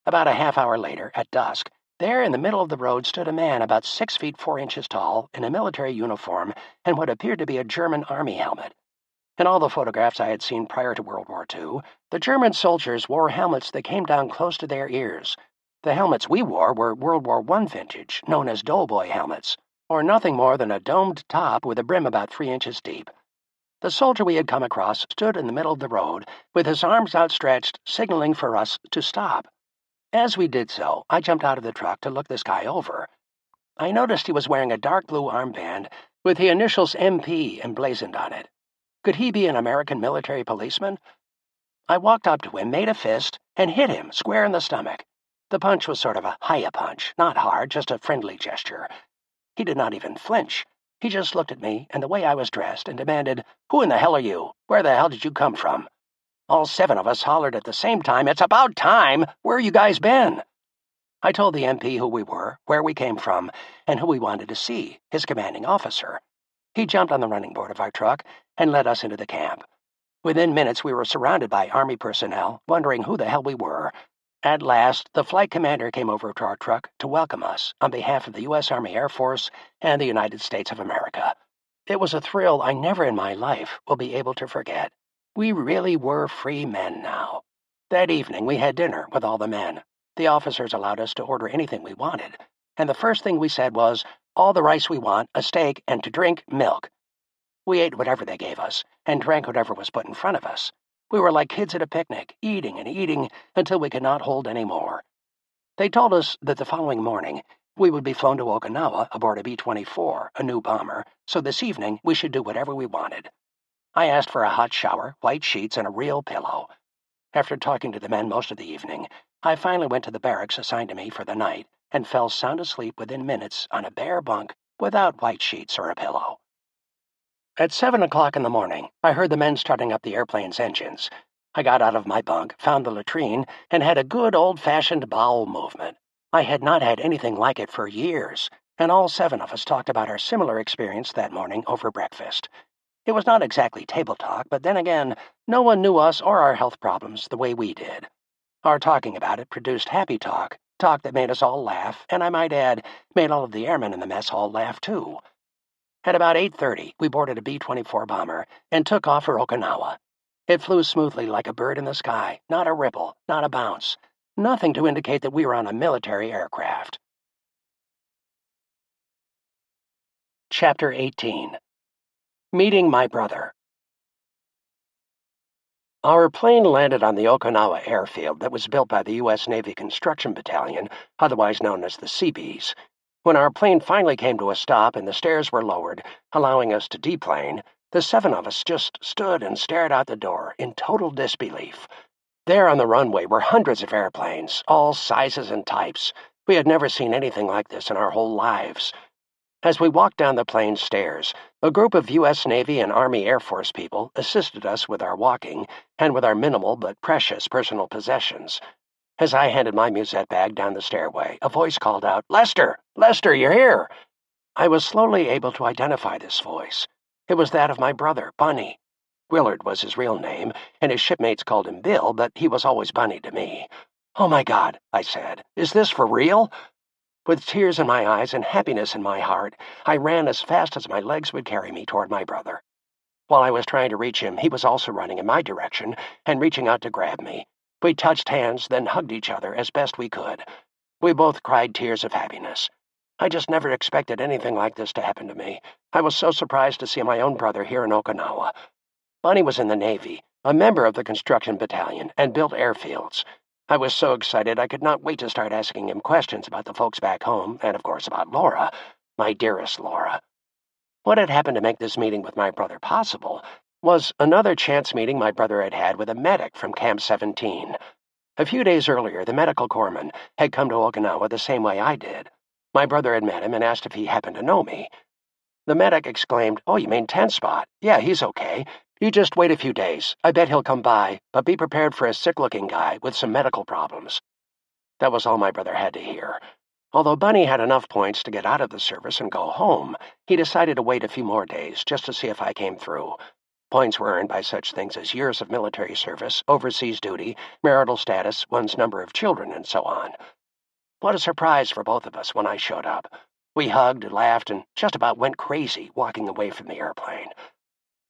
About a half hour later, at dusk, there in the middle of the road stood a man about 6 feet 4 inches tall, in a military uniform and what appeared to be a German army helmet. In all the photographs I had seen prior to World War II, the German soldiers wore helmets that came down close to their ears. The helmets we wore were World War I vintage, known as doughboy helmets, or nothing more than a domed top with a brim about 3 inches deep. The soldier we had come across stood in the middle of the road, with his arms outstretched, signaling for us to stop. As we did so, I jumped out of the truck to look this guy over. I noticed he was wearing a dark blue armband with the initials MP emblazoned on it. Could he be an American military policeman? I walked up to him, made a fist, and hit him square in the stomach. The punch was sort of a hiya punch, not hard, just a friendly gesture. He did not even flinch. He just looked at me and the way I was dressed and demanded, "Who in the hell are you? Where the hell did you come from?" All 7 of us hollered at the same time, "It's about time! Where you guys been?" I told the MP who we were, where we came from, and who we wanted to see, his commanding officer. He jumped on the running board of our truck and led us into the camp. Within minutes we were surrounded by Army personnel, wondering who the hell we were. At last, the flight commander came over to our truck to welcome us on behalf of the U.S. Army Air Force and the United States of America. It was a thrill I never in my life will be able to forget. We really were free men now. That evening we had dinner with all the men. The officers allowed us to order anything we wanted, and the first thing we said was, "All the rice we want, a steak, and to drink, milk." We ate whatever they gave us, and drank whatever was put in front of us. We were like kids at a picnic, eating and eating until we could not hold any more. They told us that the following morning we would be flown to Okinawa aboard a B-24, a new bomber, so this evening we should do whatever we wanted. I asked for a hot shower, white sheets, and a real pillow. After talking to the men most of the evening, I finally went to the barracks assigned to me for the night and fell sound asleep within minutes on a bare bunk without white sheets or a pillow. At 7 o'clock in the morning, I heard the men starting up the airplane's engines. I got out of my bunk, found the latrine, and had a good old-fashioned bowel movement. I had not had anything like it for years, and all 7 of us talked about our similar experience that morning over breakfast. It was not exactly table talk, but then again, no one knew us or our health problems the way we did. Our talking about it produced happy talk that made us all laugh, and I might add, made all of the airmen in the mess hall laugh too. At about 8:30, we boarded a B-24 bomber and took off for Okinawa. It flew smoothly like a bird in the sky, not a ripple, not a bounce, nothing to indicate that we were on a military aircraft. Chapter 18. Meeting My Brother. Our plane landed on the Okinawa airfield that was built by the U.S. Navy Construction Battalion, otherwise known as the Seabees. When our plane finally came to a stop and the stairs were lowered, allowing us to deplane, the 7 of us just stood and stared out the door in total disbelief. There on the runway were hundreds of airplanes, all sizes and types. We had never seen anything like this in our whole lives. As we walked down the plane's stairs, a group of U.S. Navy and Army Air Force people assisted us with our walking and with our minimal but precious personal possessions. As I handed my musette bag down the stairway, a voice called out, "Lester! Lester, you're here!" I was slowly able to identify this voice. It was that of my brother, Bunny. Willard was his real name, and his shipmates called him Bill, but he was always Bunny to me. "Oh my God," I said. "Is this for real?" With tears in my eyes and happiness in my heart, I ran as fast as my legs would carry me toward my brother. While I was trying to reach him, he was also running in my direction and reaching out to grab me. We touched hands, then hugged each other as best we could. We both cried tears of happiness. I just never expected anything like this to happen to me. I was so surprised to see my own brother here in Okinawa. Bunny was in the Navy, a member of the construction battalion, and built airfields. I was so excited I could not wait to start asking him questions about the folks back home, and of course about Laura, my dearest Laura. What had happened to make this meeting with my brother possible was another chance meeting my brother had had with a medic from Camp 17. A few days earlier, the medical corpsman had come to Okinawa the same way I did. My brother had met him and asked if he happened to know me. The medic exclaimed, "Oh, you mean 10 Spot? Yeah, he's okay. You just wait a few days. I bet he'll come by, but be prepared for a sick-looking guy with some medical problems." That was all my brother had to hear. Although Bunny had enough points to get out of the service and go home, he decided to wait a few more days just to see if I came through. Points were earned by such things as years of military service, overseas duty, marital status, one's number of children, and so on. What a surprise for both of us when I showed up. We hugged, laughed, and just about went crazy walking away from the airplane.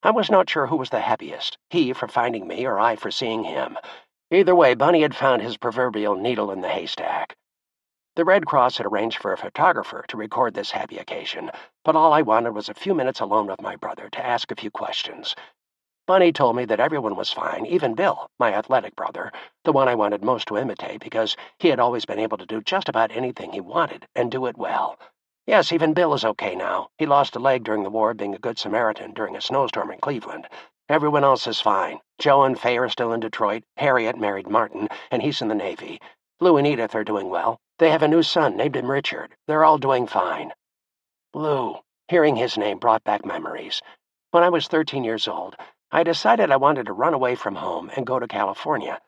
I was not sure who was the happiest, he for finding me or I for seeing him. Either way, Bunny had found his proverbial needle in the haystack. The Red Cross had arranged for a photographer to record this happy occasion, but all I wanted was a few minutes alone with my brother to ask a few questions. Bunny told me that everyone was fine, even Bill, my athletic brother, the one I wanted most to imitate because he had always been able to do just about anything he wanted and do it well. Yes, even Bill is okay now. He lost a leg during the war being a good Samaritan during a snowstorm in Cleveland. Everyone else is fine. Joe and Faye are still in Detroit. Harriet married Martin, and he's in the Navy. Lou and Edith are doing well. They have a new son, named him Richard. They're all doing fine. Lou. Hearing his name brought back memories. When I was 13 years old, I decided I wanted to run away from home and go to California.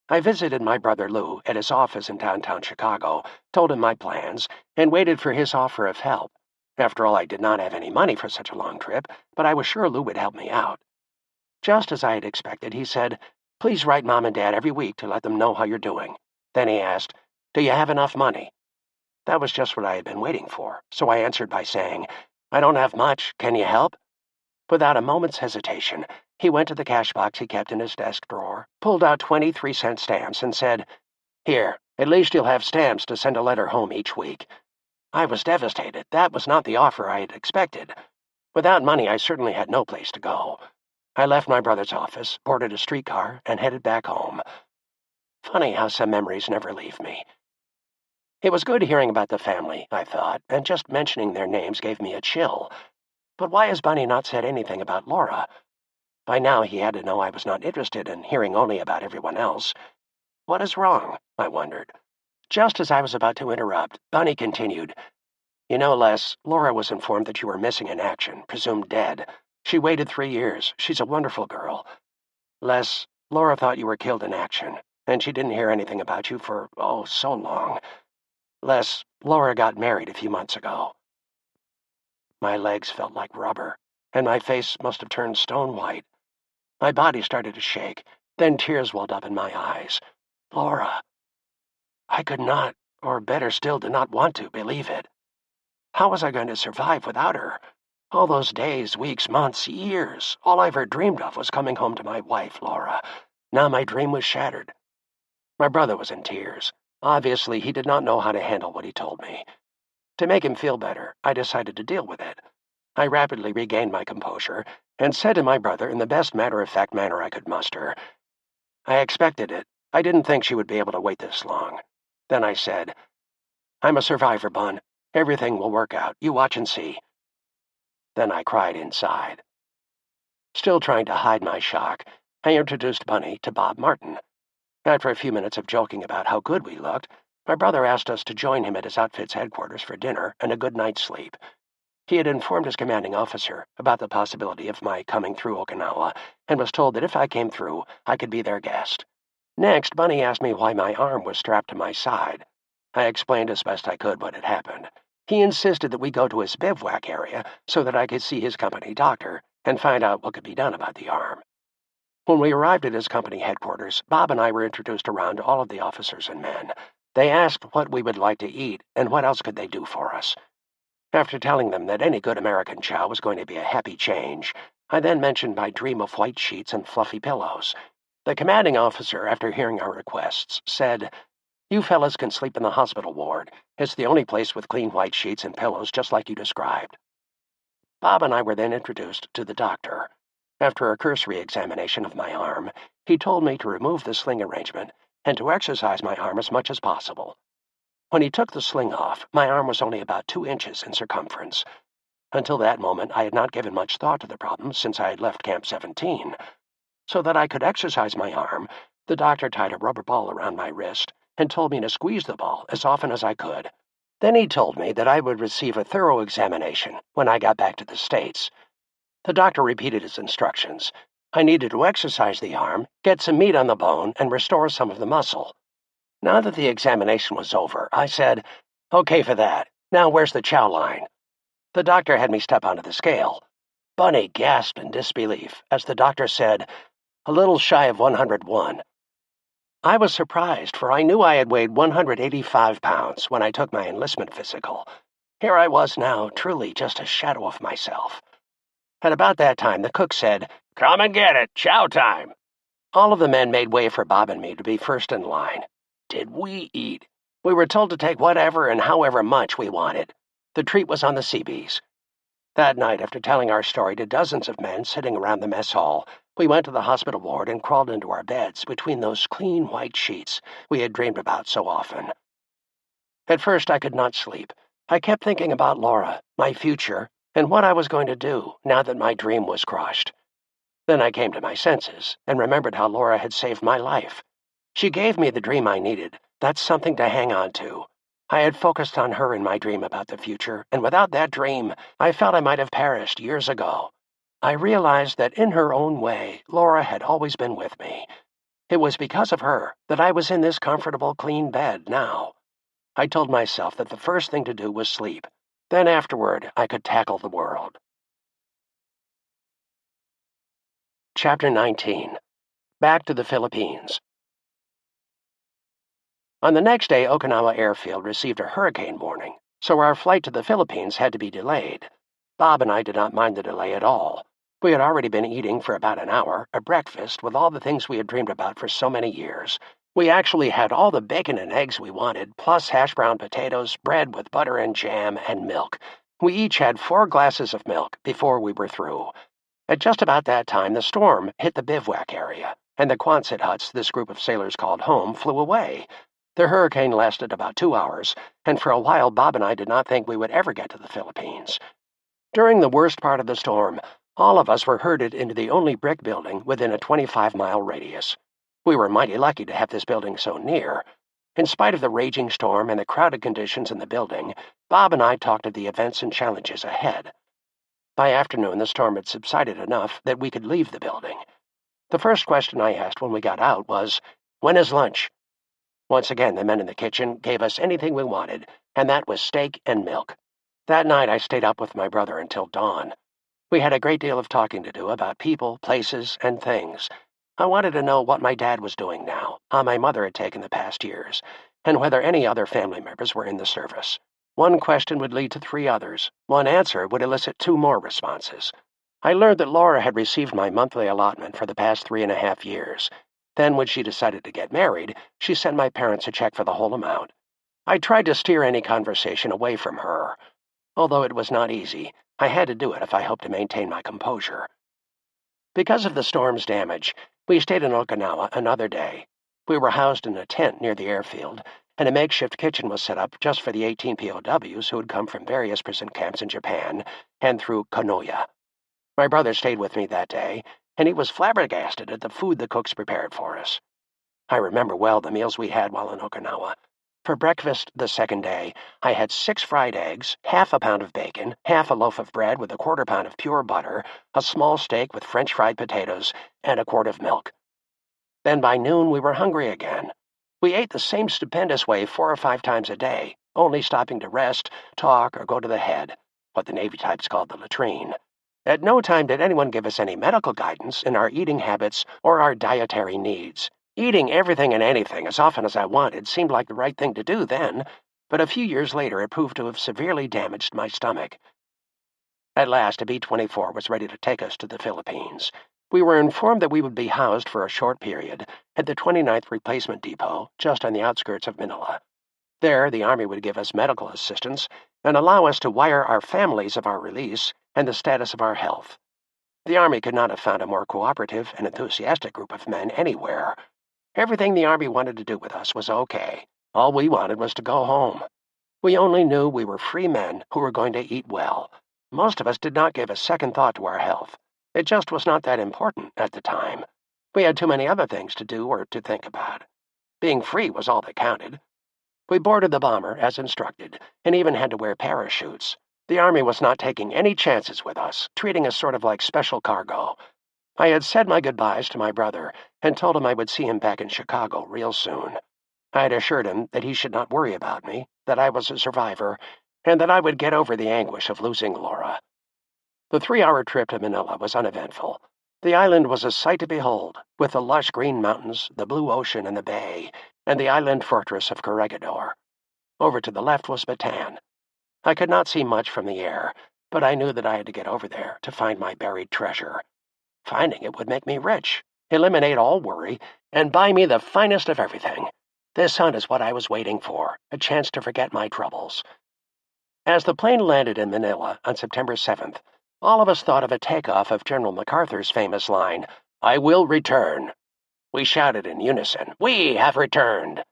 I visited my brother Lou at his office in downtown Chicago, told him my plans, and waited for his offer of help. After all, I did not have any money for such a long trip, but I was sure Lou would help me out. Just as I had expected, he said, "Please write Mom and Dad every week to let them know how you're doing." Then he asked, "Do you have enough money?" That was just what I had been waiting for, so I answered by saying, "I don't have much. Can you help?" Without a moment's hesitation, he went to the cash box he kept in his desk drawer, pulled out 23-cent stamps, and said, "Here, at least you'll have stamps to send a letter home each week." I was devastated. That was not the offer I had expected. Without money, I certainly had no place to go. I left my brother's office, boarded a streetcar, and headed back home. Funny how some memories never leave me. It was good hearing about the family, I thought, and just mentioning their names gave me a chill. But why has Bunny not said anything about Laura? By now he had to know I was not interested in hearing only about everyone else. What is wrong? I wondered. Just as I was about to interrupt, Bunny continued, You know, Les, Laura was informed that you were missing in action, presumed dead. She waited 3 years. She's a wonderful girl. Les, Laura thought you were killed in action, and she didn't hear anything about you for, oh, so long. Les, Laura got married a few months ago. My legs felt like rubber, and my face must have turned stone white. My body started to shake, then tears welled up in my eyes. Laura. I could not, or better still, did not want to believe it. How was I going to survive without her? All those days, weeks, months, years, all I ever dreamed of was coming home to my wife, Laura. Now my dream was shattered. My brother was in tears. Obviously, he did not know how to handle what he told me. To make him feel better, I decided to deal with it. I rapidly regained my composure and said to my brother in the best matter-of-fact manner I could muster, I expected it. I didn't think she would be able to wait this long. Then I said, I'm a survivor, Bun. Everything will work out. You watch and see. Then I cried inside. Still trying to hide my shock, I introduced Bunny to Bob Martin. After a few minutes of joking about how good we looked, my brother asked us to join him at his outfit's headquarters for dinner and a good night's sleep. He had informed his commanding officer about the possibility of my coming through Okinawa and was told that if I came through, I could be their guest. Next, Bunny asked me why my arm was strapped to my side. I explained as best I could what had happened. He insisted that we go to his bivouac area so that I could see his company doctor and find out what could be done about the arm. When we arrived at his company headquarters, Bob and I were introduced around to all of the officers and men. They asked what we would like to eat and what else could they do for us. After telling them that any good American chow was going to be a happy change, I then mentioned my dream of white sheets and fluffy pillows. The commanding officer, after hearing our requests, said, You fellas can sleep in the hospital ward. It's the only place with clean white sheets and pillows just like you described. Bob and I were then introduced to the doctor. After a cursory examination of my arm, he told me to remove the sling arrangement and to exercise my arm as much as possible. When he took the sling off, my arm was only about 2 inches in circumference. Until that moment, I had not given much thought to the problem since I had left Camp 17. So that I could exercise my arm, the doctor tied a rubber ball around my wrist and told me to squeeze the ball as often as I could. Then he told me that I would receive a thorough examination when I got back to the States. The doctor repeated his instructions. I needed to exercise the arm, get some meat on the bone, and restore some of the muscle. Now that the examination was over, I said, Okay for that. Now where's the chow line? The doctor had me step onto the scale. Bunny gasped in disbelief as the doctor said, a little shy of 101. I was surprised, for I knew I had weighed 185 pounds when I took my enlistment physical. Here I was now, truly just a shadow of myself. At about that time, the cook said, Come and get it, chow time. All of the men made way for Bob and me to be first in line. Did we eat? We were told to take whatever and however much we wanted. The treat was on the Seabees. That night, after telling our story to dozens of men sitting around the mess hall, we went to the hospital ward and crawled into our beds between those clean white sheets we had dreamed about so often. At first, I could not sleep. I kept thinking about Laura, my future, and what I was going to do now that my dream was crushed. Then I came to my senses and remembered how Laura had saved my life. She gave me the dream I needed. That's something to hang on to. I had focused on her in my dream about the future, and without that dream, I felt I might have perished years ago. I realized that in her own way, Laura had always been with me. It was because of her that I was in this comfortable, clean bed now. I told myself that the first thing to do was sleep. Then afterward, I could tackle the world. Chapter 19. Back to the Philippines. On the next day, Okinawa Airfield received a hurricane warning, so our flight to the Philippines had to be delayed. Bob and I did not mind the delay at all. We had already been eating for about an hour, a breakfast with all the things we had dreamed about for so many years. We actually had all the bacon and eggs we wanted, plus hash brown potatoes, bread with butter and jam, and milk. We each had 4 glasses of milk before we were through. At just about that time, the storm hit the bivouac area, and the Quonset huts this group of sailors called home flew away. The hurricane lasted about 2 hours, and for a while Bob and I did not think we would ever get to the Philippines. During the worst part of the storm, all of us were herded into the only brick building within a 25-mile radius. We were mighty lucky to have this building so near. In spite of the raging storm and the crowded conditions in the building, Bob and I talked of the events and challenges ahead. By afternoon, the storm had subsided enough that we could leave the building. The first question I asked when we got out was, "When is lunch?" Once again, the men in the kitchen gave us anything we wanted, and that was steak and milk. That night, I stayed up with my brother until dawn. We had a great deal of talking to do about people, places, and things. I wanted to know what my dad was doing now, how my mother had taken the past years, and whether any other family members were in the service. One question would lead to 3 others. One answer would elicit 2 more responses. I learned that Laura had received my monthly allotment for the past 3.5 years. Then, when she decided to get married, she sent my parents a check for the whole amount. I tried to steer any conversation away from her. Although it was not easy, I had to do it if I hoped to maintain my composure. Because of the storm's damage, we stayed in Okinawa another day. We were housed in a tent near the airfield, and a makeshift kitchen was set up just for the 18 POWs who had come from various prison camps in Japan and through Konoya. My brother stayed with me that day, and he was flabbergasted at the food the cooks prepared for us. I remember well the meals we had while in Okinawa. For breakfast the second day, I had 6 fried eggs, half a pound of bacon, half a loaf of bread with a 1/4 pound of pure butter, a small steak with French fried potatoes, and a quart of milk. Then by noon we were hungry again. We ate the same stupendous way 4 or 5 times a day, only stopping to rest, talk, or go to the head, what the Navy types called the latrine. At no time did anyone give us any medical guidance in our eating habits or our dietary needs. Eating everything and anything as often as I wanted seemed like the right thing to do then, but a few years later it proved to have severely damaged my stomach. At last, a B-24 was ready to take us to the Philippines. We were informed that we would be housed for a short period at the 29th Replacement Depot, just on the outskirts of Manila. There, the Army would give us medical assistance and allow us to wire our families of our release and the status of our health. The Army could not have found a more cooperative and enthusiastic group of men anywhere. Everything the Army wanted to do with us was okay. All we wanted was to go home. We only knew we were free men who were going to eat well. Most of us did not give a second thought to our health. It just was not that important at the time. We had too many other things to do or to think about. Being free was all that counted. We boarded the bomber, as instructed, and even had to wear parachutes. The Army was not taking any chances with us, treating us sort of like special cargo. I had said my goodbyes to my brother and told him I would see him back in Chicago real soon. I had assured him that he should not worry about me, that I was a survivor, and that I would get over the anguish of losing Laura. The 3-hour trip to Manila was uneventful. The island was a sight to behold, with the lush green mountains, the blue ocean and the bay, and the island fortress of Corregidor. Over to the left was Bataan. I could not see much from the air, but I knew that I had to get over there to find my buried treasure. Finding it would make me rich, eliminate all worry, and buy me the finest of everything. This hunt is what I was waiting for, a chance to forget my troubles. As the plane landed in Manila on September 7th, all of us thought of a takeoff of General MacArthur's famous line, "I will return." We shouted in unison, "We have returned!"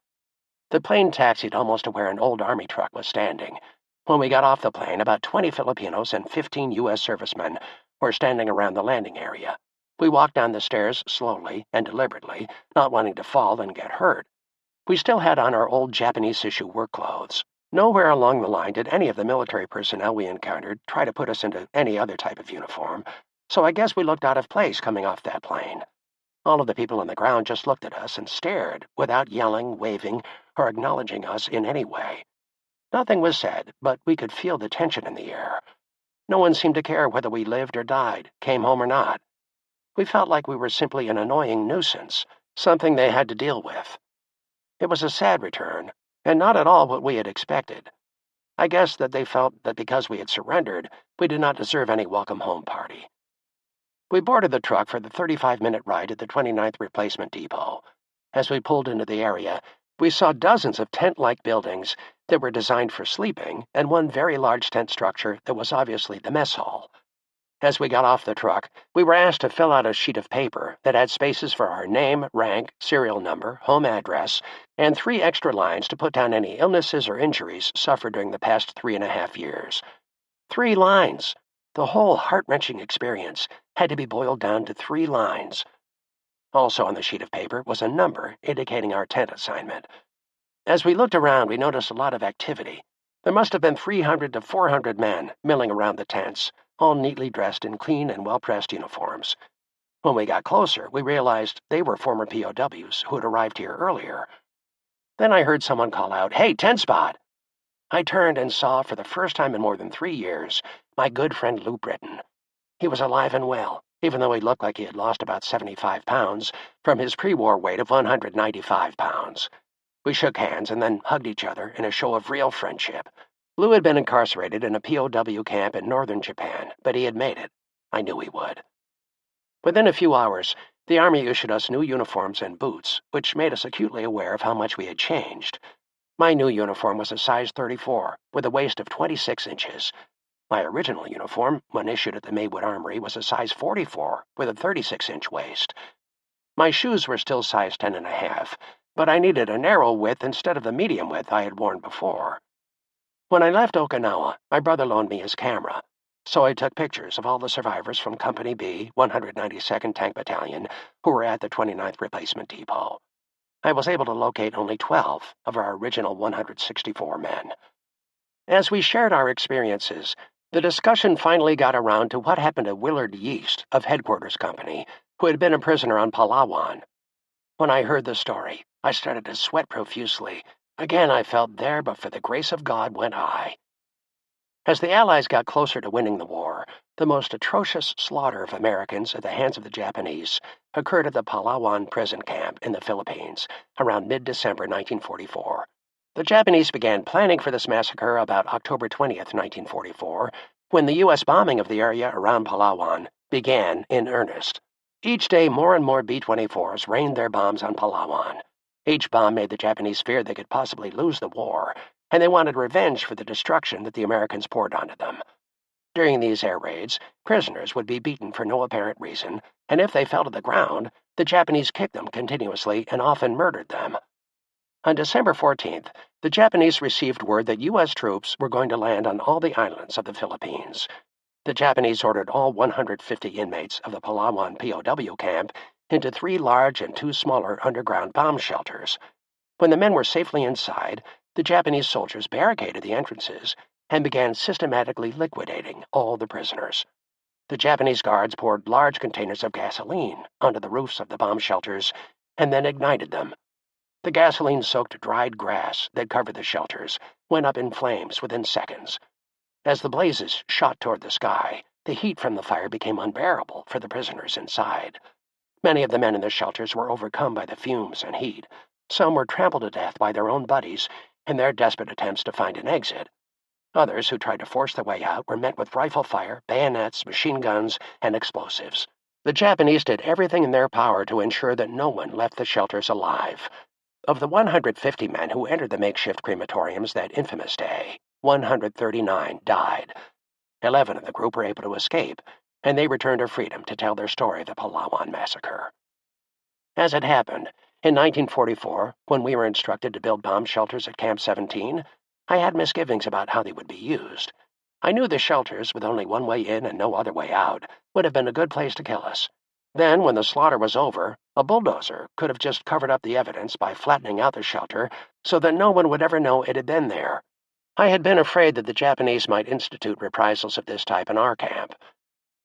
The plane taxied almost to where an old Army truck was standing. When we got off the plane, about 20 Filipinos and 15 U.S. servicemen were standing around the landing area. We walked down the stairs slowly and deliberately, not wanting to fall and get hurt. We still had on our old Japanese-issue work clothes. Nowhere along the line did any of the military personnel we encountered try to put us into any other type of uniform, so I guess we looked out of place coming off that plane. All of the people on the ground just looked at us and stared, without yelling, waving, or acknowledging us in any way. Nothing was said, but we could feel the tension in the air. No one seemed to care whether we lived or died, came home or not. We felt like we were simply an annoying nuisance, something they had to deal with. It was a sad return, and not at all what we had expected. I guess that they felt that because we had surrendered, we did not deserve any welcome home party. We boarded the truck for the 35-minute ride at the 29th Replacement Depot. As we pulled into the area, we saw dozens of tent-like buildings that were designed for sleeping and one very large tent structure that was obviously the mess hall. As we got off the truck, we were asked to fill out a sheet of paper that had spaces for our name, rank, serial number, home address, and 3 extra lines to put down any illnesses or injuries suffered during the past 3.5 years. 3 lines! The whole heart-wrenching experience had to be boiled down to 3 lines. Also on the sheet of paper was a number indicating our tent assignment. As we looked around, we noticed a lot of activity. There must have been 300 to 400 men milling around the tents, all neatly dressed in clean and well-pressed uniforms. When we got closer, we realized they were former POWs who had arrived here earlier. Then I heard someone call out, "Hey, tent spot!" I turned and saw, for the first time in more than 3 years, my good friend Lou Britton. He was alive and well, even though he looked like he had lost about 75 pounds from his pre-war weight of 195 pounds. We shook hands and then hugged each other in a show of real friendship. Lou had been incarcerated in a POW camp in northern Japan, but he had made it. I knew he would. Within a few hours, the Army issued us new uniforms and boots, which made us acutely aware of how much we had changed. My new uniform was a size 34, with a waist of 26 inches. My original uniform, when issued at the Maywood Armory, was a size 44, with a 36-inch waist. My shoes were still size 10.5, but I needed a narrow width instead of the medium width I had worn before. When I left Okinawa, my brother loaned me his camera, so I took pictures of all the survivors from Company B, 192nd Tank Battalion, who were at the 29th Replacement Depot. I was able to locate only 12 of our original 164 men. As we shared our experiences, the discussion finally got around to what happened to Willard Yeast of Headquarters Company, who had been a prisoner on Palawan. When I heard the story, I started to sweat profusely. Again, I felt there, but for the grace of God went I. As the Allies got closer to winning the war, the most atrocious slaughter of Americans at the hands of the Japanese occurred at the Palawan prison camp in the Philippines around mid-December 1944. The Japanese began planning for this massacre about October 20th, 1944, when the U.S. bombing of the area around Palawan began in earnest. Each day, more and more B-24s rained their bombs on Palawan. Each bomb made the Japanese fear they could possibly lose the war, and they wanted revenge for the destruction that the Americans poured onto them. During these air raids, prisoners would be beaten for no apparent reason, and if they fell to the ground, the Japanese kicked them continuously and often murdered them. On December 14th, the Japanese received word that U.S. troops were going to land on all the islands of the Philippines. The Japanese ordered all 150 inmates of the Palawan POW camp into 3 large and 2 smaller underground bomb shelters. When the men were safely inside, the Japanese soldiers barricaded the entrances and began systematically liquidating all the prisoners. The Japanese guards poured large containers of gasoline onto the roofs of the bomb shelters and then ignited them. The gasoline-soaked dried grass that covered the shelters went up in flames within seconds. As the blazes shot toward the sky, the heat from the fire became unbearable for the prisoners inside. Many of the men in the shelters were overcome by the fumes and heat. Some were trampled to death by their own buddies in their desperate attempts to find an exit. Others who tried to force their way out were met with rifle fire, bayonets, machine guns, and explosives. The Japanese did everything in their power to ensure that no one left the shelters alive. Of the 150 men who entered the makeshift crematoriums that infamous day, 139 died. 11 of the group were able to escape, and they returned to freedom to tell their story of the Palawan massacre. As it happened, in 1944, when we were instructed to build bomb shelters at Camp 17, I had misgivings about how they would be used. I knew the shelters, with only one way in and no other way out, would have been a good place to kill us. Then, when the slaughter was over, a bulldozer could have just covered up the evidence by flattening out the shelter so that no one would ever know it had been there. I had been afraid that the Japanese might institute reprisals of this type in our camp.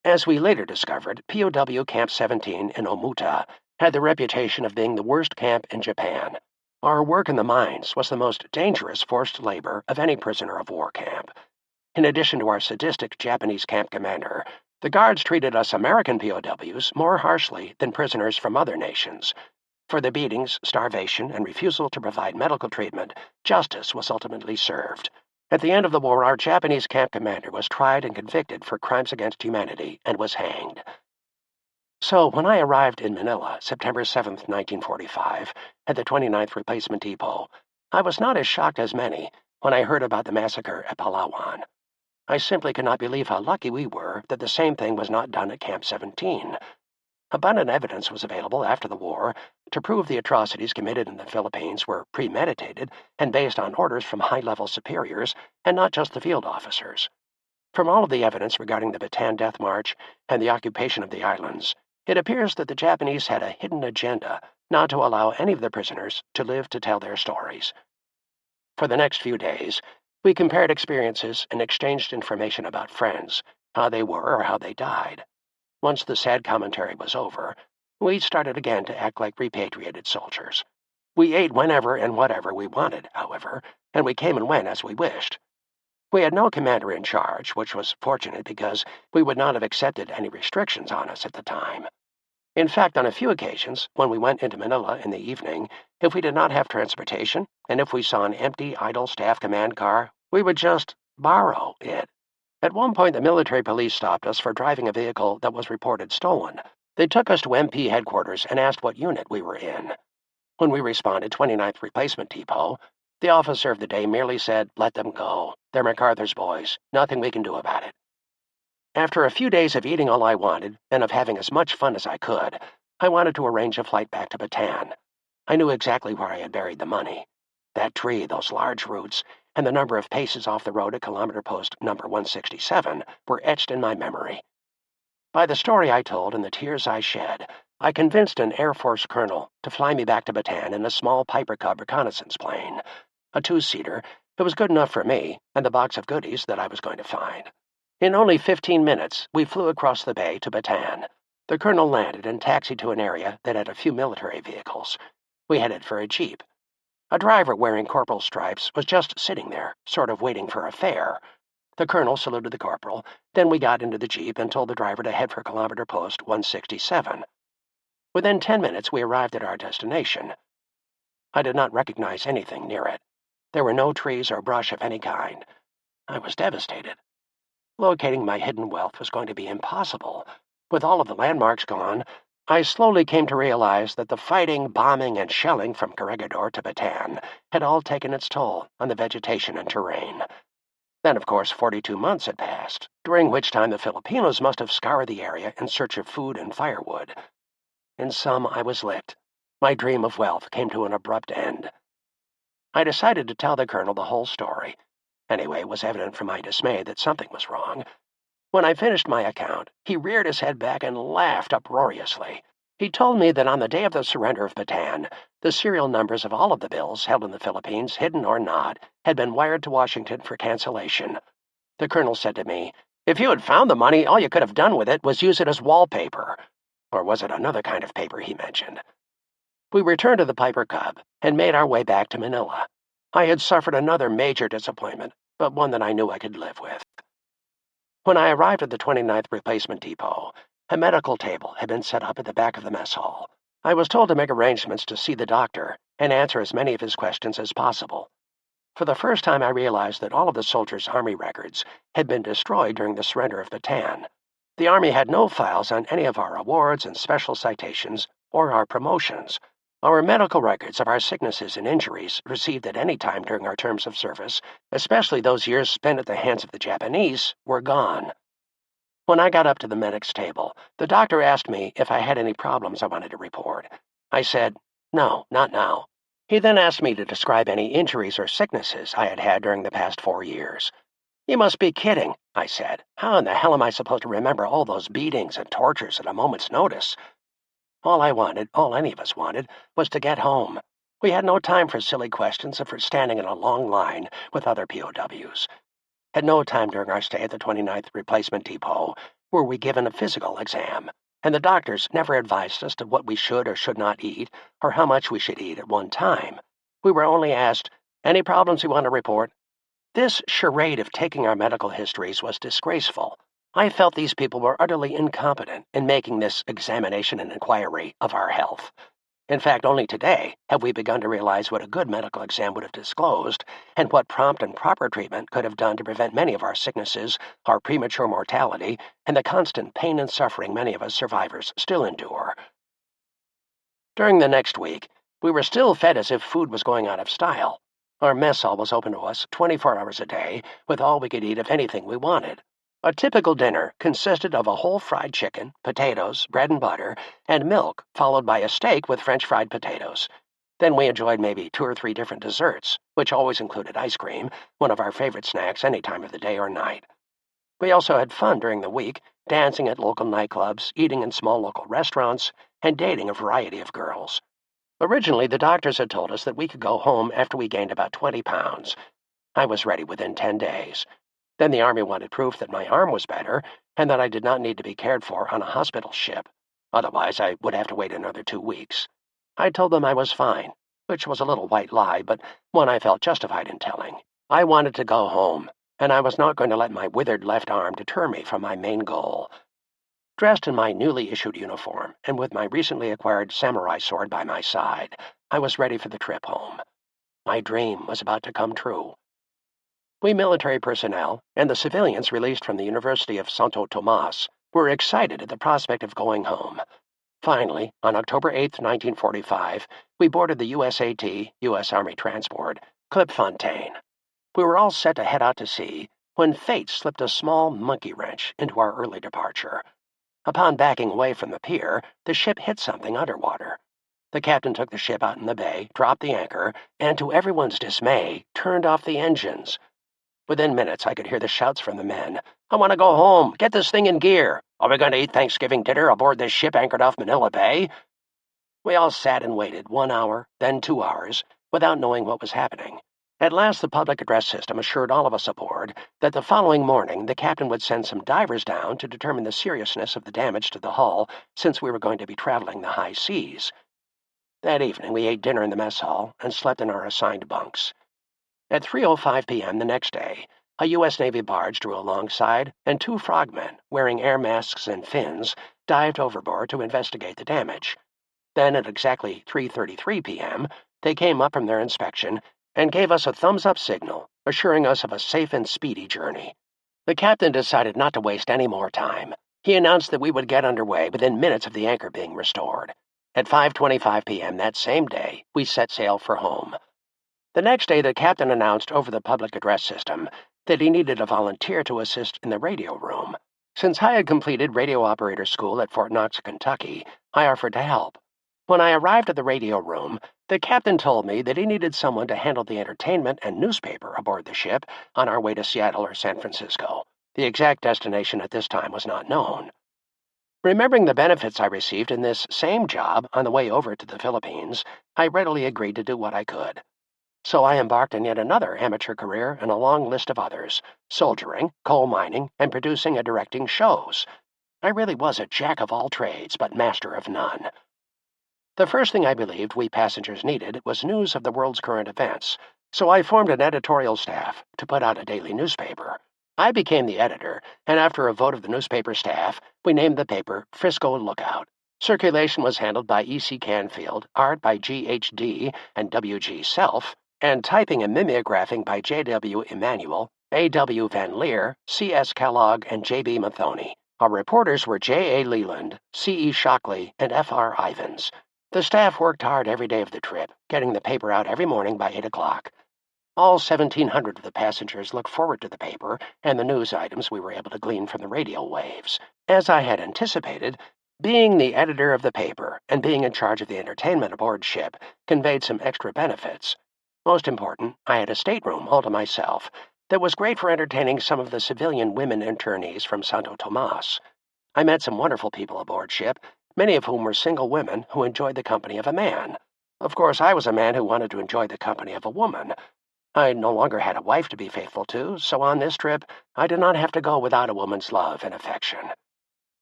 As we later discovered, POW Camp 17 in Omuta had the reputation of being the worst camp in Japan. Our work in the mines was the most dangerous forced labor of any prisoner of war camp. In addition to our sadistic Japanese camp commander, the guards treated us American POWs more harshly than prisoners from other nations. For the beatings, starvation, and refusal to provide medical treatment, justice was ultimately served. At the end of the war, our Japanese camp commander was tried and convicted for crimes against humanity and was hanged. So, when I arrived in Manila, September 7th, 1945, at the 29th Replacement Depot, I was not as shocked as many when I heard about the massacre at Palawan. I simply could not believe how lucky we were that the same thing was not done at Camp 17. Abundant evidence was available after the war to prove the atrocities committed in the Philippines were premeditated and based on orders from high-level superiors and not just the field officers. From all of the evidence regarding the Bataan Death March and the occupation of the islands, it appears that the Japanese had a hidden agenda not to allow any of the prisoners to live to tell their stories. For the next few days, we compared experiences and exchanged information about friends, how they were or how they died. Once the sad commentary was over, we started again to act like repatriated soldiers. We ate whenever and whatever we wanted, however, and we came and went as we wished. We had no commander in charge, which was fortunate because we would not have accepted any restrictions on us at the time. In fact, on a few occasions, when we went into Manila in the evening, if we did not have transportation, and if we saw an empty, idle staff command car, we would just borrow it. At one point, the military police stopped us for driving a vehicle that was reported stolen. They took us to MP headquarters and asked what unit we were in. When we responded 29th Replacement Depot, the officer of the day merely said, "Let them go. They're MacArthur's boys. Nothing we can do about it." After a few days of eating all I wanted and of having as much fun as I could, I wanted to arrange a flight back to Bataan. I knew exactly where I had buried the money. That tree, those large roots, and the number of paces off the road at kilometer post number 167 were etched in my memory. By the story I told and the tears I shed, I convinced an Air Force colonel to fly me back to Bataan in a small Piper Cub reconnaissance plane, a two-seater that was good enough for me and the box of goodies that I was going to find. In only 15 minutes, we flew across the bay to Bataan. The colonel landed and taxied to an area that had a few military vehicles. We headed for a jeep. A driver wearing corporal stripes was just sitting there, sort of waiting for a fare. The colonel saluted the corporal, then we got into the jeep and told the driver to head for kilometer post 167. Within 10 minutes, we arrived at our destination. I did not recognize anything near it. There were no trees or brush of any kind. I was devastated. Locating my hidden wealth was going to be impossible. With all of the landmarks gone, I slowly came to realize that the fighting, bombing, and shelling from Corregidor to Bataan had all taken its toll on the vegetation and terrain. Then, of course, 42 months had passed, during which time the Filipinos must have scoured the area in search of food and firewood. In sum, I was licked. My dream of wealth came to an abrupt end. I decided to tell the colonel the whole story. Anyway, it was evident from my dismay that something was wrong. When I finished my account, he reared his head back and laughed uproariously. He told me that on the day of the surrender of Bataan, the serial numbers of all of the bills held in the Philippines, hidden or not, had been wired to Washington for cancellation. The colonel said to me, "If you had found the money, all you could have done with it was use it as wallpaper." Or was it another kind of paper he mentioned? We returned to the Piper Cub and made our way back to Manila. I had suffered another major disappointment, but one that I knew I could live with. When I arrived at the 29th Replacement Depot, a medical table had been set up at the back of the mess hall. I was told to make arrangements to see the doctor and answer as many of his questions as possible. For the first time, I realized that all of the soldiers' Army records had been destroyed during the surrender of Bataan. The Army had no files on any of our awards and special citations or our promotions. Our medical records of our sicknesses and injuries received at any time during our terms of service, especially those years spent at the hands of the Japanese, were gone. When I got up to the medic's table, the doctor asked me if I had any problems I wanted to report. I said, "No, not now." He then asked me to describe any injuries or sicknesses I had had during the past 4 years. "You must be kidding," I said. "How in the hell am I supposed to remember all those beatings and tortures at a moment's notice?" All I wanted, all any of us wanted, was to get home. We had no time for silly questions or for standing in a long line with other POWs. At no time during our stay at the 29th Replacement Depot were we given a physical exam, and the doctors never advised us to what we should or should not eat or how much we should eat at one time. We were only asked, "Any problems you want to report?" This charade of taking our medical histories was disgraceful. I felt these people were utterly incompetent in making this examination and inquiry of our health. In fact, only today have we begun to realize what a good medical exam would have disclosed and what prompt and proper treatment could have done to prevent many of our sicknesses, our premature mortality, and the constant pain and suffering many of us survivors still endure. During the next week, we were still fed as if food was going out of style. Our mess hall was open to us 24 hours a day, with all we could eat of anything we wanted. A typical dinner consisted of a whole fried chicken, potatoes, bread and butter, and milk, followed by a steak with French fried potatoes. Then we enjoyed maybe 2 or 3 different desserts, which always included ice cream, one of our favorite snacks any time of the day or night. We also had fun during the week, dancing at local nightclubs, eating in small local restaurants, and dating a variety of girls. Originally, the doctors had told us that we could go home after we gained about 20 pounds. I was ready within 10 days. Then the Army wanted proof that my arm was better and that I did not need to be cared for on a hospital ship. Otherwise, I would have to wait another 2 weeks. I told them I was fine, which was a little white lie, but one I felt justified in telling. I wanted to go home, and I was not going to let my withered left arm deter me from my main goal. Dressed in my newly issued uniform, and with my recently acquired samurai sword by my side, I was ready for the trip home. My dream was about to come true. We military personnel and the civilians released from the University of Santo Tomas were excited at the prospect of going home. Finally, on October 8, 1945, we boarded the USAT, U.S. Army Transport, Clipfontaine. We were all set to head out to sea when fate slipped a small monkey wrench into our early departure. Upon backing away from the pier, the ship hit something underwater. The captain took the ship out in the bay, dropped the anchor, and to everyone's dismay, turned off the engines. Within minutes, I could hear the shouts from the men. "I want to go home! Get this thing in gear! Are we going to eat Thanksgiving dinner aboard this ship anchored off Manila Bay?" We all sat and waited 1 hour, then 2 hours, without knowing what was happening. At last, the public address system assured all of us aboard that the following morning the captain would send some divers down to determine the seriousness of the damage to the hull, since we were going to be traveling the high seas. That evening, we ate dinner in the mess hall and slept in our assigned bunks. At 3:05 p.m. the next day, a U.S. Navy barge drew alongside, and 2 frogmen, wearing air masks and fins, dived overboard to investigate the damage. Then, at exactly 3:33 p.m., they came up from their inspection and gave us a thumbs-up signal, assuring us of a safe and speedy journey. The captain decided not to waste any more time. He announced that we would get underway within minutes of the anchor being restored. At 5:25 p.m. that same day, we set sail for home. The next day, the captain announced over the public address system that he needed a volunteer to assist in the radio room. Since I had completed radio operator school at Fort Knox, Kentucky, I offered to help. When I arrived at the radio room, the captain told me that he needed someone to handle the entertainment and newspaper aboard the ship on our way to Seattle or San Francisco. The exact destination at this time was not known. Remembering the benefits I received in this same job on the way over to the Philippines, I readily agreed to do what I could. So I embarked on yet another amateur career and a long list of others: soldiering, coal mining, and producing and directing shows. I really was a jack of all trades, but master of none. The first thing I believed we passengers needed was news of the world's current events, so I formed an editorial staff to put out a daily newspaper. I became the editor, and after a vote of the newspaper staff, we named the paper Frisco Lookout. Circulation was handled by E.C. Canfield, art by G.H.D. and W.G. Self, and typing and mimeographing by J.W. Emanuel, A.W. Van Leer, C.S. Kellogg, and J.B. Mathony. Our reporters were J.A. Leland, C.E. Shockley, and F.R. Ivins. The staff worked hard every day of the trip, getting the paper out every morning by 8 o'clock. All 1,700 of the passengers looked forward to the paper and the news items we were able to glean from the radio waves. As I had anticipated, being the editor of the paper and being in charge of the entertainment aboard ship conveyed some extra benefits. Most important, I had a stateroom all to myself that was great for entertaining some of the civilian women internees from Santo Tomas. I met some wonderful people aboard ship, many of whom were single women who enjoyed the company of a man. Of course, I was a man who wanted to enjoy the company of a woman. I no longer had a wife to be faithful to, so on this trip, I did not have to go without a woman's love and affection.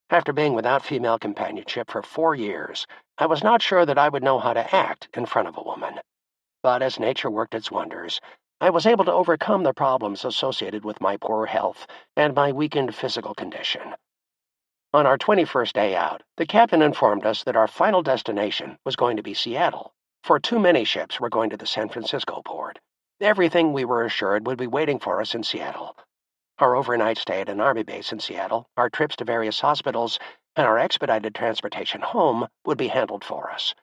After being without female companionship for 4 years, I was not sure that I would know how to act in front of a woman. But as nature worked its wonders, I was able to overcome the problems associated with my poor health and my weakened physical condition. On our 21st day out, the captain informed us that our final destination was going to be Seattle, for too many ships were going to the San Francisco port. Everything, we were assured, would be waiting for us in Seattle. Our overnight stay at an Army base in Seattle, our trips to various hospitals, and our expedited transportation home would be handled for us.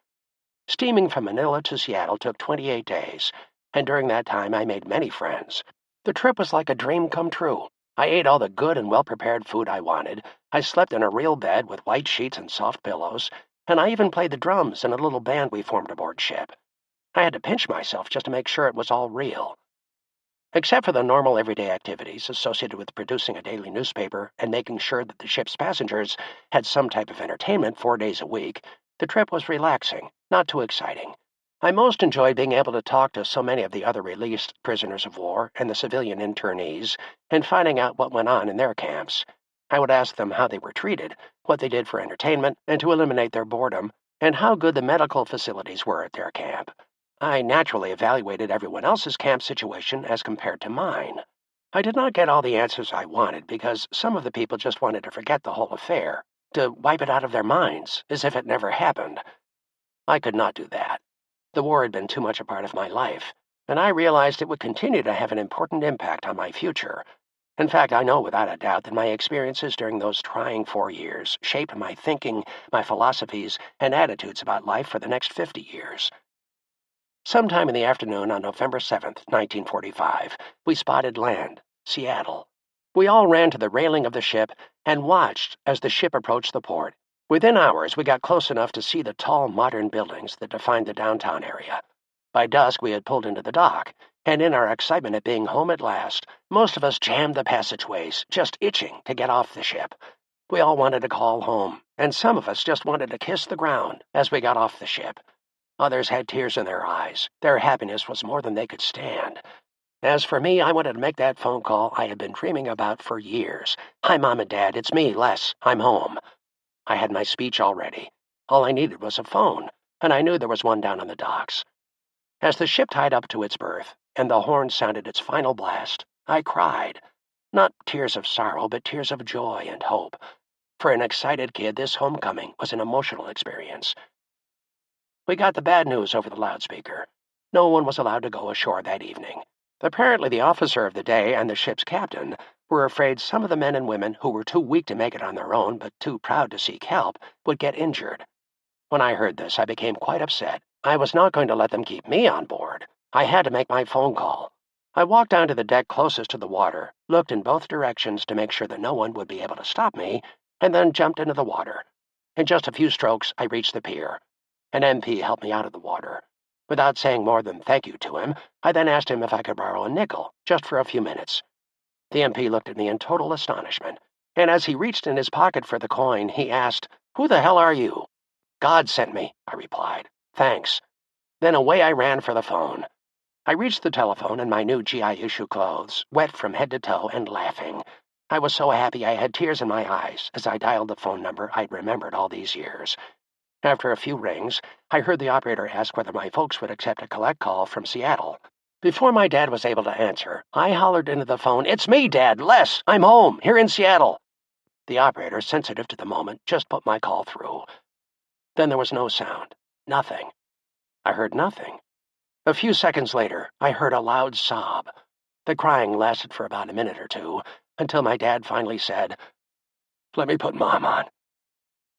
Steaming from Manila to Seattle took 28 days, and during that time I made many friends. The trip was like a dream come true. I ate all the good and well-prepared food I wanted. I slept in a real bed with white sheets and soft pillows, and I even played the drums in a little band we formed aboard ship. I had to pinch myself just to make sure it was all real. Except for the normal everyday activities associated with producing a daily newspaper and making sure that the ship's passengers had some type of entertainment 4 days a week, the trip was relaxing, not too exciting. I most enjoyed being able to talk to so many of the other released prisoners of war and the civilian internees and finding out what went on in their camps. I would ask them how they were treated, what they did for entertainment and to eliminate their boredom, and how good the medical facilities were at their camp. I naturally evaluated everyone else's camp situation as compared to mine. I did not get all the answers I wanted because some of the people just wanted to forget the whole affair, to wipe it out of their minds, as if it never happened. I could not do that. The war had been too much a part of my life, and I realized it would continue to have an important impact on my future. In fact, I know without a doubt that my experiences during those trying 4 years shaped my thinking, my philosophies, and attitudes about life for the next 50 years. Sometime in the afternoon on November 7th, 1945, we spotted land, Seattle. We all ran to the railing of the ship and watched as the ship approached the port. Within hours, we got close enough to see the tall, modern buildings that defined the downtown area. By dusk, we had pulled into the dock, and in our excitement at being home at last, most of us jammed the passageways, just itching to get off the ship. We all wanted to call home, and some of us just wanted to kiss the ground as we got off the ship. Others had tears in their eyes. Their happiness was more than they could stand. As for me, I wanted to make that phone call I had been dreaming about for years. "Hi, Mom and Dad. It's me, Les. I'm home." I had my speech already. All I needed was a phone, and I knew there was one down on the docks. As the ship tied up to its berth, and the horn sounded its final blast, I cried. Not tears of sorrow, but tears of joy and hope. For an excited kid, this homecoming was an emotional experience. We got the bad news over the loudspeaker. No one was allowed to go ashore that evening. Apparently the officer of the day and the ship's captain were afraid some of the men and women who were too weak to make it on their own but too proud to seek help would get injured. When I heard this, I became quite upset. I was not going to let them keep me on board. I had to make my phone call. I walked down to the deck closest to the water, looked in both directions to make sure that no one would be able to stop me, and then jumped into the water. In just a few strokes, I reached the pier. An MP helped me out of the water. Without saying more than thank you to him, I then asked him if I could borrow a nickel, just for a few minutes. The MP looked at me in total astonishment, and as he reached in his pocket for the coin, he asked, "Who the hell are you?" "God sent me," I replied. "Thanks." Then away I ran for the phone. I reached the telephone in my new GI issue clothes, wet from head to toe and laughing. I was so happy I had tears in my eyes as I dialed the phone number I'd remembered all these years. After a few rings, I heard the operator ask whether my folks would accept a collect call from Seattle. Before my dad was able to answer, I hollered into the phone, "It's me, Dad, Les! I'm home, here in Seattle." The operator, sensitive to the moment, just put my call through. Then there was no sound. Nothing. I heard nothing. A few seconds later, I heard a loud sob. The crying lasted for about a minute or two, until my dad finally said, "Let me put Mom on."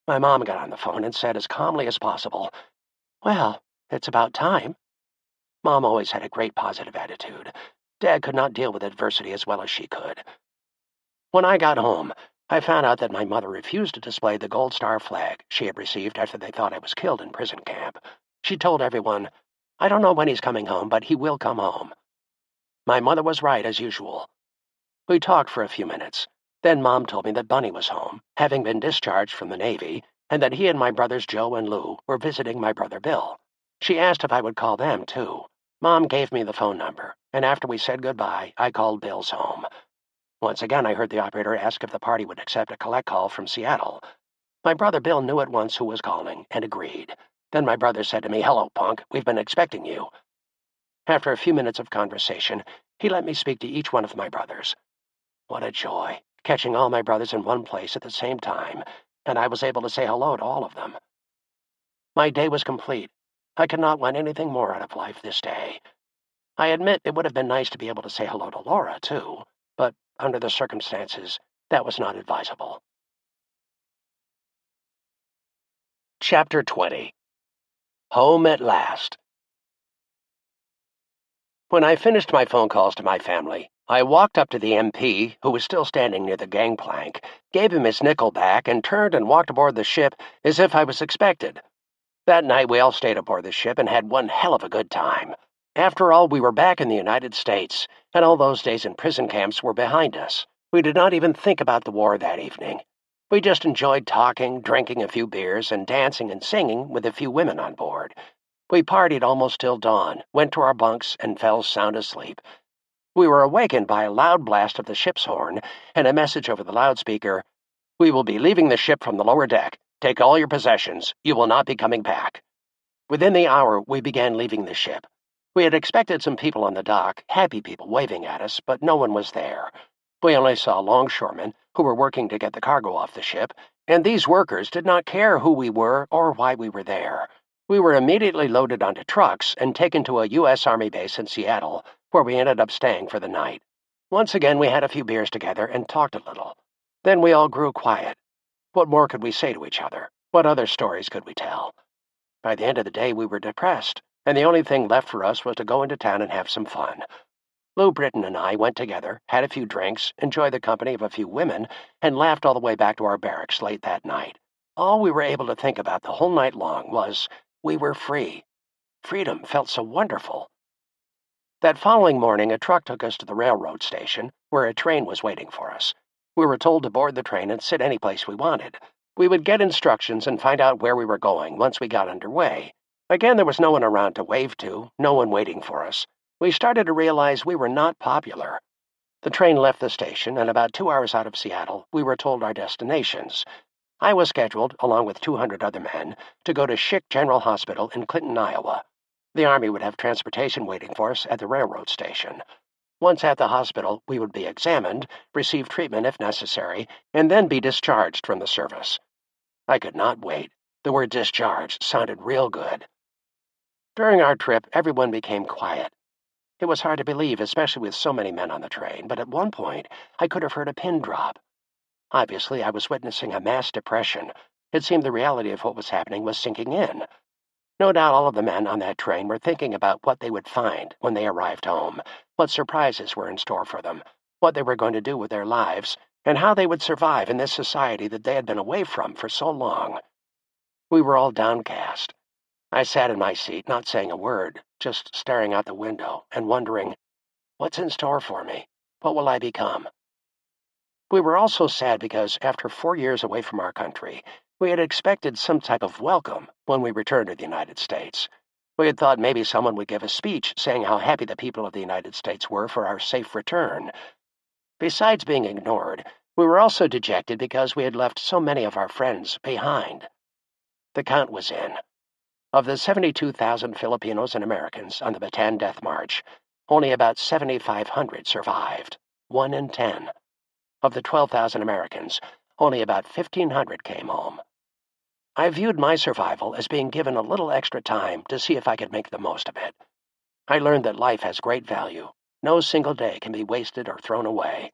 My mom got on the phone and said as calmly as possible, "Well, it's about time." Mom always had a great positive attitude. Dad could not deal with adversity as well as she could. When I got home, I found out that my mother refused to display the Gold Star flag she had received after they thought I was killed in prison camp. She told everyone, "I don't know when he's coming home, but he will come home." My mother was right, as usual. We talked for a few minutes. Then Mom told me that Bunny was home, having been discharged from the Navy, and that he and my brothers Joe and Lou were visiting my brother Bill. She asked if I would call them, too. Mom gave me the phone number, and after we said goodbye, I called Bill's home. Once again, I heard the operator ask if the party would accept a collect call from Seattle. My brother Bill knew at once who was calling and agreed. Then my brother said to me, "Hello, punk. We've been expecting you." After a few minutes of conversation, he let me speak to each one of my brothers. What a joy, catching all my brothers in one place at the same time, and I was able to say hello to all of them. My day was complete. I could not want anything more out of life this day. I admit it would have been nice to be able to say hello to Laura, too, but under the circumstances, that was not advisable. Chapter 20. Home at Last. When I finished my phone calls to my family, I walked up to the MP, who was still standing near the gangplank, gave him his nickel back, and turned and walked aboard the ship as if I was expected. That night we all stayed aboard the ship and had one hell of a good time. After all, we were back in the United States, and all those days in prison camps were behind us. We did not even think about the war that evening. We just enjoyed talking, drinking a few beers, and dancing and singing with a few women on board. We partied almost till dawn, went to our bunks, and fell sound asleep. We were awakened by a loud blast of the ship's horn and a message over the loudspeaker: "We will be leaving the ship from the lower deck. Take all your possessions. You will not be coming back." Within the hour, we began leaving the ship. We had expected some people on the dock, happy people waving at us, but no one was there. We only saw longshoremen who were working to get the cargo off the ship, and these workers did not care who we were or why we were there. We were immediately loaded onto trucks and taken to a U.S. Army base in Seattle, where we ended up staying for the night. Once again, we had a few beers together and talked a little. Then we all grew quiet. What more could we say to each other? What other stories could we tell? By the end of the day, we were depressed, and the only thing left for us was to go into town and have some fun. Lou Britton and I went together, had a few drinks, enjoyed the company of a few women, and laughed all the way back to our barracks late that night. All we were able to think about the whole night long was, we were free. Freedom felt so wonderful. That following morning, a truck took us to the railroad station, where a train was waiting for us. We were told to board the train and sit any place we wanted. We would get instructions and find out where we were going once we got underway. Again, there was no one around to wave to, no one waiting for us. We started to realize we were not popular. The train left the station, and about 2 hours out of Seattle, we were told our destinations. I was scheduled, along with 200 other men, to go to Schick General Hospital in Clinton, Iowa. The Army would have transportation waiting for us at the railroad station. Once at the hospital, we would be examined, receive treatment if necessary, and then be discharged from the service. I could not wait. The word discharge sounded real good. During our trip, everyone became quiet. It was hard to believe, especially with so many men on the train, but at one point, I could have heard a pin drop. Obviously, I was witnessing a mass depression. It seemed the reality of what was happening was sinking in. No doubt all of the men on that train were thinking about what they would find when they arrived home, what surprises were in store for them, what they were going to do with their lives, and how they would survive in this society that they had been away from for so long. We were all downcast. I sat in my seat, not saying a word, just staring out the window and wondering, what's in store for me? What will I become? We were also sad because after 4 years away from our country, we had expected some type of welcome when we returned to the United States. We had thought maybe someone would give a speech saying how happy the people of the United States were for our safe return. Besides being ignored, we were also dejected because we had left so many of our friends behind. The count was in. Of the 72,000 Filipinos and Americans on the Bataan Death March, only about 7,500 survived, 1 in 10. Of the 12,000 Americans, only about 1,500 came home. I viewed my survival as being given a little extra time to see if I could make the most of it. I learned that life has great value. No single day can be wasted or thrown away.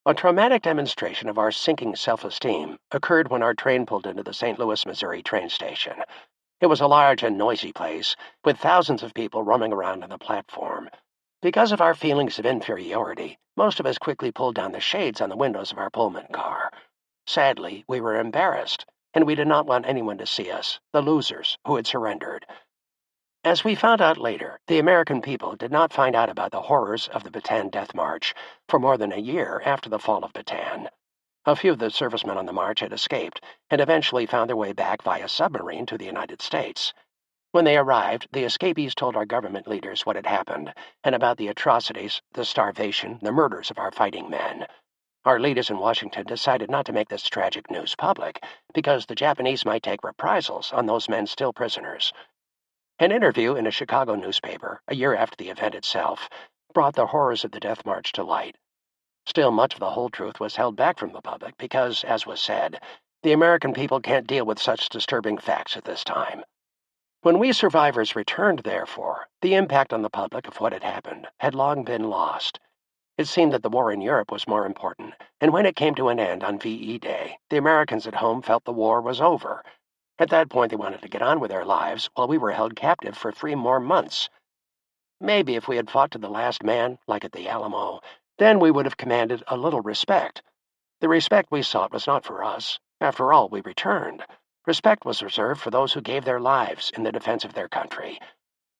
A traumatic demonstration of our sinking self-esteem occurred when our train pulled into the St. Louis, Missouri train station. It was a large and noisy place, with thousands of people roaming around on the platform. Because of our feelings of inferiority, most of us quickly pulled down the shades on the windows of our Pullman car. Sadly, we were embarrassed, and we did not want anyone to see us, the losers who had surrendered. As we found out later, the American people did not find out about the horrors of the Bataan Death March for more than a year after the fall of Bataan. A few of the servicemen on the march had escaped and eventually found their way back via submarine to the United States. When they arrived, the escapees told our government leaders what had happened and about the atrocities, the starvation, the murders of our fighting men. Our leaders in Washington decided not to make this tragic news public because the Japanese might take reprisals on those men still prisoners. An interview in a Chicago newspaper, a year after the event itself, brought the horrors of the Death March to light. Still, much of the whole truth was held back from the public because, as was said, the American people can't deal with such disturbing facts at this time. When we survivors returned, therefore, the impact on the public of what had happened had long been lost. It seemed that the war in Europe was more important, and when it came to an end on VE Day, the Americans at home felt the war was over. At that point, they wanted to get on with their lives while we were held captive for 3 more months. Maybe if we had fought to the last man, like at the Alamo, then we would have commanded a little respect. The respect we sought was not for us. After all, we returned. Respect was reserved for those who gave their lives in the defense of their country.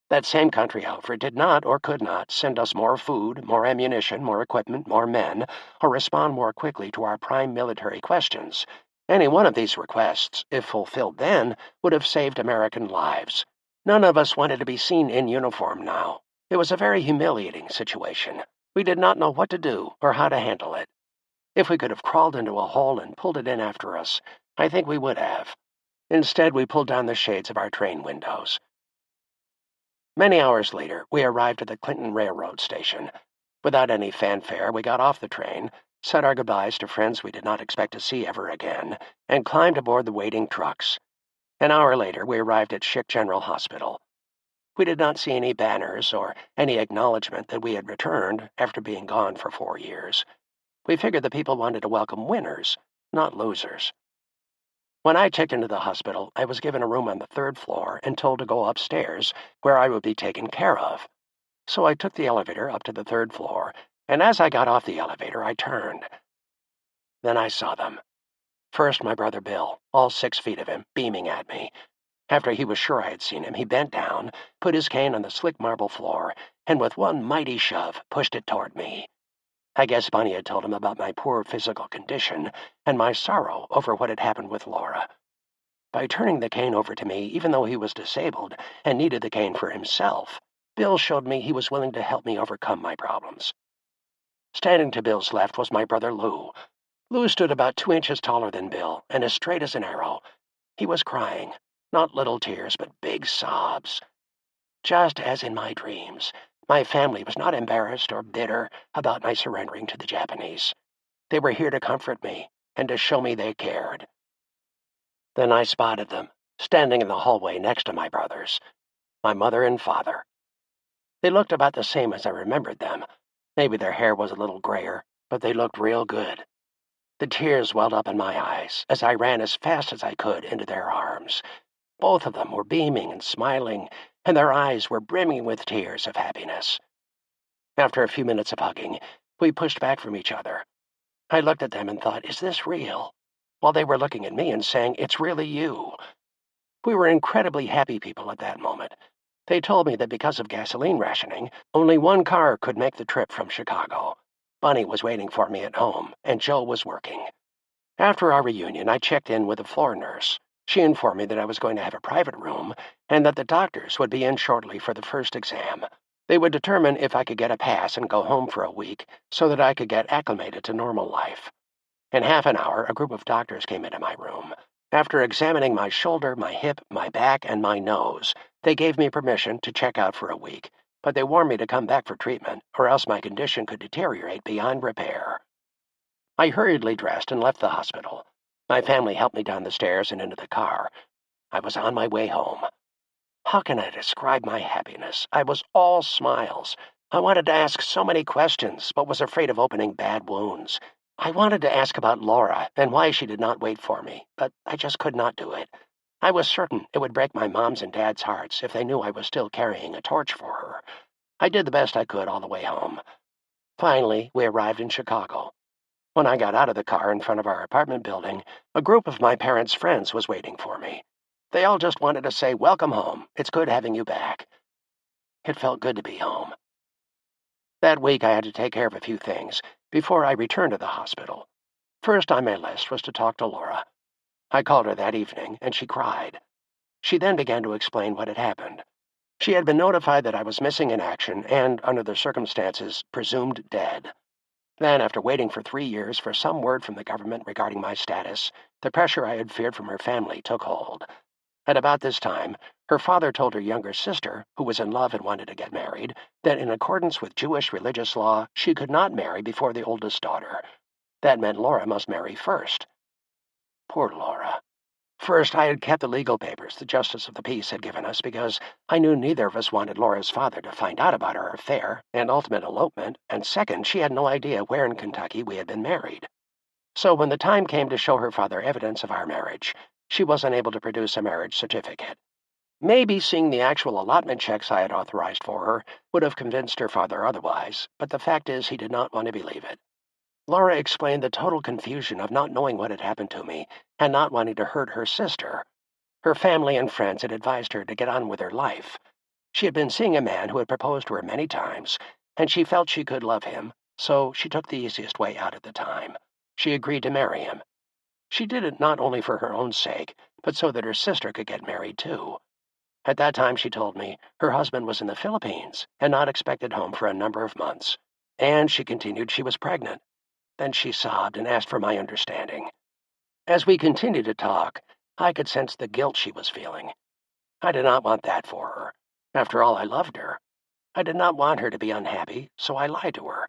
That same country, however, did not or could not send us more food, more ammunition, more equipment, more men, or respond more quickly to our prime military questions. Any one of these requests, if fulfilled then, would have saved American lives. None of us wanted to be seen in uniform now. It was a very humiliating situation. We did not know what to do or how to handle it. If we could have crawled into a hole and pulled it in after us, I think we would have. Instead, we pulled down the shades of our train windows. Many hours later, we arrived at the Clinton Railroad station. Without any fanfare, we got off the train, said our goodbyes to friends we did not expect to see ever again, and climbed aboard the waiting trucks. An hour later, we arrived at Schick General Hospital. We did not see any banners or any acknowledgement that we had returned after being gone for 4 years. We figured the people wanted to welcome winners, not losers. When I checked into the hospital, I was given a room on the 3rd floor and told to go upstairs, where I would be taken care of. So I took the elevator up to the 3rd floor, and as I got off the elevator, I turned. Then I saw them. First, my brother Bill, all 6 feet of him, beaming at me. After he was sure I had seen him, he bent down, put his cane on the slick marble floor, and with one mighty shove, pushed it toward me. I guess Bunny had told him about my poor physical condition and my sorrow over what had happened with Laura. By turning the cane over to me, even though he was disabled and needed the cane for himself, Bill showed me he was willing to help me overcome my problems. Standing to Bill's left was my brother Lou. Lou stood about 2 inches taller than Bill and as straight as an arrow. He was crying, not little tears, but big sobs. Just as in my dreams, my family was not embarrassed or bitter about my surrendering to the Japanese. They were here to comfort me and to show me they cared. Then I spotted them, standing in the hallway next to my brothers, my mother and father. They looked about the same as I remembered them. Maybe their hair was a little grayer, but they looked real good. The tears welled up in my eyes as I ran as fast as I could into their arms. Both of them were beaming and smiling, and their eyes were brimming with tears of happiness. After a few minutes of hugging, we pushed back from each other. I looked at them and thought, is this real? While they were looking at me and saying, it's really you. We were incredibly happy people at that moment. They told me that because of gasoline rationing, only one car could make the trip from Chicago. Bunny was waiting for me at home, and Joe was working. After our reunion, I checked in with the floor nurse. She informed me that I was going to have a private room and that the doctors would be in shortly for the first exam. They would determine if I could get a pass and go home for a week so that I could get acclimated to normal life. In half an hour, a group of doctors came into my room. After examining my shoulder, my hip, my back, and my nose, they gave me permission to check out for a week, but they warned me to come back for treatment, or else my condition could deteriorate beyond repair. I hurriedly dressed and left the hospital. My family helped me down the stairs and into the car. I was on my way home. How can I describe my happiness? I was all smiles. I wanted to ask so many questions, but was afraid of opening bad wounds. I wanted to ask about Laura and why she did not wait for me, but I just could not do it. I was certain it would break my mom's and dad's hearts if they knew I was still carrying a torch for her. I did the best I could all the way home. Finally, we arrived in Chicago. When I got out of the car in front of our apartment building, a group of my parents' friends was waiting for me. They all just wanted to say, welcome home. It's good having you back. It felt good to be home. That week I had to take care of a few things before I returned to the hospital. First on my list was to talk to Laura. I called her that evening, and she cried. She then began to explain what had happened. She had been notified that I was missing in action and, under the circumstances, presumed dead. Then, after waiting for 3 years for some word from the government regarding my status, the pressure I had feared from her family took hold. At about this time, her father told her younger sister, who was in love and wanted to get married, that in accordance with Jewish religious law, she could not marry before the oldest daughter. That meant Laura must marry first. Poor Laura. First, I had kept the legal papers the Justice of the Peace had given us because I knew neither of us wanted Laura's father to find out about our affair and ultimate elopement, and second, she had no idea where in Kentucky we had been married. So when the time came to show her father evidence of our marriage, she was unable to produce a marriage certificate. Maybe seeing the actual allotment checks I had authorized for her would have convinced her father otherwise, but the fact is he did not want to believe it. Laura explained the total confusion of not knowing what had happened to me and not wanting to hurt her sister. Her family and friends had advised her to get on with her life. She had been seeing a man who had proposed to her many times, and she felt she could love him, so she took the easiest way out at the time. She agreed to marry him. She did it not only for her own sake, but so that her sister could get married too. At that time, she told me, her husband was in the Philippines and not expected home for a number of months. And she continued she was pregnant. Then she sobbed and asked for my understanding. As we continued to talk, I could sense the guilt she was feeling. I did not want that for her. After all, I loved her. I did not want her to be unhappy, so I lied to her.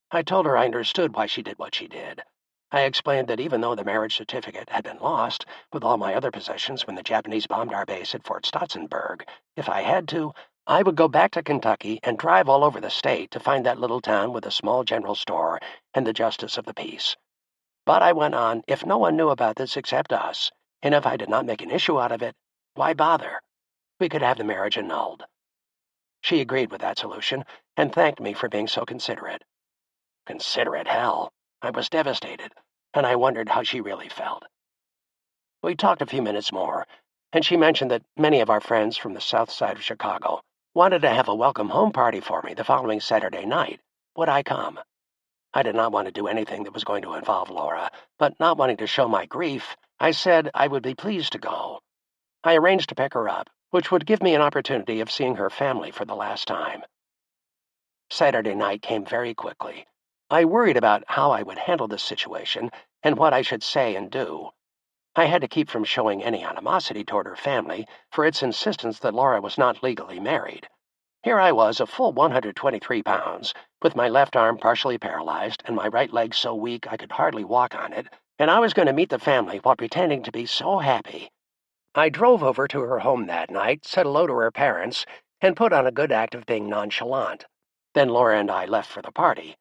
I told her I understood why she did what she did. I explained that even though the marriage certificate had been lost, with all my other possessions when the Japanese bombed our base at Fort Stotzenburg, if I had to, I would go back to Kentucky and drive all over the state to find that little town with a small general store and the justice of the peace. But I went on, if no one knew about this except us, and if I did not make an issue out of it, why bother? We could have the marriage annulled. She agreed with that solution and thanked me for being so considerate. Considerate, hell. I was devastated, and I wondered how she really felt. We talked a few minutes more, and she mentioned that many of our friends from the south side of Chicago wanted to have a welcome home party for me the following Saturday night. Would I come? I did not want to do anything that was going to involve Laura, but not wanting to show my grief, I said I would be pleased to go. I arranged to pick her up, which would give me an opportunity of seeing her family for the last time. Saturday night came very quickly. I worried about how I would handle this situation and what I should say and do. I had to keep from showing any animosity toward her family for its insistence that Laura was not legally married. Here I was, a full 123 pounds, with my left arm partially paralyzed and my right leg so weak I could hardly walk on it, and I was going to meet the family while pretending to be so happy. I drove over to her home that night, said hello to her parents, and put on a good act of being nonchalant. Then Laura and I left for the party.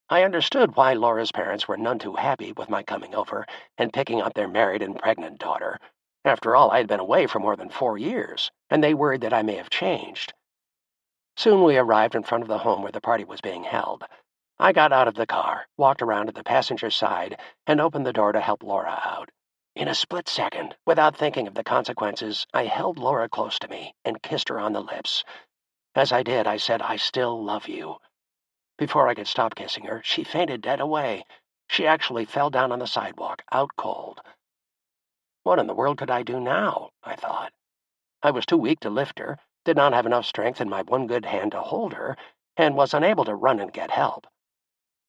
I understood why Laura's parents were none too happy with my coming over and picking up their married and pregnant daughter. After all, I had been away for more than 4 years, and they worried that I may have changed. Soon we arrived in front of the home where the party was being held. I got out of the car, walked around to the passenger side, and opened the door to help Laura out. In a split second, without thinking of the consequences, I held Laura close to me and kissed her on the lips. As I did, I said, "I still love you." Before I could stop kissing her, she fainted dead away. She actually fell down on the sidewalk, out cold. What in the world could I do now? I thought. I was too weak to lift her, did not have enough strength in my one good hand to hold her, and was unable to run and get help.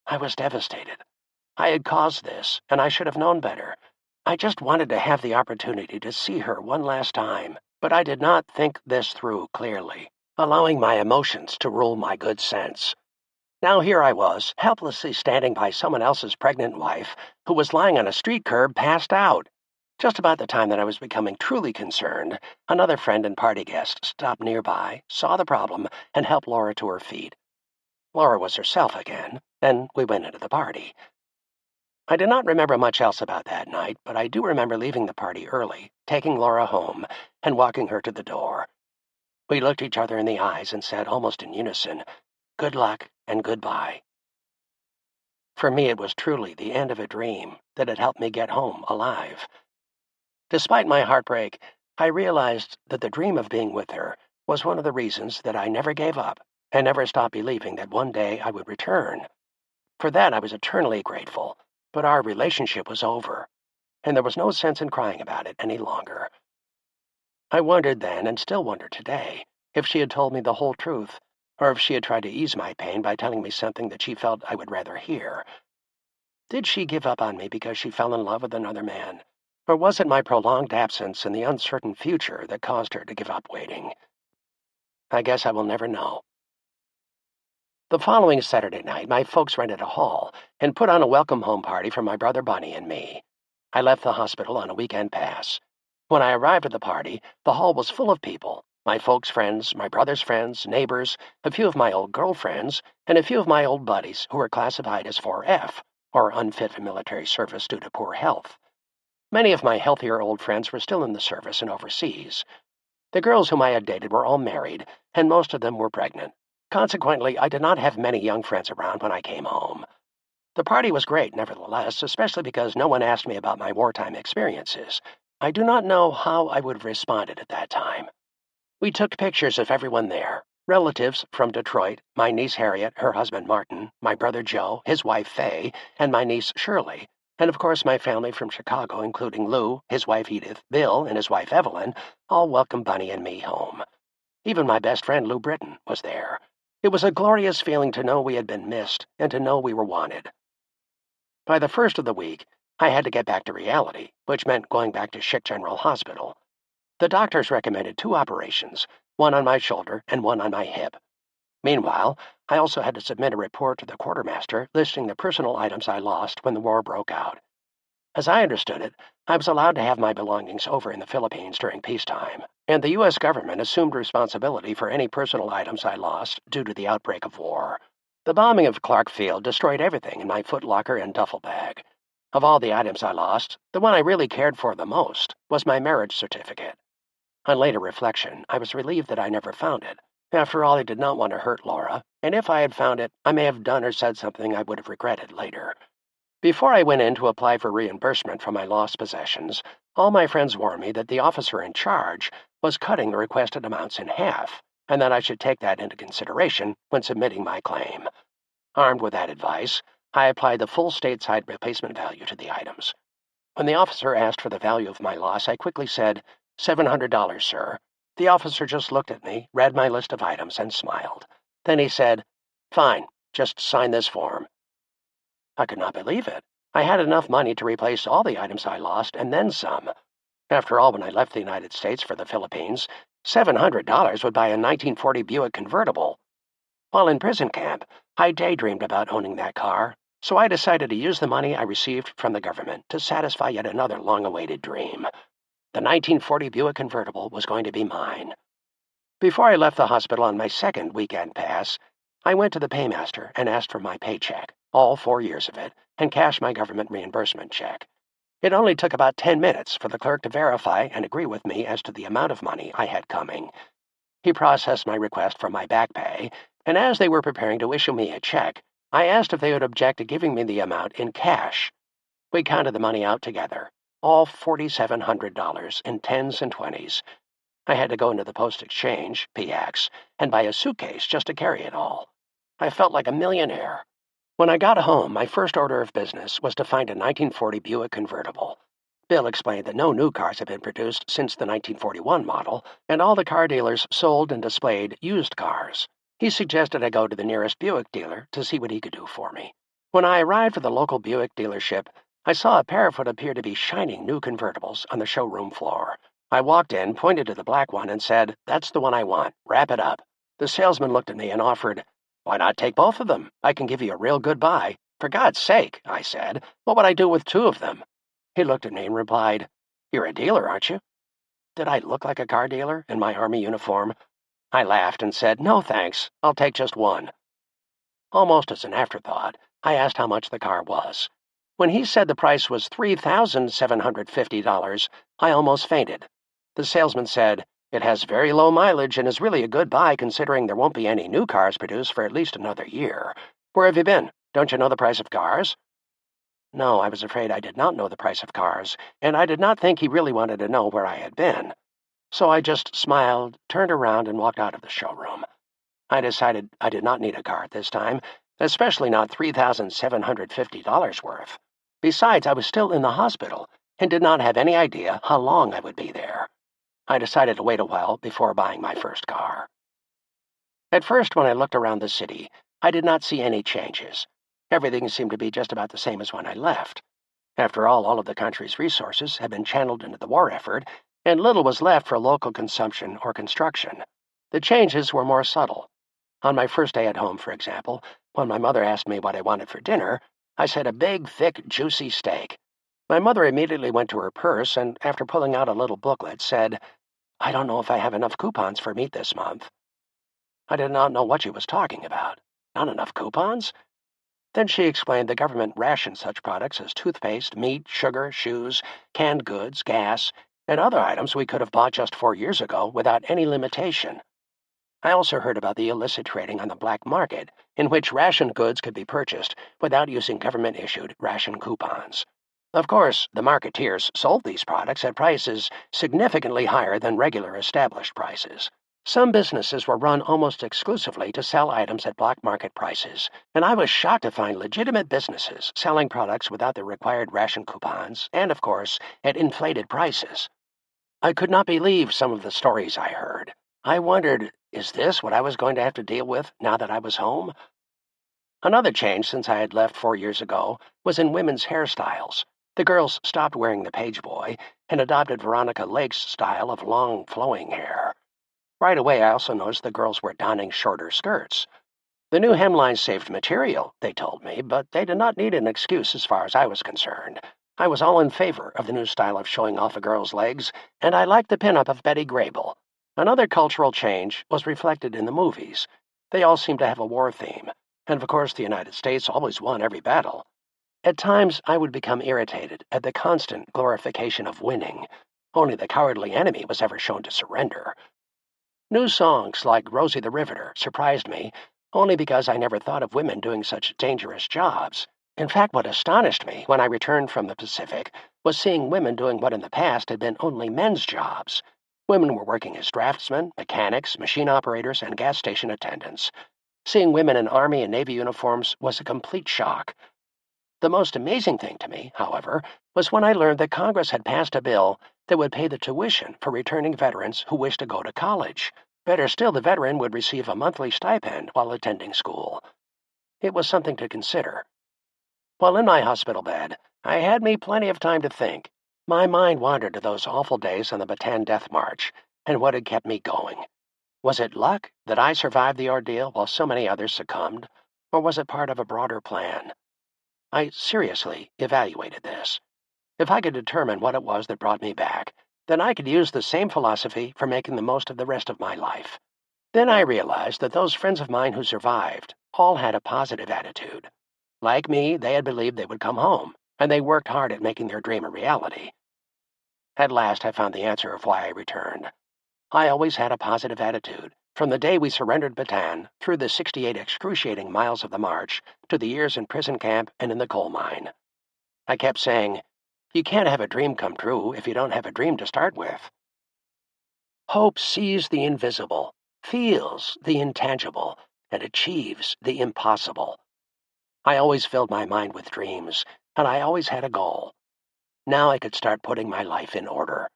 I was devastated. I had caused this, and I should have known better. I just wanted to have the opportunity to see her one last time, but I did not think this through clearly, allowing my emotions to rule my good sense. Now here I was, helplessly standing by someone else's pregnant wife, who was lying on a street curb passed out. Just about the time that I was becoming truly concerned, another friend and party guest stopped nearby, saw the problem, and helped Laura to her feet. Laura was herself again, and we went into the party. I do not remember much else about that night, but I do remember leaving the party early, taking Laura home, and walking her to the door. We looked each other in the eyes and said, almost in unison, "Good luck and goodbye." For me, it was truly the end of a dream that had helped me get home alive. Despite my heartbreak, I realized that the dream of being with her was one of the reasons that I never gave up and never stopped believing that one day I would return. For that, I was eternally grateful, but our relationship was over, and there was no sense in crying about it any longer. I wondered then, and still wonder today, if she had told me the whole truth, or if she had tried to ease my pain by telling me something that she felt I would rather hear. Did she give up on me because she fell in love with another man? Or was it my prolonged absence and the uncertain future that caused her to give up waiting? I guess I will never know. The following Saturday night, my folks rented a hall and put on a welcome home party for my brother Bunny and me. I left the hospital on a weekend pass. When I arrived at the party, the hall was full of people. My folks' friends, my brother's friends, neighbors, a few of my old girlfriends, and a few of my old buddies who were classified as 4F, or unfit for military service due to poor health. Many of my healthier old friends were still in the service and overseas. The girls whom I had dated were all married, and most of them were pregnant. Consequently, I did not have many young friends around when I came home. The party was great, nevertheless, especially because no one asked me about my wartime experiences. I do not know how I would have responded at that time. We took pictures of everyone there. Relatives from Detroit, my niece Harriet, her husband Martin, my brother Joe, his wife Faye, and my niece Shirley, and of course my family from Chicago, including Lou, his wife Edith, Bill, and his wife Evelyn, all welcomed Bunny and me home. Even my best friend Lou Britton was there. It was a glorious feeling to know we had been missed and to know we were wanted. By the first of the week, I had to get back to reality, which meant going back to Schick General Hospital. The doctors recommended 2 operations, one on my shoulder and one on my hip. Meanwhile, I also had to submit a report to the quartermaster listing the personal items I lost when the war broke out. As I understood it, I was allowed to have my belongings over in the Philippines during peacetime, and the U.S. government assumed responsibility for any personal items I lost due to the outbreak of war. The bombing of Clark Field destroyed everything in my footlocker and duffel bag. Of all the items I lost, the one I really cared for the most was my marriage certificate. On later reflection, I was relieved that I never found it. After all, I did not want to hurt Laura, and if I had found it, I may have done or said something I would have regretted later. Before I went in to apply for reimbursement for my lost possessions, all my friends warned me that the officer in charge was cutting the requested amounts in half, and that I should take that into consideration when submitting my claim. Armed with that advice, I applied the full stateside replacement value to the items. When the officer asked for the value of my loss, I quickly said, $700, sir. The officer just looked at me, read my list of items, and smiled. Then he said, "Fine, just sign this form." I could not believe it. I had enough money to replace all the items I lost, and then some. After all, when I left the United States for the Philippines, $700 would buy a 1940 Buick convertible. While in prison camp, I daydreamed about owning that car, so I decided to use the money I received from the government to satisfy yet another long-awaited dream. The 1940 Buick convertible was going to be mine. Before I left the hospital on my second weekend pass, I went to the paymaster and asked for my paycheck, all 4 years of it, and cashed my government reimbursement check. It only took about 10 minutes for the clerk to verify and agree with me as to the amount of money I had coming. He processed my request for my back pay, and as they were preparing to issue me a check, I asked if they would object to giving me the amount in cash. We counted the money out together, all $4,700 in 10s and 20s. I had to go into the post exchange, PX, and buy a suitcase just to carry it all. I felt like a millionaire. When I got home, my first order of business was to find a 1940 Buick convertible. Bill explained that no new cars had been produced since the 1941 model, and all the car dealers sold and displayed used cars. He suggested I go to the nearest Buick dealer to see what he could do for me. When I arrived at the local Buick dealership, I saw a pair of what appeared to be shining new convertibles on the showroom floor. I walked in, pointed to the black one, and said, "That's the one I want. Wrap it up." The salesman looked at me and offered, "Why not take both of them? I can give you a real good buy." "For God's sake," I said, "what would I do with 2 of them?" He looked at me and replied, "You're a dealer, aren't you?" Did I look like a car dealer in my army uniform? I laughed and said, "No, thanks. I'll take just one." Almost as an afterthought, I asked how much the car was. When he said the price was $3,750, I almost fainted. The salesman said, "It has very low mileage and is really a good buy considering there won't be any new cars produced for at least another year. Where have you been? Don't you know the price of cars?" No, I was afraid I did not know the price of cars, and I did not think he really wanted to know where I had been. So I just smiled, turned around, and walked out of the showroom. I decided I did not need a car at this time, especially not $3,750 worth. Besides, I was still in the hospital and did not have any idea how long I would be there. I decided to wait a while before buying my first car. At first, when I looked around the city, I did not see any changes. Everything seemed to be just about the same as when I left. After all of the country's resources had been channeled into the war effort, and little was left for local consumption or construction. The changes were more subtle. On my first day at home, for example, when my mother asked me what I wanted for dinner, I said a big, thick, juicy steak. My mother immediately went to her purse and, after pulling out a little booklet, said, "I don't know if I have enough coupons for meat this month." I did not know what she was talking about. Not enough coupons? Then she explained the government rationed such products as toothpaste, meat, sugar, shoes, canned goods, gas, and other items we could have bought just 4 years ago without any limitation. I also heard about the illicit trading on the black market, in which ration goods could be purchased without using government-issued ration coupons. Of course, the marketeers sold these products at prices significantly higher than regular established prices. Some businesses were run almost exclusively to sell items at black market prices, and I was shocked to find legitimate businesses selling products without the required ration coupons and, of course, at inflated prices. I could not believe some of the stories I heard. I wondered, is this what I was going to have to deal with now that I was home? Another change since I had left 4 years ago was in women's hairstyles. The girls stopped wearing the page boy and adopted Veronica Lake's style of long, flowing hair. Right away, I also noticed the girls were donning shorter skirts. The new hemline saved material, they told me, but they did not need an excuse as far as I was concerned. I was all in favor of the new style of showing off a girl's legs, and I liked the pinup of Betty Grable. Another cultural change was reflected in the movies. They all seemed to have a war theme, and of course the United States always won every battle. At times, I would become irritated at the constant glorification of winning. Only the cowardly enemy was ever shown to surrender. New songs like Rosie the Riveter surprised me, only because I never thought of women doing such dangerous jobs. In fact, what astonished me when I returned from the Pacific was seeing women doing what in the past had been only men's jobs. Women were working as draftsmen, mechanics, machine operators, and gas station attendants. Seeing women in Army and Navy uniforms was a complete shock. The most amazing thing to me, however, was when I learned that Congress had passed a bill that would pay the tuition for returning veterans who wished to go to college. Better still, the veteran would receive a monthly stipend while attending school. It was something to consider. While in my hospital bed, I had me plenty of time to think. My mind wandered to those awful days on the Bataan Death March and what had kept me going. Was it luck that I survived the ordeal while so many others succumbed, or was it part of a broader plan? I seriously evaluated this. If I could determine what it was that brought me back, then I could use the same philosophy for making the most of the rest of my life. Then I realized that those friends of mine who survived all had a positive attitude. Like me, they had believed they would come home, and they worked hard at making their dream a reality. At last I found the answer of why I returned. I always had a positive attitude, from the day we surrendered Bataan, through the 68 excruciating miles of the march, to the years in prison camp and in the coal mine. I kept saying, you can't have a dream come true if you don't have a dream to start with. Hope sees the invisible, feels the intangible, and achieves the impossible. I always filled my mind with dreams, and I always had a goal. Now I could start putting my life in order.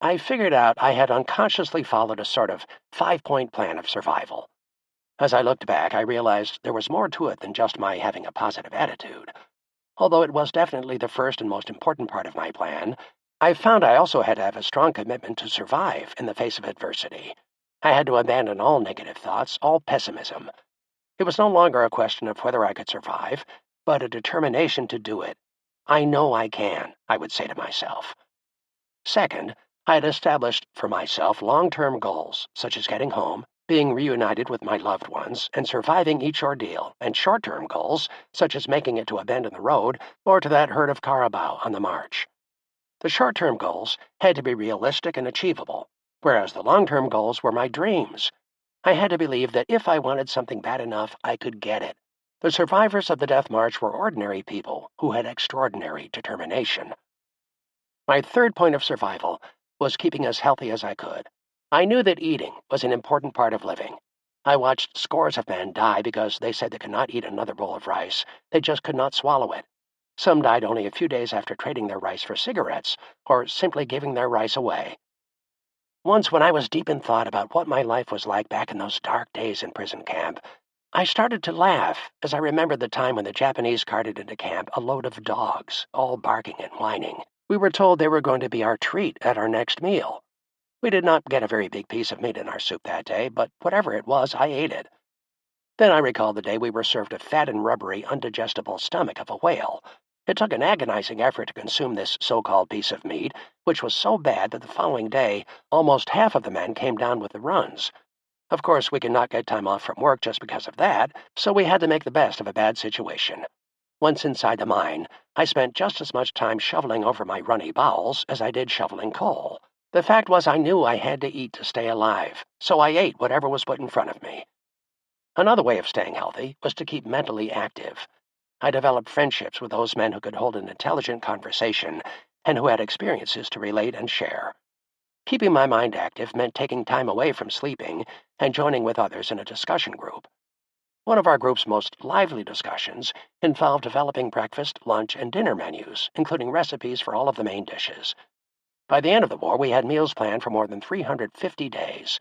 I figured out I had unconsciously followed a sort of 5-point plan of survival. As I looked back, I realized there was more to it than just my having a positive attitude. Although it was definitely the first and most important part of my plan, I found I also had to have a strong commitment to survive in the face of adversity. I had to abandon all negative thoughts, all pessimism. It was no longer a question of whether I could survive, but a determination to do it. I know I can, I would say to myself. Second, I had established for myself long-term goals, such as getting home, being reunited with my loved ones, and surviving each ordeal, and short-term goals, such as making it to a bend in the road or to that herd of carabao on the march. The short-term goals had to be realistic and achievable, whereas the long-term goals were my dreams. I had to believe that if I wanted something bad enough, I could get it. The survivors of the Death March were ordinary people who had extraordinary determination. My third point of survival was keeping as healthy as I could. I knew that eating was an important part of living. I watched scores of men die because they said they could not eat another bowl of rice. They just could not swallow it. Some died only a few days after trading their rice for cigarettes, or simply giving their rice away. Once, when I was deep in thought about what my life was like back in those dark days in prison camp, I started to laugh as I remembered the time when the Japanese carted into camp a load of dogs, all barking and whining. We were told they were going to be our treat at our next meal. We did not get a very big piece of meat in our soup that day, but whatever it was, I ate it. Then I recalled the day we were served a fat and rubbery, undigestible stomach of a whale. It took an agonizing effort to consume this so-called piece of meat, which was so bad that the following day, almost half of the men came down with the runs. Of course, we could not get time off from work just because of that, so we had to make the best of a bad situation. Once inside the mine, I spent just as much time shoveling over my runny bowels as I did shoveling coal. The fact was I knew I had to eat to stay alive, so I ate whatever was put in front of me. Another way of staying healthy was to keep mentally active. I developed friendships with those men who could hold an intelligent conversation and who had experiences to relate and share. Keeping my mind active meant taking time away from sleeping and joining with others in a discussion group. One of our group's most lively discussions involved developing breakfast, lunch, and dinner menus, including recipes for all of the main dishes. By the end of the war, we had meals planned for more than 350 days.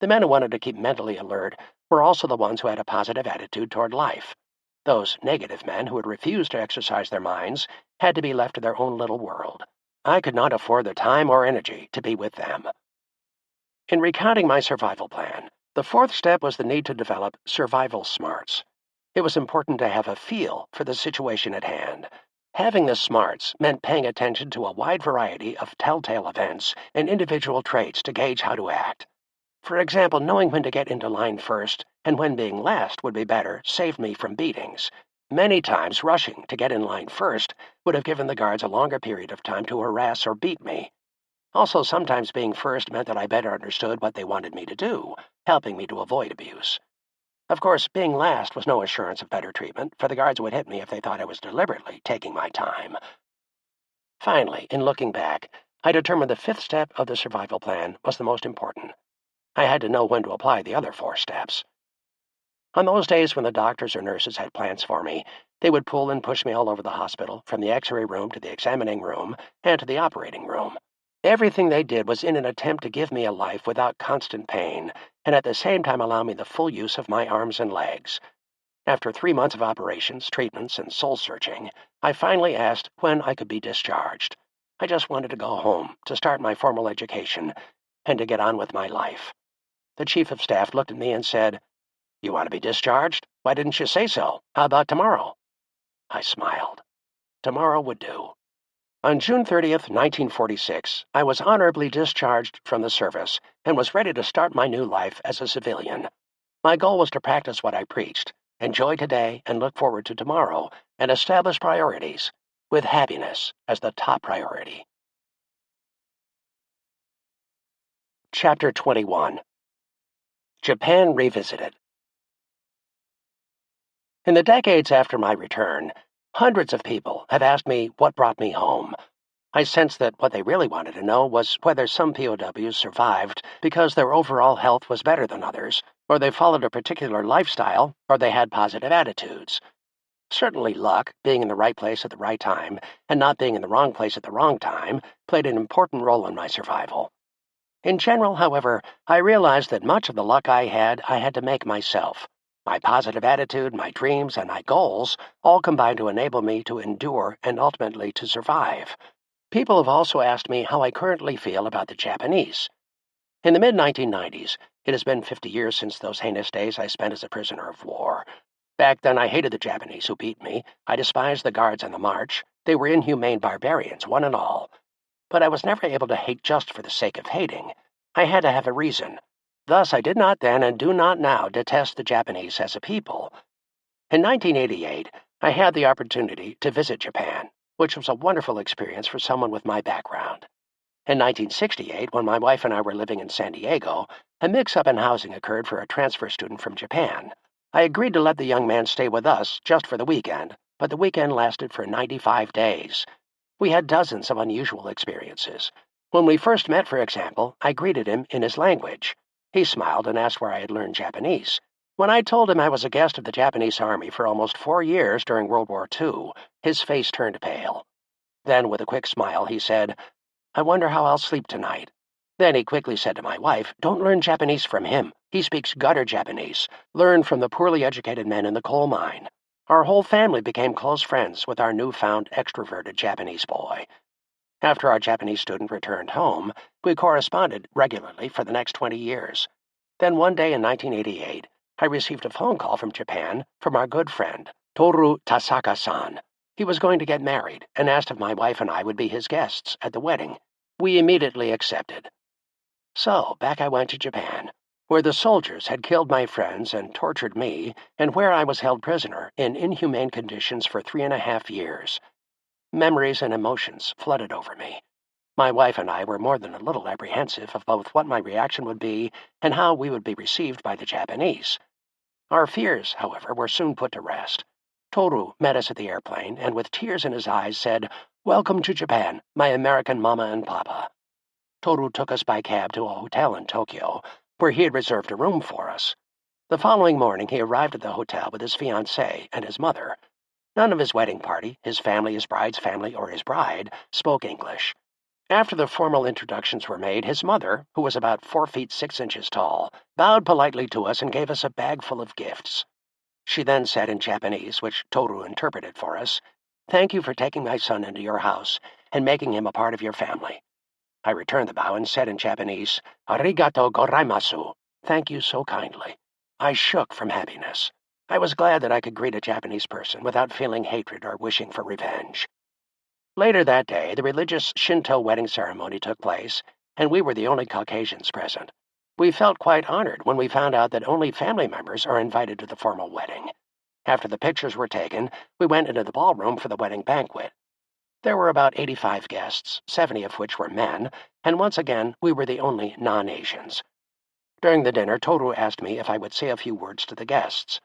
The men who wanted to keep mentally alert were also the ones who had a positive attitude toward life. Those negative men who would refuse to exercise their minds had to be left to their own little world. I could not afford the time or energy to be with them. In recounting my survival plan, the fourth step was the need to develop survival smarts. It was important to have a feel for the situation at hand. Having the smarts meant paying attention to a wide variety of telltale events and individual traits to gauge how to act. For example, knowing when to get into line first and when being last would be better saved me from beatings. Many times, rushing to get in line first would have given the guards a longer period of time to harass or beat me. Also, sometimes being first meant that I better understood what they wanted me to do, helping me to avoid abuse. Of course, being last was no assurance of better treatment, for the guards would hit me if they thought I was deliberately taking my time. Finally, in looking back, I determined the fifth step of the survival plan was the most important. I had to know when to apply the other four steps. On those days when the doctors or nurses had plans for me, they would pull and push me all over the hospital, from the x-ray room to the examining room and to the operating room. Everything they did was in an attempt to give me a life without constant pain, and at the same time allow me the full use of my arms and legs. After 3 months of operations, treatments, and soul-searching, I finally asked when I could be discharged. I just wanted to go home, to start my formal education, and to get on with my life. The chief of staff looked at me and said, "You want to be discharged? Why didn't you say so? How about tomorrow?" I smiled. Tomorrow would do. On June 30th, 1946, I was honorably discharged from the service and was ready to start my new life as a civilian. My goal was to practice what I preached, enjoy today and look forward to tomorrow, and establish priorities, with happiness as the top priority. Chapter 21. Japan Revisited. In the decades after my return, hundreds of people have asked me what brought me home. I sensed that what they really wanted to know was whether some POWs survived because their overall health was better than others, or they followed a particular lifestyle, or they had positive attitudes. Certainly luck, being in the right place at the right time, and not being in the wrong place at the wrong time, played an important role in my survival. In general, however, I realized that much of the luck I had to make myself. My positive attitude, my dreams, and my goals all combined to enable me to endure and ultimately to survive. People have also asked me how I currently feel about the Japanese. In the mid-1990s, it has been 50 years since those heinous days I spent as a prisoner of war. Back then, I hated the Japanese who beat me. I despised the guards on the march. They were inhumane barbarians, one and all. But I was never able to hate just for the sake of hating. I had to have a reason. Thus, I did not then and do not now detest the Japanese as a people. In 1988, I had the opportunity to visit Japan, which was a wonderful experience for someone with my background. In 1968, when my wife and I were living in San Diego, a mix-up in housing occurred for a transfer student from Japan. I agreed to let the young man stay with us just for the weekend, but the weekend lasted for 95 days. We had dozens of unusual experiences. When we first met, for example, I greeted him in his language. He smiled and asked where I had learned Japanese. When I told him I was a guest of the Japanese Army for almost 4 years during World War II, his face turned pale. Then, with a quick smile, he said, "I wonder how I'll sleep tonight." Then he quickly said to my wife, "Don't learn Japanese from him. He speaks gutter Japanese. Learn from the poorly educated men in the coal mine." Our whole family became close friends with our newfound extroverted Japanese boy. After our Japanese student returned home, we corresponded regularly for the next 20 years. Then one day in 1988, I received a phone call from Japan from our good friend, Toru Tasaka-san. He was going to get married and asked if my wife and I would be his guests at the wedding. We immediately accepted. So, back I went to Japan. where the soldiers had killed my friends and tortured me, and where I was held prisoner in inhumane conditions for 3.5 years. Memories and emotions flooded over me. My wife and I were more than a little apprehensive of both what my reaction would be and how we would be received by the Japanese. Our fears, however, were soon put to rest. Toru met us at the airplane and with tears in his eyes said, "Welcome to Japan, my American mama and papa." Toru took us by cab to a hotel in Tokyo, where he had reserved a room for us. The following morning he arrived at the hotel with his fiancée and his mother. None of his wedding party, his family, his bride's family, or his bride, spoke English. After the formal introductions were made, his mother, who was about 4 feet 6 inches tall, bowed politely to us and gave us a bag full of gifts. She then said in Japanese, which Toru interpreted for us, "Thank you for taking my son into your house and making him a part of your family." I returned the bow and said in Japanese, "Arigato gozaimasu." Thank you so kindly. I shook from happiness. I was glad that I could greet a Japanese person without feeling hatred or wishing for revenge. Later that day, the religious Shinto wedding ceremony took place, and we were the only Caucasians present. We felt quite honored when we found out that only family members are invited to the formal wedding. After the pictures were taken, we went into the ballroom for the wedding banquet. There were about 85 guests, 70 of which were men, and once again we were the only non-Asians. During the dinner, Toru asked me if I would say a few words to the guests.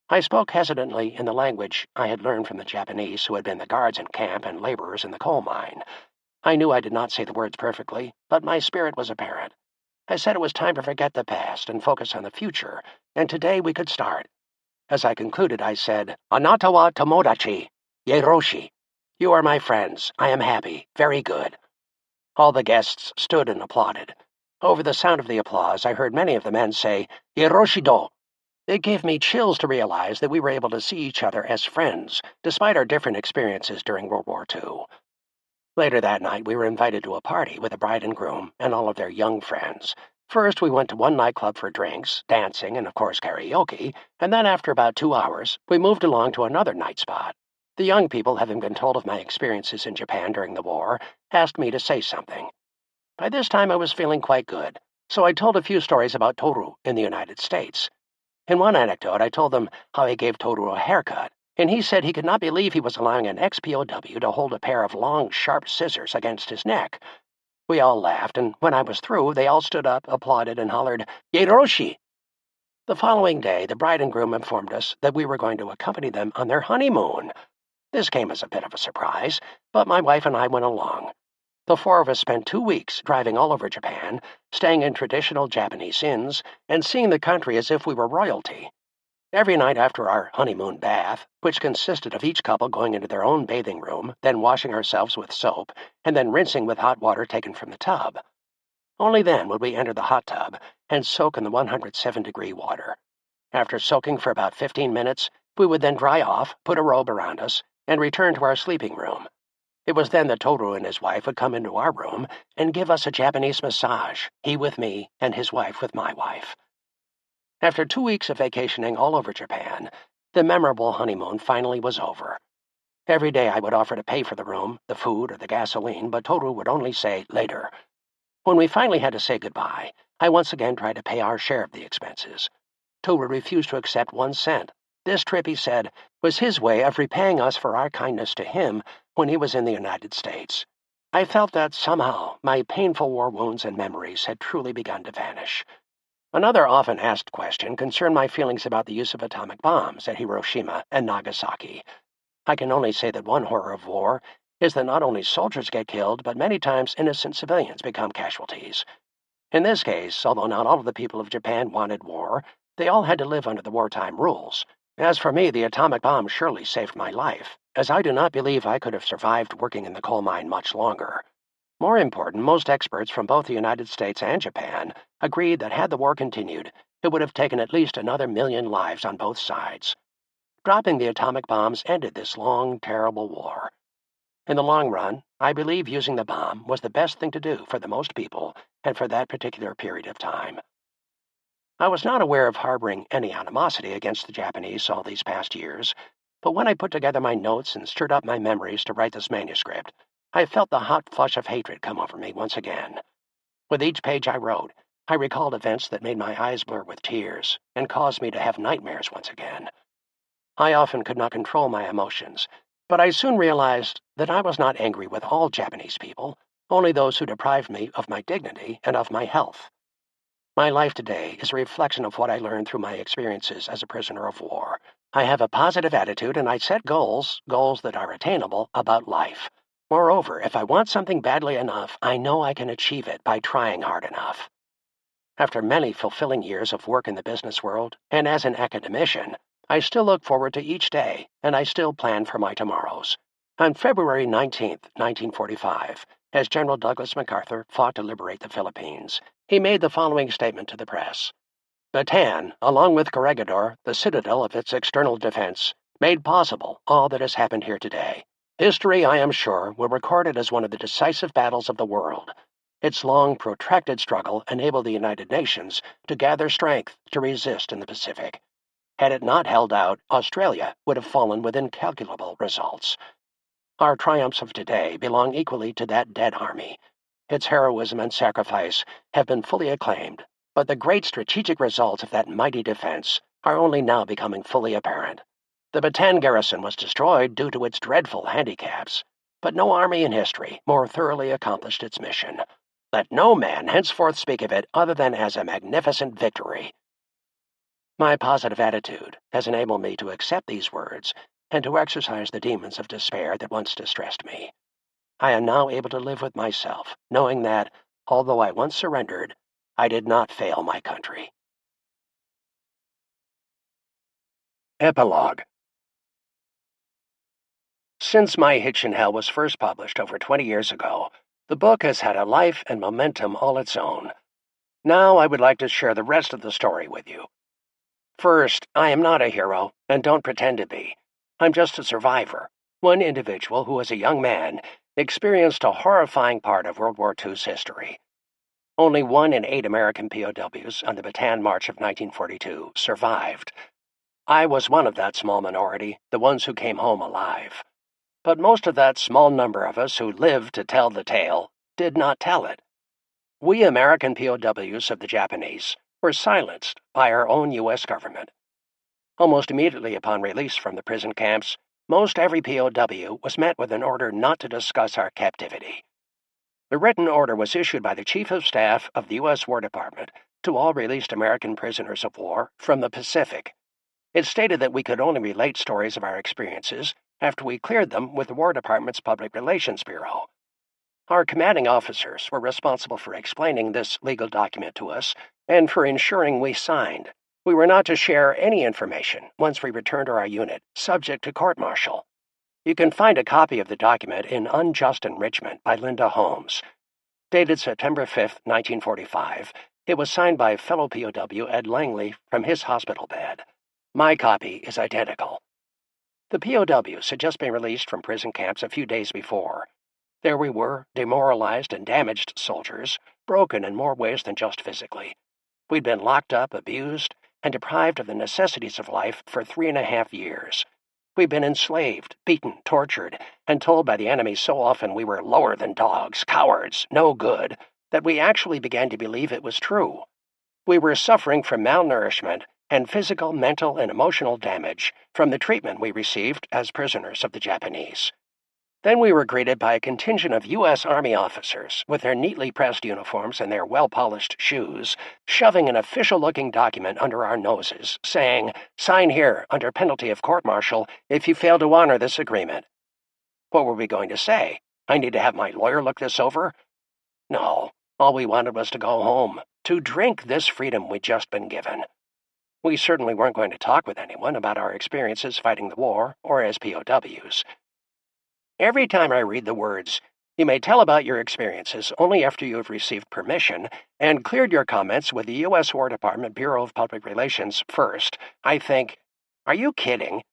I spoke hesitantly in the language I had learned from the Japanese who had been the guards in camp and laborers in the coal mine. I knew I did not say the words perfectly, but my spirit was apparent. I said it was time to forget the past and focus on the future, and today we could start. As I concluded, I said, "Anata wa tomodachi, yeroshi." You are my friends. I am happy. Very good. All the guests stood and applauded. Over the sound of the applause, I heard many of the men say, "Yeroshido." It gave me chills to realize that we were able to see each other as friends, despite our different experiences during World War II. Later that night, we were invited to a party with the bride and groom and all of their young friends. First, we went to one nightclub for drinks, dancing, and of course karaoke, and then after about 2 hours, we moved along to another night spot. The young people, having been told of my experiences in Japan during the war, asked me to say something. By this time, I was feeling quite good, so I told a few stories about Toru in the United States. In one anecdote, I told them how I gave Toru a haircut, and he said he could not believe he was allowing an ex-POW to hold a pair of long, sharp scissors against his neck. We all laughed, and when I was through, they all stood up, applauded, and hollered, "Yeroshi!" The following day, the bride and groom informed us that we were going to accompany them on their honeymoon. This came as a bit of a surprise, but my wife and I went along. The four of us spent 2 weeks driving all over Japan, staying in traditional Japanese inns, and seeing the country as if we were royalty. Every night after our honeymoon bath, which consisted of each couple going into their own bathing room, then washing ourselves with soap, and then rinsing with hot water taken from the tub. Only then would we enter the hot tub and soak in the 107-degree water. After soaking for about 15 minutes, we would then dry off, put a robe around us, and return to our sleeping room. It was then that Toru and his wife would come into our room and give us a Japanese massage, he with me and his wife with my wife. After 2 weeks of vacationing all over Japan, the memorable honeymoon finally was over. Every day I would offer to pay for the room, the food, or the gasoline, but Toru would only say, "Later." When we finally had to say goodbye, I once again tried to pay our share of the expenses. Toru refused to accept 1 cent. This trip, he said, was his way of repaying us for our kindness to him when he was in the United States. I felt that somehow my painful war wounds and memories had truly begun to vanish. Another often asked question concerned my feelings about the use of atomic bombs at Hiroshima and Nagasaki. I can only say that one horror of war is that not only soldiers get killed, but many times innocent civilians become casualties. In this case, although not all of the people of Japan wanted war, they all had to live under the wartime rules. As for me, the atomic bomb surely saved my life, as I do not believe I could have survived working in the coal mine much longer. More important, most experts from both the United States and Japan agreed that had the war continued, it would have taken at least another 1,000,000 lives on both sides. Dropping the atomic bombs ended this long, terrible war. In the long run, I believe using the bomb was the best thing to do for the most people and for that particular period of time. I was not aware of harboring any animosity against the Japanese all these past years, but when I put together my notes and stirred up my memories to write this manuscript, I felt the hot flush of hatred come over me once again. With each page I wrote, I recalled events that made my eyes blur with tears and caused me to have nightmares once again. I often could not control my emotions, but I soon realized that I was not angry with all Japanese people, only those who deprived me of my dignity and of my health. My life today is a reflection of what I learned through my experiences as a prisoner of war. I have a positive attitude and I set goals that are attainable about life. Moreover, if I want something badly enough, I know I can achieve it by trying hard enough. After many fulfilling years of work in the business world and as an academician, I still look forward to each day and I still plan for my tomorrows. On February 19th, 1945, as General Douglas MacArthur fought to liberate the Philippines, he made the following statement to the press. Bataan, along with Corregidor, the citadel of its external defense, made possible all that has happened here today. History, I am sure, will record it as one of the decisive battles of the world. Its long, protracted struggle enabled the United Nations to gather strength to resist in the Pacific. Had it not held out, Australia would have fallen with incalculable results. Our triumphs of today belong equally to that dead army. Its heroism and sacrifice have been fully acclaimed, but the great strategic results of that mighty defense are only now becoming fully apparent. The Bataan garrison was destroyed due to its dreadful handicaps, but no army in history more thoroughly accomplished its mission. Let no man henceforth speak of it other than as a magnificent victory. My positive attitude has enabled me to accept these words and to exorcise the demons of despair that once distressed me. I am now able to live with myself, knowing that, although I once surrendered, I did not fail my country. Epilogue. Since My Hitch in Hell was first published over 20 years ago, the book has had a life and momentum all its own. Now I would like to share the rest of the story with you. First, I am not a hero, and don't pretend to be. I'm just a survivor, one individual who, as a young man, experienced a horrifying part of World War II's history. Only 1 in 8 American POWs on the Bataan March of 1942 survived. I was one of that small minority, the ones who came home alive. But most of that small number of us who lived to tell the tale did not tell it. We American POWs of the Japanese were silenced by our own U.S. government. Almost immediately upon release from the prison camps, most every POW was met with an order not to discuss our captivity. The written order was issued by the Chief of Staff of the U.S. War Department to all released American prisoners of war from the Pacific. It stated that we could only relate stories of our experiences after we cleared them with the War Department's Public Relations Bureau. Our commanding officers were responsible for explaining this legal document to us and for ensuring we signed. We were not to share any information once we returned to our unit, subject to court-martial. You can find a copy of the document in Unjust Enrichment by Linda Holmes. Dated September 5, 1945, it was signed by fellow POW Ed Langley from his hospital bed. My copy is identical. The POWs had just been released from prison camps a few days before. There we were, demoralized and damaged soldiers, broken in more ways than just physically. We'd been locked up, abused, and deprived of the necessities of life for 3.5 years. We'd been enslaved, beaten, tortured, and told by the enemy so often we were lower than dogs, cowards, no good, that we actually began to believe it was true. We were suffering from malnourishment and physical, mental, and emotional damage from the treatment we received as prisoners of the Japanese. Then we were greeted by a contingent of U.S. Army officers with their neatly pressed uniforms and their well-polished shoes, shoving an official-looking document under our noses, saying, "Sign here, under penalty of court-martial, if you fail to honor this agreement." What were we going to say? I need to have my lawyer look this over? No, all we wanted was to go home, to drink this freedom we'd just been given. We certainly weren't going to talk with anyone about our experiences fighting the war or as POWs. Every time I read the words, "You may tell about your experiences only after you have received permission and cleared your comments with the U.S. War Department Bureau of Public Relations first," I think, are you kidding?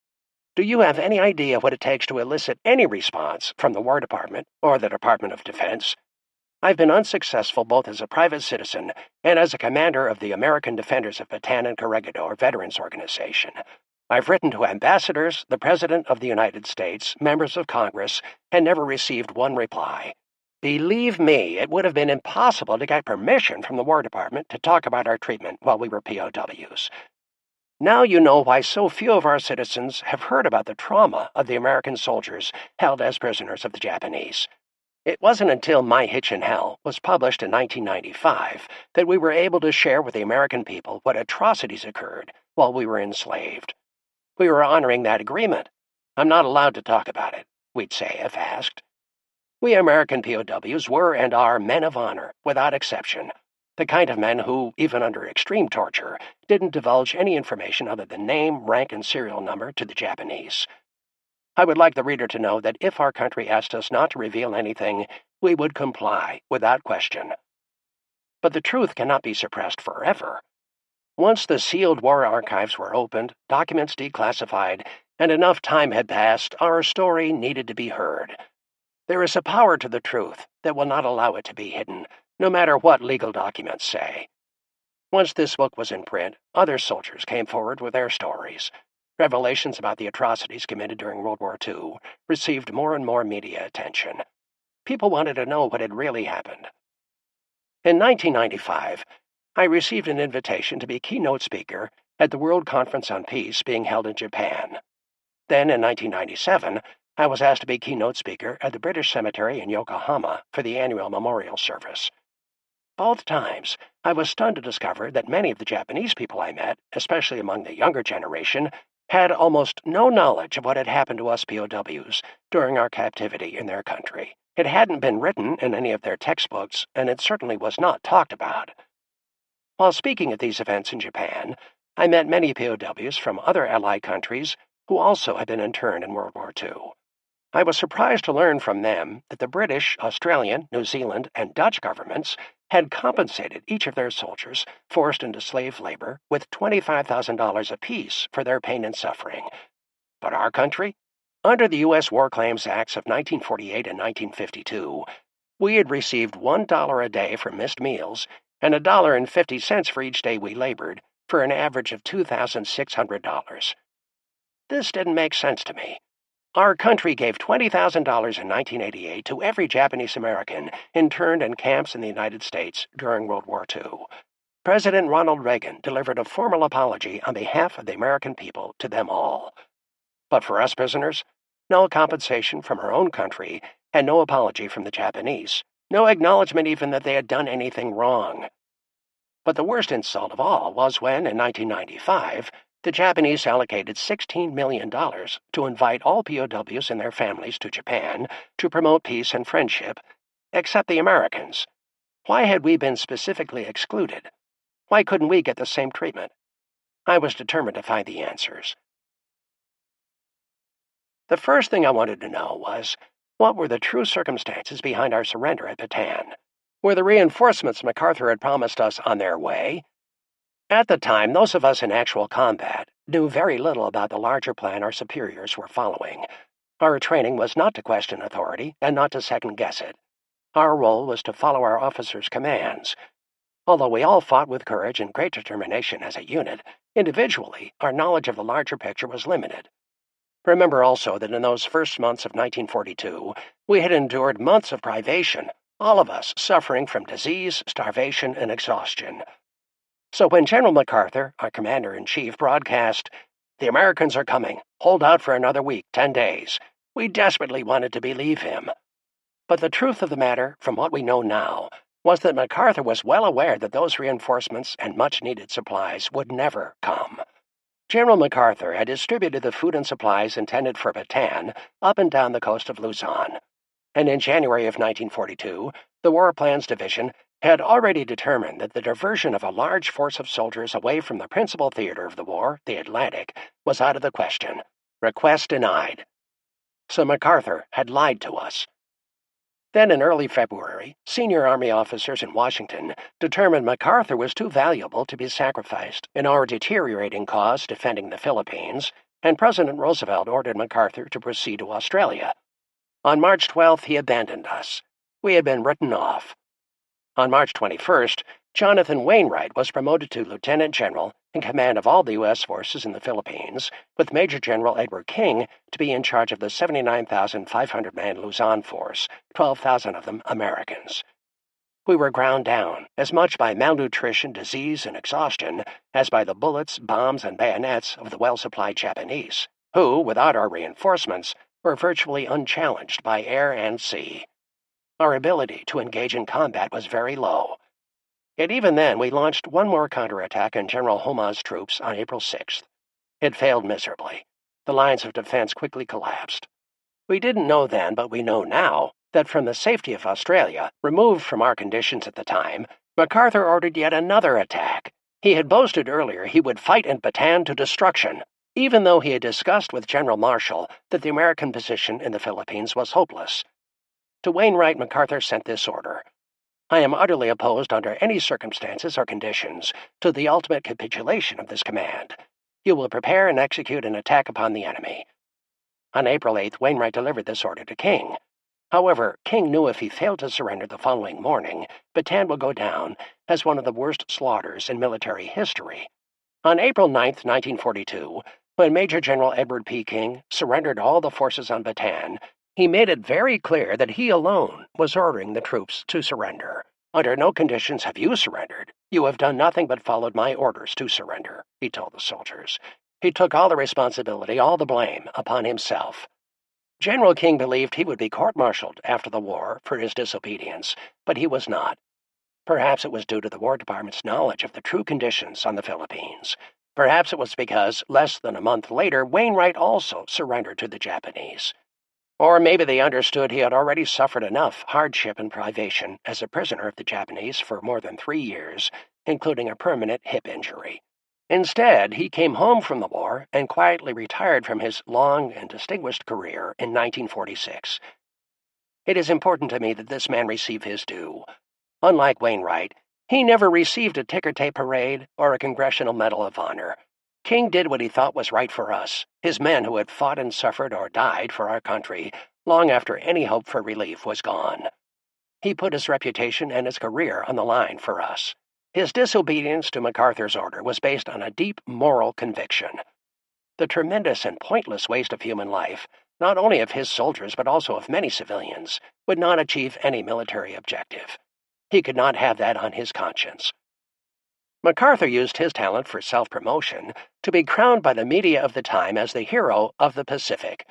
Do you have any idea what it takes to elicit any response from the War Department or the Department of Defense? I've been unsuccessful both as a private citizen and as a commander of the American Defenders of Bataan and Corregidor Veterans Organization. I've written to ambassadors, the President of the United States, members of Congress, and never received one reply. Believe me, it would have been impossible to get permission from the War Department to talk about our treatment while we were POWs. Now you know why so few of our citizens have heard about the trauma of the American soldiers held as prisoners of the Japanese. It wasn't until My Hitch in Hell was published in 1995 that we were able to share with the American people what atrocities occurred while we were enslaved. We were honoring that agreement. I'm not allowed to talk about it, we'd say if asked. We American POWs were and are men of honor, without exception, the kind of men who, even under extreme torture, didn't divulge any information other than name, rank, and serial number to the Japanese. I would like the reader to know that if our country asked us not to reveal anything, we would comply, without question. But the truth cannot be suppressed forever. Once the sealed war archives were opened, documents declassified, and enough time had passed, our story needed to be heard. There is a power to the truth that will not allow it to be hidden, no matter what legal documents say. Once this book was in print, other soldiers came forward with their stories. Revelations about the atrocities committed during World War II received more and more media attention. People wanted to know what had really happened. In 1995, I received an invitation to be keynote speaker at the World Conference on Peace being held in Japan. Then, in 1997, I was asked to be keynote speaker at the British Cemetery in Yokohama for the annual memorial service. Both times, I was stunned to discover that many of the Japanese people I met, especially among the younger generation, had almost no knowledge of what had happened to us POWs during our captivity in their country. It hadn't been written in any of their textbooks, and it certainly was not talked about. While speaking at these events in Japan, I met many POWs from other Allied countries who also had been interned in World War II. I was surprised to learn from them that the British, Australian, New Zealand, and Dutch governments had compensated each of their soldiers forced into slave labor with $25,000 apiece for their pain and suffering. But our country? Under the U.S. War Claims Acts of 1948 and 1952, we had received $1 a day for missed meals and $1.50 for each day we labored, for an average of $2,600. This didn't make sense to me. Our country gave $20,000 in 1988 to every Japanese American interned in camps in the United States during World War II. President Ronald Reagan delivered a formal apology on behalf of the American people to them all. But for us prisoners, no compensation from our own country and no apology from the Japanese, no acknowledgement even that they had done anything wrong. But the worst insult of all was when, in 1995, the Japanese allocated $16 million to invite all POWs and their families to Japan to promote peace and friendship, except the Americans. Why had we been specifically excluded? Why couldn't we get the same treatment? I was determined to find the answers. The first thing I wanted to know was, what were the true circumstances behind our surrender at Bataan? Were the reinforcements MacArthur had promised us on their way? At the time, those of us in actual combat knew very little about the larger plan our superiors were following. Our training was not to question authority and not to second-guess it. Our role was to follow our officers' commands. Although we all fought with courage and great determination as a unit, individually, our knowledge of the larger picture was limited. Remember also that in those first months of 1942, we had endured months of privation, all of us suffering from disease, starvation, and exhaustion. So when General MacArthur, our commander-in-chief, broadcast, "The Americans are coming. Hold out for another week, 10 days," we desperately wanted to believe him. But the truth of the matter, from what we know now, was that MacArthur was well aware that those reinforcements and much-needed supplies would never come. General MacArthur had distributed the food and supplies intended for Bataan up and down the coast of Luzon. And in January of 1942, the War Plans Division had already determined that the diversion of a large force of soldiers away from the principal theater of the war, the Atlantic, was out of the question. Request denied. So MacArthur had lied to us. Then in early February, senior Army officers in Washington determined MacArthur was too valuable to be sacrificed in our deteriorating cause defending the Philippines, and President Roosevelt ordered MacArthur to proceed to Australia. On March 12th, he abandoned us. We had been written off. On March 21st, Jonathan Wainwright was promoted to Lieutenant General in command of all the U.S. forces in the Philippines, with Major General Edward King to be in charge of the 79,500-man Luzon force, 12,000 of them Americans. We were ground down, as much by malnutrition, disease, and exhaustion as by the bullets, bombs, and bayonets of the well-supplied Japanese, who, without our reinforcements, were virtually unchallenged by air and sea. Our ability to engage in combat was very low. Yet even then, we launched one more counterattack on General Homa's troops on April 6th. It failed miserably. The lines of defense quickly collapsed. We didn't know then, but we know now, that from the safety of Australia, removed from our conditions at the time, MacArthur ordered yet another attack. He had boasted earlier he would fight in Bataan to destruction, even though he had discussed with General Marshall that the American position in the Philippines was hopeless. To Wainwright, MacArthur sent this order: I am utterly opposed under any circumstances or conditions to the ultimate capitulation of this command. You will prepare and execute an attack upon the enemy. On April 8th, Wainwright delivered this order to King. However, King knew if he failed to surrender the following morning, Bataan would go down as one of the worst slaughters in military history. On April 9, 1942, when Major General Edward P. King surrendered all the forces on Bataan, he made it very clear that he alone was ordering the troops to surrender. Under no conditions have you surrendered. You have done nothing but followed my orders to surrender, he told the soldiers. He took all the responsibility, all the blame, upon himself. General King believed he would be court-martialed after the war for his disobedience, but he was not. Perhaps it was due to the War Department's knowledge of the true conditions on the Philippines. Perhaps it was because, less than a month later, Wainwright also surrendered to the Japanese. Or maybe they understood he had already suffered enough hardship and privation as a prisoner of the Japanese for more than 3 years, including a permanent hip injury. Instead, he came home from the war and quietly retired from his long and distinguished career in 1946. It is important to me that this man receive his due. Unlike Wainwright, he never received a ticker-tape parade or a Congressional Medal of Honor. King did what he thought was right for us, his men who had fought and suffered or died for our country long after any hope for relief was gone. He put his reputation and his career on the line for us. His disobedience to MacArthur's order was based on a deep moral conviction. The tremendous and pointless waste of human life, not only of his soldiers but also of many civilians, would not achieve any military objective. He could not have that on his conscience. MacArthur used his talent for self-promotion to be crowned by the media of the time as the hero of the Pacific.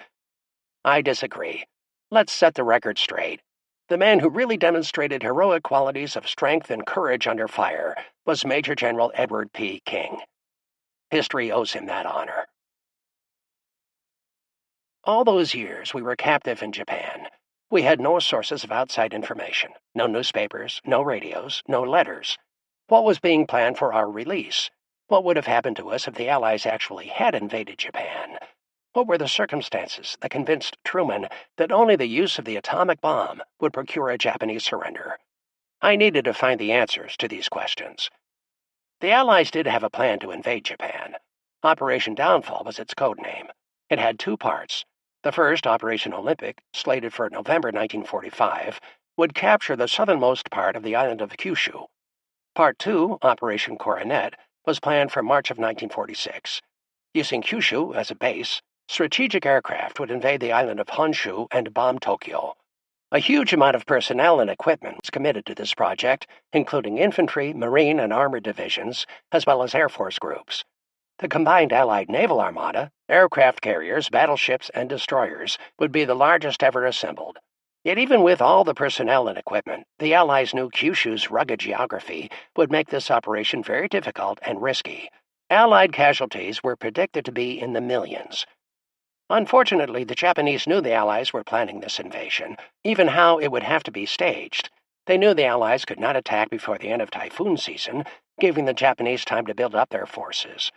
I disagree. Let's set the record straight. The man who really demonstrated heroic qualities of strength and courage under fire was Major General Edward P. King. History owes him that honor. All those years we were captive in Japan. We had no sources of outside information, no newspapers, no radios, no letters. What was being planned for our release? What would have happened to us if the Allies actually had invaded Japan? What were the circumstances that convinced Truman that only the use of the atomic bomb would procure a Japanese surrender? I needed to find the answers to these questions. The Allies did have a plan to invade Japan. Operation Downfall was its code name. It had 2 parts. The first, Operation Olympic, slated for November 1945, would capture the southernmost part of the island of Kyushu. Part 2, Operation Coronet, was planned for March of 1946. Using Kyushu as a base, strategic aircraft would invade the island of Honshu and bomb Tokyo. A huge amount of personnel and equipment was committed to this project, including infantry, marine, and armored divisions, as well as Air Force groups. The combined Allied naval armada, aircraft carriers, battleships, and destroyers, would be the largest ever assembled. Yet even with all the personnel and equipment, the Allies knew Kyushu's rugged geography would make this operation very difficult and risky. Allied casualties were predicted to be in the millions. Unfortunately, the Japanese knew the Allies were planning this invasion, even how it would have to be staged. They knew the Allies could not attack before the end of typhoon season, giving the Japanese time to build up their forces.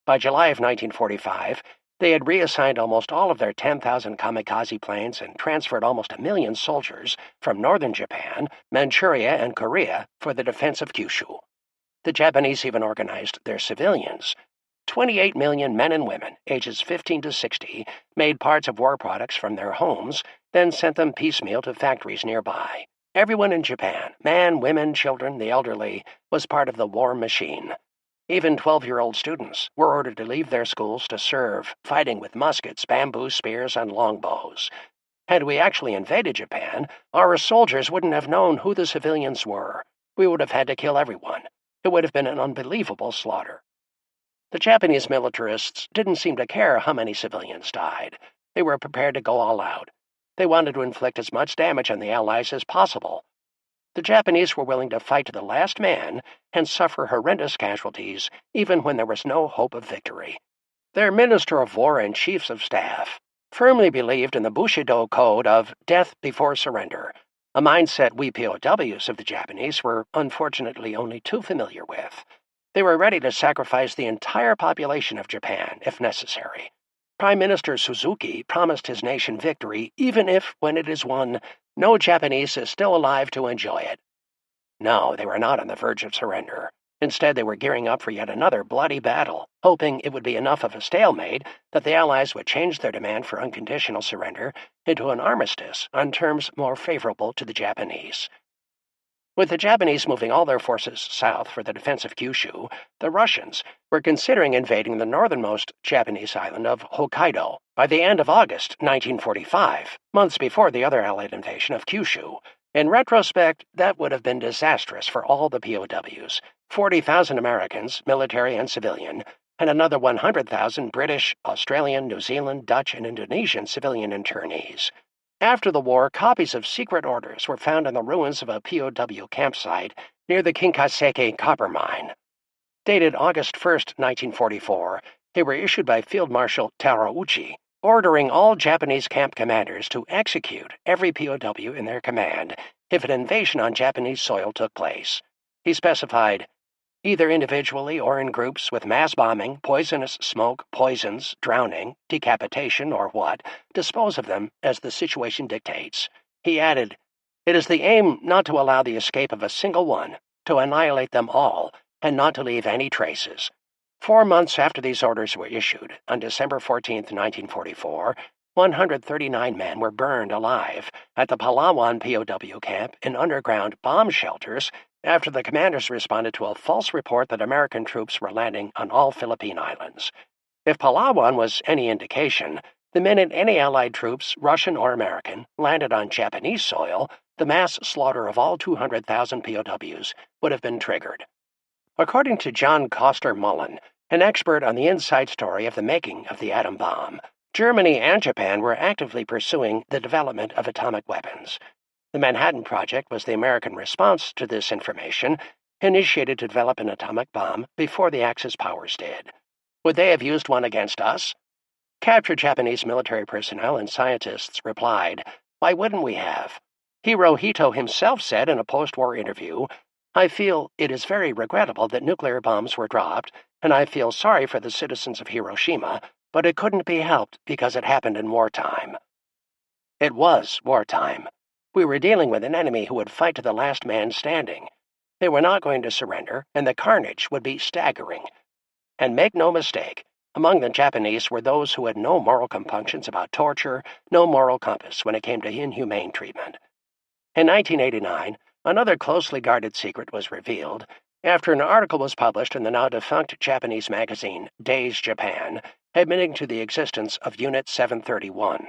By July of 1945, they had reassigned almost all of their 10,000 kamikaze planes and transferred almost 1 million soldiers from northern Japan, Manchuria, and Korea for the defense of Kyushu. The Japanese even organized their civilians. 28 million men and women, ages 15 to 60, made parts of war products from their homes, then sent them piecemeal to factories nearby. Everyone in Japan, men, women, children, the elderly, was part of the war machine. Even 12-year-old students were ordered to leave their schools to serve, fighting with muskets, bamboo spears, and longbows. Had we actually invaded Japan, our soldiers wouldn't have known who the civilians were. We would have had to kill everyone. It would have been an unbelievable slaughter. The Japanese militarists didn't seem to care how many civilians died. They were prepared to go all out. They wanted to inflict as much damage on the Allies as possible. The Japanese were willing to fight to the last man and suffer horrendous casualties, even when there was no hope of victory. Their Minister of War and Chiefs of Staff firmly believed in the Bushido code of death before surrender, a mindset we POWs of the Japanese were unfortunately only too familiar with. They were ready to sacrifice the entire population of Japan if necessary. Prime Minister Suzuki promised his nation victory even if, when it is won, no Japanese is still alive to enjoy it. No, they were not on the verge of surrender. Instead, they were gearing up for yet another bloody battle, hoping it would be enough of a stalemate that the Allies would change their demand for unconditional surrender into an armistice on terms more favorable to the Japanese. With the Japanese moving all their forces south for the defense of Kyushu, the Russians were considering invading the northernmost Japanese island of Hokkaido by the end of August 1945, months before the other Allied invasion of Kyushu. In retrospect, that would have been disastrous for all the POWs, 40,000 Americans, military and civilian, and another 100,000 British, Australian, New Zealand, Dutch, and Indonesian civilian internees. After the war, copies of secret orders were found in the ruins of a POW campsite near the Kinkaseke copper mine. Dated August 1, 1944, they were issued by Field Marshal Terauchi, ordering all Japanese camp commanders to execute every POW in their command if an invasion on Japanese soil took place. He specified, either individually or in groups with mass bombing, poisonous smoke, poisons, drowning, decapitation, or what, dispose of them as the situation dictates. He added, it is the aim not to allow the escape of a single one, to annihilate them all, and not to leave any traces. 4 months after these orders were issued, on December 14, 1944, 139 men were burned alive at the Palawan POW camp in underground bomb shelters after the commanders responded to a false report that American troops were landing on all Philippine islands. If Palawan was any indication, the minute any Allied troops, Russian or American, landed on Japanese soil, the mass slaughter of all 200,000 POWs would have been triggered. According to John Coster Mullen, an expert on the inside story of the making of the atom bomb, Germany and Japan were actively pursuing the development of atomic weapons. The Manhattan Project was the American response to this information, initiated to develop an atomic bomb before the Axis powers did. Would they have used one against us? Captured Japanese military personnel and scientists replied, why wouldn't we have? Hirohito himself said in a post-war interview, I feel it is very regrettable that nuclear bombs were dropped, and I feel sorry for the citizens of Hiroshima, but it couldn't be helped because it happened in wartime. It was wartime. We were dealing with an enemy who would fight to the last man standing. They were not going to surrender, and the carnage would be staggering. And make no mistake, among the Japanese were those who had no moral compunctions about torture, no moral compass when it came to inhumane treatment. In 1989, another closely guarded secret was revealed after an article was published in the now-defunct Japanese magazine Days Japan, admitting to the existence of Unit 731.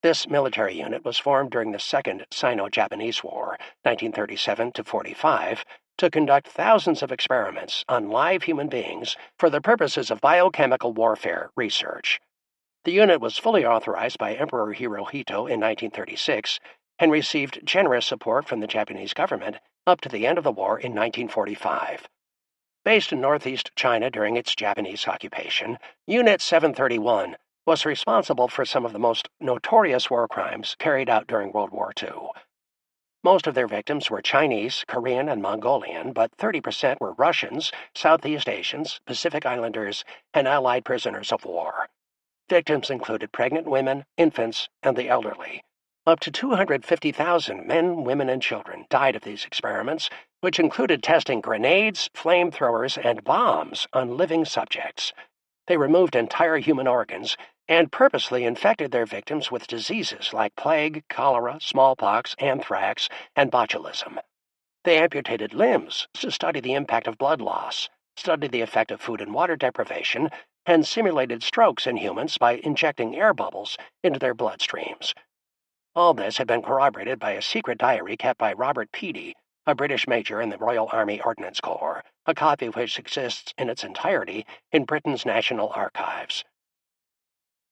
This military unit was formed during the Second Sino-Japanese War, 1937-45, to conduct thousands of experiments on live human beings for the purposes of biochemical warfare research. The unit was fully authorized by Emperor Hirohito in 1936 and received generous support from the Japanese government up to the end of the war in 1945. Based in northeast China during its Japanese occupation, Unit 731 was responsible for some of the most notorious war crimes carried out during World War II. Most of their victims were Chinese, Korean, and Mongolian, but 30% were Russians, Southeast Asians, Pacific Islanders, and Allied prisoners of war. Victims included pregnant women, infants, and the elderly. Up to 250,000 men, women, and children died of these experiments, which included testing grenades, flamethrowers, and bombs on living subjects. They removed entire human organs and purposely infected their victims with diseases like plague, cholera, smallpox, anthrax, and botulism. They amputated limbs to study the impact of blood loss, studied the effect of food and water deprivation, and simulated strokes in humans by injecting air bubbles into their bloodstreams. All this had been corroborated by a secret diary kept by Robert Peedy, a British major in the Royal Army Ordnance Corps, a copy of which exists in its entirety in Britain's National Archives.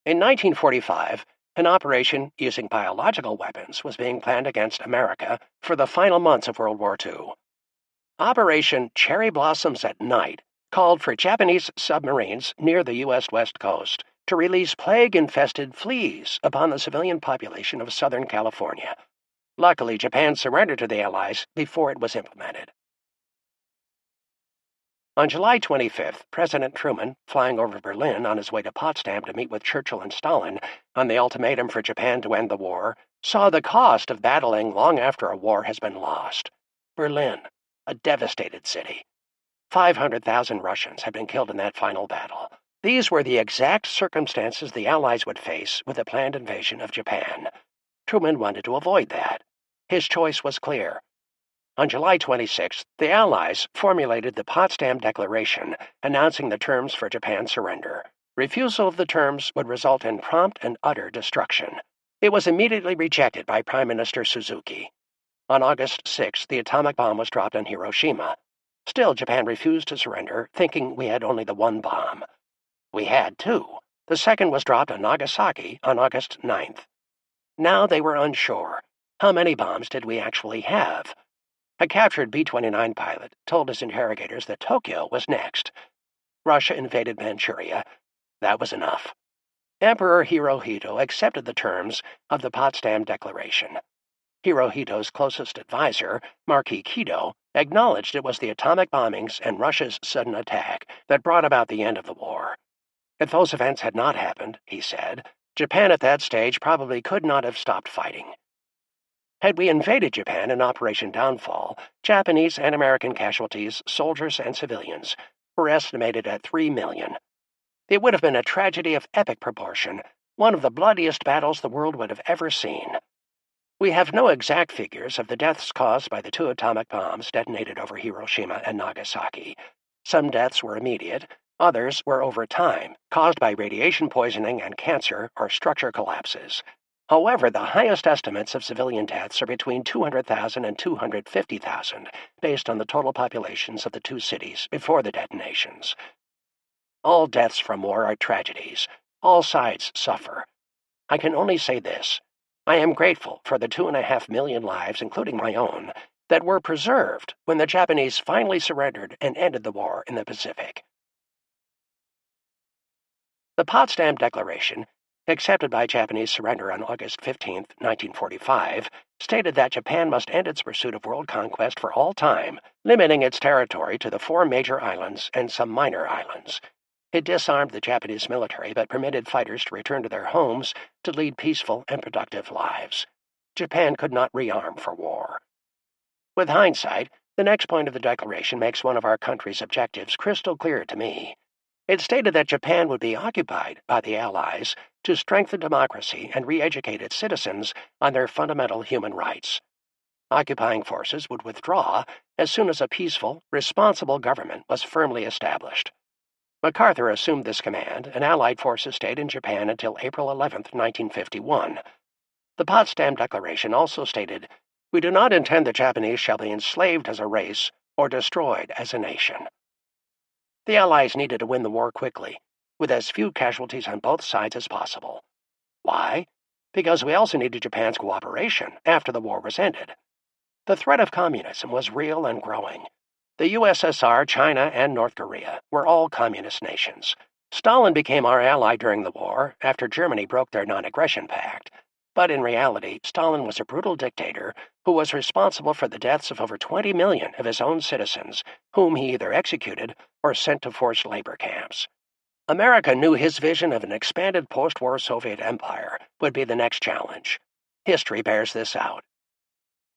In 1945, an operation using biological weapons was being planned against America for the final months of World War II. Operation Cherry Blossoms at Night called for Japanese submarines near the U.S. West Coast to release plague-infested fleas upon the civilian population of Southern California. Luckily, Japan surrendered to the Allies before it was implemented. On July 25th, President Truman, flying over Berlin on his way to Potsdam to meet with Churchill and Stalin on the ultimatum for Japan to end the war, saw the cost of battling long after a war has been lost. Berlin, a devastated city. 500,000 Russians had been killed in that final battle. These were the exact circumstances the Allies would face with the planned invasion of Japan. Truman wanted to avoid that. His choice was clear. On July 26th, the Allies formulated the Potsdam Declaration, announcing the terms for Japan's surrender. Refusal of the terms would result in prompt and utter destruction. It was immediately rejected by Prime Minister Suzuki. On August 6th, the atomic bomb was dropped on Hiroshima. Still, Japan refused to surrender, thinking we had only the one bomb. We had two. The second was dropped on Nagasaki on August 9th. Now they were unsure. How many bombs did we actually have? A captured B-29 pilot told his interrogators that Tokyo was next. Russia invaded Manchuria. That was enough. Emperor Hirohito accepted the terms of the Potsdam Declaration. Hirohito's closest advisor, Marquis Kido, acknowledged it was the atomic bombings and Russia's sudden attack that brought about the end of the war. If those events had not happened, he said, Japan at that stage probably could not have stopped fighting. Had we invaded Japan in Operation Downfall, Japanese and American casualties, soldiers and civilians, were estimated at 3 million. It would have been a tragedy of epic proportion, one of the bloodiest battles the world would have ever seen. We have no exact figures of the deaths caused by the two atomic bombs detonated over Hiroshima and Nagasaki. Some deaths were immediate, others were over time, caused by radiation poisoning and cancer or structure collapses. However, the highest estimates of civilian deaths are between 200,000 and 250,000, based on the total populations of the two cities before the detonations. All deaths from war are tragedies. All sides suffer. I can only say this. I am grateful for the 2.5 million lives, including my own, that were preserved when the Japanese finally surrendered and ended the war in the Pacific. The Potsdam Declaration, accepted by Japanese surrender on August 15, 1945, stated that Japan must end its pursuit of world conquest for all time, limiting its territory to the 4 major islands and some minor islands. It disarmed the Japanese military but permitted fighters to return to their homes to lead peaceful and productive lives. Japan could not rearm for war. With hindsight, the next point of the Declaration makes one of our country's objectives crystal clear to me. It stated that Japan would be occupied by the Allies to strengthen democracy and re-educate its citizens on their fundamental human rights. Occupying forces would withdraw as soon as a peaceful, responsible government was firmly established. MacArthur assumed this command, and Allied forces stayed in Japan until April 11, 1951. The Potsdam Declaration also stated, "We do not intend the Japanese shall be enslaved as a race or destroyed as a nation." The Allies needed to win the war quickly, with as few casualties on both sides as possible. Why? Because we also needed Japan's cooperation after the war was ended. The threat of communism was real and growing. The USSR, China, and North Korea were all communist nations. Stalin became our ally during the war after Germany broke their non-aggression pact. But in reality, Stalin was a brutal dictator who was responsible for the deaths of over 20 million of his own citizens, whom he either executed or sent to forced labor camps. America knew his vision of an expanded post-war Soviet empire would be the next challenge. History bears this out.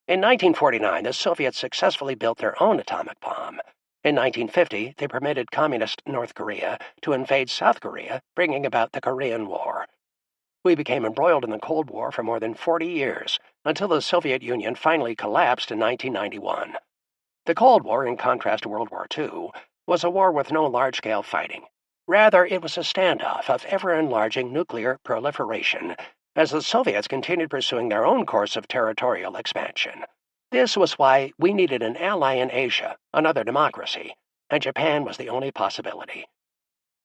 In 1949, the Soviets successfully built their own atomic bomb. In 1950, they permitted communist North Korea to invade South Korea, bringing about the Korean War. We became embroiled in the Cold War for more than 40 years, until the Soviet Union finally collapsed in 1991. The Cold War, in contrast to World War II, was a war with no large-scale fighting. Rather, it was a standoff of ever-enlarging nuclear proliferation, as the Soviets continued pursuing their own course of territorial expansion. This was why we needed an ally in Asia, another democracy, and Japan was the only possibility.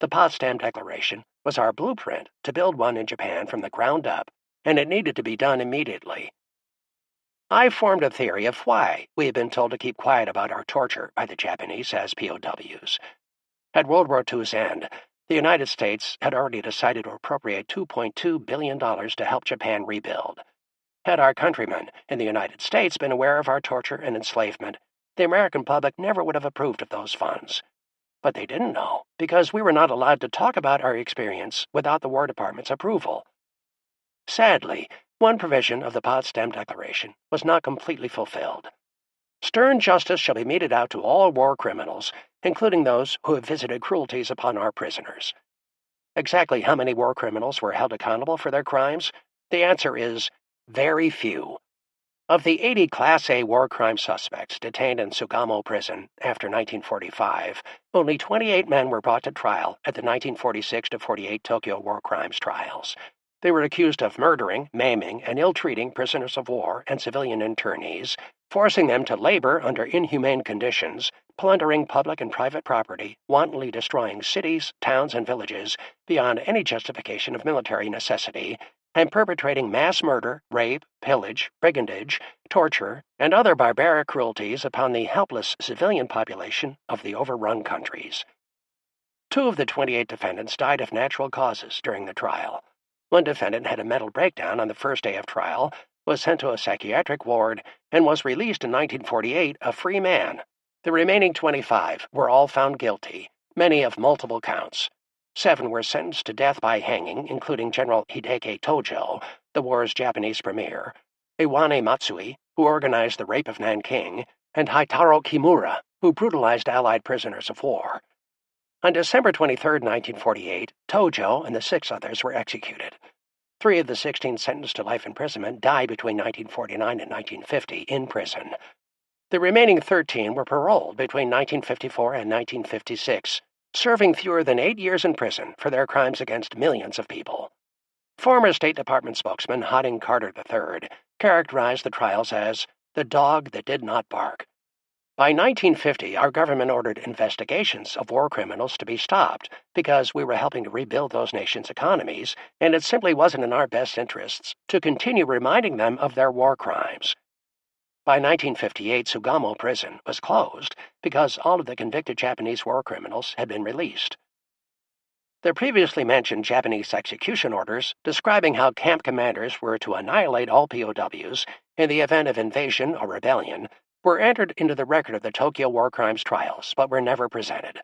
The Potsdam Declaration was our blueprint to build one in Japan from the ground up, and it needed to be done immediately. I formed a theory of why we had been told to keep quiet about our torture by the Japanese as POWs. At World War II's end, the United States had already decided to appropriate $2.2 billion to help Japan rebuild. Had our countrymen in the United States been aware of our torture and enslavement, the American public never would have approved of those funds. But they didn't know, because we were not allowed to talk about our experience without the War Department's approval. Sadly, one provision of the Potsdam Declaration was not completely fulfilled. Stern justice shall be meted out to all war criminals, including those who have visited cruelties upon our prisoners. Exactly how many war criminals were held accountable for their crimes? The answer is very few. Of the 80 Class A war crime suspects detained in Sugamo prison after 1945, only 28 men were brought to trial at the 1946-48 Tokyo war crimes trials. They were accused of murdering, maiming, and ill-treating prisoners of war and civilian internees, forcing them to labor under inhumane conditions, plundering public and private property, wantonly destroying cities, towns, and villages beyond any justification of military necessity, and perpetrating mass murder, rape, pillage, brigandage, torture, and other barbaric cruelties upon the helpless civilian population of the overrun countries. 2 of the 28 defendants died of natural causes during the trial. One defendant had a mental breakdown on the first day of trial, was sent to a psychiatric ward, and was released in 1948 a free man. The remaining 25 were all found guilty, many of multiple counts. 7 were sentenced to death by hanging, including General Hideki Tojo, the war's Japanese premier, Iwane Matsui, who organized the rape of Nanking, and Haitaro Kimura, who brutalized Allied prisoners of war. On December 23, 1948, Tojo and the 6 others were executed. 3 of the 16 sentenced to life imprisonment died between 1949 and 1950 in prison. The remaining 13 were paroled between 1954 and 1956, serving fewer than 8 years in prison for their crimes against millions of people. Former State Department spokesman Harding Carter III characterized the trials as the dog that did not bark. By 1950, our government ordered investigations of war criminals to be stopped because we were helping to rebuild those nations' economies, and it simply wasn't in our best interests to continue reminding them of their war crimes. By 1958, Sugamo prison was closed because all of the convicted Japanese war criminals had been released. The previously mentioned Japanese execution orders describing how camp commanders were to annihilate all POWs in the event of invasion or rebellion were entered into the record of the Tokyo war crimes trials, but were never presented.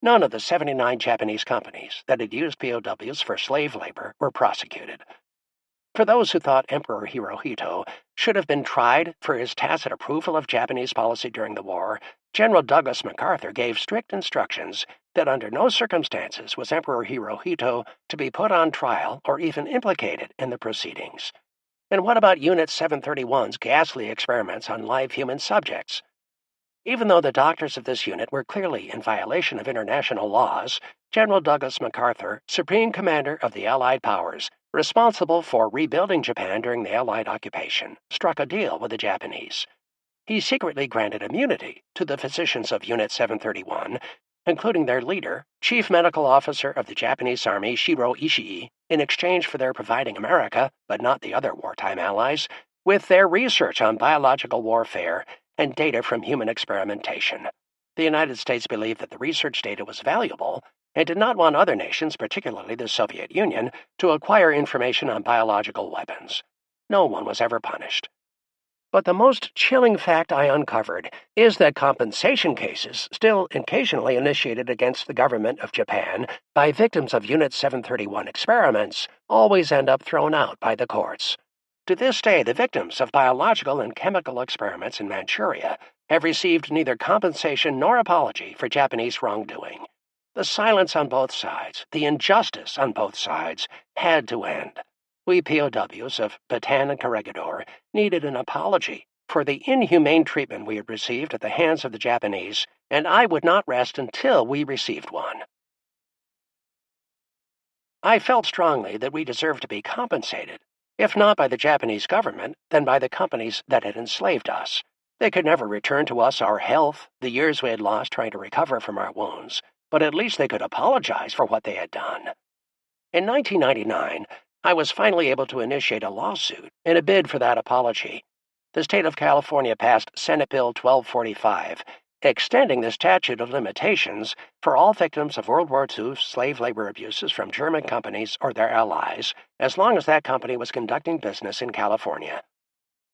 None of the 79 Japanese companies that had used POWs for slave labor were prosecuted. For those who thought Emperor Hirohito should have been tried for his tacit approval of Japanese policy during the war, General Douglas MacArthur gave strict instructions that under no circumstances was Emperor Hirohito to be put on trial or even implicated in the proceedings. And what about Unit 731's ghastly experiments on live human subjects? Even though the doctors of this unit were clearly in violation of international laws, General Douglas MacArthur, Supreme Commander of the Allied Powers, responsible for rebuilding Japan during the Allied occupation, struck a deal with the Japanese. He secretly granted immunity to the physicians of Unit 731, including their leader, Chief Medical Officer of the Japanese Army Shiro Ishii, in exchange for their providing America, but not the other wartime allies, with their research on biological warfare and data from human experimentation. The United States believed that the research data was valuable and did not want other nations, particularly the Soviet Union, to acquire information on biological weapons. No one was ever punished. But the most chilling fact I uncovered is that compensation cases, still occasionally initiated against the government of Japan by victims of Unit 731 experiments, always end up thrown out by the courts. To this day, the victims of biological and chemical experiments in Manchuria have received neither compensation nor apology for Japanese wrongdoing. The silence on both sides, the injustice on both sides, had to end. We POWs of Bataan and Corregidor needed an apology for the inhumane treatment we had received at the hands of the Japanese, and I would not rest until we received one. I felt strongly that we deserved to be compensated, if not by the Japanese government, then by the companies that had enslaved us. They could never return to us our health, the years we had lost trying to recover from our wounds, but at least they could apologize for what they had done. In 1999, I was finally able to initiate a lawsuit in a bid for that apology. The state of California passed Senate Bill 1245, extending the statute of limitations for all victims of World War II slave labor abuses from German companies or their allies, as long as that company was conducting business in California.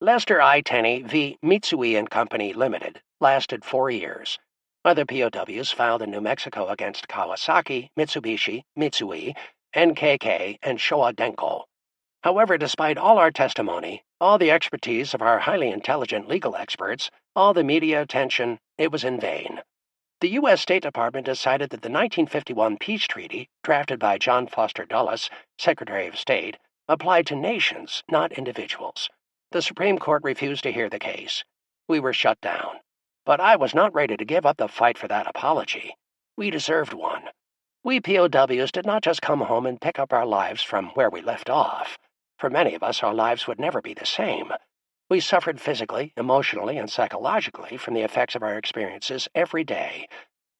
Lester I. Tenney v. Mitsui and Company Limited lasted 4 years. Other POWs filed in New Mexico against Kawasaki, Mitsubishi, Mitsui, NKK, and Showa Denko. However, despite all our testimony, all the expertise of our highly intelligent legal experts, all the media attention, it was in vain. The U.S. State Department decided that the 1951 peace treaty, drafted by John Foster Dulles, Secretary of State, applied to nations, not individuals. The Supreme Court refused to hear the case. We were shut down. But I was not ready to give up the fight for that apology. We deserved one. We POWs did not just come home and pick up our lives from where we left off. For many of us, our lives would never be the same. We suffered physically, emotionally, and psychologically from the effects of our experiences every day.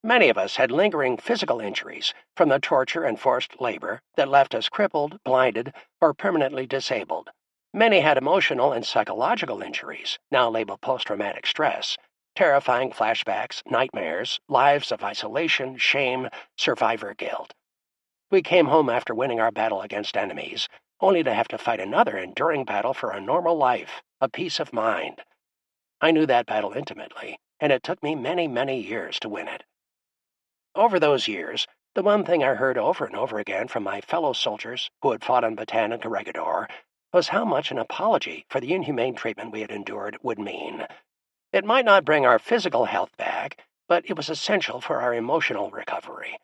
Many of us had lingering physical injuries from the torture and forced labor that left us crippled, blinded, or permanently disabled. Many had emotional and psychological injuries, now labeled post-traumatic stress, terrifying flashbacks, nightmares, lives of isolation, shame, survivor guilt. We came home after winning our battle against enemies, only to have to fight another enduring battle for a normal life, a peace of mind. I knew that battle intimately, and it took me many, many years to win it. Over those years, the one thing I heard over and over again from my fellow soldiers who had fought on Bataan and Corregidor was how much an apology for the inhumane treatment we had endured would mean. It might not bring our physical health back, but it was essential for our emotional recovery.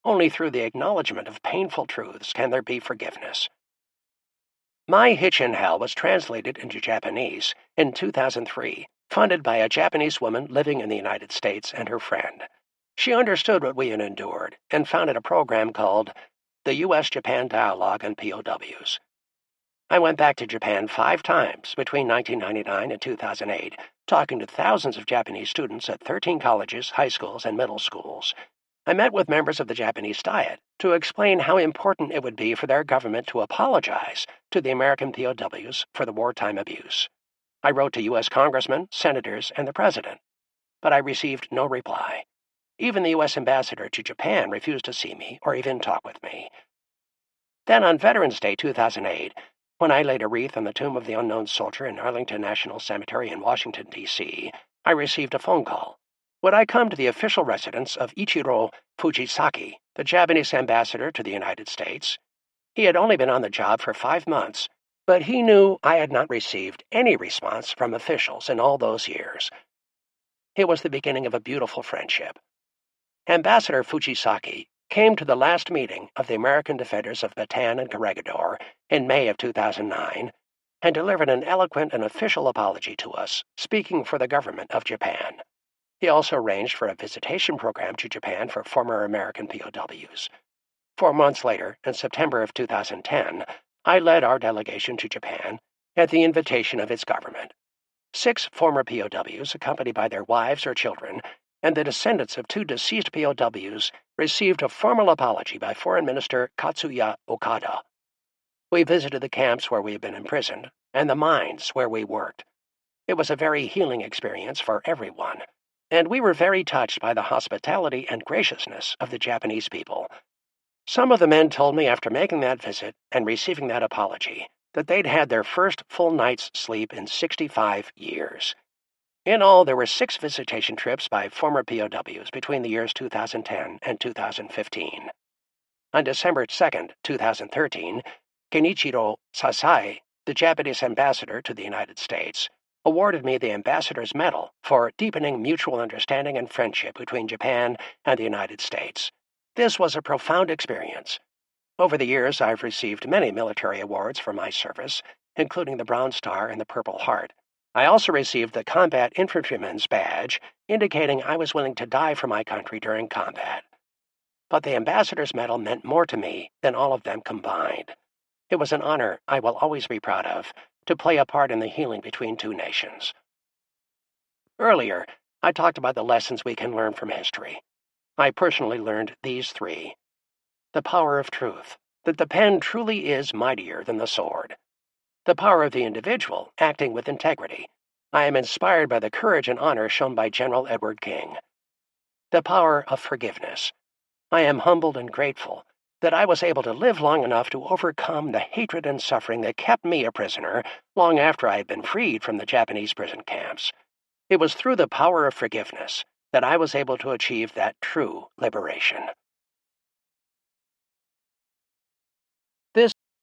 Only through the acknowledgement of painful truths can there be forgiveness. My Hitch in Hell was translated into Japanese in 2003, funded by a Japanese woman living in the United States and her friend. She understood what we had endured and founded a program called the U.S.-Japan Dialogue on POWs. I went back to Japan 5 times between 1999 and 2008, talking to thousands of Japanese students at 13 colleges, high schools, and middle schools. I met with members of the Japanese Diet to explain how important it would be for their government to apologize to the American POWs for the wartime abuse. I wrote to U.S. congressmen, senators, and the president, but I received no reply. Even the U.S. ambassador to Japan refused to see me or even talk with me. Then on Veterans Day 2008, when I laid a wreath on the tomb of the unknown soldier in Arlington National Cemetery in Washington, D.C., I received a phone call. Would I come to the official residence of Ichiro Fujisaki, the Japanese ambassador to the United States? He had only been on the job for 5 months, but he knew I had not received any response from officials in all those years. It was the beginning of a beautiful friendship. Ambassador Fujisaki came to the last meeting of the American defenders of Bataan and Corregidor in May of 2009 and delivered an eloquent and official apology to us, speaking for the government of Japan. He also arranged for a visitation program to Japan for former American POWs. 4 months later, in September of 2010, I led our delegation to Japan at the invitation of its government. 6 former POWs, accompanied by their wives or children, and the descendants of 2 deceased POWs, received a formal apology by Foreign Minister Katsuya Okada. We visited the camps where we had been imprisoned and the mines where we worked. It was a very healing experience for everyone, and we were very touched by the hospitality and graciousness of the Japanese people. Some of the men told me after making that visit and receiving that apology that they'd had their first full night's sleep in 65 years. In all, there were 6 visitation trips by former POWs between the years 2010 and 2015. On December 2, 2013, Kenichiro Sasai, The Japanese ambassador to the United States awarded me the Ambassador's Medal for deepening mutual understanding and friendship between Japan and the United States. This was a profound experience. Over the years, I've received many military awards for my service, including the Bronze Star and the Purple Heart. I also received the Combat Infantryman's Badge, indicating I was willing to die for my country during combat. But the Ambassador's Medal meant more to me than all of them combined. It was an honor I will always be proud of, to play a part in the healing between two nations. Earlier, I talked about the lessons we can learn from history. I personally learned these three. The power of truth, that the pen truly is mightier than the sword. The power of the individual, acting with integrity. I am inspired by the courage and honor shown by General Edward King. The power of forgiveness. I am humbled and grateful that I was able to live long enough to overcome the hatred and suffering that kept me a prisoner long after I had been freed from the Japanese prison camps. It was through the power of forgiveness that I was able to achieve that true liberation.